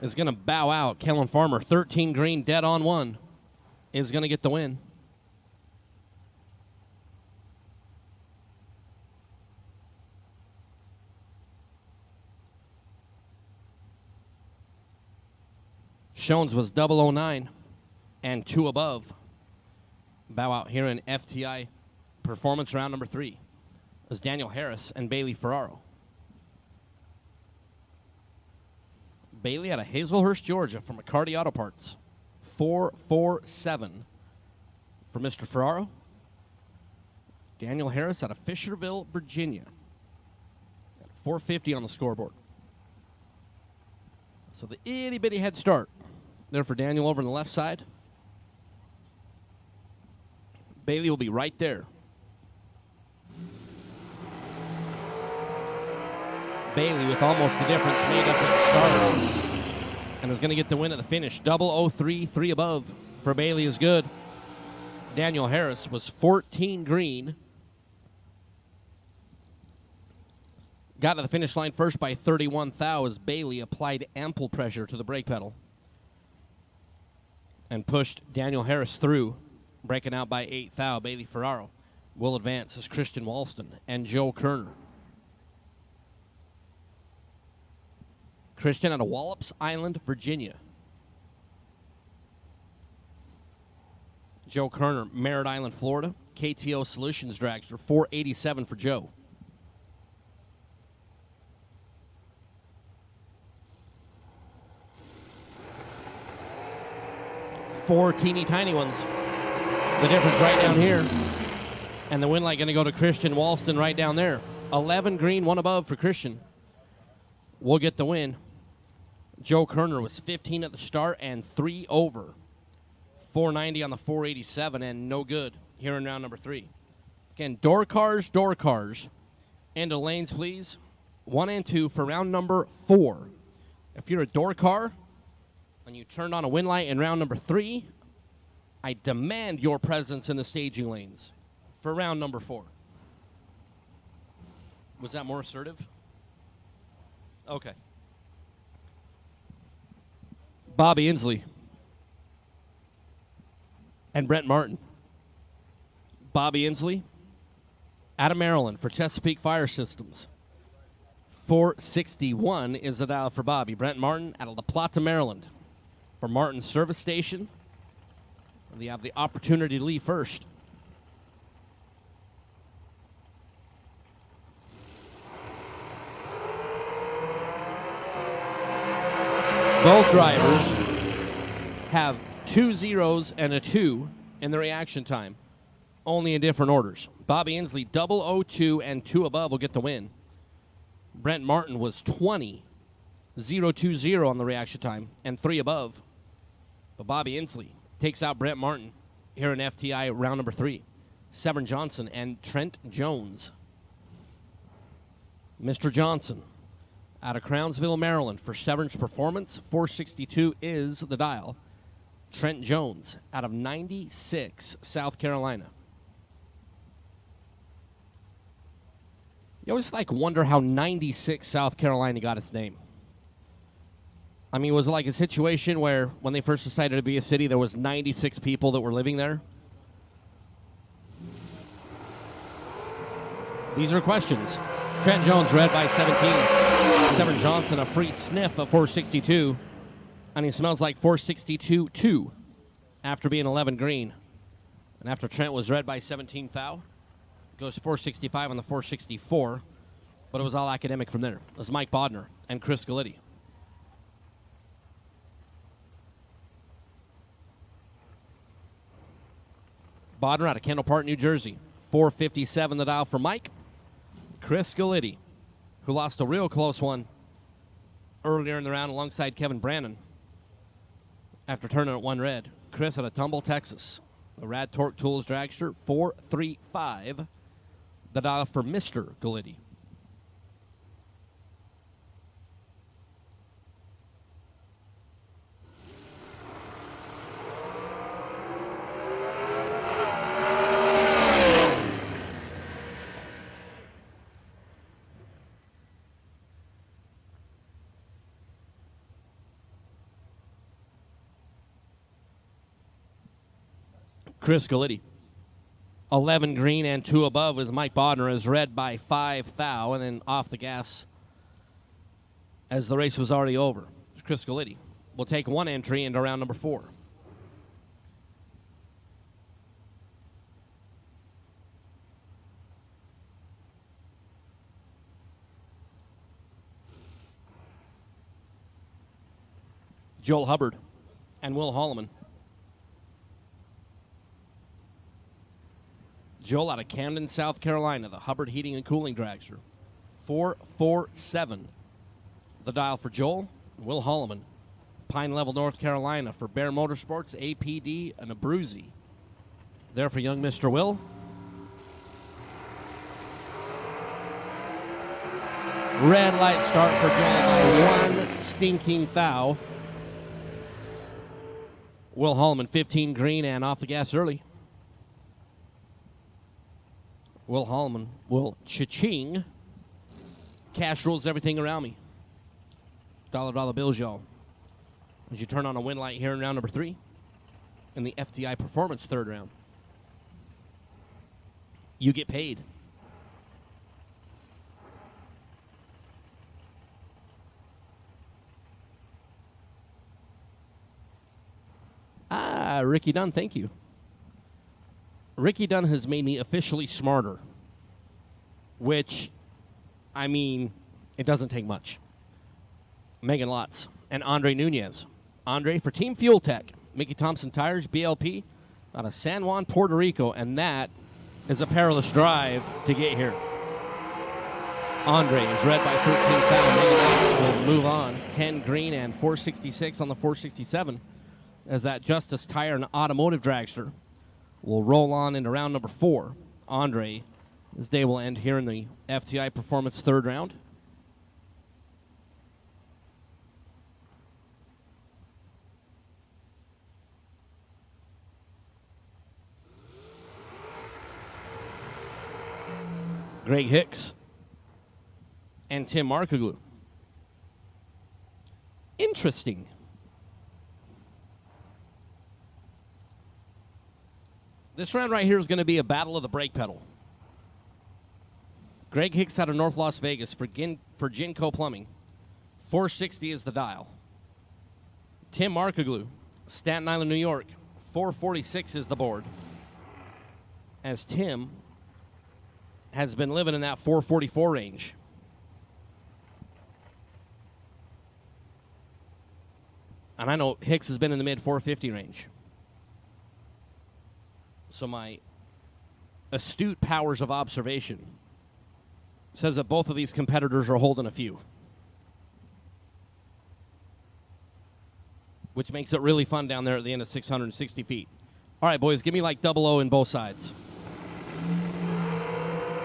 is going to bow out. Kellen Farmer, 13 green, dead on 1, is going to get the win. Schoens was 009 and 2 above. Bow out here in FTI Performance round number 3. It was Daniel Harris and Bailey Ferraro. Bailey out of Hazelhurst, Georgia, from McCarty Auto Parts. 447 for Mr. Ferraro. Daniel Harris out of Fisherville, Virginia. 450 on the scoreboard. So the itty-bitty head start there for Daniel over on the left side. Bailey will be right there. Bailey with almost the difference made up at the start and is going to get the win at the finish. 003, 3 above for Bailey is good. Daniel Harris was 14 green. Got to the finish line first by 31 thou as Bailey applied ample pressure to the brake pedal and pushed Daniel Harris through, breaking out by 8 thou. Bailey Ferraro will advance as Christian Walston and Joe Kerner. Christian out of Wallops Island, Virginia. Joe Kerner, Merritt Island, Florida. KTO Solutions dragster, 487 for Joe. Four teeny tiny ones. The difference right down here. And the win light going to go to Christian Walston right down there. 11 green, 1 above for Christian. We'll get the win. Joe Kerner was 15 at the start and 3 over. 490 on the 487 and no good here in round number 3. Again, door cars. Into lanes, please. 1 and 2 for round number 4. If you're a door car and you turned on a win light in round number 3, I demand your presence in the staging lanes for round number 4. Was that more assertive? Okay. Bobby Inslee and Brent Martin. Bobby Inslee out of Maryland for Chesapeake Fire Systems. 461 is the dial for Bobby. Brent Martin out of La Plata, Maryland for Martin's Service Station. They have the opportunity to leave first. Both drivers have 2 zeros and a 2 in the reaction time, only in different orders. Bobby Inslee, 002 and 2 above will get the win. Brent Martin was 20, 020 on the reaction time, and 3 above. But Bobby Inslee takes out Brent Martin here in FTI round number 3. Severn Johnson and Trent Jones. Mr. Johnson out of Crownsville, Maryland for Severn's Performance. 462 is the dial. Trent Jones out of 96, South Carolina. You always wonder how 96 South Carolina got its name. I mean, was it like a situation where when they first decided to be a city, there was 96 people that were living there? These are questions. Trent Jones, red by 17. Severn Johnson, a free sniff of 462. And he smells like 462-2 after being 11 green. And after Trent was red by 17 thou. Goes 465 on the 464, but it was all academic from there. It was Mike Bodner and Chris Galitti. Bodner out of Kendall Park, New Jersey. 457 the dial for Mike. Chris Galitti, who lost a real close one earlier in the round alongside Kevin Brannon after turning at 1 red. Chris out of Tumble, Texas. The RAD Torque Tools dragster, 435 the dial for Mr. Galitti. Chris Galitti. 11 green and 2 above is Mike Bodner, as read by 5 thou, and then off the gas as the race was already over. Chris Galitti will take 1 entry into round number 4. Joel Hubbard and Will Holloman. Joel out of Camden, South Carolina, the Hubbard Heating and Cooling dragster. 447 the dial for Joel. Will Holloman, Pine Level, North Carolina, for Bear Motorsports, APD, and a Bruzy. There for young Mr. Will. Red light start for Joel by 1 stinking thou. Will Holloman, 15 green and off the gas early. Will Holloman will cha-ching. Cash rules everything around me. Dollar bills, y'all. As you turn on a win light here in round number 3 in the FTI Performance 3rd round. You get paid. Ricky Dunn, thank you. Ricky Dunn has made me officially smarter, which, I mean, it doesn't take much. Megan Lotz and Andre Nunez. Andre for Team Fuel Tech. Mickey Thompson Tires, BLP, out of San Juan, Puerto Rico, and that is a perilous drive to get here. Andre is read by 13,000. Megan Lotz will move on. 10 green and 466 on the 467 as that Justice Tire and Automotive dragster will roll on into round number 4. Andre, this day will end here in the FTI Performance 3rd round. Greg Hicks and Tim Markoglu. Interesting. This round right here is going to be a battle of the brake pedal. Greg Hicks out of North Las Vegas for Ginco Plumbing. 460 is the dial. Tim Markoglu, Staten Island, New York. 446 is the board. As Tim has been living in that 444 range. And I know Hicks has been in the mid 450 range. So my astute powers of observation says that both of these competitors are holding a few, which makes it really fun down there at the end of 660 feet. All right, boys, give me like 00 in both sides.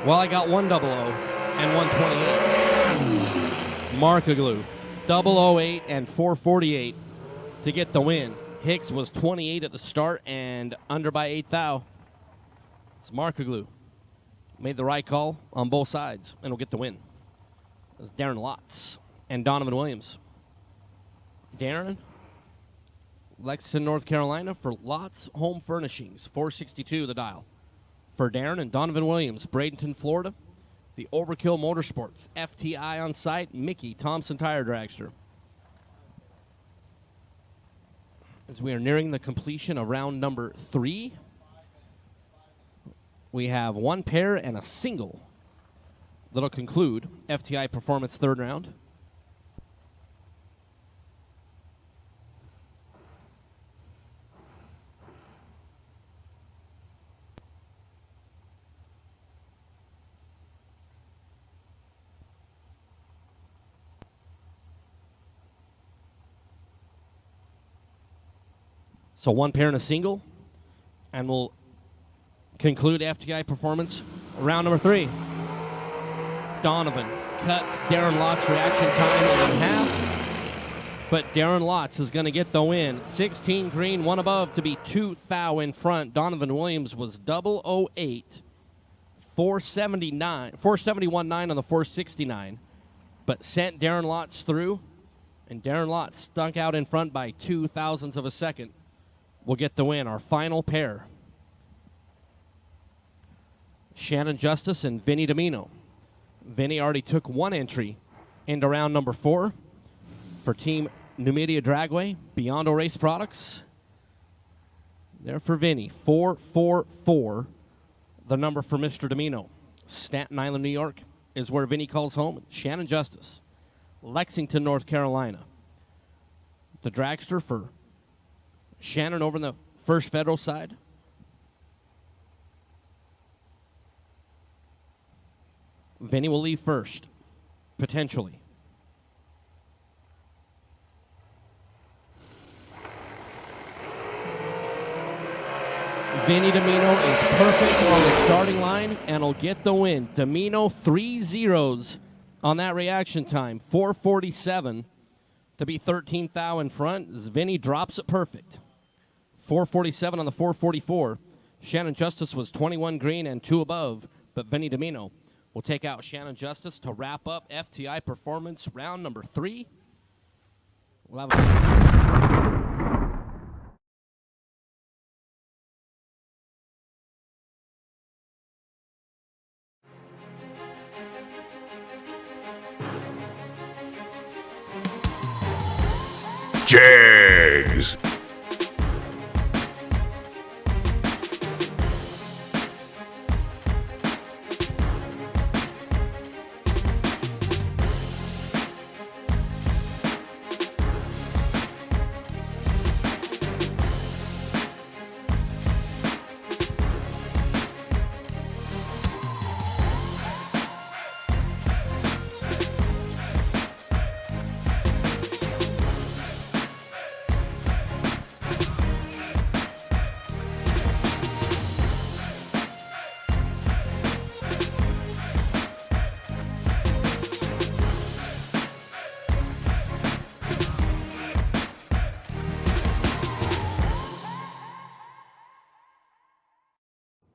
Well, I got 100 and 128. Markoglu, 008 and 448 to get the win. Hicks was 28 at the start and under by 8 thou. It's Markoglu. Made the right call on both sides and will get the win. It's Darren Lotz and Donovan Williams. Darren, Lexington, North Carolina for Lotz Home Furnishings. 462 the dial. For Darren and Donovan Williams, Bradenton, Florida. The Overkill Motorsports, FTI on site, Mickey Thompson Tire Dragster. As we are nearing the completion of round number 3. We have one pair and a single that'll conclude FTI Performance third round. So one pair and a single, and we'll conclude FTI Performance round number 3. Donovan cuts Darren Lott's reaction time in half, but Darren Lotz is going to get the win. 16 green, one above to be 2 thou in front. Donovan Williams was 008, 471.9 on the 469, but sent Darren Lotz through, and Darren Lotz stunk out in front by 0.02 of a second. Will get the win. Our final pair, Shannon Justice and Vinny Domino. Vinny already took one entry into round number 4 for Team Numidia Dragway, Beyond Race Products. There for Vinny, 444, the number for Mr. Domino. Staten Island, New York is where Vinny calls home. Shannon Justice, Lexington, North Carolina. The dragster for Shannon over on the First Federal side. Vinny will leave first, potentially. Vinny Domino is perfect on the starting line and will get the win. Domino 3 zeros on that reaction time. 447 to be 13 thou in front as Vinny drops it perfect. 447 on the 444. Shannon Justice was 21 green and 2 above, but Vinny Domino will take out Shannon Justice to wrap up FTI Performance round number 3. We'll have Jags.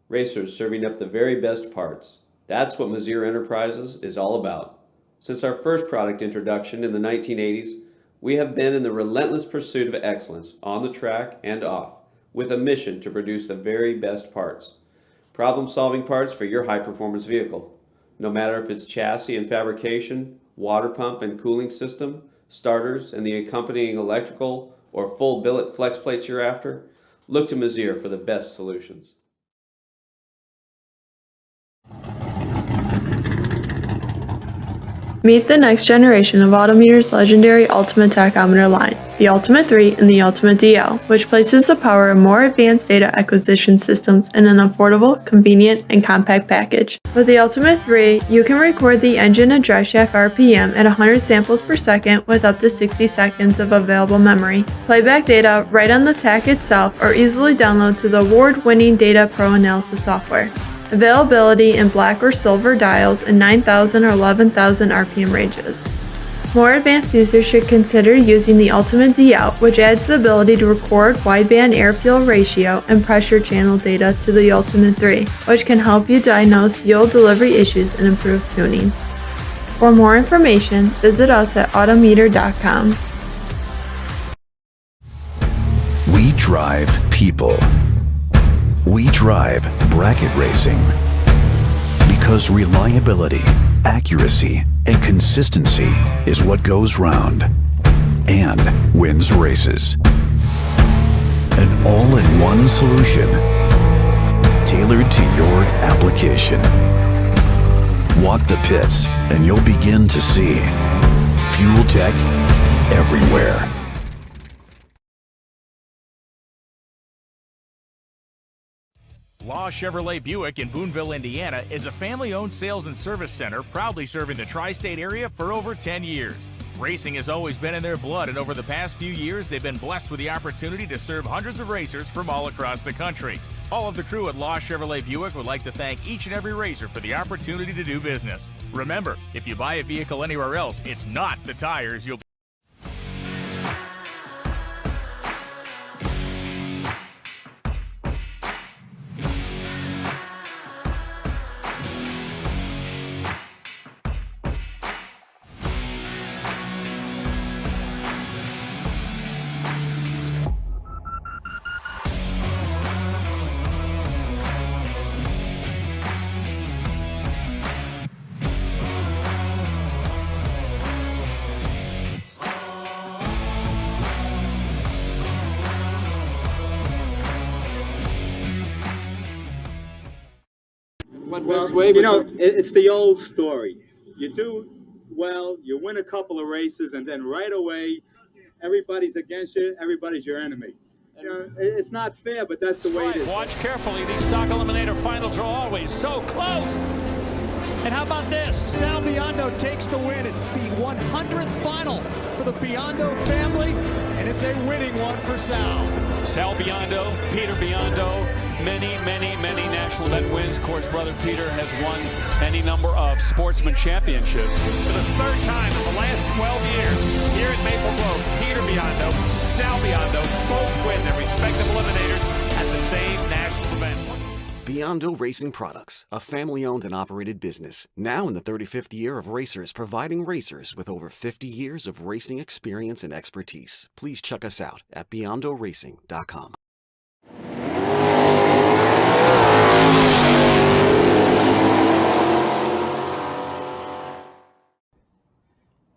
Racers serving up the very best parts. That's what Mazier Enterprises is all about. Since our first product introduction in the 1980s, we have been in the relentless pursuit of excellence on the track and off, with a mission to produce the very best parts. Problem-solving parts for your high-performance vehicle. No matter if it's chassis and fabrication, water pump and cooling system, starters and the accompanying electrical, or full billet flex plates you're after, look to Mazier for the best solutions. Meet the next generation of Autometer's legendary Ultimate Tachometer line, the Ultimate 3 and the Ultimate DL, which places the power of more advanced data acquisition systems in an affordable, convenient, and compact package. With the Ultimate 3, you can record the engine and driveshaft RPM at 100 samples per second with up to 60 seconds of available memory. Playback data right on the tach itself or easily download to the award-winning Data Pro Analysis software. Availability in black or silver dials in 9,000 or 11,000 RPM ranges. More advanced users should consider using the Ultimate DL, which adds the ability to record wideband air-fuel ratio and pressure channel data to the Ultimate 3, which can help you diagnose fuel delivery issues and improve tuning. For more information, visit us at autometer.com. We drive people. We drive bracket racing because reliability, accuracy, and consistency is what goes round and wins races. An all-in-one solution tailored to your application. Walk the pits and you'll begin to see fuel tech everywhere. Law Chevrolet Buick in Boonville, Indiana is a family-owned sales and service center proudly serving the tri-state area for over 10 years. Racing has always been in their blood, and over the past few years, they've been blessed with the opportunity to serve hundreds of racers from all across the country. All of the crew at Law Chevrolet Buick would like to thank each and every racer for the opportunity to do business. Remember, if you buy a vehicle anywhere else, it's not the tires you'll be. Well, it's the old story. You do well, you win a couple of races, and then right away, everybody's against you, everybody's your enemy. It's not fair, but that's the way it is. Watch carefully. These stock eliminator finals are always so close. And how about this? Sal Biondo takes the win. It's the 100th final for the Biondo family, and it's a winning one for Sal. Sal Biondo, Peter Biondo, many national event wins. Of course, brother Peter has won any number of sportsman championships. For the third time in the last 12 years here at Maple Grove, Peter Biondo, Sal Biondo both win their respective eliminators at the same national event. Biondo Racing Products, a family-owned and operated business, now in the 35th year of racers, providing racers with over 50 years of racing experience and expertise. Please check us out at beyondoracing.com.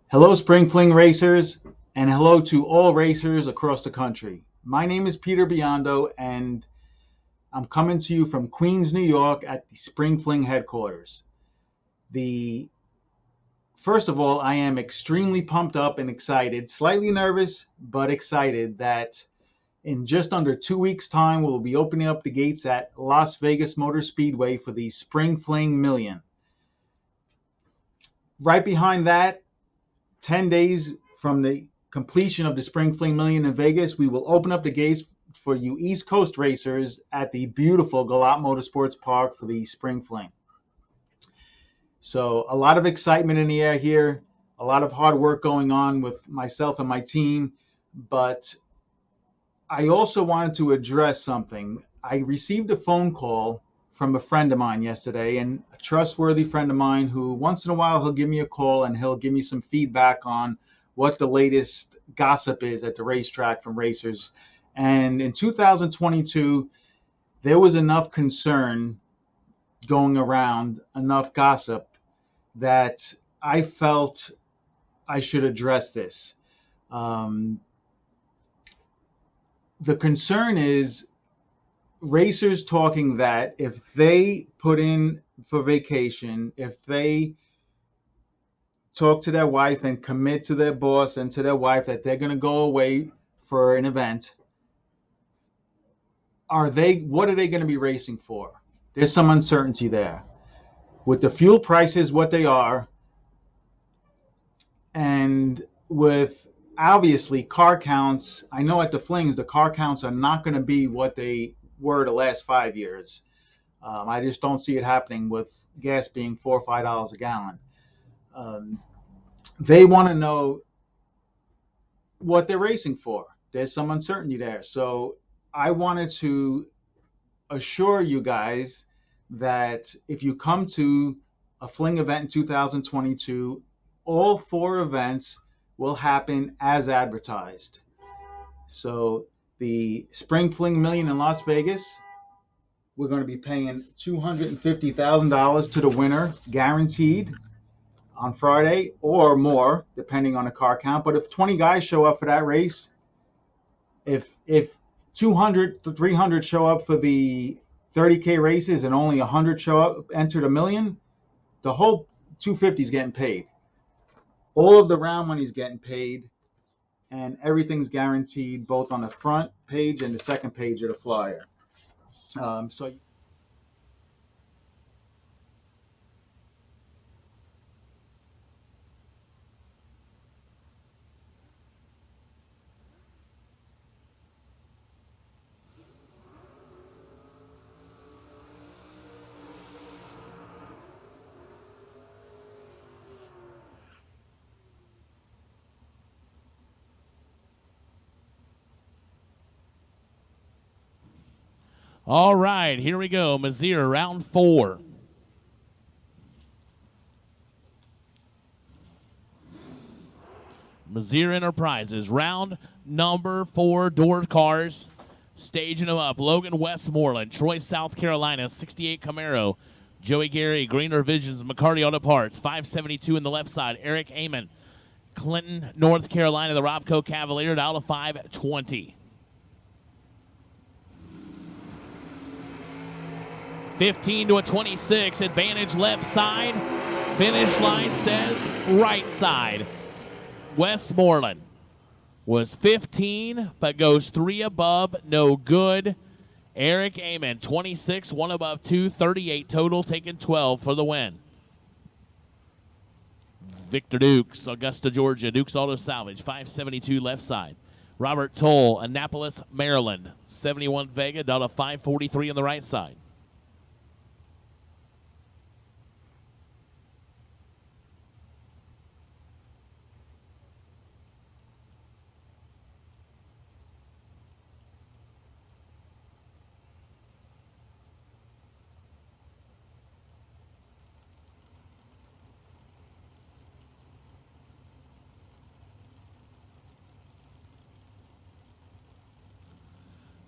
Hello, Spring Fling racers, and hello to all racers across the country. My name is Peter Biondo, and I'm coming to you from Queens, New York at the Spring Fling headquarters. First of all, I am extremely pumped up and excited, slightly nervous, but excited that in just under 2 weeks' time, we'll be opening up the gates at Las Vegas Motor Speedway for the Spring Fling Million. Right behind that, 10 days from the completion of the Spring Fling Million in Vegas, we will open up the gates for you East Coast racers at the beautiful Galot Motorsports Park for the Spring Fling. So a lot of excitement in the air here, a lot of hard work going on with myself and my team, but I also wanted to address something. I received a phone call from a friend of mine yesterday, and a trustworthy friend of mine who once in a while he'll give me a call and he'll give me some feedback on what the latest gossip is at the racetrack from racers. And in 2022, there was enough concern going around, enough gossip, that I felt I should address this. The concern is racers talking that if they put in for vacation, if they talk to their wife and commit to their boss and to their wife that they're going to go away for an event, what are they going to be racing for? There's some uncertainty there. With the fuel prices what they are, and with obviously car counts, I know at the Flings the car counts are not going to be what they were the last 5 years. I just don't see it happening with gas being $4 or $5 a gallon. They want to know what they're racing for. There's some uncertainty there. So I wanted to assure you guys that if you come to a Fling event in 2022, all 4 events will happen as advertised. So the Spring Fling Million in Las Vegas, we're going to be paying $250,000 to the winner, guaranteed, on Friday, or more, depending on the car count. But if 20 guys show up for that race, if 200 to 300 show up for the 30K races and only 100 show up, entered $1 million, the whole 250 is getting paid. All of the round money is getting paid, and everything's guaranteed both on the front page and the second page of the flyer. So All right, here we go. Mizzier, round 4. Mizzier Enterprises, round number 4, door cars. Staging them up. Logan Westmoreland, Troy, South Carolina, 68 Camaro. Joey Gary, Greener Visions, McCarty Auto Parts, 572 in the left side. Eric Amon, Clinton, North Carolina, the Robco Cavalier, down to 520. 15 to a 26, advantage left side. Finish line says right side. Westmoreland was 15, but goes 3 above, no good. Eric Amon, 26, 1 above 2, 38 total, taking 12 for the win. Victor Dukes, Augusta, Georgia, Dukes Auto Salvage, 572 left side. Robert Toll, Annapolis, Maryland, 71 Vega, down to 543 on the right side.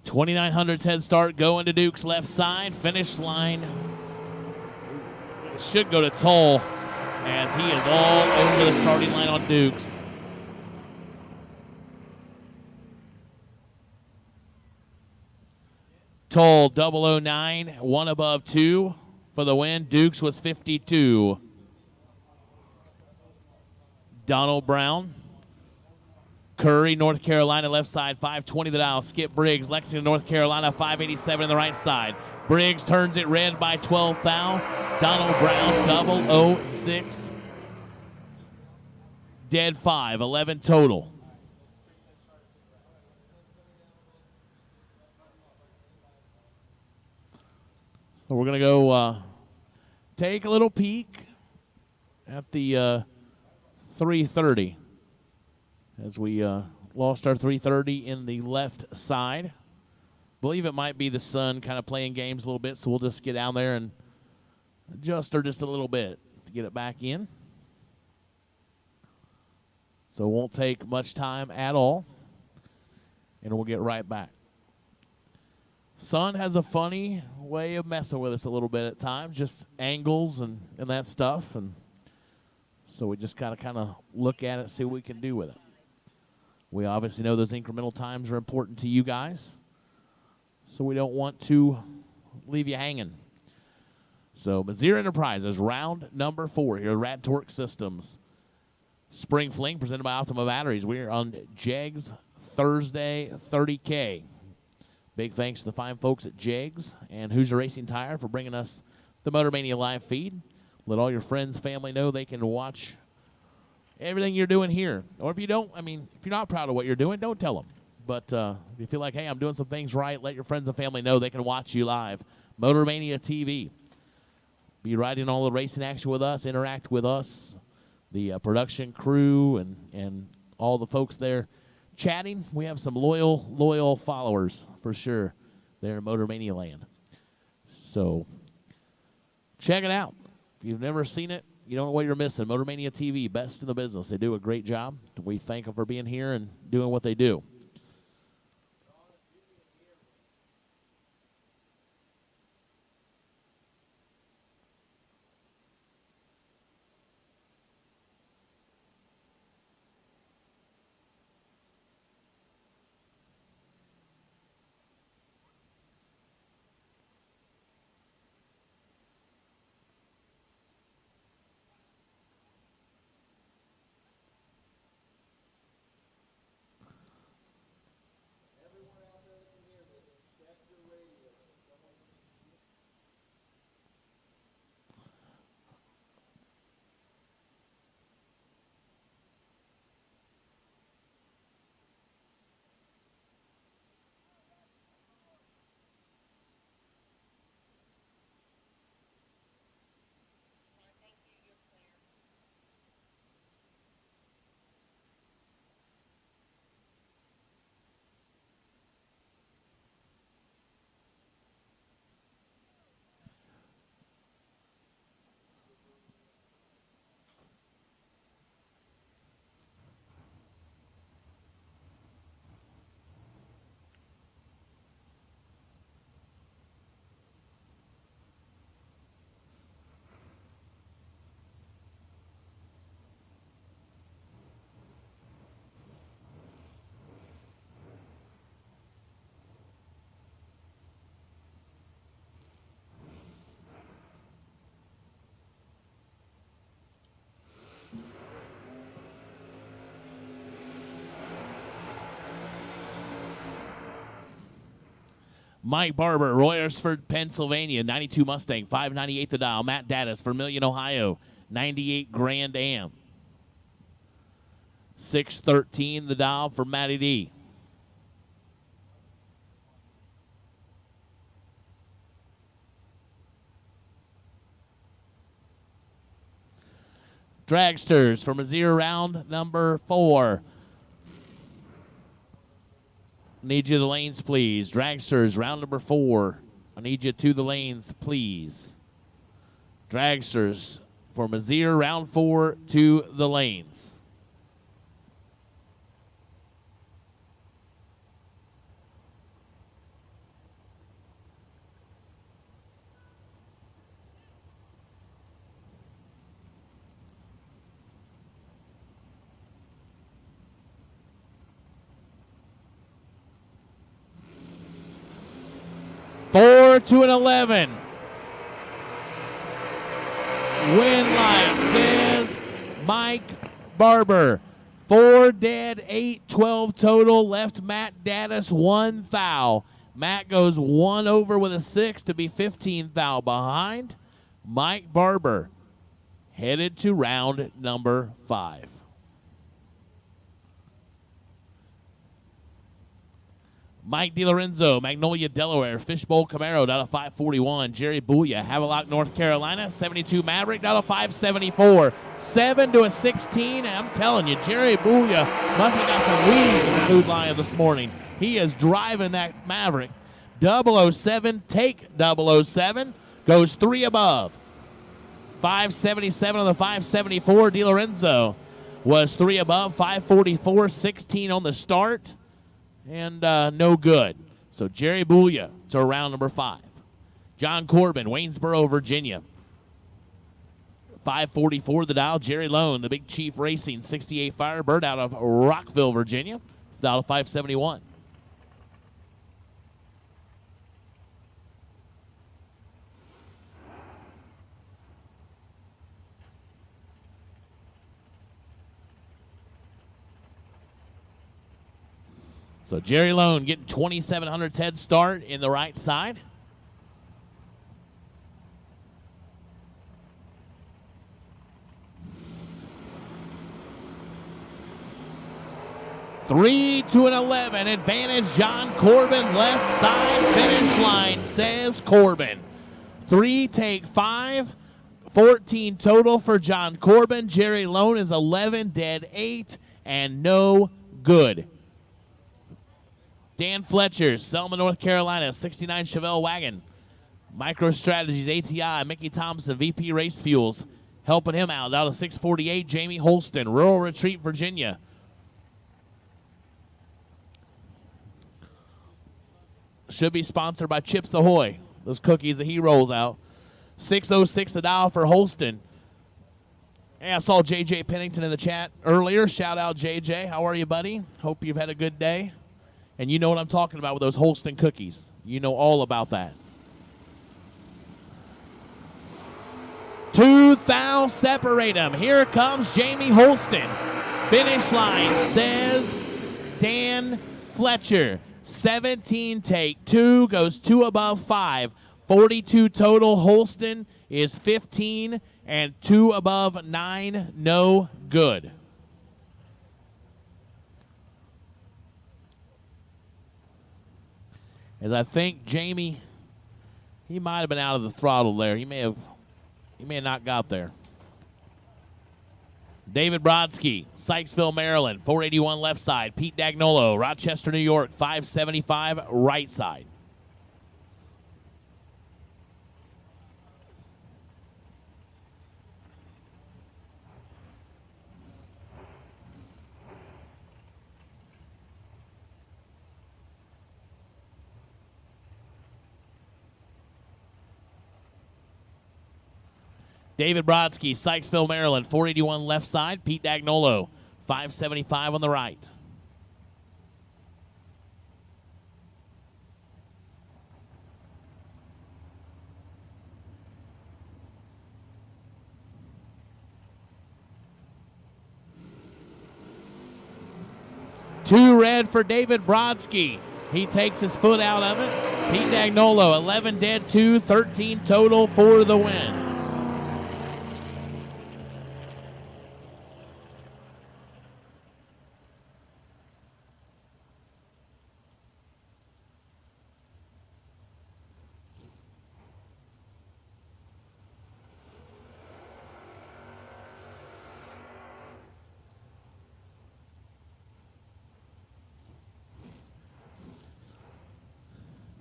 $2,900's head start going to Duke's left side. Finish line should go to Toll as he is all over the starting line on Duke's. Toll 009, 1 above 2 for the win. Duke's was 52. Donald Brown. Curry, North Carolina, left side, 520 the dial. Skip Briggs, Lexington, North Carolina, 587 on the right side. Briggs turns it red by 12 thou. Donald Brown, 006. Dead 5, 11 total. So we're going to go take a little peek at the 330. As we lost our 330 in the left side. Believe it might be the sun kind of playing games a little bit, so we'll just get down there and adjust her just a little bit to get it back in. So it won't take much time at all, and we'll get right back. Sun has a funny way of messing with us a little bit at times, just angles and that stuff, and so we just got to kind of look at it, see what we can do with it. We obviously know those incremental times are important to you guys, so we don't want to leave you hanging. So Mizzier Enterprises, round number 4 here, RAD Torque Systems. Spring Fling presented by Optima Batteries. We're on Jegs Thursday 30K. Big thanks to the fine folks at Jegs and Hoosier Racing Tire for bringing us the Motor Mania live feed. Let all your friends, family know they can watch everything you're doing here. Or if you don't, I mean, if you're not proud of what you're doing, don't tell them. But if you feel like, hey, I'm doing some things right, let your friends and family know they can watch you live. Motor Mania TV. Be right in all the racing action with us, interact with us, the production crew, and all the folks there chatting. We have some loyal followers for sure there in Motor Mania land. So check it out. If you've never seen it, you don't know what you're missing. Motor Mania TV, best in the business. They do a great job. We thank them for being here and doing what they do. Mike Barber, Royersford, Pennsylvania, 92 Mustang, 598 the dial. Matt Dattis, Vermilion, Ohio, 98 Grand Am. 613 the dial for Matty D. Dragsters for Mazier round number 4. Need you to the lanes, please. Dragsters round number 4. I need you to the lanes, please. Dragsters for Mazier round 4 to the lanes. Four to an 11. Win line says Mike Barber. 4 dead, 8-12 total. Left Matt Dattis 1 foul. Matt goes 1 over with a 6 to be 15 foul behind. Mike Barber headed to round number 5. Mike DiLorenzo, Magnolia, Delaware. Fishbowl Camaro, down to 541. Jerry Booya, Havelock, North Carolina. 72 Maverick, down to 574. 7 to a 16. And I'm telling you, Jerry Booya must have got some weed in the food line this morning. He is driving that Maverick. 007, take 007. Goes 3 above. 577 on the 574. DiLorenzo was 3 above. 544, 16 on the start. And no good. So Jerry Booya to round number 5. John Corbin, Waynesboro, Virginia. 544 the dial. Jerry Lone, the Big Chief Racing 68 Firebird out of Rockville, Virginia. Dial to 571. So Jerry Lone getting 2,700 head start in the right side. Three to an 11. Advantage John Corbin. Left side finish line says Corbin. 3 take 5. 14 total for John Corbin. Jerry Lone is 11 dead 8 and no good. Dan Fletcher, Selma, North Carolina, 69 Chevelle wagon. MicroStrategies, ATI, Mickey Thompson, VP Race Fuels, helping him out. Out of 648, Jamie Holston, Rural Retreat, Virginia. Should be sponsored by Chips Ahoy, those cookies that he rolls out. 606 a dial for Holston. Hey, I saw JJ Pennington in the chat earlier. Shout out JJ. How are you, buddy? Hope you've had a good day. And you know what I'm talking about with those Holston cookies. You know all about that. 2 fouls separate them. Here comes Jamie Holston. Finish line says Dan Fletcher. 17 take 2, goes 2 above 5. 42 total. Holston is 15 and 2 above 9. No good. As I think Jamie, he might have been out of the throttle there. He may have not got there. David Brodsky, Sykesville, Maryland, 481 left side. Pete Dagnolo, Rochester, New York, 575 right side. David Brodsky, Sykesville, Maryland, 481 left side. Pete Dagnolo, 575 on the right. Two red for David Brodsky. He takes his foot out of it. Pete Dagnolo, 11 dead, 2, 13 total for the win.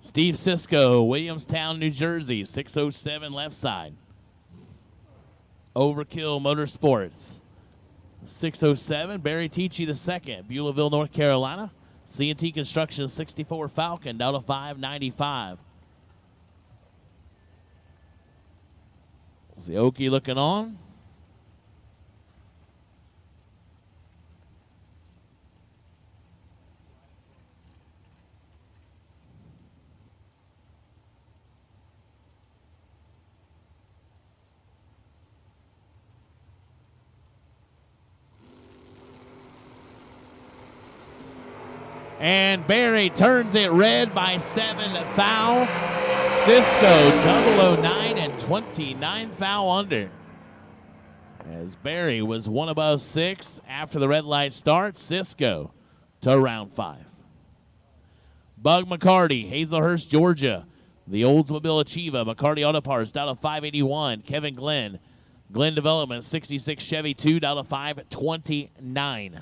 Steve Sisko, Williamstown, New Jersey, 607 left side. Overkill Motorsports, 607. Barry Tichy II, Beulahville, North Carolina. C&T Construction, 64 Falcon, down to 595. Zioki looking on. And Barry turns it red by 7 foul. Cisco 009 and 29 foul under. As Barry was one above 6 after the red light start, Cisco to round 5. Bug McCarty, Hazelhurst, Georgia. The Oldsmobile Achieva, McCarty Auto Parts down to 581. Kevin Glenn, Glenn Development, 66 Chevy 2 down to 529.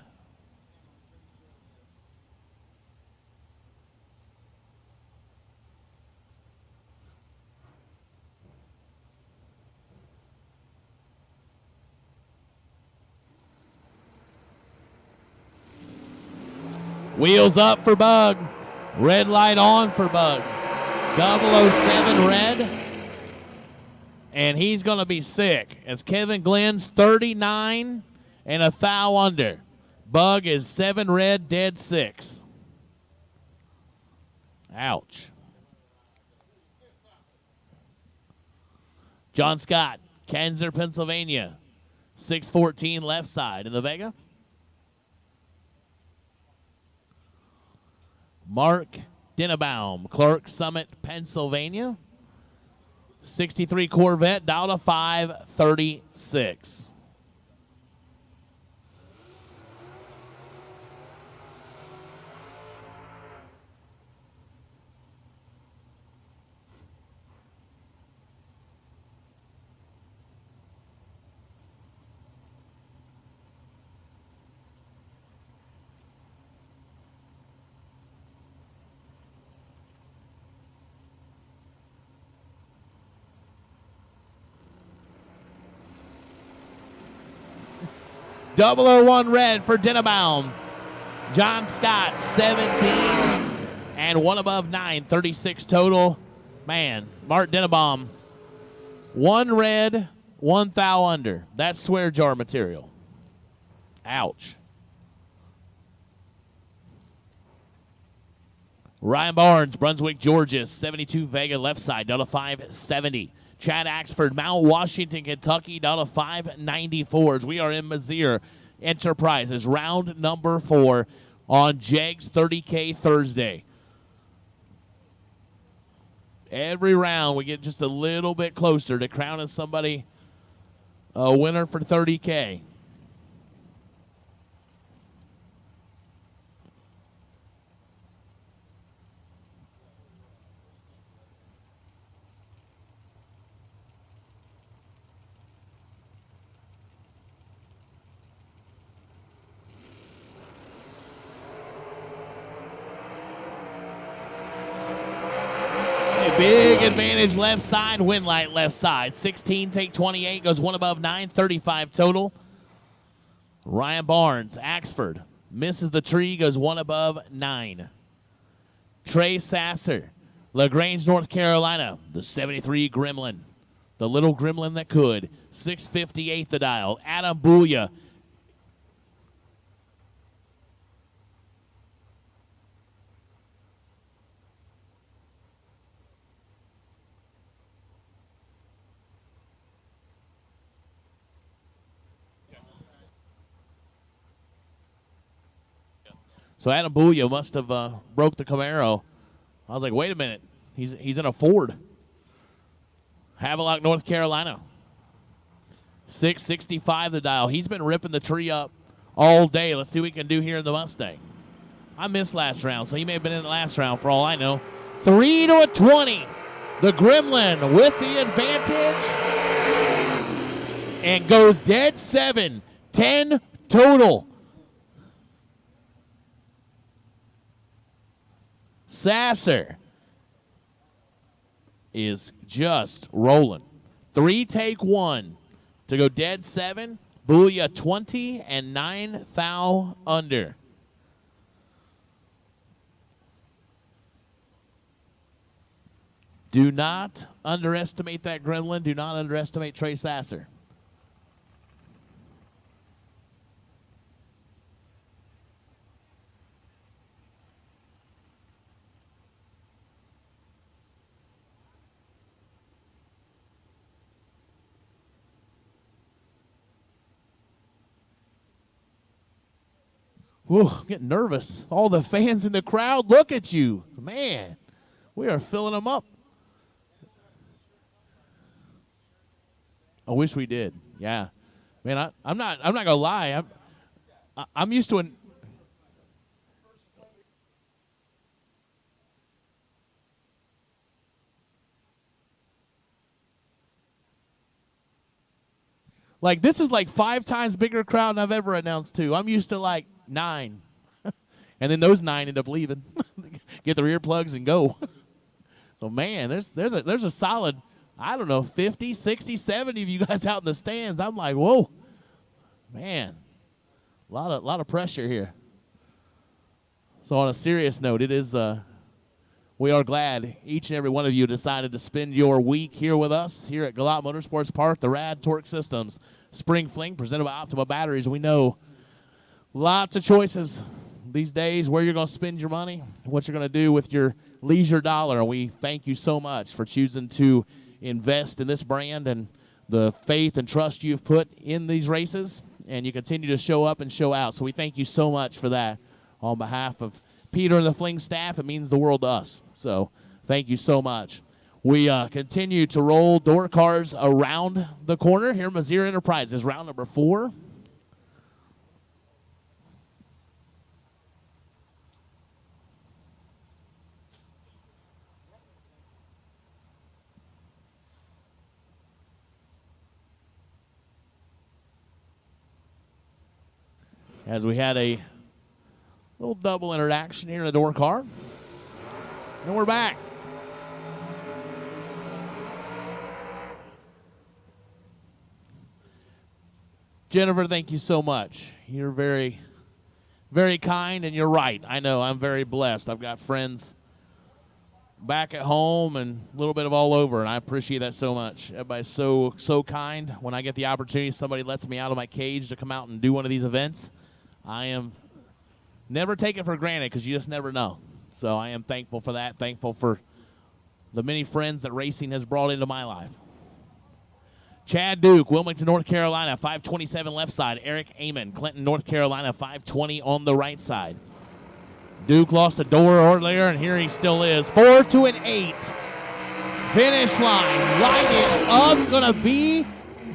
Wheels up for Bug. Red light on for Bug. 007 red. And he's going to be sick as Kevin Glenn's 39 and a foul under. Bug is 7 red, dead 6. Ouch. John Scott, Kensner, Pennsylvania. 614 left side in the Vega. Mark Dinnebaum, Clark Summit, Pennsylvania. 63 Corvette, down to 536. .001 red for Dinnebaum. John Scott, 17 and 1 above 9, 36 total. Man, Mark Dinnebaum, 1 red, 1 thou under. That's swear jar material. Ouch. Ryan Barnes, Brunswick, Georgia, 72 Vega left side, down to 570. Chad Axford, Mount Washington, Kentucky, down to 594s. We are in Mazier Enterprises, round number 4 on Jegs 30K Thursday. Every round we get just a little bit closer to crowning somebody a winner for 30K. Big advantage left side, win light left side. 16 take 28, goes 1 above 9, 35 total. Ryan Barnes, Axford, misses the tree, goes 1 above 9. Trey Sasser, LaGrange, North Carolina, the 73 Gremlin, the little gremlin that could. 658 the dial. Adam Booya, so Adam Booya must have broke the Camaro. I was like, wait a minute. He's in a Ford. Havelock, North Carolina. 665 the dial. He's been ripping the tree up all day. Let's see what we can do here in the Mustang. I missed last round, so he may have been in the last round for all I know. 3-20. The Gremlin with the advantage. And goes dead 7. 10 total. Sasser is just rolling. 3 take 1 to go dead 7. Booyah 20 and 9 thou under. Do not underestimate that Gremlin. Do not underestimate Trey Sasser. Whew, I'm getting nervous. All the fans in the crowd, look at you. Man, we are filling them up. I wish we did. Yeah. Man, I'm not gonna lie. I'm used to an like this is like 5 times bigger crowd than I've ever announced to. I'm used to like 9. And then those 9 end up leaving. Get their earplugs and go. So man, there's a solid, I don't know, 50, 60, 70 of you guys out in the stands. I'm like, whoa. Man. A lot of pressure here. So on a serious note, it is we are glad each and every one of you decided to spend your week here with us here at Galot Motorsports Park, the RAD Torque Systems Spring Fling presented by Optima Batteries. We know lots of choices these days where you're going to spend your money, what you're going to do with your leisure dollar. We thank you so much for choosing to invest in this brand and the faith and trust you've put in these races, and you continue to show up and show out. So we thank you so much for that. On behalf of Peter and the Fling staff, it means the world to us. So thank you so much. We continue to roll door cars around the corner here at Mazir Enterprises, round number 4. As we had a little double interaction here in the door car. And we're back. Jennifer, thank you so much. You're very, very kind, and you're right. I know, I'm very blessed. I've got friends back at home and a little bit of all over, and I appreciate that so much. Everybody's so kind. When I get the opportunity, somebody lets me out of my cage to come out and do one of these events, I am never take it for granted because you just never know. So I am thankful for that, thankful for the many friends that racing has brought into my life. Chad Duke, Wilmington, North Carolina, 527 left side. Eric Amon, Clinton, North Carolina, 520 on the right side. Duke lost a door earlier, and here he still is. 4 to an 8. Finish line, lighted up, gonna be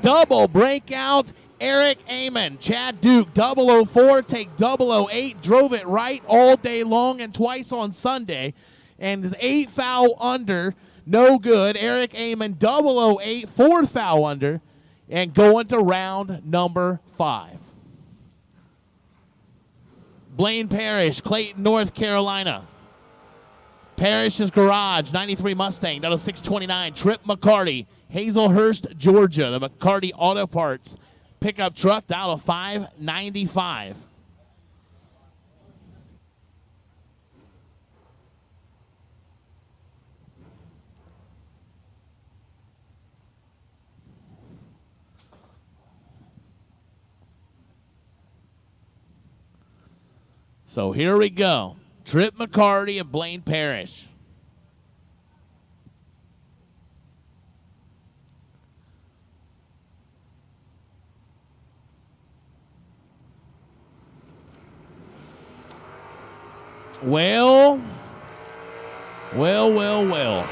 double breakout. Eric Amon, Chad Duke, 004, take 008, drove it right all day long and twice on Sunday, and is 8 thou under, no good. Eric Amon, 008, 4 thou under, and going to round number 5. Blaine Parrish, Clayton, North Carolina. Parrish's Garage, 93 Mustang, down to 629. Trip McCarty, Hazelhurst, Georgia, the McCarty Auto Parts pickup truck, down to 595. So here we go. Trip McCarty and Blaine Parrish. Well, Well, well, well.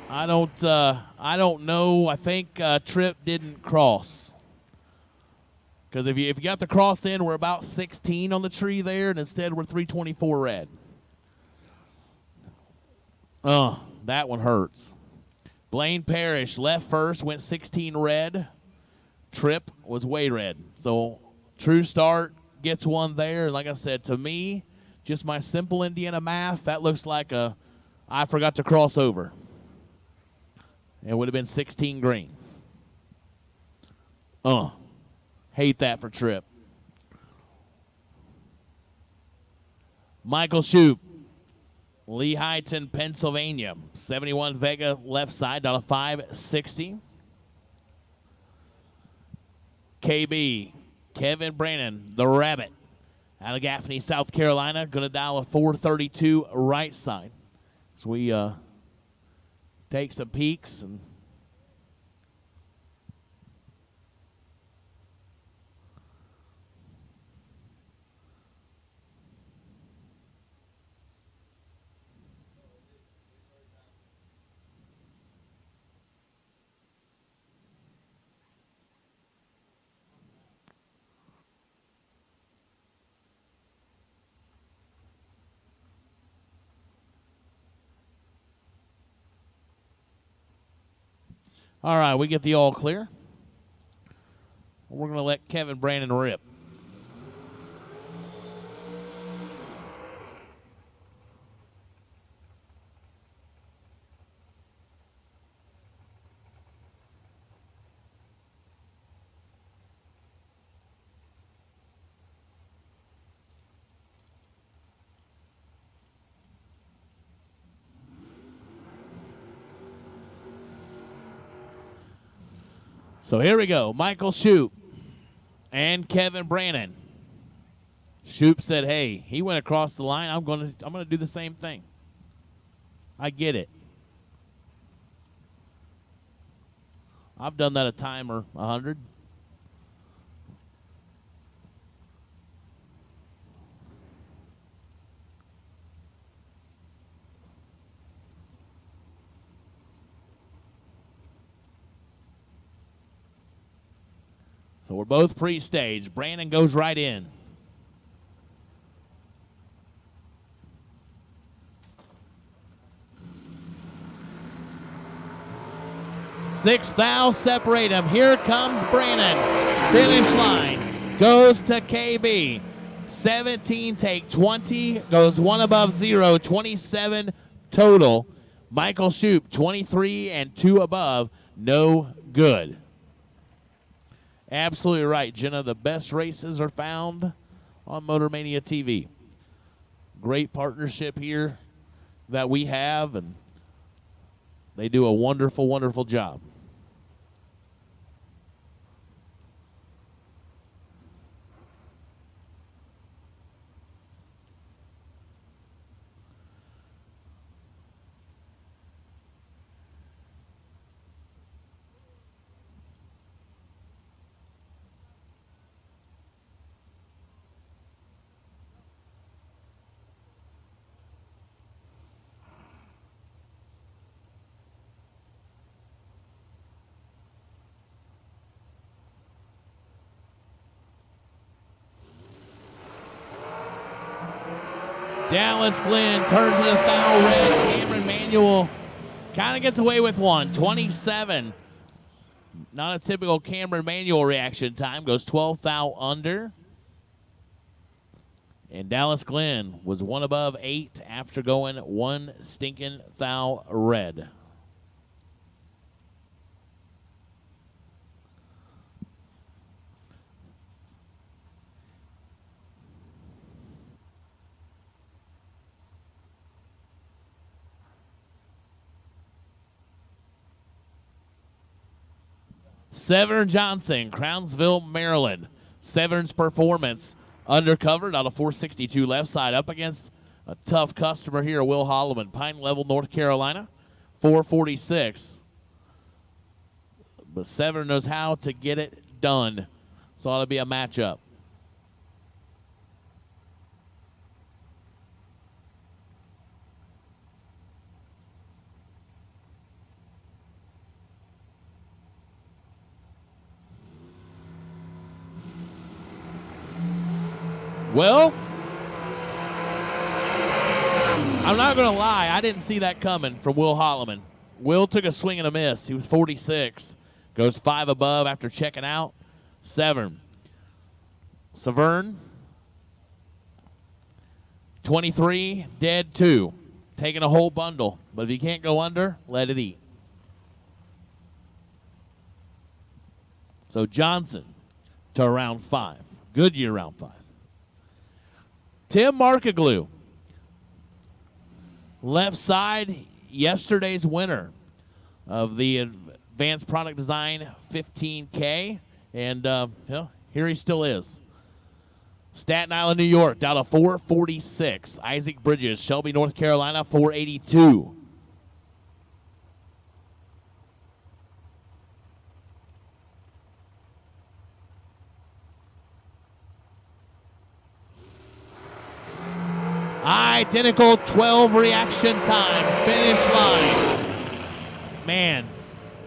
I don't know. I think Tripp didn't cross. Because if you got the cross in, we're about 16 on the tree there, and instead we're 324 red. That one hurts. Blaine Parrish left first, went 16 red. Tripp was way red. So True Start gets one there. Like I said, to me, just my simple Indiana math, that looks like I forgot to cross over. It would have been 16 green. Hate that for Tripp. Michael Shoup, Lehighton, Pennsylvania. 71 Vega left side, down to 560. KB, Kevin Brannon, the Rabbit, out of Gaffney, South Carolina, going to dial a 432 right side. So we take some peeks and all right, we get the all clear. We're going to let Kevin Brannon rip. So here we go. Michael Shoup and Kevin Brannon. Shoup said, "Hey, he went across the line. I'm gonna do the same thing. I get it. I've done that a time or 100." So we're both pre-staged. Brandon goes right in. Six thou separate him. Here comes Brandon. Finish line. Goes to KB. 17 take 20. Goes one above 0. 27 total. Michael Shoup, 23 and 2 above. No good. Absolutely right, Jenna. The best races are found on Motor Mania TV. Great partnership here that we have, and they do a wonderful, wonderful job. Dallas Glenn turns it a foul red. Cameron Manuel kind of gets away with one. 27. Not a typical Cameron Manuel reaction time. Goes 12 thou under. And Dallas Glenn was one above 8 after going one stinking thou red. Severn Johnson, Crownsville, Maryland. Severn's performance undercovered out of 462 left side up against a tough customer here, Will Holloman, Pine Level, North Carolina, 446. But Severn knows how to get it done. So it'll be a matchup. Well, I'm not going to lie. I didn't see that coming from Will Holloman. Will took a swing and a miss. He was 46. Goes 5 above after checking out. 7. Severn. 23, dead 2. Taking a whole bundle. But if you can't go under, let it eat. So Johnson to round 5. Goodyear round 5. Tim Markaglew. Left side, yesterday's winner of the Advanced Product Design 15K. And here he still is. Staten Island, New York, down to 446. Isaac Bridges, Shelby, North Carolina, 482. Identical 12 reaction times. Finish line. Man,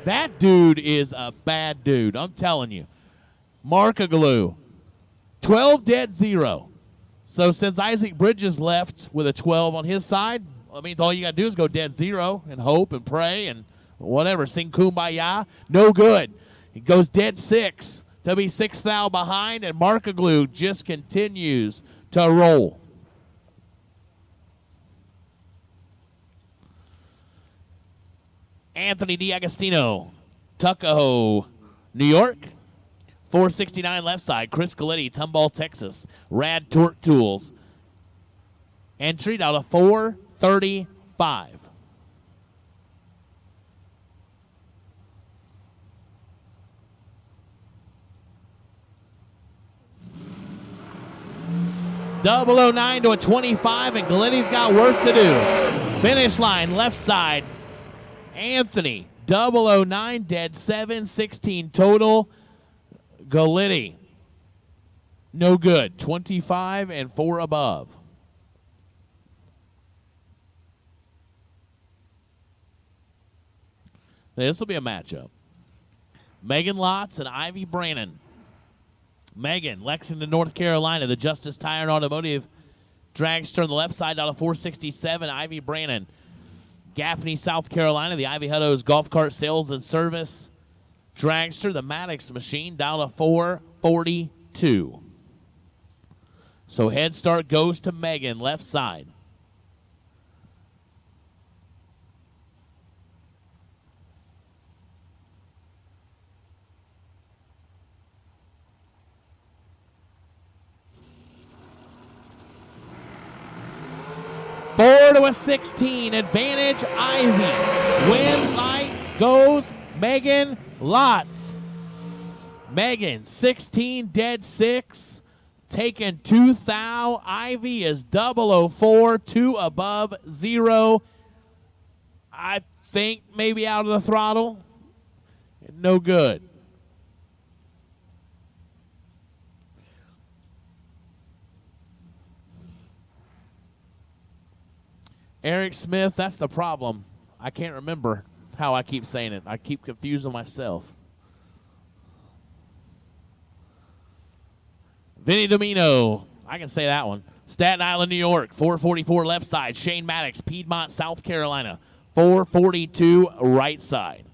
that dude is a bad dude. I'm telling you. Markaglew, 12 dead 0. So since Isaac Bridges left with a 12 on his side, that means all you got to do is go dead 0 and hope and pray and whatever. Sing Kumbaya. No good. He goes dead 6 to be 6 thou behind, and Markaglew just continues to roll. Anthony D'Agostino, Tuckahoe, New York. 469 left side. Chris Galetti, Tomball, Texas. RAD Torque Tools. Entry down to 435. .009 to a 25, and Galetti's got work to do. Finish line, left side. Anthony, 009, dead 7, 16 total. Galetti, no good, 25 and 4 above. This will be a matchup. Megan Lotz and Ivy Brannon. Megan, Lexington, North Carolina, the Justice Tire and Automotive dragster on the left side down to 467. Ivy Brannon. Gaffney, South Carolina, the Ivy Huttos Golf Cart Sales and Service dragster, the Maddox machine, down to 442. So head start goes to Megan, left side. Four to a 16, advantage Ivy. Win light goes Megan Lotz. Megan, 16, dead 6, taking 2 thou. Ivy is 004, 2 above, 0. I think maybe out of the throttle. No good. Eric Smith, that's the problem. I can't remember how I keep saying it. I keep confusing myself. Vinny Domino, I can say that one. Staten Island, New York, 444 left side. Shane Maddox, Piedmont, South Carolina, 442 right side.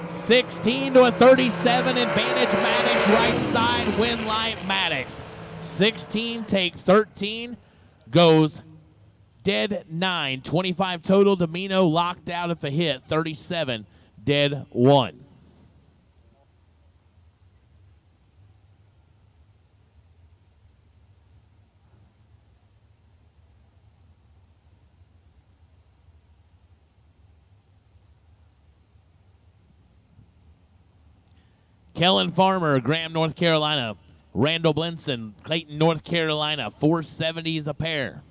$16 to a 37, advantage Maddox, right side, win light Maddox. 16, take 13, goes dead 9, 25 total. Domino locked out at the hit, 37, dead 1. Kellen Farmer, Graham, North Carolina. Randall Blinson, Clayton, North Carolina. 470s a pair.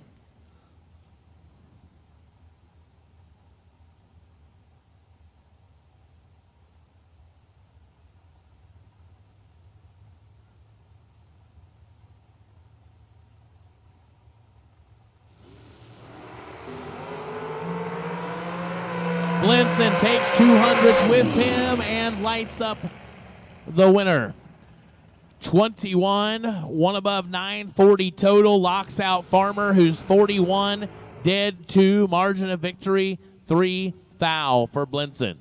Blinson takes 200 with him and lights up the winner. 21, one above 940 total, locks out Farmer, who's 41, dead 2, margin of victory 3 thou for Blinson.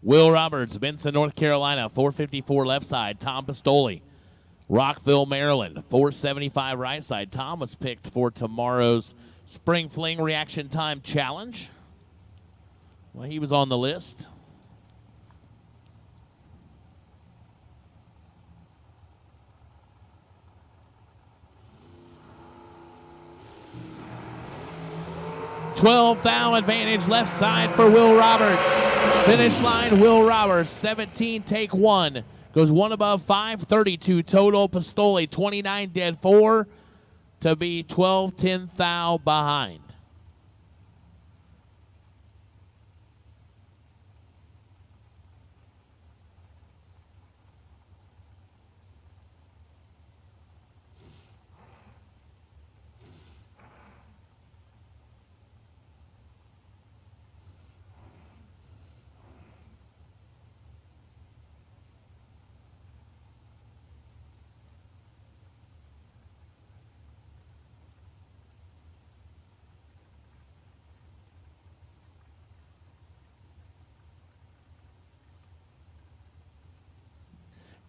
Will Roberts, Benson, North Carolina, 454 left side. Tom Pistoli, Rockville, Maryland, 475 right side. Tom was picked for tomorrow's Spring Fling Reaction Time Challenge. Well, he was on the list. $12 thou advantage left side for Will Roberts. Finish line, Will Roberts, 17, take 1. Goes 1 above 532 total. Pistoli, 29, dead 4 to be 12-10 thou behind.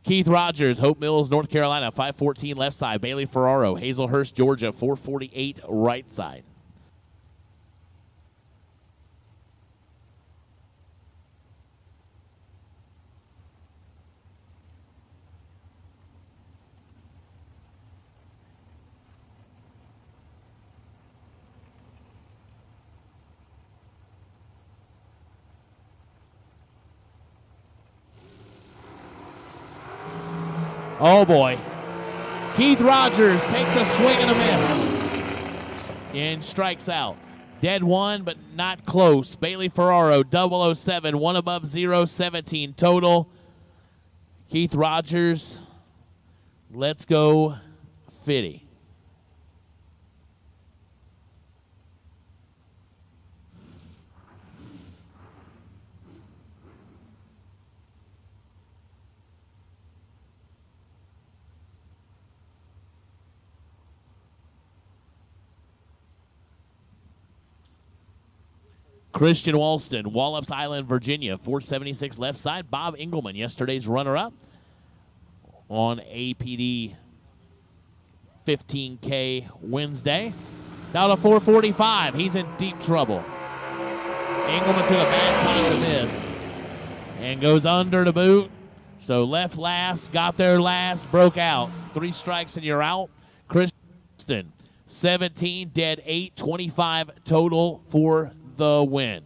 Keith Rogers, Hope Mills, North Carolina, 514 left side. Bailey Ferraro, Hazelhurst, Georgia, 448 right side. Oh, boy. Keith Rogers takes a swing and a miss and strikes out. Dead 1, but not close. Bailey Ferraro, 007, 1 above 017 total. Keith Rogers, let's go Fitty. Christian Walston, Wallops Island, Virginia, 476 left side. Bob Engelman, yesterday's runner-up on APD 15K Wednesday. Down to 445. He's in deep trouble. Engelman took a bad time to miss and goes under the boot. So left last, got there last, broke out. 3 strikes and you're out. Christian, 17, dead 8, 25 total for the win.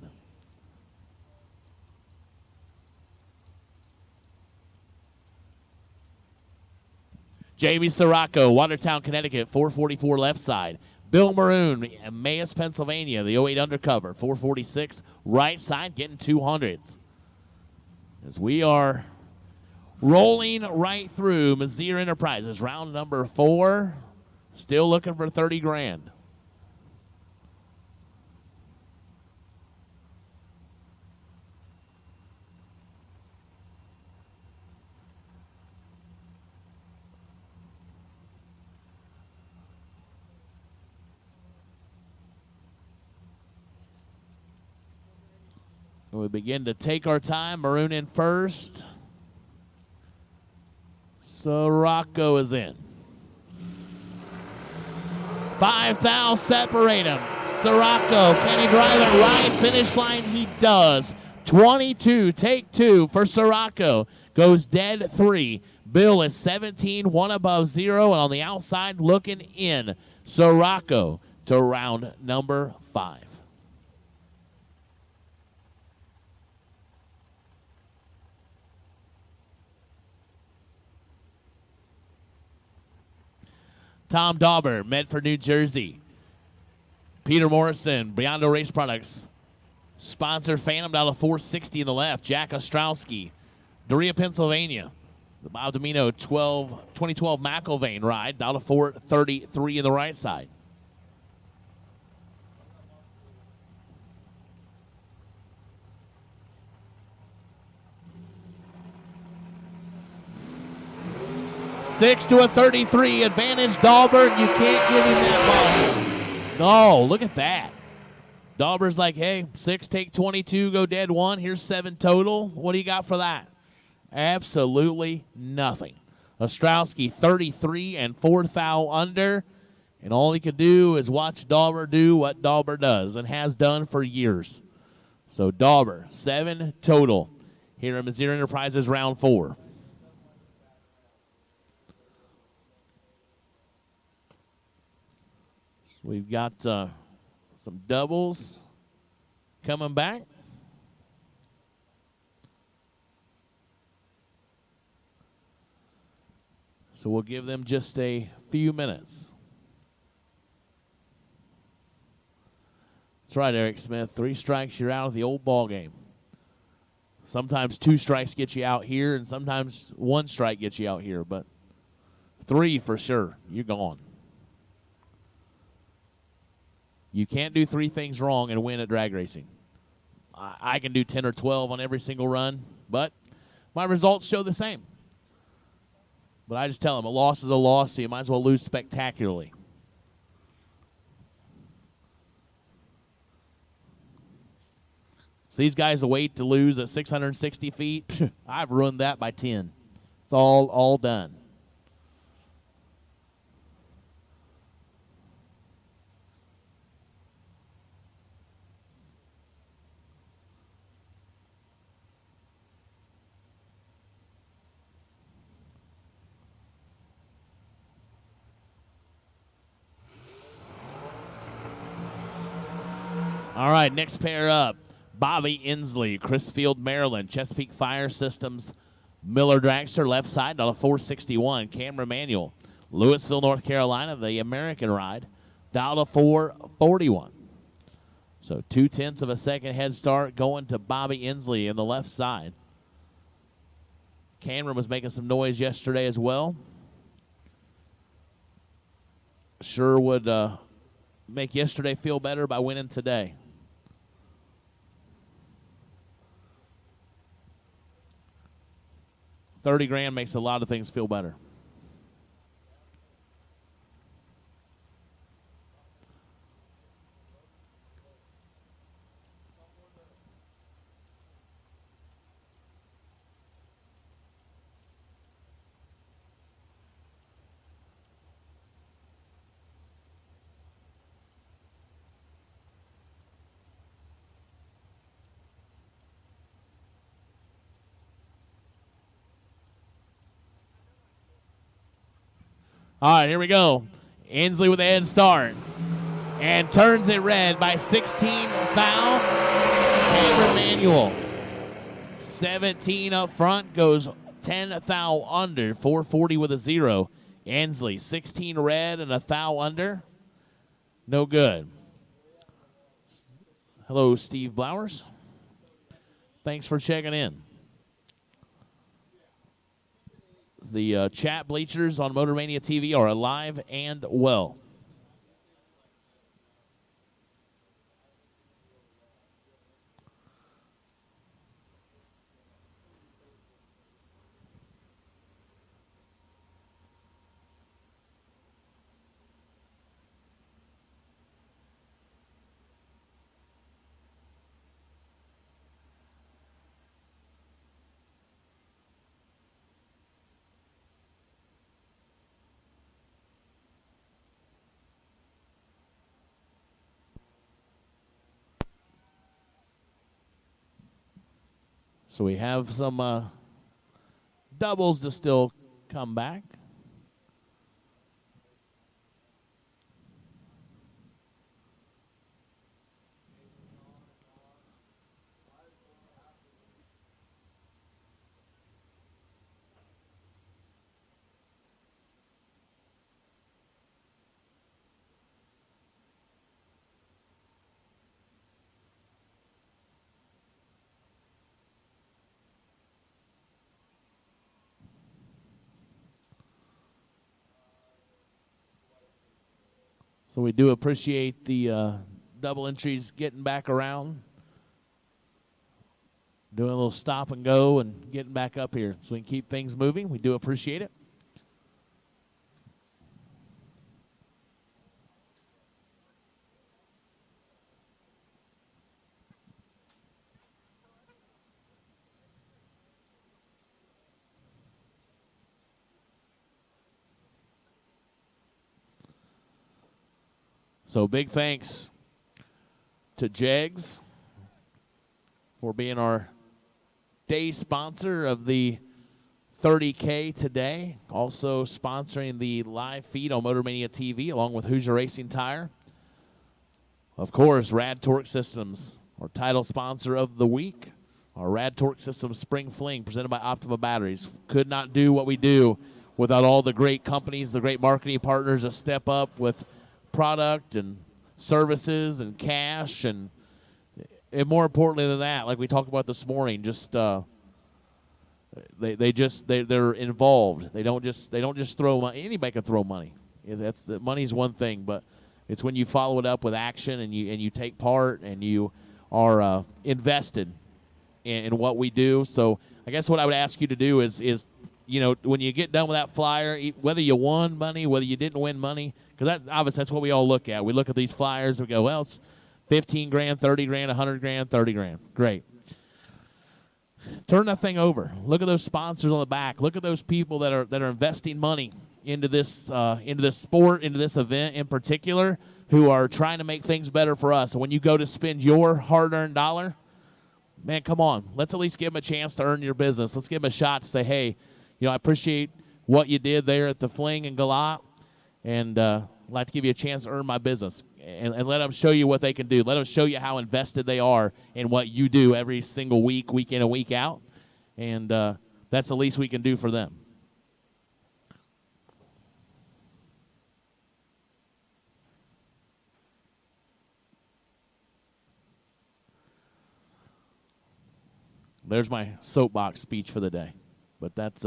Jamie Sirocco, Watertown, Connecticut, 444 left side. Bill Maroon, Emmaus, Pennsylvania, the 08 undercover, 446 right side, getting 200s. As we are rolling right through Mizzier Enterprises, round number 4, still looking for 30 grand. We begin to take our time. Maroon in first. Sirocco is in. 5 thou separate him. Sirocco, can he drive it right? Finish line, he does. 22, take 2 for Sirocco. Goes dead 3. Bill is 17, 1 above 0, and on the outside looking in. Sirocco to round number 5. Tom Dauber, Medford, New Jersey. Peter Morrison, Beyond Race Products, Sponsor Phantom down to 460 in the left. Jack Ostrowski, Doria, Pennsylvania. The Bob Domino 2012 McIlvain ride down to 433 in the right side. Six to a 33 advantage. Dahlberg, you can't give him that ball. No, look at that. Dahlberg's like, hey, 6, take 22, go dead 1. Here's 7 total. What do you got for that? Absolutely nothing. Ostrowski 33 and 4th thou under. And all he could do is watch Dahlberg do what Dahlberg does and has done for years. So Dahlberg, 7 total here at Missouri Enterprises round 4. We've got some doubles coming back. So we'll give them just a few minutes. That's right, Eric Smith. 3 strikes, you're out of the old ball game. Sometimes 2 strikes get you out here, and sometimes 1 strike gets you out here, but 3 for sure, you're gone. You can't do 3 things wrong and win at drag racing. I can do 10 or 12 on every single run, but my results show the same. But I just tell them a loss is a loss, so you might as well lose spectacularly. So these guys wait to lose at 660 feet. I've ruined that by 10. It's all done. All right, next pair up. Bobby Inslee, Chrisfield, Maryland. Chesapeake Fire Systems, Miller Dragster, left side, on a 461. Cameron Manuel, Louisville, North Carolina, the American ride, down to 441. So 0.2 of a second head start going to Bobby Inslee in the left side. Cameron was making some noise yesterday as well. Sure would make yesterday feel better by winning today. $30,000 makes a lot of things feel better. All right, here we go. Inslee with a head start. And turns it red by 16 foul. Cameron Manuel. 17 up front, goes 10 foul under. 440 with a 0. Inslee, 16 red and a foul under. No good. Hello, Steve Blowers. Thanks for checking in. The chat bleachers on Motor Mania TV are alive and well. So we have some doubles to still come back. So we do appreciate the double entries getting back around, doing a little stop and go and getting back up here so we can keep things moving. We do appreciate it. So big thanks to Jegs for being our day sponsor of the 30K today. Also sponsoring the live feed on Motor Mania TV along with Hoosier Racing Tire. Of course, RAD Torque Systems, our title sponsor of the week. Our RAD Torque Systems Spring Fling presented by Optima Batteries. Could not do what we do without all the great companies, the great marketing partners that step up with product and services and cash and more importantly than that, like we talked about this morning, just they're involved. They don't just throw money. Anybody can throw money. Money's one thing, but it's when you follow it up with action and you take part and you are invested in what we do. So I guess what I would ask you to do is when you get done with that flyer, whether you won money, whether you didn't win money, because obviously that's what we all look at. We look at these flyers and we go, well, it's 15 grand, 30 grand, 100 grand, 30 grand. Great. Turn that thing over. Look at those sponsors on the back. Look at those people that are investing money into this sport, into this event in particular, who are trying to make things better for us. And when you go to spend your hard-earned dollar, man, come on. Let's at least give them a chance to earn your business. Let's give them a shot to say, hey, I appreciate what you did there at the Fling and Galot, and I'd like to give you a chance to earn my business. And let them show you what they can do. Let them show you how invested they are in what you do every single week, week in and week out. And that's the least we can do for them. There's my soapbox speech for the day. But that's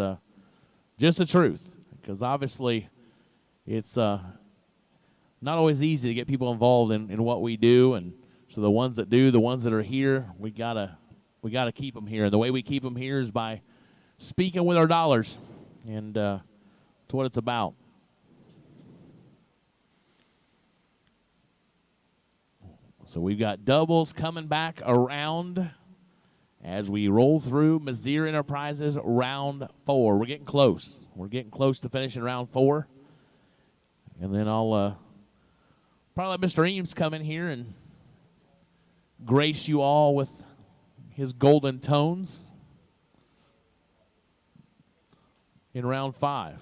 just the truth, because obviously it's not always easy to get people involved in what we do, and so the ones that do, the ones that are here, we gotta keep them here. And the way we keep them here is by speaking with our dollars, and that's what it's about. So we've got doubles coming back around as we roll through Mizzier Enterprises round 4. We're getting close. We're getting close to finishing round 4. And then I'll probably let Mr. Eames come in here and grace you all with his golden tones in round 5.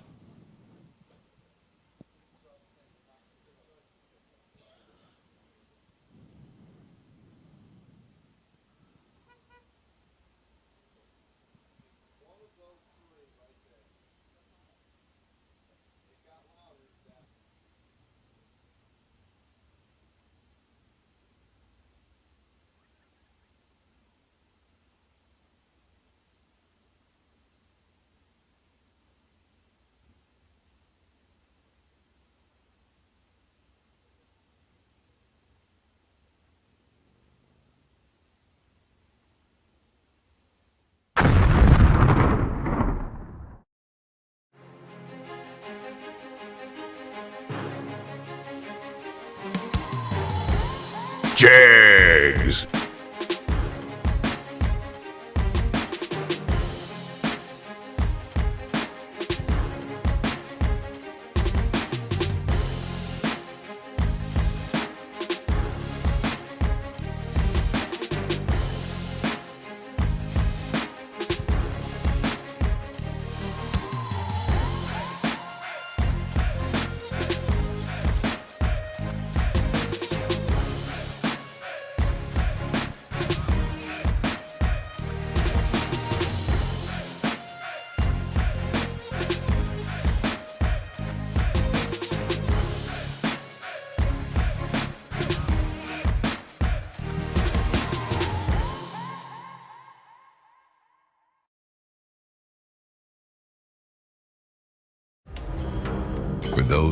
Jags.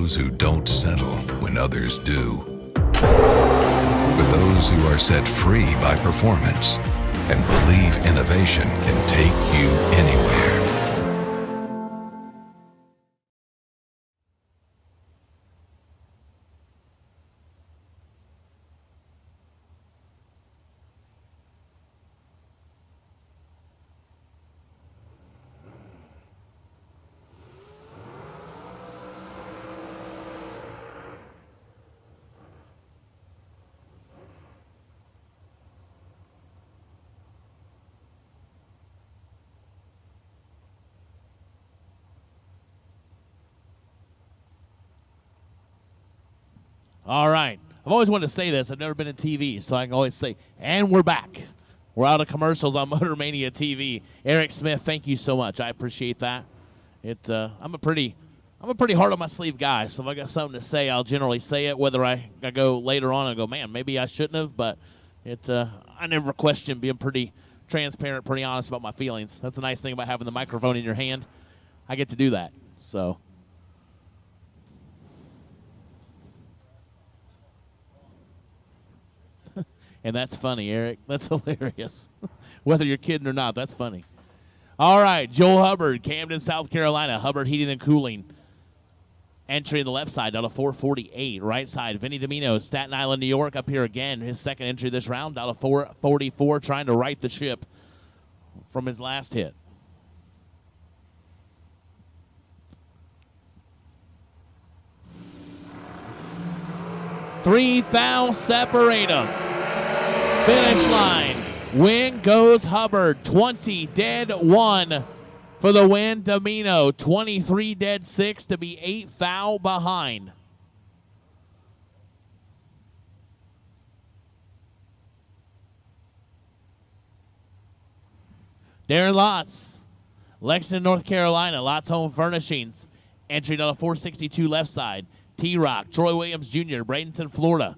those who don't settle when others do. With those who are set free by performance and believe innovation can take you anywhere. All right. I've always wanted to say this. I've never been in TV, so I can always say, and we're back. We're out of commercials on Motor Mania TV. Eric Smith, thank you so much. I appreciate that. I'm a pretty hard on my sleeve guy, so if I got something to say, I'll generally say it. Whether I go later on and go, man, maybe I shouldn't have, but I never question being pretty transparent, pretty honest about my feelings. That's the nice thing about having the microphone in your hand. I get to do that. So. And that's funny, Eric. That's hilarious. Whether you're kidding or not, that's funny. All right, Joel Hubbard, Camden, South Carolina. Hubbard Heating and Cooling. Entry in the left side, down to 448. Right side, Vinny Domino, Staten Island, New York. Up here again, his second entry this round, down to 444, trying to right the ship from his last hit. Three fouls separate them. Finish line. Win goes Hubbard. 20 dead 1 for the win. Domino 23 dead 6 to be 8 foul behind. Darren Lotz, Lexington, North Carolina. Lotz Home Furnishings. Entry down to 462 left side. T-Rock, Troy Williams Jr., Bradenton, Florida.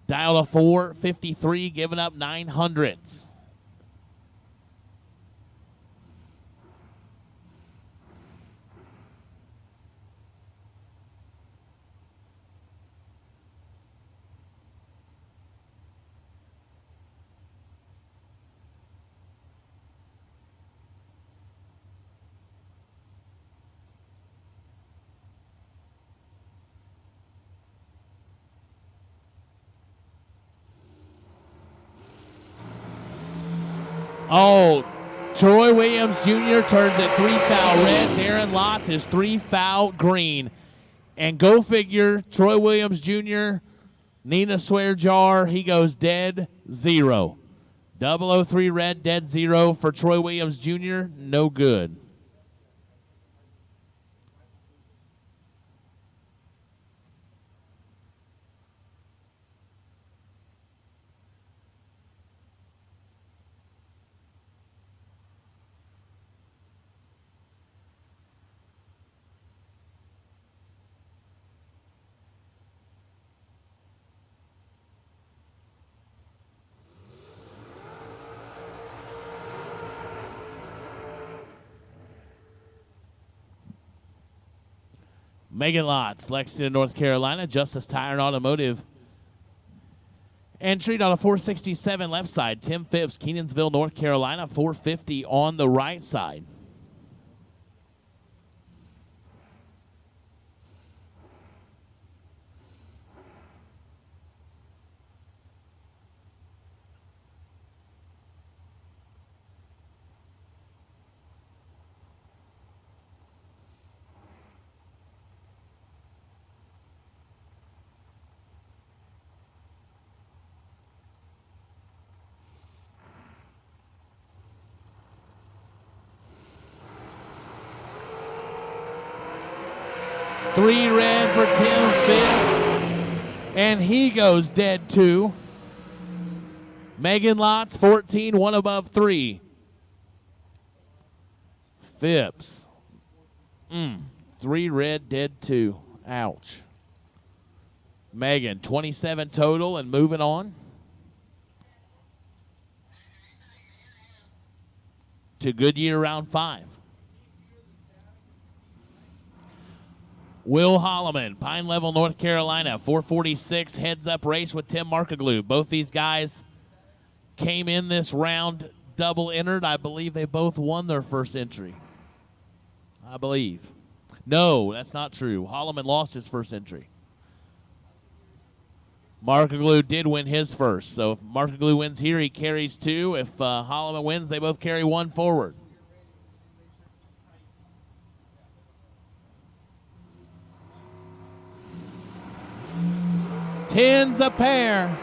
Dial to 453, giving up 900s. Oh, Troy Williams Jr. turns it 3 foul red. Darren Lotz is 3 foul green. And go figure, Troy Williams Jr., Nina Swear Jar, he goes dead 0. 003 red, dead 0 for Troy Williams Jr., no good. Megan Lotz, Lexington, North Carolina. Justice Tire and Automotive. Entry on a 467 left side. Tim Phipps, Kenansville, North Carolina. 450 on the right side. Three red for Tim Phipps. And he goes dead 2. Megan Lotz, 14, 1 above 3. Phipps. 3 red, dead 2. Ouch. Megan, 27 total and moving on to Goodyear round 5. Will Holloman, Pine Level, North Carolina, 446 heads-up race with Tim Markaglu. Both these guys came in this round double entered. I believe they both won their first entry. I believe. No, that's not true. Holloman lost his first entry. Markaglu did win his first. So if Markaglu wins here, he carries 2. If Holloman wins, they both carry 1 forward. Tens a pair.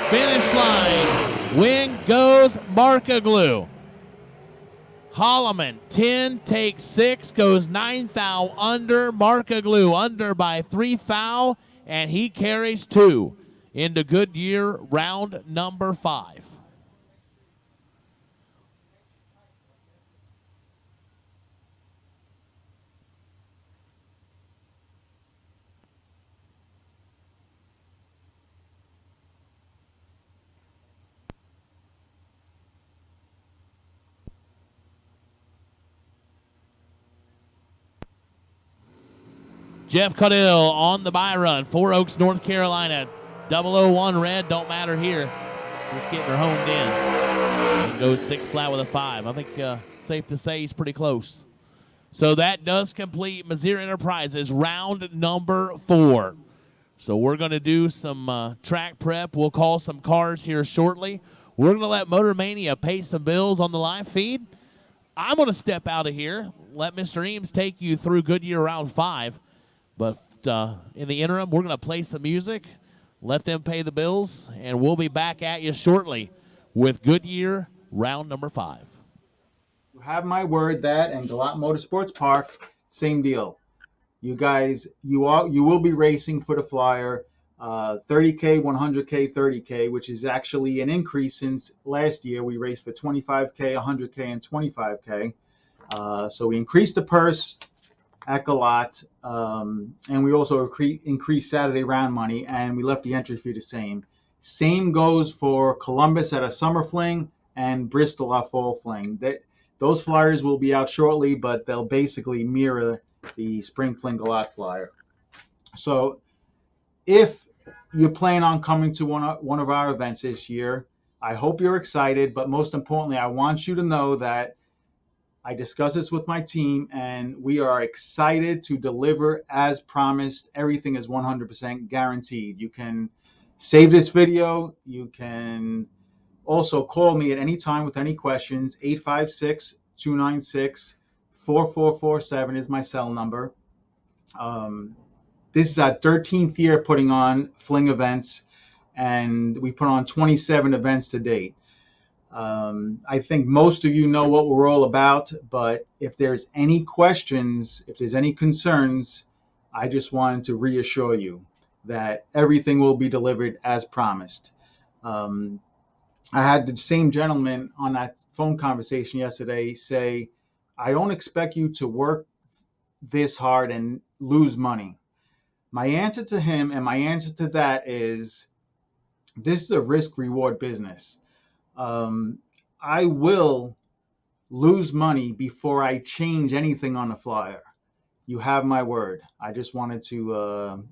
Finish line. Win goes Markaglu. Holloman, 10, takes 6, goes 9 thou under. Markaglu under by 3 thou, and he carries 2 into Goodyear round number 5. Jeff Caudill on the buy run. 4 Oaks, North Carolina. 001 red, don't matter here. Just getting her honed in. He goes 6 flat with a 5. I think safe to say he's pretty close. So that does complete Mazir Enterprises round number 4. So we're going to do some track prep. We'll call some cars here shortly. We're going to let Motor Mania pay some bills on the live feed. I'm going to step out of here. Let Mr. Eames take you through Goodyear round 5. But in the interim, we're going to play some music, let them pay the bills, and we'll be back at you shortly with Goodyear round number 5. You have my word that and Galot Motorsports Park, same deal. You guys, you will be racing for the flyer, 30K, 100K, 30K, which is actually an increase since last year. We raced for 25K, 100K, and 25K. So we increased the purse at Galot, and we also increased Saturday round money, and we left the entry fee the same. Same goes for Columbus at a summer fling and Bristol at fall fling. Those flyers will be out shortly, but they'll basically mirror the spring fling Galot flyer. So if you plan on coming to one of our events this year, I hope you're excited, but most importantly, I want you to know that I discussed this with my team, and we are excited to deliver as promised. Everything is 100% guaranteed. You can save this video. You can also call me at any time with any questions. 856-296-4447 is my cell number. This is our 13th year putting on Fling events, and we put on 27 events to date. I think most of you know what we're all about, but if there's any questions, if there's any concerns, I just wanted to reassure you that everything will be delivered as promised. I had the same gentleman on that phone conversation yesterday say, I don't expect you to work this hard and lose money. My answer to him and my answer to that is, this is a risk-reward business. I will lose money before I change anything on the flyer. You have my word. I just wanted to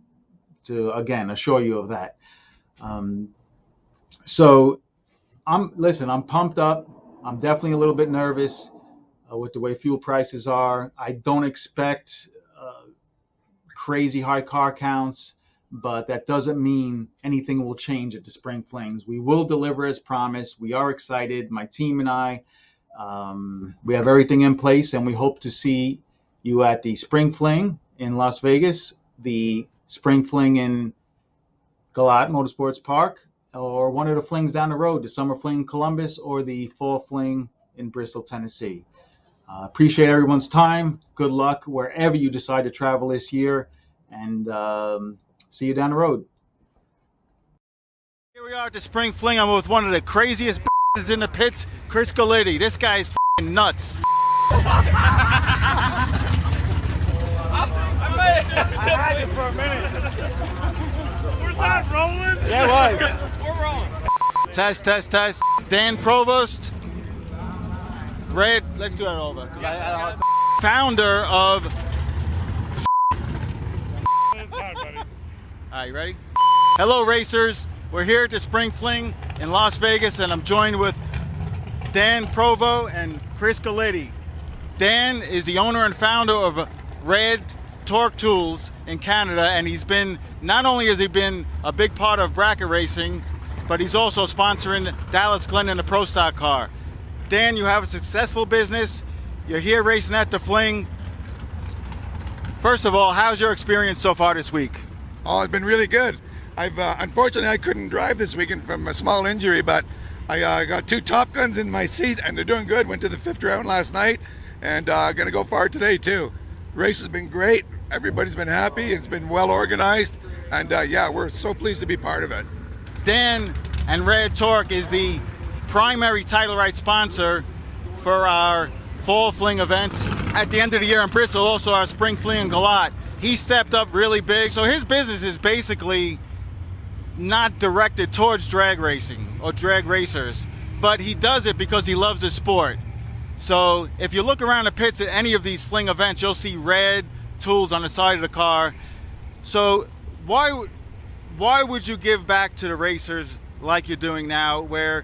again assure you of that. So I'm pumped up. I'm definitely a little bit nervous with the way fuel prices are. I don't expect crazy high car counts, but that doesn't mean anything will change at the Spring Flings. We will deliver as promised. We are excited. My team and I, we have everything in place, and we hope to see you at the Spring Fling in Las Vegas, the Spring Fling in Galot Motorsports Park, or one of the flings down the road, the Summer Fling in Columbus, or the Fall Fling in Bristol, Tennessee. Appreciate everyone's time. Good luck wherever you decide to travel this year, and see you down the road. Here we are at the Spring Fling. I'm with one of the craziest in the pits, Chris Galitti. This guy's nuts. I had it for a minute. Was that rolling? Yeah, it was. We're rolling. Test. Dan Provost. Red, let's do that over. Founder of All right, you ready? Hello, racers. We're here at the Spring Fling in Las Vegas, and I'm joined with Dan Provo and Chris Galletti. Dan is the owner and founder of RAD Torque Tools in Canada, and he's been, not only has he been a big part of bracket racing, but he's also sponsoring Dallas Glenn in the Pro Stock car. Dan, you have a successful business. You're here racing at the Fling. First of all, how's your experience so far this week? Oh, it's been really good. Unfortunately, I couldn't drive this weekend from a small injury, but I got 2 Top Guns in my seat, and they're doing good. Went to the 5th round last night, and going to go far today, too. The race has been great. Everybody's been happy. It's been well organized, and yeah, we're so pleased to be part of it. Dan and RAD Torque is the primary title right sponsor for our Fall Fling event at the end of the year in Bristol, also our Spring Fling in Galot. He stepped up really big, so his business is basically not directed towards drag racing or drag racers, but he does it because he loves the sport. So if you look around the pits at any of these Fling events, you'll see RAD tools on the side of the car. So why would you give back to the racers like you're doing now, where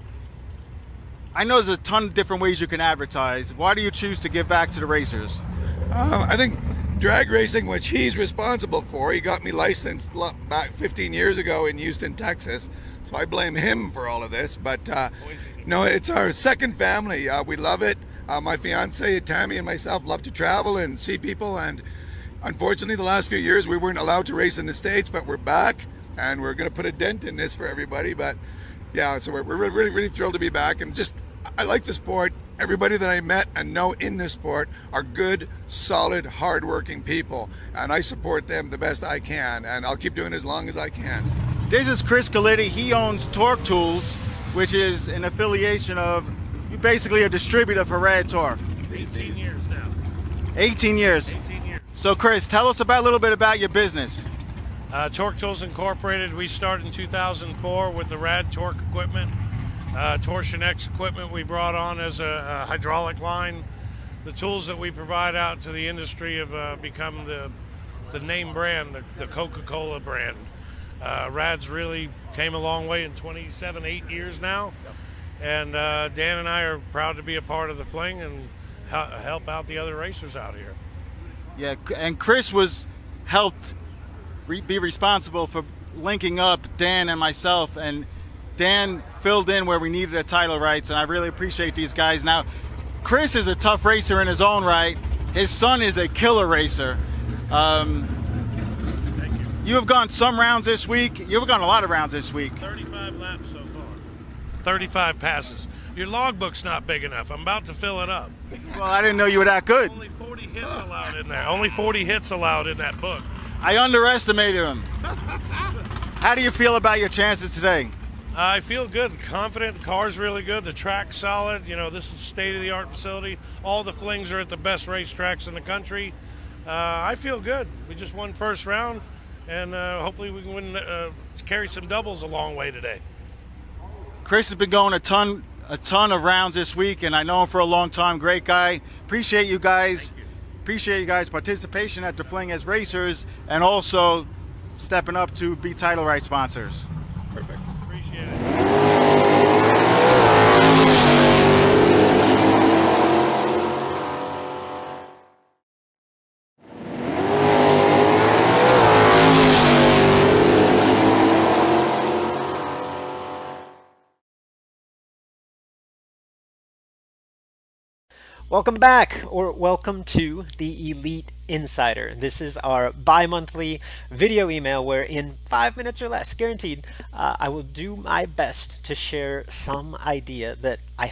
I know there's a ton of different ways you can advertise? Why do you choose to give back to the racers? I think drag racing, which he's responsible for, he got me licensed back 15 years ago in Houston, Texas, so I blame him for all of this. But no, it's our second family. We love it. My fiance Tammy and myself love to travel and see people, and unfortunately the last few years we weren't allowed to race in the States, but we're back and we're going to put a dent in this for everybody. But yeah, so we're really thrilled to be back, and just I like the sport. Everybody that I met and know in this sport are good, solid, hard-working people, and I support them the best I can, and I'll keep doing it as long as I can. This is Chris Galletti. He owns Torque Tools, which is an affiliation of, basically a distributor for RAD Torque. 18 years now. 18 years. 18 years. So Chris, tell us a little bit about your business. Torque Tools Incorporated, we started in 2004 with the RAD Torque equipment. Torsion X equipment we brought on as a hydraulic line. The tools that we provide out to the industry have become the name brand, the Coca-Cola brand. RAD's really came a long way in 8 years now. And Dan and I are proud to be a part of the Fling and help out the other racers out here. Yeah, and Chris was helped be responsible for linking up Dan and myself, and Dan filled in where we needed a title rights, and I really appreciate these guys. Now, Chris is a tough racer in his own right. His son is a killer racer. You have gone some rounds this week. You've gone a lot of rounds this week. 35 laps so far. 35 passes. Your logbook's not big enough. I'm about to fill it up. Well, I didn't know you were that good. Only 40 hits allowed in there. Only 40 hits allowed in that book. I underestimated him. How do you feel about your chances today? I feel good, confident. The car's really good. The track's solid. You know, this is a state-of-the-art facility. All the Flings are at the best racetracks in the country. I feel good. We just won first round, and hopefully we can win, carry some doubles a long way today. Chris has been going a ton of rounds this week, and I know him for a long time. Great guy. Appreciate you guys. Appreciate you guys' participation at the Fling as racers, and also stepping up to be title right sponsors. Perfect. Appreciate it. Welcome back, or welcome to the Elite Insider. This is our bi-monthly video email where in 5 minutes or less, guaranteed, I will do my best to share some idea that I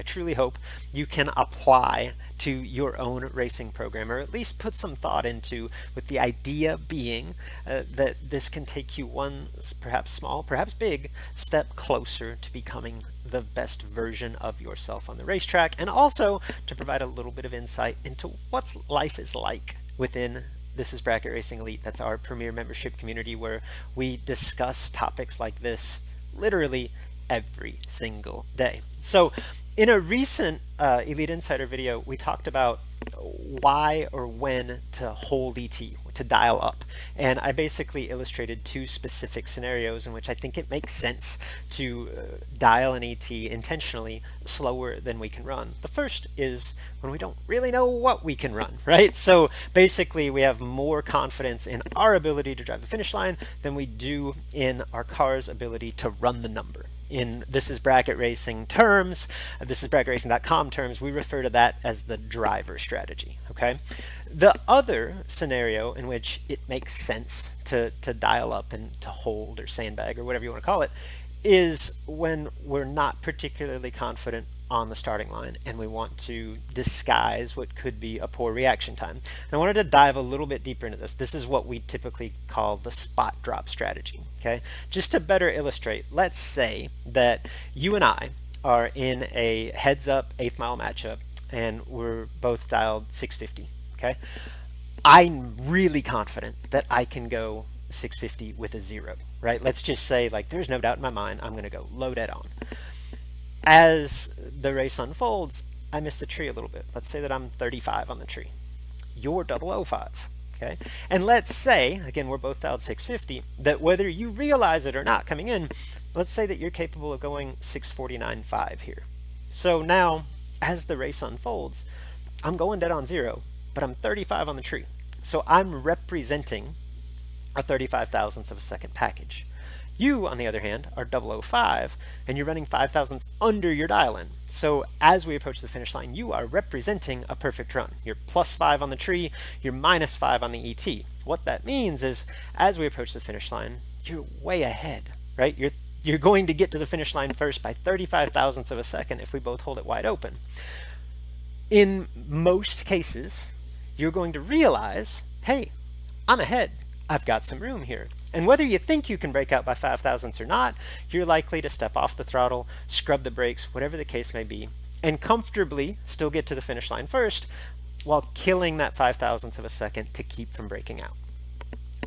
truly hope, you can apply to your own racing program, or at least put some thought into, with the idea being that this can take you one, perhaps small, perhaps big, step closer to becoming the best version of yourself on the racetrack, and also to provide a little bit of insight into what life is like within This is Bracket Racing Elite. That's our premier membership community where we discuss topics like this literally every single day. So in a recent Elite Insider video, we talked about why or when to hold ET. We to dial up. And I basically illustrated 2 specific scenarios in which I think it makes sense to dial an ET intentionally slower than we can run. The first is when we don't really know what we can run, right? So basically we have more confidence in our ability to drive the finish line than we do in our car's ability to run the number. In This Is Bracket Racing terms, thisisbracketracing.com terms, we refer to that as the driver strategy, okay? The other scenario in which it makes sense to dial up and to hold or sandbag or whatever you want to call it is when we're not particularly confident on the starting line and we want to disguise what could be a poor reaction time. And I wanted to dive a little bit deeper into this. This is what we typically call the spot drop strategy, okay? Just to better illustrate, let's say that you and I are in a heads-up 8th mile matchup and we're both dialed 650, okay? I'm really confident that I can go 650 with a 0, right? Let's just say, like, there's no doubt in my mind I'm going to go low dead on. As the race unfolds, I miss the tree a little bit. Let's say that I'm 35 on the tree. You're 005, okay? And let's say, again, we're both dialed 650, that whether you realize it or not coming in, let's say that you're capable of going 649.5 here. So now, as the race unfolds, I'm going dead on 0, but I'm 35 on the tree. So I'm representing a 35 thousandths of a second package. You, on the other hand, are 005, and you're running 5 thousandths under your dial-in. So as we approach the finish line, you are representing a perfect run. You're +5 on the tree, you're -5 on the ET. What that means is, as we approach the finish line, you're way ahead, right? You're going to get to the finish line first by 35 thousandths of a second if we both hold it wide open. In most cases, you're going to realize, hey, I'm ahead. I've got some room here. And whether you think you can break out by 5 thousandths or not, you're likely to step off the throttle, scrub the brakes, whatever the case may be, and comfortably still get to the finish line first while killing that 5 thousandths of a second to keep from breaking out.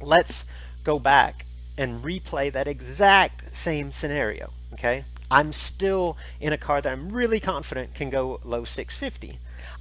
Let's go back and replay that exact same scenario, okay? I'm still in a car that I'm really confident can go low 650.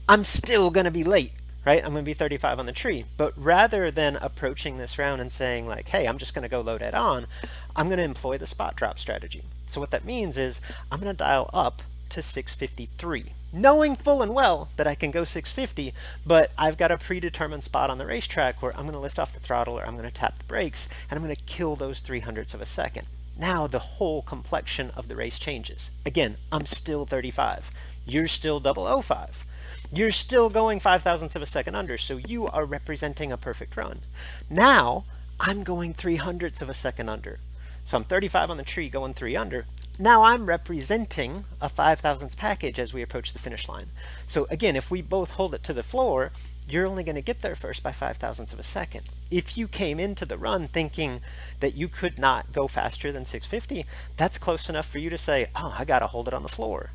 I'm still going to be late. Right? I'm going to be 35 on the tree. But rather than approaching this round and saying like, hey, I'm just going to go low dead on, I'm going to employ the spot drop strategy. So what that means is I'm going to dial up to 653, knowing full and well that I can go 650, but I've got a predetermined spot on the racetrack where I'm going to lift off the throttle or I'm going to tap the brakes and I'm going to kill those 300ths of a second. Now the whole complexion of the race changes. Again, I'm still 35. You're still 005. You're still going 5 thousandths of a second under, so you are representing a perfect run. Now, I'm going 300ths of a second under. So I'm 35 on the tree going 3 under. Now I'm representing a 5 thousandths package as we approach the finish line. So again, if we both hold it to the floor, you're only going to get there first by 5 thousandths of a second. If you came into the run thinking that you could not go faster than 650, that's close enough for you to say, oh, I got to hold it on the floor.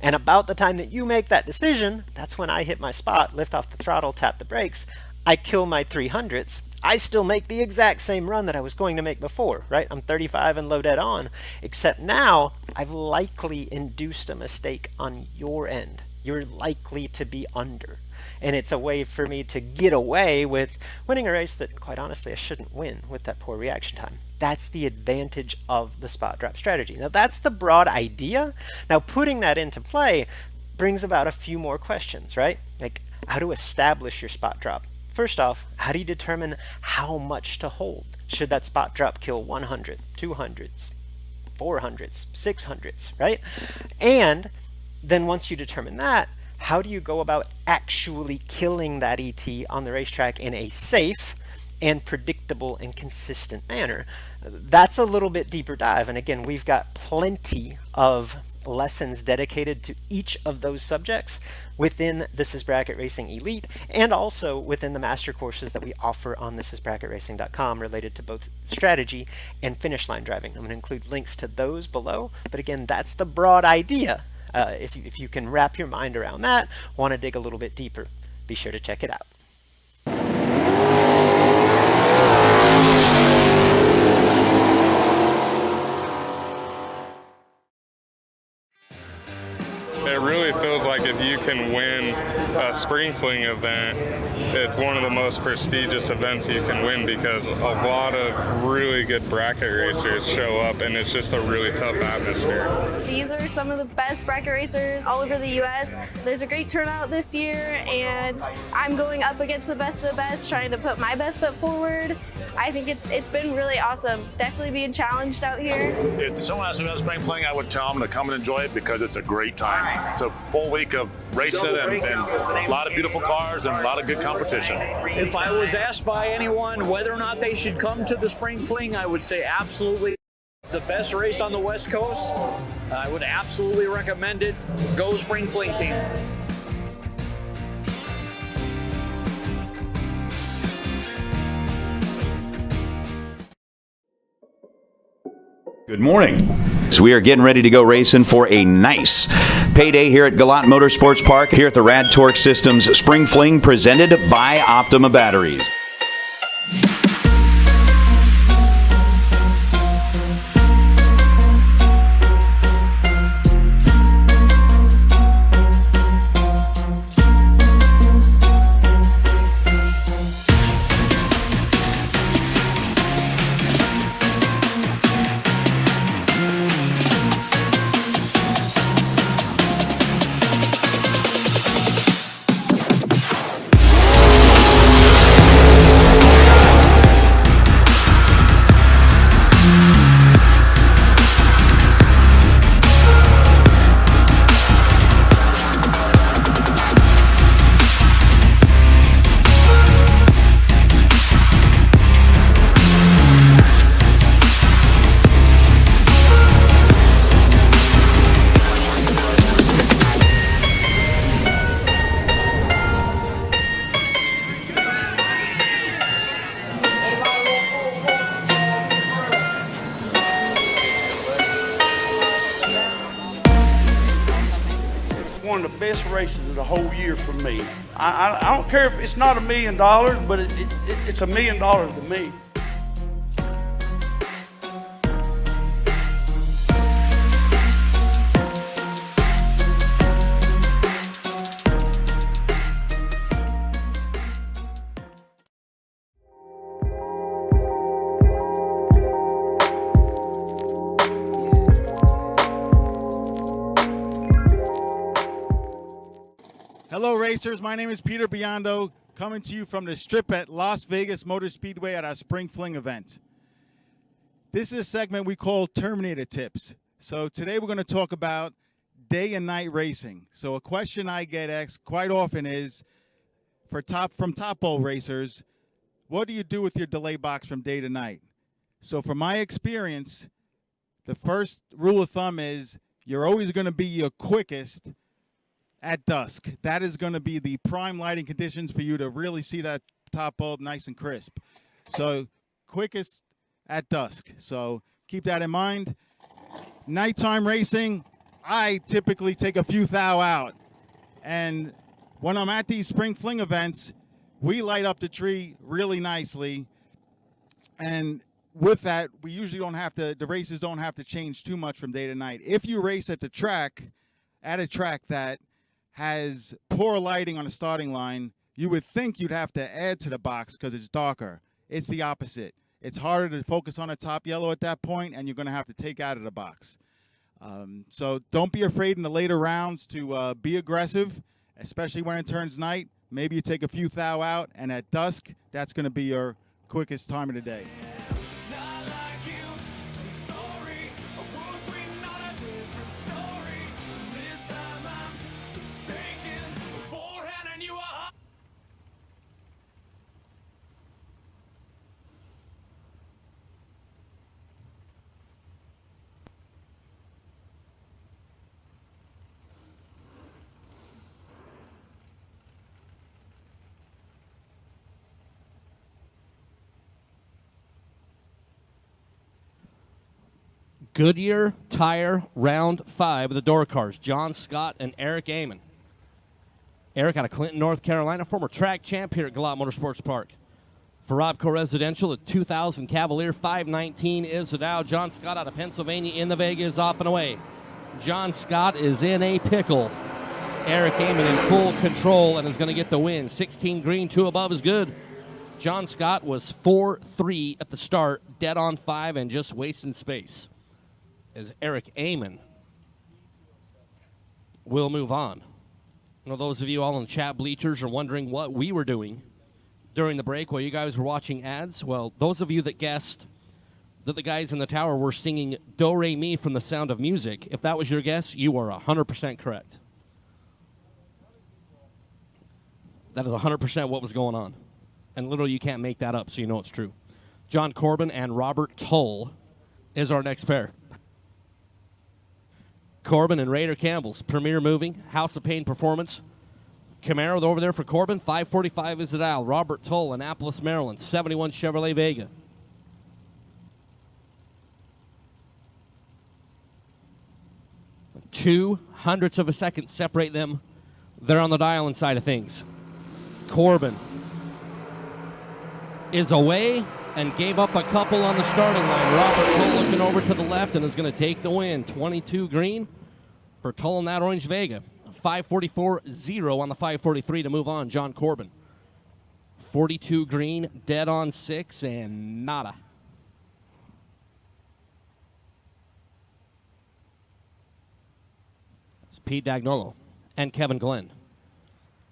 And about the time that you make that decision, that's when I hit my spot, lift off the throttle, tap the brakes, I kill my 300ths. I still make the exact same run that I was going to make before, right? I'm 35 and low dead on, except now I've likely induced a mistake on your end. You're likely to be under. And it's a way for me to get away with winning a race that, quite honestly, I shouldn't win with that poor reaction time. That's the advantage of the spot drop strategy. Now, that's the broad idea. Now, putting that into play brings about a few more questions, right? Like, how to establish your spot drop. First off, how do you determine how much to hold? Should that spot drop kill 100, 200s, 400s, 600s, right? And then once you determine that, how do you go about actually killing that ET on the racetrack in a safe and predictable and consistent manner? That's a little bit deeper dive. And again, we've got plenty of lessons dedicated to each of those subjects within This Is Bracket Racing Elite and also within the master courses that we offer on thisisbracketracing.com related to both strategy and finish line driving. I'm going to include links to those below. But again, that's the broad idea. If you can wrap your mind around that, want to dig a little bit deeper, be sure to check it out. It really feels like if you can win a spring fling event, it's one of the most prestigious events you can win because a lot of really good bracket racers show up, and it's just a really tough atmosphere. These are some of the best bracket racers all over the U.S. There's a great turnout this year, and I'm going up against the best of the best, trying to put my best foot forward. I think it's been really awesome. Definitely being challenged out here. If someone asked me about spring fling, I would tell them to come and enjoy it because it's a great time. It's a full week of racing and a lot of beautiful cars and a lot of good competition. If I was asked by anyone whether or not they should come to the spring fling, I would say absolutely. It's the best race on the West Coast. I would absolutely recommend it. Go spring fling team. Good morning. So we are getting ready to go racing for a nice payday here at Galot Motorsports Park here at the RAD Torque Systems Spring Fling presented by Optima Batteries. One of the best races of the whole year for me. I don't care if it's not $1 million, but it's $1 million to me. Hello racers, my name is Peter Biondo, coming to you from the strip at Las Vegas Motor Speedway at our Spring Fling event. This is a segment we call Terminator Tips. So today we're going to talk about day and night racing. So a question I get asked quite often is, from top bowl racers, what do you do with your delay box from day to night? So from my experience, the first rule of thumb is you're always going to be your quickest at dusk. That is going to be the prime lighting conditions for you to really see that top bulb nice and crisp. So quickest at dusk. So keep that in mind. Nighttime racing, I typically take a few thou out. And when I'm at these spring fling events, we light up the tree really nicely. And with that, we usually don't have to, the races don't have to change too much from day to night. If you race at a track that has poor lighting on the starting line, you would think you'd have to add to the box because it's darker. It's the opposite. It's harder to focus on a top yellow at that point, and you're going to have to take out of the box. So don't be afraid in the later rounds to be aggressive, especially when it turns night. Maybe you take a few thou out, and at dusk, that's going to be your quickest time of the day. Goodyear Tire Round 5 of the door cars, John Scott and Eric Amon. Eric out of Clinton, North Carolina, former track champ here at Galot Motorsports Park. For Robco Residential, a 2000 Cavalier 519 is the Dow. John Scott out of Pennsylvania in the Vega is off and away. John Scott is in a pickle. Eric Amon in full control and is going to get the win. 16 green, 2 above is good. John Scott was 4-3 at the start, dead on 5 and just wasting space. As Eric Amon will move on. You know, those of you all in the chat bleachers are wondering what we were doing during the break while you guys were watching ads. Well, those of you that guessed that the guys in the tower were singing Do Re Mi from The Sound of Music, if that was your guess, you are 100% correct. That is 100% what was going on. And literally you can't make that up, so you know it's true. John Corbin and Robert Tull is our next pair. Corbin and Raider Campbell's Premier Moving, House of Pain Performance. Camaro over there for Corbin, 545 is the dial. Robert Tull, Annapolis, Maryland, 71 Chevrolet Vega. Two hundredths of a second separate them. They're on the dial inside of things. Corbin is away and gave up a couple on the starting line. Robert Tull looking over to the left and is going to take the win. 22 green for Tull in that orange Vega. 544-0 on the 543 to move on. John Corbin. 42 green, dead on 6, and nada. It's Pete Dagnolo and Kevin Glenn.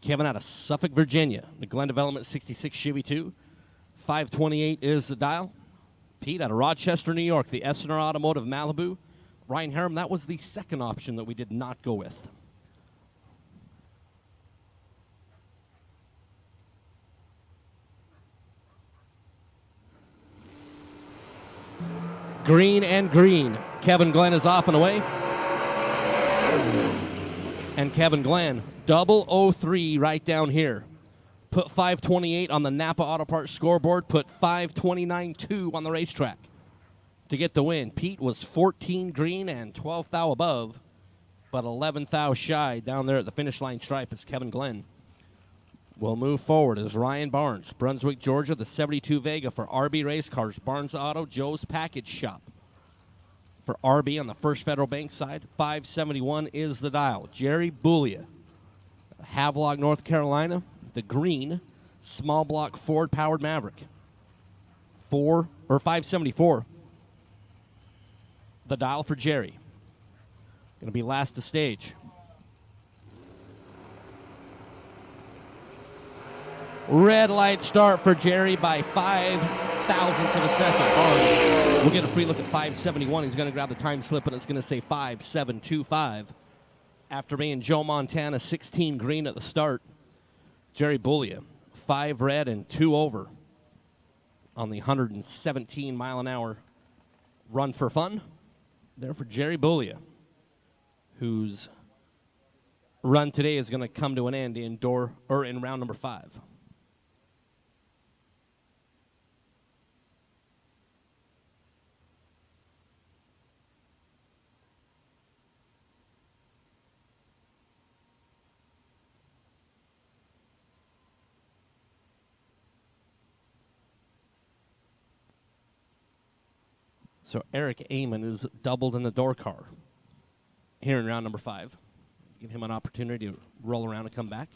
Kevin out of Suffolk, Virginia. The Glenn Development 66 Chevy 2. 528 is the dial. Pete out of Rochester, New York. The S&R Automotive Malibu. Ryan Harem, that was the second option that we did not go with. Green and green. Kevin Glenn is off and away. And Kevin Glenn, 003 right down here. Put 528 on the Napa Auto Parts scoreboard. Put 529.2 on the racetrack to get the win. Pete was 14 green and 12 thou above, but 11 thou shy down there at the finish line stripe as Kevin Glenn will move forward as Ryan Barnes, Brunswick, Georgia, the 72 Vega for RB Race Cars, Barnes Auto, Joe's Package Shop. For RB on the First Federal Bank side, 571 is the dial. Jerry Boulia, Havelock, North Carolina, the green small block Ford powered Maverick. 574. The dial for Jerry. Going to be last to stage. Red light start for Jerry by 5 thousandths of a second. We'll get a free look at 571. He's going to grab the time slip, and it's going to say 5725. After being Joe Montana, 16 green at the start. Jerry Boulia, 5 red and 2 over on the 117 mile an hour run for fun. There for Jerry Boulia, whose run today is going to come to an end in round number 5. So Eric Amon is doubled in the door car here in round number 5. Give him an opportunity to roll around and come back.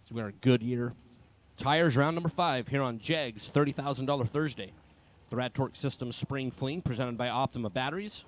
So we are a Goodyear tires round number 5 here on Jegs $30,000 Thursday. The RAD Torque Systems Spring Fling presented by Optima Batteries.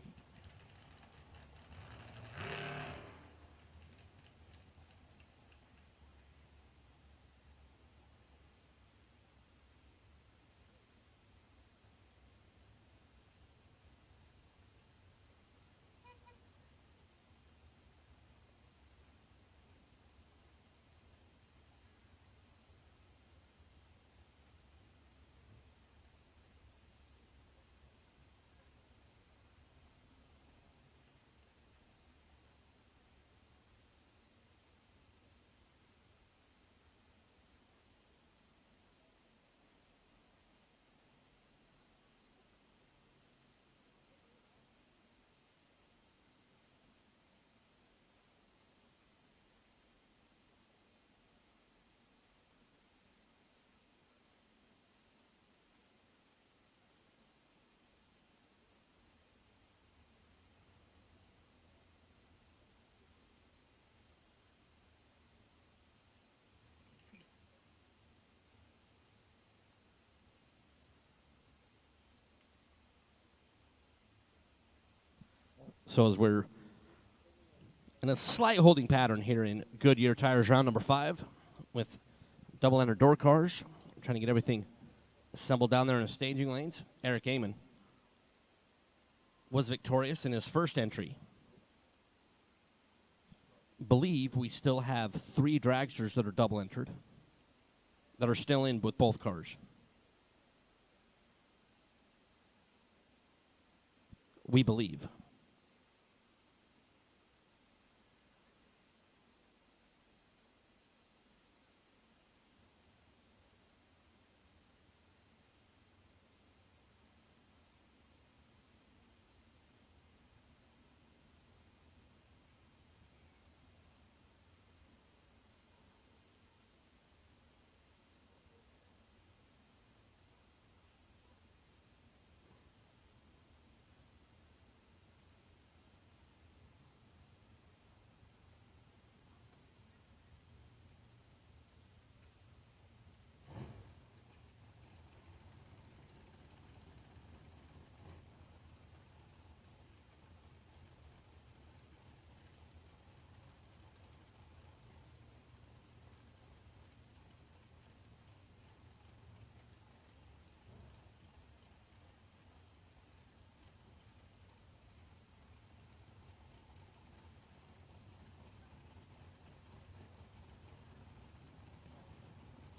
So as we're in a slight holding pattern here in Goodyear Tires round number 5 with double-ender door cars, trying to get everything assembled down there in the staging lanes. Eric Amon was victorious in his first entry. Believe we still have 3 dragsters that are double-entered that are still in with both cars. We believe.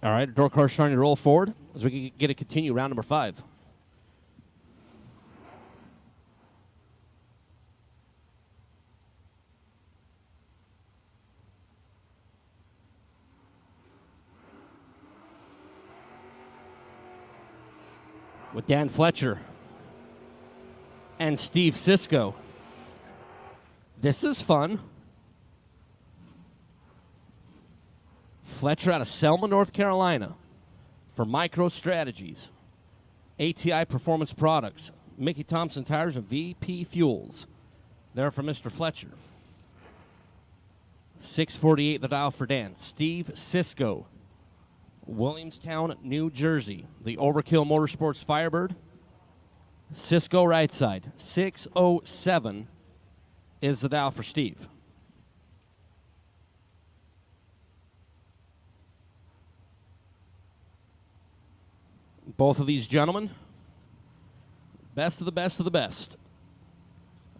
All right, door car starting to roll forward as we get to continue round number 5. With Dan Fletcher and Steve Sisko. This is fun. Fletcher out of Selma, North Carolina for Micro Strategies, ATI Performance Products, Mickey Thompson Tires, and VP Fuels. There for Mr. Fletcher. 648 the dial for Dan. Steve Sisko, Williamstown, New Jersey. The Overkill Motorsports Firebird. Sisko right side. 607 is the dial for Steve. Both of these gentlemen, best of the best of the best.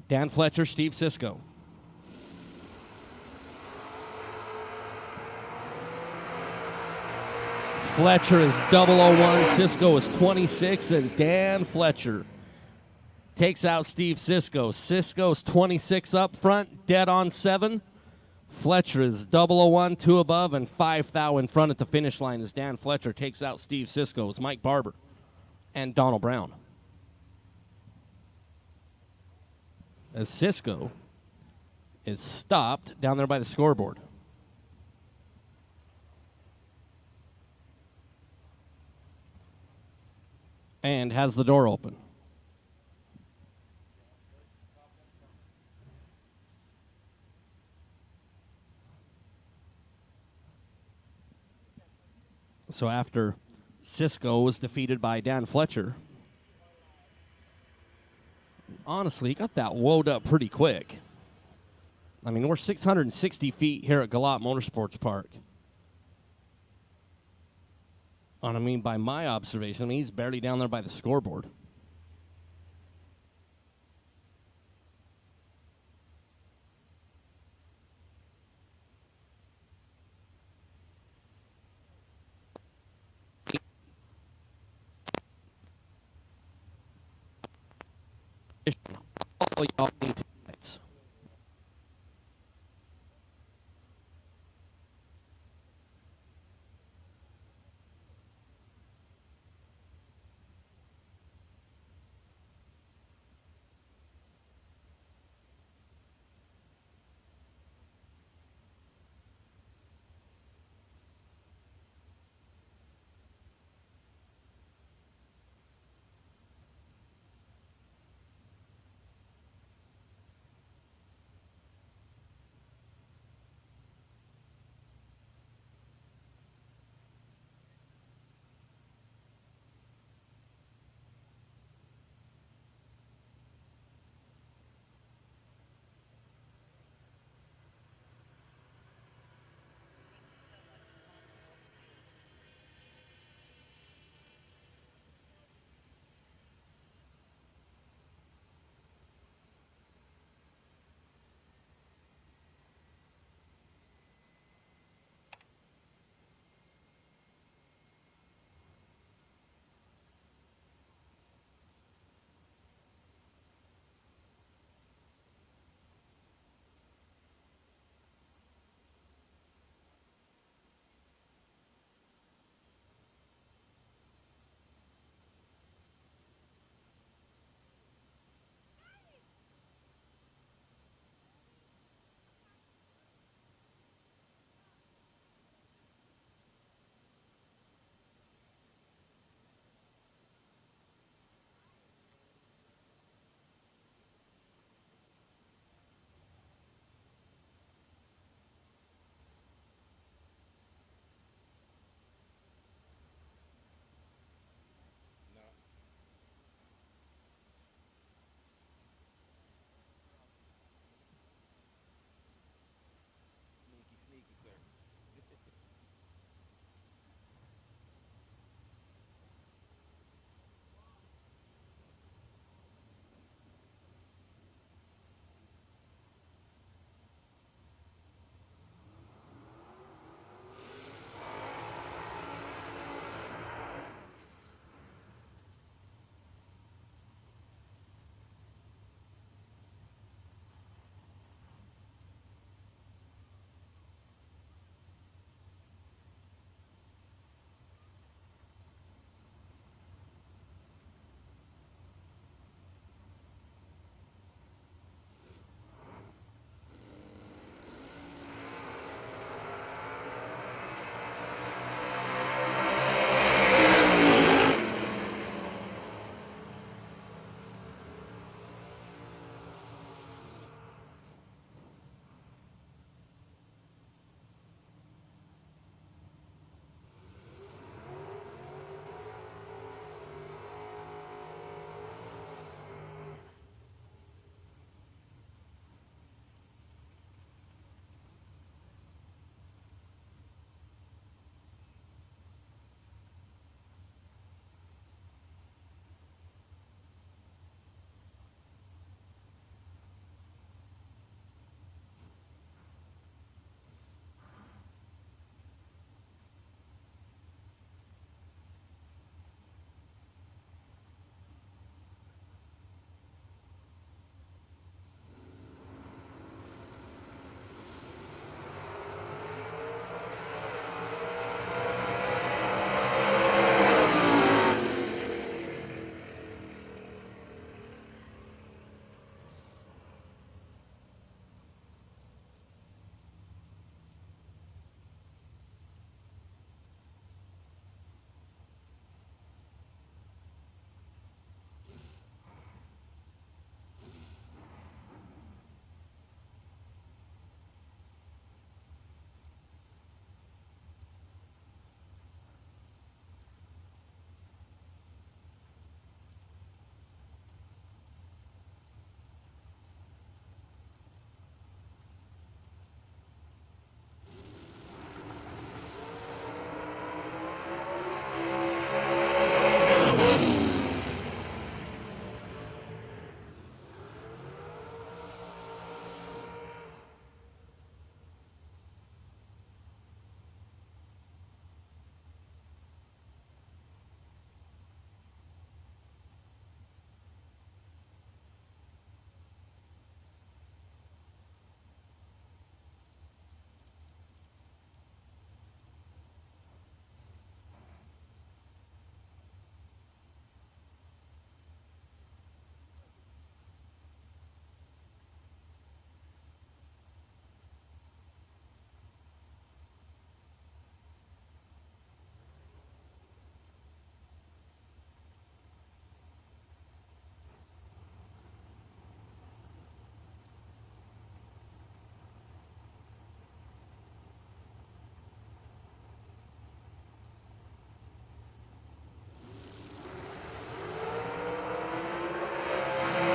Dan Fletcher, Steve Sisko. Fletcher is 001, Sisko is 26, and Dan Fletcher takes out Steve Sisko. Sisko's 26 up front, dead on 7. Fletcher is 001, 2 above, and 5 thou in front at the finish line as Dan Fletcher takes out Steve Sisko. It's Mike Barber and Donald Brown. As Sisko is stopped down there by the scoreboard. And has the door open. So after Sisko was defeated by Dan Fletcher, honestly, he got that woed up pretty quick. I mean, we're 660 feet here at Galot Motorsports Park. And I mean, by my observation, I mean, he's barely down there by the scoreboard. All y'all need to lights.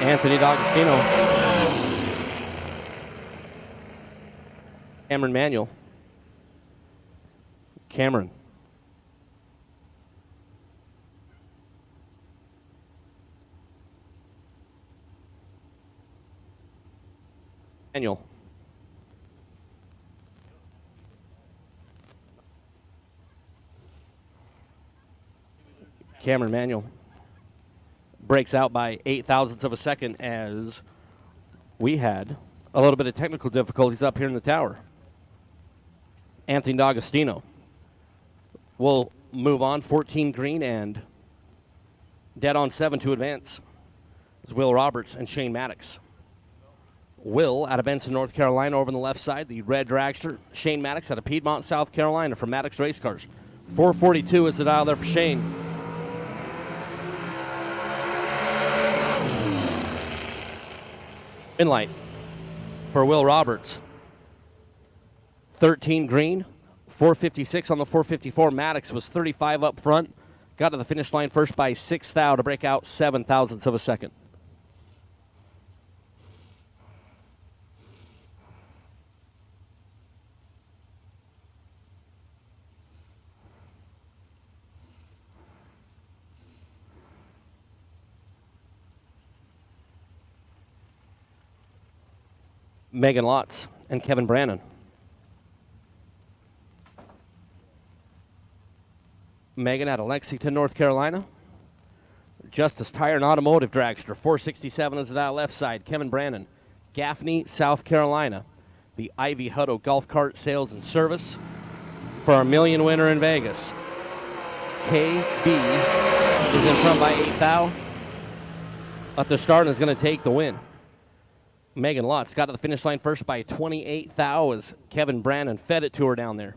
Anthony D'Agostino. Cameron Manuel. Cameron. Manuel. Cameron Manuel breaks out by 8 thousandths of a second as we had a little bit of technical difficulties up here in the tower. Anthony D'Agostino will move on, 14 green and dead on 7 to advance. It's Will Roberts and Shane Maddox. Will out of Benson, North Carolina, over on the left side, the red dragster. Shane Maddox out of Piedmont, South Carolina, from Maddox Race Cars. 442 is the dial there for Shane. In light for Will Roberts. 13 green, 456 on the 454. Maddox was 35 up front. Got to the finish line first by 6 thou to break out 7 thousandths of a second. Megan Lotz and Kevin Brannon. Megan out of Lexington, North Carolina. Justice Tire and Automotive Dragster, 467 is the dial left side. Kevin Brannon, Gaffney, South Carolina. The Ivy Hutto Golf Cart Sales and Service for our million winner in Vegas. KB is in front by 8 thou. At the start and is going to take the win. Megan Lotz got to the finish line first by 28 thou as Kevin Brannon fed it to her down there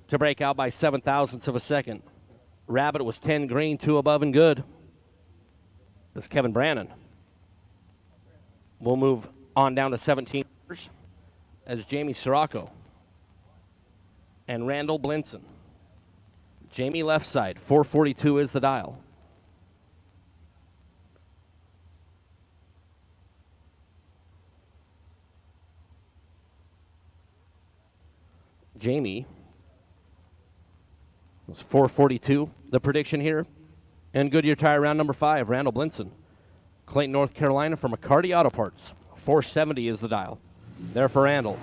to break out by 7 thousandths of a second. Rabbit was 10 green, 2 above and good. That's Kevin Brannon. We'll move on down to 17 as Jamie Sirocco and Randall Blinson. Jamie left side, 442 is the dial. Jamie was 442. The prediction here. And Goodyear Tire round number 5, Randall Blinson. Clayton, North Carolina from McCarty Auto Parts. 470 is the dial. There for Randall.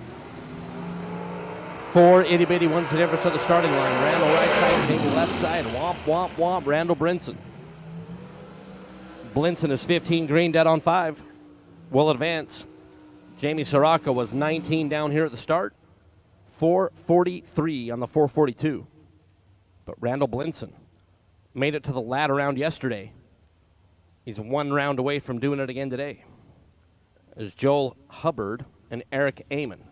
4 itty-bitty ones the difference of the starting line. Randall right side, Jamie left side. Womp, womp, womp. Randall Blinson. Blinson is 15 green, dead on 5. Will advance. Jamie Sirocco was 19 down here at the start. 443 on the 442. But Randall Blinson made it to the ladder round yesterday. He's 1 round away from doing it again today. There's Joel Hubbard and Eric Amon.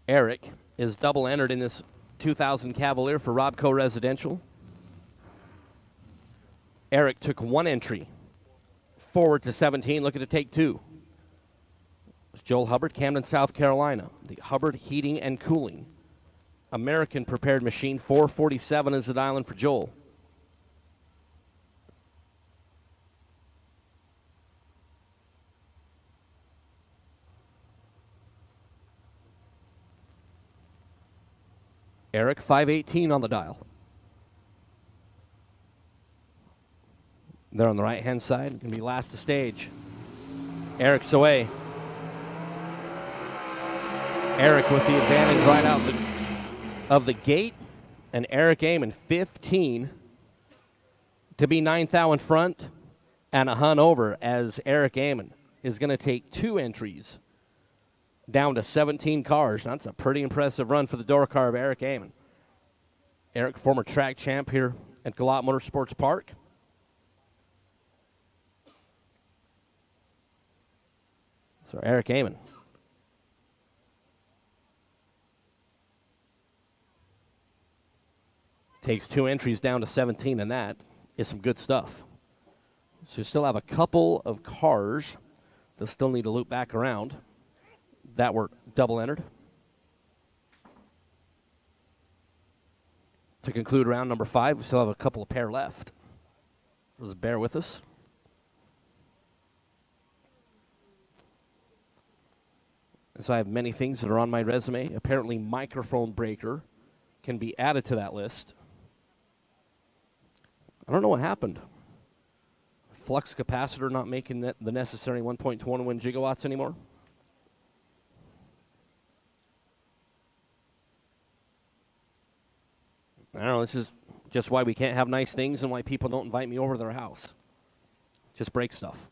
Eric is double entered in this 2000 Cavalier for Robco Residential. Eric took 1 entry forward to 17, looking to take 2. Joel Hubbard, Camden, South Carolina. The Hubbard Heating and Cooling American Prepared Machine, 447 is the dial in for Joel. Eric, 518 on the dial. They're on the right-hand side. Going to be last to stage. Eric's away. Eric with the advantage right out of the gate. And Eric Amon, 15 to be 9 thou in front and a hunt over as Eric Amon is going to take 2 entries down to 17 cars. That's a pretty impressive run for the door car of Eric Amon. Eric, former track champ here at Galot Motorsports Park. So Eric Amon. Takes 2 entries down to 17, and that is some good stuff. So you still have a couple of cars that still need to loop back around that were double entered. To conclude round number 5, we still have a couple of pair left. Just bear with us. So I have many things that are on my resume. Apparently, microphone breaker can be added to that list. I don't know what happened. Flux capacitor not making the necessary 1.21 gigawatts anymore. I don't know. This is just why we can't have nice things and why people don't invite me over to their house. Just break stuff.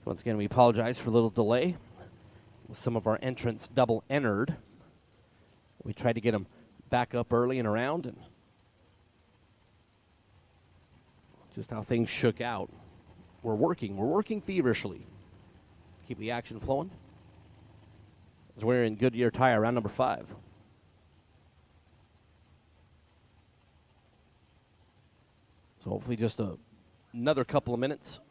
Once again, we apologize for a little delay with some of our entrants double entered. We tried to get them back up early and around, and just how things shook out. We're working feverishly. Keep the action flowing. As we're in Goodyear tire, round number 5. So hopefully just another couple of minutes.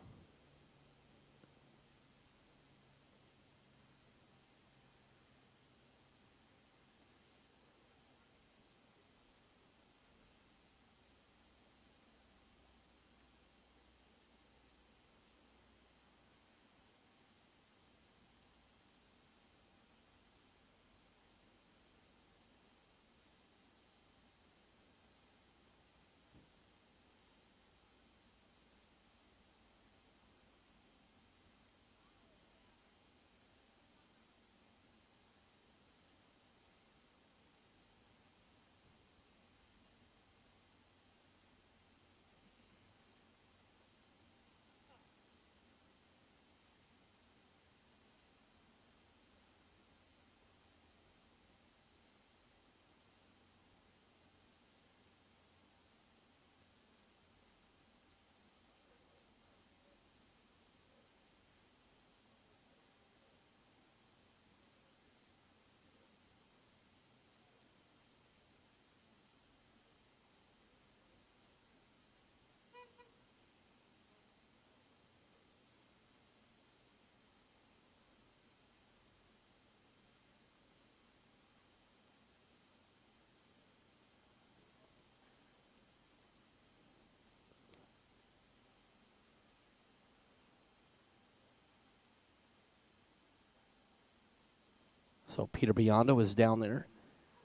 So Peter Biondo is down there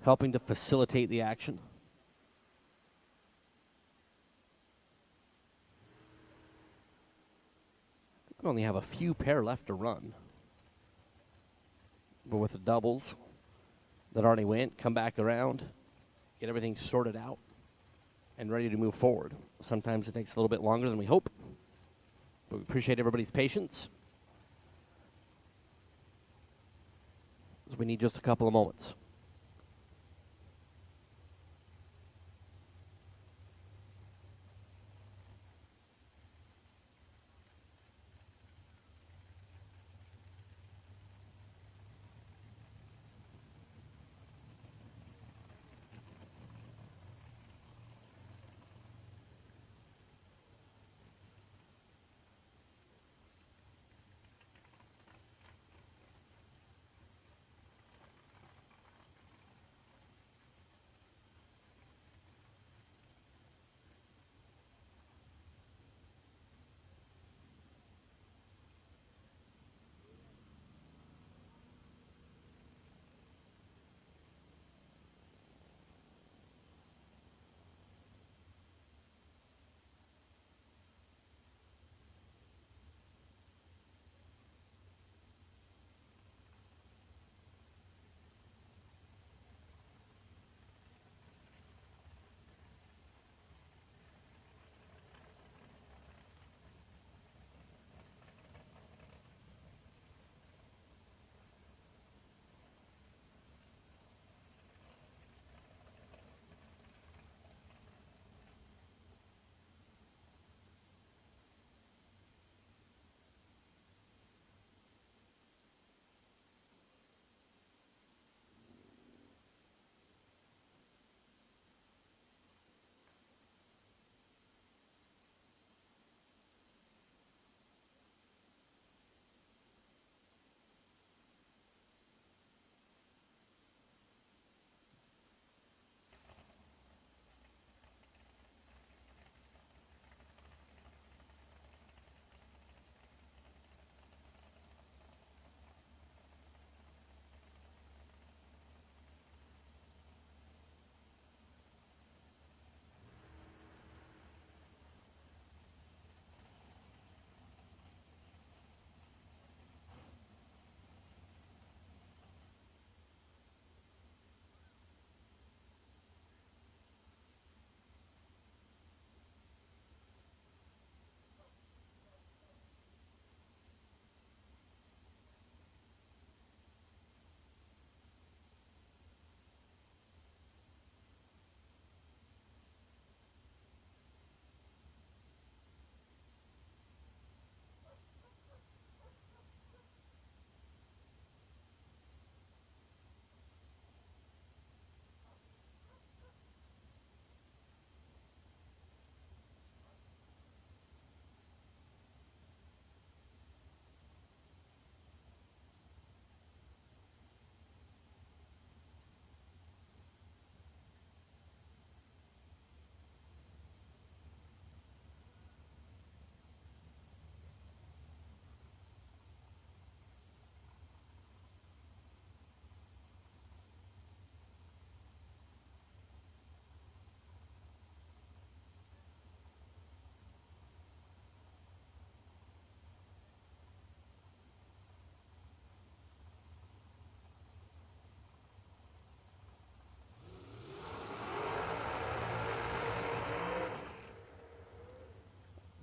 helping to facilitate the action. I only have a few pair left to run. But with the doubles that already went, come back around, get everything sorted out, and ready to move forward. Sometimes it takes a little bit longer than we hope, but we appreciate everybody's patience. We need just a couple of moments.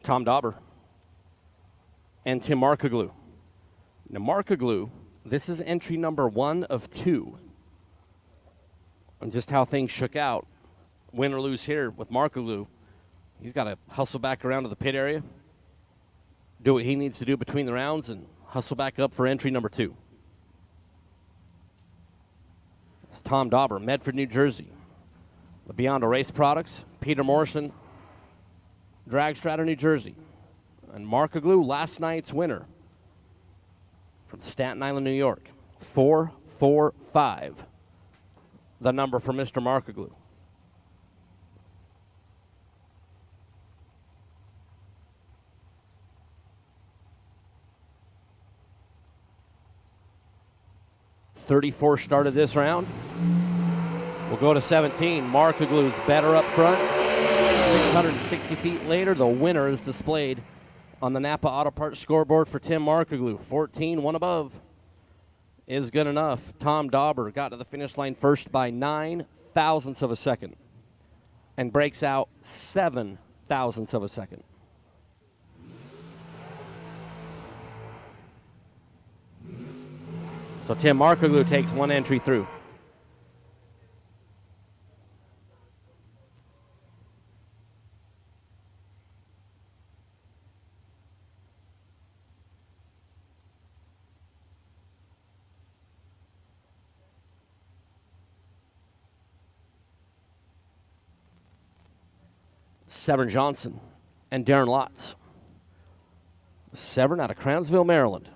Tom Dauber and Tim Markoglu. Now, Markoglu, this is entry number 1 of 2. And just how things shook out, win or lose here with Markoglu, he's got to hustle back around to the pit area, do what he needs to do between the rounds, and hustle back up for entry number 2. It's Tom Dauber, Medford, New Jersey. The Beyond Race Products, Peter Morrison, Dragstrata, New Jersey. And Markoglu, last night's winner from Staten Island, New York. 445, the number for Mr. Markoglu. .34 started this round. We'll go to 17. Markoglu's better up front. 660 feet later, the winner is displayed on the Napa Auto Parts scoreboard for Tim Markoglu. 14, one above is good enough. Tom Dauber got to the finish line first by 9 thousandths of a second and breaks out 7 thousandths of a second. So Tim Markoglu takes one entry through. Severn Johnson and Darren Lotz. Severn out of Crownsville, Maryland.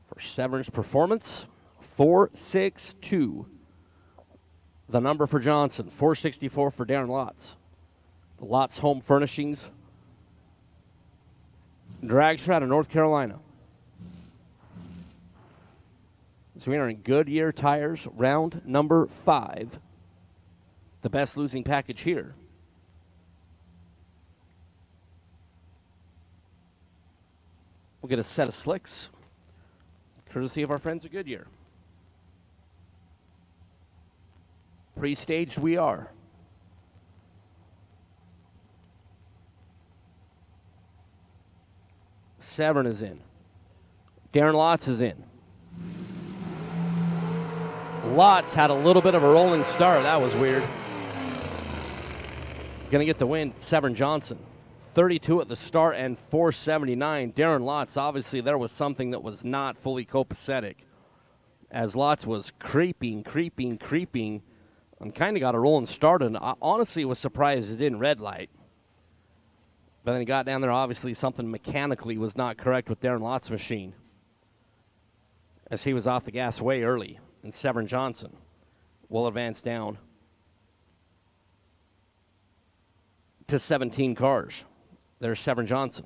For Severn's performance, 462. The number for Johnson, 464 for Darren Lotz. The Lotz Home Furnishings, Dragstrata, North Carolina. So we are in Goodyear Tires, round number 5. The best losing package here. We'll get a set of slicks, courtesy of our friends at Goodyear. Pre-staged we are. Severn is in. Darren Lotz is in. Lotz had a little bit of a rolling start. That was weird. Going to get the win, Severn Johnson. 32 at the start and 479. Darren Lotz, obviously there was something that was not fully copacetic, as Lotz was creeping, and kind of got a rolling start, and I honestly was surprised it didn't red light. But then he got down there, obviously something mechanically was not correct with Darren Lotz's machine, as he was off the gas way early, and Severn Johnson will advance down to 17 cars. There's Severn Johnson.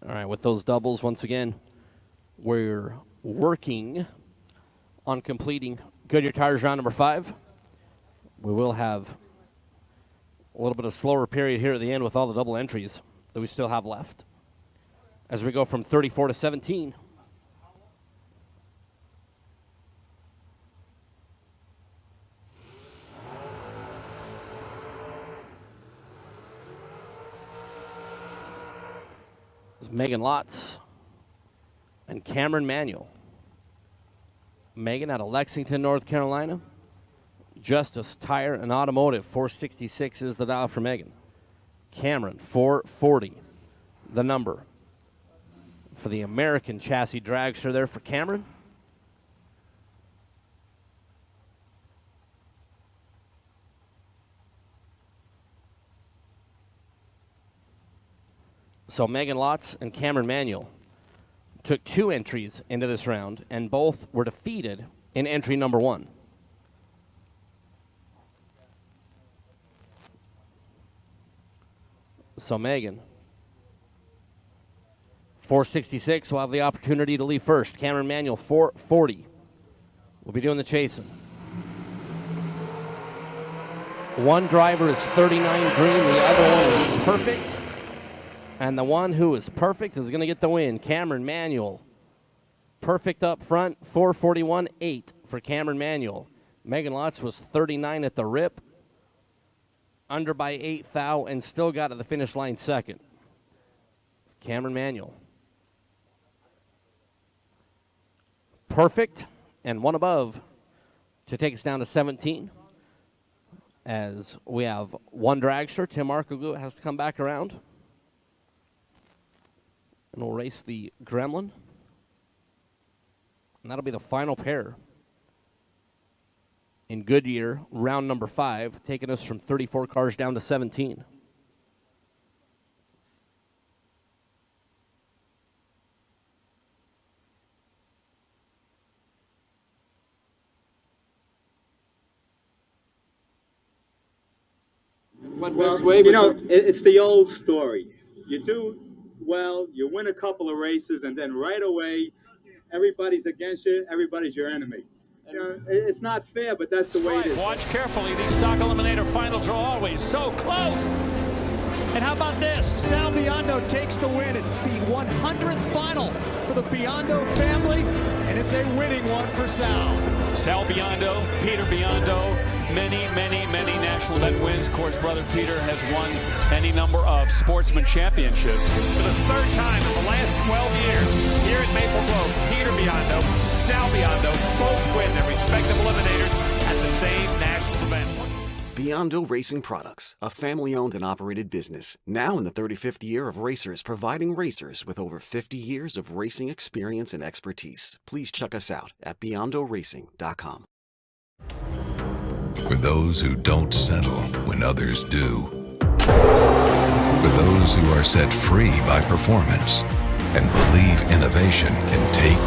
All right, with those doubles, once again, we're working on completing Goodyear Tires round number 5. We will have a little bit of slower period here at the end with all the double entries that we still have left as we go from 34 to 17. Megan Lotz and Cameron Manuel. Megan out of Lexington, North Carolina. Justice Tire and Automotive, 466 is the dial for Megan. Cameron, 440, the number. For the American Chassis Dragster there for Cameron. So Megan Lotz and Cameron Manuel took 2 entries into this round, and both were defeated in entry number 1. So Megan, 466 will have the opportunity to leave first. Cameron Manuel, 440, will be doing the chasing. One driver is 39 green, the other one is perfect. And the one who is perfect is going to get the win. Cameron Manuel. Perfect up front, 441.8 for Cameron Manuel. Megan Lotz was 39 at the rip. Under by 8 thou and still got to the finish line second. Cameron Manuel. Perfect and one above to take us down to 17. As we have one dragster, Tim Arkoglu has to come back around. And we'll race the Gremlin. And that'll be the final pair in Goodyear, round number 5, taking us from 34 cars down to 17. Well, you know, it's the old story. You do well, you win a couple of races, and then right away, everybody's against you, everybody's your enemy. You know, it's not fair, but that's the way it is. Watch carefully. These stock eliminator finals are always so close. And how about this? Sal Biondo takes the win. It's the 100th final for the Biondo family, and it's a winning one for Sal. Sal Biondo, Peter Biondo, many national event wins. Of course, brother Peter has won any number of sportsman championships. For the 3rd time in the last 12 years here at Maple Grove, Peter Biondo, Sal Biondo both win their respective eliminators at the same national event. Biondo Racing Products, a family-owned and operated business, now in the 35th year of racers, providing racers with over 50 years of racing experience and expertise. Please check us out at beyondoracing.com. For those who don't settle when others do. For those who are set free by performance and believe innovation can take